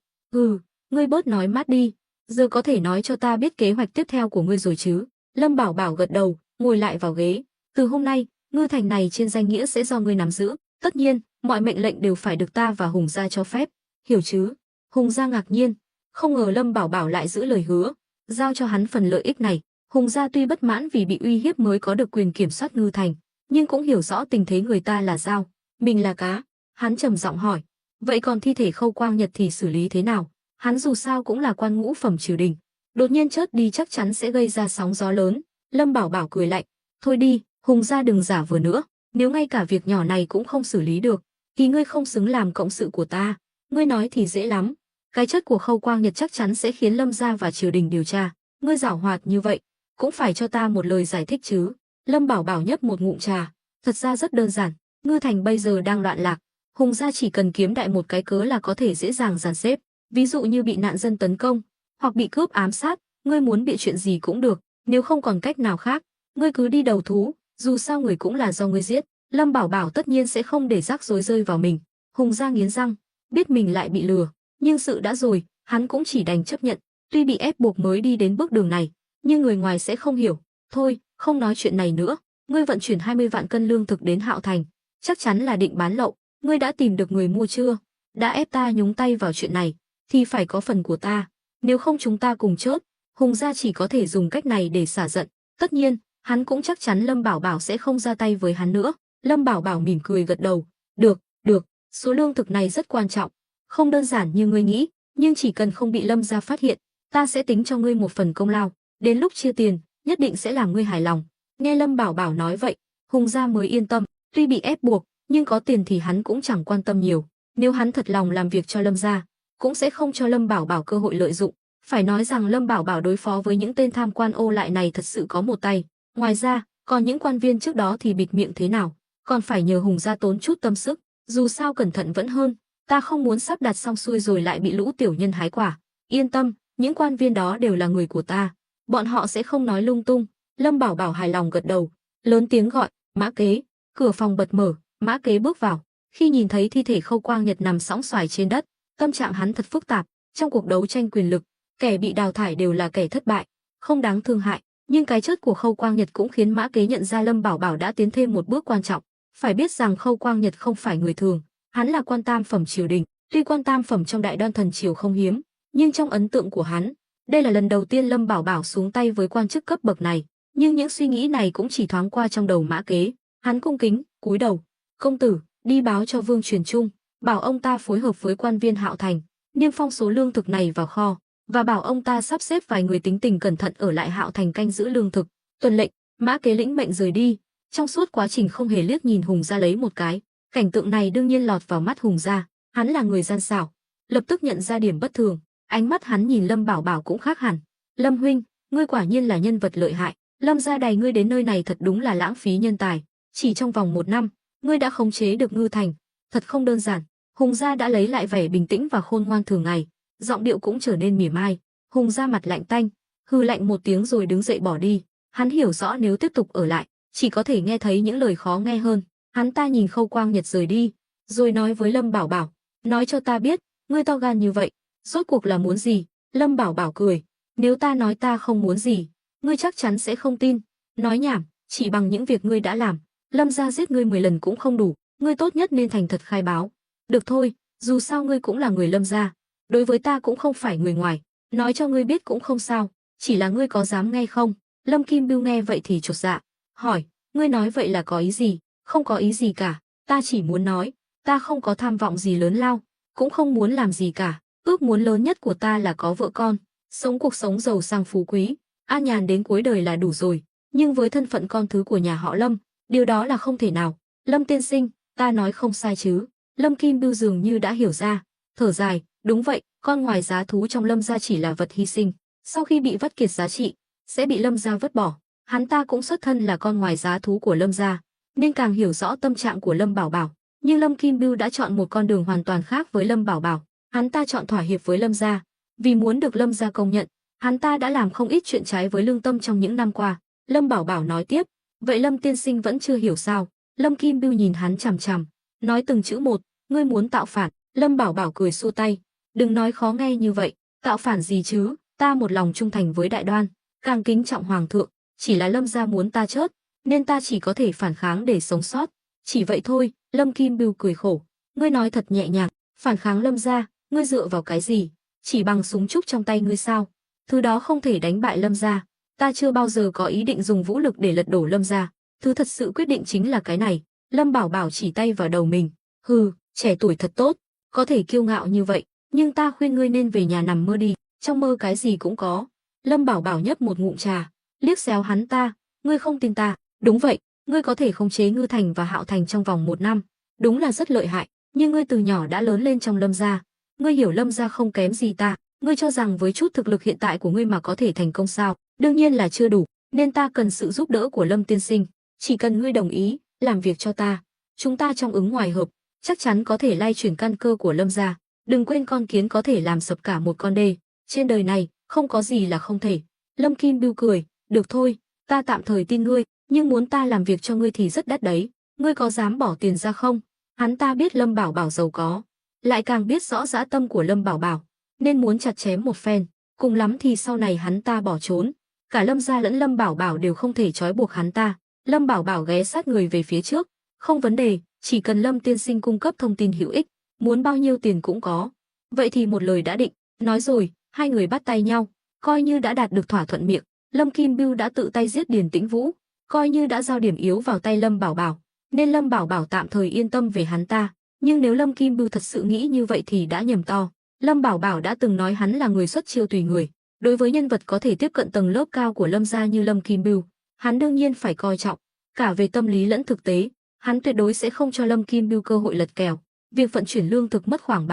Ngươi bớt nói mát đi, giờ có thể nói cho ta biết kế hoạch tiếp theo của ngươi rồi chứ? Lâm Bảo Bảo gật đầu, ngồi lại vào ghế. Từ hôm nay, ngư thành này trên danh nghĩa sẽ do ngươi nắm giữ, tất nhiên, mọi mệnh lệnh đều phải được ta và Hùng gia cho phép, hiểu chứ? Hùng gia ngạc nhiên, không ngờ Lâm Bảo Bảo lại giữ lời hứa, giao cho hắn phần lợi ích này. Hùng gia tuy bất mãn vì bị uy hiếp mới có được quyền kiểm soát ngư thành, nhưng cũng hiểu rõ tình thế người ta là dao, mình là cá. Hắn trầm giọng hỏi, Vậy còn thi thể Khâu Quang Nhật thì xử lý thế nào? Hắn dù sao cũng là quan ngũ phẩm triều đình, đột nhiên chớt đi chắc chắn sẽ gây ra sóng gió lớn. Lâm Bảo Bảo cười lạnh, thôi đi, Hùng gia đừng giả vờ nữa, nếu ngay cả việc nhỏ này cũng không xử lý được, thì ngươi không xứng làm cộng sự của ta. Ngươi nói thì dễ lắm, cái chất của Khâu Quang Nhật chắc chắn sẽ khiến Lâm gia và triều đình điều tra, ngươi giảo hoạt như vậy, cũng phải cho ta một lời giải thích chứ. Lâm Bảo Bảo nhấp một ngụm trà, thật ra rất đơn giản, Ngư Thành bây giờ đang loạn lạc, Hùng gia chỉ cần kiếm đại một cái cớ là có thể dễ dàng dàn xếp, ví dụ như bị nạn dân tấn công, hoặc bị cướp ám sát, ngươi muốn bị chuyện gì cũng được, nếu không còn cách nào khác, ngươi cứ đi đầu thú, dù sao người cũng là do ngươi giết. Lâm Bảo Bảo tất nhiên sẽ không để rắc rối rơi vào mình. Hùng gia nghiến răng, biết mình lại bị lừa, nhưng sự đã rồi, hắn cũng chỉ đành chấp nhận, tuy bị ép buộc mới đi đến bước đường này, nhưng người ngoài sẽ không hiểu. Thôi, không nói chuyện này nữa, ngươi vận chuyển 20 vạn cân lương thực đến Hạo Thành, chắc chắn là định bán lậu, ngươi đã tìm được người mua chưa? Đã ép ta nhúng tay vào chuyện này, thì phải có phần của ta, nếu không chúng ta cùng chốt. Hùng gia chỉ có thể dùng cách này để xả giận, tất nhiên, hắn cũng chắc chắn Lâm Bảo Bảo sẽ không ra tay với hắn nữa. Lâm Bảo Bảo mỉm cười gật đầu, được, được, số lương thực này rất quan trọng, không đơn giản như ngươi nghĩ, nhưng chỉ cần không bị Lâm gia phát hiện, ta sẽ tính cho ngươi một phần công lao, đến lúc chia tiền, nhất định sẽ làm ngươi hài lòng. Nghe Lâm Bảo Bảo nói vậy, Hùng gia mới yên tâm, tuy bị ép buộc, nhưng có tiền thì hắn cũng chẳng quan tâm nhiều, nếu hắn thật lòng làm việc cho Lâm gia, cũng sẽ không cho Lâm Bảo Bảo cơ hội lợi dụng. Phải nói rằng Lâm Bảo Bảo đối phó với những tên tham quan ô lại này thật sự có một tay, ngoài ra, còn những quan viên trước đó thì bịt miệng thế nào, còn phải nhờ Hùng gia tốn chút tâm sức, dù sao cẩn thận vẫn hơn, ta không muốn sắp đặt xong xuôi rồi lại bị lũ tiểu nhân hái quả. Yên tâm, những quan viên đó đều là người của ta, bọn họ sẽ không nói lung tung. Lâm Bảo Bảo hài lòng gật đầu, lớn tiếng gọi, Mã Kế. Cửa phòng bật mở, Mã Kế bước vào, khi nhìn thấy thi thể Khâu Quang Nhật nằm sõng soài trên đất, tâm trạng hắn thật phức tạp. Trong cuộc đấu tranh quyền lực, kẻ bị đào thải đều là kẻ thất bại, không đáng thương hại, nhưng cái chết của Khâu Quang Nhật cũng khiến Mã Kế nhận ra Lâm Bảo Bảo đã tiến thêm một bước quan trọng. Phải biết rằng Khâu Quang Nhật không phải người thường, hắn là quan tam phẩm triều đình, tuy quan tam phẩm trong Đại Đoan thần triều không hiếm, nhưng trong ấn tượng của hắn, đây là lần đầu tiên Lâm Bảo Bảo xuống tay với quan chức cấp bậc này. Nhưng những suy nghĩ này cũng chỉ thoáng qua trong đầu Mã Kế, hắn cung kính cúi đầu, công tử, đi báo cho Vương Truyền Trung, bảo ông ta phối hợp với quan viên Hạo Thành, niêm phong số lương thực này vào kho, và bảo ông ta sắp xếp vài người tính tình cẩn thận ở lại Hạo Thành canh giữ lương thực. Tuân lệnh. Mã Kế lĩnh mệnh rời đi, trong suốt quá trình không hề liếc nhìn Hùng gia lấy một cái. Cảnh tượng này đương nhiên lọt vào mắt Hùng gia, hắn là người gian xảo, lập tức nhận ra điểm bất thường, ánh mắt hắn nhìn Lâm Bảo Bảo cũng khác hẳn. Lâm huynh, ngươi quả nhiên là nhân vật lợi hại, Lâm gia đày ngươi đến nơi này thật đúng là lãng phí nhân tài, chỉ trong vòng 1 năm, ngươi đã khống chế được Ngư Thành, thật không đơn giản. Hùng gia đã lấy lại vẻ bình tĩnh và khôn ngoan thường ngày, giọng điệu cũng trở nên mỉa mai. Hùng gia mặt lạnh tanh, hừ lạnh một tiếng rồi đứng dậy bỏ đi. Hắn hiểu rõ nếu tiếp tục ở lại, chỉ có thể nghe thấy những lời khó nghe hơn. Hắn ta nhìn Khâu Quang Nhật rời đi, rồi nói với Lâm Bảo Bảo, nói cho ta biết, ngươi to gan như vậy, rốt cuộc là muốn gì? Lâm Bảo Bảo cười, nếu ta nói ta không muốn gì, ngươi chắc chắn sẽ không tin. Nói nhảm, chỉ bằng những việc ngươi đã làm, Lâm gia giết ngươi 10 lần cũng không đủ, ngươi tốt nhất nên thành thật khai báo. Được thôi, dù sao ngươi cũng là người Lâm gia, đối với ta cũng không phải người ngoài, nói cho ngươi biết cũng không sao, chỉ là ngươi có dám nghe không? Lâm Kim Bưu nghe vậy thì chột dạ, hỏi, ngươi nói vậy là có ý gì? Không có ý gì cả, ta chỉ muốn nói, ta không có tham vọng gì lớn lao, cũng không muốn làm gì cả, ước muốn lớn nhất của ta là có vợ con, sống cuộc sống giàu sang phú quý, an nhàn đến cuối đời là đủ rồi, nhưng với thân phận con thứ của nhà họ Lâm, điều đó là không thể nào. Lâm tiên sinh, ta nói không sai chứ? Lâm Kim Bưu dường như đã hiểu ra, thở dài, đúng vậy, con ngoài giá thú trong Lâm gia chỉ là vật hy sinh, sau khi bị vắt kiệt giá trị, sẽ bị Lâm gia vứt bỏ. Hắn ta cũng xuất thân là con ngoài giá thú của Lâm gia, nên càng hiểu rõ tâm trạng của Lâm Bảo Bảo. Nhưng Lâm Kim Bưu đã chọn một con đường hoàn toàn khác với Lâm Bảo Bảo. Hắn ta chọn thỏa hiệp với Lâm gia, vì muốn được Lâm gia công nhận. Hắn ta đã làm không ít chuyện trái với lương tâm trong những năm qua. Lâm Bảo Bảo nói tiếp, vậy Lâm tiên sinh vẫn chưa hiểu sao? Lâm Kim Bưu nhìn hắn chằm chằm, nói từng chữ một, ngươi muốn tạo phản? Lâm Bảo Bảo cười xua tay, đừng nói khó nghe như vậy, tạo phản gì chứ? Ta một lòng trung thành với Đại Đoan, càng kính trọng hoàng thượng, chỉ là Lâm gia muốn ta chết, nên ta chỉ có thể phản kháng để sống sót, chỉ vậy thôi. Lâm Kim Bưu cười khổ, ngươi nói thật nhẹ nhàng, phản kháng Lâm gia, ngươi dựa vào cái gì? Chỉ bằng súng trúc trong tay ngươi sao? Thứ đó không thể đánh bại Lâm gia. Ta chưa bao giờ có ý định dùng vũ lực để lật đổ Lâm gia, thứ thật sự quyết định chính là cái này. Lâm Bảo Bảo chỉ tay vào đầu mình, hừ, trẻ tuổi thật tốt, có thể kiêu ngạo như vậy, nhưng ta khuyên ngươi nên về nhà nằm mơ đi, trong mơ cái gì cũng có. Lâm Bảo Bảo nhấp một ngụm trà, liếc xéo hắn ta, ngươi không tin ta? Đúng vậy, ngươi có thể khống chế Ngư Thành và Hạo Thành trong vòng 1 năm, đúng là rất lợi hại, nhưng ngươi từ nhỏ đã lớn lên trong Lâm gia, ngươi hiểu Lâm gia không kém gì ta, ngươi cho rằng với chút thực lực hiện tại của ngươi mà có thể thành công sao? Đương nhiên là chưa đủ, nên ta cần sự giúp đỡ của Lâm tiên sinh, chỉ cần ngươi đồng ý làm việc cho ta, chúng ta trong ứng ngoài hợp, chắc chắn có thể lay chuyển căn cơ của Lâm gia. Đừng quên con kiến có thể làm sập cả một con đê, trên đời này không có gì là không thể. Lâm Kim Bưu cười, được thôi, ta tạm thời tin ngươi, nhưng muốn ta làm việc cho ngươi thì rất đắt đấy, ngươi có dám bỏ tiền ra không? Hắn ta biết Lâm Bảo Bảo giàu có, lại càng biết rõ dã tâm của Lâm Bảo Bảo, nên muốn chặt chém một phen, cùng lắm thì sau này hắn ta bỏ trốn, cả Lâm gia lẫn Lâm Bảo Bảo đều không thể trói buộc hắn ta. Lâm Bảo Bảo ghé sát người về phía trước, không vấn đề, chỉ cần Lâm tiên sinh cung cấp thông tin hữu ích, muốn bao nhiêu tiền cũng có. Vậy thì một lời đã định, nói rồi, hai người bắt tay nhau, coi như đã đạt được thỏa thuận miệng. Lâm Kim Bưu đã tự tay giết Điền Tĩnh Vũ, coi như đã giao điểm yếu vào tay Lâm Bảo Bảo, nên Lâm Bảo Bảo tạm thời yên tâm về hắn ta. Nhưng nếu Lâm Kim Bưu thật sự nghĩ như vậy thì đã nhầm to. Lâm Bảo Bảo đã từng nói hắn là người xuất chiêu tùy người, đối với nhân vật có thể tiếp cận tầng lớp cao của Lâm gia như Lâm Kim Bưu, hắn đương nhiên phải coi trọng, cả về tâm lý lẫn thực tế, hắn tuyệt đối sẽ không cho Lâm Kim Bưu cơ hội lật kèo. Việc vận chuyển lương thực mất khoảng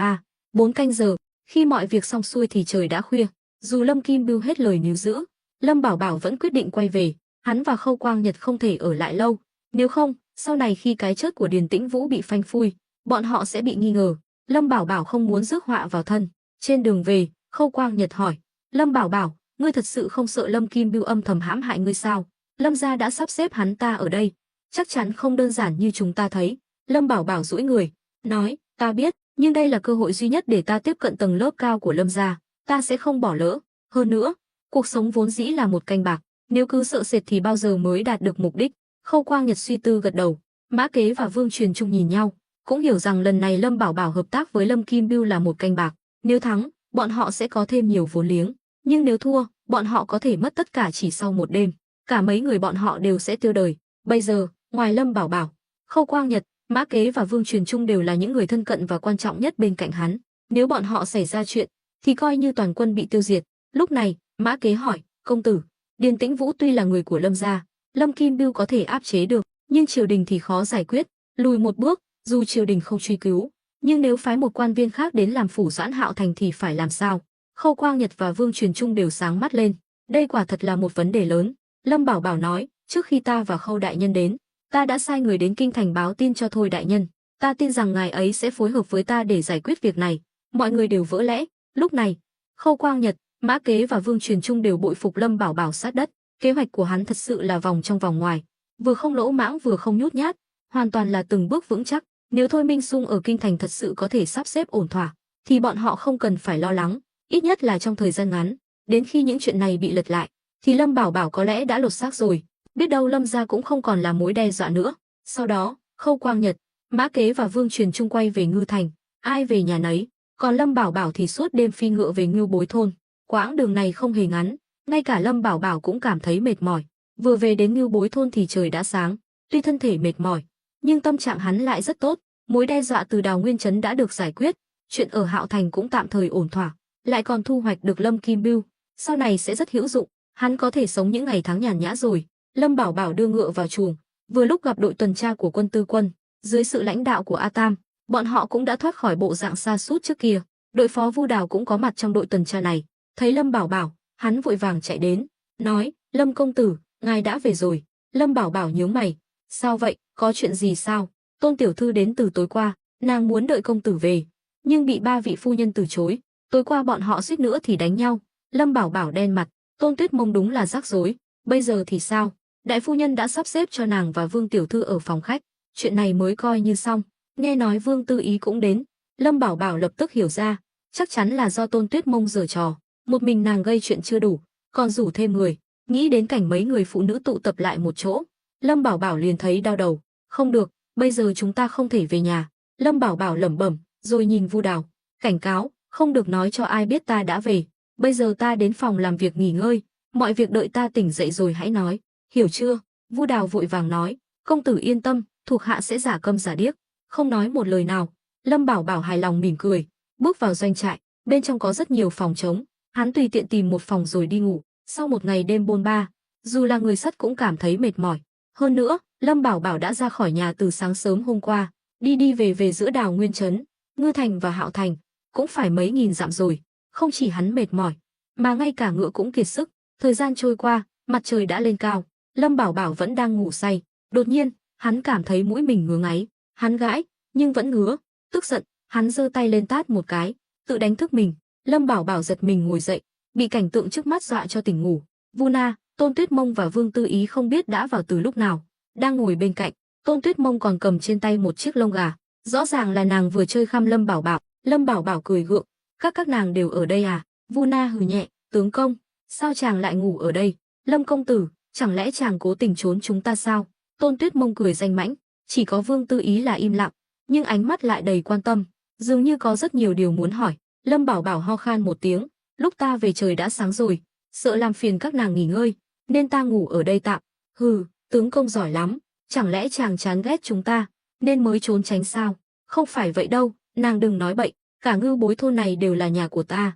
3-4 canh giờ, khi mọi việc xong xuôi thì trời đã khuya. Dù Lâm Kim Bưu hết lời níu giữ, Lâm Bảo Bảo vẫn quyết định quay về, hắn và Khâu Quang Nhật không thể ở lại lâu, nếu không, sau này khi cái chết của Điền Tĩnh Vũ bị phanh phui, bọn họ sẽ bị nghi ngờ. Lâm Bảo Bảo không muốn rước họa vào thân. Trên đường về, Khâu Quang Nhật hỏi, Lâm Bảo Bảo, ngươi thật sự không sợ Lâm Kim Bưu âm thầm hãm hại ngươi sao? Lâm gia đã sắp xếp hắn ta ở đây, chắc chắn không đơn giản như chúng ta thấy. Lâm Bảo Bảo duỗi người, nói, ta biết, nhưng đây là cơ hội duy nhất để ta tiếp cận tầng lớp cao của Lâm gia, ta sẽ không bỏ lỡ. Hơn nữa, cuộc sống vốn dĩ là một canh bạc, nếu cứ sợ sệt thì bao giờ mới đạt được mục đích. Khâu Quang Nhật suy tư gật đầu, Mã Kế và Vương Truyền Trung nhìn nhau, cũng hiểu rằng lần này Lâm Bảo Bảo hợp tác với Lâm Kim Bưu là một canh bạc, nếu thắng, bọn họ sẽ có thêm nhiều vốn liếng, nhưng nếu thua, bọn họ có thể mất tất cả chỉ sau một đêm, cả mấy người bọn họ đều sẽ tiêu đời. Bây giờ, ngoài Lâm Bảo Bảo, Khâu Quang Nhật, Mã Kế và Vương Truyền Trung đều là những người thân cận và quan trọng nhất bên cạnh hắn, nếu bọn họ xảy ra chuyện, thì coi như toàn quân bị tiêu diệt. Lúc này, Mã Kế hỏi, công tử, Điền Tĩnh Vũ tuy là người của Lâm gia, Lâm Kim Bưu có thể áp chế được, nhưng triều đình thì khó giải quyết, lùi một bước, dù triều đình không truy cứu, nhưng nếu phái một quan viên khác đến làm phủ doãn Hạo Thành thì phải làm sao? Khâu Quang Nhật và Vương Truyền Trung đều sáng mắt lên, đây quả thật là một vấn đề lớn. Lâm Bảo Bảo nói, trước khi ta và Khâu đại nhân đến, ta đã sai người đến kinh thành báo tin cho Thôi đại nhân, ta tin rằng ngài ấy sẽ phối hợp với ta để giải quyết việc này. Mọi người đều vỡ lẽ. Lúc này, Khâu Quang Nhật, Mã Kế và Vương Truyền Trung đều bội phục Lâm Bảo Bảo sát đất, kế hoạch của hắn thật sự là vòng trong vòng ngoài, vừa không lỗ mãng vừa không nhút nhát, hoàn toàn là từng bước vững chắc. Nếu Thôi Minh Sung ở kinh thành thật sự có thể sắp xếp ổn thỏa, thì bọn họ không cần phải lo lắng, ít nhất là trong thời gian ngắn, đến khi những chuyện này bị lật lại, thì Lâm Bảo Bảo có lẽ đã lột xác rồi, biết đâu Lâm gia cũng không còn là mối đe dọa nữa. Sau đó, Khâu Quang Nhật, Mã Kế và Vương Truyền Trung quay về Ngư Thành, ai về nhà nấy, còn Lâm Bảo Bảo thì suốt đêm phi ngựa về Ngưu Bối thôn. Quãng đường này không hề ngắn, ngay cả Lâm Bảo Bảo cũng cảm thấy mệt mỏi. Vừa về đến Ngưu Bối thôn thì trời đã sáng, tuy thân thể mệt mỏi, nhưng tâm trạng hắn lại rất tốt, mối đe dọa từ Đào Nguyên Trấn đã được giải quyết, chuyện ở Hạo Thành cũng tạm thời ổn thỏa, lại còn thu hoạch được Lâm Kim Bưu, sau này sẽ rất hữu dụng, hắn có thể sống những ngày tháng nhàn nhã rồi. Lâm Bảo Bảo đưa ngựa vào chuồng, vừa lúc gặp đội tuần tra của quân tư quân, dưới sự lãnh đạo của A Tam, bọn họ cũng đã thoát khỏi bộ dạng sa sút trước kia. Đội phó Vu Đào cũng có mặt trong đội tuần tra này, thấy Lâm Bảo Bảo, hắn vội vàng chạy đến, nói, Lâm công tử, ngài đã về rồi. Lâm Bảo Bảo nhíu mày, sao vậy, có chuyện gì sao? Tôn tiểu thư đến từ tối qua, nàng muốn đợi công tử về, nhưng bị 3 vị phu nhân từ chối, tối qua bọn họ suýt nữa thì đánh nhau. Lâm Bảo Bảo đen mặt, Tôn Tuyết Mông đúng là rắc rối, bây giờ thì sao? Đại phu nhân đã sắp xếp cho nàng và Vương tiểu thư ở phòng khách, chuyện này mới coi như xong. Nghe nói Vương Tư Ý cũng đến, Lâm Bảo Bảo lập tức hiểu ra, chắc chắn là do Tôn Tuyết Mông giở trò, một mình nàng gây chuyện chưa đủ, còn rủ thêm người. Nghĩ đến cảnh mấy người phụ nữ tụ tập lại một chỗ, Lâm Bảo Bảo liền thấy đau đầu. Không được, bây giờ chúng ta không thể về nhà. Lâm Bảo Bảo lẩm bẩm, rồi nhìn Vu Đào, cảnh cáo, không được nói cho ai biết ta đã về. Bây giờ ta đến phòng làm việc nghỉ ngơi, mọi việc đợi ta tỉnh dậy rồi hãy nói, hiểu chưa? Vu Đào vội vàng nói, công tử yên tâm, thuộc hạ sẽ giả câm giả điếc, không nói một lời nào. Lâm Bảo Bảo hài lòng mỉm cười, bước vào doanh trại, bên trong có rất nhiều phòng trống, hắn tùy tiện tìm một phòng rồi đi ngủ. Sau một ngày đêm bôn ba, dù là người sắt cũng cảm thấy mệt mỏi. Hơn nữa, Lâm Bảo Bảo đã ra khỏi nhà từ sáng sớm hôm qua, đi đi về về giữa Đào Nguyên trấn, Ngư Thành và Hạo Thành, cũng phải mấy nghìn dặm rồi. Không chỉ hắn mệt mỏi, mà ngay cả ngựa cũng kiệt sức. Thời gian trôi qua, mặt trời đã lên cao, Lâm Bảo Bảo vẫn đang ngủ say. Đột nhiên, hắn cảm thấy mũi mình ngứa ngáy, hắn gãi, nhưng vẫn ngứa. Tức giận, hắn giơ tay lên tát một cái, tự đánh thức mình. Lâm Bảo Bảo giật mình ngồi dậy, bị cảnh tượng trước mắt dọa cho tỉnh ngủ. Vu Na, Tôn Tuyết Mông và Vương Tư Ý không biết đã vào từ lúc nào, đang ngồi bên cạnh. Tôn Tuyết Mông còn cầm trên tay một chiếc lông gà, rõ ràng là nàng vừa chơi khăm Lâm Bảo Bảo. Lâm Bảo Bảo cười gượng, các nàng đều ở đây à? Vu Na hừ nhẹ, tướng công, sao chàng lại ngủ ở đây? Lâm công tử, chẳng lẽ chàng cố tình trốn chúng ta sao? Tôn Tuyết Mông cười danh mãnh, chỉ có Vương Tư Ý là im lặng, nhưng ánh mắt lại đầy quan tâm, dường như có rất nhiều điều muốn hỏi. Lâm Bảo Bảo ho khan một tiếng, lúc ta về trời đã sáng rồi, sợ làm phiền các nàng nghỉ ngơi, nên ta ngủ ở đây tạm. Hừ, tướng công giỏi lắm, chẳng lẽ chàng chán ghét chúng ta, nên mới trốn tránh sao? Không phải vậy đâu, nàng đừng nói bậy, cả Ngưu Bối thôn này đều là nhà của ta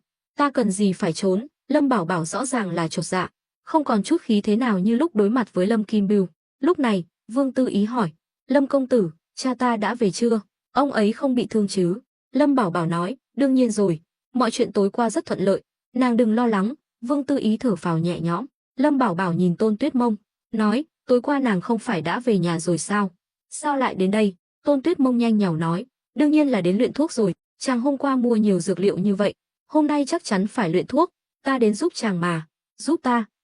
cần gì phải trốn? Lâm Bảo Bảo rõ ràng là chột dạ, không còn chút khí thế nào như lúc đối mặt với Lâm Kim Bưu. Lúc này, Vương Tư Ý hỏi, Lâm công tử, cha ta đã về chưa? Ông ấy không bị thương chứ? Lâm Bảo Bảo nói, đương nhiên rồi, mọi chuyện tối qua rất thuận lợi, nàng đừng lo lắng. Vương Tư Ý thở phào nhẹ nhõm. Lâm Bảo Bảo nhìn Tôn Tuyết Mông, nói, tối qua nàng không phải đã về nhà rồi sao? Sao lại đến đây? Tôn Tuyết Mông nhanh nhảu nói, đương nhiên là đến luyện thuốc rồi, chàng hôm qua mua nhiều dược liệu như vậy, hôm nay chắc chắn phải luyện thuốc, ta đến giúp chàng mà. Giúp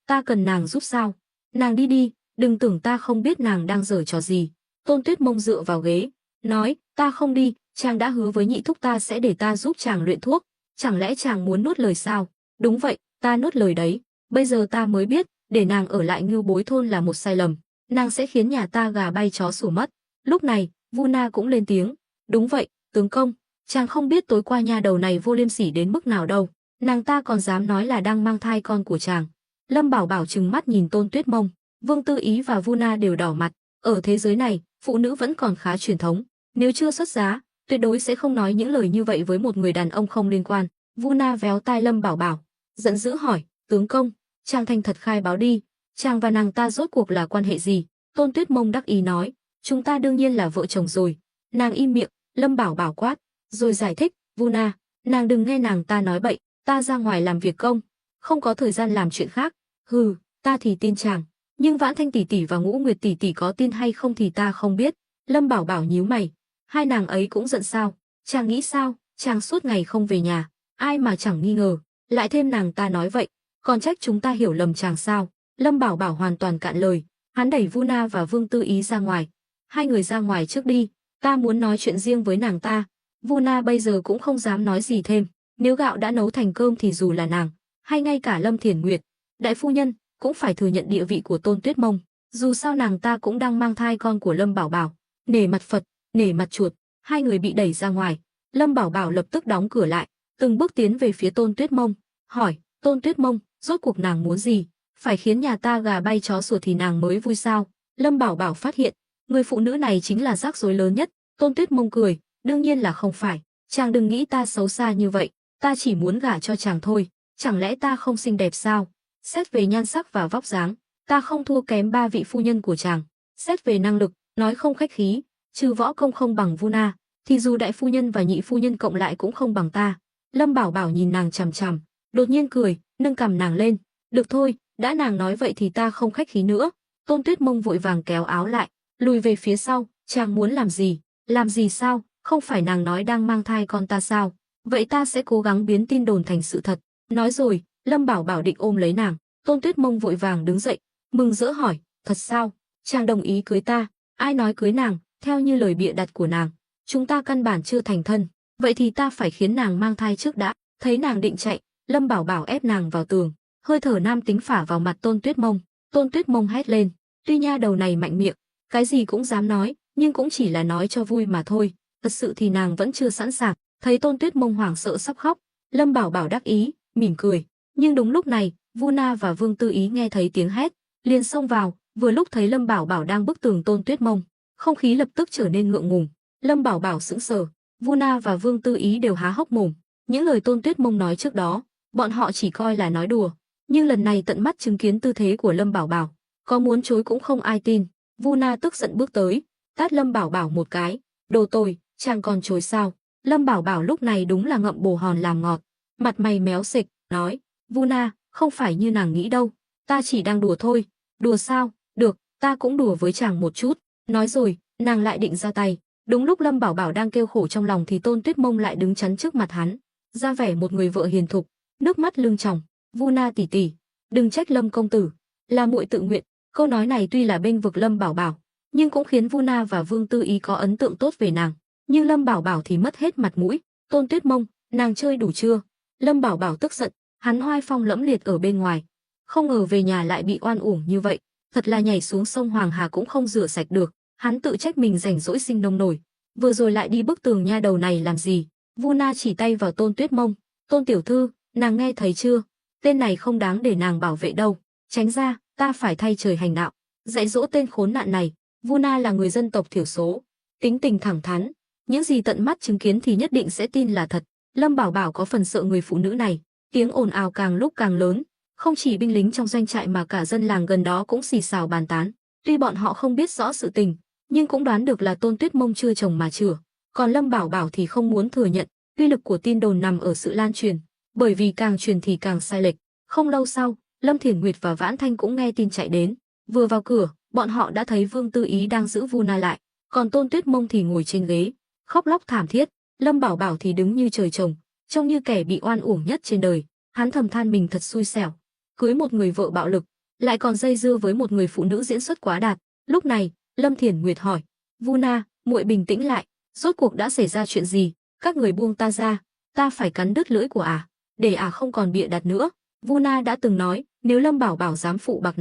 ta cần nàng giúp sao? Nàng đi đi, đừng tưởng ta không biết nàng đang giở trò gì. Tôn Tuyết Mông dựa vào ghế, nói, ta không đi, chàng đã hứa với nhị thúc ta sẽ để ta giúp chàng luyện thuốc, chẳng lẽ chàng muốn nuốt lời sao? Đúng vậy, ta nuốt lời đấy, bây giờ ta mới biết, để nàng ở lại Ngưu Bối thôn là một sai lầm, nàng sẽ khiến nhà ta gà bay chó sủa mất. Lúc này, Vu Na cũng lên tiếng, đúng vậy, tướng công, chàng không biết tối qua nha đầu này vô liêm sỉ đến mức nào đâu, nàng ta còn dám nói là đang mang thai con của chàng. Lâm Bảo Bảo trừng mắt nhìn Tôn Tuyết Mông, Vương Tư Ý và Vu Na đều đỏ mặt. Ở thế giới này, phụ nữ vẫn còn khá truyền thống, nếu chưa xuất giá, tuyệt đối sẽ không nói những lời như vậy với một người đàn ông không liên quan. Vu Na véo tai Lâm Bảo Bảo, giận dữ hỏi, tướng công, chàng thành thật khai báo đi, chàng và nàng ta rốt cuộc là quan hệ gì? Tôn Tuyết Mông đắc ý nói, chúng ta đương nhiên là vợ chồng rồi. Nàng im miệng. Lâm Bảo Bảo quát, rồi giải thích, Vu Na, nàng đừng nghe nàng ta nói bậy, ta ra ngoài làm việc công, không có thời gian làm chuyện khác. Hừ, ta thì tin chàng, nhưng Vãn Thanh tỷ tỷ và Ngũ Nguyệt tỷ tỷ có tin hay không thì ta không biết. Lâm Bảo Bảo nhíu mày, hai nàng ấy cũng giận sao? Chàng nghĩ sao? Chàng suốt ngày không về nhà, ai mà chẳng nghi ngờ, lại thêm nàng ta nói vậy, còn trách chúng ta hiểu lầm chàng sao? Lâm Bảo Bảo hoàn toàn cạn lời, hắn đẩy Vu Na và Vương Tư Ý ra ngoài, hai người ra ngoài trước đi, ta muốn nói chuyện riêng với nàng ta. Vu Na bây giờ cũng không dám nói gì thêm, nếu gạo đã nấu thành cơm thì dù là nàng, hay ngay cả Lâm Thiển Nguyệt, đại phu nhân, cũng phải thừa nhận địa vị của Tôn Tuyết Mông, dù sao nàng ta cũng đang mang thai con của Lâm Bảo Bảo. Nể mặt Phật, nể mặt chuột, hai người bị đẩy ra ngoài. Lâm Bảo Bảo lập tức đóng cửa lại, từng bước tiến về phía Tôn Tuyết Mông, hỏi, Tôn Tuyết Mông, rốt cuộc nàng muốn gì? Phải khiến nhà ta gà bay chó sủa thì nàng mới vui sao? Lâm Bảo Bảo phát hiện, người phụ nữ này chính là rắc rối lớn nhất. Tôn Tuyết Mông cười, đương nhiên là không phải, chàng đừng nghĩ ta xấu xa như vậy, ta chỉ muốn gả cho chàng thôi, chẳng lẽ ta không xinh đẹp sao? Xét về nhan sắc và vóc dáng, ta không thua kém ba vị phu nhân của chàng. Xét về năng lực, nói không khách khí, trừ võ công không bằng Vu Na, thì dù đại phu nhân và nhị phu nhân cộng lại cũng không bằng ta. Lâm Bảo Bảo nhìn nàng chằm chằm, đột nhiên cười, nâng cằm nàng lên, được thôi, đã nàng nói vậy thì ta không khách khí nữa. Tôn Tuyết Mông vội vàng kéo áo lại, lùi về phía sau, chàng muốn làm gì? Làm gì sao? Không phải nàng nói đang mang thai con ta sao? Vậy ta sẽ cố gắng biến tin đồn thành sự thật. Nói rồi, Lâm Bảo Bảo định ôm lấy nàng, Tôn Tuyết Mông vội vàng đứng dậy, mừng rỡ hỏi, thật sao? Chàng đồng ý cưới ta? Ai nói cưới nàng? Theo như lời bịa đặt của nàng, chúng ta căn bản chưa thành thân, vậy thì ta phải khiến nàng mang thai trước đã. Thấy nàng định chạy, Lâm Bảo Bảo ép nàng vào tường, hơi thở nam tính phả vào mặt Tôn Tuyết Mông. Tôn Tuyết Mông hét lên, tuy nha đầu này mạnh miệng, cái gì cũng dám nói, nhưng cũng chỉ là nói cho vui mà thôi, thật sự thì nàng vẫn chưa sẵn sàng. Thấy Tôn Tuyết Mông hoảng sợ sắp khóc, Lâm Bảo Bảo đắc ý, mỉm cười. Nhưng đúng lúc này, Vu Na và Vương Tư Ý nghe thấy tiếng hét, liền xông vào, vừa lúc thấy Lâm Bảo Bảo đang bức tường Tôn Tuyết Mông, không khí lập tức trở nên ngượng ngùng. Lâm Bảo Bảo sững sờ, Vu Na và Vương Tư Ý đều há hốc mồm. Những lời Tôn Tuyết Mông nói trước đó, bọn họ chỉ coi là nói đùa, nhưng lần này tận mắt chứng kiến tư thế của Lâm Bảo Bảo, có muốn chối cũng không ai tin. Vu Na tức giận bước tới, tát Lâm Bảo Bảo một cái. Đồ tồi, chàng còn chối sao? Lâm Bảo Bảo lúc này đúng là ngậm bồ hòn làm ngọt, mặt mày méo xệch, nói: Vu Na, không phải như nàng nghĩ đâu, ta chỉ đang đùa thôi. Đùa sao? Được, ta cũng đùa với chàng một chút. Nói rồi, nàng lại định ra tay. Đúng lúc Lâm Bảo Bảo đang kêu khổ trong lòng thì Tôn Tuyết Mông lại đứng chắn trước mặt hắn, ra vẻ một người vợ hiền thục, nước mắt lưng tròng. Vu Na tỷ tỷ, đừng trách Lâm công tử, là muội tự nguyện. Câu nói này tuy là bênh vực Lâm Bảo Bảo, nhưng cũng khiến Vu Na và Vương Tư Ý có ấn tượng tốt về nàng. Nhưng Lâm Bảo Bảo thì mất hết mặt mũi. Tôn Tuyết Mông, nàng chơi đủ chưa? Lâm Bảo Bảo tức giận, hắn oai phong lẫm liệt ở bên ngoài, không ngờ về nhà lại bị oan uổng như vậy, thật là nhảy xuống sông Hoàng Hà cũng không rửa sạch được. Hắn tự trách mình rảnh rỗi sinh nông nổi, vừa rồi lại đi bức tường nha đầu này làm gì? Vu Na chỉ tay vào Tôn Tuyết Mông, Tôn tiểu thư, nàng nghe thấy chưa? Tên này không đáng để nàng bảo vệ đâu, tránh ra, ta phải thay trời hành đạo, dạy dỗ tên khốn nạn này. Vu Na là người dân tộc thiểu số, tính tình thẳng thắn, những gì tận mắt chứng kiến thì nhất định sẽ tin là thật. Lâm Bảo Bảo có phần sợ người phụ nữ này, tiếng ồn ào càng lúc càng lớn, không chỉ binh lính trong doanh trại mà cả dân làng gần đó cũng xì xào bàn tán. Tuy bọn họ không biết rõ sự tình, nhưng cũng đoán được là Tôn Tuyết Mông chưa chồng mà chửa. Còn Lâm Bảo Bảo thì không muốn thừa nhận, uy lực của tin đồn nằm ở sự lan truyền, bởi vì càng truyền thì càng sai lệch. Không lâu sau, Lâm Thiển Nguyệt và Vãn Thanh cũng nghe tin chạy đến. Vừa vào cửa, bọn họ đã thấy Vương Tư Ý đang giữ Vu Na lại, còn Tôn Tuyết Mông thì ngồi trên ghế, khóc lóc thảm thiết. Lâm Bảo Bảo thì đứng như trời trồng, trông như kẻ bị oan uổng nhất trên đời. Hắn thầm than mình thật xui xẻo, cưới một người vợ bạo lực, lại còn dây dưa với một người phụ nữ diễn xuất quá đạt. Lúc này, Lâm Thiển Nguyệt hỏi: Vu Na, muội bình tĩnh lại, rốt cuộc đã xảy ra chuyện gì? Các người buông ta ra, ta phải cắn đứt lưỡi của để không còn bịa đặt nữa. Vu Na đã từng nói, nếu Lâm Bảo Bảo dám phụ bạc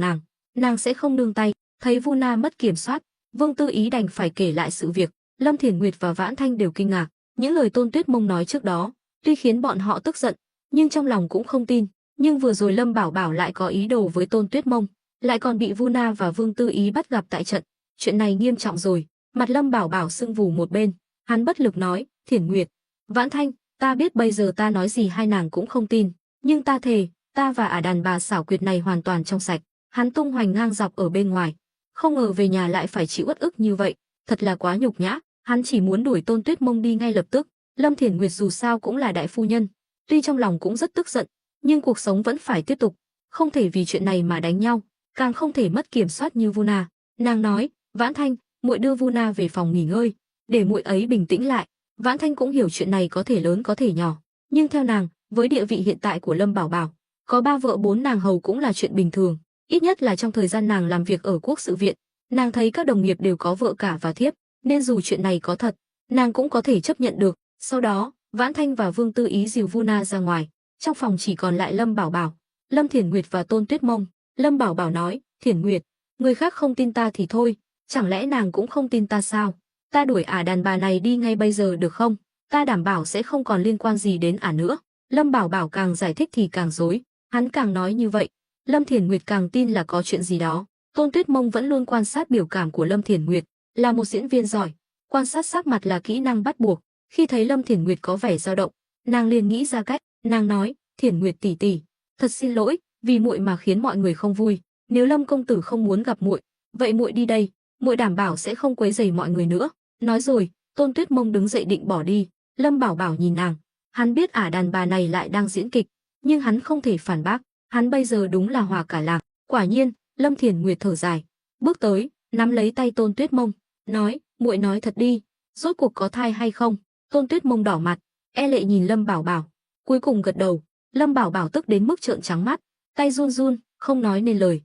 nàng sẽ không nương tay. Thấy Vu Na mất kiểm soát, Vương Tư Ý đành phải kể lại sự việc. Lâm Thiển Nguyệt và Vãn Thanh đều kinh ngạc. Những lời Tôn Tuyết Mông nói trước đó, tuy khiến bọn họ tức giận, nhưng trong lòng cũng không tin. Nhưng vừa rồi Lâm Bảo Bảo lại có ý đồ với Tôn Tuyết Mông, lại còn bị Vu Na và Vương Tư Ý bắt gặp tại trận. Chuyện này nghiêm trọng rồi. Mặt Lâm Bảo Bảo sưng vù một bên, hắn bất lực nói: Thiển Nguyệt, Vãn Thanh, ta biết bây giờ ta nói gì hai nàng cũng không tin, nhưng ta thề, ta và đàn bà xảo quyệt này hoàn toàn trong sạch. Hắn tung hoành ngang dọc ở bên ngoài, không ngờ về nhà lại phải chịu uất ức như vậy, thật là quá nhục nhã. Hắn chỉ muốn đuổi Tôn Tuyết Mông đi ngay lập tức. Lâm Thiển Nguyệt dù sao cũng là đại phu nhân, tuy trong lòng cũng rất tức giận, nhưng cuộc sống vẫn phải tiếp tục, không thể vì chuyện này mà đánh nhau, càng không thể mất kiểm soát như Vu Na. Nàng nói: Vãn Thanh, muội đưa Vu Na về phòng nghỉ ngơi, để muội ấy bình tĩnh lại. Vãn Thanh cũng hiểu chuyện này có thể lớn có thể nhỏ, nhưng theo nàng, với địa vị hiện tại của Lâm Bảo Bảo, có 3 vợ 4 nàng hầu cũng là chuyện bình thường. Ít nhất là trong thời gian nàng làm việc ở Quốc sự viện, nàng thấy các đồng nghiệp đều có vợ cả và thiếp, nên dù chuyện này có thật, nàng cũng có thể chấp nhận được. Sau đó, Vãn Thanh và Vương Tư Ý dìu Vu Na ra ngoài, trong phòng chỉ còn lại Lâm Bảo Bảo, Lâm Thiển Nguyệt và Tôn Tuyết Mông. Lâm Bảo Bảo nói: Thiển Nguyệt, người khác không tin ta thì thôi, chẳng lẽ nàng cũng không tin ta sao? Ta đuổi đàn bà này đi ngay bây giờ được không? Ta đảm bảo sẽ không còn liên quan gì đến nữa. Lâm Bảo Bảo càng giải thích thì càng rối, hắn càng nói như vậy, Lâm Thiển Nguyệt càng tin là có chuyện gì đó. Tôn Tuyết Mông vẫn luôn quan sát biểu cảm của Lâm Thiển Nguyệt, là một diễn viên giỏi, quan sát sắc mặt là kỹ năng bắt buộc. Khi thấy Lâm Thiển Nguyệt có vẻ dao động, nàng liền nghĩ ra cách. Nàng nói: Thiển Nguyệt tỷ tỷ, thật xin lỗi, vì muội mà khiến mọi người không vui. Nếu Lâm công tử không muốn gặp muội, vậy muội đi đây, muội đảm bảo sẽ không quấy rầy mọi người nữa. Nói rồi, Tôn Tuyết Mông đứng dậy định bỏ đi. Lâm Bảo Bảo nhìn nàng, hắn biết đàn bà này lại đang diễn kịch, nhưng hắn không thể phản bác, hắn bây giờ đúng là hòa cả làng. Quả nhiên, Lâm Thiển Nguyệt thở dài, bước tới, nắm lấy tay Tôn Tuyết Mông, nói: muội nói thật đi, rốt cuộc có thai hay không? Tôn Tuyết Mông đỏ mặt, e lệ nhìn Lâm Bảo Bảo, cuối cùng gật đầu. Lâm Bảo Bảo tức đến mức trợn trắng mắt, tay run run, không nói nên lời.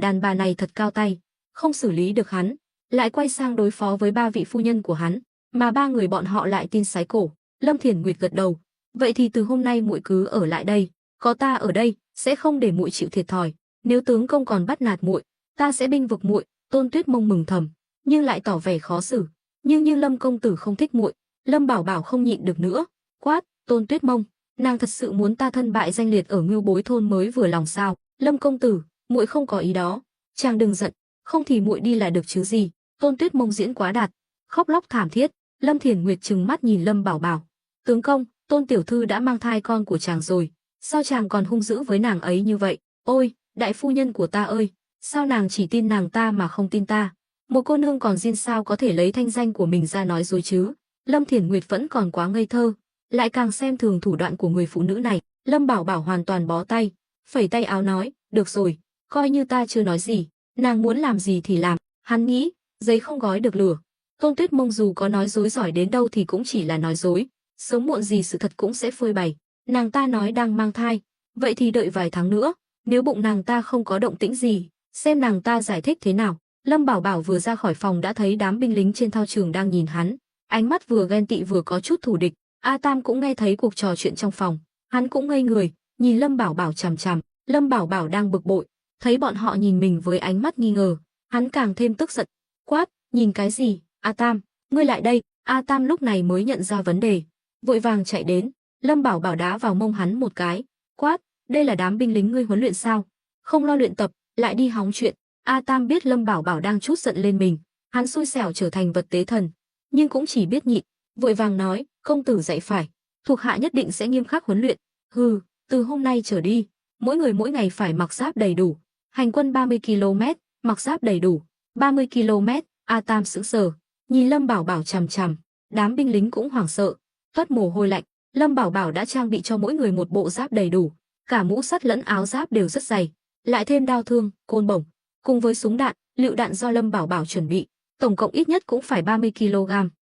Đàn bà này thật cao tay, không xử lý được hắn, lại quay sang đối phó với 3 vị phu nhân của hắn, mà 3 người bọn họ lại tin sái cổ. Lâm Thiển Nguyệt gật đầu, vậy thì từ hôm nay muội cứ ở lại đây, có ta ở đây, sẽ không để muội chịu thiệt thòi. Nếu tướng công còn bắt nạt muội, ta sẽ bênh vực muội. Tôn Tuyết Mông mừng thầm, nhưng lại tỏ vẻ khó xử. Nhưng Lâm công tử không thích muội. Lâm Bảo Bảo không nhịn được nữa, quát: Tôn Tuyết Mông, nàng thật sự muốn ta thân bại danh liệt ở Ngưu Bối thôn mới vừa lòng sao? Lâm công tử, muội không có ý đó, chàng đừng giận, không thì muội đi là được chứ gì. Tôn Tuyết Mông diễn quá đạt, khóc lóc thảm thiết. Lâm Thiển Nguyệt trừng mắt nhìn Lâm Bảo Bảo. Tướng công, Tôn tiểu thư đã mang thai con của chàng rồi, sao chàng còn hung dữ với nàng ấy như vậy? Ôi, đại phu nhân của ta ơi, sao nàng chỉ tin nàng ta mà không tin ta? Một cô nương còn riêng sao có thể lấy thanh danh của mình ra nói dối chứ? Lâm Thiển Nguyệt vẫn còn quá ngây thơ, lại càng xem thường thủ đoạn của người phụ nữ này. Lâm Bảo Bảo hoàn toàn bó tay, phẩy tay áo nói, được rồi, coi như ta chưa nói gì, nàng muốn làm gì thì làm. Hắn nghĩ, giấy không gói được lửa. Tôn Tuyết Mông dù có nói dối giỏi đến đâu thì cũng chỉ là nói dối, sớm muộn gì sự thật cũng sẽ phơi bày. Nàng ta nói đang mang thai, vậy thì đợi vài tháng nữa, nếu bụng nàng ta không có động tĩnh gì, xem nàng ta giải thích thế nào. Lâm Bảo Bảo vừa ra khỏi phòng đã thấy đám binh lính trên thao trường đang nhìn hắn, ánh mắt vừa ghen tị vừa có chút thù địch. A Tam cũng nghe thấy cuộc trò chuyện trong phòng, hắn cũng ngây người, nhìn Lâm Bảo Bảo chằm chằm. Lâm Bảo Bảo đang bực bội, thấy bọn họ nhìn mình với ánh mắt nghi ngờ, hắn càng thêm tức giận, quát, nhìn cái gì? A Tam, ngươi lại đây. A Tam lúc này mới nhận ra vấn đề, vội vàng chạy đến. Lâm Bảo Bảo đá vào mông hắn một cái, quát, đây là đám binh lính ngươi huấn luyện sao? Không lo luyện tập, lại đi hóng chuyện. A Tam biết Lâm Bảo Bảo đang trút giận lên mình, hắn xui xẻo trở thành vật tế thần, nhưng cũng chỉ biết nhịn, vội vàng nói, công tử dạy phải, thuộc hạ nhất định sẽ nghiêm khắc huấn luyện. Hừ, từ hôm nay trở đi, mỗi người mỗi ngày phải mặc giáp đầy đủ, hành quân 30 km, mặc giáp đầy đủ, 30 km. A Tam sững sờ, nhìn Lâm Bảo Bảo chằm chằm, đám binh lính cũng hoảng sợ, toát mồ hôi lạnh. Lâm Bảo Bảo đã trang bị cho mỗi người một bộ giáp đầy đủ, cả mũ sắt lẫn áo giáp đều rất dày, lại thêm đao thương, côn bổng, cùng với súng đạn, lựu đạn do Lâm Bảo Bảo chuẩn bị, tổng cộng ít nhất cũng phải 30 kg.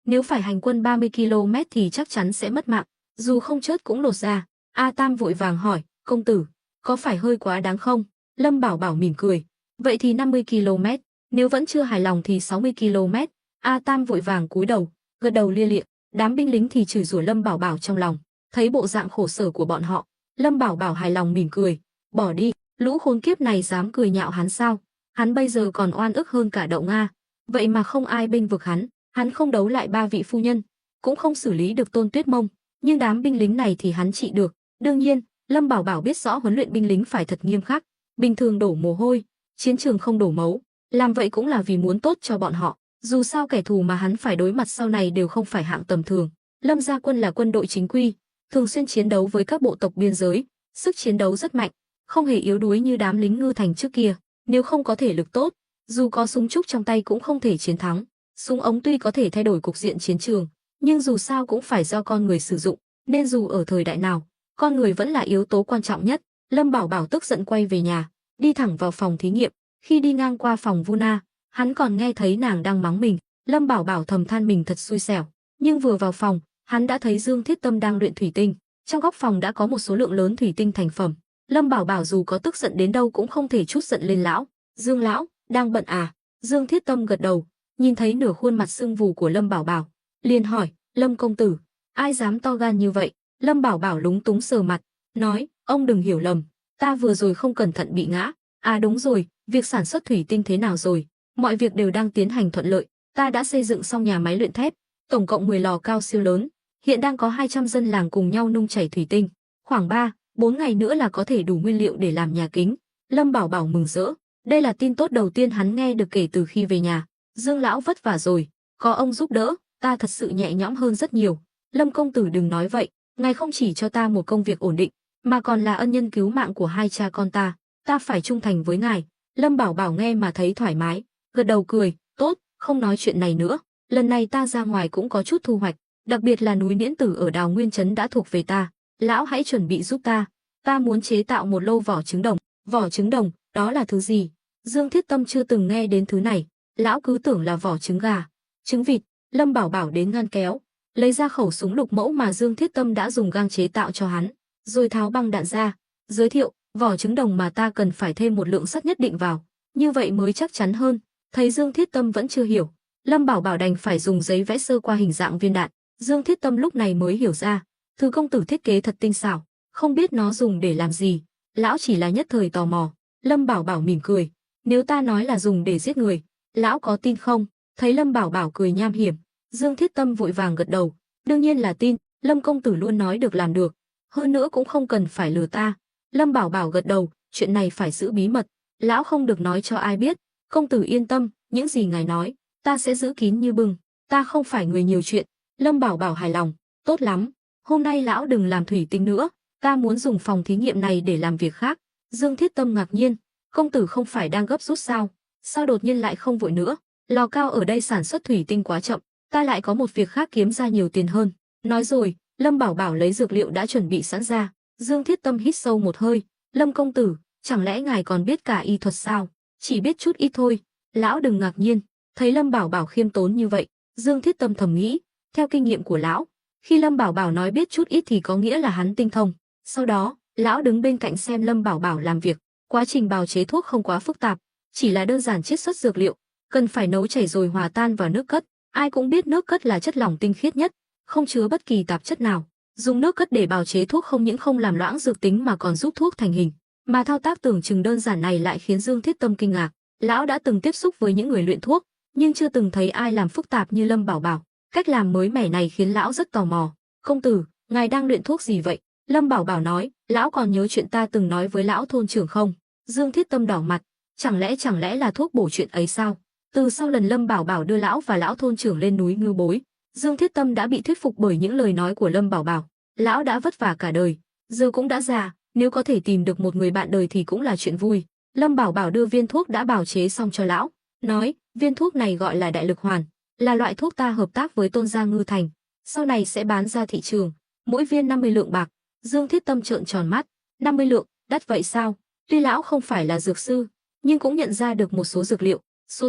Nếu phải hành quân 30 km thì chắc chắn sẽ mất mạng, dù không chết cũng lột da. A Tam vội vàng hỏi, công tử, có phải hơi quá đáng không? Lâm Bảo Bảo mỉm cười, vậy thì 50 km, nếu vẫn chưa hài lòng thì 60 km. A Tam vội vàng cúi đầu, gật đầu lia lịa. Đám binh lính thì chửi rủa Lâm Bảo Bảo trong lòng, thấy bộ dạng khổ sở của bọn họ, Lâm Bảo Bảo hài lòng mỉm cười, bỏ đi, lũ khốn kiếp này dám cười nhạo hắn sao? Hắn bây giờ còn oan ức hơn cả Đậu Nga, vậy mà không ai bênh vực hắn không đấu lại ba vị phu nhân, cũng không xử lý được Tôn Tuyết Mông, nhưng đám binh lính này thì hắn trị được. Đương nhiên, Lâm Bảo Bảo biết rõ huấn luyện binh lính phải thật nghiêm khắc, bình thường đổ mồ hôi, chiến trường không đổ máu, làm vậy cũng là vì muốn tốt cho bọn họ. Dù sao kẻ thù mà hắn phải đối mặt sau này đều không phải hạng tầm thường. Lâm gia quân là quân đội chính quy, thường xuyên chiến đấu với các bộ tộc biên giới, sức chiến đấu rất mạnh, không hề yếu đuối như đám lính Ngư Thành trước kia. Nếu không có thể lực tốt, dù có súng trúc trong tay cũng không thể chiến thắng. Súng ống tuy có thể thay đổi cục diện chiến trường, nhưng dù sao cũng phải do con người sử dụng, nên dù ở thời đại nào, con người vẫn là yếu tố quan trọng nhất. Lâm Bảo Bảo tức giận quay về nhà, đi thẳng vào phòng thí nghiệm. Khi đi ngang qua phòng Vuna, hắn còn nghe thấy nàng đang mắng mình. Lâm Bảo Bảo thầm than mình thật xui xẻo, nhưng vừa vào phòng, hắn đã thấy Dương Thiết Tâm đang luyện thủy tinh. Trong góc phòng đã có một số lượng lớn thủy tinh thành phẩm. Lâm Bảo Bảo dù có tức giận đến đâu cũng không thể trút giận lên lão. Dương lão, đang bận à? Dương Thiết Tâm gật đầu, nhìn thấy nửa khuôn mặt sưng vù của Lâm Bảo Bảo, liền hỏi, Lâm công tử, ai dám to gan như vậy? Lâm Bảo Bảo lúng túng sờ mặt, nói, ông đừng hiểu lầm, ta vừa rồi không cẩn thận bị ngã. À đúng rồi, việc sản xuất thủy tinh thế nào rồi? Mọi việc đều đang tiến hành thuận lợi, ta đã xây dựng xong nhà máy luyện thép, tổng cộng 10 lò cao siêu lớn, hiện đang có 200 dân làng cùng nhau nung chảy thủy tinh, khoảng 3-4 ngày nữa là có thể đủ nguyên liệu để làm nhà kính. Lâm Bảo Bảo mừng rỡ, đây là tin tốt đầu tiên hắn nghe được kể từ khi về nhà. Dương lão vất vả rồi, có ông giúp đỡ, ta thật sự nhẹ nhõm hơn rất nhiều. Lâm công tử đừng nói vậy, ngài không chỉ cho ta một công việc ổn định, mà còn là ân nhân cứu mạng của hai cha con ta phải trung thành với ngài. Lâm Bảo Bảo nghe mà thấy thoải mái, gật đầu cười, tốt, không nói chuyện này nữa. Lần này ta ra ngoài cũng có chút thu hoạch, đặc biệt là núi Niễn Tử ở Đào Nguyên Trấn đã thuộc về ta. Lão hãy chuẩn bị giúp ta muốn chế tạo một lô vỏ trứng đồng. Vỏ trứng đồng, đó là thứ gì? Dương Thiết Tâm chưa từng nghe đến thứ này, lão cứ tưởng là vỏ trứng gà, trứng vịt. Lâm Bảo Bảo đến ngăn kéo, lấy ra khẩu súng lục mẫu mà Dương Thiết Tâm đã dùng gang chế tạo cho hắn, rồi tháo băng đạn ra, giới thiệu, vỏ trứng đồng mà ta cần phải thêm một lượng sắt nhất định vào, như vậy mới chắc chắn hơn. Thấy Dương Thiết Tâm vẫn chưa hiểu, Lâm Bảo Bảo đành phải dùng giấy vẽ sơ qua hình dạng viên đạn. Dương Thiết Tâm lúc này mới hiểu ra, thứ công tử thiết kế thật tinh xảo, không biết nó dùng để làm gì. Lão chỉ là nhất thời tò mò. Lâm Bảo Bảo mỉm cười, nếu ta nói là dùng để giết người, lão có tin không? Thấy Lâm Bảo Bảo cười nham hiểm, Dương Thiết Tâm vội vàng gật đầu, đương nhiên là tin, Lâm công tử luôn nói được làm được, hơn nữa cũng không cần phải lừa ta. Lâm Bảo Bảo gật đầu, chuyện này phải giữ bí mật, lão không được nói cho ai biết. Công tử yên tâm, những gì ngài nói, ta sẽ giữ kín như bưng, ta không phải người nhiều chuyện, Lâm Bảo Bảo hài lòng, tốt lắm, hôm nay lão đừng làm thủy tinh nữa, ta muốn dùng phòng thí nghiệm này để làm việc khác. Dương Thiết Tâm ngạc nhiên, công tử không phải đang gấp rút sao? Sao đột nhiên lại không vội nữa? Lò cao ở đây sản xuất thủy tinh quá chậm, ta lại có một việc khác kiếm ra nhiều tiền hơn. Nói rồi, Lâm Bảo Bảo lấy dược liệu đã chuẩn bị sẵn ra. Dương Thiết Tâm hít sâu một hơi, Lâm công tử, chẳng lẽ ngài còn biết cả y thuật sao? Chỉ biết chút ít thôi. Lão đừng ngạc nhiên, thấy Lâm Bảo Bảo khiêm tốn như vậy, Dương Thiết Tâm thầm nghĩ, theo kinh nghiệm của lão, khi Lâm Bảo Bảo nói biết chút ít thì có nghĩa là hắn tinh thông. Sau đó, lão đứng bên cạnh xem Lâm Bảo Bảo làm việc. Quá trình bào chế thuốc không quá phức tạp, chỉ là đơn giản chiết xuất dược liệu, cần phải nấu chảy rồi hòa tan vào nước cất. Ai cũng biết nước cất là chất lỏng tinh khiết nhất, không chứa bất kỳ tạp chất nào. Dùng nước cất để bào chế thuốc không những không làm loãng dược tính mà còn giúp thuốc thành hình. Mà thao tác tưởng chừng đơn giản này lại khiến Dương Thiết Tâm kinh ngạc. Lão đã từng tiếp xúc với những người luyện thuốc, nhưng chưa từng thấy ai làm phức tạp như Lâm Bảo Bảo. Cách làm mới mẻ này khiến lão rất tò mò. Công tử, ngài đang luyện thuốc gì vậy? Lâm Bảo Bảo nói, lão còn nhớ chuyện ta từng nói với lão thôn trưởng không? Dương Thiết Tâm đỏ mặt, chẳng lẽ là thuốc bổ chuyện ấy sao? Từ sau lần Lâm Bảo Bảo đưa lão và lão thôn trưởng lên núi Ngư Bối, Dương Thiết Tâm đã bị thuyết phục bởi những lời nói của Lâm Bảo Bảo. Lão đã vất vả cả đời, giờ cũng đã già, nếu có thể tìm được một người bạn đời thì cũng là chuyện vui. Lâm Bảo Bảo đưa viên thuốc đã bào chế xong cho lão, nói, viên thuốc này gọi là Đại Lực Hoàn, là loại thuốc ta hợp tác với Tôn gia Ngư Thành, sau này sẽ bán ra thị trường, mỗi viên 50 lượng bạc. Dương Thiết Tâm trợn tròn mắt, 50 lượng, đắt vậy sao? Tuy lão không phải là dược sư, nhưng cũng nhận ra được một số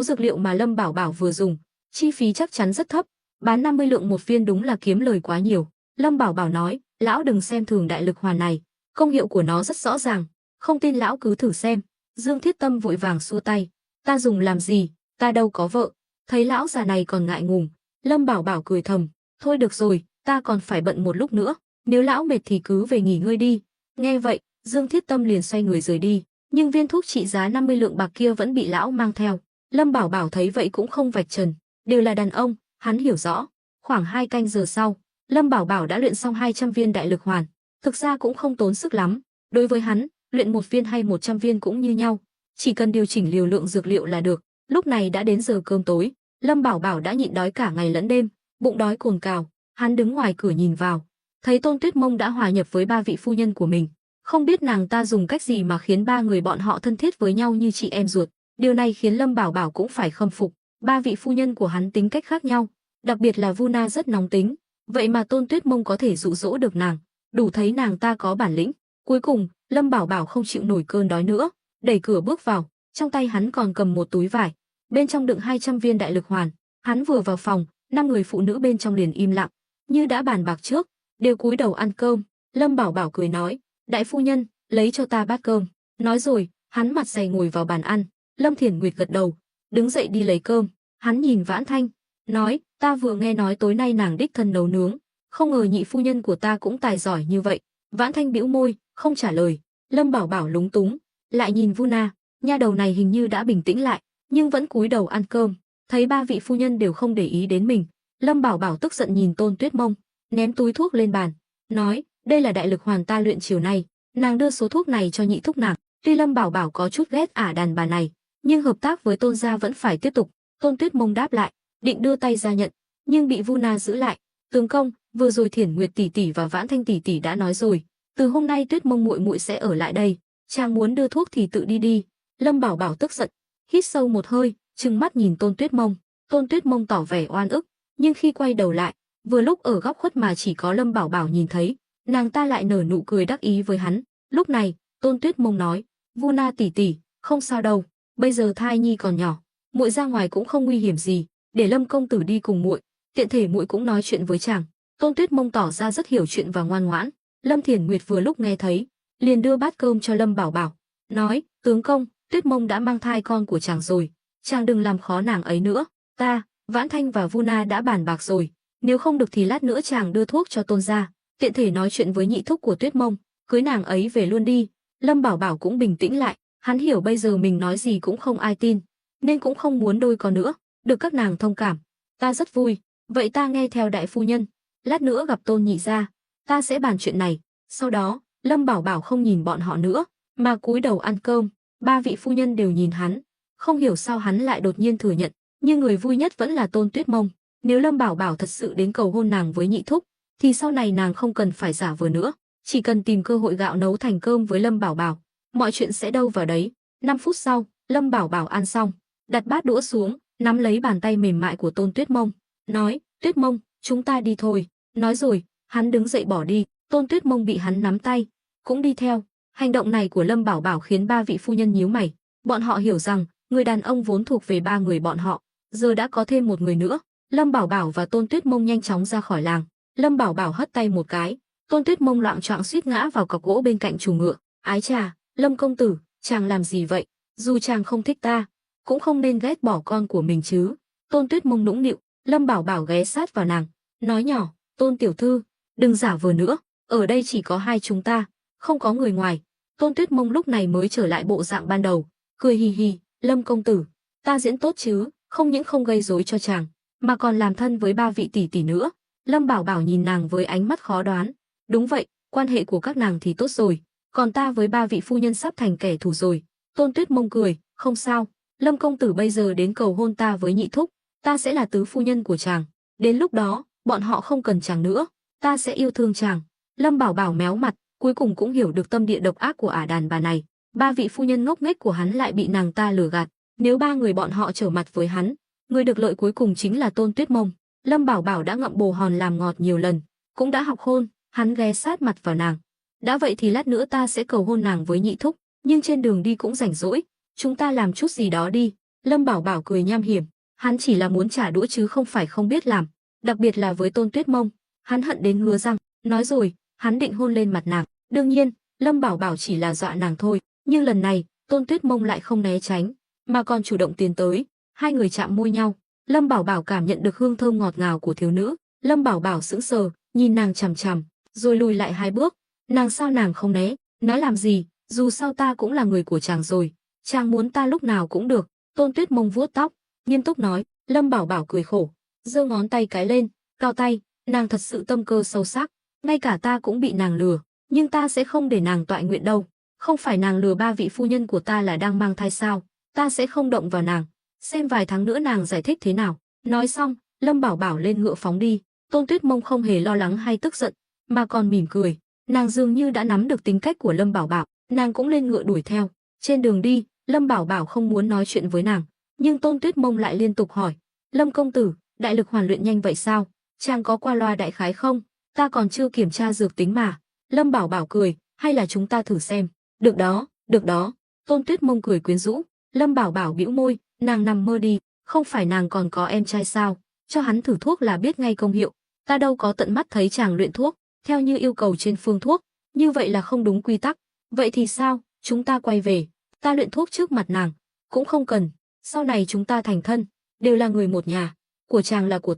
dược liệu mà Lâm Bảo Bảo vừa dùng, chi phí chắc chắn rất thấp, bán 50 lượng một viên đúng là kiếm lời quá nhiều. Lâm Bảo Bảo nói, lão đừng xem thường Đại Lực Hoàn này, công hiệu của nó rất rõ ràng, không tin lão cứ thử xem. Dương Thiết Tâm vội vàng xua tay, ta dùng làm gì, ta đâu có vợ. Thấy lão già này còn ngại ngùng, Lâm Bảo Bảo cười thầm, thôi được rồi, ta còn phải bận một lúc nữa, nếu lão mệt thì cứ về nghỉ ngơi đi. Nghe vậy, Dương Thiết Tâm liền xoay người rời đi, nhưng viên thuốc trị giá 50 lượng bạc kia vẫn bị lão mang theo. Lâm Bảo Bảo thấy vậy cũng không vạch trần, đều là đàn ông, hắn hiểu rõ. Khoảng 2 canh giờ sau, Lâm Bảo Bảo đã luyện xong 200 viên Đại Lực Hoàn, thực ra cũng không tốn sức lắm. Đối với hắn, luyện một viên hay 100 viên cũng như nhau, chỉ cần điều chỉnh liều lượng dược liệu là được. Lúc này đã đến giờ cơm tối, Lâm Bảo Bảo đã nhịn đói cả ngày lẫn đêm, bụng đói cồn cào, hắn đứng ngoài cửa nhìn vào, thấy Tôn Tuyết Mông đã hòa nhập với 3 vị phu nhân của mình. Không biết nàng ta dùng cách gì mà khiến 3 người bọn họ thân thiết với nhau như chị em ruột. Điều này khiến Lâm Bảo Bảo cũng phải khâm phục. 3 vị phu nhân của hắn tính cách khác nhau, đặc biệt là Vuna rất nóng tính, vậy mà Tôn Tuyết Mông có thể dụ dỗ được nàng, đủ thấy nàng ta có bản lĩnh. Cuối cùng, Lâm Bảo Bảo không chịu nổi cơn đói nữa, đẩy cửa bước vào, trong tay hắn còn cầm một túi vải, bên trong đựng 200 viên Đại Lực Hoàn. Hắn vừa vào phòng, 5 người phụ nữ bên trong liền im lặng, như đã bàn bạc trước, đều cúi đầu ăn cơm. Lâm Bảo Bảo cười nói, đại phu nhân, lấy cho ta bát cơm. Nói rồi, hắn mặt dày ngồi vào bàn ăn. Lâm Thiển Nguyệt gật đầu, đứng dậy đi lấy cơm. Hắn nhìn Vãn Thanh, nói, ta vừa nghe nói tối nay nàng đích thân nấu nướng, không ngờ nhị phu nhân của ta cũng tài giỏi như vậy. Vãn Thanh bĩu môi, không trả lời. Lâm Bảo Bảo lúng túng, lại nhìn Vuna, nha đầu này hình như đã bình tĩnh lại, nhưng vẫn cúi đầu ăn cơm. Thấy 3 vị phu nhân đều không để ý đến mình, Lâm Bảo Bảo tức giận nhìn Tôn Tuyết Mông, ném túi thuốc lên bàn, nói, đây là Đại Lực Hoàn ta luyện chiều nay. Nàng đưa số thuốc này cho nhị thúc nàng. Tuy Lâm Bảo Bảo có chút ghét ả đàn bà này, nhưng hợp tác với Tôn gia vẫn phải tiếp tục. Tôn Tuyết Mông đáp lại, định đưa tay ra nhận, nhưng bị Vuna giữ lại. Tướng công, vừa rồi Thiển Nguyệt tỷ tỷ và Vãn Thanh tỷ tỷ đã nói rồi, từ hôm nay Tuyết Mông muội muội sẽ ở lại đây, chàng muốn đưa thuốc thì tự đi đi. Lâm Bảo Bảo tức giận, hít sâu một hơi, trừng mắt nhìn Tôn Tuyết Mông. Tôn Tuyết Mông tỏ vẻ oan ức, nhưng khi quay đầu lại, vừa lúc ở góc khuất mà chỉ có Lâm Bảo Bảo nhìn thấy, nàng ta lại nở nụ cười đắc ý với hắn. Lúc này, Tôn Tuyết Mông nói, Vuna tỷ tỷ, không sao đâu, bây giờ thai nhi còn nhỏ, muội ra ngoài cũng không nguy hiểm gì, để Lâm công tử đi cùng muội, tiện thể muội cũng nói chuyện với chàng. Tôn Tuyết Mông tỏ ra rất hiểu chuyện và ngoan ngoãn. Lâm Thiển Nguyệt vừa lúc nghe thấy, liền đưa bát cơm cho Lâm Bảo Bảo, nói, tướng công, Tuyết Mông đã mang thai con của chàng rồi, chàng đừng làm khó nàng ấy nữa. Ta, Vãn Thanh và Vuna đã bàn bạc rồi, nếu không được thì lát nữa chàng đưa thuốc cho Tôn gia, tiện thể nói chuyện với nhị thúc của Tuyết Mông, cưới nàng ấy về luôn đi. Lâm Bảo Bảo cũng bình tĩnh lại, hắn hiểu bây giờ mình nói gì cũng không ai tin, nên cũng không muốn đôi co nữa, được các nàng thông cảm. Ta rất vui, vậy ta nghe theo đại phu nhân, lát nữa gặp Tôn nhị gia, ta sẽ bàn chuyện này. Sau đó, Lâm Bảo Bảo không nhìn bọn họ nữa, mà cúi đầu ăn cơm. 3 vị phu nhân đều nhìn hắn, không hiểu sao hắn lại đột nhiên thừa nhận, nhưng người vui nhất vẫn là Tôn Tuyết Mông. Nếu Lâm Bảo Bảo thật sự đến cầu hôn nàng với Nhị Thúc, thì sau này nàng không cần phải giả vờ nữa, chỉ cần tìm cơ hội gạo nấu thành cơm với Lâm Bảo Bảo, mọi chuyện sẽ đâu vào đấy. 5 phút sau, Lâm Bảo Bảo ăn xong, đặt bát đũa xuống, nắm lấy bàn tay mềm mại của Tôn Tuyết Mông, nói: "Tuyết Mông, chúng ta đi thôi." Nói rồi, hắn đứng dậy bỏ đi. Tôn Tuyết Mông bị hắn nắm tay, cũng đi theo. Hành động này của Lâm Bảo Bảo khiến ba vị phu nhân nhíu mày. Bọn họ hiểu rằng người đàn ông vốn thuộc về ba người bọn họ, giờ đã có thêm một người nữa. Lâm Bảo Bảo và Tôn Tuyết Mông nhanh chóng ra khỏi làng. Lâm Bảo Bảo hất tay một cái, Tôn Tuyết Mông loạng choạng suýt ngã vào cọc gỗ bên cạnh chuồng ngựa. Ái chà, Lâm công tử, chàng làm gì vậy? Dù chàng không thích ta, cũng không nên ghét bỏ con của mình chứ. Tôn Tuyết Mông nũng nịu. Lâm Bảo Bảo ghé sát vào nàng, nói nhỏ: "Tôn tiểu thư, đừng giả vờ nữa, ở đây chỉ có hai chúng ta, không có người ngoài." Tôn Tuyết Mông lúc này mới trở lại bộ dạng ban đầu, cười hì hì: "Lâm công tử, ta diễn tốt chứ, không những không gây rối cho chàng, mà còn làm thân với ba vị tỷ tỷ nữa." Lâm Bảo Bảo nhìn nàng với ánh mắt khó đoán. "Đúng vậy, quan hệ của các nàng thì tốt rồi, còn ta với ba vị phu nhân sắp thành kẻ thù rồi." Tôn Tuyết Mông cười: "Không sao, Lâm công tử bây giờ đến cầu hôn ta với Nhị Thúc, ta sẽ là tứ phu nhân của chàng. Đến lúc đó, bọn họ không cần chàng nữa, ta sẽ yêu thương chàng." Lâm Bảo Bảo méo mặt, cuối cùng cũng hiểu được tâm địa độc ác của ả đàn bà này. Ba vị phu nhân ngốc nghếch của hắn lại bị nàng ta lừa gạt. Nếu ba người bọn họ trở mặt với hắn, người được lợi cuối cùng chính là Tôn Tuyết Mông. Lâm Bảo Bảo đã ngậm bồ hòn làm ngọt nhiều lần, cũng đã học hôn. Hắn ghé sát mặt vào nàng. "Đã vậy thì lát nữa ta sẽ cầu hôn nàng với Nhị Thúc, nhưng trên đường đi cũng rảnh rỗi, chúng ta làm chút gì đó đi." Lâm Bảo Bảo cười nham hiểm. Hắn chỉ là muốn trả đũa chứ không phải không biết làm, đặc biệt là với Tôn Tuyết Mông, hắn hận đến ngứa răng. Nói rồi, hắn định hôn lên mặt nàng. Đương nhiên, Lâm Bảo Bảo chỉ là dọa nàng thôi, nhưng lần này, Tôn Tuyết Mông lại không né tránh, mà còn chủ động tiến tới. Hai người chạm môi nhau. Lâm Bảo Bảo cảm nhận được hương thơm ngọt ngào của thiếu nữ. Lâm Bảo Bảo sững sờ, nhìn nàng chằm chằm, rồi lùi lại 2 bước. Nàng sao nàng không né? Nói làm gì? Dù sao ta cũng là người của chàng rồi, chàng muốn ta lúc nào cũng được. Tôn Tuyết Mông vuốt tóc, nghiêm túc nói. Lâm Bảo Bảo cười khổ, giơ ngón tay cái lên, cao tay. Nàng thật sự tâm cơ sâu sắc, ngay cả ta cũng bị nàng lừa, nhưng ta sẽ không để nàng toại nguyện đâu. Không phải nàng lừa ba vị phu nhân của ta là đang mang thai sao? Ta sẽ không động vào nàng, xem vài tháng nữa nàng giải thích thế nào. Nói xong, Lâm Bảo Bảo lên ngựa phóng đi. Tôn Tuyết Mông không hề lo lắng hay tức giận, mà còn mỉm cười. Nàng dường như đã nắm được tính cách của Lâm Bảo Bảo, nàng cũng lên ngựa đuổi theo. Trên đường đi, Lâm Bảo Bảo không muốn nói chuyện với nàng, nhưng Tôn Tuyết Mông lại liên tục hỏi: "Lâm công tử, đại lực hoàn luyện nhanh vậy sao? Chàng có qua loa đại khái không? Ta còn chưa kiểm tra dược tính mà." Lâm Bảo Bảo cười: "Hay là chúng ta thử xem?" "Được đó, được đó." Tôn Tuyết Mông cười quyến rũ. Lâm Bảo Bảo bĩu môi, nàng nằm mơ đi, không phải nàng còn có em trai sao? Cho hắn thử thuốc là biết ngay công hiệu. Ta đâu có tận mắt thấy chàng luyện thuốc theo như yêu cầu trên phương thuốc, như vậy là không đúng quy tắc. Vậy thì sao? Chúng ta quay về, ta luyện thuốc trước mặt nàng. Cũng không cần, sau này chúng ta thành thân, đều là người một nhà, của chàng là của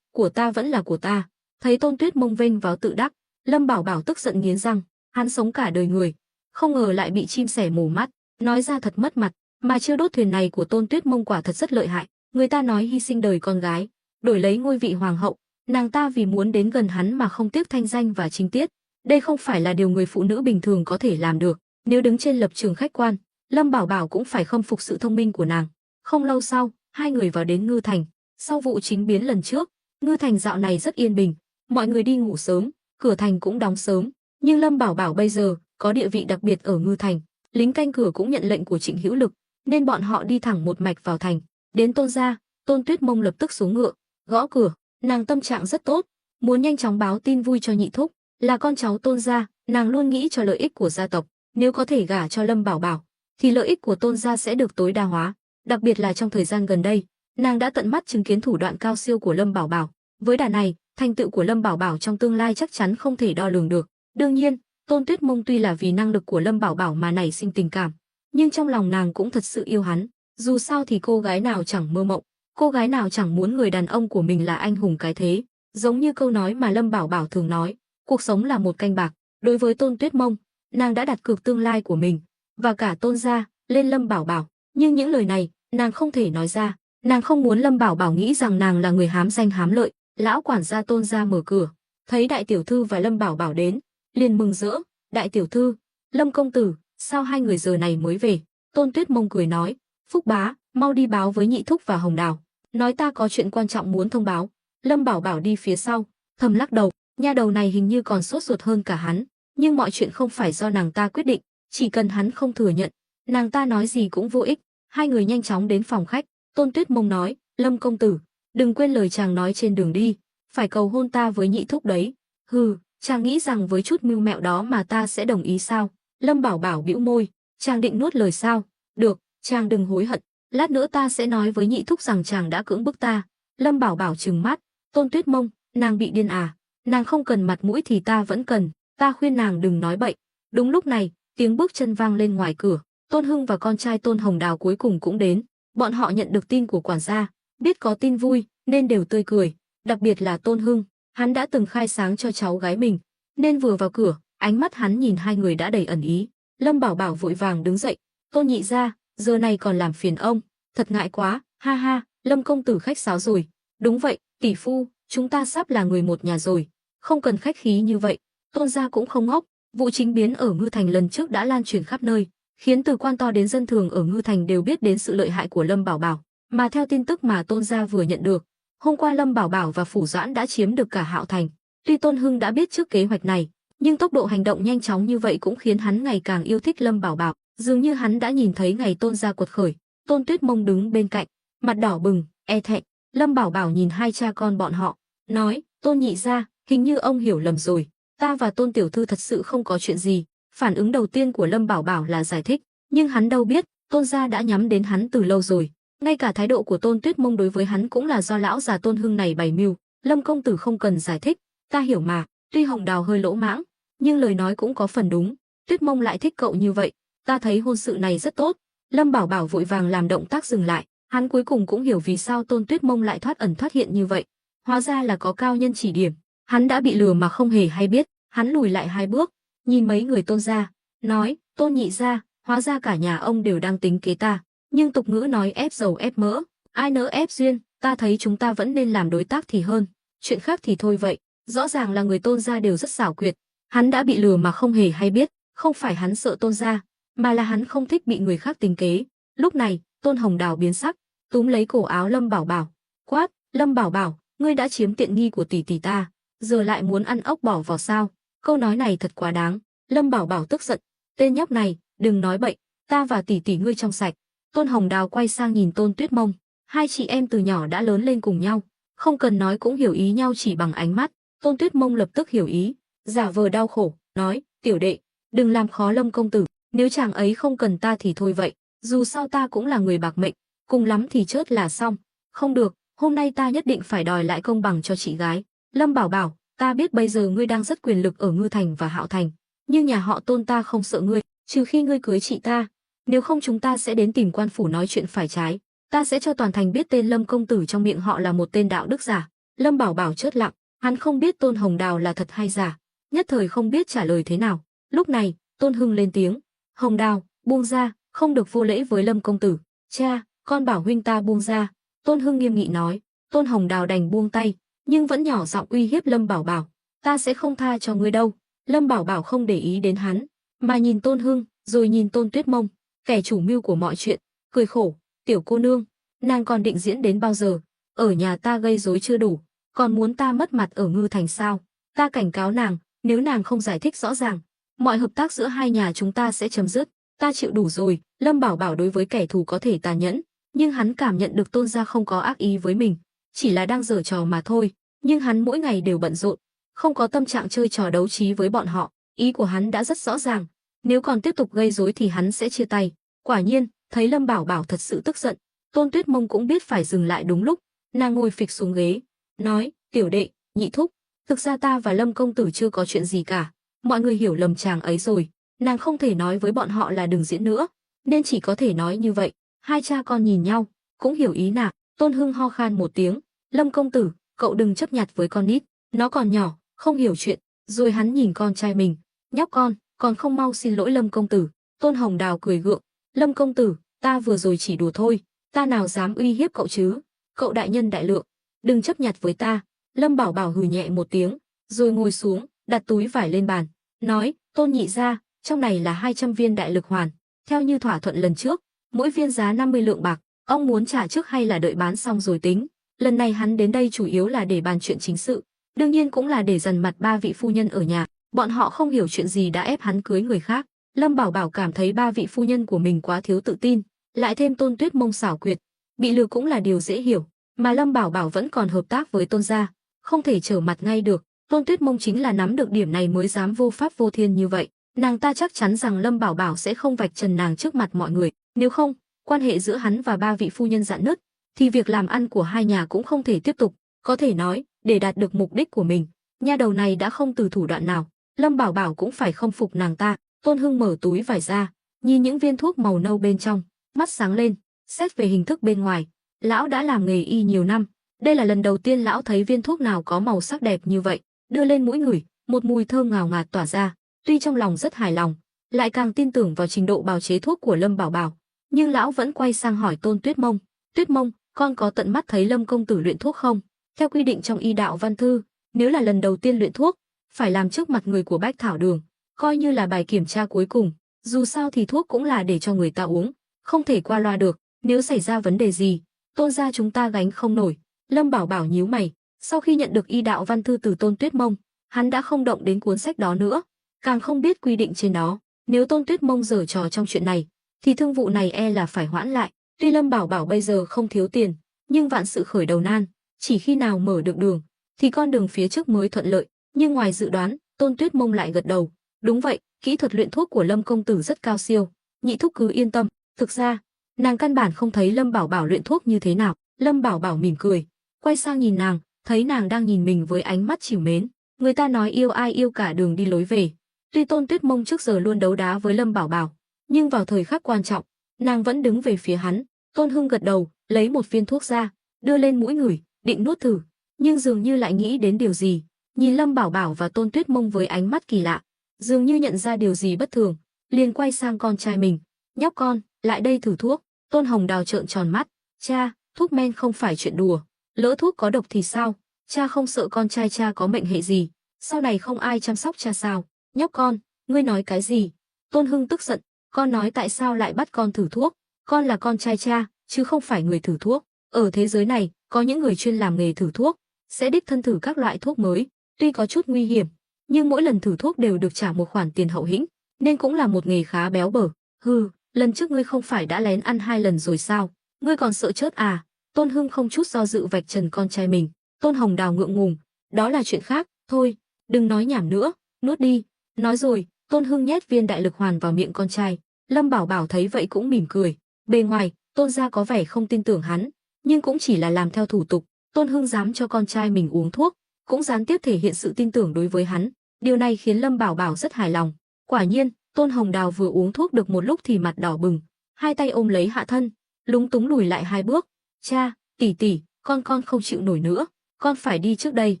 ta vẫn là của ta. Thấy Tôn Tuyết Mông vênh váo tự đắc, Lâm Bảo Bảo tức giận nghiến răng, hắn sống cả đời người, không ngờ lại bị chim sẻ mù mắt, nói ra thật mất mặt. Mà chưa đốt thuyền này của Tôn Tuyết Mông quả thật rất lợi hại, người ta nói hy sinh đời con gái, đổi lấy ngôi vị hoàng hậu, nàng ta vì muốn đến gần hắn mà không tiếc thanh danh và chính tiết. Đây không phải là điều người phụ nữ bình thường có thể làm được. Nếu đứng trên lập trường khách quan, Lâm Bảo Bảo cũng phải khâm phục sự thông minh của nàng. Không lâu sau, hai người vào đến Ngư Thành. Sau vụ chính biến lần trước, Ngư Thành dạo này rất yên bình, mọi người đi ngủ sớm, cửa thành cũng đóng sớm. Nhưng Lâm Bảo Bảo bây giờ có địa vị đặc biệt ở Ngư Thành, lính canh cửa cũng nhận lệnh của Trịnh Hữu Lực, nên bọn họ đi thẳng một mạch vào thành. Đến Tôn gia, Tôn Tuyết Mông lập tức xuống ngựa, gõ cửa. Nàng tâm trạng rất tốt, muốn nhanh chóng báo tin vui cho Nhị Thúc. Là con cháu Tôn gia, nàng luôn nghĩ cho lợi ích của gia tộc. Nếu có thể gả cho Lâm Bảo Bảo, thì lợi ích của Tôn gia sẽ được tối đa hóa. Đặc biệt là trong thời gian gần đây, nàng đã tận mắt chứng kiến thủ đoạn cao siêu của Lâm Bảo Bảo. Với đà này, thành tựu của Lâm Bảo Bảo trong tương lai chắc chắn không thể đo lường được. Đương nhiên, Tôn Tuyết Mông tuy là vì năng lực của Lâm Bảo Bảo mà nảy sinh tình cảm, nhưng trong lòng nàng cũng thật sự yêu hắn. Dù sao thì cô gái nào chẳng mơ mộng, cô gái nào chẳng muốn người đàn ông của mình là anh hùng cái thế. Giống như câu nói mà Lâm Bảo Bảo thường nói, cuộc sống là một canh bạc. Đối với Tôn Tuyết Mông, nàng đã đặt cược tương lai của mình và cả Tôn gia lên Lâm Bảo Bảo, nhưng những lời này nàng không thể nói ra. Nàng không muốn Lâm Bảo Bảo nghĩ rằng nàng là người hám danh hám lợi. Lão quản gia Tôn gia mở cửa, thấy đại tiểu thư và Lâm Bảo Bảo đến, liền mừng rỡ. "Đại tiểu thư, Lâm công tử, sao hai người giờ này mới về?" Tôn Tuyết Mông cười nói: "Phúc bá, mau đi báo với Nhị Thúc và Hồng Đào, nói ta có chuyện quan trọng muốn thông báo." Lâm Bảo Bảo đi phía sau, thầm lắc đầu, nha đầu này hình như còn sốt ruột hơn cả hắn, nhưng mọi chuyện không phải do nàng ta quyết định, chỉ cần hắn không thừa nhận, nàng ta nói gì cũng vô ích. Hai người nhanh chóng đến phòng khách, Tôn Tuyết Mông nói, Lâm công tử, đừng quên lời chàng nói trên đường đi, phải cầu hôn ta với nhị thúc đấy. Hừ, chàng nghĩ rằng với chút mưu mẹo đó mà ta sẽ đồng ý sao? Lâm Bảo Bảo bĩu môi, chàng định nuốt lời sao? Được, chàng đừng hối hận, lát nữa ta sẽ nói với nhị thúc rằng chàng đã cưỡng bức ta. Lâm Bảo Bảo trừng mắt, Tôn Tuyết Mông, nàng bị điên à? Nàng không cần mặt mũi thì ta vẫn cần, ta khuyên nàng đừng nói bậy. Đúng lúc này, tiếng bước chân vang lên ngoài cửa, Tôn Hưng và con trai Tôn Hồng Đào cuối cùng cũng đến. Bọn họ nhận được tin của quản gia, biết có tin vui nên đều tươi cười, đặc biệt là Tôn Hưng, hắn đã từng khai sáng cho cháu gái mình, nên vừa vào cửa, ánh mắt hắn nhìn hai người đã đầy ẩn ý. Lâm Bảo Bảo vội vàng đứng dậy, Tôn nhị gia, giờ này còn làm phiền ông, thật ngại quá, ha ha, Lâm công tử khách sáo rồi. Đúng vậy, tỷ phu, chúng ta sắp là người một nhà rồi, không cần khách khí như vậy. Tôn gia cũng không ngốc, vụ chính biến ở Ngư Thành lần trước đã lan truyền khắp nơi, khiến từ quan to đến dân thường ở Ngư Thành đều biết đến sự lợi hại của Lâm Bảo Bảo. Mà theo tin tức mà Tôn gia vừa nhận được, hôm qua Lâm Bảo Bảo và Phủ Doãn đã chiếm được cả Hạo Thành. Tuy Tôn Hưng đã biết trước kế hoạch này, nhưng tốc độ hành động nhanh chóng như vậy cũng khiến hắn ngày càng yêu thích Lâm Bảo Bảo. Dường như hắn đã nhìn thấy ngày Tôn gia quật khởi. Tôn Tuyết Mông đứng bên cạnh, mặt đỏ bừng, e thẹn. Lâm Bảo Bảo nhìn hai cha con bọn họ, nói, Tôn nhị gia, hình như ông hiểu lầm rồi. Ta và Tôn tiểu thư thật sự không có chuyện gì. Phản ứng đầu tiên của Lâm Bảo Bảo là giải thích, nhưng hắn đâu biết, Tôn gia đã nhắm đến hắn từ lâu rồi. Ngay cả thái độ của Tôn Tuyết Mông đối với hắn cũng là do lão già Tôn Hưng này bày mưu. Lâm công tử không cần giải thích, ta hiểu mà. Tuy Hồng Đào hơi lỗ mãng, nhưng lời nói cũng có phần đúng. Tuyết Mông lại thích cậu như vậy, ta thấy hôn sự này rất tốt. Lâm Bảo Bảo vội vàng làm động tác dừng lại, hắn cuối cùng cũng hiểu vì sao Tôn Tuyết Mông lại thoát ẩn thoát hiện như vậy. Hóa ra là có cao nhân chỉ điểm, hắn đã bị lừa mà không hề hay biết. Hắn lùi lại hai bước, nhìn mấy người Tôn gia, nói, Tôn nhị gia, hóa ra cả nhà ông đều đang tính kế ta. Nhưng tục ngữ nói ép dầu ép mỡ, ai nỡ ép duyên, ta thấy chúng ta vẫn nên làm đối tác thì hơn. Chuyện khác thì thôi vậy, rõ ràng là người Tôn gia đều rất xảo quyệt. Hắn đã bị lừa mà không hề hay biết, không phải hắn sợ Tôn gia, mà là hắn không thích bị người khác tính kế. Lúc này, Tôn Hồng Đào biến sắc, túm lấy cổ áo Lâm Bảo Bảo, quát, Lâm Bảo Bảo, ngươi đã chiếm tiện nghi của tỷ tỷ ta, giờ lại muốn ăn ốc bỏ vào sao? Câu nói này thật quá đáng. Lâm Bảo Bảo tức giận, tên nhóc này, đừng nói bậy, ta và tỷ tỷ ngươi trong sạch. Tôn Hồng Đào quay sang nhìn Tôn Tuyết Mông, hai chị em từ nhỏ đã lớn lên cùng nhau, không cần nói cũng hiểu ý nhau chỉ bằng ánh mắt. Tôn Tuyết Mông lập tức hiểu ý, giả vờ đau khổ, nói, tiểu đệ, đừng làm khó Lâm công tử, nếu chàng ấy không cần ta thì thôi vậy, dù sao ta cũng là người bạc mệnh, cùng lắm thì chớt là xong. Không được, hôm nay ta nhất định phải đòi lại công bằng cho chị gái. Lâm Bảo Bảo, ta biết bây giờ ngươi đang rất quyền lực ở Ngư Thành và Hạo Thành, nhưng nhà họ Tôn ta không sợ ngươi, trừ khi ngươi cưới chị ta, nếu không chúng ta sẽ đến tìm quan phủ nói chuyện phải trái. Ta sẽ cho toàn thành biết tên Lâm công tử trong miệng họ là một tên đạo đức giả. Lâm Bảo Bảo chớt lặng, hắn không biết Tôn Hồng Đào là thật hay giả, nhất thời không biết trả lời thế nào. Lúc này, Tôn Hưng lên tiếng, Hồng Đào, buông ra, không được vô lễ với Lâm công tử. Cha, con bảo huynh ta buông ra. Tôn Hưng nghiêm nghị nói. Tôn Hồng Đào đành buông tay, nhưng vẫn nhỏ giọng uy hiếp Lâm Bảo Bảo, ta sẽ không tha cho ngươi đâu. Lâm Bảo Bảo không để ý đến hắn, mà nhìn Tôn Hưng, rồi nhìn Tôn Tuyết Mông, kẻ chủ mưu của mọi chuyện, cười khổ, tiểu cô nương, nàng còn định diễn đến bao giờ? Ở nhà ta gây rối chưa đủ, còn muốn ta mất mặt ở Ngư Thành sao? Ta cảnh cáo nàng, nếu nàng không giải thích rõ ràng, mọi hợp tác giữa hai nhà chúng ta sẽ chấm dứt. Ta chịu đủ rồi. Lâm Bảo Bảo đối với kẻ thù có thể tàn nhẫn, nhưng hắn cảm nhận được Tôn gia không có ác ý với mình, chỉ là đang giở trò mà thôi. Nhưng hắn mỗi ngày đều bận rộn, không có tâm trạng chơi trò đấu trí với bọn họ. Ý của hắn đã rất rõ ràng, nếu còn tiếp tục gây rối thì hắn sẽ chia tay. Quả nhiên, thấy Lâm Bảo Bảo thật sự tức giận, Tôn Tuyết Mông cũng biết phải dừng lại đúng lúc, nàng ngồi phịch xuống ghế, nói, tiểu đệ, nhị thúc, thực ra ta và Lâm công tử chưa có chuyện gì cả, mọi người hiểu lầm chàng ấy rồi. Nàng không thể nói với bọn họ là đừng diễn nữa, nên chỉ có thể nói như vậy. Hai cha con nhìn nhau, cũng hiểu ý nàng. Tôn Hưng ho khan một tiếng, Lâm công tử, cậu đừng chấp nhặt với con nít, nó còn nhỏ, không hiểu chuyện. Rồi hắn nhìn con trai mình, nhóc con, còn không mau xin lỗi Lâm công tử. Tôn Hồng Đào cười gượng, Lâm công tử, ta vừa rồi chỉ đùa thôi, ta nào dám uy hiếp cậu chứ, cậu đại nhân đại lượng, đừng chấp nhặt với ta. Lâm Bảo Bảo hừ nhẹ một tiếng, rồi ngồi xuống, đặt túi vải lên bàn, nói, Tôn nhị gia, trong này là 200 viên đại lực hoàn, theo như thỏa thuận lần trước, mỗi viên giá 50 lượng bạc, ông muốn trả trước hay là đợi bán xong rồi tính? Lần này hắn đến đây chủ yếu là để bàn chuyện chính sự, đương nhiên cũng là để dằn mặt ba vị phu nhân ở nhà. Bọn họ không hiểu chuyện gì đã ép hắn cưới người khác. Lâm Bảo Bảo cảm thấy ba vị phu nhân của mình quá thiếu tự tin, lại thêm Tôn Tuyết Mông xảo quyệt, bị lừa cũng là điều dễ hiểu, mà Lâm Bảo Bảo vẫn còn hợp tác với Tôn gia, không thể trở mặt ngay được. Tôn Tuyết Mông chính là nắm được điểm này mới dám vô pháp vô thiên như vậy. Nàng ta chắc chắn rằng Lâm Bảo Bảo sẽ không vạch trần nàng trước mặt mọi người, nếu không, quan hệ giữa hắn và ba vị phu nhân rạn nứt, thì việc làm ăn của hai nhà cũng không thể tiếp tục. Có thể nói, để đạt được mục đích của mình, nha đầu này đã không từ thủ đoạn nào. Lâm Bảo Bảo cũng phải khâm phục nàng ta. Tôn Hưng mở túi vải ra, nhìn những viên thuốc màu nâu bên trong, mắt sáng lên. Xét về hình thức bên ngoài, lão đã làm nghề y nhiều năm, đây là lần đầu tiên lão thấy viên thuốc nào có màu sắc đẹp như vậy. Đưa lên mũi ngửi, một mùi thơm ngào ngạt tỏa ra. Tuy trong lòng rất hài lòng, lại càng tin tưởng vào trình độ bào chế thuốc của Lâm Bảo Bảo, nhưng lão vẫn quay sang hỏi Tôn Tuyết Mông, "Tuyết Mông, con có tận mắt thấy Lâm công tử luyện thuốc không? Theo quy định trong y đạo văn thư, nếu là lần đầu tiên luyện thuốc, phải làm trước mặt người của Bách Thảo Đường, coi như là bài kiểm tra cuối cùng. Dù sao thì thuốc cũng là để cho người ta uống, không thể qua loa được. Nếu xảy ra vấn đề gì, Tôn gia chúng ta gánh không nổi." Lâm Bảo Bảo nhíu mày. Sau khi nhận được y đạo văn thư từ Tôn Tuyết Mông, hắn đã không động đến cuốn sách đó nữa, càng không biết quy định trên đó. Nếu Tôn Tuyết Mông giở trò trong chuyện này, thì thương vụ này e là phải hoãn lại. Tuy Lâm Bảo Bảo bây giờ không thiếu tiền, nhưng vạn sự khởi đầu nan, chỉ khi nào mở được đường, thì con đường phía trước mới thuận lợi. Nhưng ngoài dự đoán, Tôn Tuyết Mông lại gật đầu. Đúng vậy, kỹ thuật luyện thuốc của Lâm công tử rất cao siêu, nhị thúc cứ yên tâm. Thực ra, nàng căn bản không thấy Lâm Bảo Bảo luyện thuốc như thế nào. Lâm Bảo Bảo mỉm cười, quay sang nhìn nàng, thấy nàng đang nhìn mình với ánh mắt trìu mến. Người ta nói yêu ai yêu cả đường đi lối về. Tuy Tôn Tuyết Mông trước giờ luôn đấu đá với Lâm Bảo Bảo, nhưng vào thời khắc quan trọng, nàng vẫn đứng về phía hắn. Tôn Hưng gật đầu, lấy một viên thuốc ra, đưa lên mũi ngửi, định nuốt thử, nhưng dường như lại nghĩ đến điều gì, nhìn Lâm Bảo Bảo và Tôn Tuyết Mông với ánh mắt kỳ lạ, dường như nhận ra điều gì bất thường, liền quay sang con trai mình, "Nhóc con, lại đây thử thuốc." Tôn Hồng Đào trợn tròn mắt, "Cha, thuốc men không phải chuyện đùa, lỡ thuốc có độc thì sao? Cha không sợ con trai cha có mệnh hệ gì, sau này không ai chăm sóc cha sao?" "Nhóc con, ngươi nói cái gì?" Tôn Hưng tức giận, "Con nói tại sao lại bắt con thử thuốc? Con là con trai cha, chứ không phải người thử thuốc. Ở thế giới này, có những người chuyên làm nghề thử thuốc, sẽ đích thân thử các loại thuốc mới, tuy có chút nguy hiểm, nhưng mỗi lần thử thuốc đều được trả một khoản tiền hậu hĩnh, nên cũng là một nghề khá béo bở." "Hừ, lần trước ngươi không phải đã lén ăn 2 lần rồi sao? Ngươi còn sợ chết à?" Tôn Hưng không chút do dự vạch trần con trai mình. Tôn Hồng Đào ngượng ngùng, "Đó là chuyện khác, thôi, đừng nói nhảm nữa, nuốt đi." Nói rồi, Tôn Hưng nhét viên đại lực hoàn vào miệng con trai. Lâm Bảo Bảo thấy vậy cũng mỉm cười. Bề ngoài, Tôn gia có vẻ không tin tưởng hắn, nhưng cũng chỉ là làm theo thủ tục. Tôn Hưng dám cho con trai mình uống thuốc, cũng gián tiếp thể hiện sự tin tưởng đối với hắn. Điều này khiến Lâm Bảo Bảo rất hài lòng. Quả nhiên, Tôn Hồng Đào vừa uống thuốc được một lúc thì mặt đỏ bừng, hai tay ôm lấy hạ thân, lúng túng lùi lại 2 bước. "Cha, tỷ tỷ, con không chịu nổi nữa, con phải đi trước đây."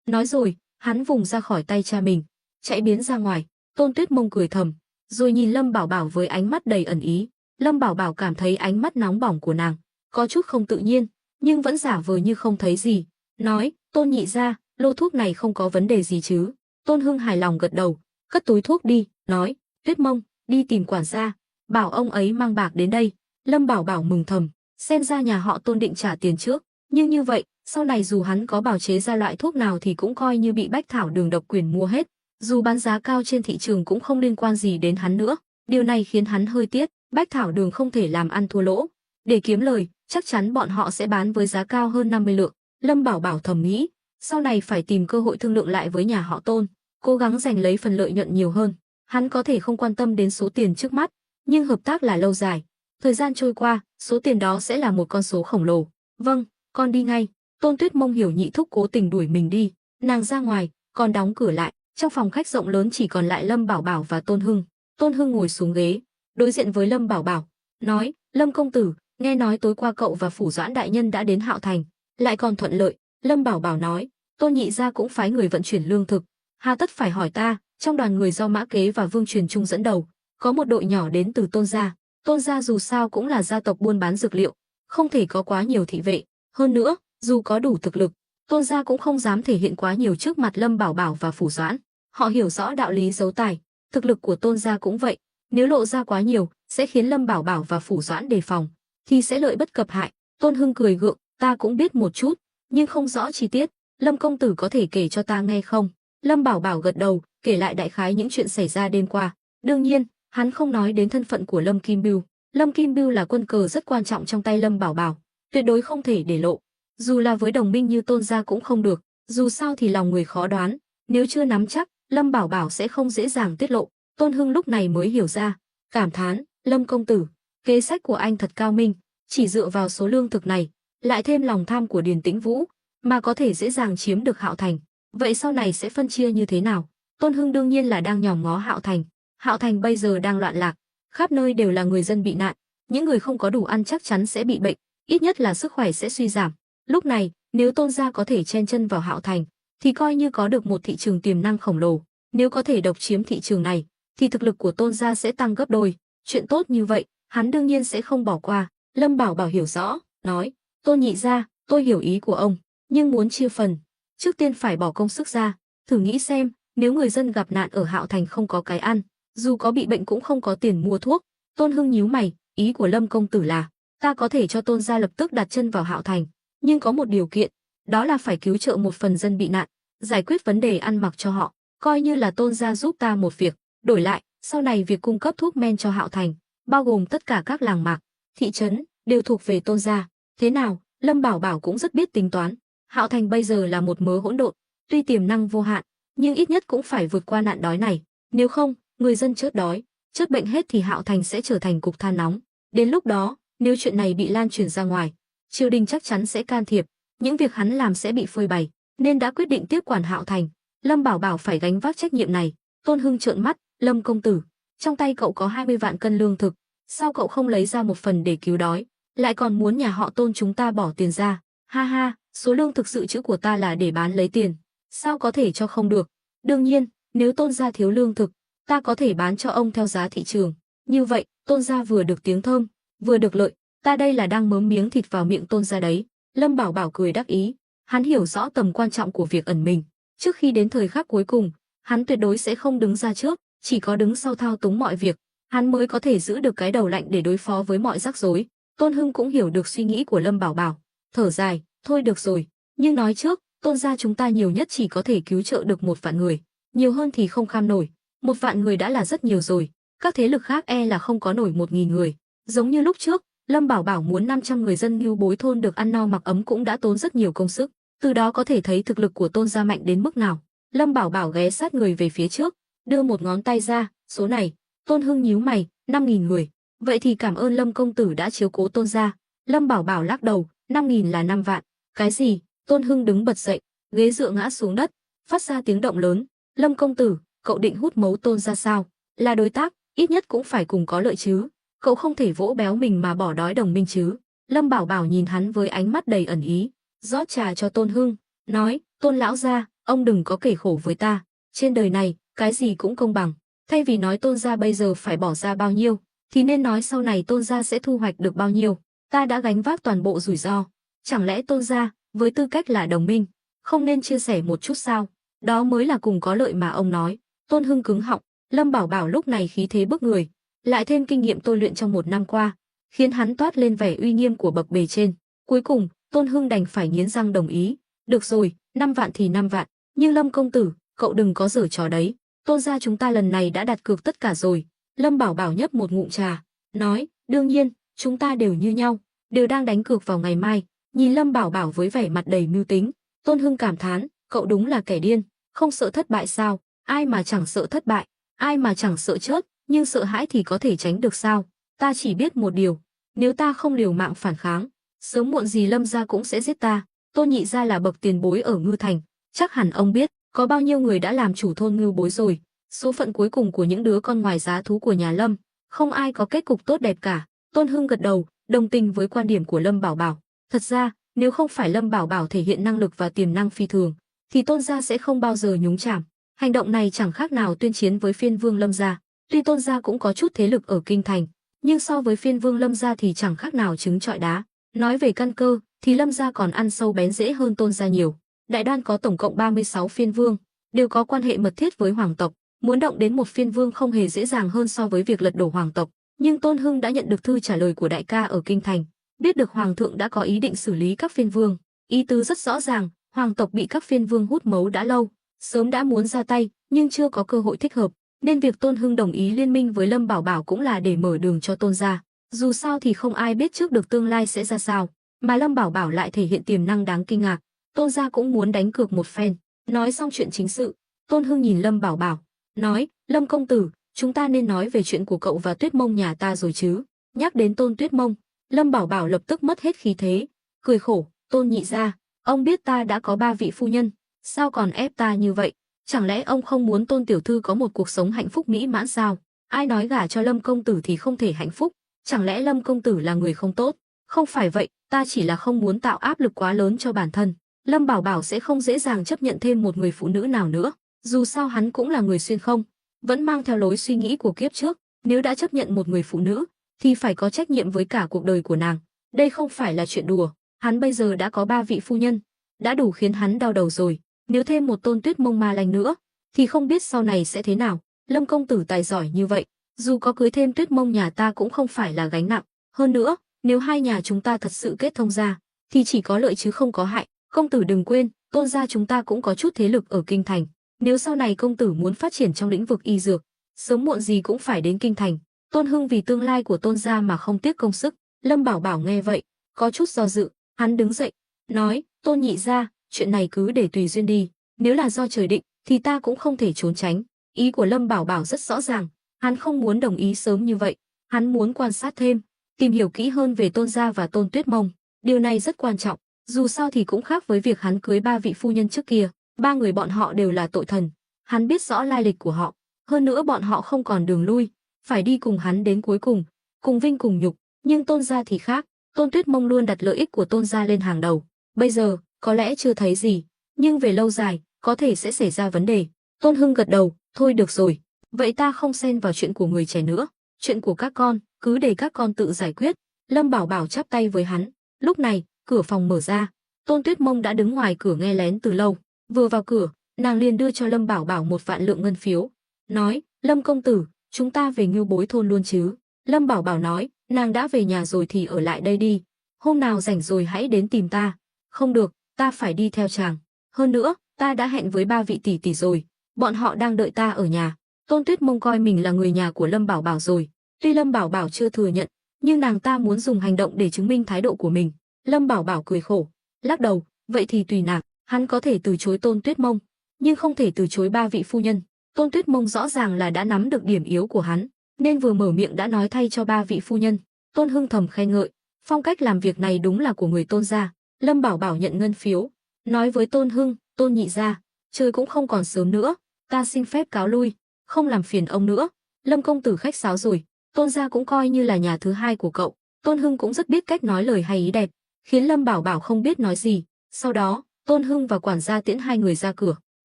Nói rồi, hắn vùng ra khỏi tay cha mình, chạy biến ra ngoài. Tôn Tuyết Mông cười thầm, rồi nhìn Lâm Bảo Bảo với ánh mắt đầy ẩn ý. Lâm Bảo Bảo cảm thấy ánh mắt nóng bỏng của nàng có chút không tự nhiên, nhưng vẫn giả vờ như không thấy gì, nói, "Tôn nhị gia, lô thuốc này không có vấn đề gì chứ?" Tôn Hưng hài lòng gật đầu, cất túi thuốc đi, nói, "Tuyết Mông, đi tìm quản gia, bảo ông ấy mang bạc đến đây." Lâm Bảo Bảo mừng thầm, xem ra nhà họ Tôn định trả tiền trước, nhưng như vậy, sau này dù hắn có bào chế ra loại thuốc nào thì cũng coi như bị Bách Thảo Đường độc quyền mua hết, dù bán giá cao trên thị trường cũng không liên quan gì đến hắn nữa. Điều này khiến hắn hơi tiếc, Bách Thảo Đường không thể làm ăn thua lỗ, để kiếm lời, chắc chắn bọn họ sẽ bán với giá cao hơn 50 lượng. Lâm Bảo Bảo thầm nghĩ, sau này phải tìm cơ hội thương lượng lại với nhà họ Tôn, cố gắng giành lấy phần lợi nhuận nhiều hơn. Hắn có thể không quan tâm đến số tiền trước mắt, nhưng hợp tác là lâu dài. Thời gian trôi qua, số tiền đó sẽ là một con số khổng lồ. "Vâng, con đi ngay." Tôn Tuyết Mông hiểu nhị thúc cố tình đuổi mình đi, nàng ra ngoài, còn đóng cửa lại. Trong phòng khách rộng lớn chỉ còn lại Lâm Bảo Bảo và Tôn Hưng. Tôn Hưng ngồi xuống ghế, đối diện với Lâm Bảo Bảo, nói, "Lâm công tử, nghe nói tối qua cậu và Phủ Doãn đại nhân đã đến Hạo Thành, lại còn thuận lợi." Lâm Bảo Bảo nói, "Tôn nhị gia cũng phái người vận chuyển lương thực, hà tất phải hỏi ta?" Trong đoàn người do Mã Kế và Vương Truyền Trung dẫn đầu, có một đội nhỏ đến từ Tôn gia. Tôn gia dù sao cũng là gia tộc buôn bán dược liệu, không thể có quá nhiều thị vệ. Hơn nữa, dù có đủ thực lực, Tôn gia cũng không dám thể hiện quá nhiều trước mặt Lâm Bảo Bảo và Phủ Doãn. Họ hiểu rõ đạo lý giấu tài, thực lực của Tôn gia cũng vậy, nếu lộ ra quá nhiều, sẽ khiến Lâm Bảo Bảo và Phủ Doãn đề phòng, thì sẽ lợi bất cập hại. Tôn Hưng cười gượng, "Ta cũng biết một chút, nhưng không rõ chi tiết. Lâm công tử có thể kể cho ta nghe không? Lâm Bảo Bảo gật đầu, kể lại đại khái những chuyện xảy ra đêm qua. Đương nhiên, hắn không nói đến thân phận của Lâm Kim Bưu. Lâm Kim Bưu là quân cờ rất quan trọng trong tay Lâm Bảo Bảo, tuyệt đối không thể để lộ. Dù là với đồng minh như Tôn gia cũng không được, dù sao thì lòng người khó đoán, nếu chưa nắm chắc, Lâm Bảo Bảo sẽ không dễ dàng tiết lộ. Tôn Hưng lúc này mới hiểu ra, cảm thán, Lâm công tử, kế sách của anh thật cao minh, chỉ dựa vào số lương thực này, lại thêm lòng tham của Điền Tĩnh Vũ, mà có thể dễ dàng chiếm được Hạo Thành. Vậy sau này sẽ phân chia như thế nào? Tôn Hưng đương nhiên là đang nhòm ngó Hạo Thành. Hạo Thành bây giờ đang loạn lạc, khắp nơi đều là người dân bị nạn, những người không có đủ ăn chắc chắn sẽ bị bệnh, ít nhất là sức khỏe sẽ suy giảm. Lúc này, nếu Tôn gia có thể chen chân vào Hạo Thành, thì coi như có được một thị trường tiềm năng khổng lồ. Nếu có thể độc chiếm thị trường này, thì thực lực của Tôn gia sẽ tăng gấp đôi. Chuyện tốt như vậy, hắn đương nhiên sẽ không bỏ qua. Lâm Bảo Bảo hiểu rõ, nói: Tôn nhị gia, tôi hiểu ý của ông, nhưng muốn chia phần, trước tiên phải bỏ công sức ra. Thử nghĩ xem, nếu người dân gặp nạn ở Hạo Thành không có cái ăn, dù có bị bệnh cũng không có tiền mua thuốc. Tôn Hưng nhíu mày, ý của Lâm công tử là, ta có thể cho Tôn gia lập tức đặt chân vào Hạo Thành, nhưng có một điều kiện, đó là phải cứu trợ một phần dân bị nạn, giải quyết vấn đề ăn mặc cho họ, coi như là Tôn gia giúp ta một việc. Đổi lại, sau này việc cung cấp thuốc men cho Hạo Thành, bao gồm tất cả các làng mạc, thị trấn, đều thuộc về Tôn gia. Thế nào? Lâm Bảo Bảo cũng rất biết tính toán. Hạo Thành bây giờ là một mớ hỗn độn, tuy tiềm năng vô hạn, nhưng ít nhất cũng phải vượt qua nạn đói này. Nếu không, người dân chớt đói, chớt bệnh hết thì Hạo Thành sẽ trở thành cục than nóng. Đến lúc đó, nếu chuyện này bị lan truyền ra ngoài, triều đình chắc chắn sẽ can thiệp, những việc hắn làm sẽ bị phơi bày, nên đã quyết định tiếp quản Hạo Thành. Lâm Bảo Bảo phải gánh vác trách nhiệm này. Tôn Hưng trợn mắt, Lâm công tử, trong tay cậu có 20 vạn cân lương thực, sao cậu không lấy ra một phần để cứu đói, lại còn muốn nhà họ Tôn chúng ta bỏ tiền ra? Ha ha, số lương thực dự trữ của ta là để bán lấy tiền, sao có thể cho không được? Đương nhiên, nếu Tôn gia thiếu lương thực, ta có thể bán cho ông theo giá thị trường. Như vậy, Tôn gia vừa được tiếng thơm, vừa được lợi, ta đây là đang mớm miếng thịt vào miệng Tôn gia đấy. Lâm Bảo Bảo cười đắc ý, hắn hiểu rõ tầm quan trọng của việc ẩn mình. Trước khi đến thời khắc cuối cùng, hắn tuyệt đối sẽ không đứng ra trước, chỉ có đứng sau thao túng mọi việc, hắn mới có thể giữ được cái đầu lạnh để đối phó với mọi rắc rối. Tôn Hưng cũng hiểu được suy nghĩ của Lâm Bảo Bảo, thở dài, thôi được rồi, nhưng nói trước, Tôn gia chúng ta nhiều nhất chỉ có thể cứu trợ được 1 vạn người, nhiều hơn thì không kham nổi. 1 vạn người đã là rất nhiều rồi, các thế lực khác e là không có nổi 1000 người. Giống như lúc trước, Lâm Bảo Bảo muốn 500 người dân Ngưu Bối thôn được ăn no mặc ấm cũng đã tốn rất nhiều công sức, từ đó có thể thấy thực lực của Tôn gia mạnh đến mức nào. Lâm Bảo Bảo ghé sát người về phía trước, đưa một ngón tay ra, số này. Tôn Hưng nhíu mày, 5000 người. Vậy thì cảm ơn Lâm công tử đã chiếu cố Tôn gia. Lâm Bảo Bảo lắc đầu, 5000 là 5 vạn. Cái gì? Tôn Hưng đứng bật dậy, ghế dựa ngã xuống đất, phát ra tiếng động lớn. Lâm công tử, cậu định hút mấu Tôn gia sao? Là đối tác, ít nhất cũng phải cùng có lợi chứ. Cậu không thể vỗ béo mình mà bỏ đói đồng minh chứ. Lâm Bảo Bảo nhìn hắn với ánh mắt đầy ẩn ý, rót trà cho Tôn Hưng, nói, Tôn lão gia, ông đừng có kể khổ với ta. Trên đời này, cái gì cũng công bằng. Thay vì nói Tôn gia bây giờ phải bỏ ra bao nhiêu, thì nên nói sau này Tôn gia sẽ thu hoạch được bao nhiêu. Ta đã gánh vác toàn bộ rủi ro. Chẳng lẽ Tôn gia, với tư cách là đồng minh, không nên chia sẻ một chút sao? Đó mới là cùng có lợi mà ông nói. Tôn Hưng cứng họng. Lâm Bảo Bảo lúc này khí thế bức người, lại thêm kinh nghiệm tôi luyện trong 1 năm qua, khiến hắn toát lên vẻ uy nghiêm của bậc bề trên. Cuối cùng, Tôn Hưng đành phải nghiến răng đồng ý. Được rồi, 5 vạn thì 5 vạn, nhưng Lâm công tử, cậu đừng có giở trò đấy. Tôn gia chúng ta lần này đã đặt cược tất cả rồi. Lâm Bảo Bảo nhấp một ngụm trà, nói, đương nhiên, chúng ta đều như nhau, đều đang đánh cược vào ngày mai. Nhìn Lâm Bảo Bảo với vẻ mặt đầy mưu tính, Tôn Hưng cảm thán, cậu đúng là kẻ điên, không sợ thất bại sao? Ai mà chẳng sợ thất bại, ai mà chẳng sợ chết, nhưng sợ hãi thì có thể tránh được sao? Ta chỉ biết một điều, nếu ta không liều mạng phản kháng, sớm muộn gì Lâm gia cũng sẽ giết ta. Tôn nhị gia là bậc tiền bối ở Ngư Thành, chắc hẳn ông biết, có bao nhiêu người đã làm chủ thôn Ngưu Bối rồi. Số phận cuối cùng của những đứa con ngoài giá thú của nhà Lâm, không ai có kết cục tốt đẹp cả. Tôn Hưng gật đầu, đồng tình với quan điểm của Lâm Bảo Bảo. Thật ra, nếu không phải Lâm Bảo Bảo thể hiện năng lực và tiềm năng phi thường, thì Tôn gia sẽ không bao giờ nhúng chàm. Hành động này chẳng khác nào tuyên chiến với phiên vương Lâm gia. Tuy Tôn gia cũng có chút thế lực ở kinh thành, nhưng so với phiên vương Lâm gia thì chẳng khác nào trứng trọi đá. Nói về căn cơ, thì Lâm gia còn ăn sâu bén rễ hơn Tôn gia nhiều. Đại Đoan có tổng cộng 36 phiên vương, đều có quan hệ mật thiết với hoàng tộc. Muốn động đến một phiên vương không hề dễ dàng hơn so với việc lật đổ hoàng tộc. Nhưng Tôn Hưng đã nhận được thư trả lời của đại ca ở kinh thành, biết được hoàng thượng đã có ý định xử lý các phiên vương, Ý tứ rất rõ ràng, hoàng tộc bị các phiên vương hút máu đã lâu, sớm đã muốn ra tay, nhưng chưa có cơ hội thích hợp, nên việc Tôn Hưng đồng ý liên minh với Lâm Bảo Bảo cũng là để mở đường cho Tôn gia. Dù sao thì không ai biết trước được tương lai sẽ ra sao, mà Lâm Bảo Bảo lại thể hiện tiềm năng đáng kinh ngạc, Tôn gia cũng muốn đánh cược một phen. Nói xong chuyện chính sự, Tôn Hưng nhìn Lâm Bảo Bảo, nói: "Lâm công tử, chúng ta nên nói về chuyện của cậu và Tuyết Mông nhà ta rồi chứ?" Nhắc đến Tôn Tuyết Mông, Lâm Bảo Bảo lập tức mất hết khí thế, cười khổ: "Tôn nhị gia, ông biết ta đã có 3 vị phu nhân, sao còn ép ta như vậy? Chẳng lẽ ông không muốn Tôn tiểu thư có một cuộc sống hạnh phúc mỹ mãn sao? Ai nói gả cho Lâm công tử thì không thể hạnh phúc? Chẳng lẽ Lâm công tử là người không tốt?" "Không phải vậy, ta chỉ là không muốn tạo áp lực quá lớn cho bản thân." Lâm Bảo Bảo sẽ không dễ dàng chấp nhận thêm một người phụ nữ nào nữa, dù sao hắn cũng là người xuyên không, vẫn mang theo lối suy nghĩ của kiếp trước, nếu đã chấp nhận một người phụ nữ thì phải có trách nhiệm với cả cuộc đời của nàng. Đây không phải là chuyện đùa, hắn bây giờ đã có 3 vị phu nhân, đã đủ khiến hắn đau đầu rồi, nếu thêm một Tôn Tuyết Mông ma lành nữa thì không biết sau này sẽ thế nào. Lâm công tử tài giỏi như vậy, dù có cưới thêm Tuyết Mông nhà ta cũng không phải là gánh nặng, hơn nữa, nếu hai nhà chúng ta thật sự kết thông ra thì chỉ có lợi chứ không có hại. Công tử đừng quên, Tôn gia chúng ta cũng có chút thế lực ở kinh thành, nếu sau này công tử muốn phát triển trong lĩnh vực y dược, sớm muộn gì cũng phải đến kinh thành. Tôn Hưng vì tương lai của Tôn gia mà không tiếc công sức. Lâm Bảo Bảo nghe vậy, có chút do dự, hắn đứng dậy, nói: "Tôn nhị gia, chuyện này cứ để tùy duyên đi, nếu là do trời định thì ta cũng không thể trốn tránh." Ý của Lâm Bảo Bảo rất rõ ràng, hắn không muốn đồng ý sớm như vậy, hắn muốn quan sát thêm, tìm hiểu kỹ hơn về Tôn gia và Tôn Tuyết Mông, điều này rất quan trọng. Dù sao thì cũng khác với việc hắn cưới 3 vị phu nhân trước kia, 3 người bọn họ đều là tội thần, hắn biết rõ lai lịch của họ, hơn nữa bọn họ không còn đường lui, phải đi cùng hắn đến cuối cùng, cùng vinh cùng nhục. Nhưng Tôn gia thì khác, Tôn Tuyết Mông luôn đặt lợi ích của Tôn gia lên hàng đầu. Bây giờ, có lẽ chưa thấy gì, nhưng về lâu dài, có thể sẽ xảy ra vấn đề. Tôn Hưng gật đầu, thôi được rồi, vậy ta không xen vào chuyện của người trẻ nữa, chuyện của các con, cứ để các con tự giải quyết. Lâm Bảo Bảo chắp tay với hắn. Lúc này, cửa phòng mở ra, Tôn Tuyết Mông đã đứng ngoài cửa nghe lén từ lâu, vừa vào cửa, nàng liền đưa cho Lâm Bảo Bảo 1 vạn lượng ngân phiếu, nói: "Lâm công tử, chúng ta về Ngưu Bối thôn luôn chứ?" Lâm Bảo Bảo nói: "Nàng đã về nhà rồi thì ở lại đây đi, hôm nào rảnh rồi hãy đến tìm ta." "Không được, ta phải đi theo chàng, hơn nữa, ta đã hẹn với 3 vị tỷ tỷ rồi, bọn họ đang đợi ta ở nhà." Tôn Tuyết Mông coi mình là người nhà của Lâm Bảo Bảo rồi, tuy Lâm Bảo Bảo chưa thừa nhận, nhưng nàng ta muốn dùng hành động để chứng minh thái độ của mình. Lâm Bảo Bảo cười khổ, lắc đầu, vậy thì tùy nàng, hắn có thể từ chối Tôn Tuyết Mông, nhưng không thể từ chối 3 vị phu nhân. Tôn Tuyết Mông rõ ràng là đã nắm được điểm yếu của hắn, nên vừa mở miệng đã nói thay cho 3 vị phu nhân. Tôn Hưng thầm khen ngợi, phong cách làm việc này đúng là của người Tôn gia. Lâm Bảo Bảo nhận ngân phiếu, nói với Tôn Hưng: "Tôn nhị gia, trời cũng không còn sớm nữa, ta xin phép cáo lui, không làm phiền ông nữa." "Lâm công tử khách sáo rồi, Tôn gia cũng coi như là nhà thứ hai của cậu." Tôn Hưng cũng rất biết cách nói lời hay ý đẹp, khiến Lâm Bảo Bảo không biết nói gì. Sau đó, Tôn Hưng và quản gia tiễn 2 người ra cửa,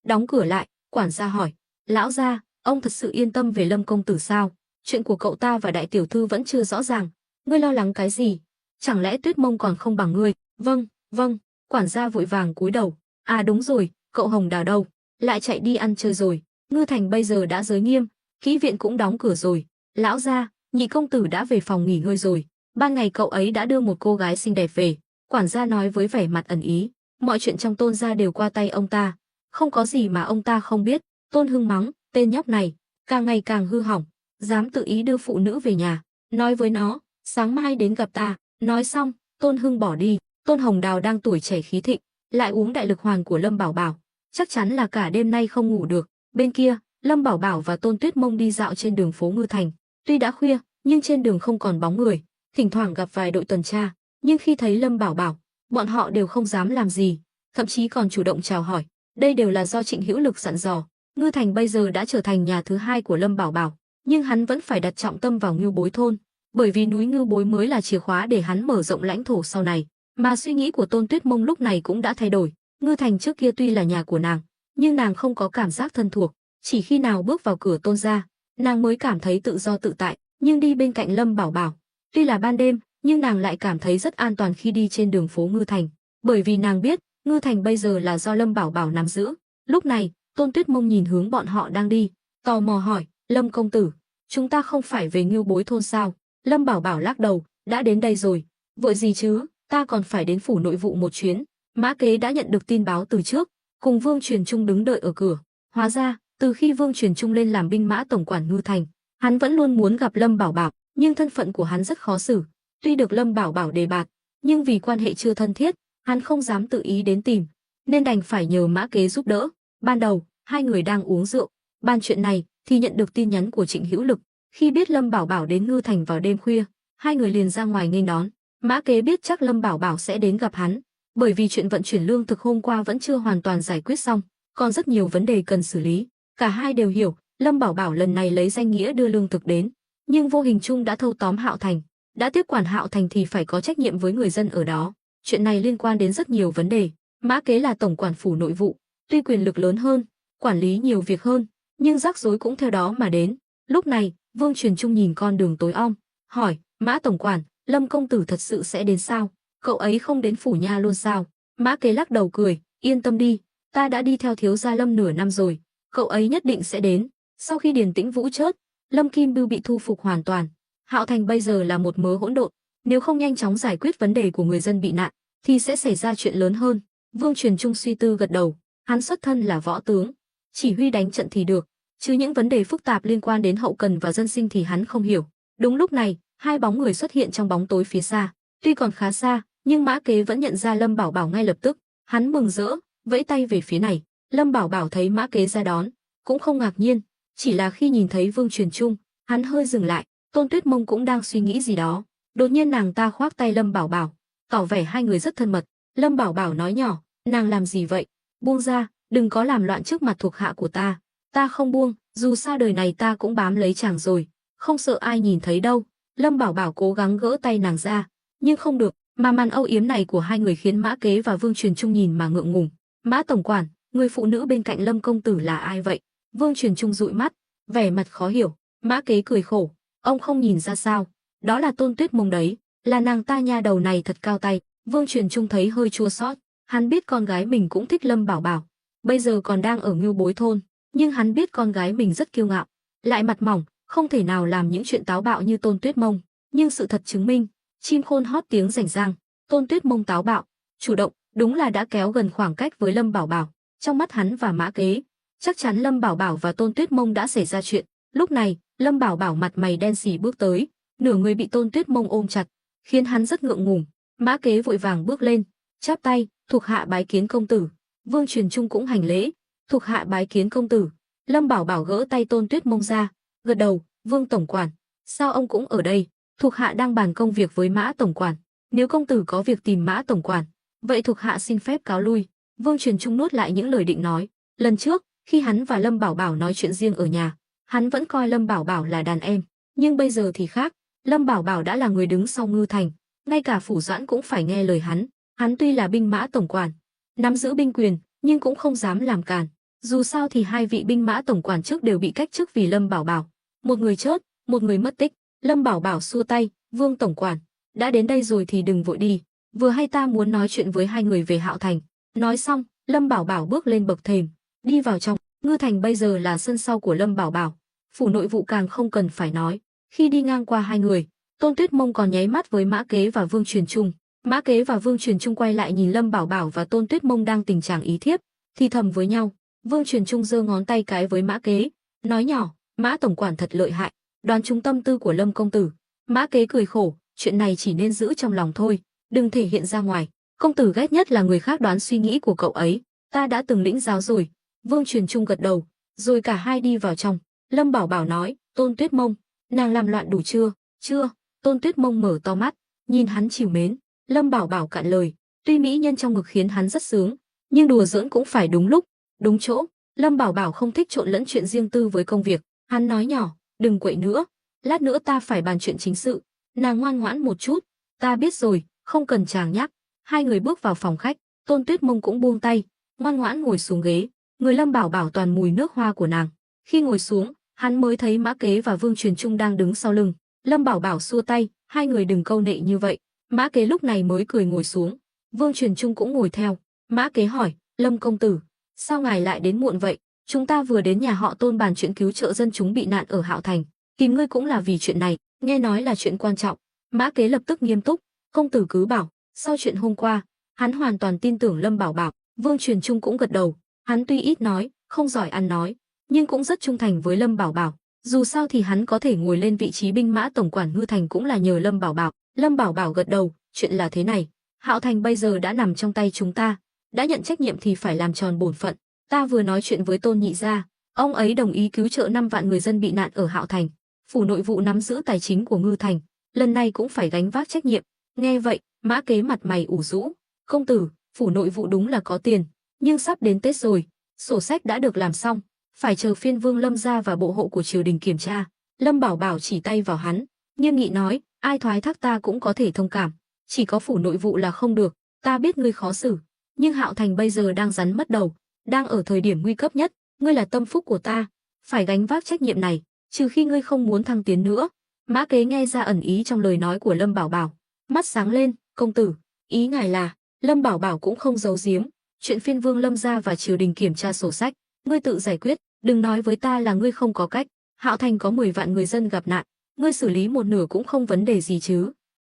đóng cửa lại, quản gia hỏi: "Lão gia, ông thật sự yên tâm về Lâm công tử sao? Chuyện của cậu ta và đại tiểu thư vẫn chưa rõ ràng, ngươi lo lắng cái gì? Chẳng lẽ Tuyết Mông còn không bằng ngươi?" "Vâng, vâng." Quản gia vội vàng cúi đầu. "À đúng rồi, cậu Hồng Đào đâu? Lại chạy đi ăn chơi rồi. Ngư thành bây giờ đã giới nghiêm, kỹ viện cũng đóng cửa rồi." "Lão gia, nhị công tử đã về phòng nghỉ ngơi rồi. Ban ngày cậu ấy đã đưa một cô gái xinh đẹp về." Quản gia nói với vẻ mặt ẩn ý, mọi chuyện trong Tôn gia đều qua tay ông ta, không có gì mà ông ta không biết. Tôn Hưng mắng, tên nhóc này, càng ngày càng hư hỏng, dám tự ý đưa phụ nữ về nhà, nói với nó, sáng mai đến gặp ta. Nói xong, Tôn Hưng bỏ đi. Tôn Hồng Đào đang tuổi trẻ khí thịnh, lại uống đại lực hoàn của Lâm Bảo Bảo, chắc chắn là cả đêm nay không ngủ được. Bên kia, Lâm Bảo Bảo và Tôn Tuyết Mông đi dạo trên đường phố Ngư Thành, tuy đã khuya, nhưng trên đường không còn bóng người, thỉnh thoảng gặp vài đội tuần tra, nhưng khi thấy Lâm Bảo Bảo, bọn họ đều không dám làm gì, thậm chí còn chủ động chào hỏi. Đây đều là do Trịnh Hữu Lực dặn dò. Ngư Thành bây giờ đã trở thành nhà thứ hai của Lâm Bảo Bảo, nhưng hắn vẫn phải đặt trọng tâm vào Ngưu Bối thôn, bởi vì núi Ngưu Bối mới là chìa khóa để hắn mở rộng lãnh thổ sau này. Mà suy nghĩ của Tôn Tuyết Mông lúc này cũng đã thay đổi. Ngư Thành trước kia tuy là nhà của nàng, nhưng nàng không có cảm giác thân thuộc, chỉ khi nào bước vào cửa Tôn gia, nàng mới cảm thấy tự do tự tại. Nhưng đi bên cạnh Lâm Bảo Bảo, tuy là ban đêm, nhưng nàng lại cảm thấy rất an toàn khi đi trên đường phố Ngư Thành, bởi vì nàng biết, Ngư Thành bây giờ là do Lâm Bảo Bảo nắm giữ. Lúc này, Tôn Tuyết Mông nhìn hướng bọn họ đang đi, tò mò hỏi, Lâm công tử, chúng ta không phải về Ngưu Bối thôn sao? Lâm Bảo Bảo lắc đầu, đã đến đây rồi, vội gì chứ, ta còn phải đến phủ nội vụ một chuyến. Mã Kế đã nhận được tin báo từ trước, cùng Vương Truyền Trung đứng đợi ở cửa. Hóa ra, từ khi Vương Truyền Trung lên làm binh mã tổng quản Ngư Thành, hắn vẫn luôn muốn gặp Lâm Bảo Bảo, nhưng thân phận của hắn rất khó xử. Tuy được Lâm Bảo Bảo đề bạt, nhưng vì quan hệ chưa thân thiết, hắn không dám tự ý đến tìm, nên đành phải nhờ Mã Kế giúp đỡ. Ban đầu, hai người đang uống rượu, bàn chuyện này thì nhận được tin nhắn của Trịnh Hữu Lực. Khi biết Lâm Bảo Bảo đến Ngư Thành vào đêm khuya, hai người liền ra ngoài nghênh đón. Mã Kế biết chắc Lâm Bảo Bảo sẽ đến gặp hắn, bởi vì chuyện vận chuyển lương thực hôm qua vẫn chưa hoàn toàn giải quyết xong, còn rất nhiều vấn đề cần xử lý. Cả hai đều hiểu, Lâm Bảo Bảo lần này lấy danh nghĩa đưa lương thực đến, nhưng vô hình chung đã thâu tóm Hạo Thành, đã tiếp quản Hạo Thành thì phải có trách nhiệm với người dân ở đó. Chuyện này liên quan đến rất nhiều vấn đề. Mã Kế là tổng quản phủ nội vụ, tuy quyền lực lớn hơn, quản lý nhiều việc hơn, nhưng rắc rối cũng theo đó mà đến. Lúc này, Vương Truyền Trung nhìn con đường tối om, hỏi: Mã tổng quản, Lâm công tử thật sự sẽ đến sao? Cậu ấy không đến phủ nha luôn sao? Mã Kế lắc đầu cười: Yên tâm đi, ta đã đi theo thiếu gia Lâm nửa năm rồi, cậu ấy nhất định sẽ đến. Sau khi Điền Tĩnh Vũ chết, Lâm Kim Bưu bị thu phục hoàn toàn, Hạo Thành bây giờ là một mớ hỗn độn, nếu không nhanh chóng giải quyết vấn đề của người dân bị nạn, thì sẽ xảy ra chuyện lớn hơn. Vương Truyền Trung suy tư gật đầu, hắn xuất thân là võ tướng, chỉ huy đánh trận thì được, chứ những vấn đề phức tạp liên quan đến hậu cần và dân sinh thì hắn không hiểu. Đúng lúc này, hai bóng người xuất hiện trong bóng tối phía xa, tuy còn khá xa, nhưng Mã Kế vẫn nhận ra Lâm Bảo Bảo ngay lập tức, hắn mừng rỡ, vẫy tay về phía này. Lâm Bảo Bảo thấy Mã Kế ra đón, cũng không ngạc nhiên, chỉ là khi nhìn thấy Vương Truyền Trung, hắn hơi dừng lại. Tôn Tuyết Mông cũng đang suy nghĩ gì đó, đột nhiên nàng ta khoác tay Lâm Bảo Bảo, tỏ vẻ hai người rất thân mật. Lâm Bảo Bảo nói nhỏ: Nàng làm gì vậy? Buông ra, đừng có làm loạn trước mặt thuộc hạ của ta. Ta không buông, dù sao đời này ta cũng bám lấy chàng rồi, không sợ ai nhìn thấy đâu. Lâm Bảo Bảo cố gắng gỡ tay nàng ra, nhưng không được, mà màn âu yếm này của hai người khiến Mã Kế và Vương Truyền Trung nhìn mà ngượng ngùng. Mã tổng quản, người phụ nữ bên cạnh Lâm công tử là ai vậy? Vương Truyền Trung dụi mắt, vẻ mặt khó hiểu. Mã Kế cười khổ: Ông không nhìn ra sao? Đó là Tôn Tuyết Mông đấy, là nàng ta nha, đầu này thật cao tay. Vương Truyền Trung thấy hơi chua xót, hắn biết con gái mình cũng thích Lâm Bảo Bảo, bây giờ còn đang ở Ngưu Bối thôn, nhưng hắn biết con gái mình rất kiêu ngạo, lại mặt mỏng, không thể nào làm những chuyện táo bạo như Tôn Tuyết Mông. Nhưng sự thật chứng minh, chim khôn hót tiếng rảnh rang, Tôn Tuyết Mông táo bạo, chủ động, đúng là đã kéo gần khoảng cách với Lâm Bảo Bảo. Trong mắt hắn và Mã Kế, chắc chắn Lâm Bảo Bảo và Tôn Tuyết Mông đã xảy ra chuyện. Lúc này, Lâm Bảo Bảo mặt mày đen sì bước tới, nửa người bị Tôn Tuyết Mông ôm chặt, khiến hắn rất ngượng ngùng. Mã Kế vội vàng bước lên, chắp tay: Thuộc hạ bái kiến công tử. Vương Truyền Trung cũng hành lễ: Thuộc hạ bái kiến công tử. Lâm Bảo Bảo gỡ tay Tôn Tuyết Mông ra, gật đầu: Vương tổng quản, sao ông cũng ở đây? Thuộc hạ đang bàn công việc với Mã tổng quản. Nếu công tử có việc tìm Mã tổng quản, vậy thuộc hạ xin phép cáo lui. Vương Truyền Trung nuốt lại những lời định nói. Lần trước, khi hắn và Lâm Bảo Bảo nói chuyện riêng ở nhà, hắn vẫn coi Lâm Bảo Bảo là đàn em, nhưng bây giờ thì khác. Lâm Bảo Bảo đã là người đứng sau Ngư Thành, ngay cả Phủ Doãn cũng phải nghe lời hắn. Hắn tuy là binh mã tổng quản, nắm giữ binh quyền, nhưng cũng không dám làm càn. Dù sao thì hai vị binh mã tổng quản trước đều bị cách chức vì Lâm Bảo Bảo, một người chết, một người mất tích. Lâm Bảo Bảo xua tay: Vương tổng quản, đã đến đây rồi thì đừng vội đi, vừa hay ta muốn nói chuyện với hai người về Hạo Thành. Nói xong, Lâm Bảo Bảo bước lên bậc thềm, đi vào trong. Ngư Thành bây giờ là sân sau của Lâm Bảo Bảo, phủ nội vụ càng không cần phải nói. Khi đi ngang qua hai người, Tôn Tuyết Mông còn nháy mắt với Mã Kế và Vương Truyền Trung. Mã Kế và Vương Truyền Trung quay lại nhìn Lâm Bảo Bảo và Tôn Tuyết Mông đang tình trạng ý thiếp, thì thầm với nhau. Vương Truyền Trung giơ ngón tay cái với Mã Kế, nói nhỏ: Mã tổng quản thật lợi hại, đoán trúng tâm tư của Lâm công tử. Mã Kế cười khổ: Chuyện này chỉ nên giữ trong lòng thôi, đừng thể hiện ra ngoài. Công tử ghét nhất là người khác đoán suy nghĩ của cậu ấy, ta đã từng lĩnh giáo rồi. Vương Truyền Trung gật đầu, rồi cả hai đi vào trong. Lâm Bảo Bảo nói: Tôn Tuyết Mông, nàng làm loạn đủ chưa? Chưa. Tôn Tuyết Mông mở to mắt, nhìn hắn trìu mến. Lâm Bảo Bảo cạn lời: Tuy mỹ nhân trong ngực khiến hắn rất sướng, nhưng đùa giỡn cũng phải đúng lúc, đúng chỗ. Lâm Bảo Bảo không thích trộn lẫn chuyện riêng tư với công việc. Hắn nói nhỏ: Đừng quậy nữa, lát nữa ta phải bàn chuyện chính sự. Nàng ngoan ngoãn một chút. Ta biết rồi, không cần chàng nhắc. Hai người bước vào phòng khách, Tôn Tuyết Mông cũng buông tay, ngoan ngoãn ngồi xuống ghế. Người Lâm Bảo Bảo toàn mùi nước hoa của nàng. Khi ngồi xuống, hắn mới thấy Mã Kế và Vương Truyền Trung đang đứng sau lưng. Lâm Bảo Bảo xua tay: Hai người đừng câu nệ như vậy. Mã Kế lúc này mới cười ngồi xuống. Vương Truyền Trung cũng ngồi theo. Mã Kế hỏi: Lâm công tử, sao ngài lại đến muộn vậy? Chúng ta vừa đến nhà họ Tôn bàn chuyện cứu trợ dân chúng bị nạn ở Hạo Thành, tìm ngươi cũng là vì chuyện này, nghe nói là chuyện quan trọng. Mã Kế lập tức nghiêm túc: Công tử cứ bảo. Sau chuyện hôm qua, Hắn hoàn toàn tin tưởng Lâm Bảo Bảo. Vương Truyền Trung cũng gật đầu. Hắn tuy ít nói, không giỏi ăn nói, nhưng cũng rất trung thành với Lâm Bảo Bảo. Dù sao thì hắn có thể ngồi lên vị trí binh mã tổng quản Ngư Thành cũng là nhờ Lâm Bảo Bảo. Lâm Bảo Bảo gật đầu, chuyện là thế này. Hạo Thành bây giờ đã nằm trong tay chúng ta, đã nhận trách nhiệm thì phải làm tròn bổn phận. Ta vừa nói chuyện với Tôn Nhị gia, ông ấy đồng ý cứu trợ 5 vạn người dân bị nạn ở Hạo Thành. Phủ nội vụ nắm giữ tài chính của Ngư Thành, lần này cũng phải gánh vác trách nhiệm. Nghe vậy, Mã Kế mặt mày ủ rũ. Công tử, phủ nội vụ đúng là có tiền, nhưng sắp đến Tết rồi, sổ sách đã được làm xong, phải chờ phiên Vương Lâm gia và bộ hộ của triều đình kiểm tra. Lâm Bảo Bảo chỉ tay vào hắn, nghiêm nghị nói, ai thoái thác ta cũng có thể thông cảm, chỉ có phủ nội vụ là không được. Ta biết ngươi khó xử, nhưng Hạo Thành bây giờ đang rắn mất đầu, đang ở thời điểm nguy cấp nhất, ngươi là tâm phúc của ta, phải gánh vác trách nhiệm này, trừ khi ngươi không muốn thăng tiến nữa. Mã Kế nghe ra ẩn ý trong lời nói của Lâm Bảo Bảo, mắt sáng lên, công tử, ý ngài là? Lâm Bảo Bảo cũng không giấu giếm, chuyện phiên Vương Lâm gia và triều đình kiểm tra sổ sách, ngươi tự giải quyết, đừng nói với ta là ngươi không có cách. Hạo Thành có 10 vạn người dân gặp nạn, ngươi xử lý một nửa cũng không vấn đề gì chứ?